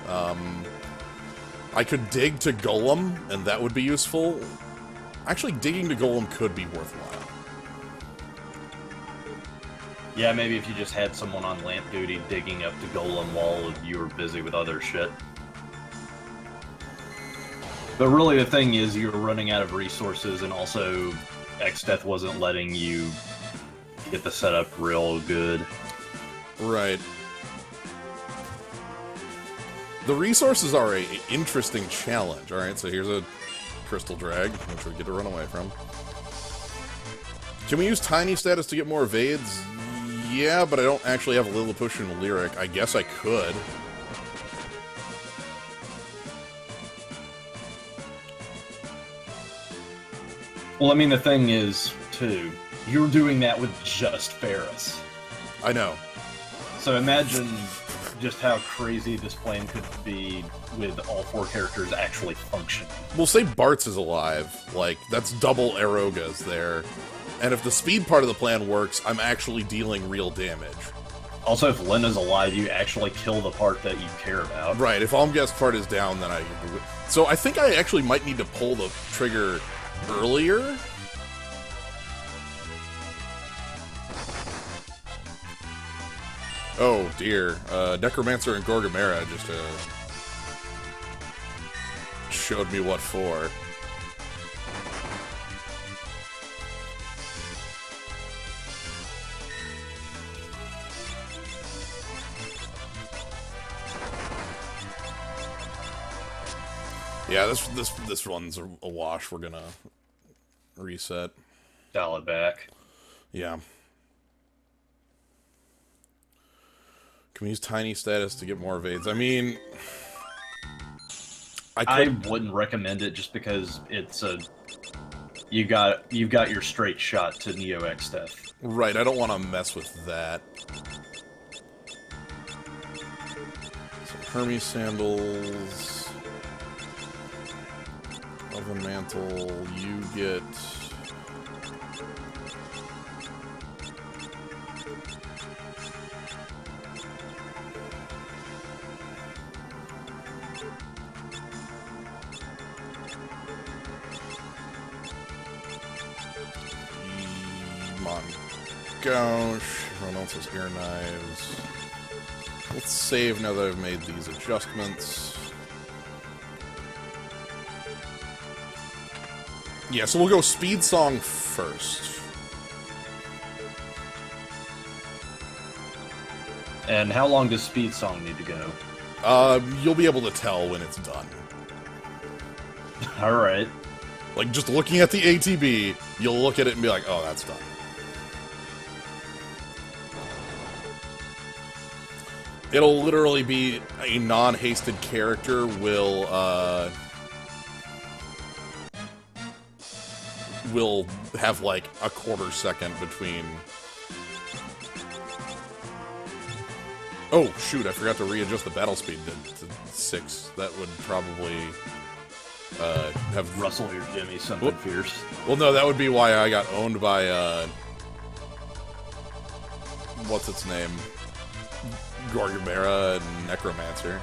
I could dig to Golem, and that would be useful. Actually, digging to Golem could be worthwhile. Yeah, maybe if you just had someone on lamp duty digging up to Golem while you were busy with other shit. But really the thing is you're running out of resources, and also X-Death wasn't letting you get the setup real good. Right. The resources are a interesting challenge. Alright, so here's a crystal drag, which we get to run away from. Can we use tiny status to get more evades? Yeah, but I don't actually have a Lilliputian lyric. I guess I could. Well, I mean, the thing is, too, you're doing that with just Ferris. I know. So imagine just how crazy this plan could be with all 4 characters actually functioning. We'll say Bart's is alive. Like, that's double Aeroga's there. And if the speed part of the plan works, I'm actually dealing real damage. Also, if Lena's alive, you actually kill the part that you care about. Right, if Almgast's part is down, then I... So I think I actually might need to pull the trigger earlier. Oh, dear. Necromancer and Gorgamera just showed me what for. Yeah, this one's a wash. We're gonna reset. Dial it back. Yeah. Can we use tiny status to get more evades? I mean, I wouldn't recommend it just because it's a you've got your straight shot to Neo X-Death. Right, I don't want to mess with that. So Hermes sandals. Elven mantle, you get... Gosh, everyone else has air knives. Let's save now that I've made these adjustments. Yeah, so we'll go Speed Song first. And how long does Speed Song need to go? You'll be able to tell when it's done. Alright. Like, just looking at the ATB, you'll look at it and be like, oh, that's done. It'll literally be a non-hasted character will have like a quarter second between. Oh shoot! I forgot to readjust the battle speed to 6. That would probably have Russell your Jimmy something fierce. Well, no, that would be why I got owned by what's its name? Gorgamera and Necromancer.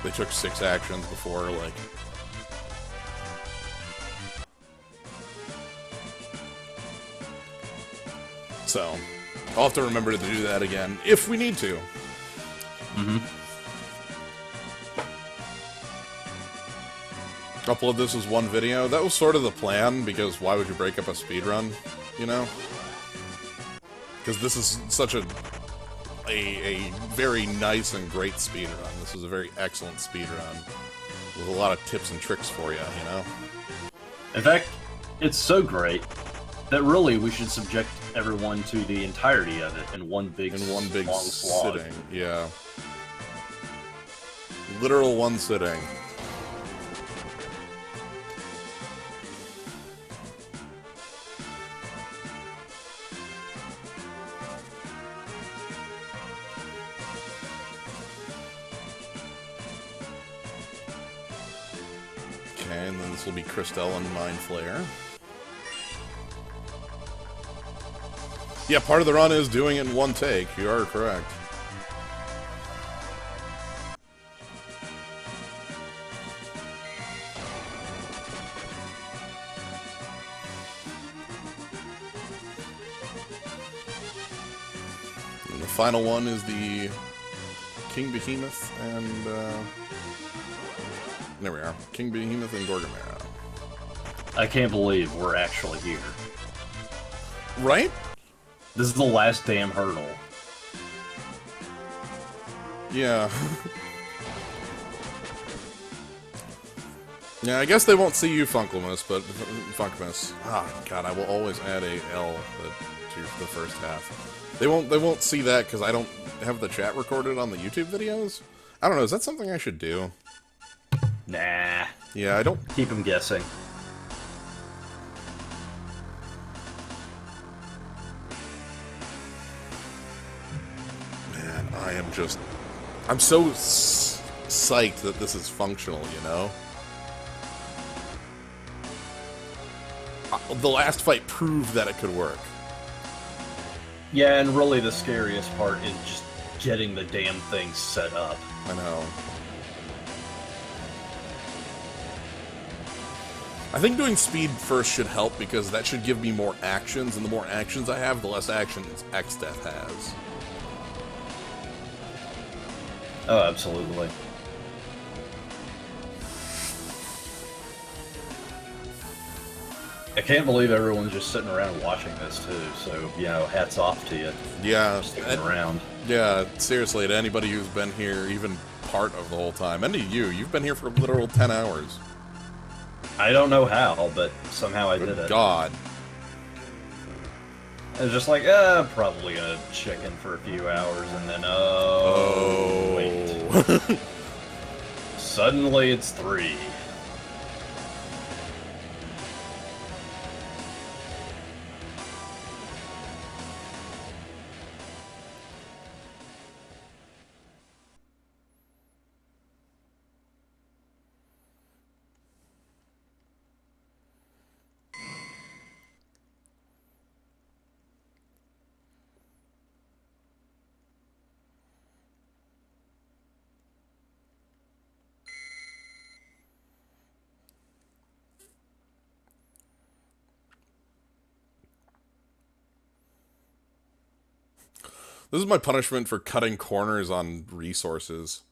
They took 6 actions before, like... So, I'll have to remember to do that again, if we need to. Mm-hmm. Upload this as one video. That was sort of the plan, because why would you break up a speedrun, you know? Because this is such a very nice and great speedrun. This is a very excellent speedrun with a lot of tips and tricks for you, you know? In fact, it's so great that really we should subject everyone to the entirety of it in one big long slog. sitting. Yeah. Literal one sitting. And then this will be Christelle and Mind Flayer. Yeah, part of the run is doing it in one take. You are correct. And the final one is the King Behemoth and... there we are. King Behemoth and Gorgamera. I can't believe we're actually here. Right? This is the last damn hurdle. Yeah. Yeah, I guess they won't see you, Funkelmus, but... Funkmas. Ah, God, I will always add a L to the first half. They won't see that because I don't have the chat recorded on the YouTube videos? I don't know, is that something I should do? Nah. Yeah, I don't... Keep them guessing. Man, I am just... I'm so psyched that this is functional, you know? The last fight proved that it could work. Yeah, and really the scariest part is just getting the damn thing set up. I know. I think doing speed first should help because that should give me more actions, and the more actions I have, the less actions X-Death has. Oh, absolutely. I can't believe everyone's just sitting around watching this, too, so, you know, hats off to you. Yeah. Sticking around. Yeah, seriously, to anybody who's been here even part of the whole time, and to you, you've been here for literal 10 hours. I don't know how, but somehow I did it. God. I was just like, probably gonna check in for a few hours, and then, wait. Suddenly it's 3. This is my punishment for cutting corners on resources.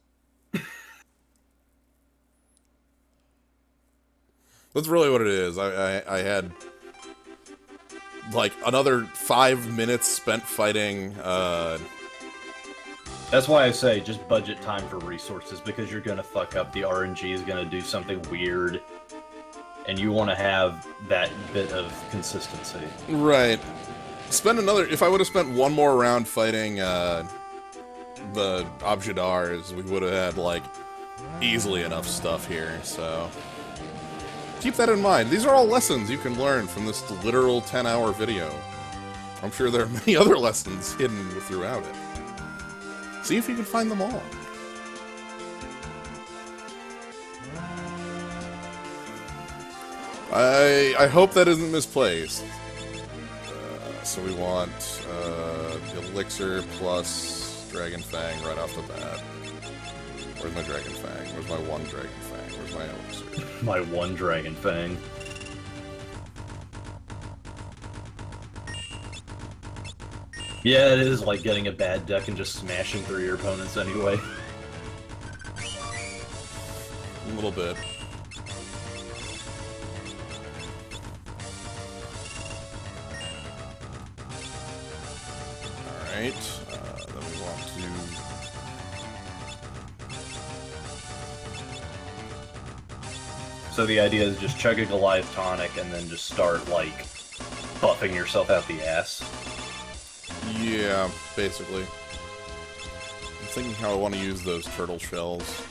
That's really what it is. I had like another 5 minutes spent fighting. That's why I say just budget time for resources, because you're gonna fuck up. The RNG is gonna do something weird, and you want to have that bit of consistency. Right. Spend another... If I would have spent one more round fighting the Abjadars, we would have had, like, easily enough stuff here, so... Keep that in mind. These are all lessons you can learn from this literal 10-hour video. I'm sure there are many other lessons hidden throughout it. See if you can find them all. I hope that isn't misplaced. So we want Elixir plus Dragon Fang right off the bat. Where's my Dragon Fang? Where's my one Dragon Fang? Where's my Elixir? My one Dragon Fang. Yeah, it is like getting a bad deck and just smashing through your opponents anyway. A little bit. Alright, then we want to... So the idea is just chug a Goliath tonic and then just start, like, buffing yourself out the ass. Yeah, basically. I'm thinking how I want to use those turtle shells.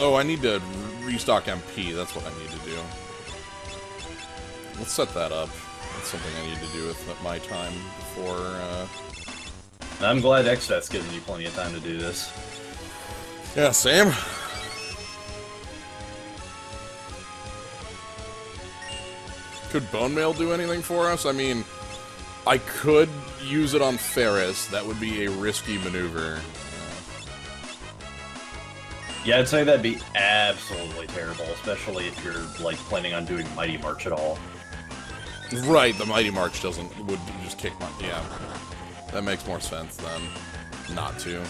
Oh, I need to restock MP. That's what I need to do. Let's set that up. That's something I need to do with my time before, I'm glad X-Death's giving you plenty of time to do this. Yeah, Sam. Could Bone Mail do anything for us? I mean, I could use it on Ferris. That would be a risky maneuver. Yeah, I'd say that'd be absolutely terrible, especially if you're, like, planning on doing Mighty March at all. Right, the Mighty March would just kick my... Yeah. That makes more sense than not to.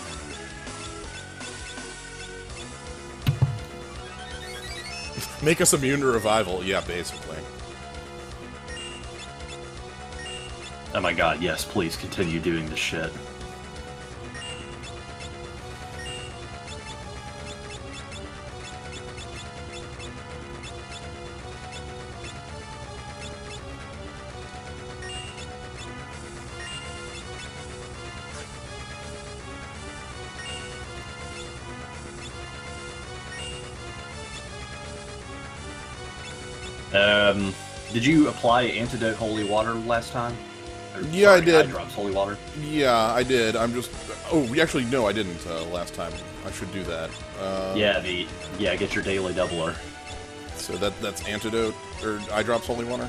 Make us immune to revival. Yeah, basically. Oh my god, yes, please continue doing this shit. Did you apply Antidote Holy Water last time? Yeah, I did. Eye drops Holy Water? Yeah, I did. I'm just... Oh, actually, no, I didn't last time. I should do that. Yeah, get your daily doubler. So that's Antidote, or Eye Drops Holy Water?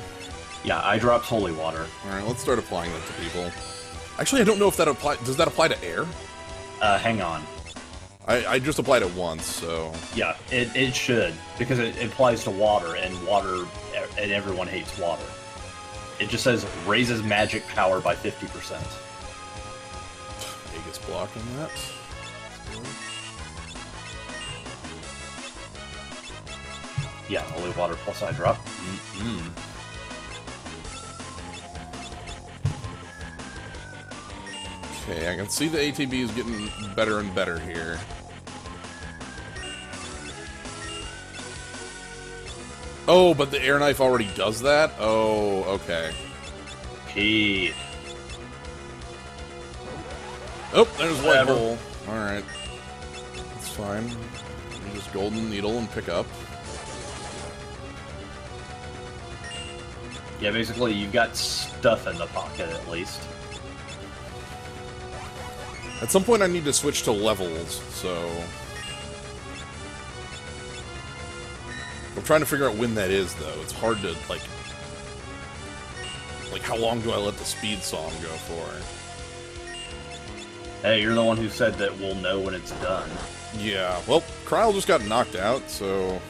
Yeah, Eye drops Holy Water. Alright, let's start applying that to people. Actually, I don't know if that applies... Does that apply to air? Hang on. I just applied it once, so... Yeah, it should, because it applies to water, and everyone hates water. It just says, raises magic power by 50%. Vegas blocking that. Yeah, Holy Water plus Eye Drop. Okay, I can see the ATB is getting better and better here. Oh, but the air knife already does that? Oh, okay. Hey. Oh, there's White Whatever. Hole. Alright. That's fine. You just Golden Needle and pick up. Yeah, basically, you've got stuff in the pocket, at least. At some point I need to switch to levels, so... I'm trying to figure out when that is, though. It's hard to, like, how long do I let the speed song go for? Hey, you're the one who said that we'll know when it's done. Yeah, well, Kryl just got knocked out, so...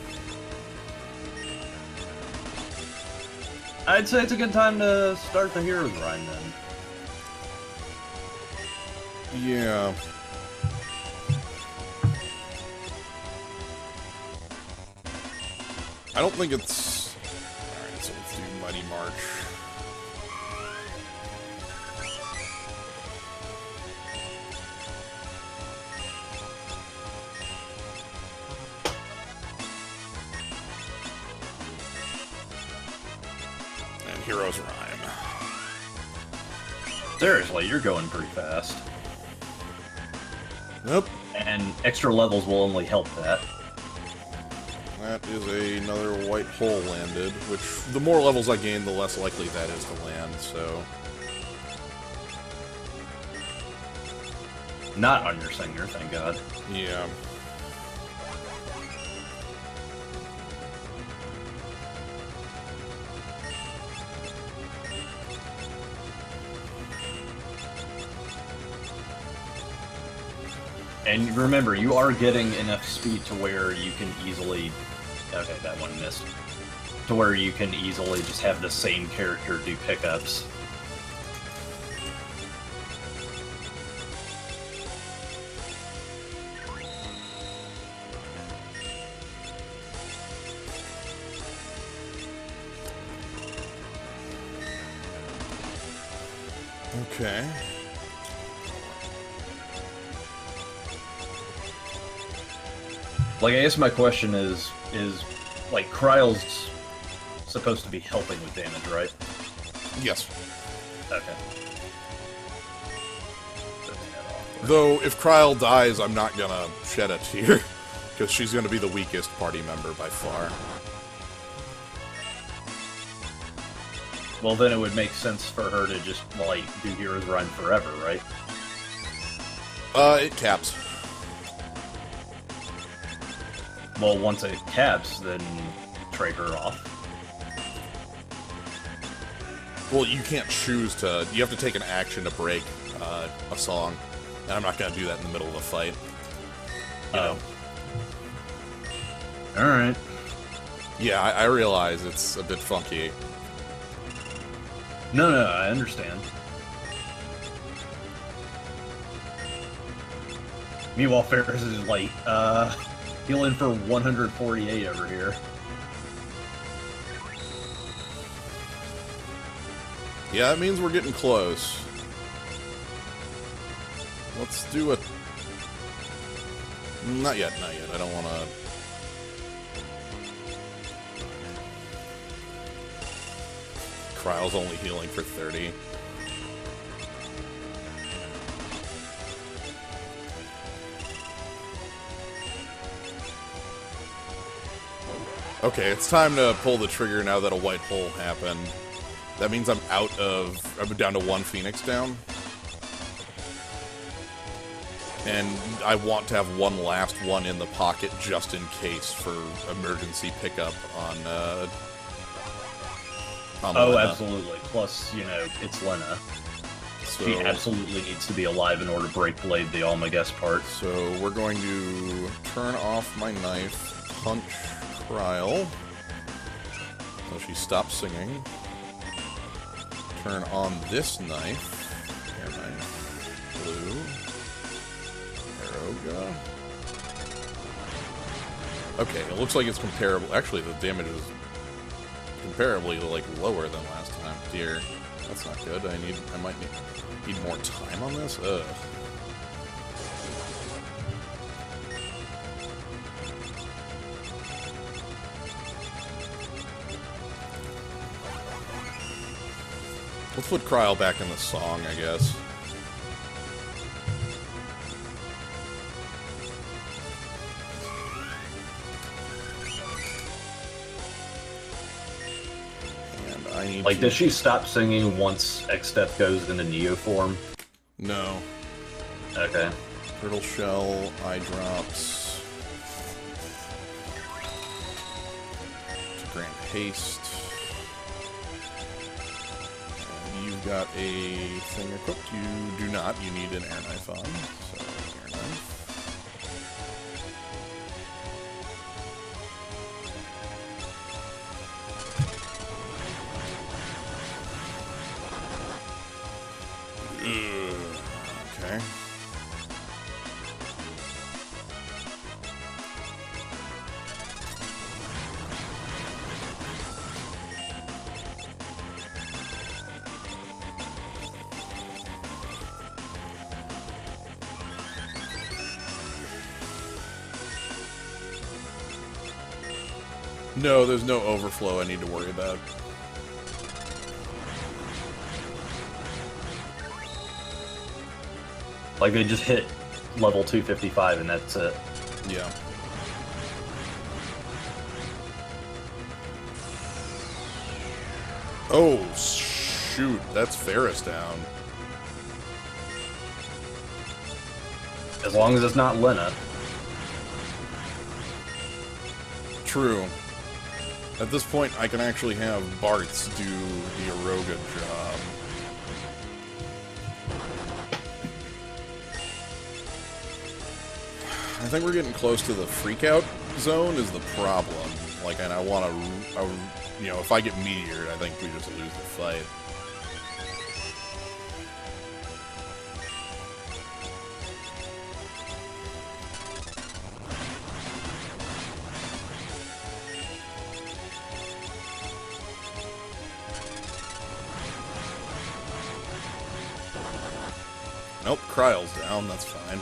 I'd say it's a good time to start the Hero's Rhyme, then. Yeah. I don't think it's... Alright, so let's do Mighty March. And Hero's Rhyme. Seriously, you're going pretty fast. Nope. And extra levels will only help that. That is another white hole landed, which the more levels I gain, the less likely that is to land, so... Not on your singer, thank God. Yeah. And remember, you are getting enough speed to where you can easily... Okay, that one missed. To where you can easily just have the same character do pickups. Okay. Like, I guess my question is like, Kryl's supposed to be helping with damage, right? Yes. Okay. Though, if Kryl dies, I'm not gonna shed a tear, because she's gonna be the weakest party member by far. Well, then it would make sense for her to just, like, do Hero's Rhyme forever, right? It caps. Well, once it caps, then trade her off. Well, you can't choose to... You have to take an action to break a song, and I'm not gonna do that in the middle of a fight. You know? Alright. Yeah, I realize it's a bit funky. No, no, I understand. Meanwhile, Ferris is like, healing for 148 over here. Yeah, that means we're getting close. Let's do a... Not yet, not yet. I don't want to... Kryle's only healing for 30. Okay, it's time to pull the trigger now that a white hole happened. That means I'm down to 1 Phoenix down. And I want to have one last one in the pocket just in case for emergency pickup on Oh, Lena. absolutely. Plus, you know, it's Lena. So, She absolutely needs to be alive in order to break Blade the Almaguest part. so we're going to turn off my knife, punch Kryle, so she stops singing. Turn on this knife, air knife, blue, Aeroga. Okay, it looks like it's comparable. Actually, the damage is comparably like lower than last time. Dear, that's not good. I might need more time on this. Ugh. Let's put Kryle back in the song, I guess. And I need Like, to... does she stop singing once X-Step goes into Neo form? No. Okay. Turtle Shell, Eye Drops. To grant haste. You've got a thing equipped. You do not. You need an air knife on. So, air knife. Okay. No, there's no overflow I need to worry about. Like, they just hit level 255 and that's it. Yeah. Oh, shoot. That's Ferris down. As long as it's not Lena. True. At this point, I can actually have Bartz do the Aeroga job. I think we're getting close to the freakout zone is the problem. Like, and I want to, you know, if I get meteored, I think we just lose the fight. Nope, Kryle's down, that's fine.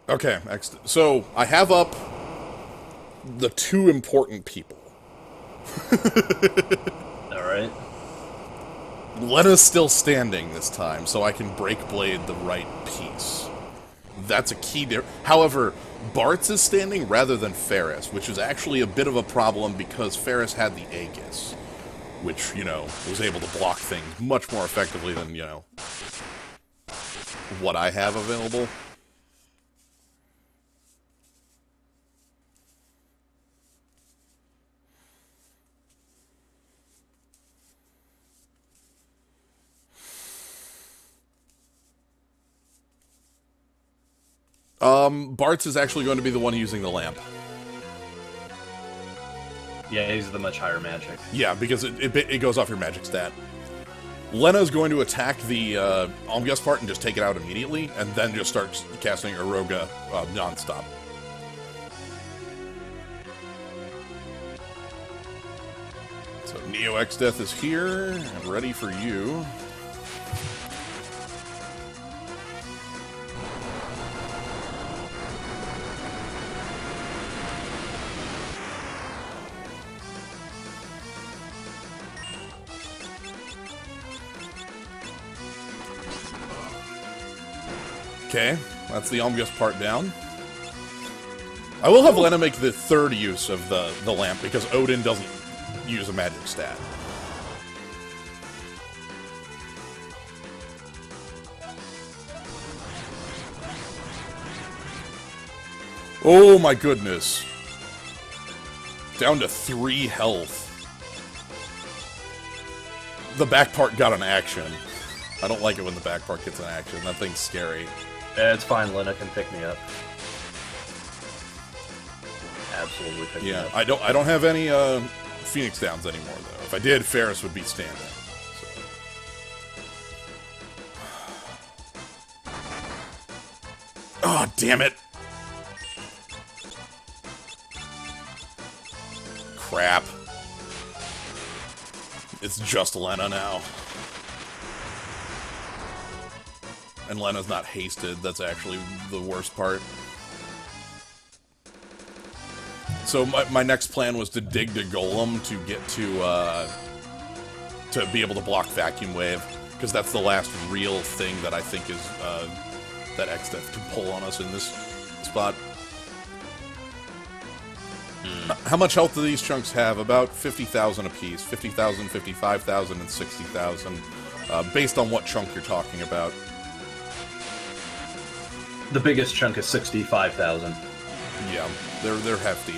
Okay, next. So, I have up the 2 important people. Alright. Lena's still standing this time, so I can break Blade the right piece. That's a key difference. However, Bartz is standing rather than Ferris, which is actually a bit of a problem because Ferris had the Aegis, which, you know, was able to block things much more effectively than, you know, what I have available. Bart's is actually going to be the one using the lamp. Yeah, he's the much higher magic. Yeah, because it goes off your magic stat. Lena's going to attack the Almgust part and just take it out immediately, and then just start casting Aroga non-stop. So Neo X-Death is here, and ready for you. Okay, that's the Almgust part down. I will have Lena make the third use of the lamp, because Odin doesn't use a magic stat. Oh my goodness. Down to 3 health. The back part got an action. I don't like it when the back part gets an action. That thing's scary. It's fine, Lena can pick me up. Absolutely pick me up. I don't have any Phoenix Downs anymore though. If I did, Ferris would be standing. So. Oh, damn it. Crap. It's just Lena now. And Lena's not hasted. That's actually the worst part. So my next plan was to dig to Golem to get to be able to block Vacuum Wave, because that's the last real thing that I think is that X-Death can pull on us in this spot. How much health do these chunks have? About 50,000 apiece. 50,000, 55,000, and 60,000. Based on what chunk you're talking about. The biggest chunk is 65,000. Yeah, they're hefty.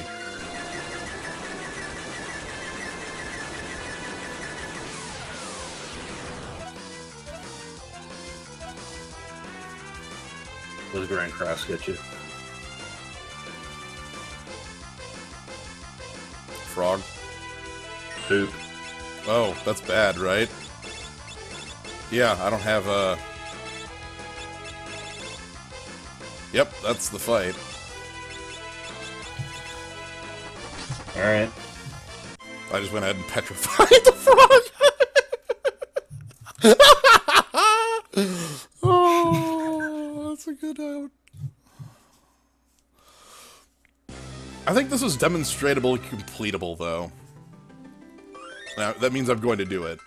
What does Grand Cross get you? Frog. Poop. Oh, that's bad, right? Yeah, I don't have a... Yep, that's the fight. Alright. I just went ahead and petrified the frog! Oh, that's a good out. I think this is demonstrably completable, though. Now, that means I'm going to do it.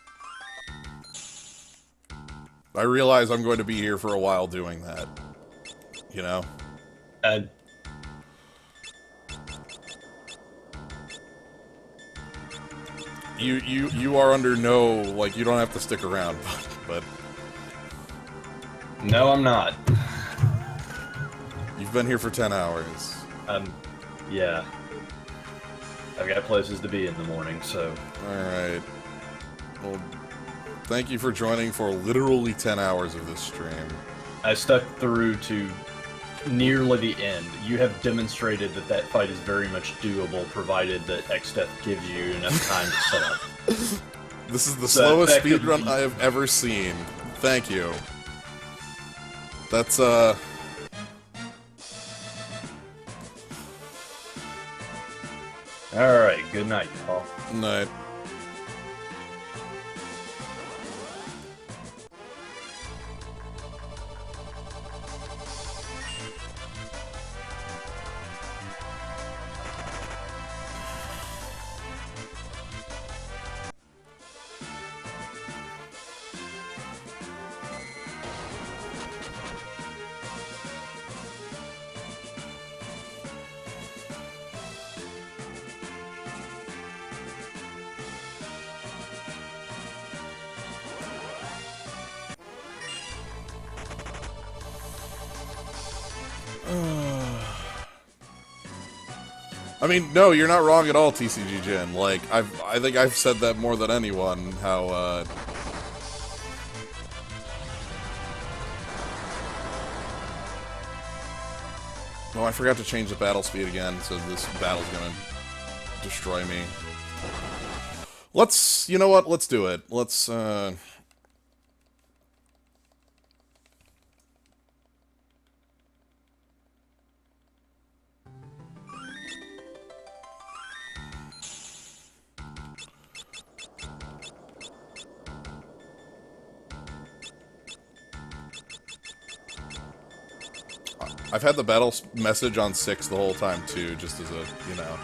I realize I'm going to be here for a while doing that. You know? You are under no, like, you don't have to stick around, but... No, I'm not. You've been here for 10 hours. Yeah. I've got places to be in the morning, so... Alright. Well, thank you for joining for literally 10 hours of this stream. I stuck through to nearly the end. You have demonstrated that that fight is very much doable, provided that X-Death gives you enough time to set up. This is the slowest speedrun I have ever seen. Thank you. That's, Alright, good night, Paul. Night. I mean, no, you're not wrong at all, TCG Jin. Like, I think I've said that more than anyone, how, Oh, I forgot to change the battle speed again, so this battle's gonna destroy me. Let's, you know what, let's do it. Let's, I've had the battle message on 6 the whole time, too, just as a, you know...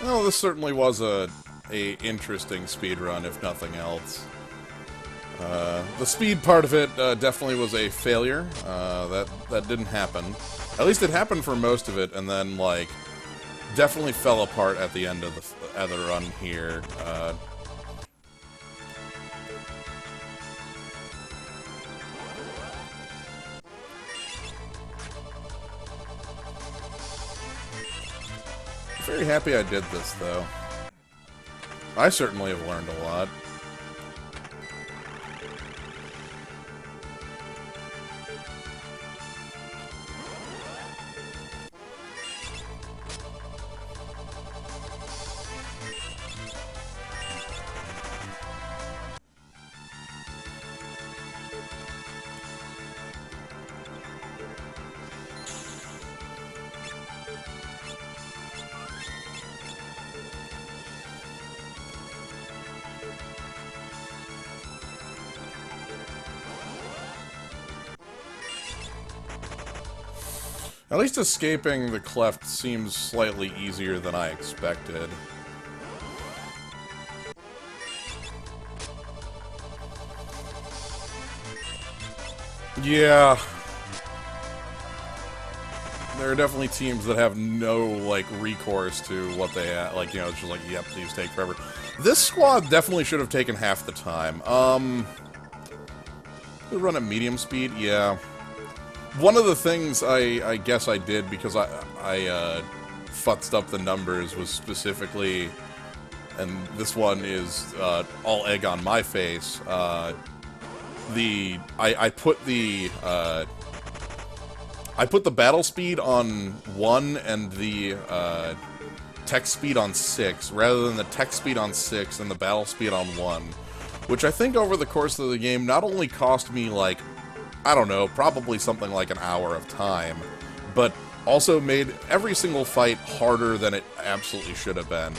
Well, this certainly was a interesting speedrun, if nothing else. The speed part of it definitely was a failure. That didn't happen. At least it happened for most of it, and then, like, definitely fell apart at the end of the run here. Very happy I did this, though. I certainly have learned a lot. At least escaping the cleft seems slightly easier than I expected. Yeah. There are definitely teams that have no, like, recourse to what they like, you know, it's just like, yep, these take forever. This squad definitely should have taken half the time. We run at medium speed, yeah. One of the things I guess I did, because I futzed up the numbers, was specifically, and this one is all egg on my face, I put the battle speed on 1 and the text speed on 6, rather than the text speed on 6 and the battle speed on 1. Which I think over the course of the game not only cost me, like, I don't know, probably something like an hour of time, but also made every single fight harder than it absolutely should have been.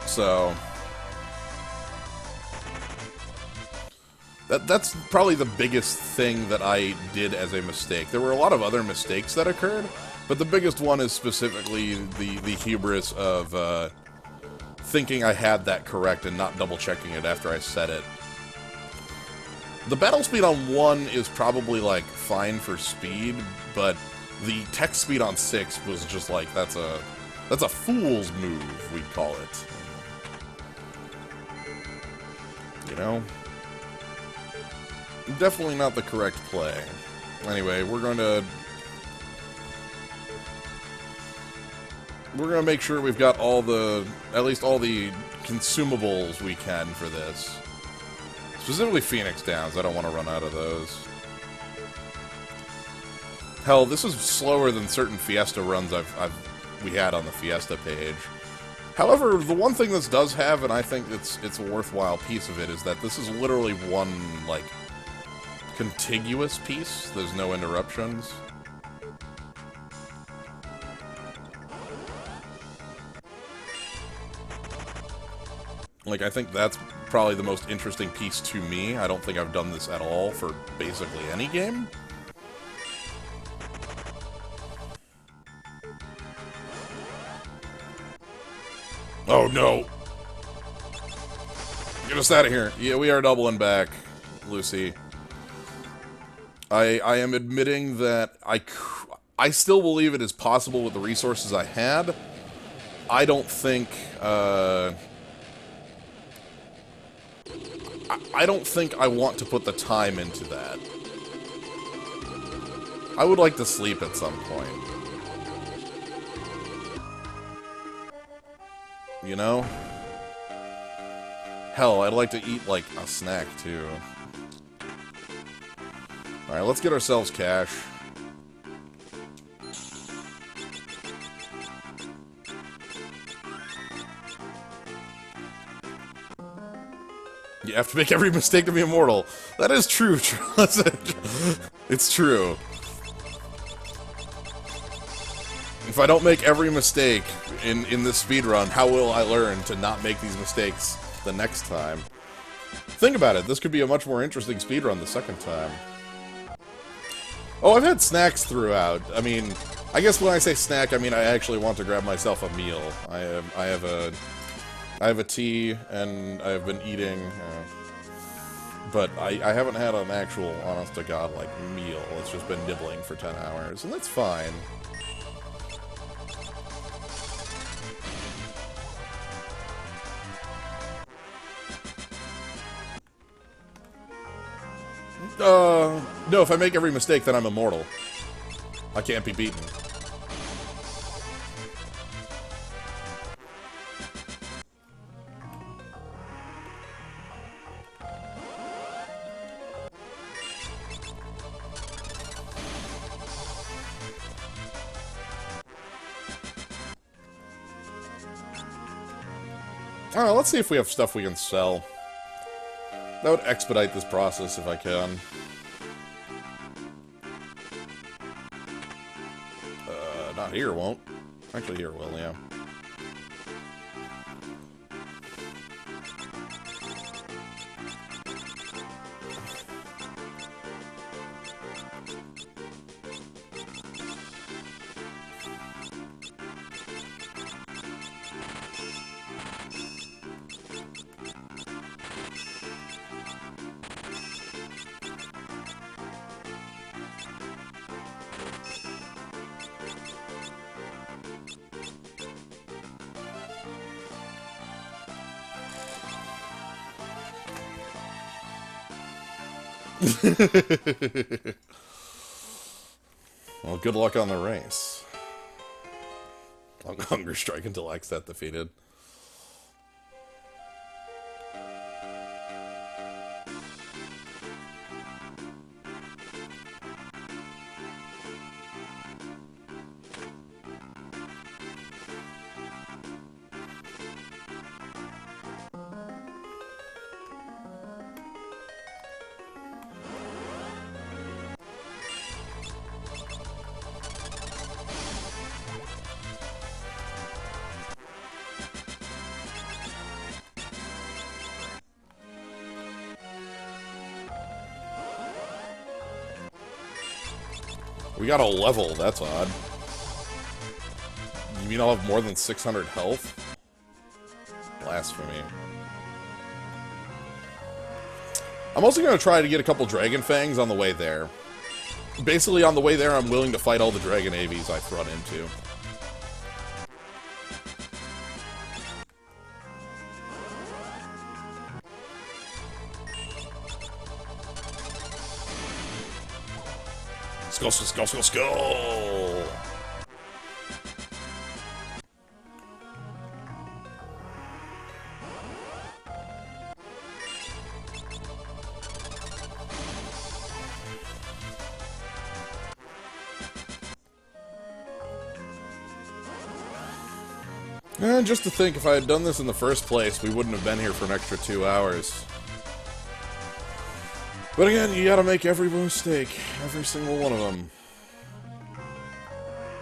So that's probably the biggest thing that I did as a mistake. There were a lot of other mistakes that occurred, but the biggest one is specifically the hubris of thinking I had that correct and not double-checking it after I said it. The battle speed on 1 is probably, like, fine for speed, but the text speed on 6 was just like, that's a fool's move, we'd call it. You know? Definitely not the correct play. Anyway, we're gonna make sure we've got at least all the consumables we can for this. Specifically Phoenix Downs, I don't want to run out of those. Hell, this is slower than certain Fiesta runs we had on the Fiesta page. However, the one thing this does have, and I think it's a worthwhile piece of it, is that this is literally one, like, contiguous piece. There's no interruptions. Like, I think that's probably the most interesting piece to me. I don't think I've done this at all for basically any game. Oh no! Get us out of here. Yeah, we are doubling back, Lucy. I am admitting that I still believe it is possible with the resources I had. I don't think, I don't think I want to put the time into that. I would like to sleep at some point. You know? Hell, I'd like to eat, like, a snack, too. Alright, let's get ourselves cash. You have to make every mistake to be immortal. That is true. It's true. If I don't make every mistake in this speedrun, how will I learn to not make these mistakes the next time? Think about it. This could be a much more interesting speedrun the second time. Oh, I've had snacks throughout. I mean, I guess when I say snack, I mean I actually want to grab myself a meal. I have a tea, and I've been eating, but I haven't had an actual, honest-to-God, like, meal. It's just been nibbling for 10 hours, and that's fine. No, if I make every mistake, then I'm immortal. I can't be beaten. Alright, let's see if we have stuff we can sell. That would expedite this process if I can. Not here, won't. Actually, here will, yeah. Well, good luck on the race. Hunger strike until Xset defeated. We got a level, that's odd. You mean I'll have more than 600 health? Blasphemy. I'm also going to try to get a couple Dragon Fangs on the way there. Basically, on the way there, I'm willing to fight all the Dragon AVs I've run into. Let's go! And just to think, if I had done this in the first place, we wouldn't have been here for an extra 2 hours. But again, you gotta make every mistake. Every single one of them.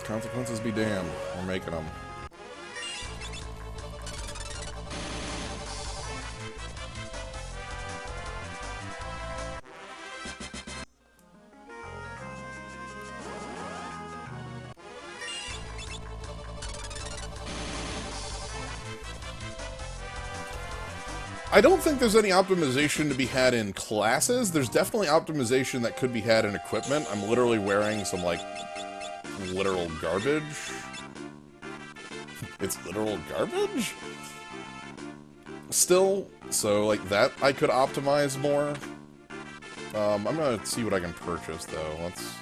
Consequences be damned. We're making them. I don't think there's any optimization to be had in classes. There's definitely optimization that could be had in equipment. I'm literally wearing some, like, literal garbage. It's literal garbage? Still, so, like, that I could optimize more. I'm gonna see what I can purchase, though. Let's...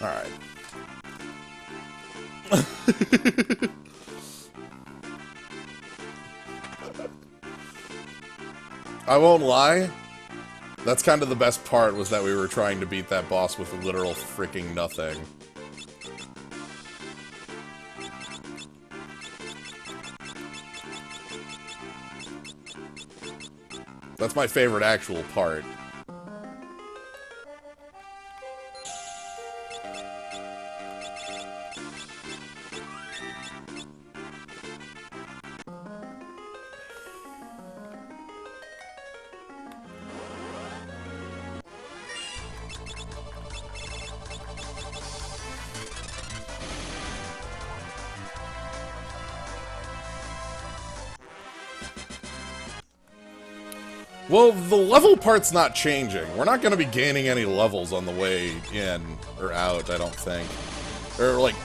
Alright. I won't lie. That's kind of the best part, was that we were trying to beat that boss with literal freaking nothing. That's my favorite actual part. Well, the level part's not changing. We're not going to be gaining any levels on the way in or out, I don't think. Or, like,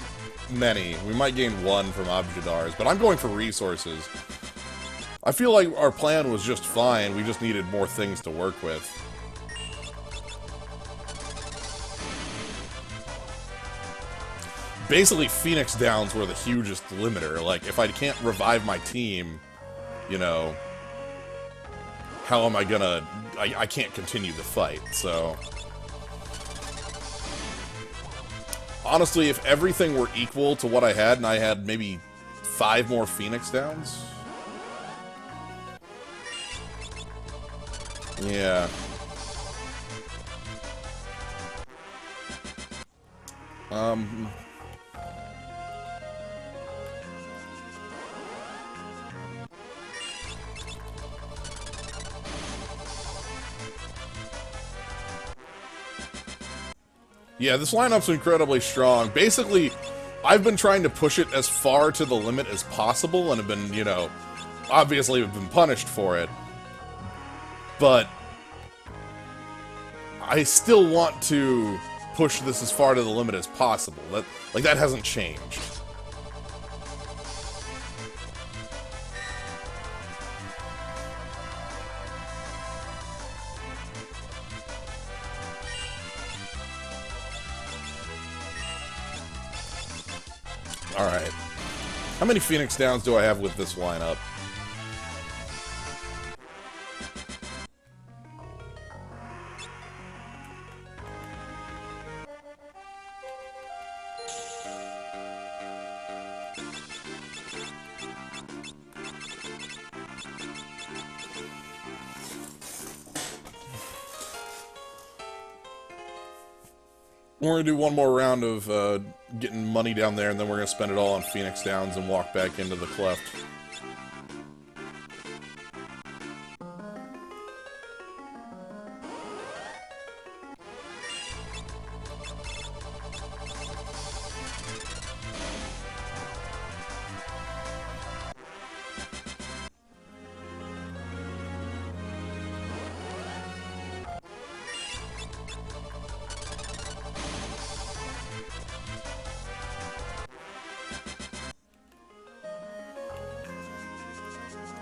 many. We might gain one from Abjadars, but I'm going for resources. I feel like our plan was just fine, we just needed more things to work with. Basically, Phoenix Downs were the hugest limiter. Like, if I can't revive my team, you know... how am I gonna... I can't continue the fight, so... Honestly, if everything were equal to what I had, and I had maybe 5 more Phoenix Downs... Yeah. Um... Yeah, this lineup's incredibly strong. Basically, I've been trying to push it as far to the limit as possible, and have been, you know, obviously have been punished for it. But I still want to push this as far to the limit as possible. That hasn't changed. Alright. How many Phoenix Downs do I have with this lineup? We're going to do one more round of getting money down there, and then we're going to spend it all on Phoenix Downs and walk back into the cleft.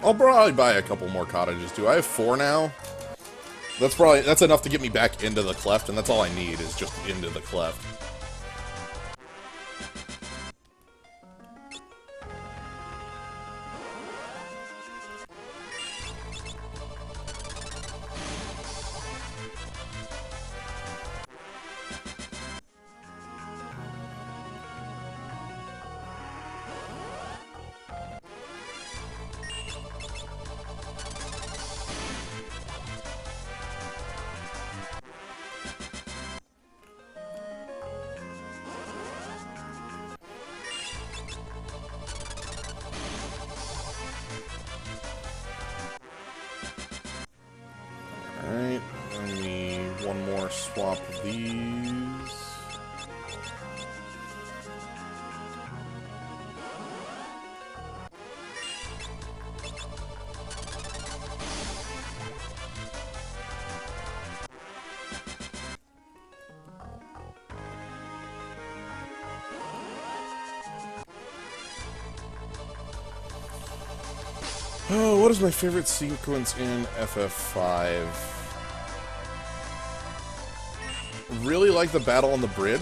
I'll probably buy a couple more cottages too. I have 4 now. That's enough to get me back into the cleft, and that's all I need is just into the cleft. Alright, let me one more swap of these. Oh, what is my favorite sequence in FF5? Really like the battle on the bridge.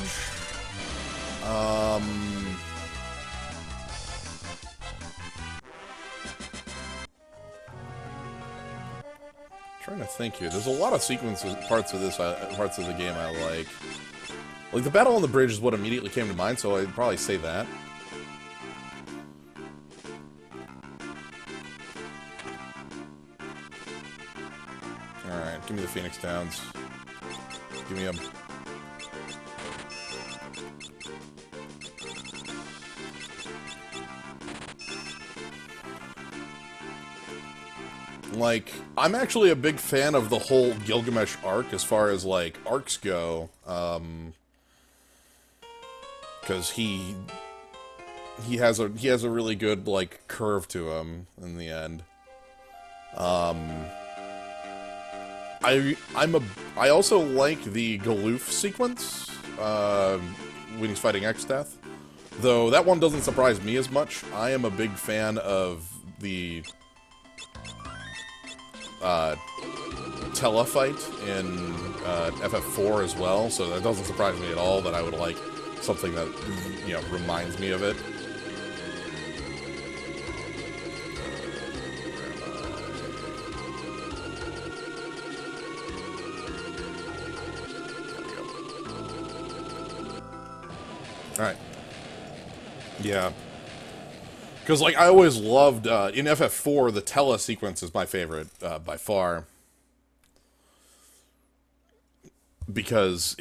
Trying to think here. There's a lot of sequences, parts of the game I like. Like the battle on the bridge is what immediately came to mind, so I'd probably say that. Alright, give me the Phoenix Downs. Give me them. Like, I'm actually a big fan of the whole Gilgamesh arc as far as, like, arcs go. Because he has a really good, like, curve to him in the end. I also like the Galoof sequence, when he's fighting X-Death. Though that one doesn't surprise me as much. I am a big fan of the Tela fight in FF4 as well, so that doesn't surprise me at all that I would like something that, you know, reminds me of it. Alright. Yeah. Because, like, I always loved, in FF4, the Tela sequence is my favorite, by far. because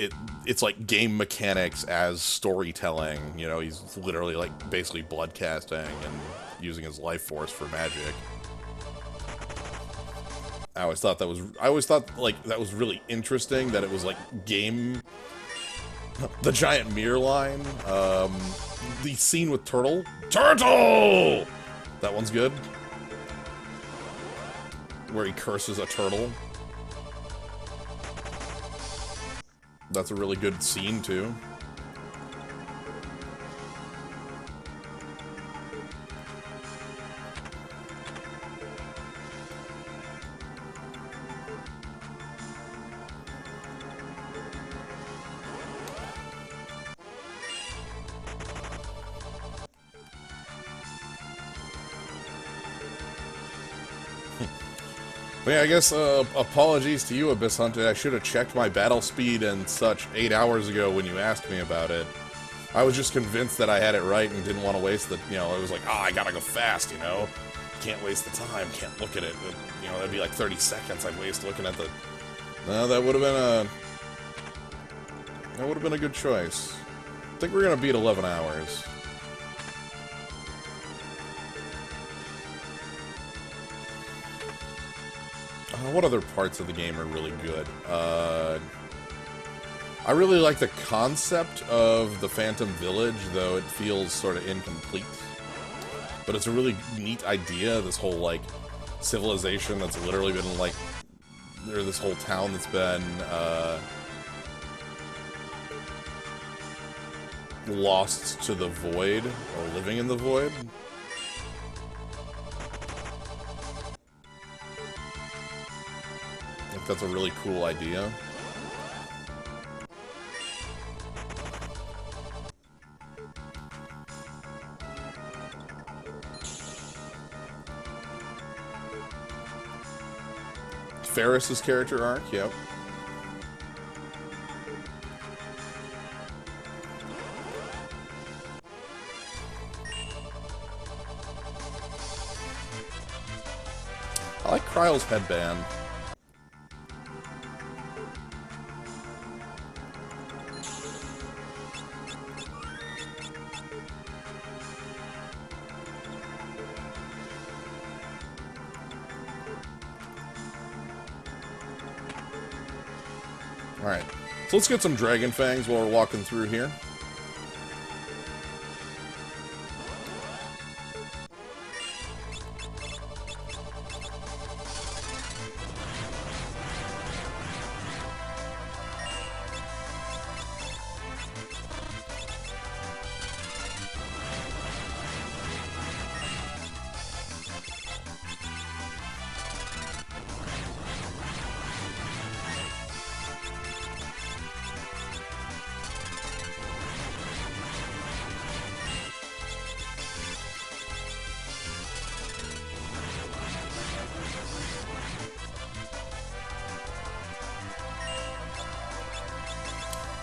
it's like game mechanics as storytelling. You know, he's literally like basically blood casting and using his life force for magic. I always thought like that was really interesting, that it was like game. The giant mirror line, the scene with Turtle. Turtle! That one's good. Where he curses a turtle. That's a really good scene, too. But yeah, I guess, apologies to you, Abyss Hunted. I should have checked my battle speed and such 8 hours ago when you asked me about it. I was just convinced that I had it right and didn't want to waste the, you know, it was like, I gotta go fast, you know? Can't waste the time, can't look at it. You know, that'd be like 30 seconds I'd waste looking at the... No, that would have been a... That would have been a good choice. I think we're gonna beat 11 hours. What other parts of the game are really good? I really like the concept of the Phantom Village, though it feels sort of incomplete. But it's a really neat idea, this whole, like, civilization that's literally been, like... Or this whole town that's been, lost to the void, or living in the void. I think that's a really cool idea. Ferris's character arc, yep. I like Kryle's headband. Alright, so let's get some Dragon Fangs while we're walking through here.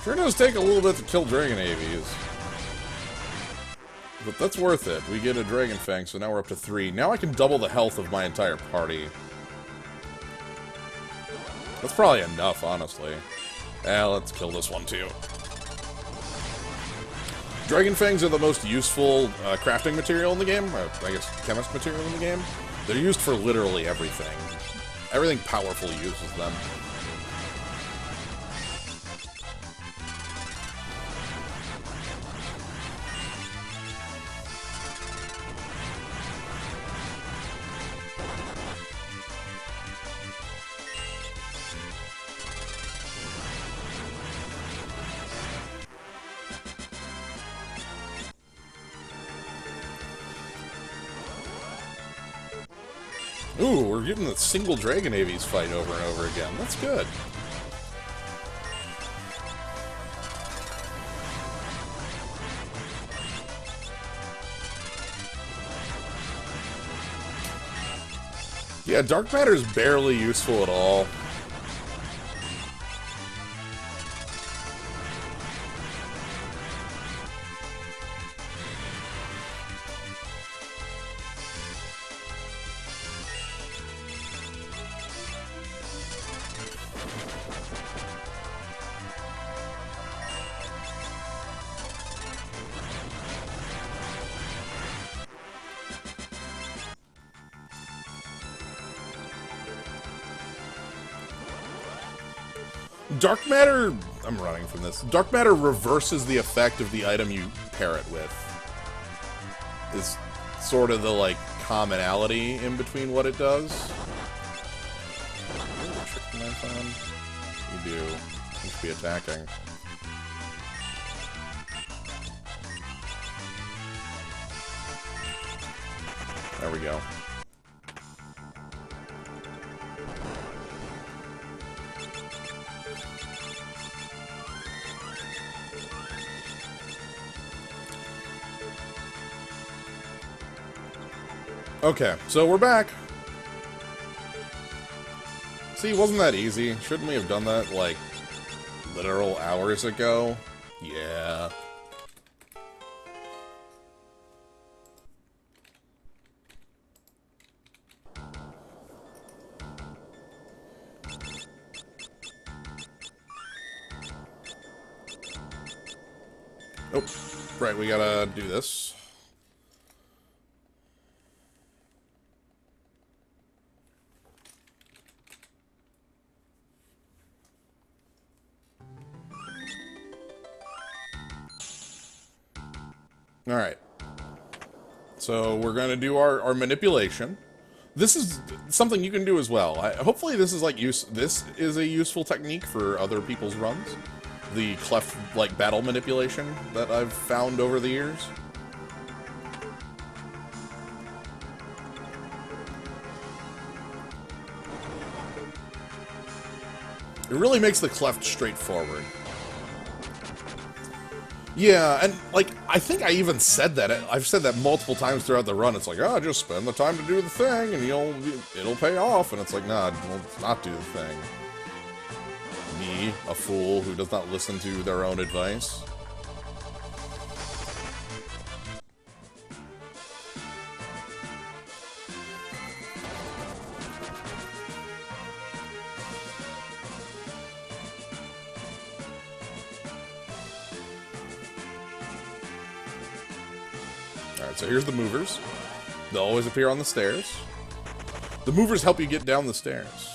Sure does take a little bit to kill Dragon AVs. But that's worth it. We get a Dragon Fang, so now we're up to 3. Now I can double the health of my entire party. That's probably enough, honestly. Let's kill this one, too. Dragon Fangs are the most useful crafting material in the game. Or, I guess, chemist material in the game. They're used for literally everything. Everything powerful uses them. Ooh, we're getting the single Dragon AVs fight over and over again. That's good. Yeah, Dark Matter's barely useful at all. Dark matter... I'm running from this. Dark matter reverses the effect of the item you pair it with. Is sort of the, like, commonality in between what it does. You have a chicken knife on? You do. You should be attacking. There we go. Okay, so we're back. See, wasn't that easy? Shouldn't we have done that, like, literal hours ago? Yeah. Oh, right, we gotta do this. Alright. So we're going to do our manipulation. This is something you can do as well. Hopefully this is like this is a useful technique for other people's runs. The clef like battle manipulation that I've found over the years. It really makes the cleft straightforward. Yeah, and, like, I think I even said that. I've said that multiple times throughout the run. It's like, oh, just spend the time to do the thing, and it'll pay off. And it's like, nah, we'll not do the thing. Me, a fool who does not listen to their own advice. Alright, so here's the movers. They'll always appear on the stairs. The movers help you get down the stairs.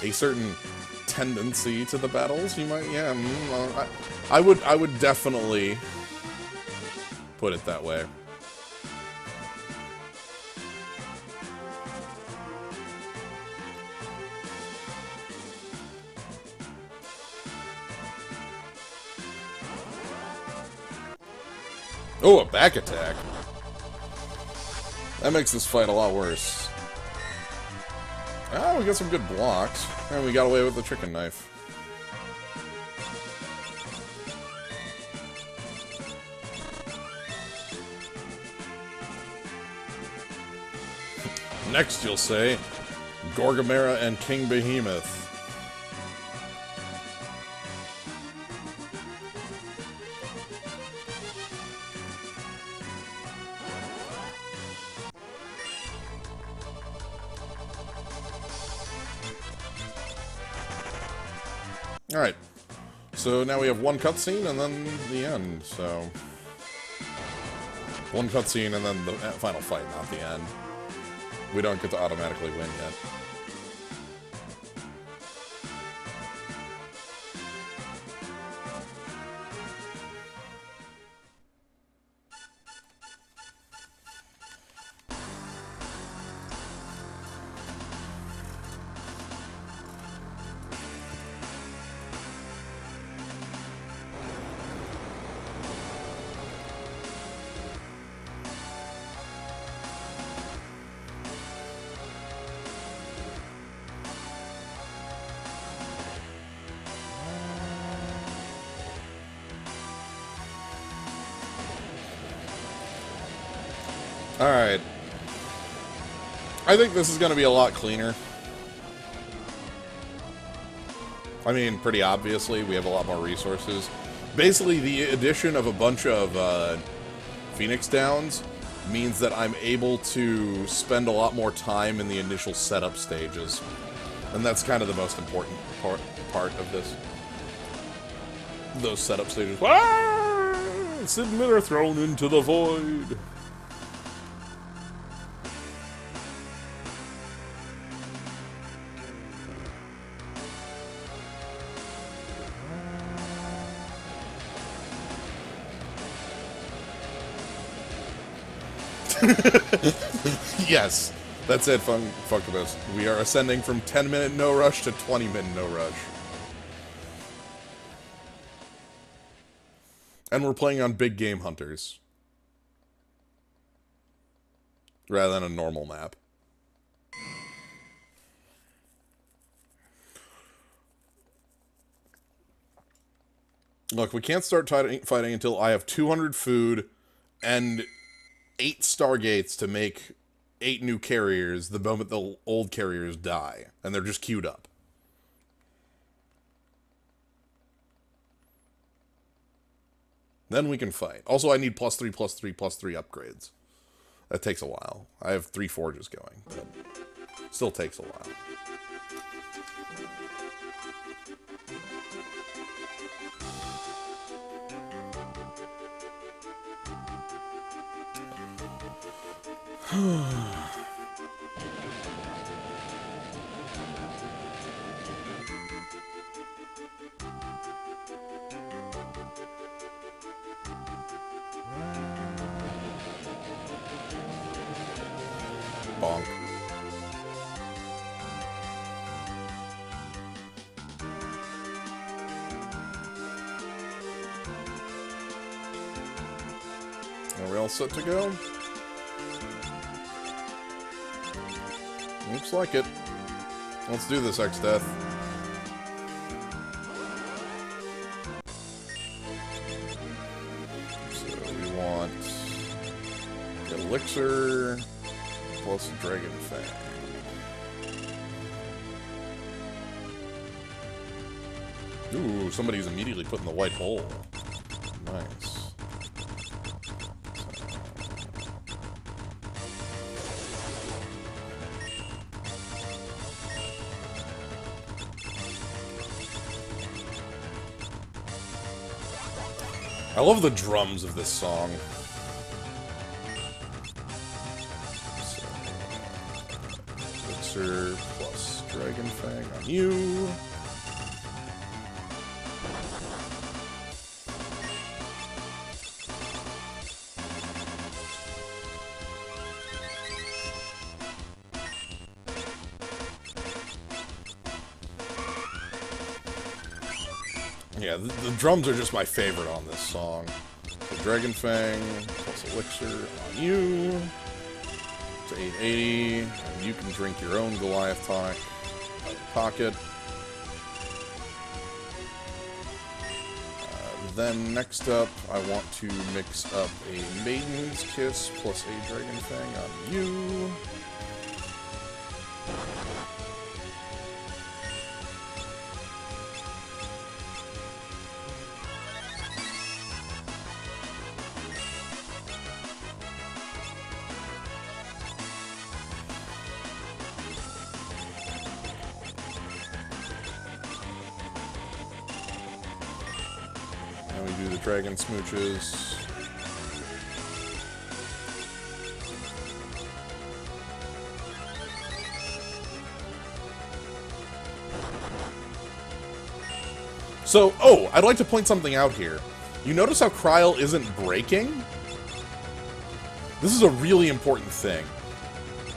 A certain tendency to the battles, you might, yeah, I would definitely put it that way. Oh, a back attack. That makes this fight a lot worse. Oh, we got some good blocks. And we got away with the chicken knife. Next, you'll say, Gorgamera and King Behemoth. Alright, so now we have one cutscene and then the end, so... One cutscene and then the final fight, not the end. We don't get to automatically win yet. Alright. I think this is going to be a lot cleaner. I mean, pretty obviously, we have a lot more resources. Basically, the addition of a bunch of Phoenix Downs means that I'm able to spend a lot more time in the initial setup stages. And that's kind of the most important part of this. Those setup stages. Ah! Sid and Min are thrown into the void. Yes, that's it, Funkabus. We are ascending from 10-minute no rush to 20-minute no rush. And we're playing on Big Game Hunters. Rather than a normal map. Look, we can't start fighting until I have 200 food and 8 stargates to make 8 new carriers the moment the old carriers die. And they're just queued up. Then we can fight. Also, I need +3, +3, +3 upgrades. That takes a while. I have 3 forges going, but still takes a while. Bonk. Are we all set to go? Looks like it. Let's do this, X-Death. So we want Elixir plus Dragon Fang. Ooh, somebody's immediately put in the white hole. Nice. I love the drums of this song. So, Elixir plus Dragon Fang on you. Yeah, the drums are just my favorite on this song. So Dragon Fang plus Elixir on you to 880, and you can drink your own Goliath tonic out of the pocket. Then next up, I want to mix up a Maiden's Kiss plus a Dragon Fang on you. Dragon smooches. So, I'd like to point something out here. You notice how Kryl isn't breaking? This is a really important thing.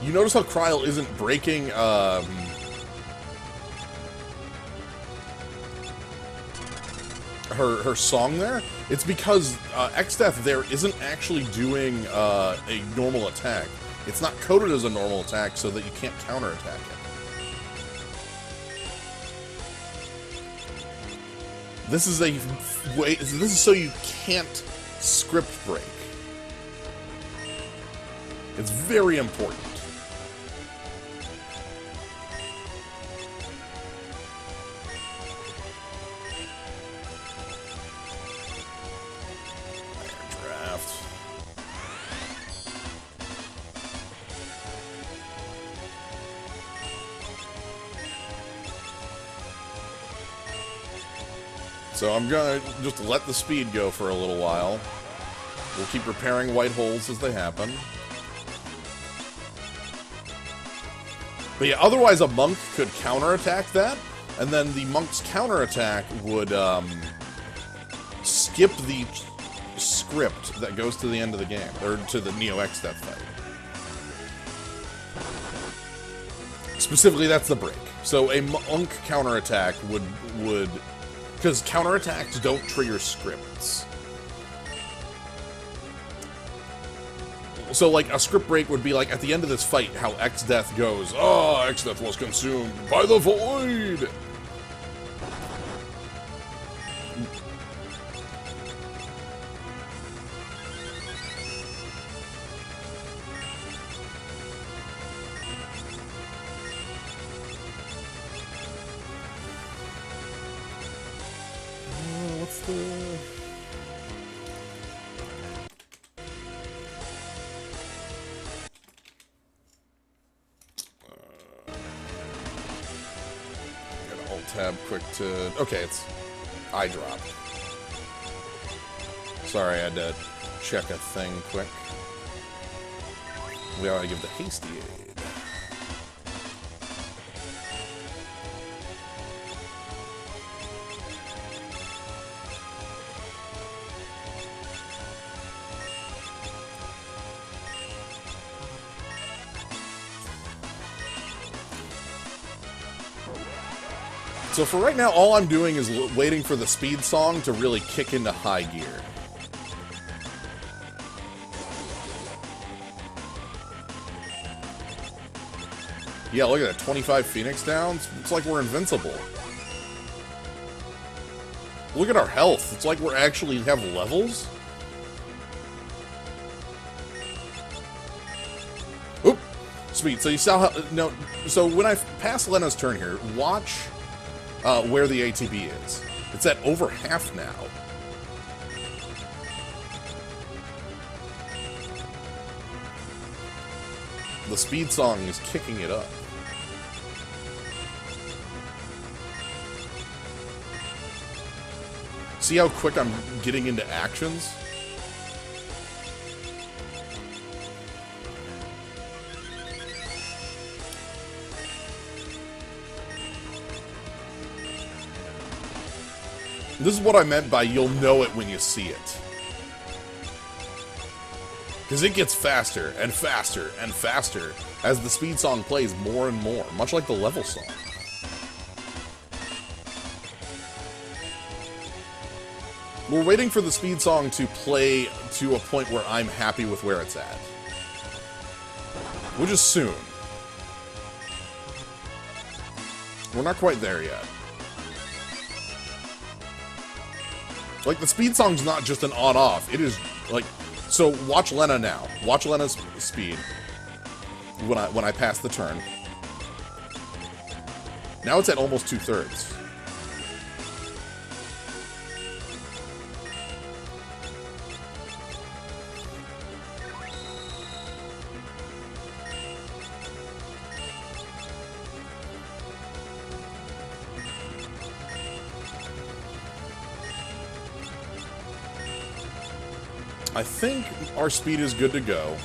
You notice how Kryl isn't breaking, her song there? It's because X-Death there isn't actually doing a normal attack. It's not coded as a normal attack so that you can't counterattack it. This is a way. This is so you can't script break. It's very important. So I'm gonna just let the speed go for a little while. We'll keep repairing white holes as they happen. But yeah, otherwise a monk could counterattack that, and then the monk's counterattack would skip the script that goes to the end of the game, or to the Neo X Death fight. Specifically, that's the break. So a monk counterattack would because counterattacks don't trigger scripts. So like a script break would be like at the end of this fight, how X Death goes, "Oh, X Death was consumed by the void." What's the... Tab quick to... Okay, it's eye drop. Sorry, I had to check a thing quick. We ought to give the hasty aid. So for right now, all I'm doing is waiting for the speed song to really kick into high gear. Yeah, look at that, 25 Phoenix downs. It's like we're invincible. Look at our health. It's like we're actually have levels. Oop! Sweet, so you saw how... No, so when I pass Lena's turn here, watch... where the ATB is. It's at over half now. The speed song is kicking it up. See how quick I'm getting into actions? This is what I meant by you'll know it when you see it. Because it gets faster and faster and faster as the speed song plays more and more, much like the level song. We're waiting for the speed song to play to a point where I'm happy with where it's at. Which is soon. We're not quite there yet. Like, the speed song's not just an on-off. It is, like... So, watch Lena now. Watch Lena's speed when I pass the turn. Now it's at almost 2/3. I think our speed is good to go.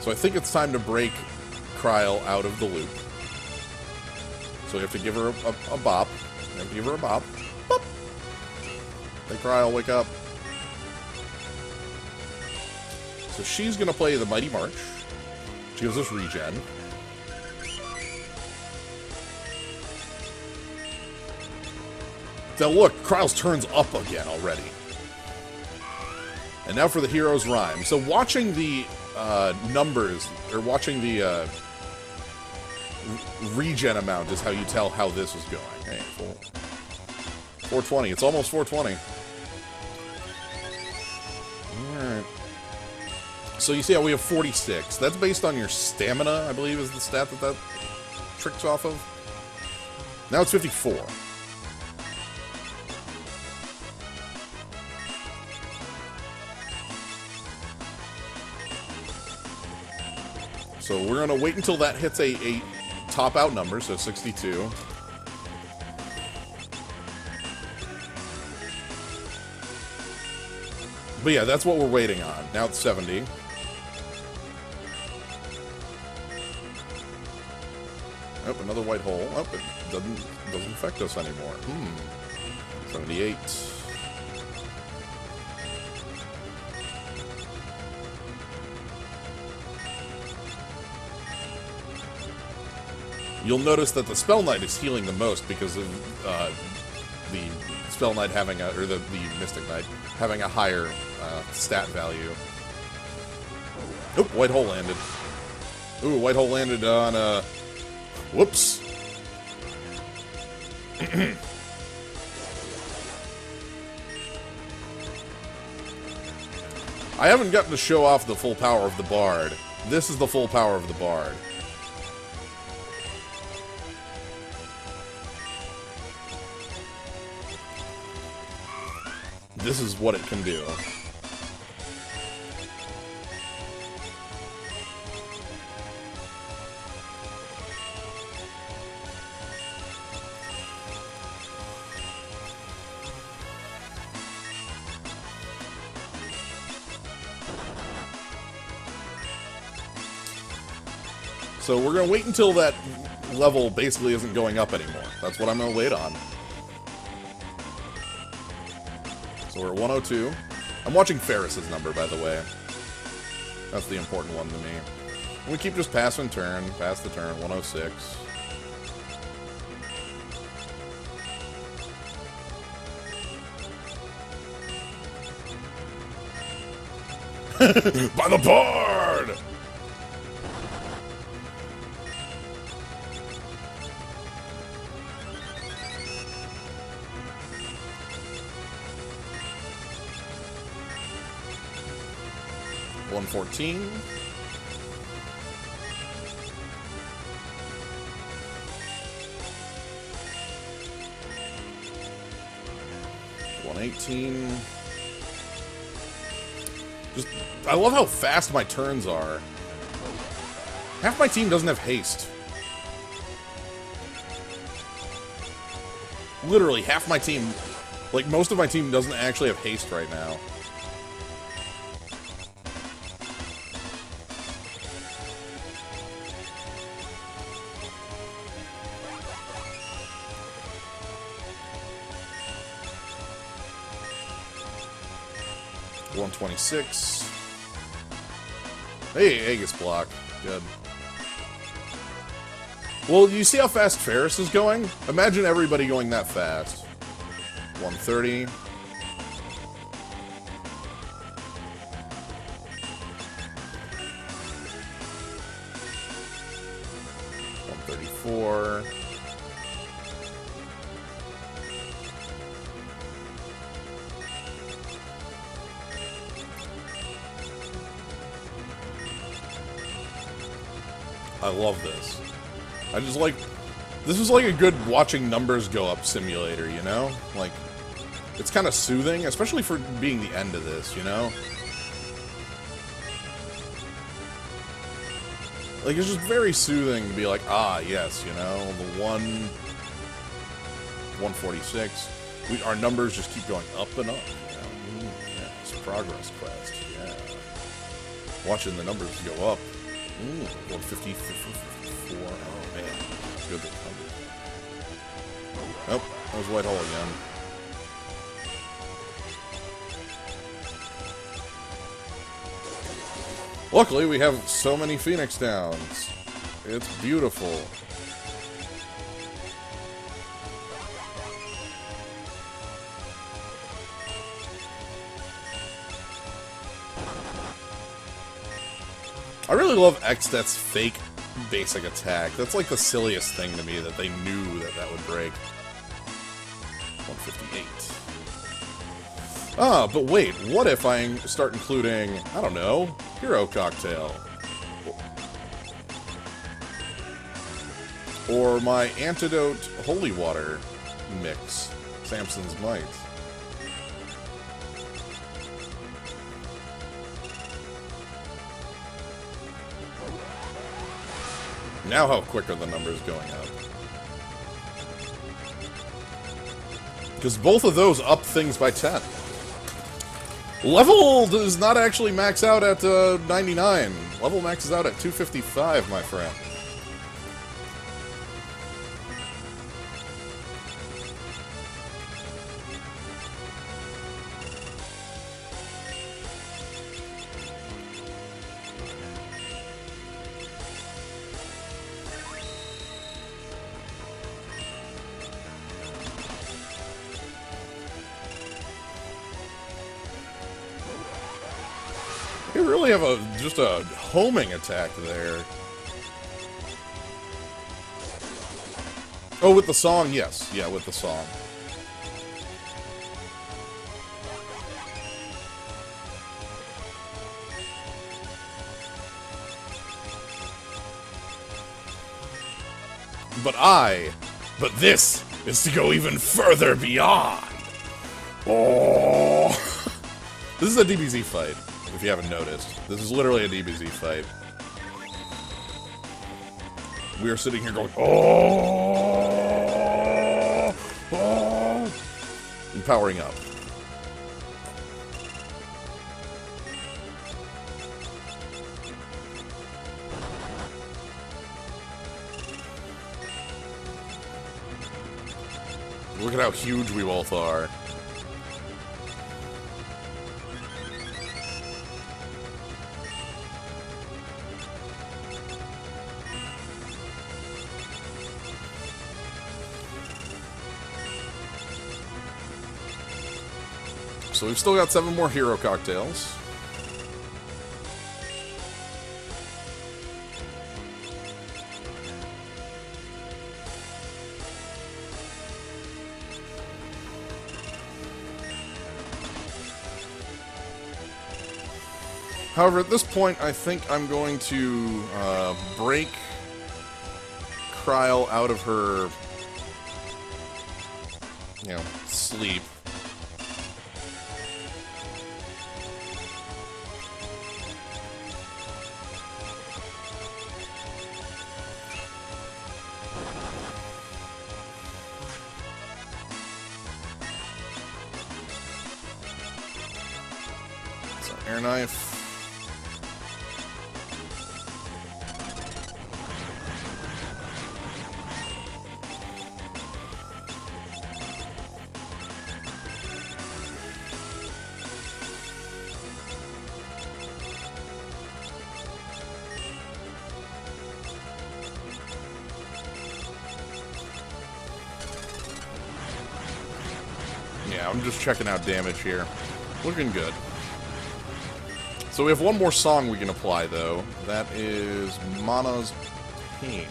So I think it's time to break Kryl out of the loop. So we have to give her a bop. We have to give her a bop. Bop! Hey, Kryl, wake up. So she's going to play the Mighty March. She gives us regen. Now look, Kryl's turn's up again already. And now for the Hero's Rhyme. So watching the numbers, or watching the regen amount is how you tell how this is going. Hey, 420. It's almost 420. Alright. So you see how we have 46. That's based on your stamina, I believe, is the stat that tricks off of. Now it's 54. So we're going to wait until that hits a top-out number, so 62. But yeah, that's what we're waiting on. Now it's 70. Oh, another white hole. Oh, it doesn't affect us anymore. 78. You'll notice that the Spell Knight is healing the most because of the Spell Knight having a, or the Mystic Knight having a higher stat value. Oop, white hole landed. Ooh, white hole landed on whoops. I haven't gotten to show off the full power of the Bard. This is the full power of the Bard. This is what it can do. So we're going to wait until that level basically isn't going up anymore. That's what I'm going to wait on. So we're at 102. I'm watching Ferris's number, by the way. That's the important one to me. And we keep just passing turn, pass the turn, 106. By the Bard! $114. $118. Just, I love how fast my turns are. Half my team doesn't have haste. Literally, half my team, like most of my team doesn't actually have haste right now. $126. Hey, Aegis block. Good. Well, you see how fast Ferris is going? Imagine everybody going that fast. 130. $134. I love this. I just like... This is like a good watching numbers go up simulator, you know? Like, it's kind of soothing, especially for being the end of this, you know? Like, it's just very soothing to be like, ah, yes, you know? The 146. Our numbers just keep going up and up, you know? Yeah, it's a progress quest, yeah. Watching the numbers go up. 154. Oh man, good. Nope, that was white hole again. Luckily, we have so many Phoenix Downs. It's beautiful. I really love Xstats fake basic attack. That's like the silliest thing to me that they knew that that would break. 158. Ah, but wait, what if I start including, I don't know, Hero Cocktail? Or my Antidote Holy Water mix, Samson's Might. Now how quick are the numbers going up? Because both of those up things by 10. Level does not actually max out at 99. Level maxes out at 255, my friend. They really have just a homing attack there. Oh, with the song, yes. Yeah, with the song. But this is to go even further beyond. Oh. This is a DBZ fight, if you haven't noticed. This is literally a DBZ fight. We are sitting here going, oh, oh, and powering up. Look at how huge we both are. So we've still got 7 more hero cocktails. However, at this point, I think I'm going to break Kryl out of her, sleep. So, air knife. Yeah, I'm just checking out damage here. Looking good. So we have one more song we can apply, though. That is Mana's Pain.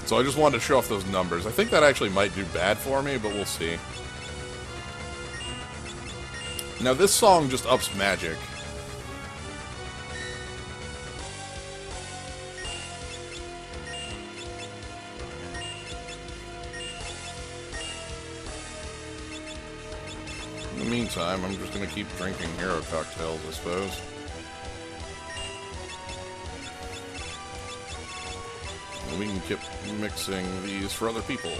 So I just wanted to show off those numbers. I think that actually might do bad for me, but we'll see. Now this song just ups magic. In the meantime, I'm just going to keep drinking hero cocktails, I suppose. And we can keep mixing these for other people.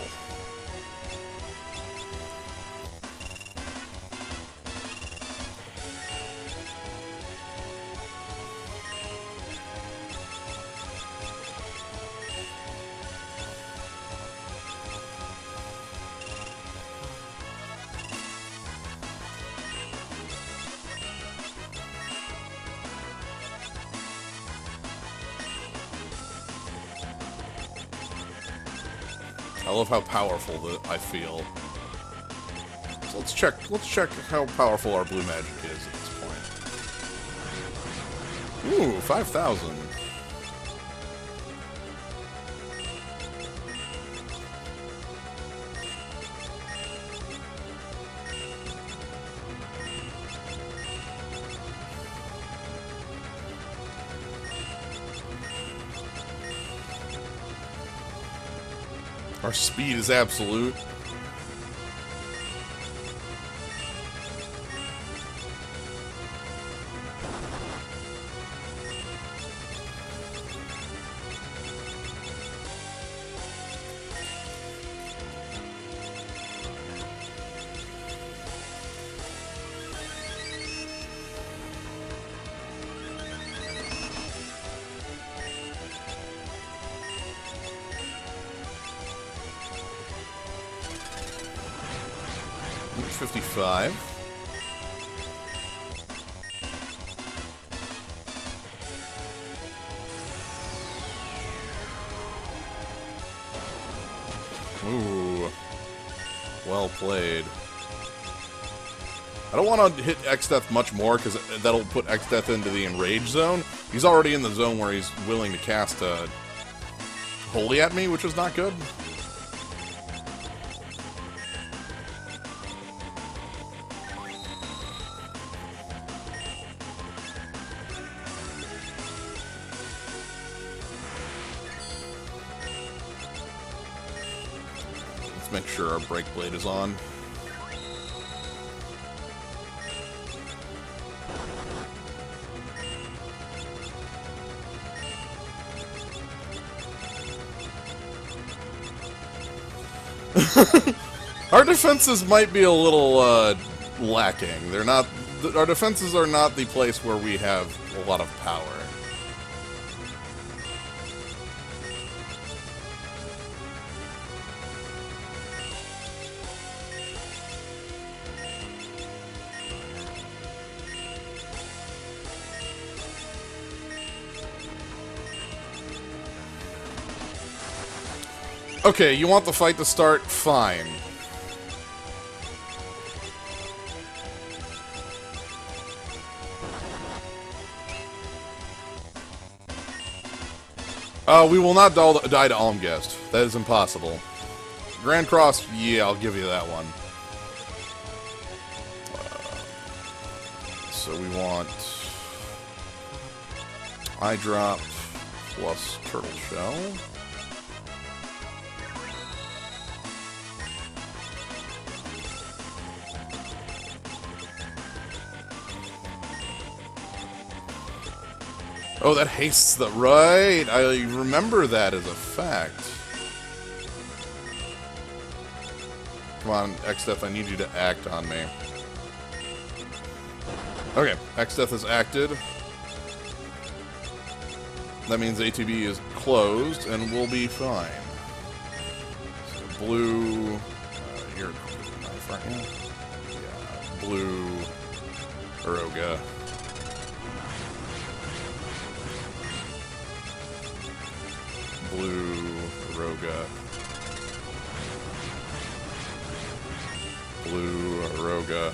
I love how powerful I feel. So let's check how powerful our blue magic is at this point. Ooh, 5,000. Our speed is absolute. 55. Ooh. Well played. I don't want to hit X-Death much more, because that'll put X-Death into the enrage zone. He's already in the zone where he's willing to cast Holy at me, which is not good. Let's make sure our break blade is on. Our defenses might be a little lacking. They're not. Our defenses are not the place where we have a lot of power. Okay, you want the fight to start? Fine. We will not die to Almguest. That is impossible. Grand Cross, yeah, I'll give you that one. So we want Eye Drop plus Turtle Shell. Oh, that hastes the... Right! I remember that as a fact. Come on, X-Death, I need you to act on me. Okay, X-Death is acted. That means ATB is closed, and we'll be fine. So blue... here, knife, aren't you? Yeah, blue... Aroga. Blue, Aroga. Blue, Aroga.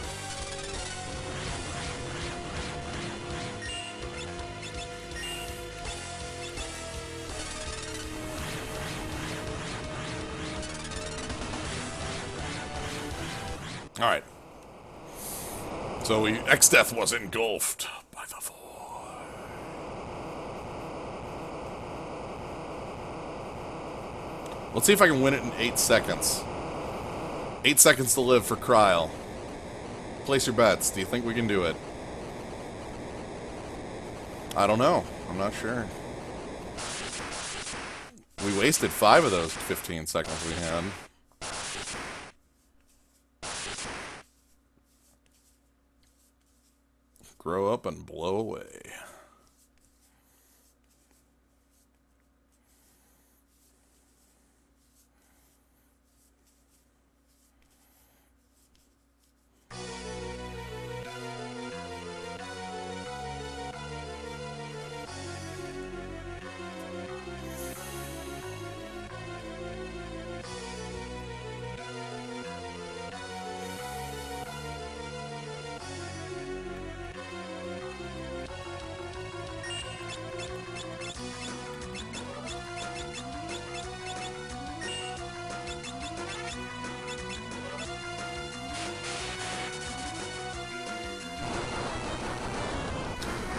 Alright. So X-Death was engulfed by the void. Let's see if I can win it in 8 seconds. 8 seconds to live for Kryl. Place your bets. Do you think we can do it? I don't know. I'm not sure. We wasted 5 of those 15 seconds we had. Grow up and blow away.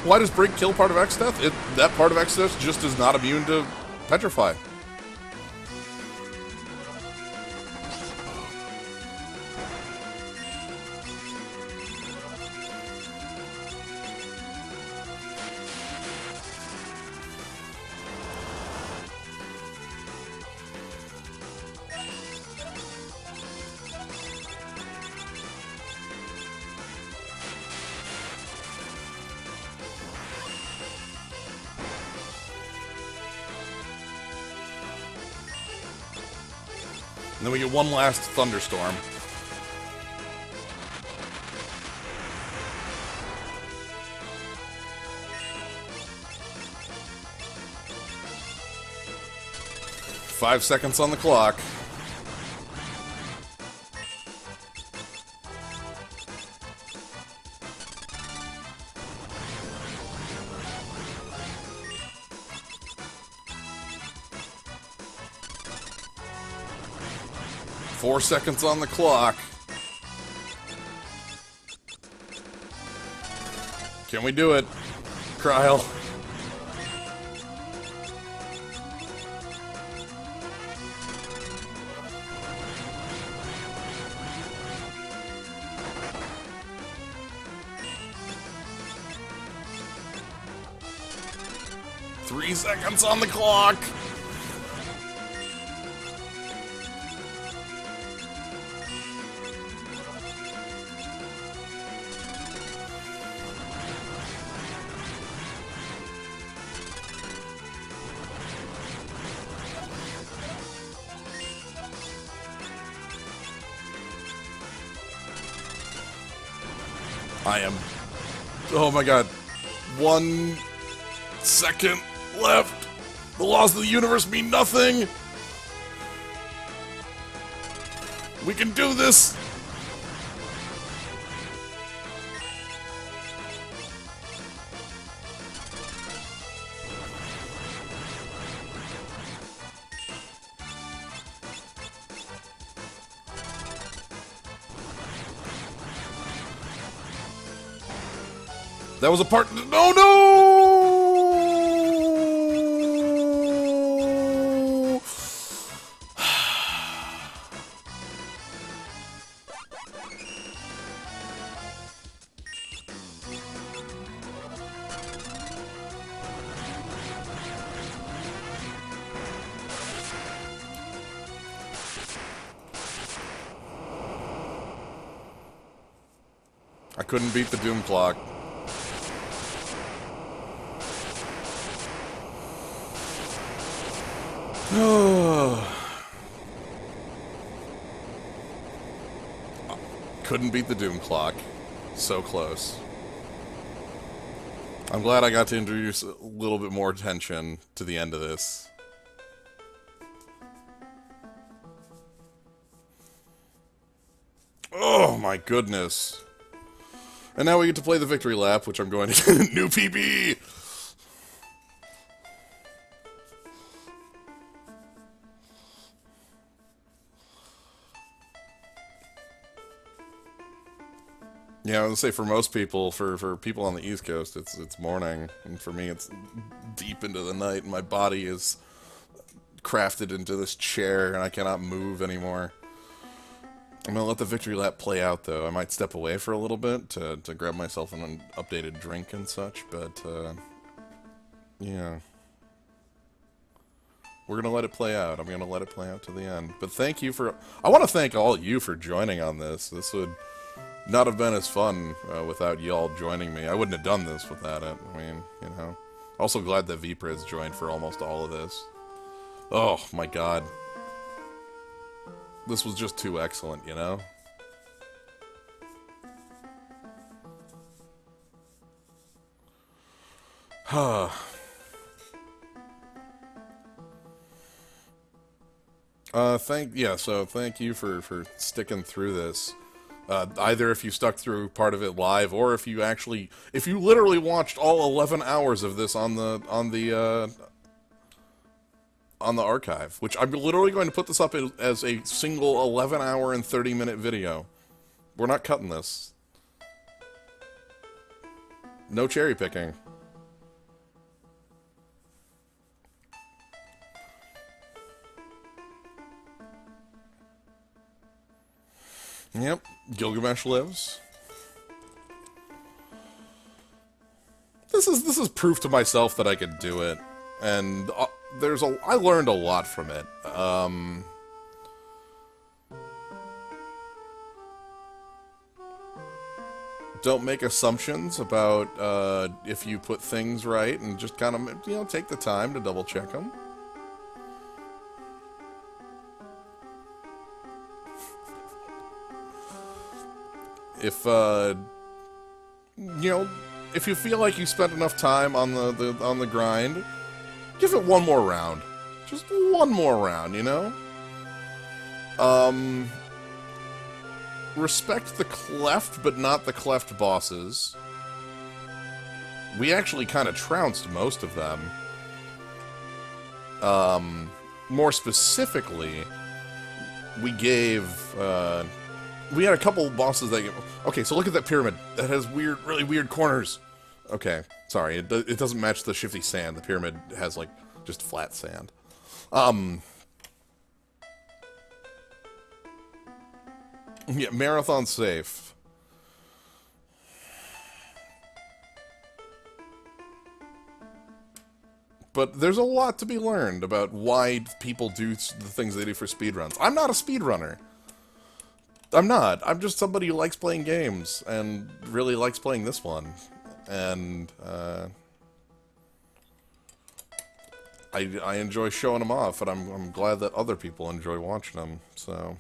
Why does Break kill part of X-Death? That part of X-Death just is not immune to Petrify. And then we get one last thunderstorm. 5 seconds on the clock. Four seconds on the clock. Can we do it, Kryl? Three seconds on the clock. I am... Oh my god. 1 second left. The laws of the universe mean nothing. We can do this. That was a part... No, no! I couldn't beat the Doom Clock. Couldn't beat the Doom Clock. So close. I'm glad I got to introduce a little bit more tension to the end of this. Oh my goodness. And now we get to play the victory lap, which I'm going to new PB. Yeah, I was gonna say for most people, for people on the East Coast, it's morning, and for me, it's deep into the night, and my body is crafted into this chair, and I cannot move anymore. I'm gonna let the victory lap play out, though. I might step away for a little bit to grab myself an updated drink and such, but yeah, we're gonna let it play out. I'm gonna let it play out to the end. But thank you for. I want to thank all of you for joining on this. This would not have been as fun without y'all joining me. I wouldn't have done this without it. I mean, you know. Also glad that Vprisoner joined for almost all of this. Oh, my god. This was just too excellent, you know? Thank you for sticking through this. Either if you stuck through part of it live, or if you literally watched all 11 hours of this on the archive, which I'm literally going to put this up as a single 11-hour and 30-minute video. We're not cutting this. No cherry picking. Yep, Gilgamesh lives. This is proof to myself that I could do it, and I learned a lot from it. Don't make assumptions about if you put things right, and just kind of take the time to double check them. If if you feel like you spent enough time on the grind, give it one more round. Just one more round, you know? Respect the cleft, but not the cleft bosses. We actually kind of trounced most of them. More specifically, we gave, we had a couple bosses that... Okay, so look at that pyramid. That has weird, really weird corners. Okay, sorry, it doesn't match the shifty sand. The pyramid has, like, just flat sand. Yeah, marathon safe. But there's a lot to be learned about why people do the things they do for speedruns. I'm not a speedrunner. I'm not. I'm just somebody who likes playing games and really likes playing this one. And, I enjoy showing them off, and I'm glad that other people enjoy watching them, so...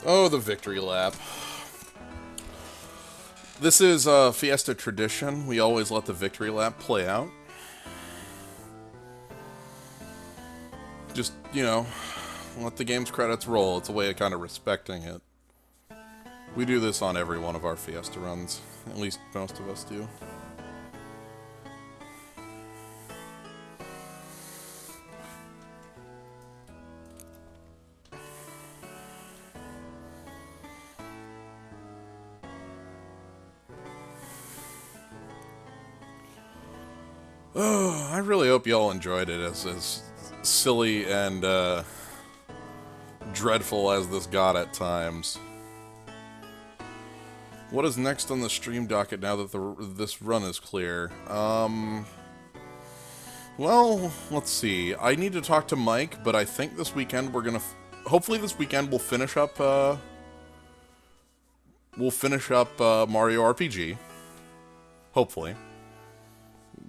Oh, the victory lap. This is a Fiesta tradition. We always let the victory lap play out. Just, you know, let the game's credits roll. It's a way of kind of respecting it. We do this on every one of our Fiesta runs. At least most of us do. Oh, I really hope y'all enjoyed it, as silly and dreadful as this got at times. What is next on the stream docket now that this run is clear? Well, let's see. I need to talk to Mike, but I think this weekend we're gonna... hopefully this weekend we'll finish up, Mario RPG. Hopefully.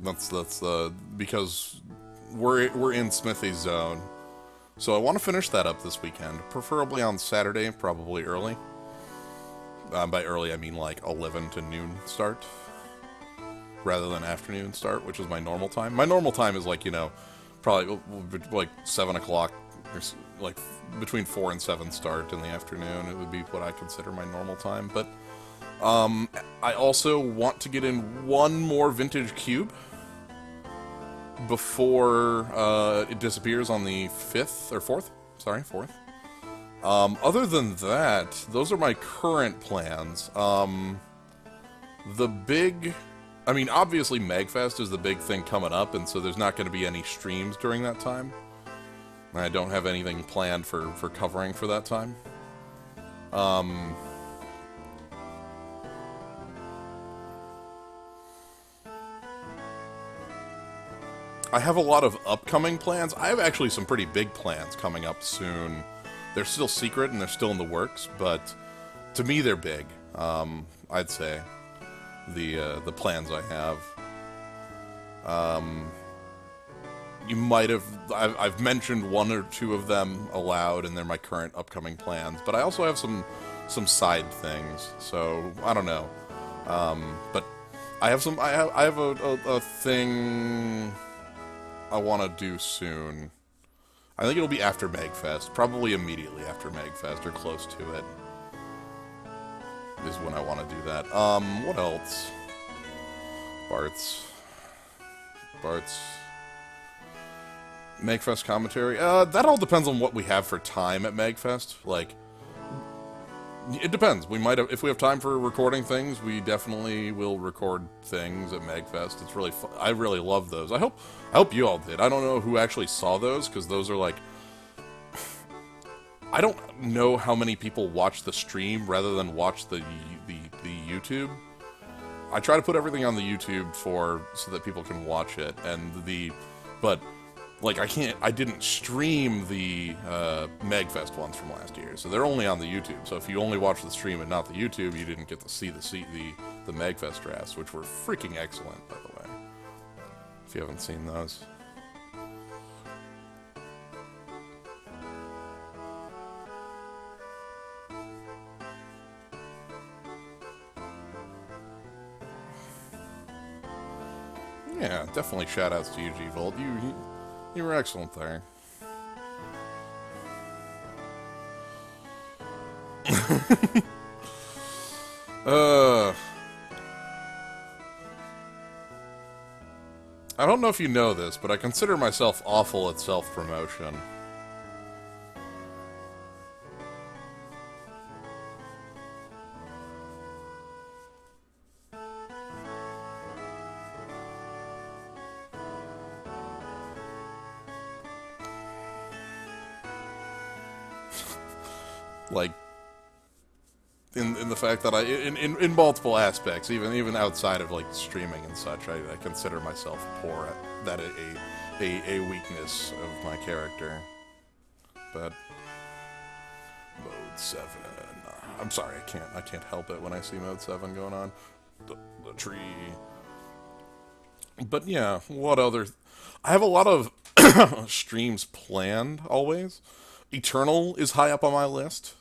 That's because we're in Smithy's zone. So I want to finish that up this weekend, preferably on Saturday, probably early. By early, I mean like 11 to noon start, rather than afternoon start, which is my normal time. My normal time is like, you know, probably like 7 o'clock, or like between 4 and 7 start in the afternoon. It would be what I consider my normal time. But I also want to get in one more Vintage Cube before it disappears on the 5th, or 4th? Sorry, 4th. Other than that, those are my current plans. The big... I mean, obviously MagFest is the big thing coming up, and so there's not going to be any streams during that time. I don't have anything planned for covering for that time. I have a lot of upcoming plans. I have actually some pretty big plans coming up soon. They're still secret and they're still in the works, but to me they're big. I'd say the plans I have. You might have... I've mentioned one or two of them aloud, and they're my current upcoming plans. But I also have some side things, so I don't know. But I have some... I have a thing I want to do soon. I think it'll be after MagFest, probably immediately after MagFest or close to it. Is when I want to do that. What else? Bart's MagFest commentary. That all depends on what we have for time at MagFest. Like, it depends. We might have, if we have time for recording things, we definitely will record things at MagFest. It's really fun. I really love those. I hope you all did. I don't know who actually saw those, because those are like... I don't know how many people watch the stream rather than watch the YouTube. I try to put everything on the YouTube so that people can watch it, but like I didn't stream the MagFest ones from last year, so they're only on the YouTube. So if you only watch the stream and not the YouTube, you didn't get to see the MagFest drafts, which were freaking excellent, by the way. If you haven't seen those. Yeah, definitely shoutouts to you, G-Volt. You were excellent there. I don't know if you know this, but I consider myself awful at self-promotion. Like, in the fact that in multiple aspects, even outside of like streaming and such, I consider myself poor at that, a weakness of my character. But Mode 7, I'm sorry, I can't help it when I see Mode 7 going on. The tree. But yeah, what other? I have a lot of streams planned always. Eternal is high up on my list.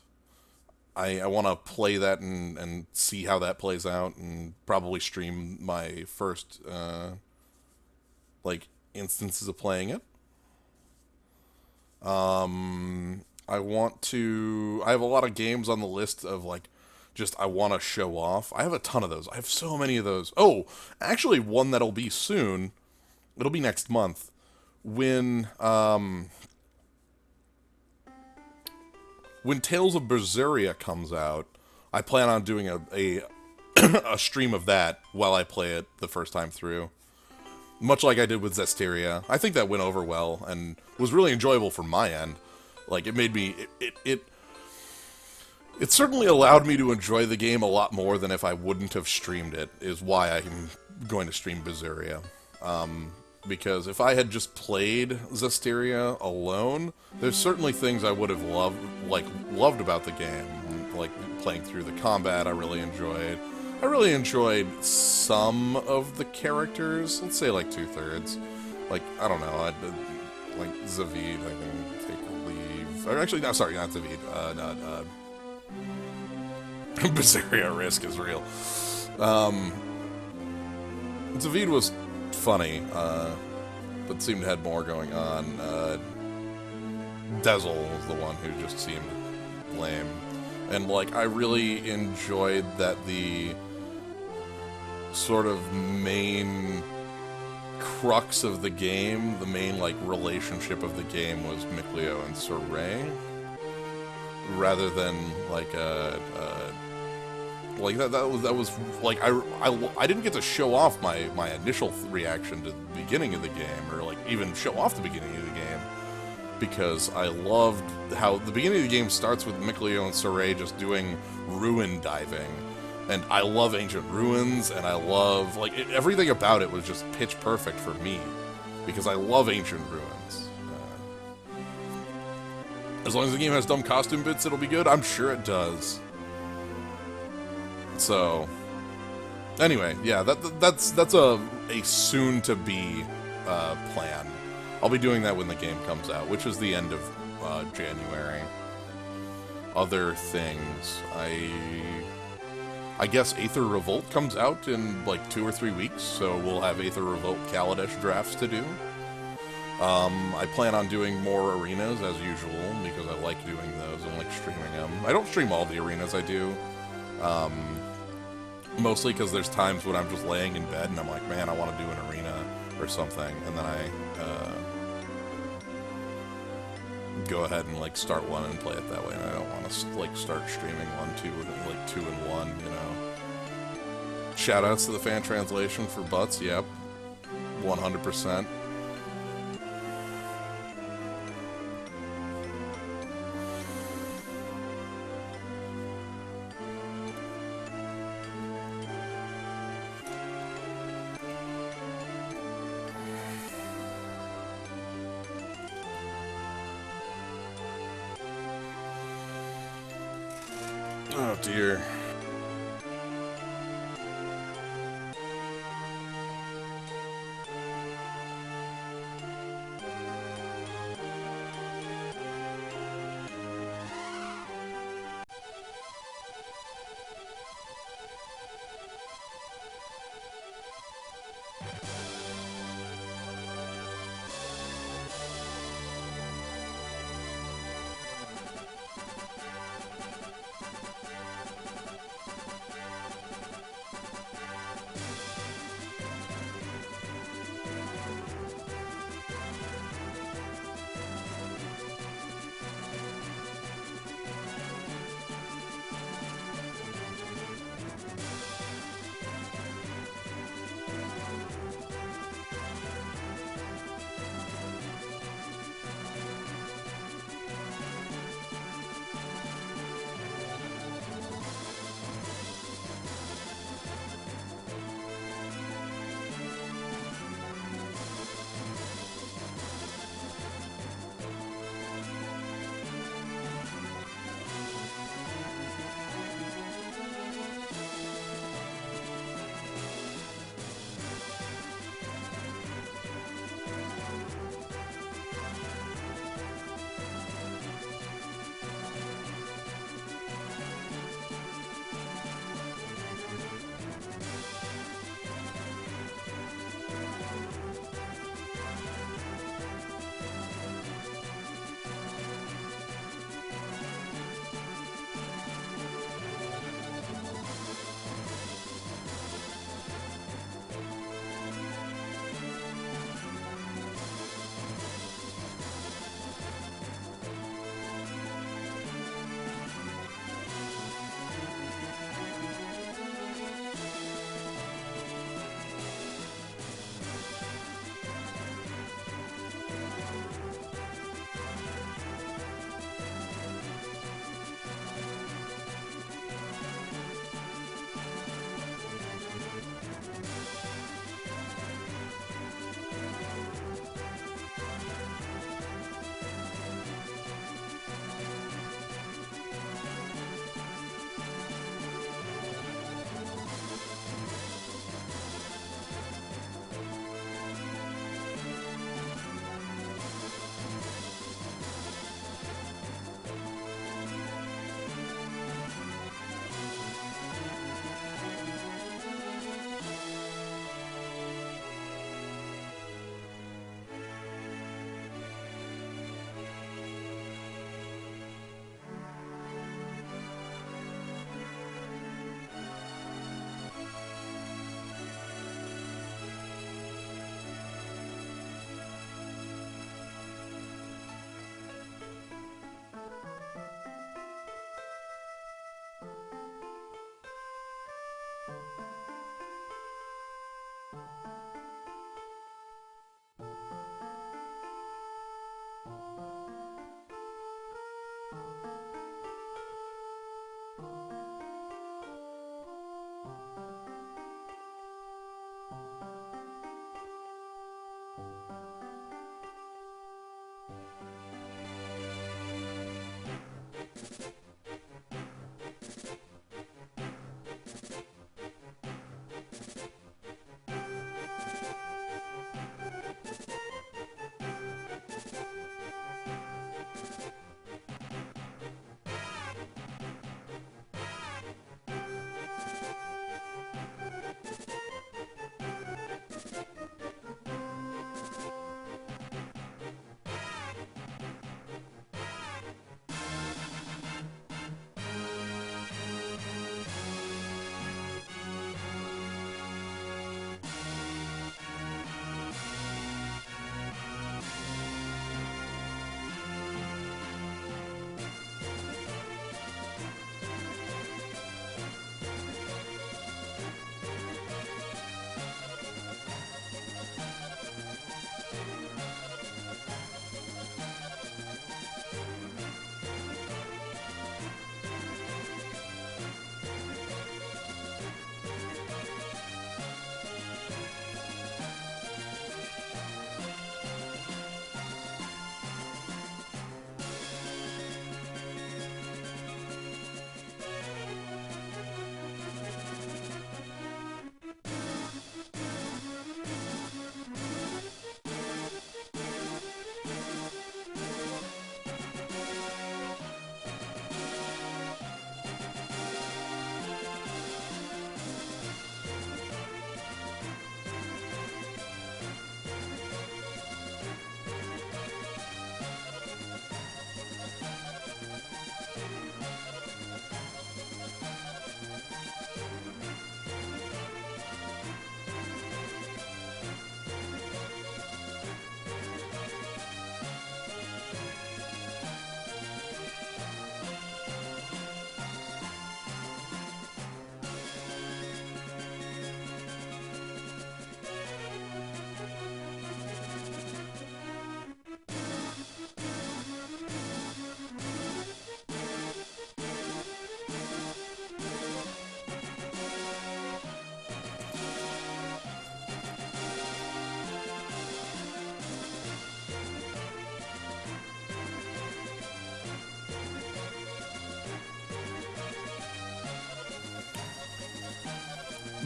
I want to play that and see how that plays out, and probably stream my first like instances of playing it. I have a lot of games on the list of like just I want to show off. I have a ton of those. I have so many of those. Oh, actually one that'll be soon. It'll be next month when Tales of Berseria comes out. I plan on doing a stream of that while I play it the first time through. much like I did with Zestiria. I think that went over well and was really enjoyable from my end. Like, it made me... It certainly allowed me to enjoy the game a lot more than if I wouldn't have streamed it, is why I'm going to stream Berseria. Because if I had just played Zestiria alone, there's certainly things I would have loved about the game. Like, playing through the combat, I really enjoyed. I really enjoyed some of the characters, let's say like 2/3. Like, I don't know, like Zavid, I can take a leave. Or actually, no, sorry, not Zavid. Berseria Risk is real. Zavid was funny, but seemed to have more going on. Dezel was the one who just seemed lame. And, like, I really enjoyed that the sort of main crux of the game, the main, like, relationship of the game was Mikleo and Soray, rather than, like, like, that was, like, I didn't get to show off my initial reaction to the beginning of the game, or, like, even show off the beginning of the game, because I loved how the beginning of the game starts with Mikleo and Soray just doing ruin diving, and I love ancient ruins, and I love, like, everything about it was just pitch perfect for me, because I love ancient ruins. As long as the game has dumb costume bits, it'll be good. I'm sure it does. So, anyway, yeah, that's a soon-to-be plan. I'll be doing that when the game comes out, which is the end of January. Other things, I guess Aether Revolt comes out in like 2 or 3 weeks, so we'll have Aether Revolt Kaladesh drafts to do. I plan on doing more arenas as usual, because I like doing those and like streaming them. I don't stream all the arenas I do. Mostly because there's times when I'm just laying in bed and I'm like, man, I want to do an arena or something, and then I go ahead and like start one and play it that way, and I don't want to like start streaming 1, 2, like 2 and 1, you know. Shoutouts to the fan translation for Butts, yep, 100%. Oh dear.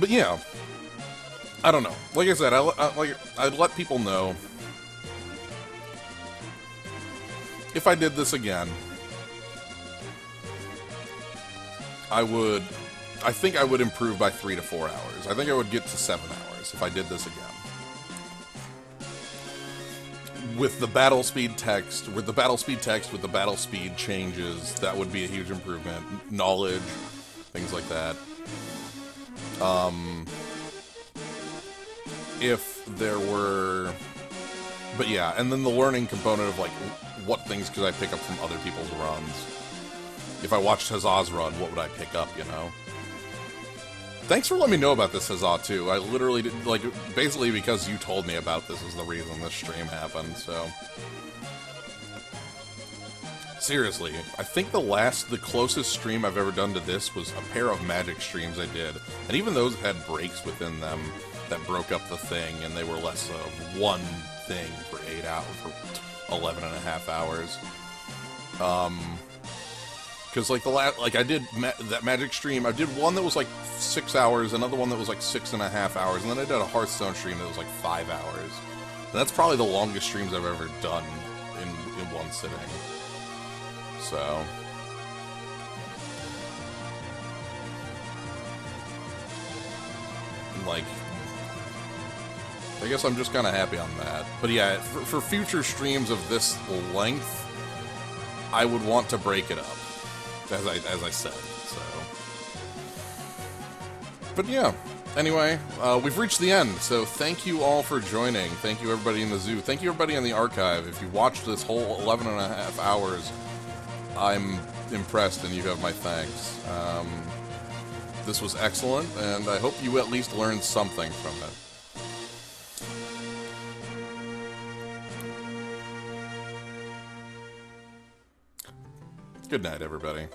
But yeah, I don't know. Like I said, I'd let people know if I did this again. I think I would improve by 3 to 4 hours. I think I would get to 7 hours if I did this again. With the battle speed text, with the battle speed changes, that would be a huge improvement. Knowledge, things like that. If there were... But yeah, and then the learning component of, like, what things could I pick up from other people's runs? If I watched Huzzah's run, what would I pick up, you know? Thanks for letting me know about this, Huzzah, too. I literally did, like, basically because you told me about this is the reason this stream happened, so... Seriously, I think the closest stream I've ever done to this was a pair of Magic streams I did, and even those had breaks within them that broke up the thing, and they were less of one thing for 8 hours, for 11 and a half hours. Because, like, I did that Magic stream, I did one that was, like, 6 hours, another one that was, like, 6.5 hours, and then I did a Hearthstone stream that was, like, 5 hours. And that's probably the longest streams I've ever done in one sitting. So... like... I guess I'm just kind of happy on that. But yeah, for future streams of this length, I would want to break it up. As I said, so... But yeah, anyway, we've reached the end, so thank you all for joining. Thank you everybody in the zoo. Thank you everybody in the archive. If you watched this whole 11 and a half hours, I'm impressed and you have my thanks. This was excellent, and I hope you at least learned something from it. Good night, everybody.